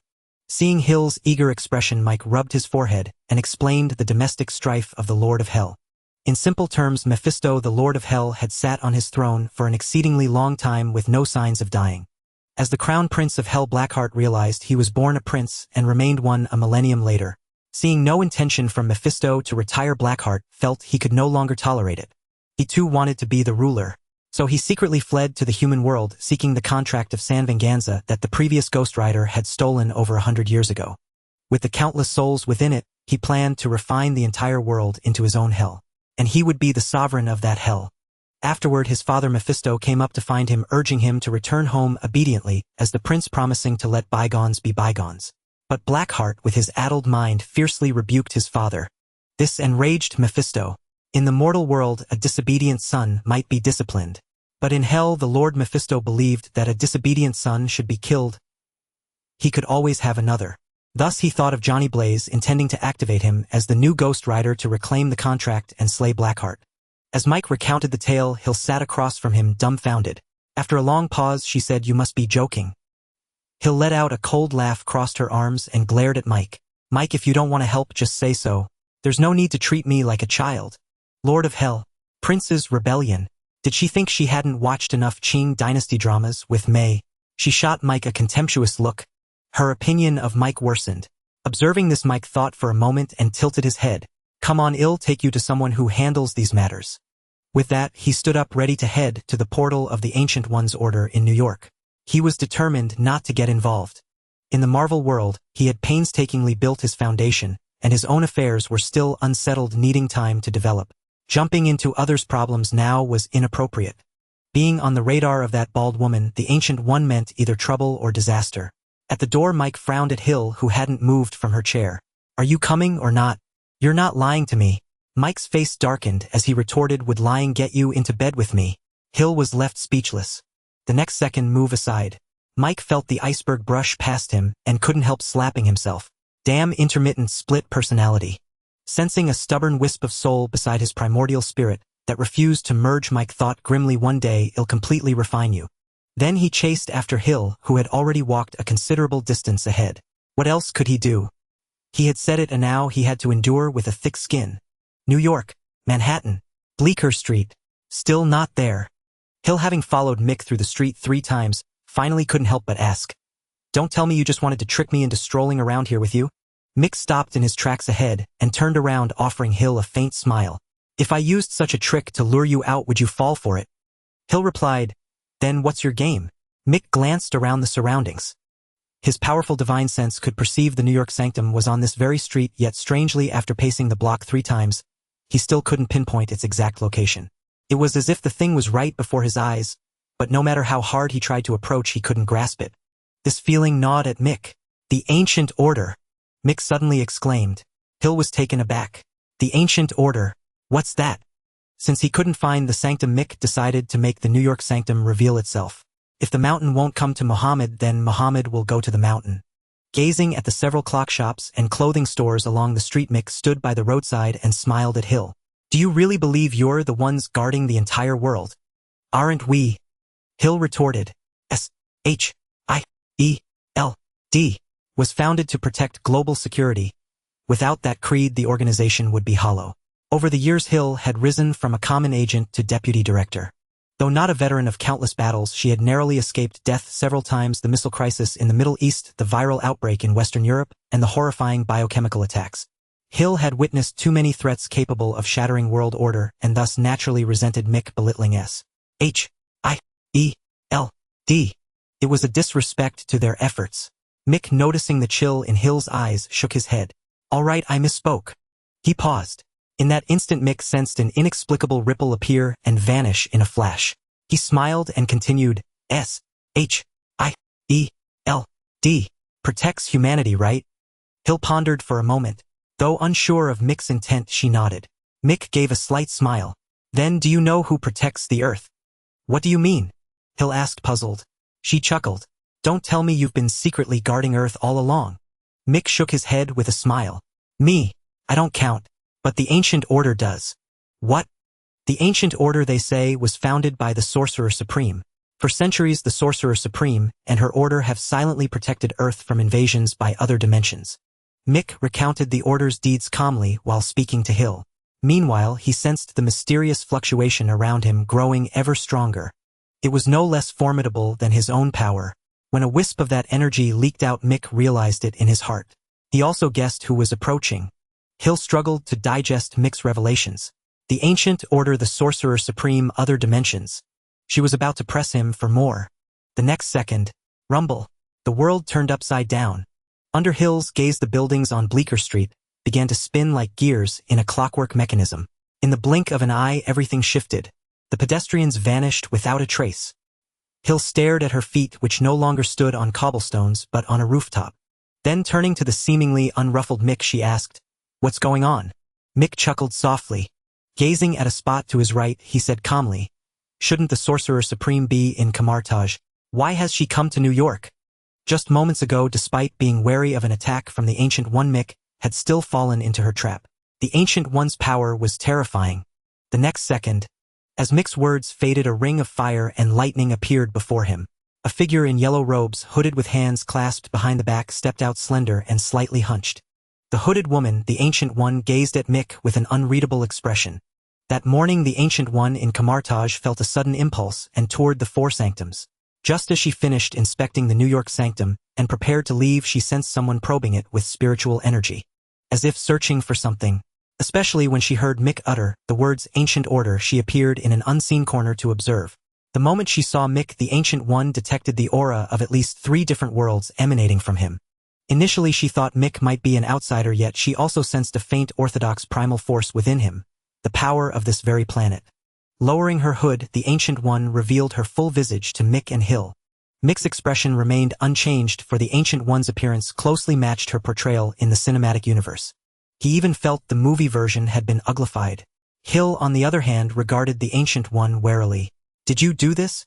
Seeing Hill's eager expression, Mike rubbed his forehead and explained the domestic strife of the Lord of Hell. In simple terms, Mephisto, the Lord of Hell, had sat on his throne for an exceedingly long time with no signs of dying. As the crown prince of Hell, Blackheart realized he was born a prince and remained one a millennium later. Seeing no intention from Mephisto to retire, Blackheart felt he could no longer tolerate it. He too wanted to be the ruler. So he secretly fled to the human world, seeking the contract of San Venganza that the previous Ghost Rider had stolen over 100 years ago. With the countless souls within it, he planned to refine the entire world into his own hell. And he would be the sovereign of that hell. Afterward, his father Mephisto came up to find him, urging him to return home obediently, as the prince promising to let bygones be bygones. But Blackheart, with his addled mind, fiercely rebuked his father. This enraged Mephisto. In the mortal world, a disobedient son might be disciplined. But in hell, the Lord Mephisto believed that a disobedient son should be killed. He could always have another. Thus he thought of Johnny Blaze, intending to activate him as the new Ghost Rider to reclaim the contract and slay Blackheart. As Mike recounted the tale, Hill sat across from him dumbfounded. After a long pause, she said, "You must be joking." Hill let out a cold laugh, crossed her arms, and glared at Mike. "Mike, if you don't want to help, just say so. There's no need to treat me like a child." Lord of Hell. Prince's Rebellion. Did she think she hadn't watched enough Qing Dynasty dramas with May? She shot Mike a contemptuous look. Her opinion of Mike worsened. Observing this, Mike thought for a moment and tilted his head. "Come on, I'll take you to someone who handles these matters." With that, he stood up, ready to head to the portal of the Ancient One's order in New York. He was determined not to get involved. In the Marvel world, he had painstakingly built his foundation, and his own affairs were still unsettled, needing time to develop. Jumping into others' problems now was inappropriate. Being on the radar of that bald woman, the Ancient One, meant either trouble or disaster. At the door, Mike frowned at Hill, who hadn't moved from her chair. "Are you coming or not? You're not lying to me." Mike's face darkened as he retorted, "Would lying get you into bed with me?" Hill was left speechless. The next second, move aside. Mike felt the iceberg brush past him and couldn't help slapping himself. Damn intermittent split personality. Sensing a stubborn wisp of soul beside his primordial spirit that refused to merge, Mike thought grimly, "One day it'll completely refine you." Then he chased after Hill, who had already walked a considerable distance ahead. What else could he do? He had said it, and now he had to endure with a thick skin. New York, Manhattan, Bleecker Street. Still not there. Hill, having followed Mick through the street 3 times, finally couldn't help but ask, "Don't tell me you just wanted to trick me into strolling around here with you?" Mick stopped in his tracks ahead and turned around, offering Hill a faint smile. "If I used such a trick to lure you out, would you fall for it?" Hill replied, "Then what's your game?" Mick glanced around the surroundings. His powerful divine sense could perceive the New York sanctum was on this very street, yet strangely, after pacing the block 3 times, he still couldn't pinpoint its exact location. It was as if the thing was right before his eyes, but no matter how hard he tried to approach, he couldn't grasp it. This feeling gnawed at Mick. "The Ancient Order!" Mick suddenly exclaimed. Hill was taken aback. "The Ancient Order? What's that?" Since he couldn't find the sanctum, Mick decided to make the New York sanctum reveal itself. If the mountain won't come to Muhammad, then Muhammad will go to the mountain. Gazing at the several clock shops and clothing stores along the street, Mick stood by the roadside and smiled at Hill. "Do you really believe you're the ones guarding the entire world? Aren't we?" Hill retorted. SHIELD was founded to protect global security. Without that creed, the organization would be hollow. Over the years, Hill had risen from a common agent to deputy director. Though not a veteran of countless battles, she had narrowly escaped death several times: the missile crisis in the Middle East, the viral outbreak in Western Europe, and the horrifying biochemical attacks. Hill had witnessed too many threats capable of shattering world order, and thus naturally resented Mick belittling SHIELD. It was a disrespect to their efforts. Mick, noticing the chill in Hill's eyes, shook his head. "All right, I misspoke." He paused. In that instant, Mick sensed an inexplicable ripple appear and vanish in a flash. He smiled and continued, SHIELD. Protects humanity, right? Hill pondered for a moment. Though unsure of Mick's intent, she nodded. Mick gave a slight smile. "Then do you know who protects the Earth?" "What do you mean?" Hill asked, puzzled. She chuckled. "Don't tell me you've been secretly guarding Earth all along." Mick shook his head with a smile. "Me? I don't count. But the Ancient Order does." "What?" "The Ancient Order, they say, was founded by the Sorcerer Supreme. For centuries, the Sorcerer Supreme and her order have silently protected Earth from invasions by other dimensions." Mick recounted the Order's deeds calmly while speaking to Hill. Meanwhile, he sensed the mysterious fluctuation around him growing ever stronger. It was no less formidable than his own power. When a wisp of that energy leaked out, Mick realized it in his heart. He also guessed who was approaching. Hill struggled to digest Mick's revelations. The Ancient Order, the Sorcerer Supreme, other dimensions. She was about to press him for more. The next second, rumble. The world turned upside down. Under Hill's gaze, the buildings on Bleecker Street began to spin like gears in a clockwork mechanism. In the blink of an eye, everything shifted. The pedestrians vanished without a trace. Hill stared at her feet, which no longer stood on cobblestones but on a rooftop. Then, turning to the seemingly unruffled Mick, she asked, "What's going on?" Mick chuckled softly. Gazing at a spot to his right, he said calmly, "Shouldn't the Sorcerer Supreme be in Camartage? Why has she come to New York?" Just moments ago, despite being wary of an attack from the Ancient One, Mick had still fallen into her trap. The Ancient One's power was terrifying. The next second, as Mick's words faded, a ring of fire and lightning appeared before him. A figure in yellow robes, hooded with hands clasped behind the back, stepped out, slender and slightly hunched. The hooded woman, the Ancient One, gazed at Mick with an unreadable expression. That morning, the Ancient One in Camartage felt a sudden impulse and toured the four sanctums. Just as she finished inspecting the New York sanctum and prepared to leave, she sensed someone probing it with spiritual energy, as if searching for something. Especially when she heard Mick utter the words Ancient Order, she appeared in an unseen corner to observe. The moment she saw Mick, the Ancient One detected the aura of at least 3 different worlds emanating from him. Initially she thought Mick might be an outsider, yet she also sensed a faint orthodox primal force within him, the power of this very planet. Lowering her hood, the Ancient One revealed her full visage to Mick and Hill. Mick's expression remained unchanged, for the Ancient One's appearance closely matched her portrayal in the cinematic universe. He even felt the movie version had been uglified. Hill, on the other hand, regarded the Ancient One warily. "Did you do this?"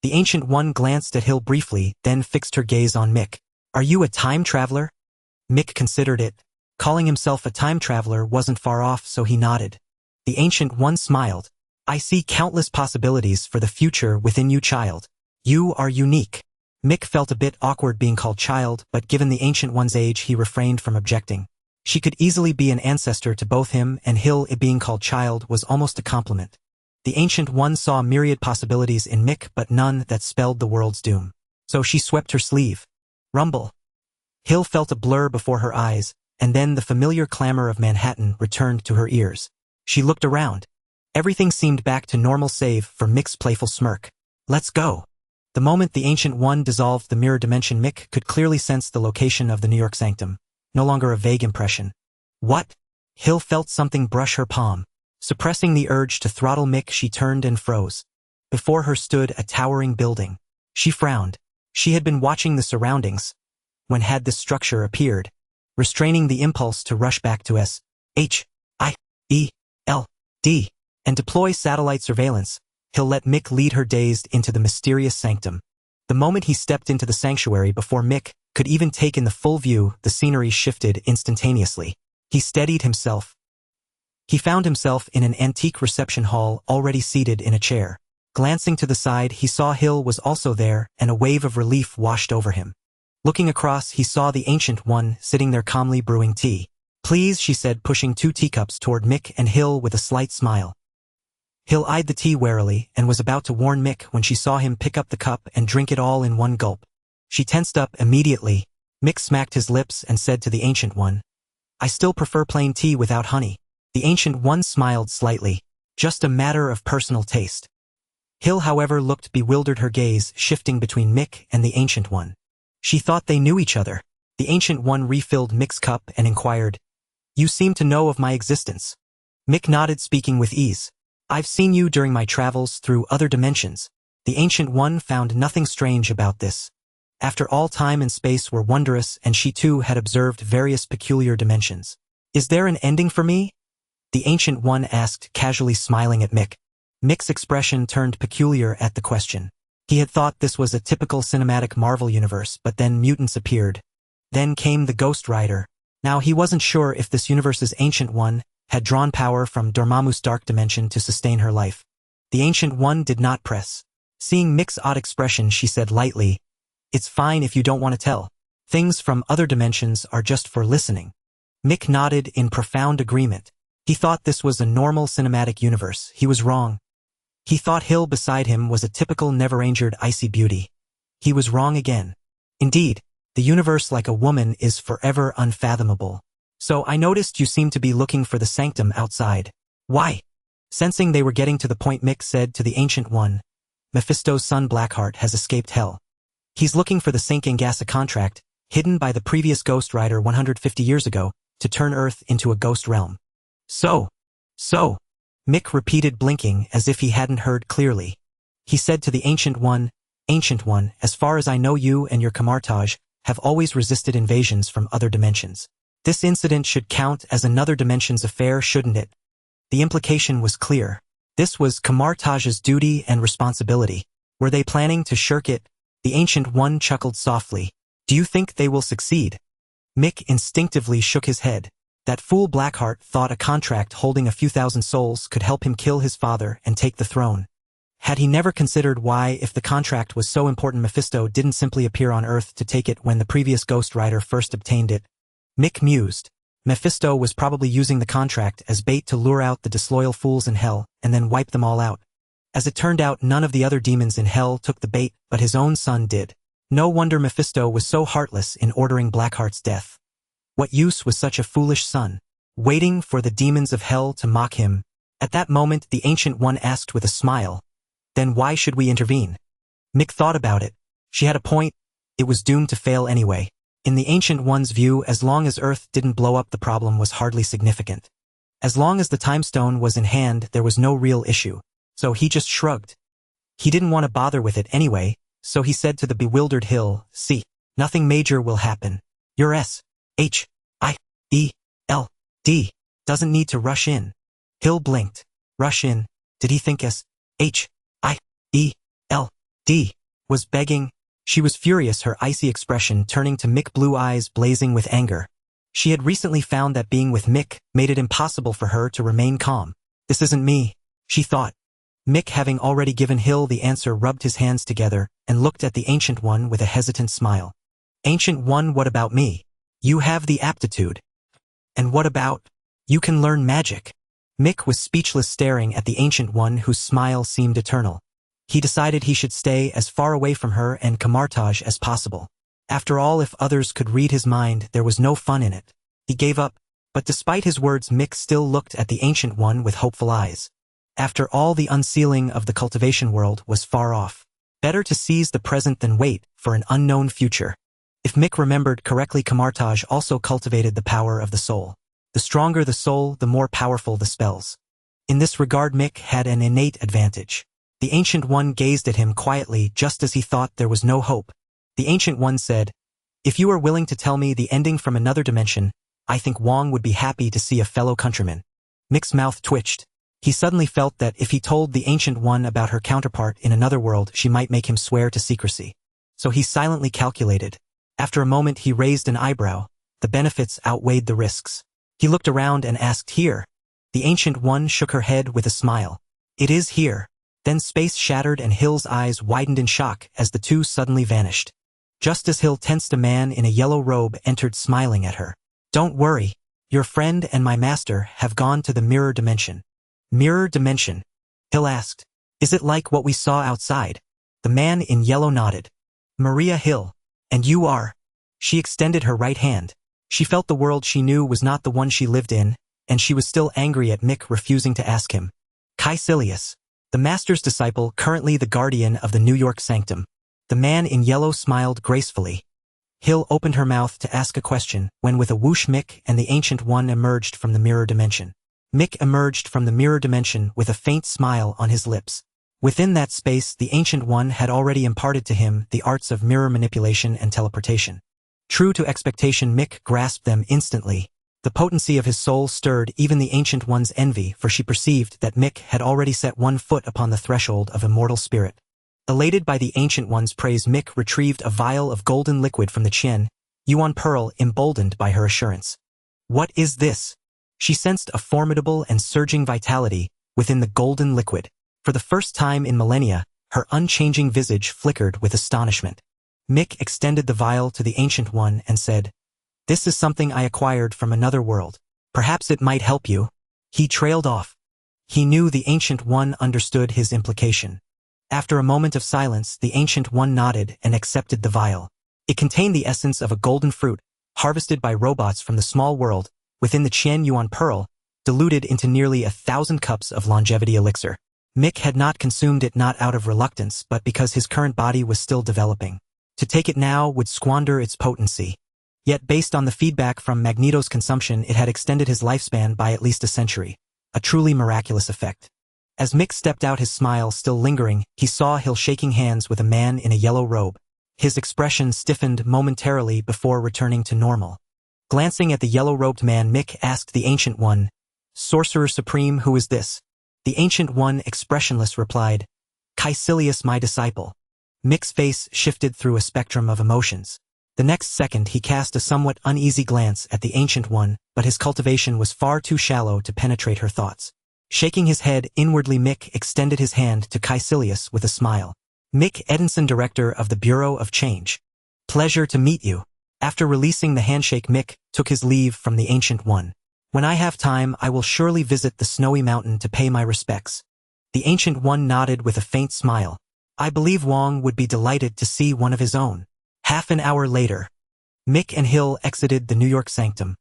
The Ancient One glanced at Hill briefly, then fixed her gaze on Mick. "Are you a time traveler?" Mick considered it. Calling himself a time traveler wasn't far off, so he nodded. The Ancient One smiled. "I see countless possibilities for the future within you, child. You are unique." Mick felt a bit awkward being called child, but given the Ancient One's age, he refrained from objecting. She could easily be an ancestor to both him and Hill. It being called child was almost a compliment. The Ancient One saw myriad possibilities in Mick, but none that spelled the world's doom. So she swept her sleeve. Rumble. Hill felt a blur before her eyes, and then the familiar clamor of Manhattan returned to her ears. She looked around. Everything seemed back to normal save for Mick's playful smirk. "Let's go." The moment the Ancient One dissolved the mirror dimension, Mick could clearly sense the location of the New York sanctum. No longer a vague impression. "What?" Hill felt something brush her palm. Suppressing the urge to throttle Mick, she turned and froze. Before her stood a towering building. She frowned. She had been watching the surroundings. When had this structure appeared? Restraining the impulse to rush back to SHIELD and deploy satellite surveillance, Hill let Mick lead her dazed into the mysterious sanctum. The moment he stepped into the sanctuary, before Mick could even take in the full view, the scenery shifted instantaneously. He steadied himself. He found himself in an antique reception hall, already seated in a chair. Glancing to the side, he saw Hill was also there, and a wave of relief washed over him. Looking across, he saw the Ancient One sitting there calmly brewing tea. "Please," she said, pushing 2 teacups toward Mick and Hill with a slight smile. Hill eyed the tea warily and was about to warn Mick when she saw him pick up the cup and drink it all in one gulp. She tensed up immediately. Mick smacked his lips and said to the Ancient One, "I still prefer plain tea without honey." The Ancient One smiled slightly. "Just a matter of personal taste." Hill, however, looked bewildered, her gaze shifting between Mick and the Ancient One. She thought they knew each other. The Ancient One refilled Mick's cup and inquired, "You seem to know of my existence." Mick nodded, speaking with ease. "I've seen you during my travels through other dimensions." The Ancient One found nothing strange about this. After all, time and space were wondrous, and she too had observed various peculiar dimensions. "Is there an ending for me?" the Ancient One asked, casually smiling at Mick. Mick's expression turned peculiar at the question. He had thought this was a typical cinematic Marvel universe, but then mutants appeared. Then came the Ghost Rider. Now he wasn't sure if this universe's Ancient One had drawn power from Dormammu's dark dimension to sustain her life. The Ancient One did not press. Seeing Mick's odd expression, she said lightly, "It's fine if you don't want to tell. Things from other dimensions are just for listening." Mick nodded in profound agreement. He thought this was a normal cinematic universe. He was wrong. He thought Hill beside him was a typical never-angered icy beauty. He was wrong again. Indeed, the universe, like a woman, is forever unfathomable. "So I noticed you seem to be looking for the sanctum outside." "Why?" Sensing they were getting to the point, Mick said to the Ancient One, "Mephisto's son Blackheart has escaped hell. He's looking for the St. Gangasa contract, hidden by the previous Ghost Rider 150 years ago, to turn Earth into a ghost realm." So, Mick repeated, blinking as if he hadn't heard clearly. He said to the Ancient One, "Ancient One, as far as I know, you and your Camartage have always resisted invasions from other dimensions. This incident should count as another dimension's affair, shouldn't it?" The implication was clear. This was Kamartaj's duty and responsibility. Were they planning to shirk it? The Ancient One chuckled softly. Do you think they will succeed? Mick instinctively shook his head. That fool Blackheart thought a contract holding a few thousand souls could help him kill his father and take the throne. Had he never considered why, if the contract was so important, Mephisto didn't simply appear on Earth to take it when the previous Ghost Rider first obtained it? Mick mused. Mephisto was probably using the contract as bait to lure out the disloyal fools in Hell and then wipe them all out. As it turned out, none of the other demons in Hell took the bait, but his own son did. No wonder Mephisto was so heartless in ordering Blackheart's death. What use was such a foolish son? Waiting for the demons of Hell to mock him. At that moment, the Ancient One asked with a smile, "Then why should we intervene?" Mick thought about it. She had a point. It was doomed to fail anyway. In the Ancient One's view, as long as Earth didn't blow up, the problem was hardly significant. As long as the Time Stone was in hand, there was no real issue. So he just shrugged. He didn't want to bother with it anyway, so he said to the bewildered Hill, "See, nothing major will happen. Your S-H-I-E-L-D doesn't need to rush in." Hill blinked. Rush in? Did he think S-H-I-E-L-D was begging? She was furious, her icy expression turning to Mick, blue eyes blazing with anger. She had recently found that being with Mick made it impossible for her to remain calm. This isn't me, she thought. Mick, having already given Hill the answer, rubbed his hands together and looked at the Ancient One with a hesitant smile. Ancient One, what about me? You have the aptitude. And what about? You can learn magic. Mick was speechless, staring at the Ancient One whose smile seemed eternal. He decided he should stay as far away from her and Kamartaj as possible. After all, if others could read his mind, there was no fun in it. He gave up, but despite his words, Mick still looked at the Ancient One with hopeful eyes. After all, the unsealing of the cultivation world was far off. Better to seize the present than wait for an unknown future. If Mick remembered correctly, Kamartaj also cultivated the power of the soul. The stronger the soul, the more powerful the spells. In this regard, Mick had an innate advantage. The Ancient One gazed at him quietly, just as he thought there was no hope. The Ancient One said, "If you are willing to tell me the ending from another dimension, I think Wong would be happy to see a fellow countryman." Mick's mouth twitched. He suddenly felt that if he told the Ancient One about her counterpart in another world, she might make him swear to secrecy. So he silently calculated. After a moment, he raised an eyebrow. The benefits outweighed the risks. He looked around and asked, "Here?" The Ancient One shook her head with a smile. "It is here." Then space shattered and Hill's eyes widened in shock as the two suddenly vanished. Just as Hill tensed, a man in a yellow robe entered, smiling at her. "Don't worry. Your friend and my master have gone to the mirror dimension." "Mirror dimension?" Hill asked. "Is it like what we saw outside?" The man in yellow nodded. "Maria Hill. And you are?" She extended her right hand. She felt the world she knew was not the one she lived in, and she was still angry at Mick refusing to ask him. "Caecilius, the master's disciple, currently the guardian of the New York sanctum." The man in yellow smiled gracefully. Hill opened her mouth to ask a question when, with a whoosh, Mick and the Ancient One emerged from the mirror dimension. Mick emerged from the mirror dimension with a faint smile on his lips. Within that space, the Ancient One had already imparted to him the arts of mirror manipulation and teleportation. True to expectation, Mick grasped them instantly. The potency of his soul stirred even the Ancient One's envy, for she perceived that Mick had already set one foot upon the threshold of immortal spirit. Elated by the Ancient One's praise, Mick retrieved a vial of golden liquid from the Qian Yuan pearl, emboldened by her assurance. "What is this?" She sensed a formidable and surging vitality within the golden liquid. For the first time in millennia, her unchanging visage flickered with astonishment. Mick extended the vial to the Ancient One and said, "This is something I acquired from another world. Perhaps it might help you." He trailed off. He knew the Ancient One understood his implication. After a moment of silence, the Ancient One nodded and accepted the vial. It contained the essence of a golden fruit, harvested by robots from the small world, within the Qian Yuan pearl, diluted into nearly 1,000 cups of longevity elixir. Mick had not consumed it, not out of reluctance, but because his current body was still developing. To take it now would squander its potency. Yet based on the feedback from Magneto's consumption, it had extended his lifespan by at least a century. A truly miraculous effect. As Mick stepped out, his smile still lingering, he saw Hill shaking hands with a man in a yellow robe. His expression stiffened momentarily before returning to normal. Glancing at the yellow-robed man, Mick asked the Ancient One, Sorcerer Supreme, who is this? The Ancient One, expressionless, replied, Caecilius, my disciple. Mick's face shifted through a spectrum of emotions. The next second he cast a somewhat uneasy glance at the Ancient One, but his cultivation was far too shallow to penetrate her thoughts. Shaking his head inwardly, Mick extended his hand to Caecilius with a smile. Mick Edinson, director of the Bureau of Change. Pleasure to meet you. After releasing the handshake, Mick took his leave from the Ancient One. When I have time, I will surely visit the snowy mountain to pay my respects. The Ancient One nodded with a faint smile. I believe Wong would be delighted to see one of his own. Half an hour later, Mick and Hill exited the New York sanctum.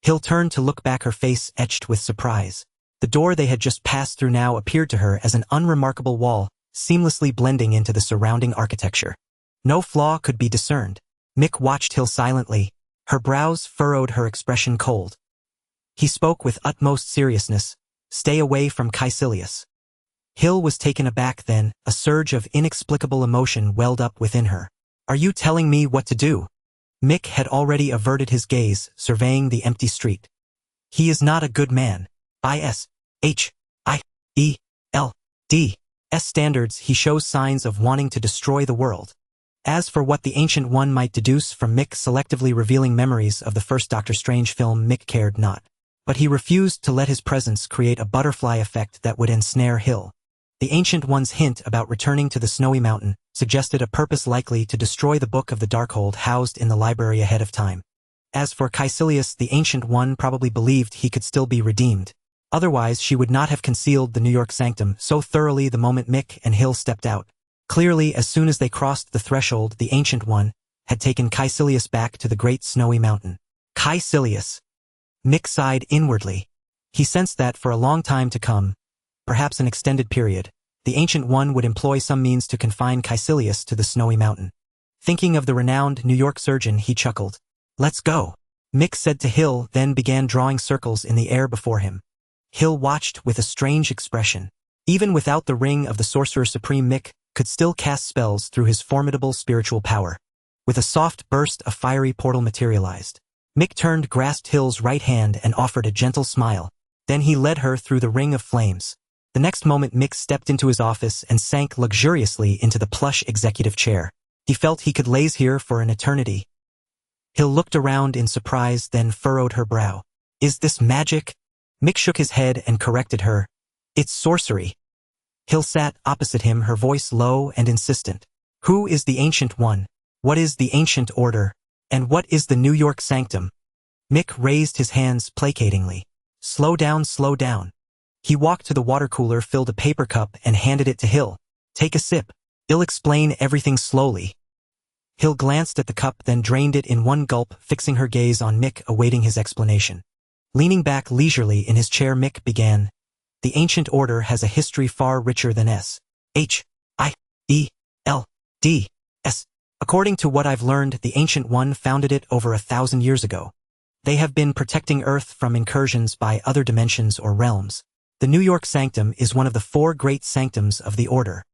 Hill turned to look back, her face etched with surprise. The door they had just passed through now appeared to her as an unremarkable wall, seamlessly blending into the surrounding architecture. No flaw could be discerned. Mick watched Hill silently, her brows furrowed, her expression cold. He spoke with utmost seriousness, Stay away from Caecilius. Hill was taken aback then, a surge of inexplicable emotion welled up within her. Are you telling me what to do? Mick had already averted his gaze, surveying the empty street. He is not a good man. ISHIELD's standards, he shows signs of wanting to destroy the world. As for what the Ancient One might deduce from Mick selectively revealing memories of the first Doctor Strange film, Mick cared not. But he refused to let his presence create a butterfly effect that would ensnare Hill. The Ancient One's hint about returning to the snowy mountain suggested a purpose likely to destroy the Book of the Darkhold housed in the library ahead of time. As for Caecilius, the Ancient One probably believed he could still be redeemed. Otherwise, she would not have concealed the New York sanctum so thoroughly the moment Mick and Hill stepped out. Clearly, as soon as they crossed the threshold, the Ancient One had taken Caecilius back to the great snowy mountain. Caecilius. Mick sighed inwardly. He sensed that for a long time to come, perhaps an extended period, the Ancient One would employ some means to confine Caecilius to the snowy mountain. Thinking of the renowned New York surgeon, he chuckled. Let's go, Mick said to Hill, then began drawing circles in the air before him. Hill watched with a strange expression. Even without the ring of the Sorcerer Supreme, Mick could still cast spells through his formidable spiritual power. With a soft burst, a fiery portal materialized. Mick turned, grasped Hill's right hand, and offered a gentle smile. Then he led her through the ring of flames. The next moment, Mick stepped into his office and sank luxuriously into the plush executive chair. He felt he could laze here for an eternity. Hill looked around in surprise, then furrowed her brow. Is this magic? Mick shook his head and corrected her. It's sorcery. Hill sat opposite him, her voice low and insistent. Who is the Ancient One? What is the Ancient Order? And what is the New York Sanctum? Mick raised his hands placatingly. Slow down, slow down. He walked to the water cooler, filled a paper cup, and handed it to Hill. Take a sip. I'll explain everything slowly. Hill glanced at the cup, then drained it in one gulp, fixing her gaze on Mick, awaiting his explanation. Leaning back leisurely in his chair, Mick began. The Ancient Order has a history far richer than SHIELD's. According to what I've learned, the Ancient One founded it over 1,000 years ago. They have been protecting Earth from incursions by other dimensions or realms. The New York Sanctum is one of the 4 great sanctums of the Order.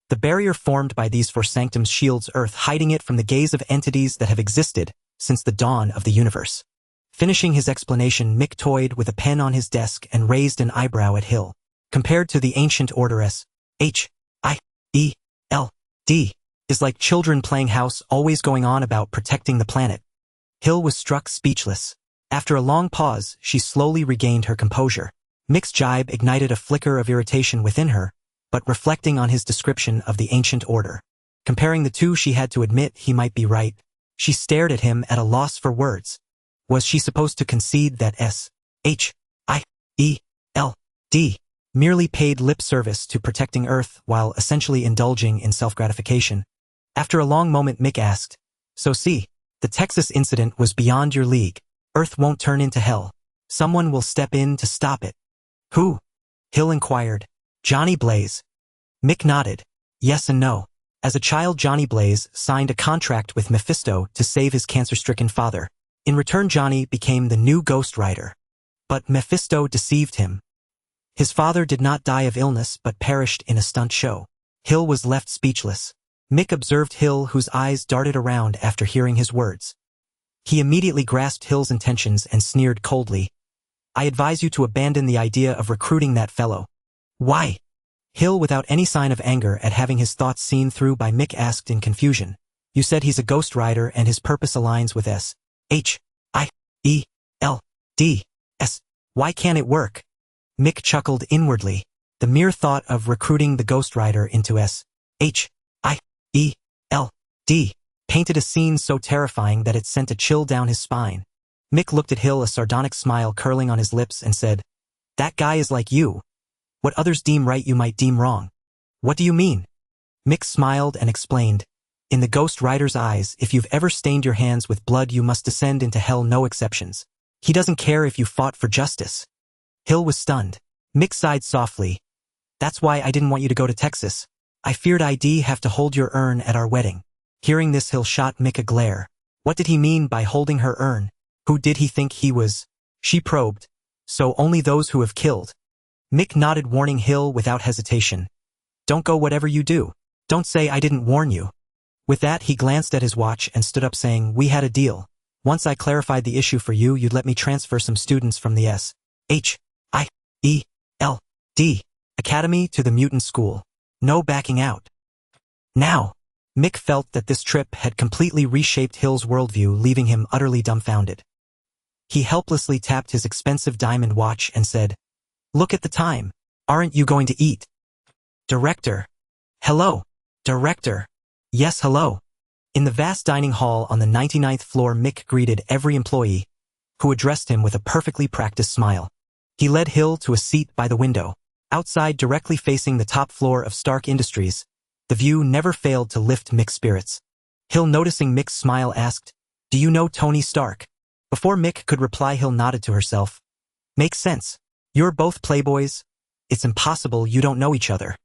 The barrier formed by these 4 sanctums shields Earth, hiding it from the gaze of entities that have existed since the dawn of the universe. Finishing his explanation, Mick toyed with a pen on his desk and raised an eyebrow at Hill. Compared to the Ancient Order, SHIELD is like children playing house, always going on about protecting the planet. Hill was struck speechless. After a long pause, she slowly regained her composure. Mick's jibe ignited a flicker of irritation within her, but reflecting on his description of the Ancient Order, comparing the two, she had to admit he might be right. She stared at him at a loss for words. Was she supposed to concede that SHIELD merely paid lip service to protecting Earth while essentially indulging in self-gratification? After a long moment, Mick asked, So see, the Texas incident was beyond your league. Earth won't turn into hell. Someone will step in to stop it. Who? Hill inquired. Johnny Blaze. Mick nodded. Yes and no. As a child, Johnny Blaze signed a contract with Mephisto to save his cancer-stricken father. In return, Johnny became the new Ghost Rider. But Mephisto deceived him. His father did not die of illness but perished in a stunt show. Hill was left speechless. Mick observed Hill, whose eyes darted around after hearing his words. He immediately grasped Hill's intentions and sneered coldly. I advise you to abandon the idea of recruiting that fellow. Why? Hill, without any sign of anger at having his thoughts seen through by Mick, asked in confusion. You said he's a ghost rider and his purpose aligns with S-H-I-E-L-D-S. Why can't it work? Mick chuckled inwardly. The mere thought of recruiting the ghost rider into S-H-I-E-L-D painted a scene so terrifying that it sent a chill down his spine. Mick looked at Hill, a sardonic smile curling on his lips, and said, That guy is like you. What others deem right you might deem wrong. What do you mean? Mick smiled and explained, In the ghost rider's eyes, if you've ever stained your hands with blood, you must descend into hell, no exceptions. He doesn't care if you fought for justice. Hill was stunned. Mick sighed softly. That's why I didn't want you to go to Texas. I feared I'd have to hold your urn at our wedding. Hearing this, Hill shot Mick a glare. What did he mean by holding her urn? Who did he think he was? She probed. So only those who have killed. Mick nodded, warning Hill without hesitation. Don't go, whatever you do. Don't say I didn't warn you. With that, he glanced at his watch and stood up, saying, We had a deal. Once I clarified the issue for you, you'd let me transfer some students from the S-H-I-E-L-D Academy to the Mutant School. No backing out. Now, Mick felt that this trip had completely reshaped Hill's worldview, leaving him utterly dumbfounded. He helplessly tapped his expensive diamond watch and said, Look at the time. Aren't you going to eat? Director. Hello. Director. Yes, hello. In the vast dining hall on the 99th floor, Mick greeted every employee, who addressed him with a perfectly practiced smile. He led Hill to a seat by the window. Outside, directly facing the top floor of Stark Industries, the view never failed to lift Mick's spirits. Hill, noticing Mick's smile, asked, Do you know Tony Stark? Before Mick could reply, Hill nodded to herself. Makes sense. You're both playboys. It's impossible you don't know each other.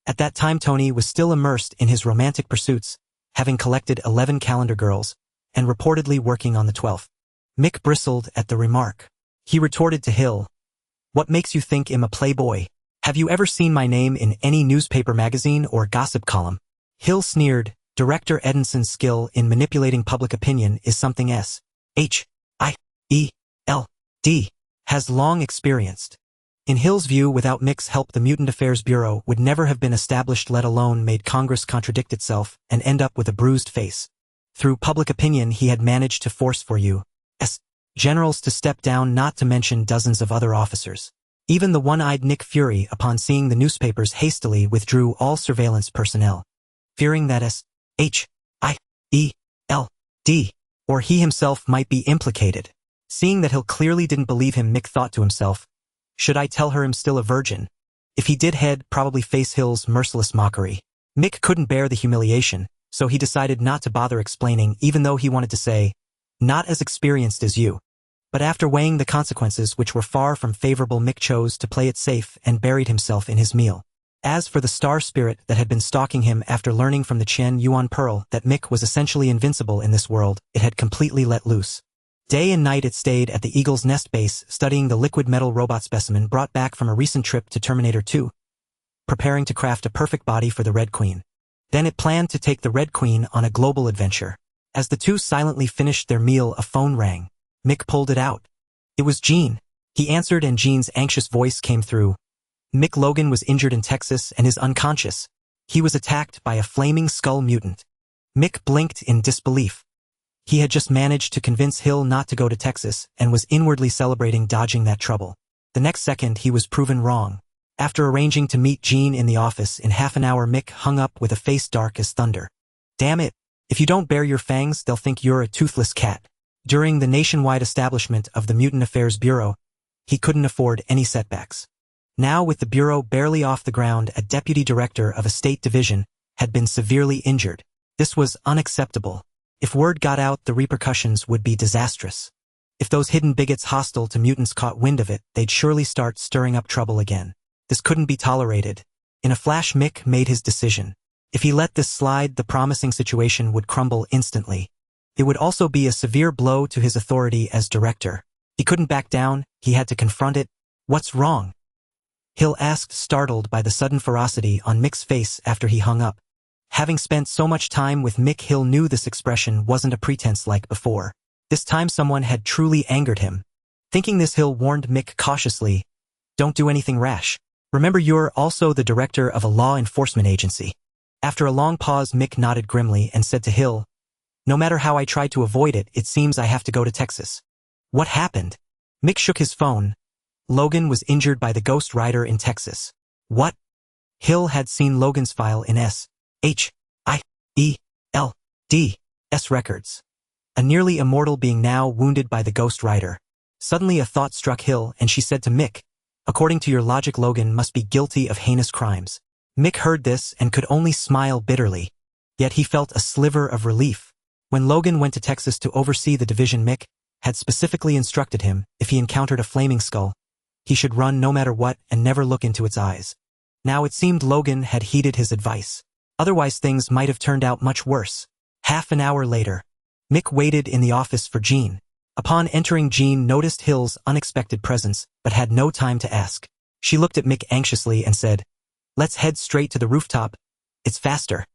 At that time, Tony was still immersed in his romantic pursuits, having collected 11 calendar girls, and reportedly working on the 12th. Mick bristled at the remark. He retorted to Hill, What makes you think I'm a playboy? Have you ever seen my name in any newspaper, magazine, or gossip column? Hill sneered. Director Edinson's skill in manipulating public opinion is something S-H-I-E-L-D has long experienced. In Hill's view, without Mick's help, the Mutant Affairs Bureau would never have been established, let alone made Congress contradict itself and end up with a bruised face. Through public opinion, he had managed to force for U.S. generals to step down, not to mention dozens of other officers. Even the one-eyed Nick Fury, upon seeing the newspapers, hastily withdrew all surveillance personnel, fearing that S-H-I-E-L-D or he himself might be implicated. Seeing that Hill clearly didn't believe him, Mick thought to himself, Should I tell her I'm still a virgin? If he did, he'd probably face Hill's merciless mockery. Mick couldn't bear the humiliation, so he decided not to bother explaining, even though he wanted to say, Not as experienced as you. But after weighing the consequences, which were far from favorable, Mick chose to play it safe and buried himself in his meal. As for the star spirit that had been stalking him after learning from the Chen Yuan Pearl that Mick was essentially invincible in this world, it had completely let loose. Day and night it stayed at the Eagle's Nest base, studying the liquid metal robot specimen brought back from a recent trip to Terminator 2, preparing to craft a perfect body for the Red Queen. Then it planned to take the Red Queen on a global adventure. As the two silently finished their meal, a phone rang. Mick pulled it out. It was Gene. He answered, and Gene's anxious voice came through. Mick Logan was injured in Texas and is unconscious. He was attacked by a flaming skull mutant. Mick blinked in disbelief. He had just managed to convince Hill not to go to Texas and was inwardly celebrating dodging that trouble. The next second, he was proven wrong. After arranging to meet Gene in the office in half an hour, Mick hung up with a face dark as thunder. Damn it. If you don't bare your fangs, they'll think you're a toothless cat. During the nationwide establishment of the Mutant Affairs Bureau, he couldn't afford any setbacks. Now, with the Bureau barely off the ground, a deputy director of a state division had been severely injured. This was unacceptable. If word got out, the repercussions would be disastrous. If those hidden bigots hostile to mutants caught wind of it, they'd surely start stirring up trouble again. This couldn't be tolerated. In a flash, Mick made his decision. If he let this slide, the promising situation would crumble instantly. It would also be a severe blow to his authority as director. He couldn't back down, he had to confront it. What's wrong? Hill asked, startled by the sudden ferocity on Mick's face after he hung up. Having spent so much time with Mick, Hill knew this expression wasn't a pretense like before. This time someone had truly angered him. Thinking this, Hill warned Mick cautiously, "Don't do anything rash. Remember, you're also the director of a law enforcement agency." After a long pause, Mick nodded grimly and said to Hill, "No matter how I try to avoid it, it seems I have to go to Texas." "What happened?" Mick shook his phone. "Logan was injured by the Ghost Rider in Texas." "What?" Hill had seen Logan's file in SHIELD's records. A nearly immortal being now wounded by the Ghost Rider. Suddenly a thought struck Hill, and she said to Mick, "According to your logic, Logan must be guilty of heinous crimes." Mick heard this and could only smile bitterly. Yet he felt a sliver of relief. When Logan went to Texas to oversee the division, Mick had specifically instructed him, if he encountered a flaming skull, he should run no matter what and never look into its eyes. Now it seemed Logan had heeded his advice. Otherwise things might have turned out much worse. Half an hour later, Mick waited in the office for Jean. Upon entering, Jean noticed Hill's unexpected presence, but had no time to ask. She looked at Mick anxiously and said, "Let's head straight to the rooftop. It's faster."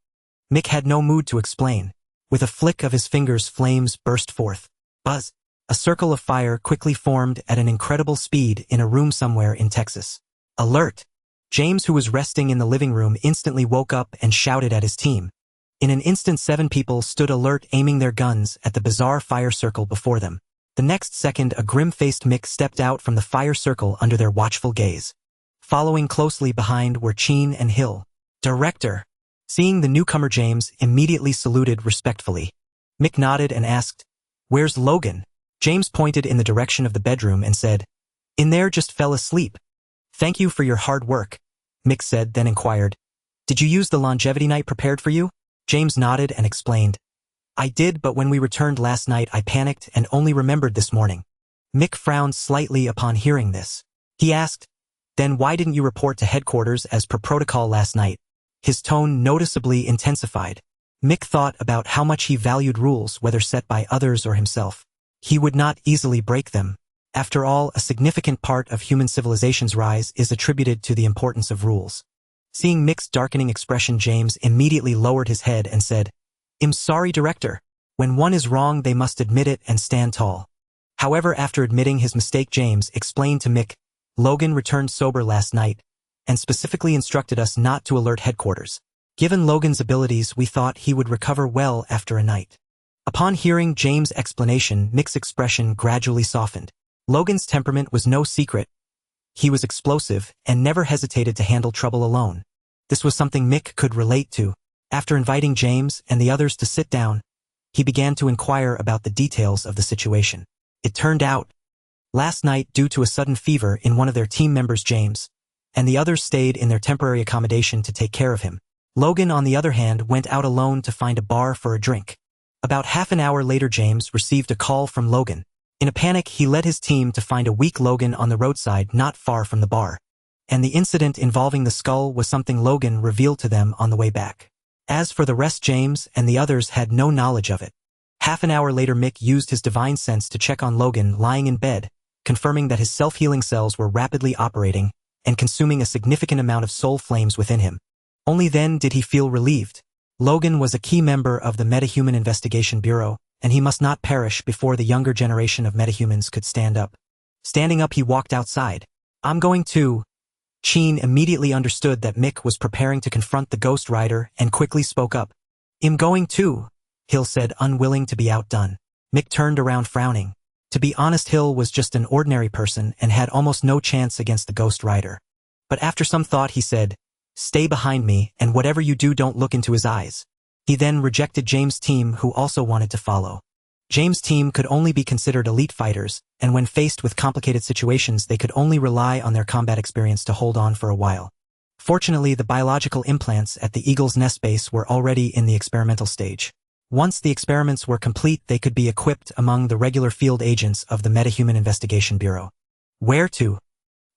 Mick had no mood to explain. With a flick of his fingers, flames burst forth. Buzz! A circle of fire quickly formed at an incredible speed in a room somewhere in Texas. Alert! James, who was resting in the living room, instantly woke up and shouted at his team. In an instant, 7 people stood alert, aiming their guns at the bizarre fire circle before them. The next second, a grim-faced Mick stepped out from the fire circle under their watchful gaze. Following closely behind were Jean and Hill. "Director." Seeing the newcomer, James immediately saluted respectfully. Mick nodded and asked, "Where's Logan?" James pointed in the direction of the bedroom and said, "In there, just fell asleep." "Thank you for your hard work," Mick said, then inquired, "Did you use the longevity night prepared for you?" James nodded and explained, "I did, but when we returned last night I panicked and only remembered this morning." Mick frowned slightly upon hearing this. He asked, "Then why didn't you report to headquarters as per protocol last night?" His tone noticeably intensified. Mick thought about how much he valued rules, whether set by others or himself. He would not easily break them. After all, a significant part of human civilization's rise is attributed to the importance of rules. Seeing Mick's darkening expression, James immediately lowered his head and said, "I'm sorry, Director. When one is wrong, they must admit it and stand tall." However, after admitting his mistake, James explained to Mick, "Logan returned sober last night, and specifically instructed us not to alert headquarters. Given Logan's abilities, we thought he would recover well after a night." Upon hearing James' explanation, Mick's expression gradually softened. Logan's temperament was no secret. He was explosive and never hesitated to handle trouble alone. This was something Mick could relate to. After inviting James and the others to sit down, he began to inquire about the details of the situation. It turned out, last night, due to a sudden fever in one of their team members, James and the others stayed in their temporary accommodation to take care of him. Logan, on the other hand, went out alone to find a bar for a drink. About half an hour later, James received a call from Logan. In a panic, he led his team to find a weak Logan on the roadside not far from the bar. And the incident involving the skull was something Logan revealed to them on the way back. As for the rest, James and the others had no knowledge of it. Half an hour later, Mick used his divine sense to check on Logan lying in bed, confirming that his self-healing cells were rapidly operating and consuming a significant amount of soul flames within him. Only then did he feel relieved. Logan was a key member of the Metahuman Investigation Bureau, and he must not perish before the younger generation of metahumans could stand up. Standing up, he walked outside. "I'm going to..." Jean immediately understood that Mick was preparing to confront the Ghost Rider and quickly spoke up. "I'm going too," Hill said, unwilling to be outdone. Mick turned around frowning. To be honest, Hill was just an ordinary person and had almost no chance against the Ghost Rider. But after some thought, he said, "Stay behind me, and whatever you do, don't look into his eyes." He then rejected James' team, who also wanted to follow. James' team could only be considered elite fighters, and when faced with complicated situations, they could only rely on their combat experience to hold on for a while. Fortunately, the biological implants at the Eagle's Nest base were already in the experimental stage. Once the experiments were complete, they could be equipped among the regular field agents of the Metahuman Investigation Bureau. "Where to?"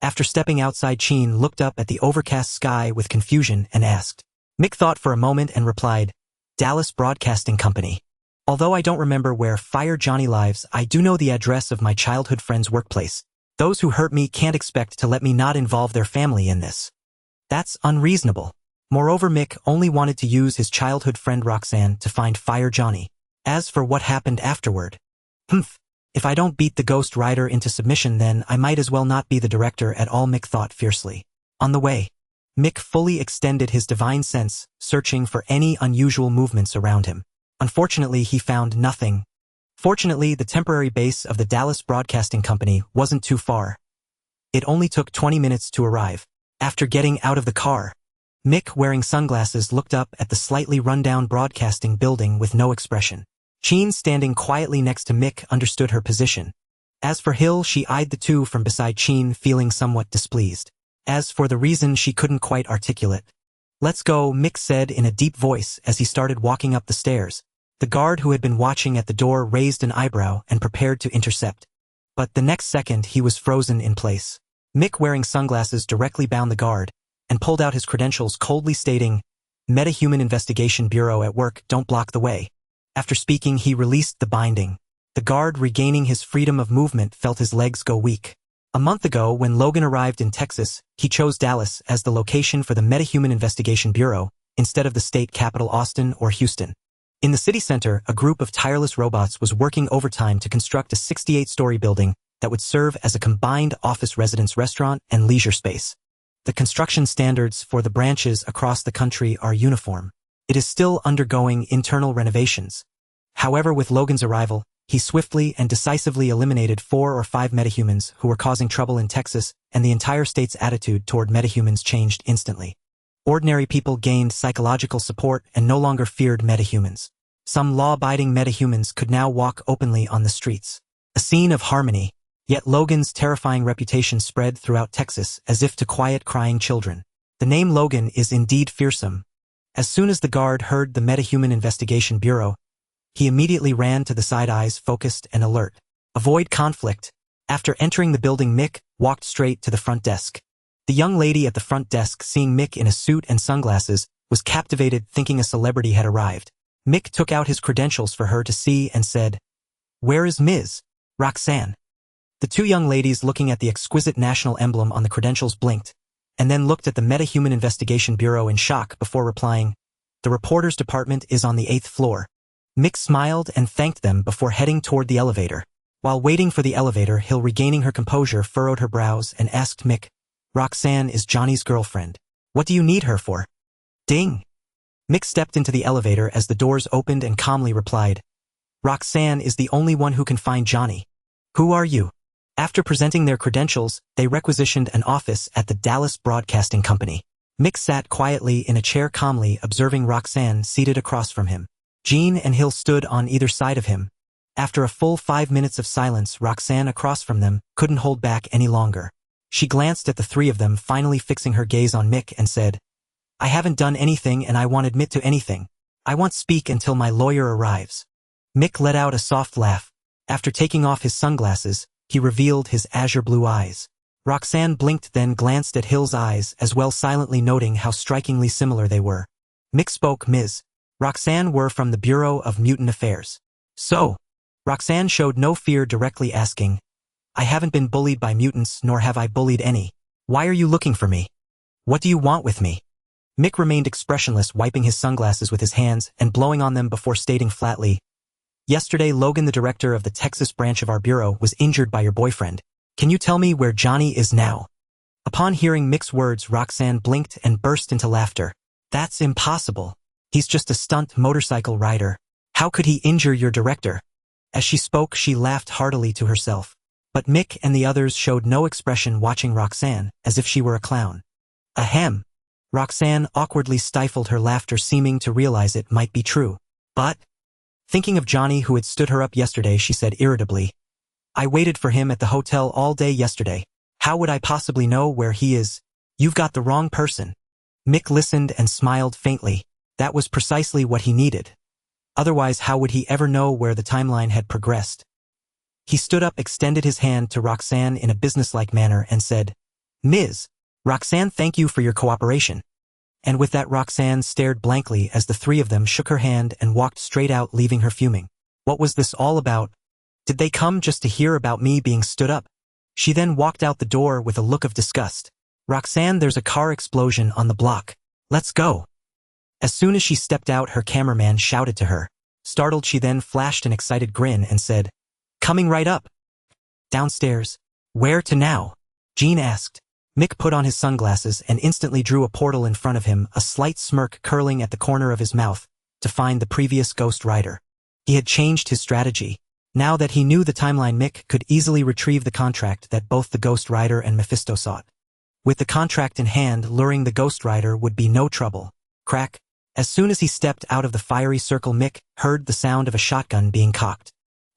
After stepping outside, Jean looked up at the overcast sky with confusion and asked. Mick thought for a moment and replied, "Dallas Broadcasting Company. Although I don't remember where Fire Johnny lives, I do know the address of my childhood friend's workplace. Those who hurt me can't expect to let me not involve their family in this. That's unreasonable." Moreover, Mick only wanted to use his childhood friend Roxanne to find Fire Johnny. As for what happened afterward, If I don't beat the Ghost Rider into submission, then I might as well not be the director at all, Mick thought fiercely. On the way, Mick fully extended his divine sense, searching for any unusual movements around him. Unfortunately, he found nothing. Fortunately, the temporary base of the Dallas Broadcasting Company wasn't too far. It only took 20 minutes to arrive. After getting out of the car, Mick, wearing sunglasses, looked up at the slightly run-down broadcasting building with no expression. Jean, standing quietly next to Mick, understood her position. As for Hill, she eyed the two from beside Jean, feeling somewhat displeased. As for the reason, she couldn't quite articulate. "Let's go," Mick said in a deep voice as he started walking up the stairs. The guard who had been watching at the door raised an eyebrow and prepared to intercept. But the next second he was frozen in place. Mick, wearing sunglasses, directly bound the guard and pulled out his credentials, coldly stating, "Metahuman Investigation Bureau at work, don't block the way." After speaking, he released the binding. The guard, regaining his freedom of movement, felt his legs go weak. A month ago, when Logan arrived in Texas, he chose Dallas as the location for the Metahuman Investigation Bureau instead of the state capital Austin or Houston. In the city center, a group of tireless robots was working overtime to construct a 68-story building that would serve as a combined office, residence, restaurant, and leisure space. The construction standards for the branches across the country are uniform. It is still undergoing internal renovations. However, with Logan's arrival, he swiftly and decisively eliminated 4 or 5 metahumans who were causing trouble in Texas, and the entire state's attitude toward metahumans changed instantly. Ordinary people gained psychological support and no longer feared metahumans. Some law-abiding metahumans could now walk openly on the streets. A scene of harmony, yet Logan's terrifying reputation spread throughout Texas as if to quiet crying children. The name Logan is indeed fearsome. As soon as the guard heard the Metahuman Investigation Bureau, he immediately ran to the side, eyes focused and alert. Avoid conflict. After entering the building, Mick walked straight to the front desk. The young lady at the front desk, seeing Mick in a suit and sunglasses, was captivated, thinking a celebrity had arrived. Mick took out his credentials for her to see and said, "Where is Ms. Roxanne?" The two young ladies, looking at the exquisite national emblem on the credentials, blinked, and then looked at the Metahuman Investigation Bureau in shock before replying, "The reporters department is on the 8th floor." Mick smiled and thanked them before heading toward the elevator. While waiting for the elevator, Hill, regaining her composure, furrowed her brows and asked Mick, "Roxanne is Johnny's girlfriend. What do you need her for?" Ding! Mick stepped into the elevator as the doors opened and calmly replied, "Roxanne is the only one who can find Johnny. Who are you?" After presenting their credentials, they requisitioned an office at the Dallas Broadcasting Company. Mick sat quietly in a chair, calmly observing Roxanne seated across from him. Jean and Hill stood on either side of him. After a full 5 minutes of silence, Roxanne, across from them, couldn't hold back any longer. She glanced at the three of them, finally fixing her gaze on Mick, and said, "I haven't done anything and I won't admit to anything. I won't speak until my lawyer arrives." Mick let out a soft laugh. After taking off his sunglasses, he revealed his azure blue eyes. Roxanne blinked, then glanced at Hill's eyes as well, silently noting how strikingly similar they were. Mick spoke, "Ms. Roxanne were from the Bureau of Mutant Affairs." "So?" Roxanne showed no fear, directly asking, "I haven't been bullied by mutants, nor have I bullied any. Why are you looking for me? What do you want with me?" Mick remained expressionless, wiping his sunglasses with his hands and blowing on them before stating flatly, "Yesterday, Logan, the director of the Texas branch of our bureau, was injured by your boyfriend. Can you tell me where Johnny is now?" Upon hearing Mick's words, Roxanne blinked and burst into laughter. "That's impossible. He's just a stunt motorcycle rider. How could he injure your director?" As she spoke, she laughed heartily to herself. But Mick and the others showed no expression, watching Roxanne as if she were a clown. "Ahem." Roxanne awkwardly stifled her laughter, seeming to realize it might be true. "But," thinking of Johnny, who had stood her up yesterday, she said irritably, "I waited for him at the hotel all day yesterday. How would I possibly know where he is?" "You've got the wrong person." Mick listened and smiled faintly. That was precisely what he needed. Otherwise, how would he ever know where the timeline had progressed? He stood up, extended his hand to Roxanne in a businesslike manner, and said, "Ms. Roxanne, thank you for your cooperation." And with that, Roxanne stared blankly as the three of them shook her hand and walked straight out, leaving her fuming. What was this all about? Did they come just to hear about me being stood up? She then walked out the door with a look of disgust. "Roxanne, there's a car explosion on the block. Let's go." As soon as she stepped out, her cameraman shouted to her. Startled, she then flashed an excited grin and said, Coming right up. Downstairs. Where to now? Jean asked. Mick put on his sunglasses and instantly drew a portal in front of him, a slight smirk curling at the corner of his mouth, to find the previous Ghost Rider. He had changed his strategy. Now that he knew the timeline, Mick could easily retrieve the contract that both the Ghost Rider and Mephisto sought. With the contract in hand, luring the Ghost Rider would be no trouble. Crack. As soon as he stepped out of the fiery circle, Mick heard the sound of a shotgun being cocked.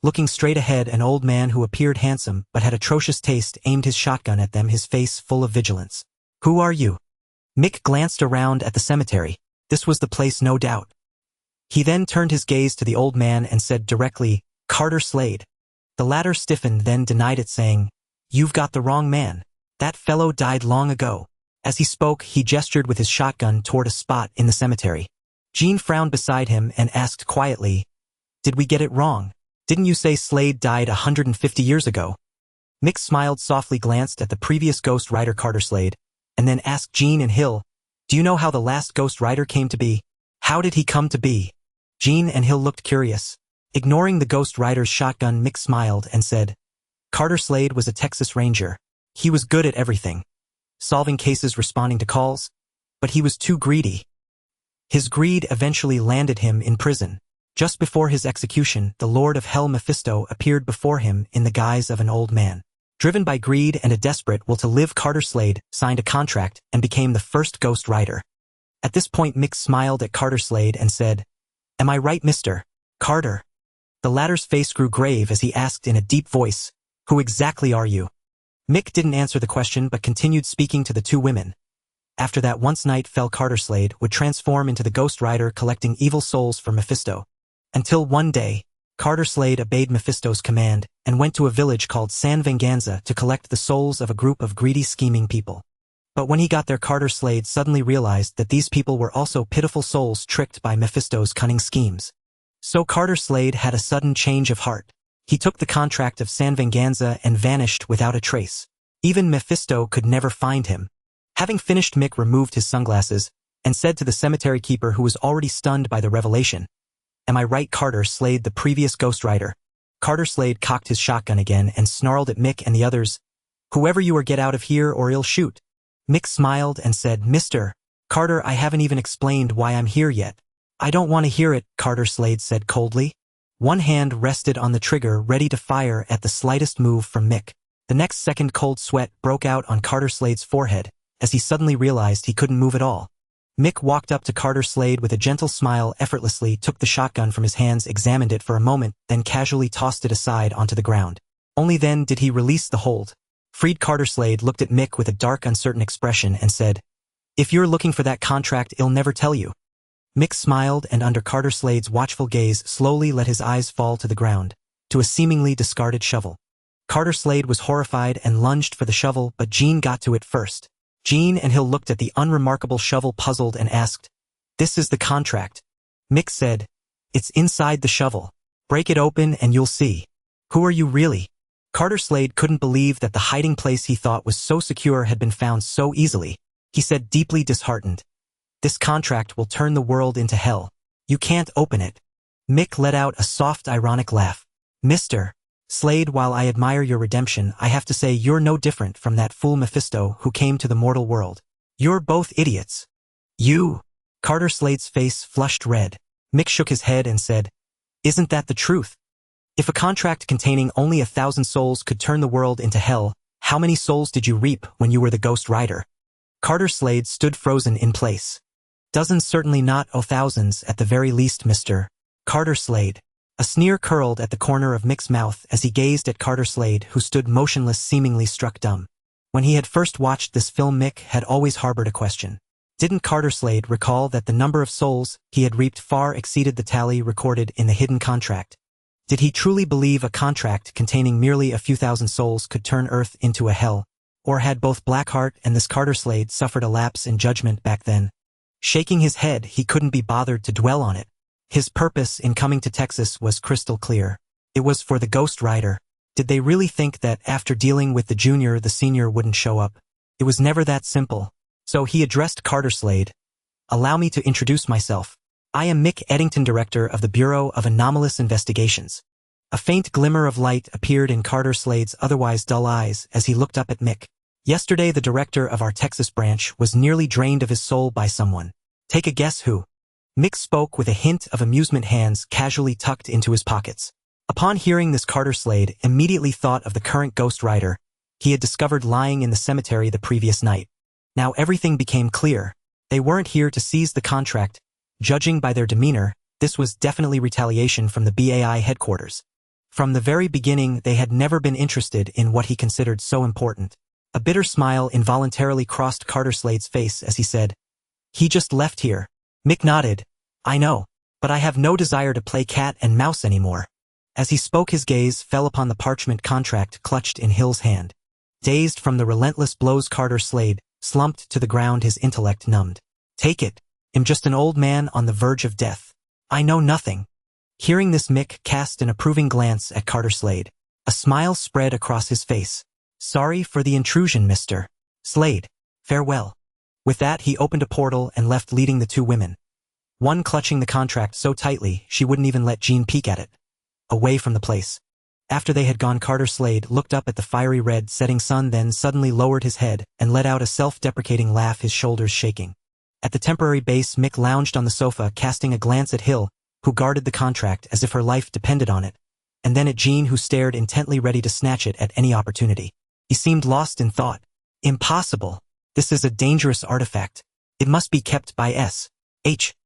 Looking straight ahead, an old man who appeared handsome but had atrocious taste aimed his shotgun at them, his face full of vigilance. Who are you? Mick glanced around at the cemetery. This was the place, no doubt. He then turned his gaze to the old man and said directly, Carter Slade. The latter stiffened, then denied it, saying, You've got the wrong man. That fellow died long ago. As he spoke, he gestured with his shotgun toward a spot in the cemetery. Jean frowned beside him and asked quietly, Did we get it wrong? Didn't you say Slade died 150 years ago? Mick smiled softly, glanced at the previous Ghost Rider Carter Slade, and then asked Jean and Hill, Do you know how the last Ghost Rider came to be? How did he come to be? Jean and Hill looked curious. Ignoring the Ghost Rider's shotgun, Mick smiled and said, Carter Slade was a Texas Ranger. He was good at everything. Solving cases, responding to calls. But he was too greedy. His greed eventually landed him in prison. Just before his execution, the Lord of Hell Mephisto appeared before him in the guise of an old man. Driven by greed and a desperate will to live, Carter Slade signed a contract and became the first Ghost Rider. At this point, Mick smiled at Carter Slade and said, Am I right, Mr. Carter? The latter's face grew grave as he asked in a deep voice, Who exactly are you? Mick didn't answer the question but continued speaking to the two women. After that, once night fell, Carter Slade would transform into the Ghost Rider, collecting evil souls for Mephisto. Until one day, Carter Slade obeyed Mephisto's command and went to a village called San Venganza to collect the souls of a group of greedy, scheming people. But when he got there, Carter Slade suddenly realized that these people were also pitiful souls tricked by Mephisto's cunning schemes. So Carter Slade had a sudden change of heart. He took the contract of San Venganza and vanished without a trace. Even Mephisto could never find him. Having finished, Mick removed his sunglasses and said to the cemetery keeper, who was already stunned by the revelation, Am I right, Carter Slade, the previous Ghost Rider? Carter Slade cocked his shotgun again and snarled at Mick and the others, Whoever you are, get out of here or I'll shoot. Mick smiled and said, Mr. Carter, I haven't even explained why I'm here yet. I don't want to hear it, Carter Slade said coldly. One hand rested on the trigger, ready to fire at the slightest move from Mick. The next second, cold sweat broke out on Carter Slade's forehead as he suddenly realized he couldn't move at all. Mick walked up to Carter Slade with a gentle smile, effortlessly took the shotgun from his hands, examined it for a moment, then casually tossed it aside onto the ground. Only then did he release the hold. Freed, Carter Slade looked at Mick with a dark, uncertain expression and said, If you're looking for that contract, I'll never tell you. Mick smiled and, under Carter Slade's watchful gaze, slowly let his eyes fall to the ground, to a seemingly discarded shovel. Carter Slade was horrified and lunged for the shovel, but Jean got to it first. Jean and Hill looked at the unremarkable shovel, puzzled, and asked, This is the contract. Mick said, It's inside the shovel. Break it open and you'll see. Who are you really? Carter Slade couldn't believe that the hiding place he thought was so secure had been found so easily. He said, deeply disheartened, This contract will turn the world into hell. You can't open it. Mick let out a soft, ironic laugh. Mr. Slade, while I admire your redemption, I have to say you're no different from that fool Mephisto who came to the mortal world. You're both idiots. You. Carter Slade's face flushed red. Mick shook his head and said, Isn't that the truth? If a contract containing only 1,000 souls could turn the world into hell, how many souls did you reap when you were the Ghost Rider? Carter Slade stood frozen in place. Dozens, certainly not thousands at the very least, Mr. Carter Slade. A sneer curled at the corner of Mick's mouth as he gazed at Carter Slade, who stood motionless, seemingly struck dumb. When he had first watched this film, Mick had always harbored a question. Didn't Carter Slade recall that the number of souls he had reaped far exceeded the tally recorded in the hidden contract? Did he truly believe a contract containing merely a few thousand souls could turn Earth into a hell? Or had both Blackheart and this Carter Slade suffered a lapse in judgment back then? Shaking his head, he couldn't be bothered to dwell on it. His purpose in coming to Texas was crystal clear. It was for the Ghost Rider. Did they really think that after dealing with the junior, the senior wouldn't show up? It was never that simple. So he addressed Carter Slade. Allow me to introduce myself. I am Mick Edinson, Director of the Bureau of Anomalous Investigations. A faint glimmer of light appeared in Carter Slade's otherwise dull eyes as he looked up at Mick. Yesterday the director of our Texas branch was nearly drained of his soul by someone. Take a guess who? Mick spoke with a hint of amusement, hands casually tucked into his pockets. Upon hearing this, Carter Slade immediately thought of the current Ghost Rider he had discovered lying in the cemetery the previous night. Now everything became clear. They weren't here to seize the contract. Judging by their demeanor, this was definitely retaliation from the BAI headquarters. From the very beginning, they had never been interested in what he considered so important. A bitter smile involuntarily crossed Carter Slade's face as he said, "He just left here." Mick nodded. "I know, but I have no desire to play cat and mouse anymore." As he spoke, his gaze fell upon the parchment contract clutched in Hill's hand. Dazed from the relentless blows, Carter Slade slumped to the ground, his intellect numbed. "Take it. I'm just an old man on the verge of death. I know nothing." Hearing this, Mick cast an approving glance at Carter Slade. A smile spread across his face. "Sorry for the intrusion, Mr. Slade. Farewell." With that, he opened a portal and left, leading the two women. One clutching the contract so tightly she wouldn't even let Jean peek at it. Away from the place. After they had gone, Carter Slade looked up at the fiery red setting sun, then suddenly lowered his head and let out a self-deprecating laugh, his shoulders shaking. At the temporary base, Mick lounged on the sofa, casting a glance at Hill, who guarded the contract as if her life depended on it, and then at Jean, who stared intently, ready to snatch it at any opportunity. He seemed lost in thought. "Impossible. This is a dangerous artifact. It must be kept by S.H.I.E.L.D.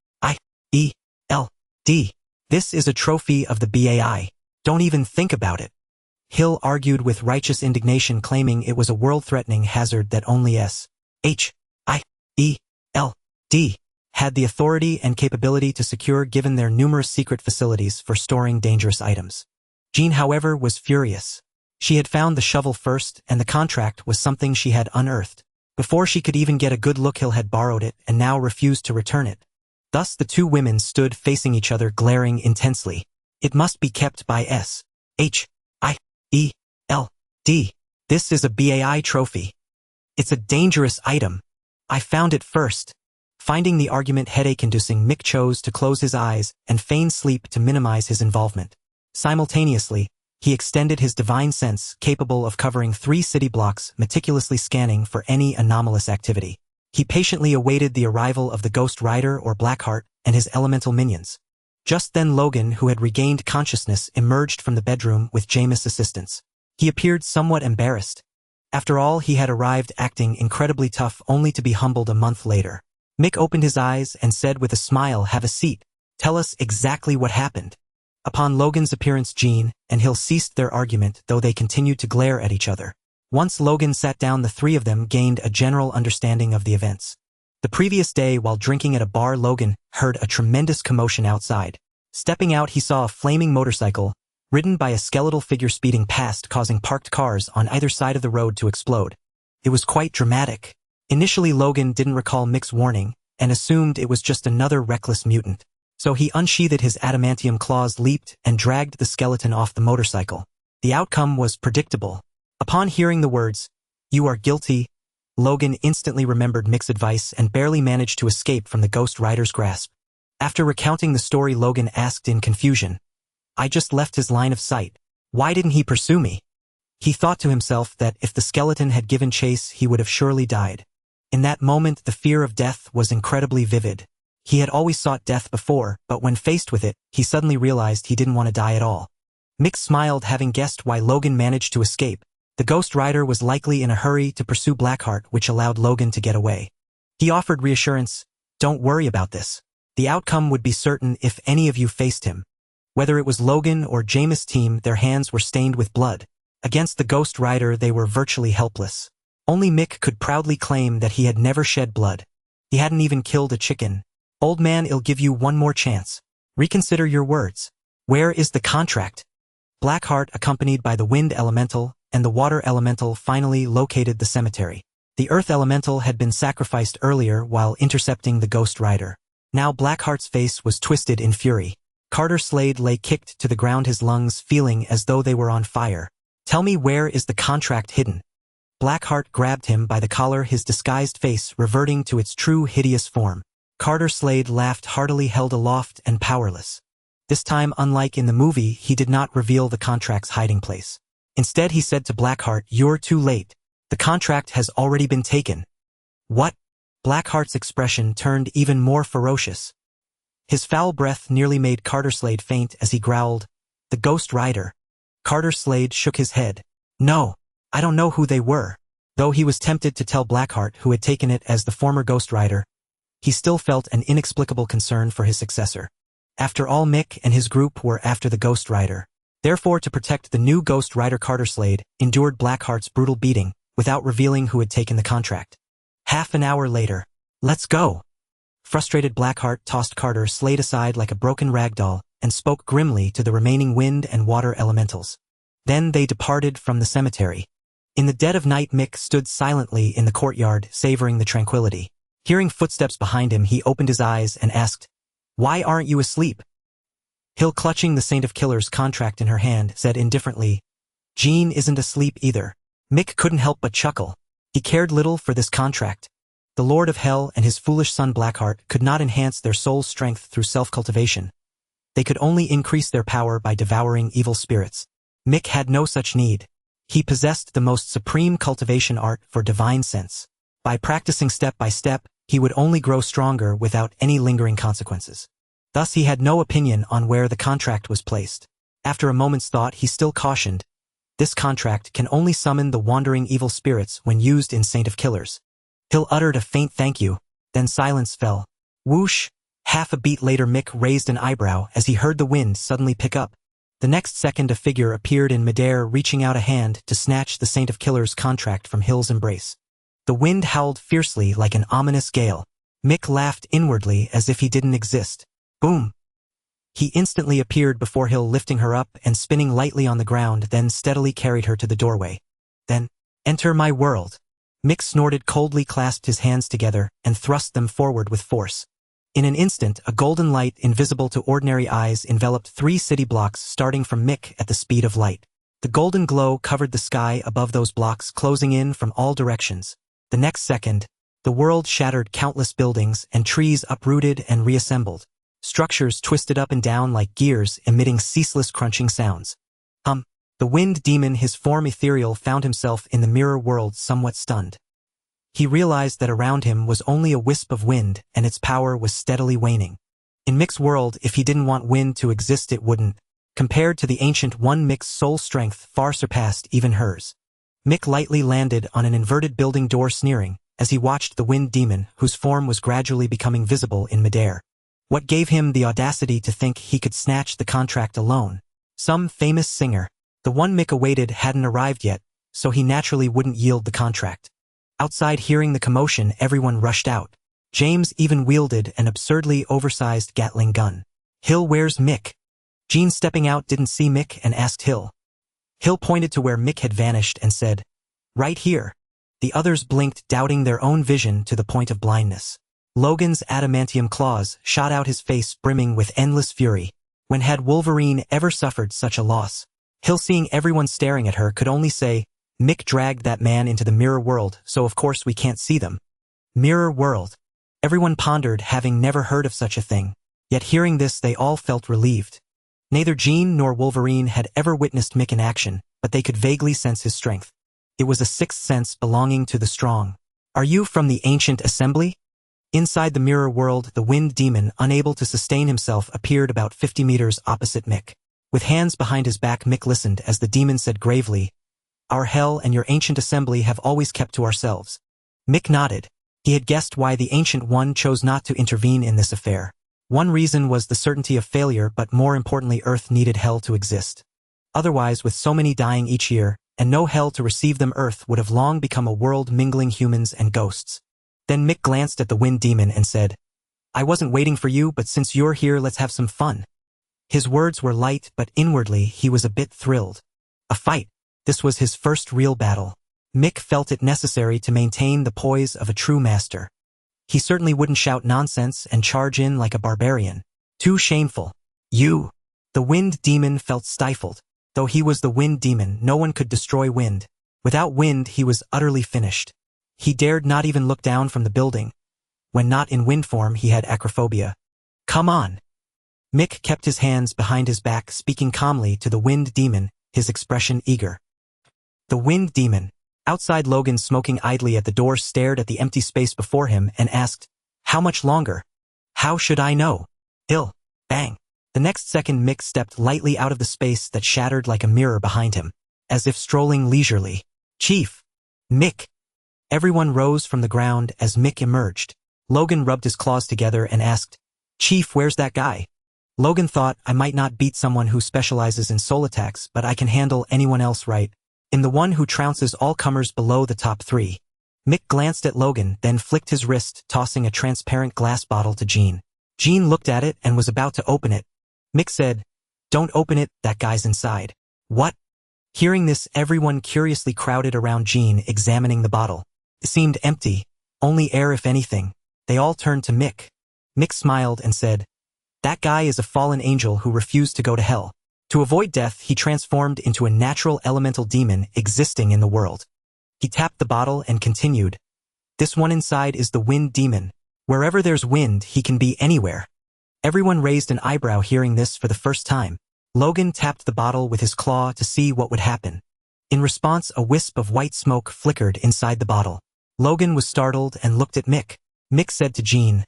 This is a trophy of the BAI. Don't even think about it." Hill argued with righteous indignation, claiming it was a world-threatening hazard that only S.H.I.E.L.D. had the authority and capability to secure, given their numerous secret facilities for storing dangerous items. Jean, however, was furious. She had found the shovel first, and the contract was something she had unearthed. Before she could even get a good look, Hill had borrowed it and now refused to return it. Thus the two women stood facing each other, glaring intensely. "It must be kept by S.H.I.E.L.D. This is a BAI trophy. It's a dangerous item. I found it first." Finding the argument headache-inducing, Mick chose to close his eyes and feign sleep to minimize his involvement. Simultaneously, he extended his divine sense, capable of covering 3 city blocks, meticulously scanning for any anomalous activity. He patiently awaited the arrival of the Ghost Rider or Blackheart and his elemental minions. Just then Logan, who had regained consciousness, emerged from the bedroom with Jameis' assistance. He appeared somewhat embarrassed. After all, he had arrived acting incredibly tough, only to be humbled a month later. Mick opened his eyes and said with a smile, "Have a seat. Tell us exactly what happened." Upon Logan's appearance, Jean and Hill ceased their argument, though they continued to glare at each other. Once Logan sat down, the three of them gained a general understanding of the events. The previous day, while drinking at a bar, Logan heard a tremendous commotion outside. Stepping out, he saw a flaming motorcycle, ridden by a skeletal figure, speeding past, causing parked cars on either side of the road to explode. It was quite dramatic. Initially, Logan didn't recall Mick's warning and assumed it was just another reckless mutant. So he unsheathed his adamantium claws, leaped, and dragged the skeleton off the motorcycle. The outcome was predictable. Upon hearing the words, "You are guilty," Logan instantly remembered Mick's advice and barely managed to escape from the Ghost Rider's grasp. After recounting the story, Logan asked in confusion, "I just left his line of sight. Why didn't he pursue me?" He thought to himself that if the skeleton had given chase, he would have surely died. In that moment, the fear of death was incredibly vivid. He had always sought death before, but when faced with it, he suddenly realized he didn't want to die at all. Mick smiled, having guessed why Logan managed to escape. The Ghost Rider was likely in a hurry to pursue Blackheart, which allowed Logan to get away. He offered reassurance, "Don't worry about this. The outcome would be certain if any of you faced him." Whether it was Logan or Jameis' team, their hands were stained with blood. Against the Ghost Rider, they were virtually helpless. Only Mick could proudly claim that he had never shed blood. He hadn't even killed a chicken. "Old man, I'll give you one more chance. Reconsider your words. Where is the contract?" Blackheart, accompanied by the Wind Elemental and the Water Elemental, finally located the cemetery. The Earth Elemental had been sacrificed earlier while intercepting the Ghost Rider. Now Blackheart's face was twisted in fury. Carter Slade lay kicked to the ground, his lungs feeling as though they were on fire. "Tell me, where is the contract hidden?" Blackheart grabbed him by the collar, his disguised face reverting to its true hideous form. Carter Slade laughed heartily, held aloft and powerless. This time, unlike in the movie, he did not reveal the contract's hiding place. Instead, he said to Blackheart, "You're too late. The contract has already been taken." "What?" Blackheart's expression turned even more ferocious. His foul breath nearly made Carter Slade faint as he growled, "The Ghost Rider." Carter Slade shook his head. "No, I don't know who they were." Though he was tempted to tell Blackheart, who had taken it as the former Ghost Rider, he still felt an inexplicable concern for his successor. After all, Mick and his group were after the Ghost Rider. Therefore, to protect the new Ghost Rider, Carter Slade endured Blackheart's brutal beating without revealing who had taken the contract. Half an hour later. "Let's go." Frustrated, Blackheart tossed Carter Slade aside like a broken rag doll and spoke grimly to the remaining wind and water elementals. Then they departed from the cemetery. In the dead of night, Mick stood silently in the courtyard, savoring the tranquility. Hearing footsteps behind him, he opened his eyes and asked, "Why aren't you asleep?" Hill, clutching the Saint of Killers contract in her hand, said indifferently, "Jean isn't asleep either." Mick couldn't help but chuckle. He cared little for this contract. The Lord of Hell and his foolish son Blackheart could not enhance their soul's strength through self-cultivation. They could only increase their power by devouring evil spirits. Mick had no such need. He possessed the most supreme cultivation art for divine sense. By practicing step by step, he would only grow stronger without any lingering consequences. Thus he had no opinion on where the contract was placed. After a moment's thought, he still cautioned, "This contract can only summon the wandering evil spirits when used in Saint of Killers." Hill uttered a faint thank you, then silence fell. Whoosh! Half a beat later, Mick raised an eyebrow as he heard the wind suddenly pick up. The next second, a figure appeared in midair, reaching out a hand to snatch the Saint of Killers contract from Hill's embrace. The wind howled fiercely like an ominous gale. Mick laughed inwardly as if he didn't exist. Boom! He instantly appeared before Hill, lifting her up and spinning lightly on the ground, then steadily carried her to the doorway. "Then, enter my world." Mick snorted coldly, clasped his hands together, and thrust them forward with force. In an instant, a golden light invisible to ordinary eyes enveloped 3 city blocks, starting from Mick at the speed of light. The golden glow covered the sky above those blocks, closing in from all directions. The next second, the world shattered, countless buildings and trees uprooted and reassembled. Structures twisted up and down like gears, emitting ceaseless crunching sounds. The wind demon, his form ethereal, found himself in the mirror world somewhat stunned. He realized that around him was only a wisp of wind, and its power was steadily waning. In Mick's world, if he didn't want wind to exist, it wouldn't. Compared to the Ancient One, Mick's soul strength far surpassed even hers. Mick lightly landed on an inverted building door, sneering, as he watched the wind demon, whose form was gradually becoming visible in midair. What gave him the audacity to think he could snatch the contract alone? Some famous singer. The one Mick awaited hadn't arrived yet, so he naturally wouldn't yield the contract. Outside, hearing the commotion, everyone rushed out. James even wielded an absurdly oversized Gatling gun. "Hill, where's Mick?" Jean, stepping out, didn't see Mick and asked Hill. Hill pointed to where Mick had vanished and said, "Right here." The others blinked, doubting their own vision to the point of blindness. Logan's adamantium claws shot out, his face brimming with endless fury. When had Wolverine ever suffered such a loss? Hill, seeing everyone staring at her, could only say, "Mick dragged that man into the mirror world, so of course we can't see them." Mirror world. Everyone pondered, having never heard of such a thing. Yet hearing this, they all felt relieved. Neither Jean nor Wolverine had ever witnessed Mick in action, but they could vaguely sense his strength. It was a sixth sense belonging to the strong. "Are you from the Ancient Assembly?" Inside the mirror world, the wind demon, unable to sustain himself, appeared about 50 meters opposite Mick. With hands behind his back, Mick listened as the demon said gravely, "Our Hell and your Ancient Assembly have always kept to ourselves." Mick nodded. He had guessed why the Ancient One chose not to intervene in this affair. One reason was the certainty of failure, but more importantly, Earth needed Hell to exist. Otherwise, with so many dying each year, and no Hell to receive them, Earth would have long become a world mingling humans and ghosts. Then Mick glanced at the wind demon and said, "I wasn't waiting for you, but since you're here, let's have some fun." His words were light, but inwardly he was a bit thrilled. A fight. This was his first real battle. Mick felt it necessary to maintain the poise of a true master. He certainly wouldn't shout nonsense and charge in like a barbarian. Too shameful. "You!" The wind demon felt stifled. Though he was the wind demon, no one could destroy wind. Without wind, he was utterly finished. He dared not even look down from the building. When not in wind form, he had acrophobia. "Come on." Mick kept his hands behind his back, speaking calmly to the wind demon, his expression eager. The wind demon. Outside, Logan, smoking idly at the door, stared at the empty space before him and asked, "How much longer?" "How should I know?" "Ill." Bang. The next second, Mick stepped lightly out of the space that shattered like a mirror behind him, as if strolling leisurely. "Chief!" "Mick!" Everyone rose from the ground as Mick emerged. Logan rubbed his claws together and asked, "Chief, where's that guy?" Logan thought, "I might not beat someone who specializes in soul attacks, but I can handle anyone else right. In the one who trounces all comers below the top 3. Mick glanced at Logan, then flicked his wrist, tossing a transparent glass bottle to Jean. Jean looked at it and was about to open it. Mick said, "Don't open it, that guy's inside." "What?" Hearing this, everyone curiously crowded around Jean, examining the bottle. It seemed empty, only air if anything. They all turned to Mick. Mick smiled and said, "That guy is a fallen angel who refused to go to hell. To avoid death, he transformed into a natural elemental demon existing in the world." He tapped the bottle and continued, "This one inside is the wind demon. Wherever there's wind, he can be anywhere." Everyone raised an eyebrow hearing this for the first time. Logan tapped the bottle with his claw to see what would happen. In response, a wisp of white smoke flickered inside the bottle. Logan was startled and looked at Mick. Mick said to Jean,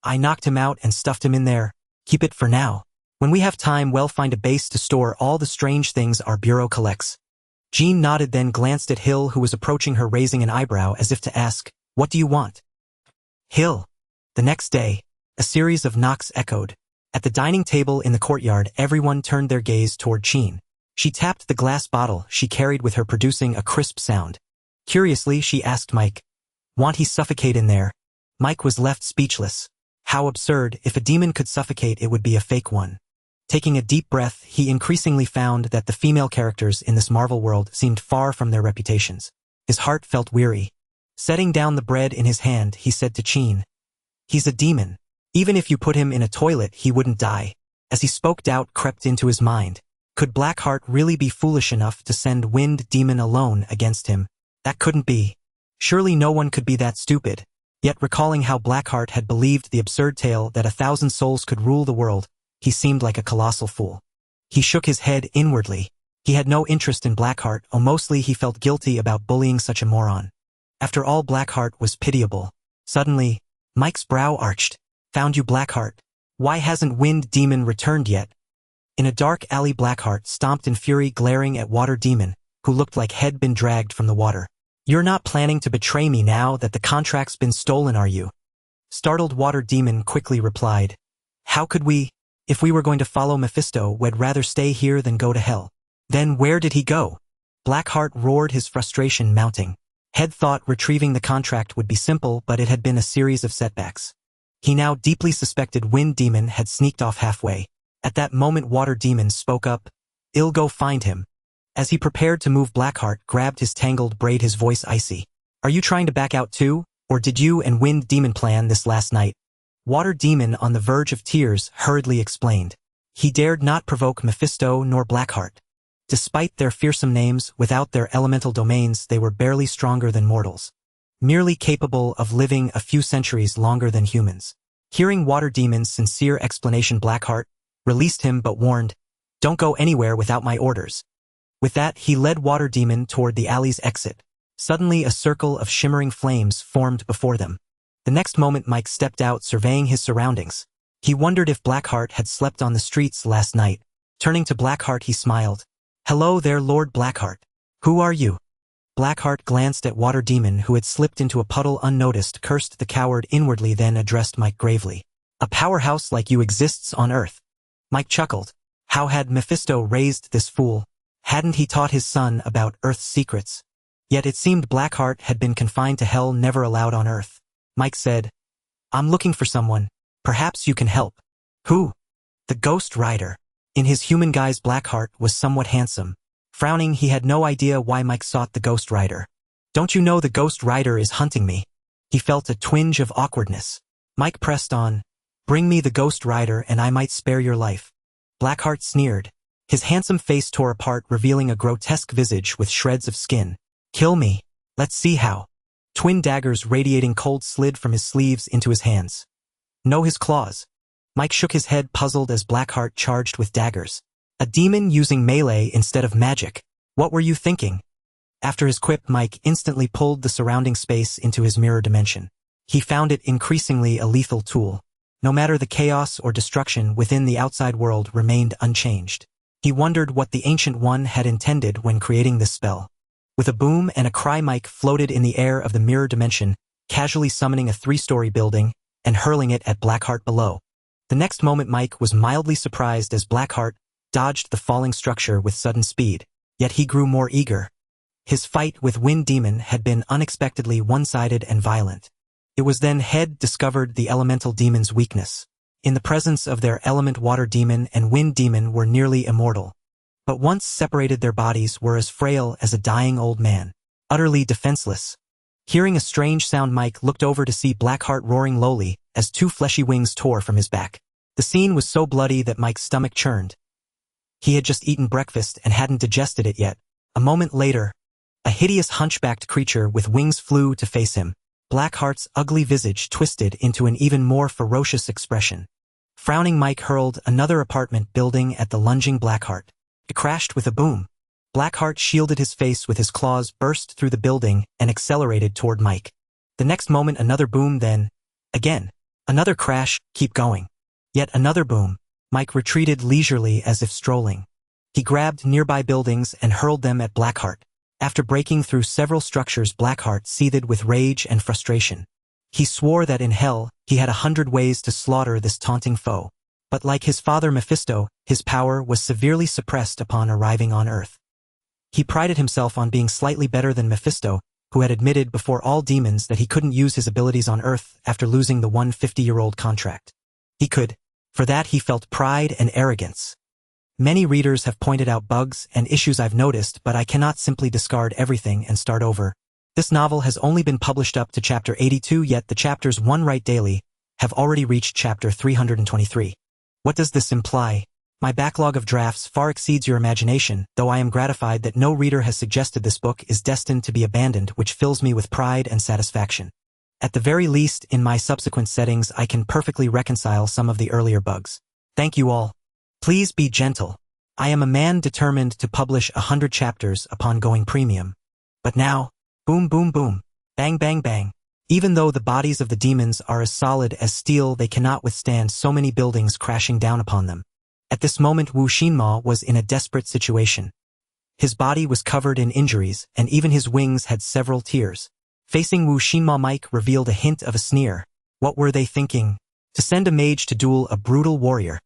"I knocked him out and stuffed him in there. Keep it for now. When we have time, we'll find a base to store all the strange things our bureau collects." Jean nodded, then glanced at Hill, who was approaching her, raising an eyebrow as if to ask, "What do you want?" "Hill." The next day, a series of knocks echoed. At the dining table in the courtyard, everyone turned their gaze toward Jean. She tapped the glass bottle she carried with her, producing a crisp sound. Curiously, she asked Mike, "Want he suffocate in there?" Mike was left speechless. How absurd! If a demon could suffocate, it would be a fake one. Taking a deep breath, he increasingly found that the female characters in this Marvel world seemed far from their reputations. His heart felt weary. Setting down the bread in his hand, he said to Jean, "He's a demon. Even if you put him in a toilet, he wouldn't die." As he spoke, doubt crept into his mind. Could Blackheart really be foolish enough to send Wind Demon alone against him? That couldn't be. Surely no one could be that stupid. Yet recalling how Blackheart had believed the absurd tale that 1,000 souls could rule the world, he seemed like a colossal fool. He shook his head inwardly. He had no interest in Blackheart, or mostly he felt guilty about bullying such a moron. After all, Blackheart was pitiable. Suddenly, Mike's brow arched. "Found you, Blackheart. Why hasn't Wind Demon returned yet?" In a dark alley, Blackheart stomped in fury, glaring at Water Demon, who looked like he'd been dragged from the water. "You're not planning to betray me now that the contract's been stolen, are you?" Startled, Water Demon quickly replied, "How could we? If we were going to follow Mephisto, we'd rather stay here than go to hell." "Then where did he go?" Blackheart roared, his frustration mounting. He'd thought retrieving the contract would be simple, but it had been a series of setbacks. He now deeply suspected Wind Demon had sneaked off halfway. At that moment, Water Demon spoke up, "I'll go find him." As he prepared to move, Blackheart grabbed his tangled braid, his voice icy. "Are you trying to back out too? Or did you and Wind Demon plan this last night?" Water Demon, on the verge of tears, hurriedly explained. He dared not provoke Mephisto nor Blackheart. Despite their fearsome names, without their elemental domains, they were barely stronger than mortals. Merely capable of living a few centuries longer than humans. Hearing Water Demon's sincere explanation, Blackheart released him but warned, "Don't go anywhere without my orders." With that, he led Water Demon toward the alley's exit. Suddenly, a circle of shimmering flames formed before them. The next moment, Mike stepped out, surveying his surroundings. He wondered if Blackheart had slept on the streets last night. Turning to Blackheart, he smiled. "Hello there, Lord Blackheart. Who are you?" Blackheart glanced at Water Demon, who had slipped into a puddle unnoticed, cursed the coward inwardly, then addressed Mike gravely. "A powerhouse like you exists on Earth." Mike chuckled. How had Mephisto raised this fool? Hadn't he taught his son about Earth's secrets? Yet it seemed Blackheart had been confined to hell, never allowed on Earth. Mike said, "I'm looking for someone. Perhaps you can help." "Who?" "The Ghost Rider." In his human guise, Blackheart was somewhat handsome. Frowning, he had no idea why Mike sought the Ghost Rider. "Don't you know the Ghost Rider is hunting me?" He felt a twinge of awkwardness. Mike pressed on, "Bring me the Ghost Rider and I might spare your life." Blackheart sneered. His handsome face tore apart, revealing a grotesque visage with shreds of skin. "Kill me. Let's see how." Twin daggers radiating cold slid from his sleeves into his hands. "Know his claws." Mike shook his head, puzzled, as Blackheart charged with daggers. A demon using melee instead of magic. What were you thinking? After his quip, Mike instantly pulled the surrounding space into his mirror dimension. He found it increasingly a lethal tool. No matter the chaos or destruction within the outside world remained unchanged. He wondered what the Ancient One had intended when creating this spell. With a boom and a cry, Mike floated in the air of the mirror dimension, casually summoning a 3-story building and hurling it at Blackheart below. The next moment, Mike was mildly surprised as Blackheart dodged the falling structure with sudden speed, yet he grew more eager. His fight with Wind Demon had been unexpectedly one-sided and violent. It was then Head discovered the elemental demon's weakness. In the presence of their element, Water Demon and Wind Demon were nearly immortal. But once separated, their bodies were as frail as a dying old man, utterly defenseless. Hearing a strange sound, Mike looked over to see Blackheart roaring lowly as 2 fleshy wings tore from his back. The scene was so bloody that Mike's stomach churned. He had just eaten breakfast and hadn't digested it yet. A moment later, a hideous hunchbacked creature with wings flew to face him. Blackheart's ugly visage twisted into an even more ferocious expression. Frowning, Mike hurled another apartment building at the lunging Blackheart. It crashed with a boom. Blackheart shielded his face with his claws, burst through the building, and accelerated toward Mike. The next moment, another boom, then, again, another crash. Keep going. Yet another boom. Mike retreated leisurely as if strolling. He grabbed nearby buildings and hurled them at Blackheart. After breaking through several structures, Blackheart seethed with rage and frustration. He swore that in hell, he had 100 ways to slaughter this taunting foe. But like his father Mephisto, his power was severely suppressed upon arriving on Earth. He prided himself on being slightly better than Mephisto, who had admitted before all demons that he couldn't use his abilities on Earth after losing the 150-year-old contract. He could. For that, he felt pride and arrogance. Many readers have pointed out bugs and issues I've noticed, but I cannot simply discard everything and start over. This novel has only been published up to chapter 82, yet the chapters one write daily have already reached chapter 323. What does this imply? My backlog of drafts far exceeds your imagination, though I am gratified that no reader has suggested this book is destined to be abandoned, which fills me with pride and satisfaction. At the very least, in my subsequent settings, I can perfectly reconcile some of the earlier bugs. Thank you all. Please be gentle. I am a man determined to publish 100 chapters upon going premium. But now, boom boom boom, bang bang bang. Even though the bodies of the demons are as solid as steel, they cannot withstand so many buildings crashing down upon them. At this moment, Wu Xinma was in a desperate situation. His body was covered in injuries, and even his wings had several tears. Facing Wu Xinma, Mike revealed a hint of a sneer. What were they thinking? To send a mage to duel a brutal warrior?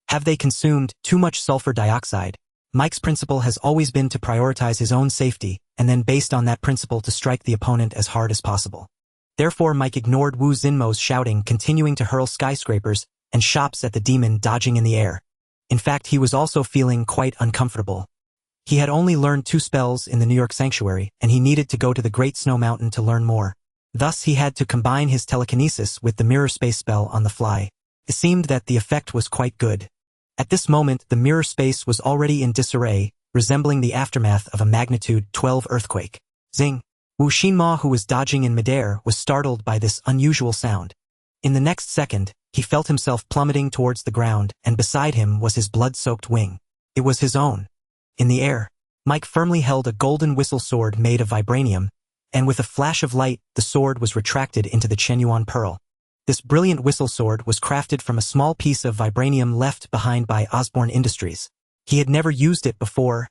Have they consumed too much sulfur dioxide? Mike's principle has always been to prioritize his own safety, and then based on that principle to strike the opponent as hard as possible. Therefore, Mike ignored Wu Xinmo's shouting, continuing to hurl skyscrapers and shops at the demon dodging in the air. In fact, he was also feeling quite uncomfortable. He had only learned 2 spells in the New York Sanctuary, and he needed to go to the Great Snow Mountain to learn more. Thus, he had to combine his telekinesis with the mirror space spell on the fly. It seemed that the effect was quite good. At this moment, the mirror space was already in disarray, resembling the aftermath of a magnitude 12 earthquake. Zing! Wu Xinma, who was dodging in midair, was startled by this unusual sound. In the next second, he felt himself plummeting towards the ground, and beside him was his blood-soaked wing. It was his own. In the air, Mike firmly held a golden whistle sword made of vibranium, and with a flash of light, the sword was retracted into the Chenyuan pearl. This brilliant whistle sword was crafted from a small piece of vibranium left behind by Osborne Industries. He had never used it before.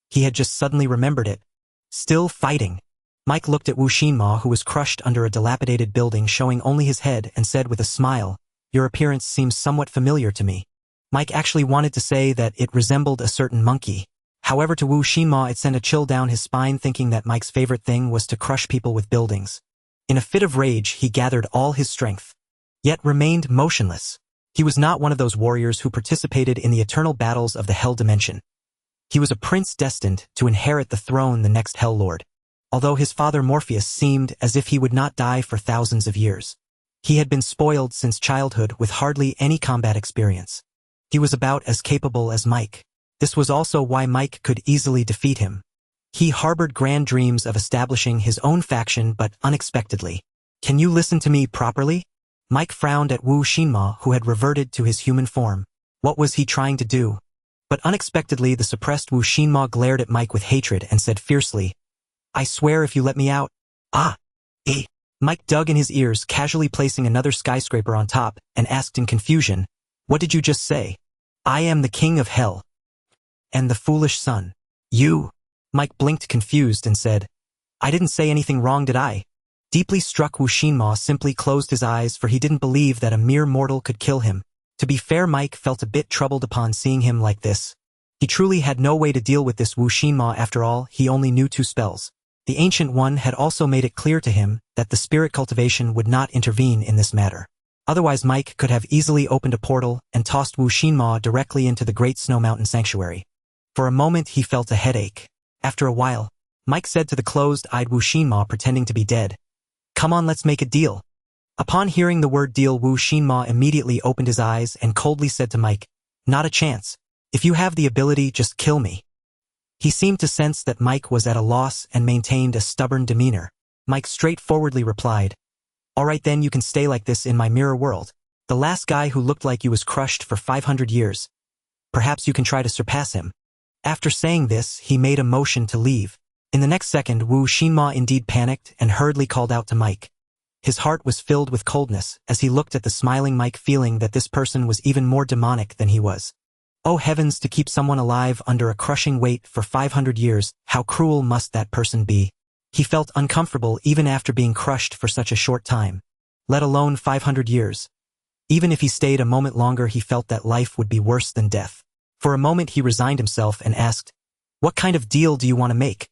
He had just suddenly remembered it. Still fighting. Mike looked at Wu Xinma, who was crushed under a dilapidated building, showing only his head, and said with a smile, "Your appearance seems somewhat familiar to me." Mike actually wanted to say that it resembled a certain monkey. However, to Wu Xinma it sent a chill down his spine, thinking that Mike's favorite thing was to crush people with buildings. In a fit of rage, he gathered all his strength, yet remained motionless. He was not one of those warriors who participated in the eternal battles of the Hell Dimension. He was a prince destined to inherit the throne, the next Hell Lord. Although his father Morpheus seemed as if he would not die for thousands of years. He had been spoiled since childhood with hardly any combat experience. He was about as capable as Mike. This was also why Mike could easily defeat him. He harbored grand dreams of establishing his own faction, but unexpectedly. Can you listen to me properly? Mike frowned at Wu Xinma, who had reverted to his human form. What was he trying to do? But unexpectedly the suppressed Wu Xinma glared at Mike with hatred and said fiercely, "I swear if you let me out." "Ah! Eh!" Mike dug in his ears, casually placing another skyscraper on top, and asked in confusion, "What did you just say?" "I am the king of hell. And the foolish son." "You?" Mike blinked confused and said, "I didn't say anything wrong, did I?" Deeply struck, Wu Xinma simply closed his eyes, for he didn't believe that a mere mortal could kill him. To be fair, Mike felt a bit troubled upon seeing him like this. He truly had no way to deal with this Wu Xinma. After all, he only knew 2 spells. The Ancient One had also made it clear to him that the spirit cultivation would not intervene in this matter. Otherwise, Mike could have easily opened a portal and tossed Wu Xinma directly into the Great Snow Mountain Sanctuary. For a moment he felt a headache. After a while, Mike said to the closed-eyed Wu Xinma pretending to be dead, "Come on, let's make a deal." Upon hearing the word deal, Wu Xinma immediately opened his eyes and coldly said to Mike, "Not a chance. If you have the ability, just kill me." He seemed to sense that Mike was at a loss and maintained a stubborn demeanor. Mike straightforwardly replied, "All right then, you can stay like this in my mirror world. The last guy who looked like you was crushed for 500 years. Perhaps you can try to surpass him." After saying this, he made a motion to leave. In the next second, Wu Xinma indeed panicked and hurriedly called out to Mike. His heart was filled with coldness as he looked at the smiling Mike, feeling that this person was even more demonic than he was. Oh heavens, to keep someone alive under a crushing weight for 500 years, how cruel must that person be? He felt uncomfortable even after being crushed for such a short time, let alone 500 years. Even if he stayed a moment longer, he felt that life would be worse than death. For a moment he resigned himself and asked, "What kind of deal do you want to make?"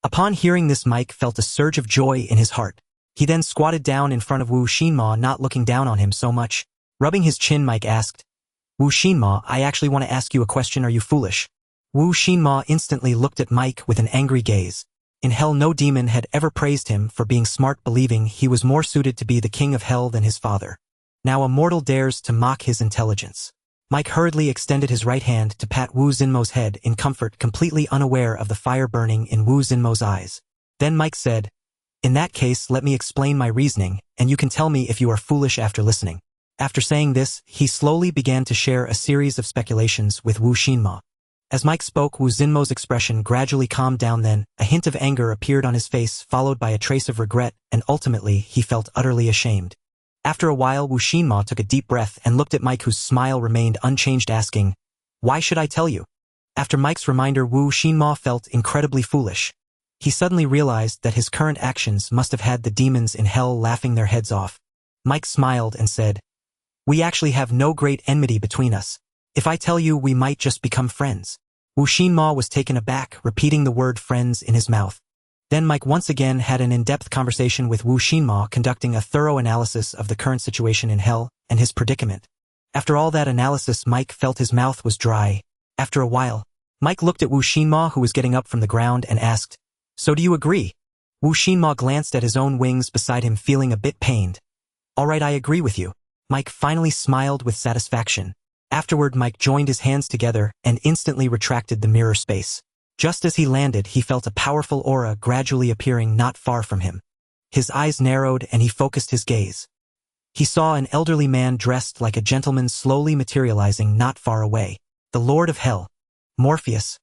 Upon hearing this, Mike felt a surge of joy in his heart. He then squatted down in front of Wu Xinma, not looking down on him so much. Rubbing his chin, Mike asked, "Wu Xinma, I actually want to ask you a question. Are you foolish?" Wu Xinma instantly looked at Mike with an angry gaze. In hell, no demon had ever praised him for being smart, believing he was more suited to be the king of hell than his father. Now a mortal dares to mock his intelligence. Mike hurriedly extended his right hand to pat Wu Xinmo's head in comfort, completely unaware of the fire burning in Wu Xinmo's eyes. Then Mike said, "In that case, let me explain my reasoning, and you can tell me if you are foolish after listening." After saying this, he slowly began to share a series of speculations with Wu Xinma. As Mike spoke, Wu Xinmo's expression gradually calmed down. Then a hint of anger appeared on his face, followed by a trace of regret, and ultimately he felt utterly ashamed. After a while, Wu Xinma took a deep breath and looked at Mike, whose smile remained unchanged, asking, "Why should I tell you?" After Mike's reminder, Wu Xinma felt incredibly foolish. He suddenly realized that his current actions must have had the demons in hell laughing their heads off. Mike smiled and said, "We actually have no great enmity between us. If I tell you, we might just become friends." Wu Xinma was taken aback, repeating the word friends in his mouth. Then Mike once again had an in-depth conversation with Wu Xinma, conducting a thorough analysis of the current situation in hell and his predicament. After all that analysis, Mike felt his mouth was dry. After a while, Mike looked at Wu Xinma, who was getting up from the ground, and asked, "So do you agree?" Wu Xinma glanced at his own wings beside him, feeling a bit pained. "All right, I agree with you." Mike finally smiled with satisfaction. Afterward, Mike joined his hands together and instantly retracted the mirror space. Just as he landed, he felt a powerful aura gradually appearing not far from him. His eyes narrowed and he focused his gaze. He saw an elderly man dressed like a gentleman slowly materializing not far away. The Lord of Hell, Morpheus,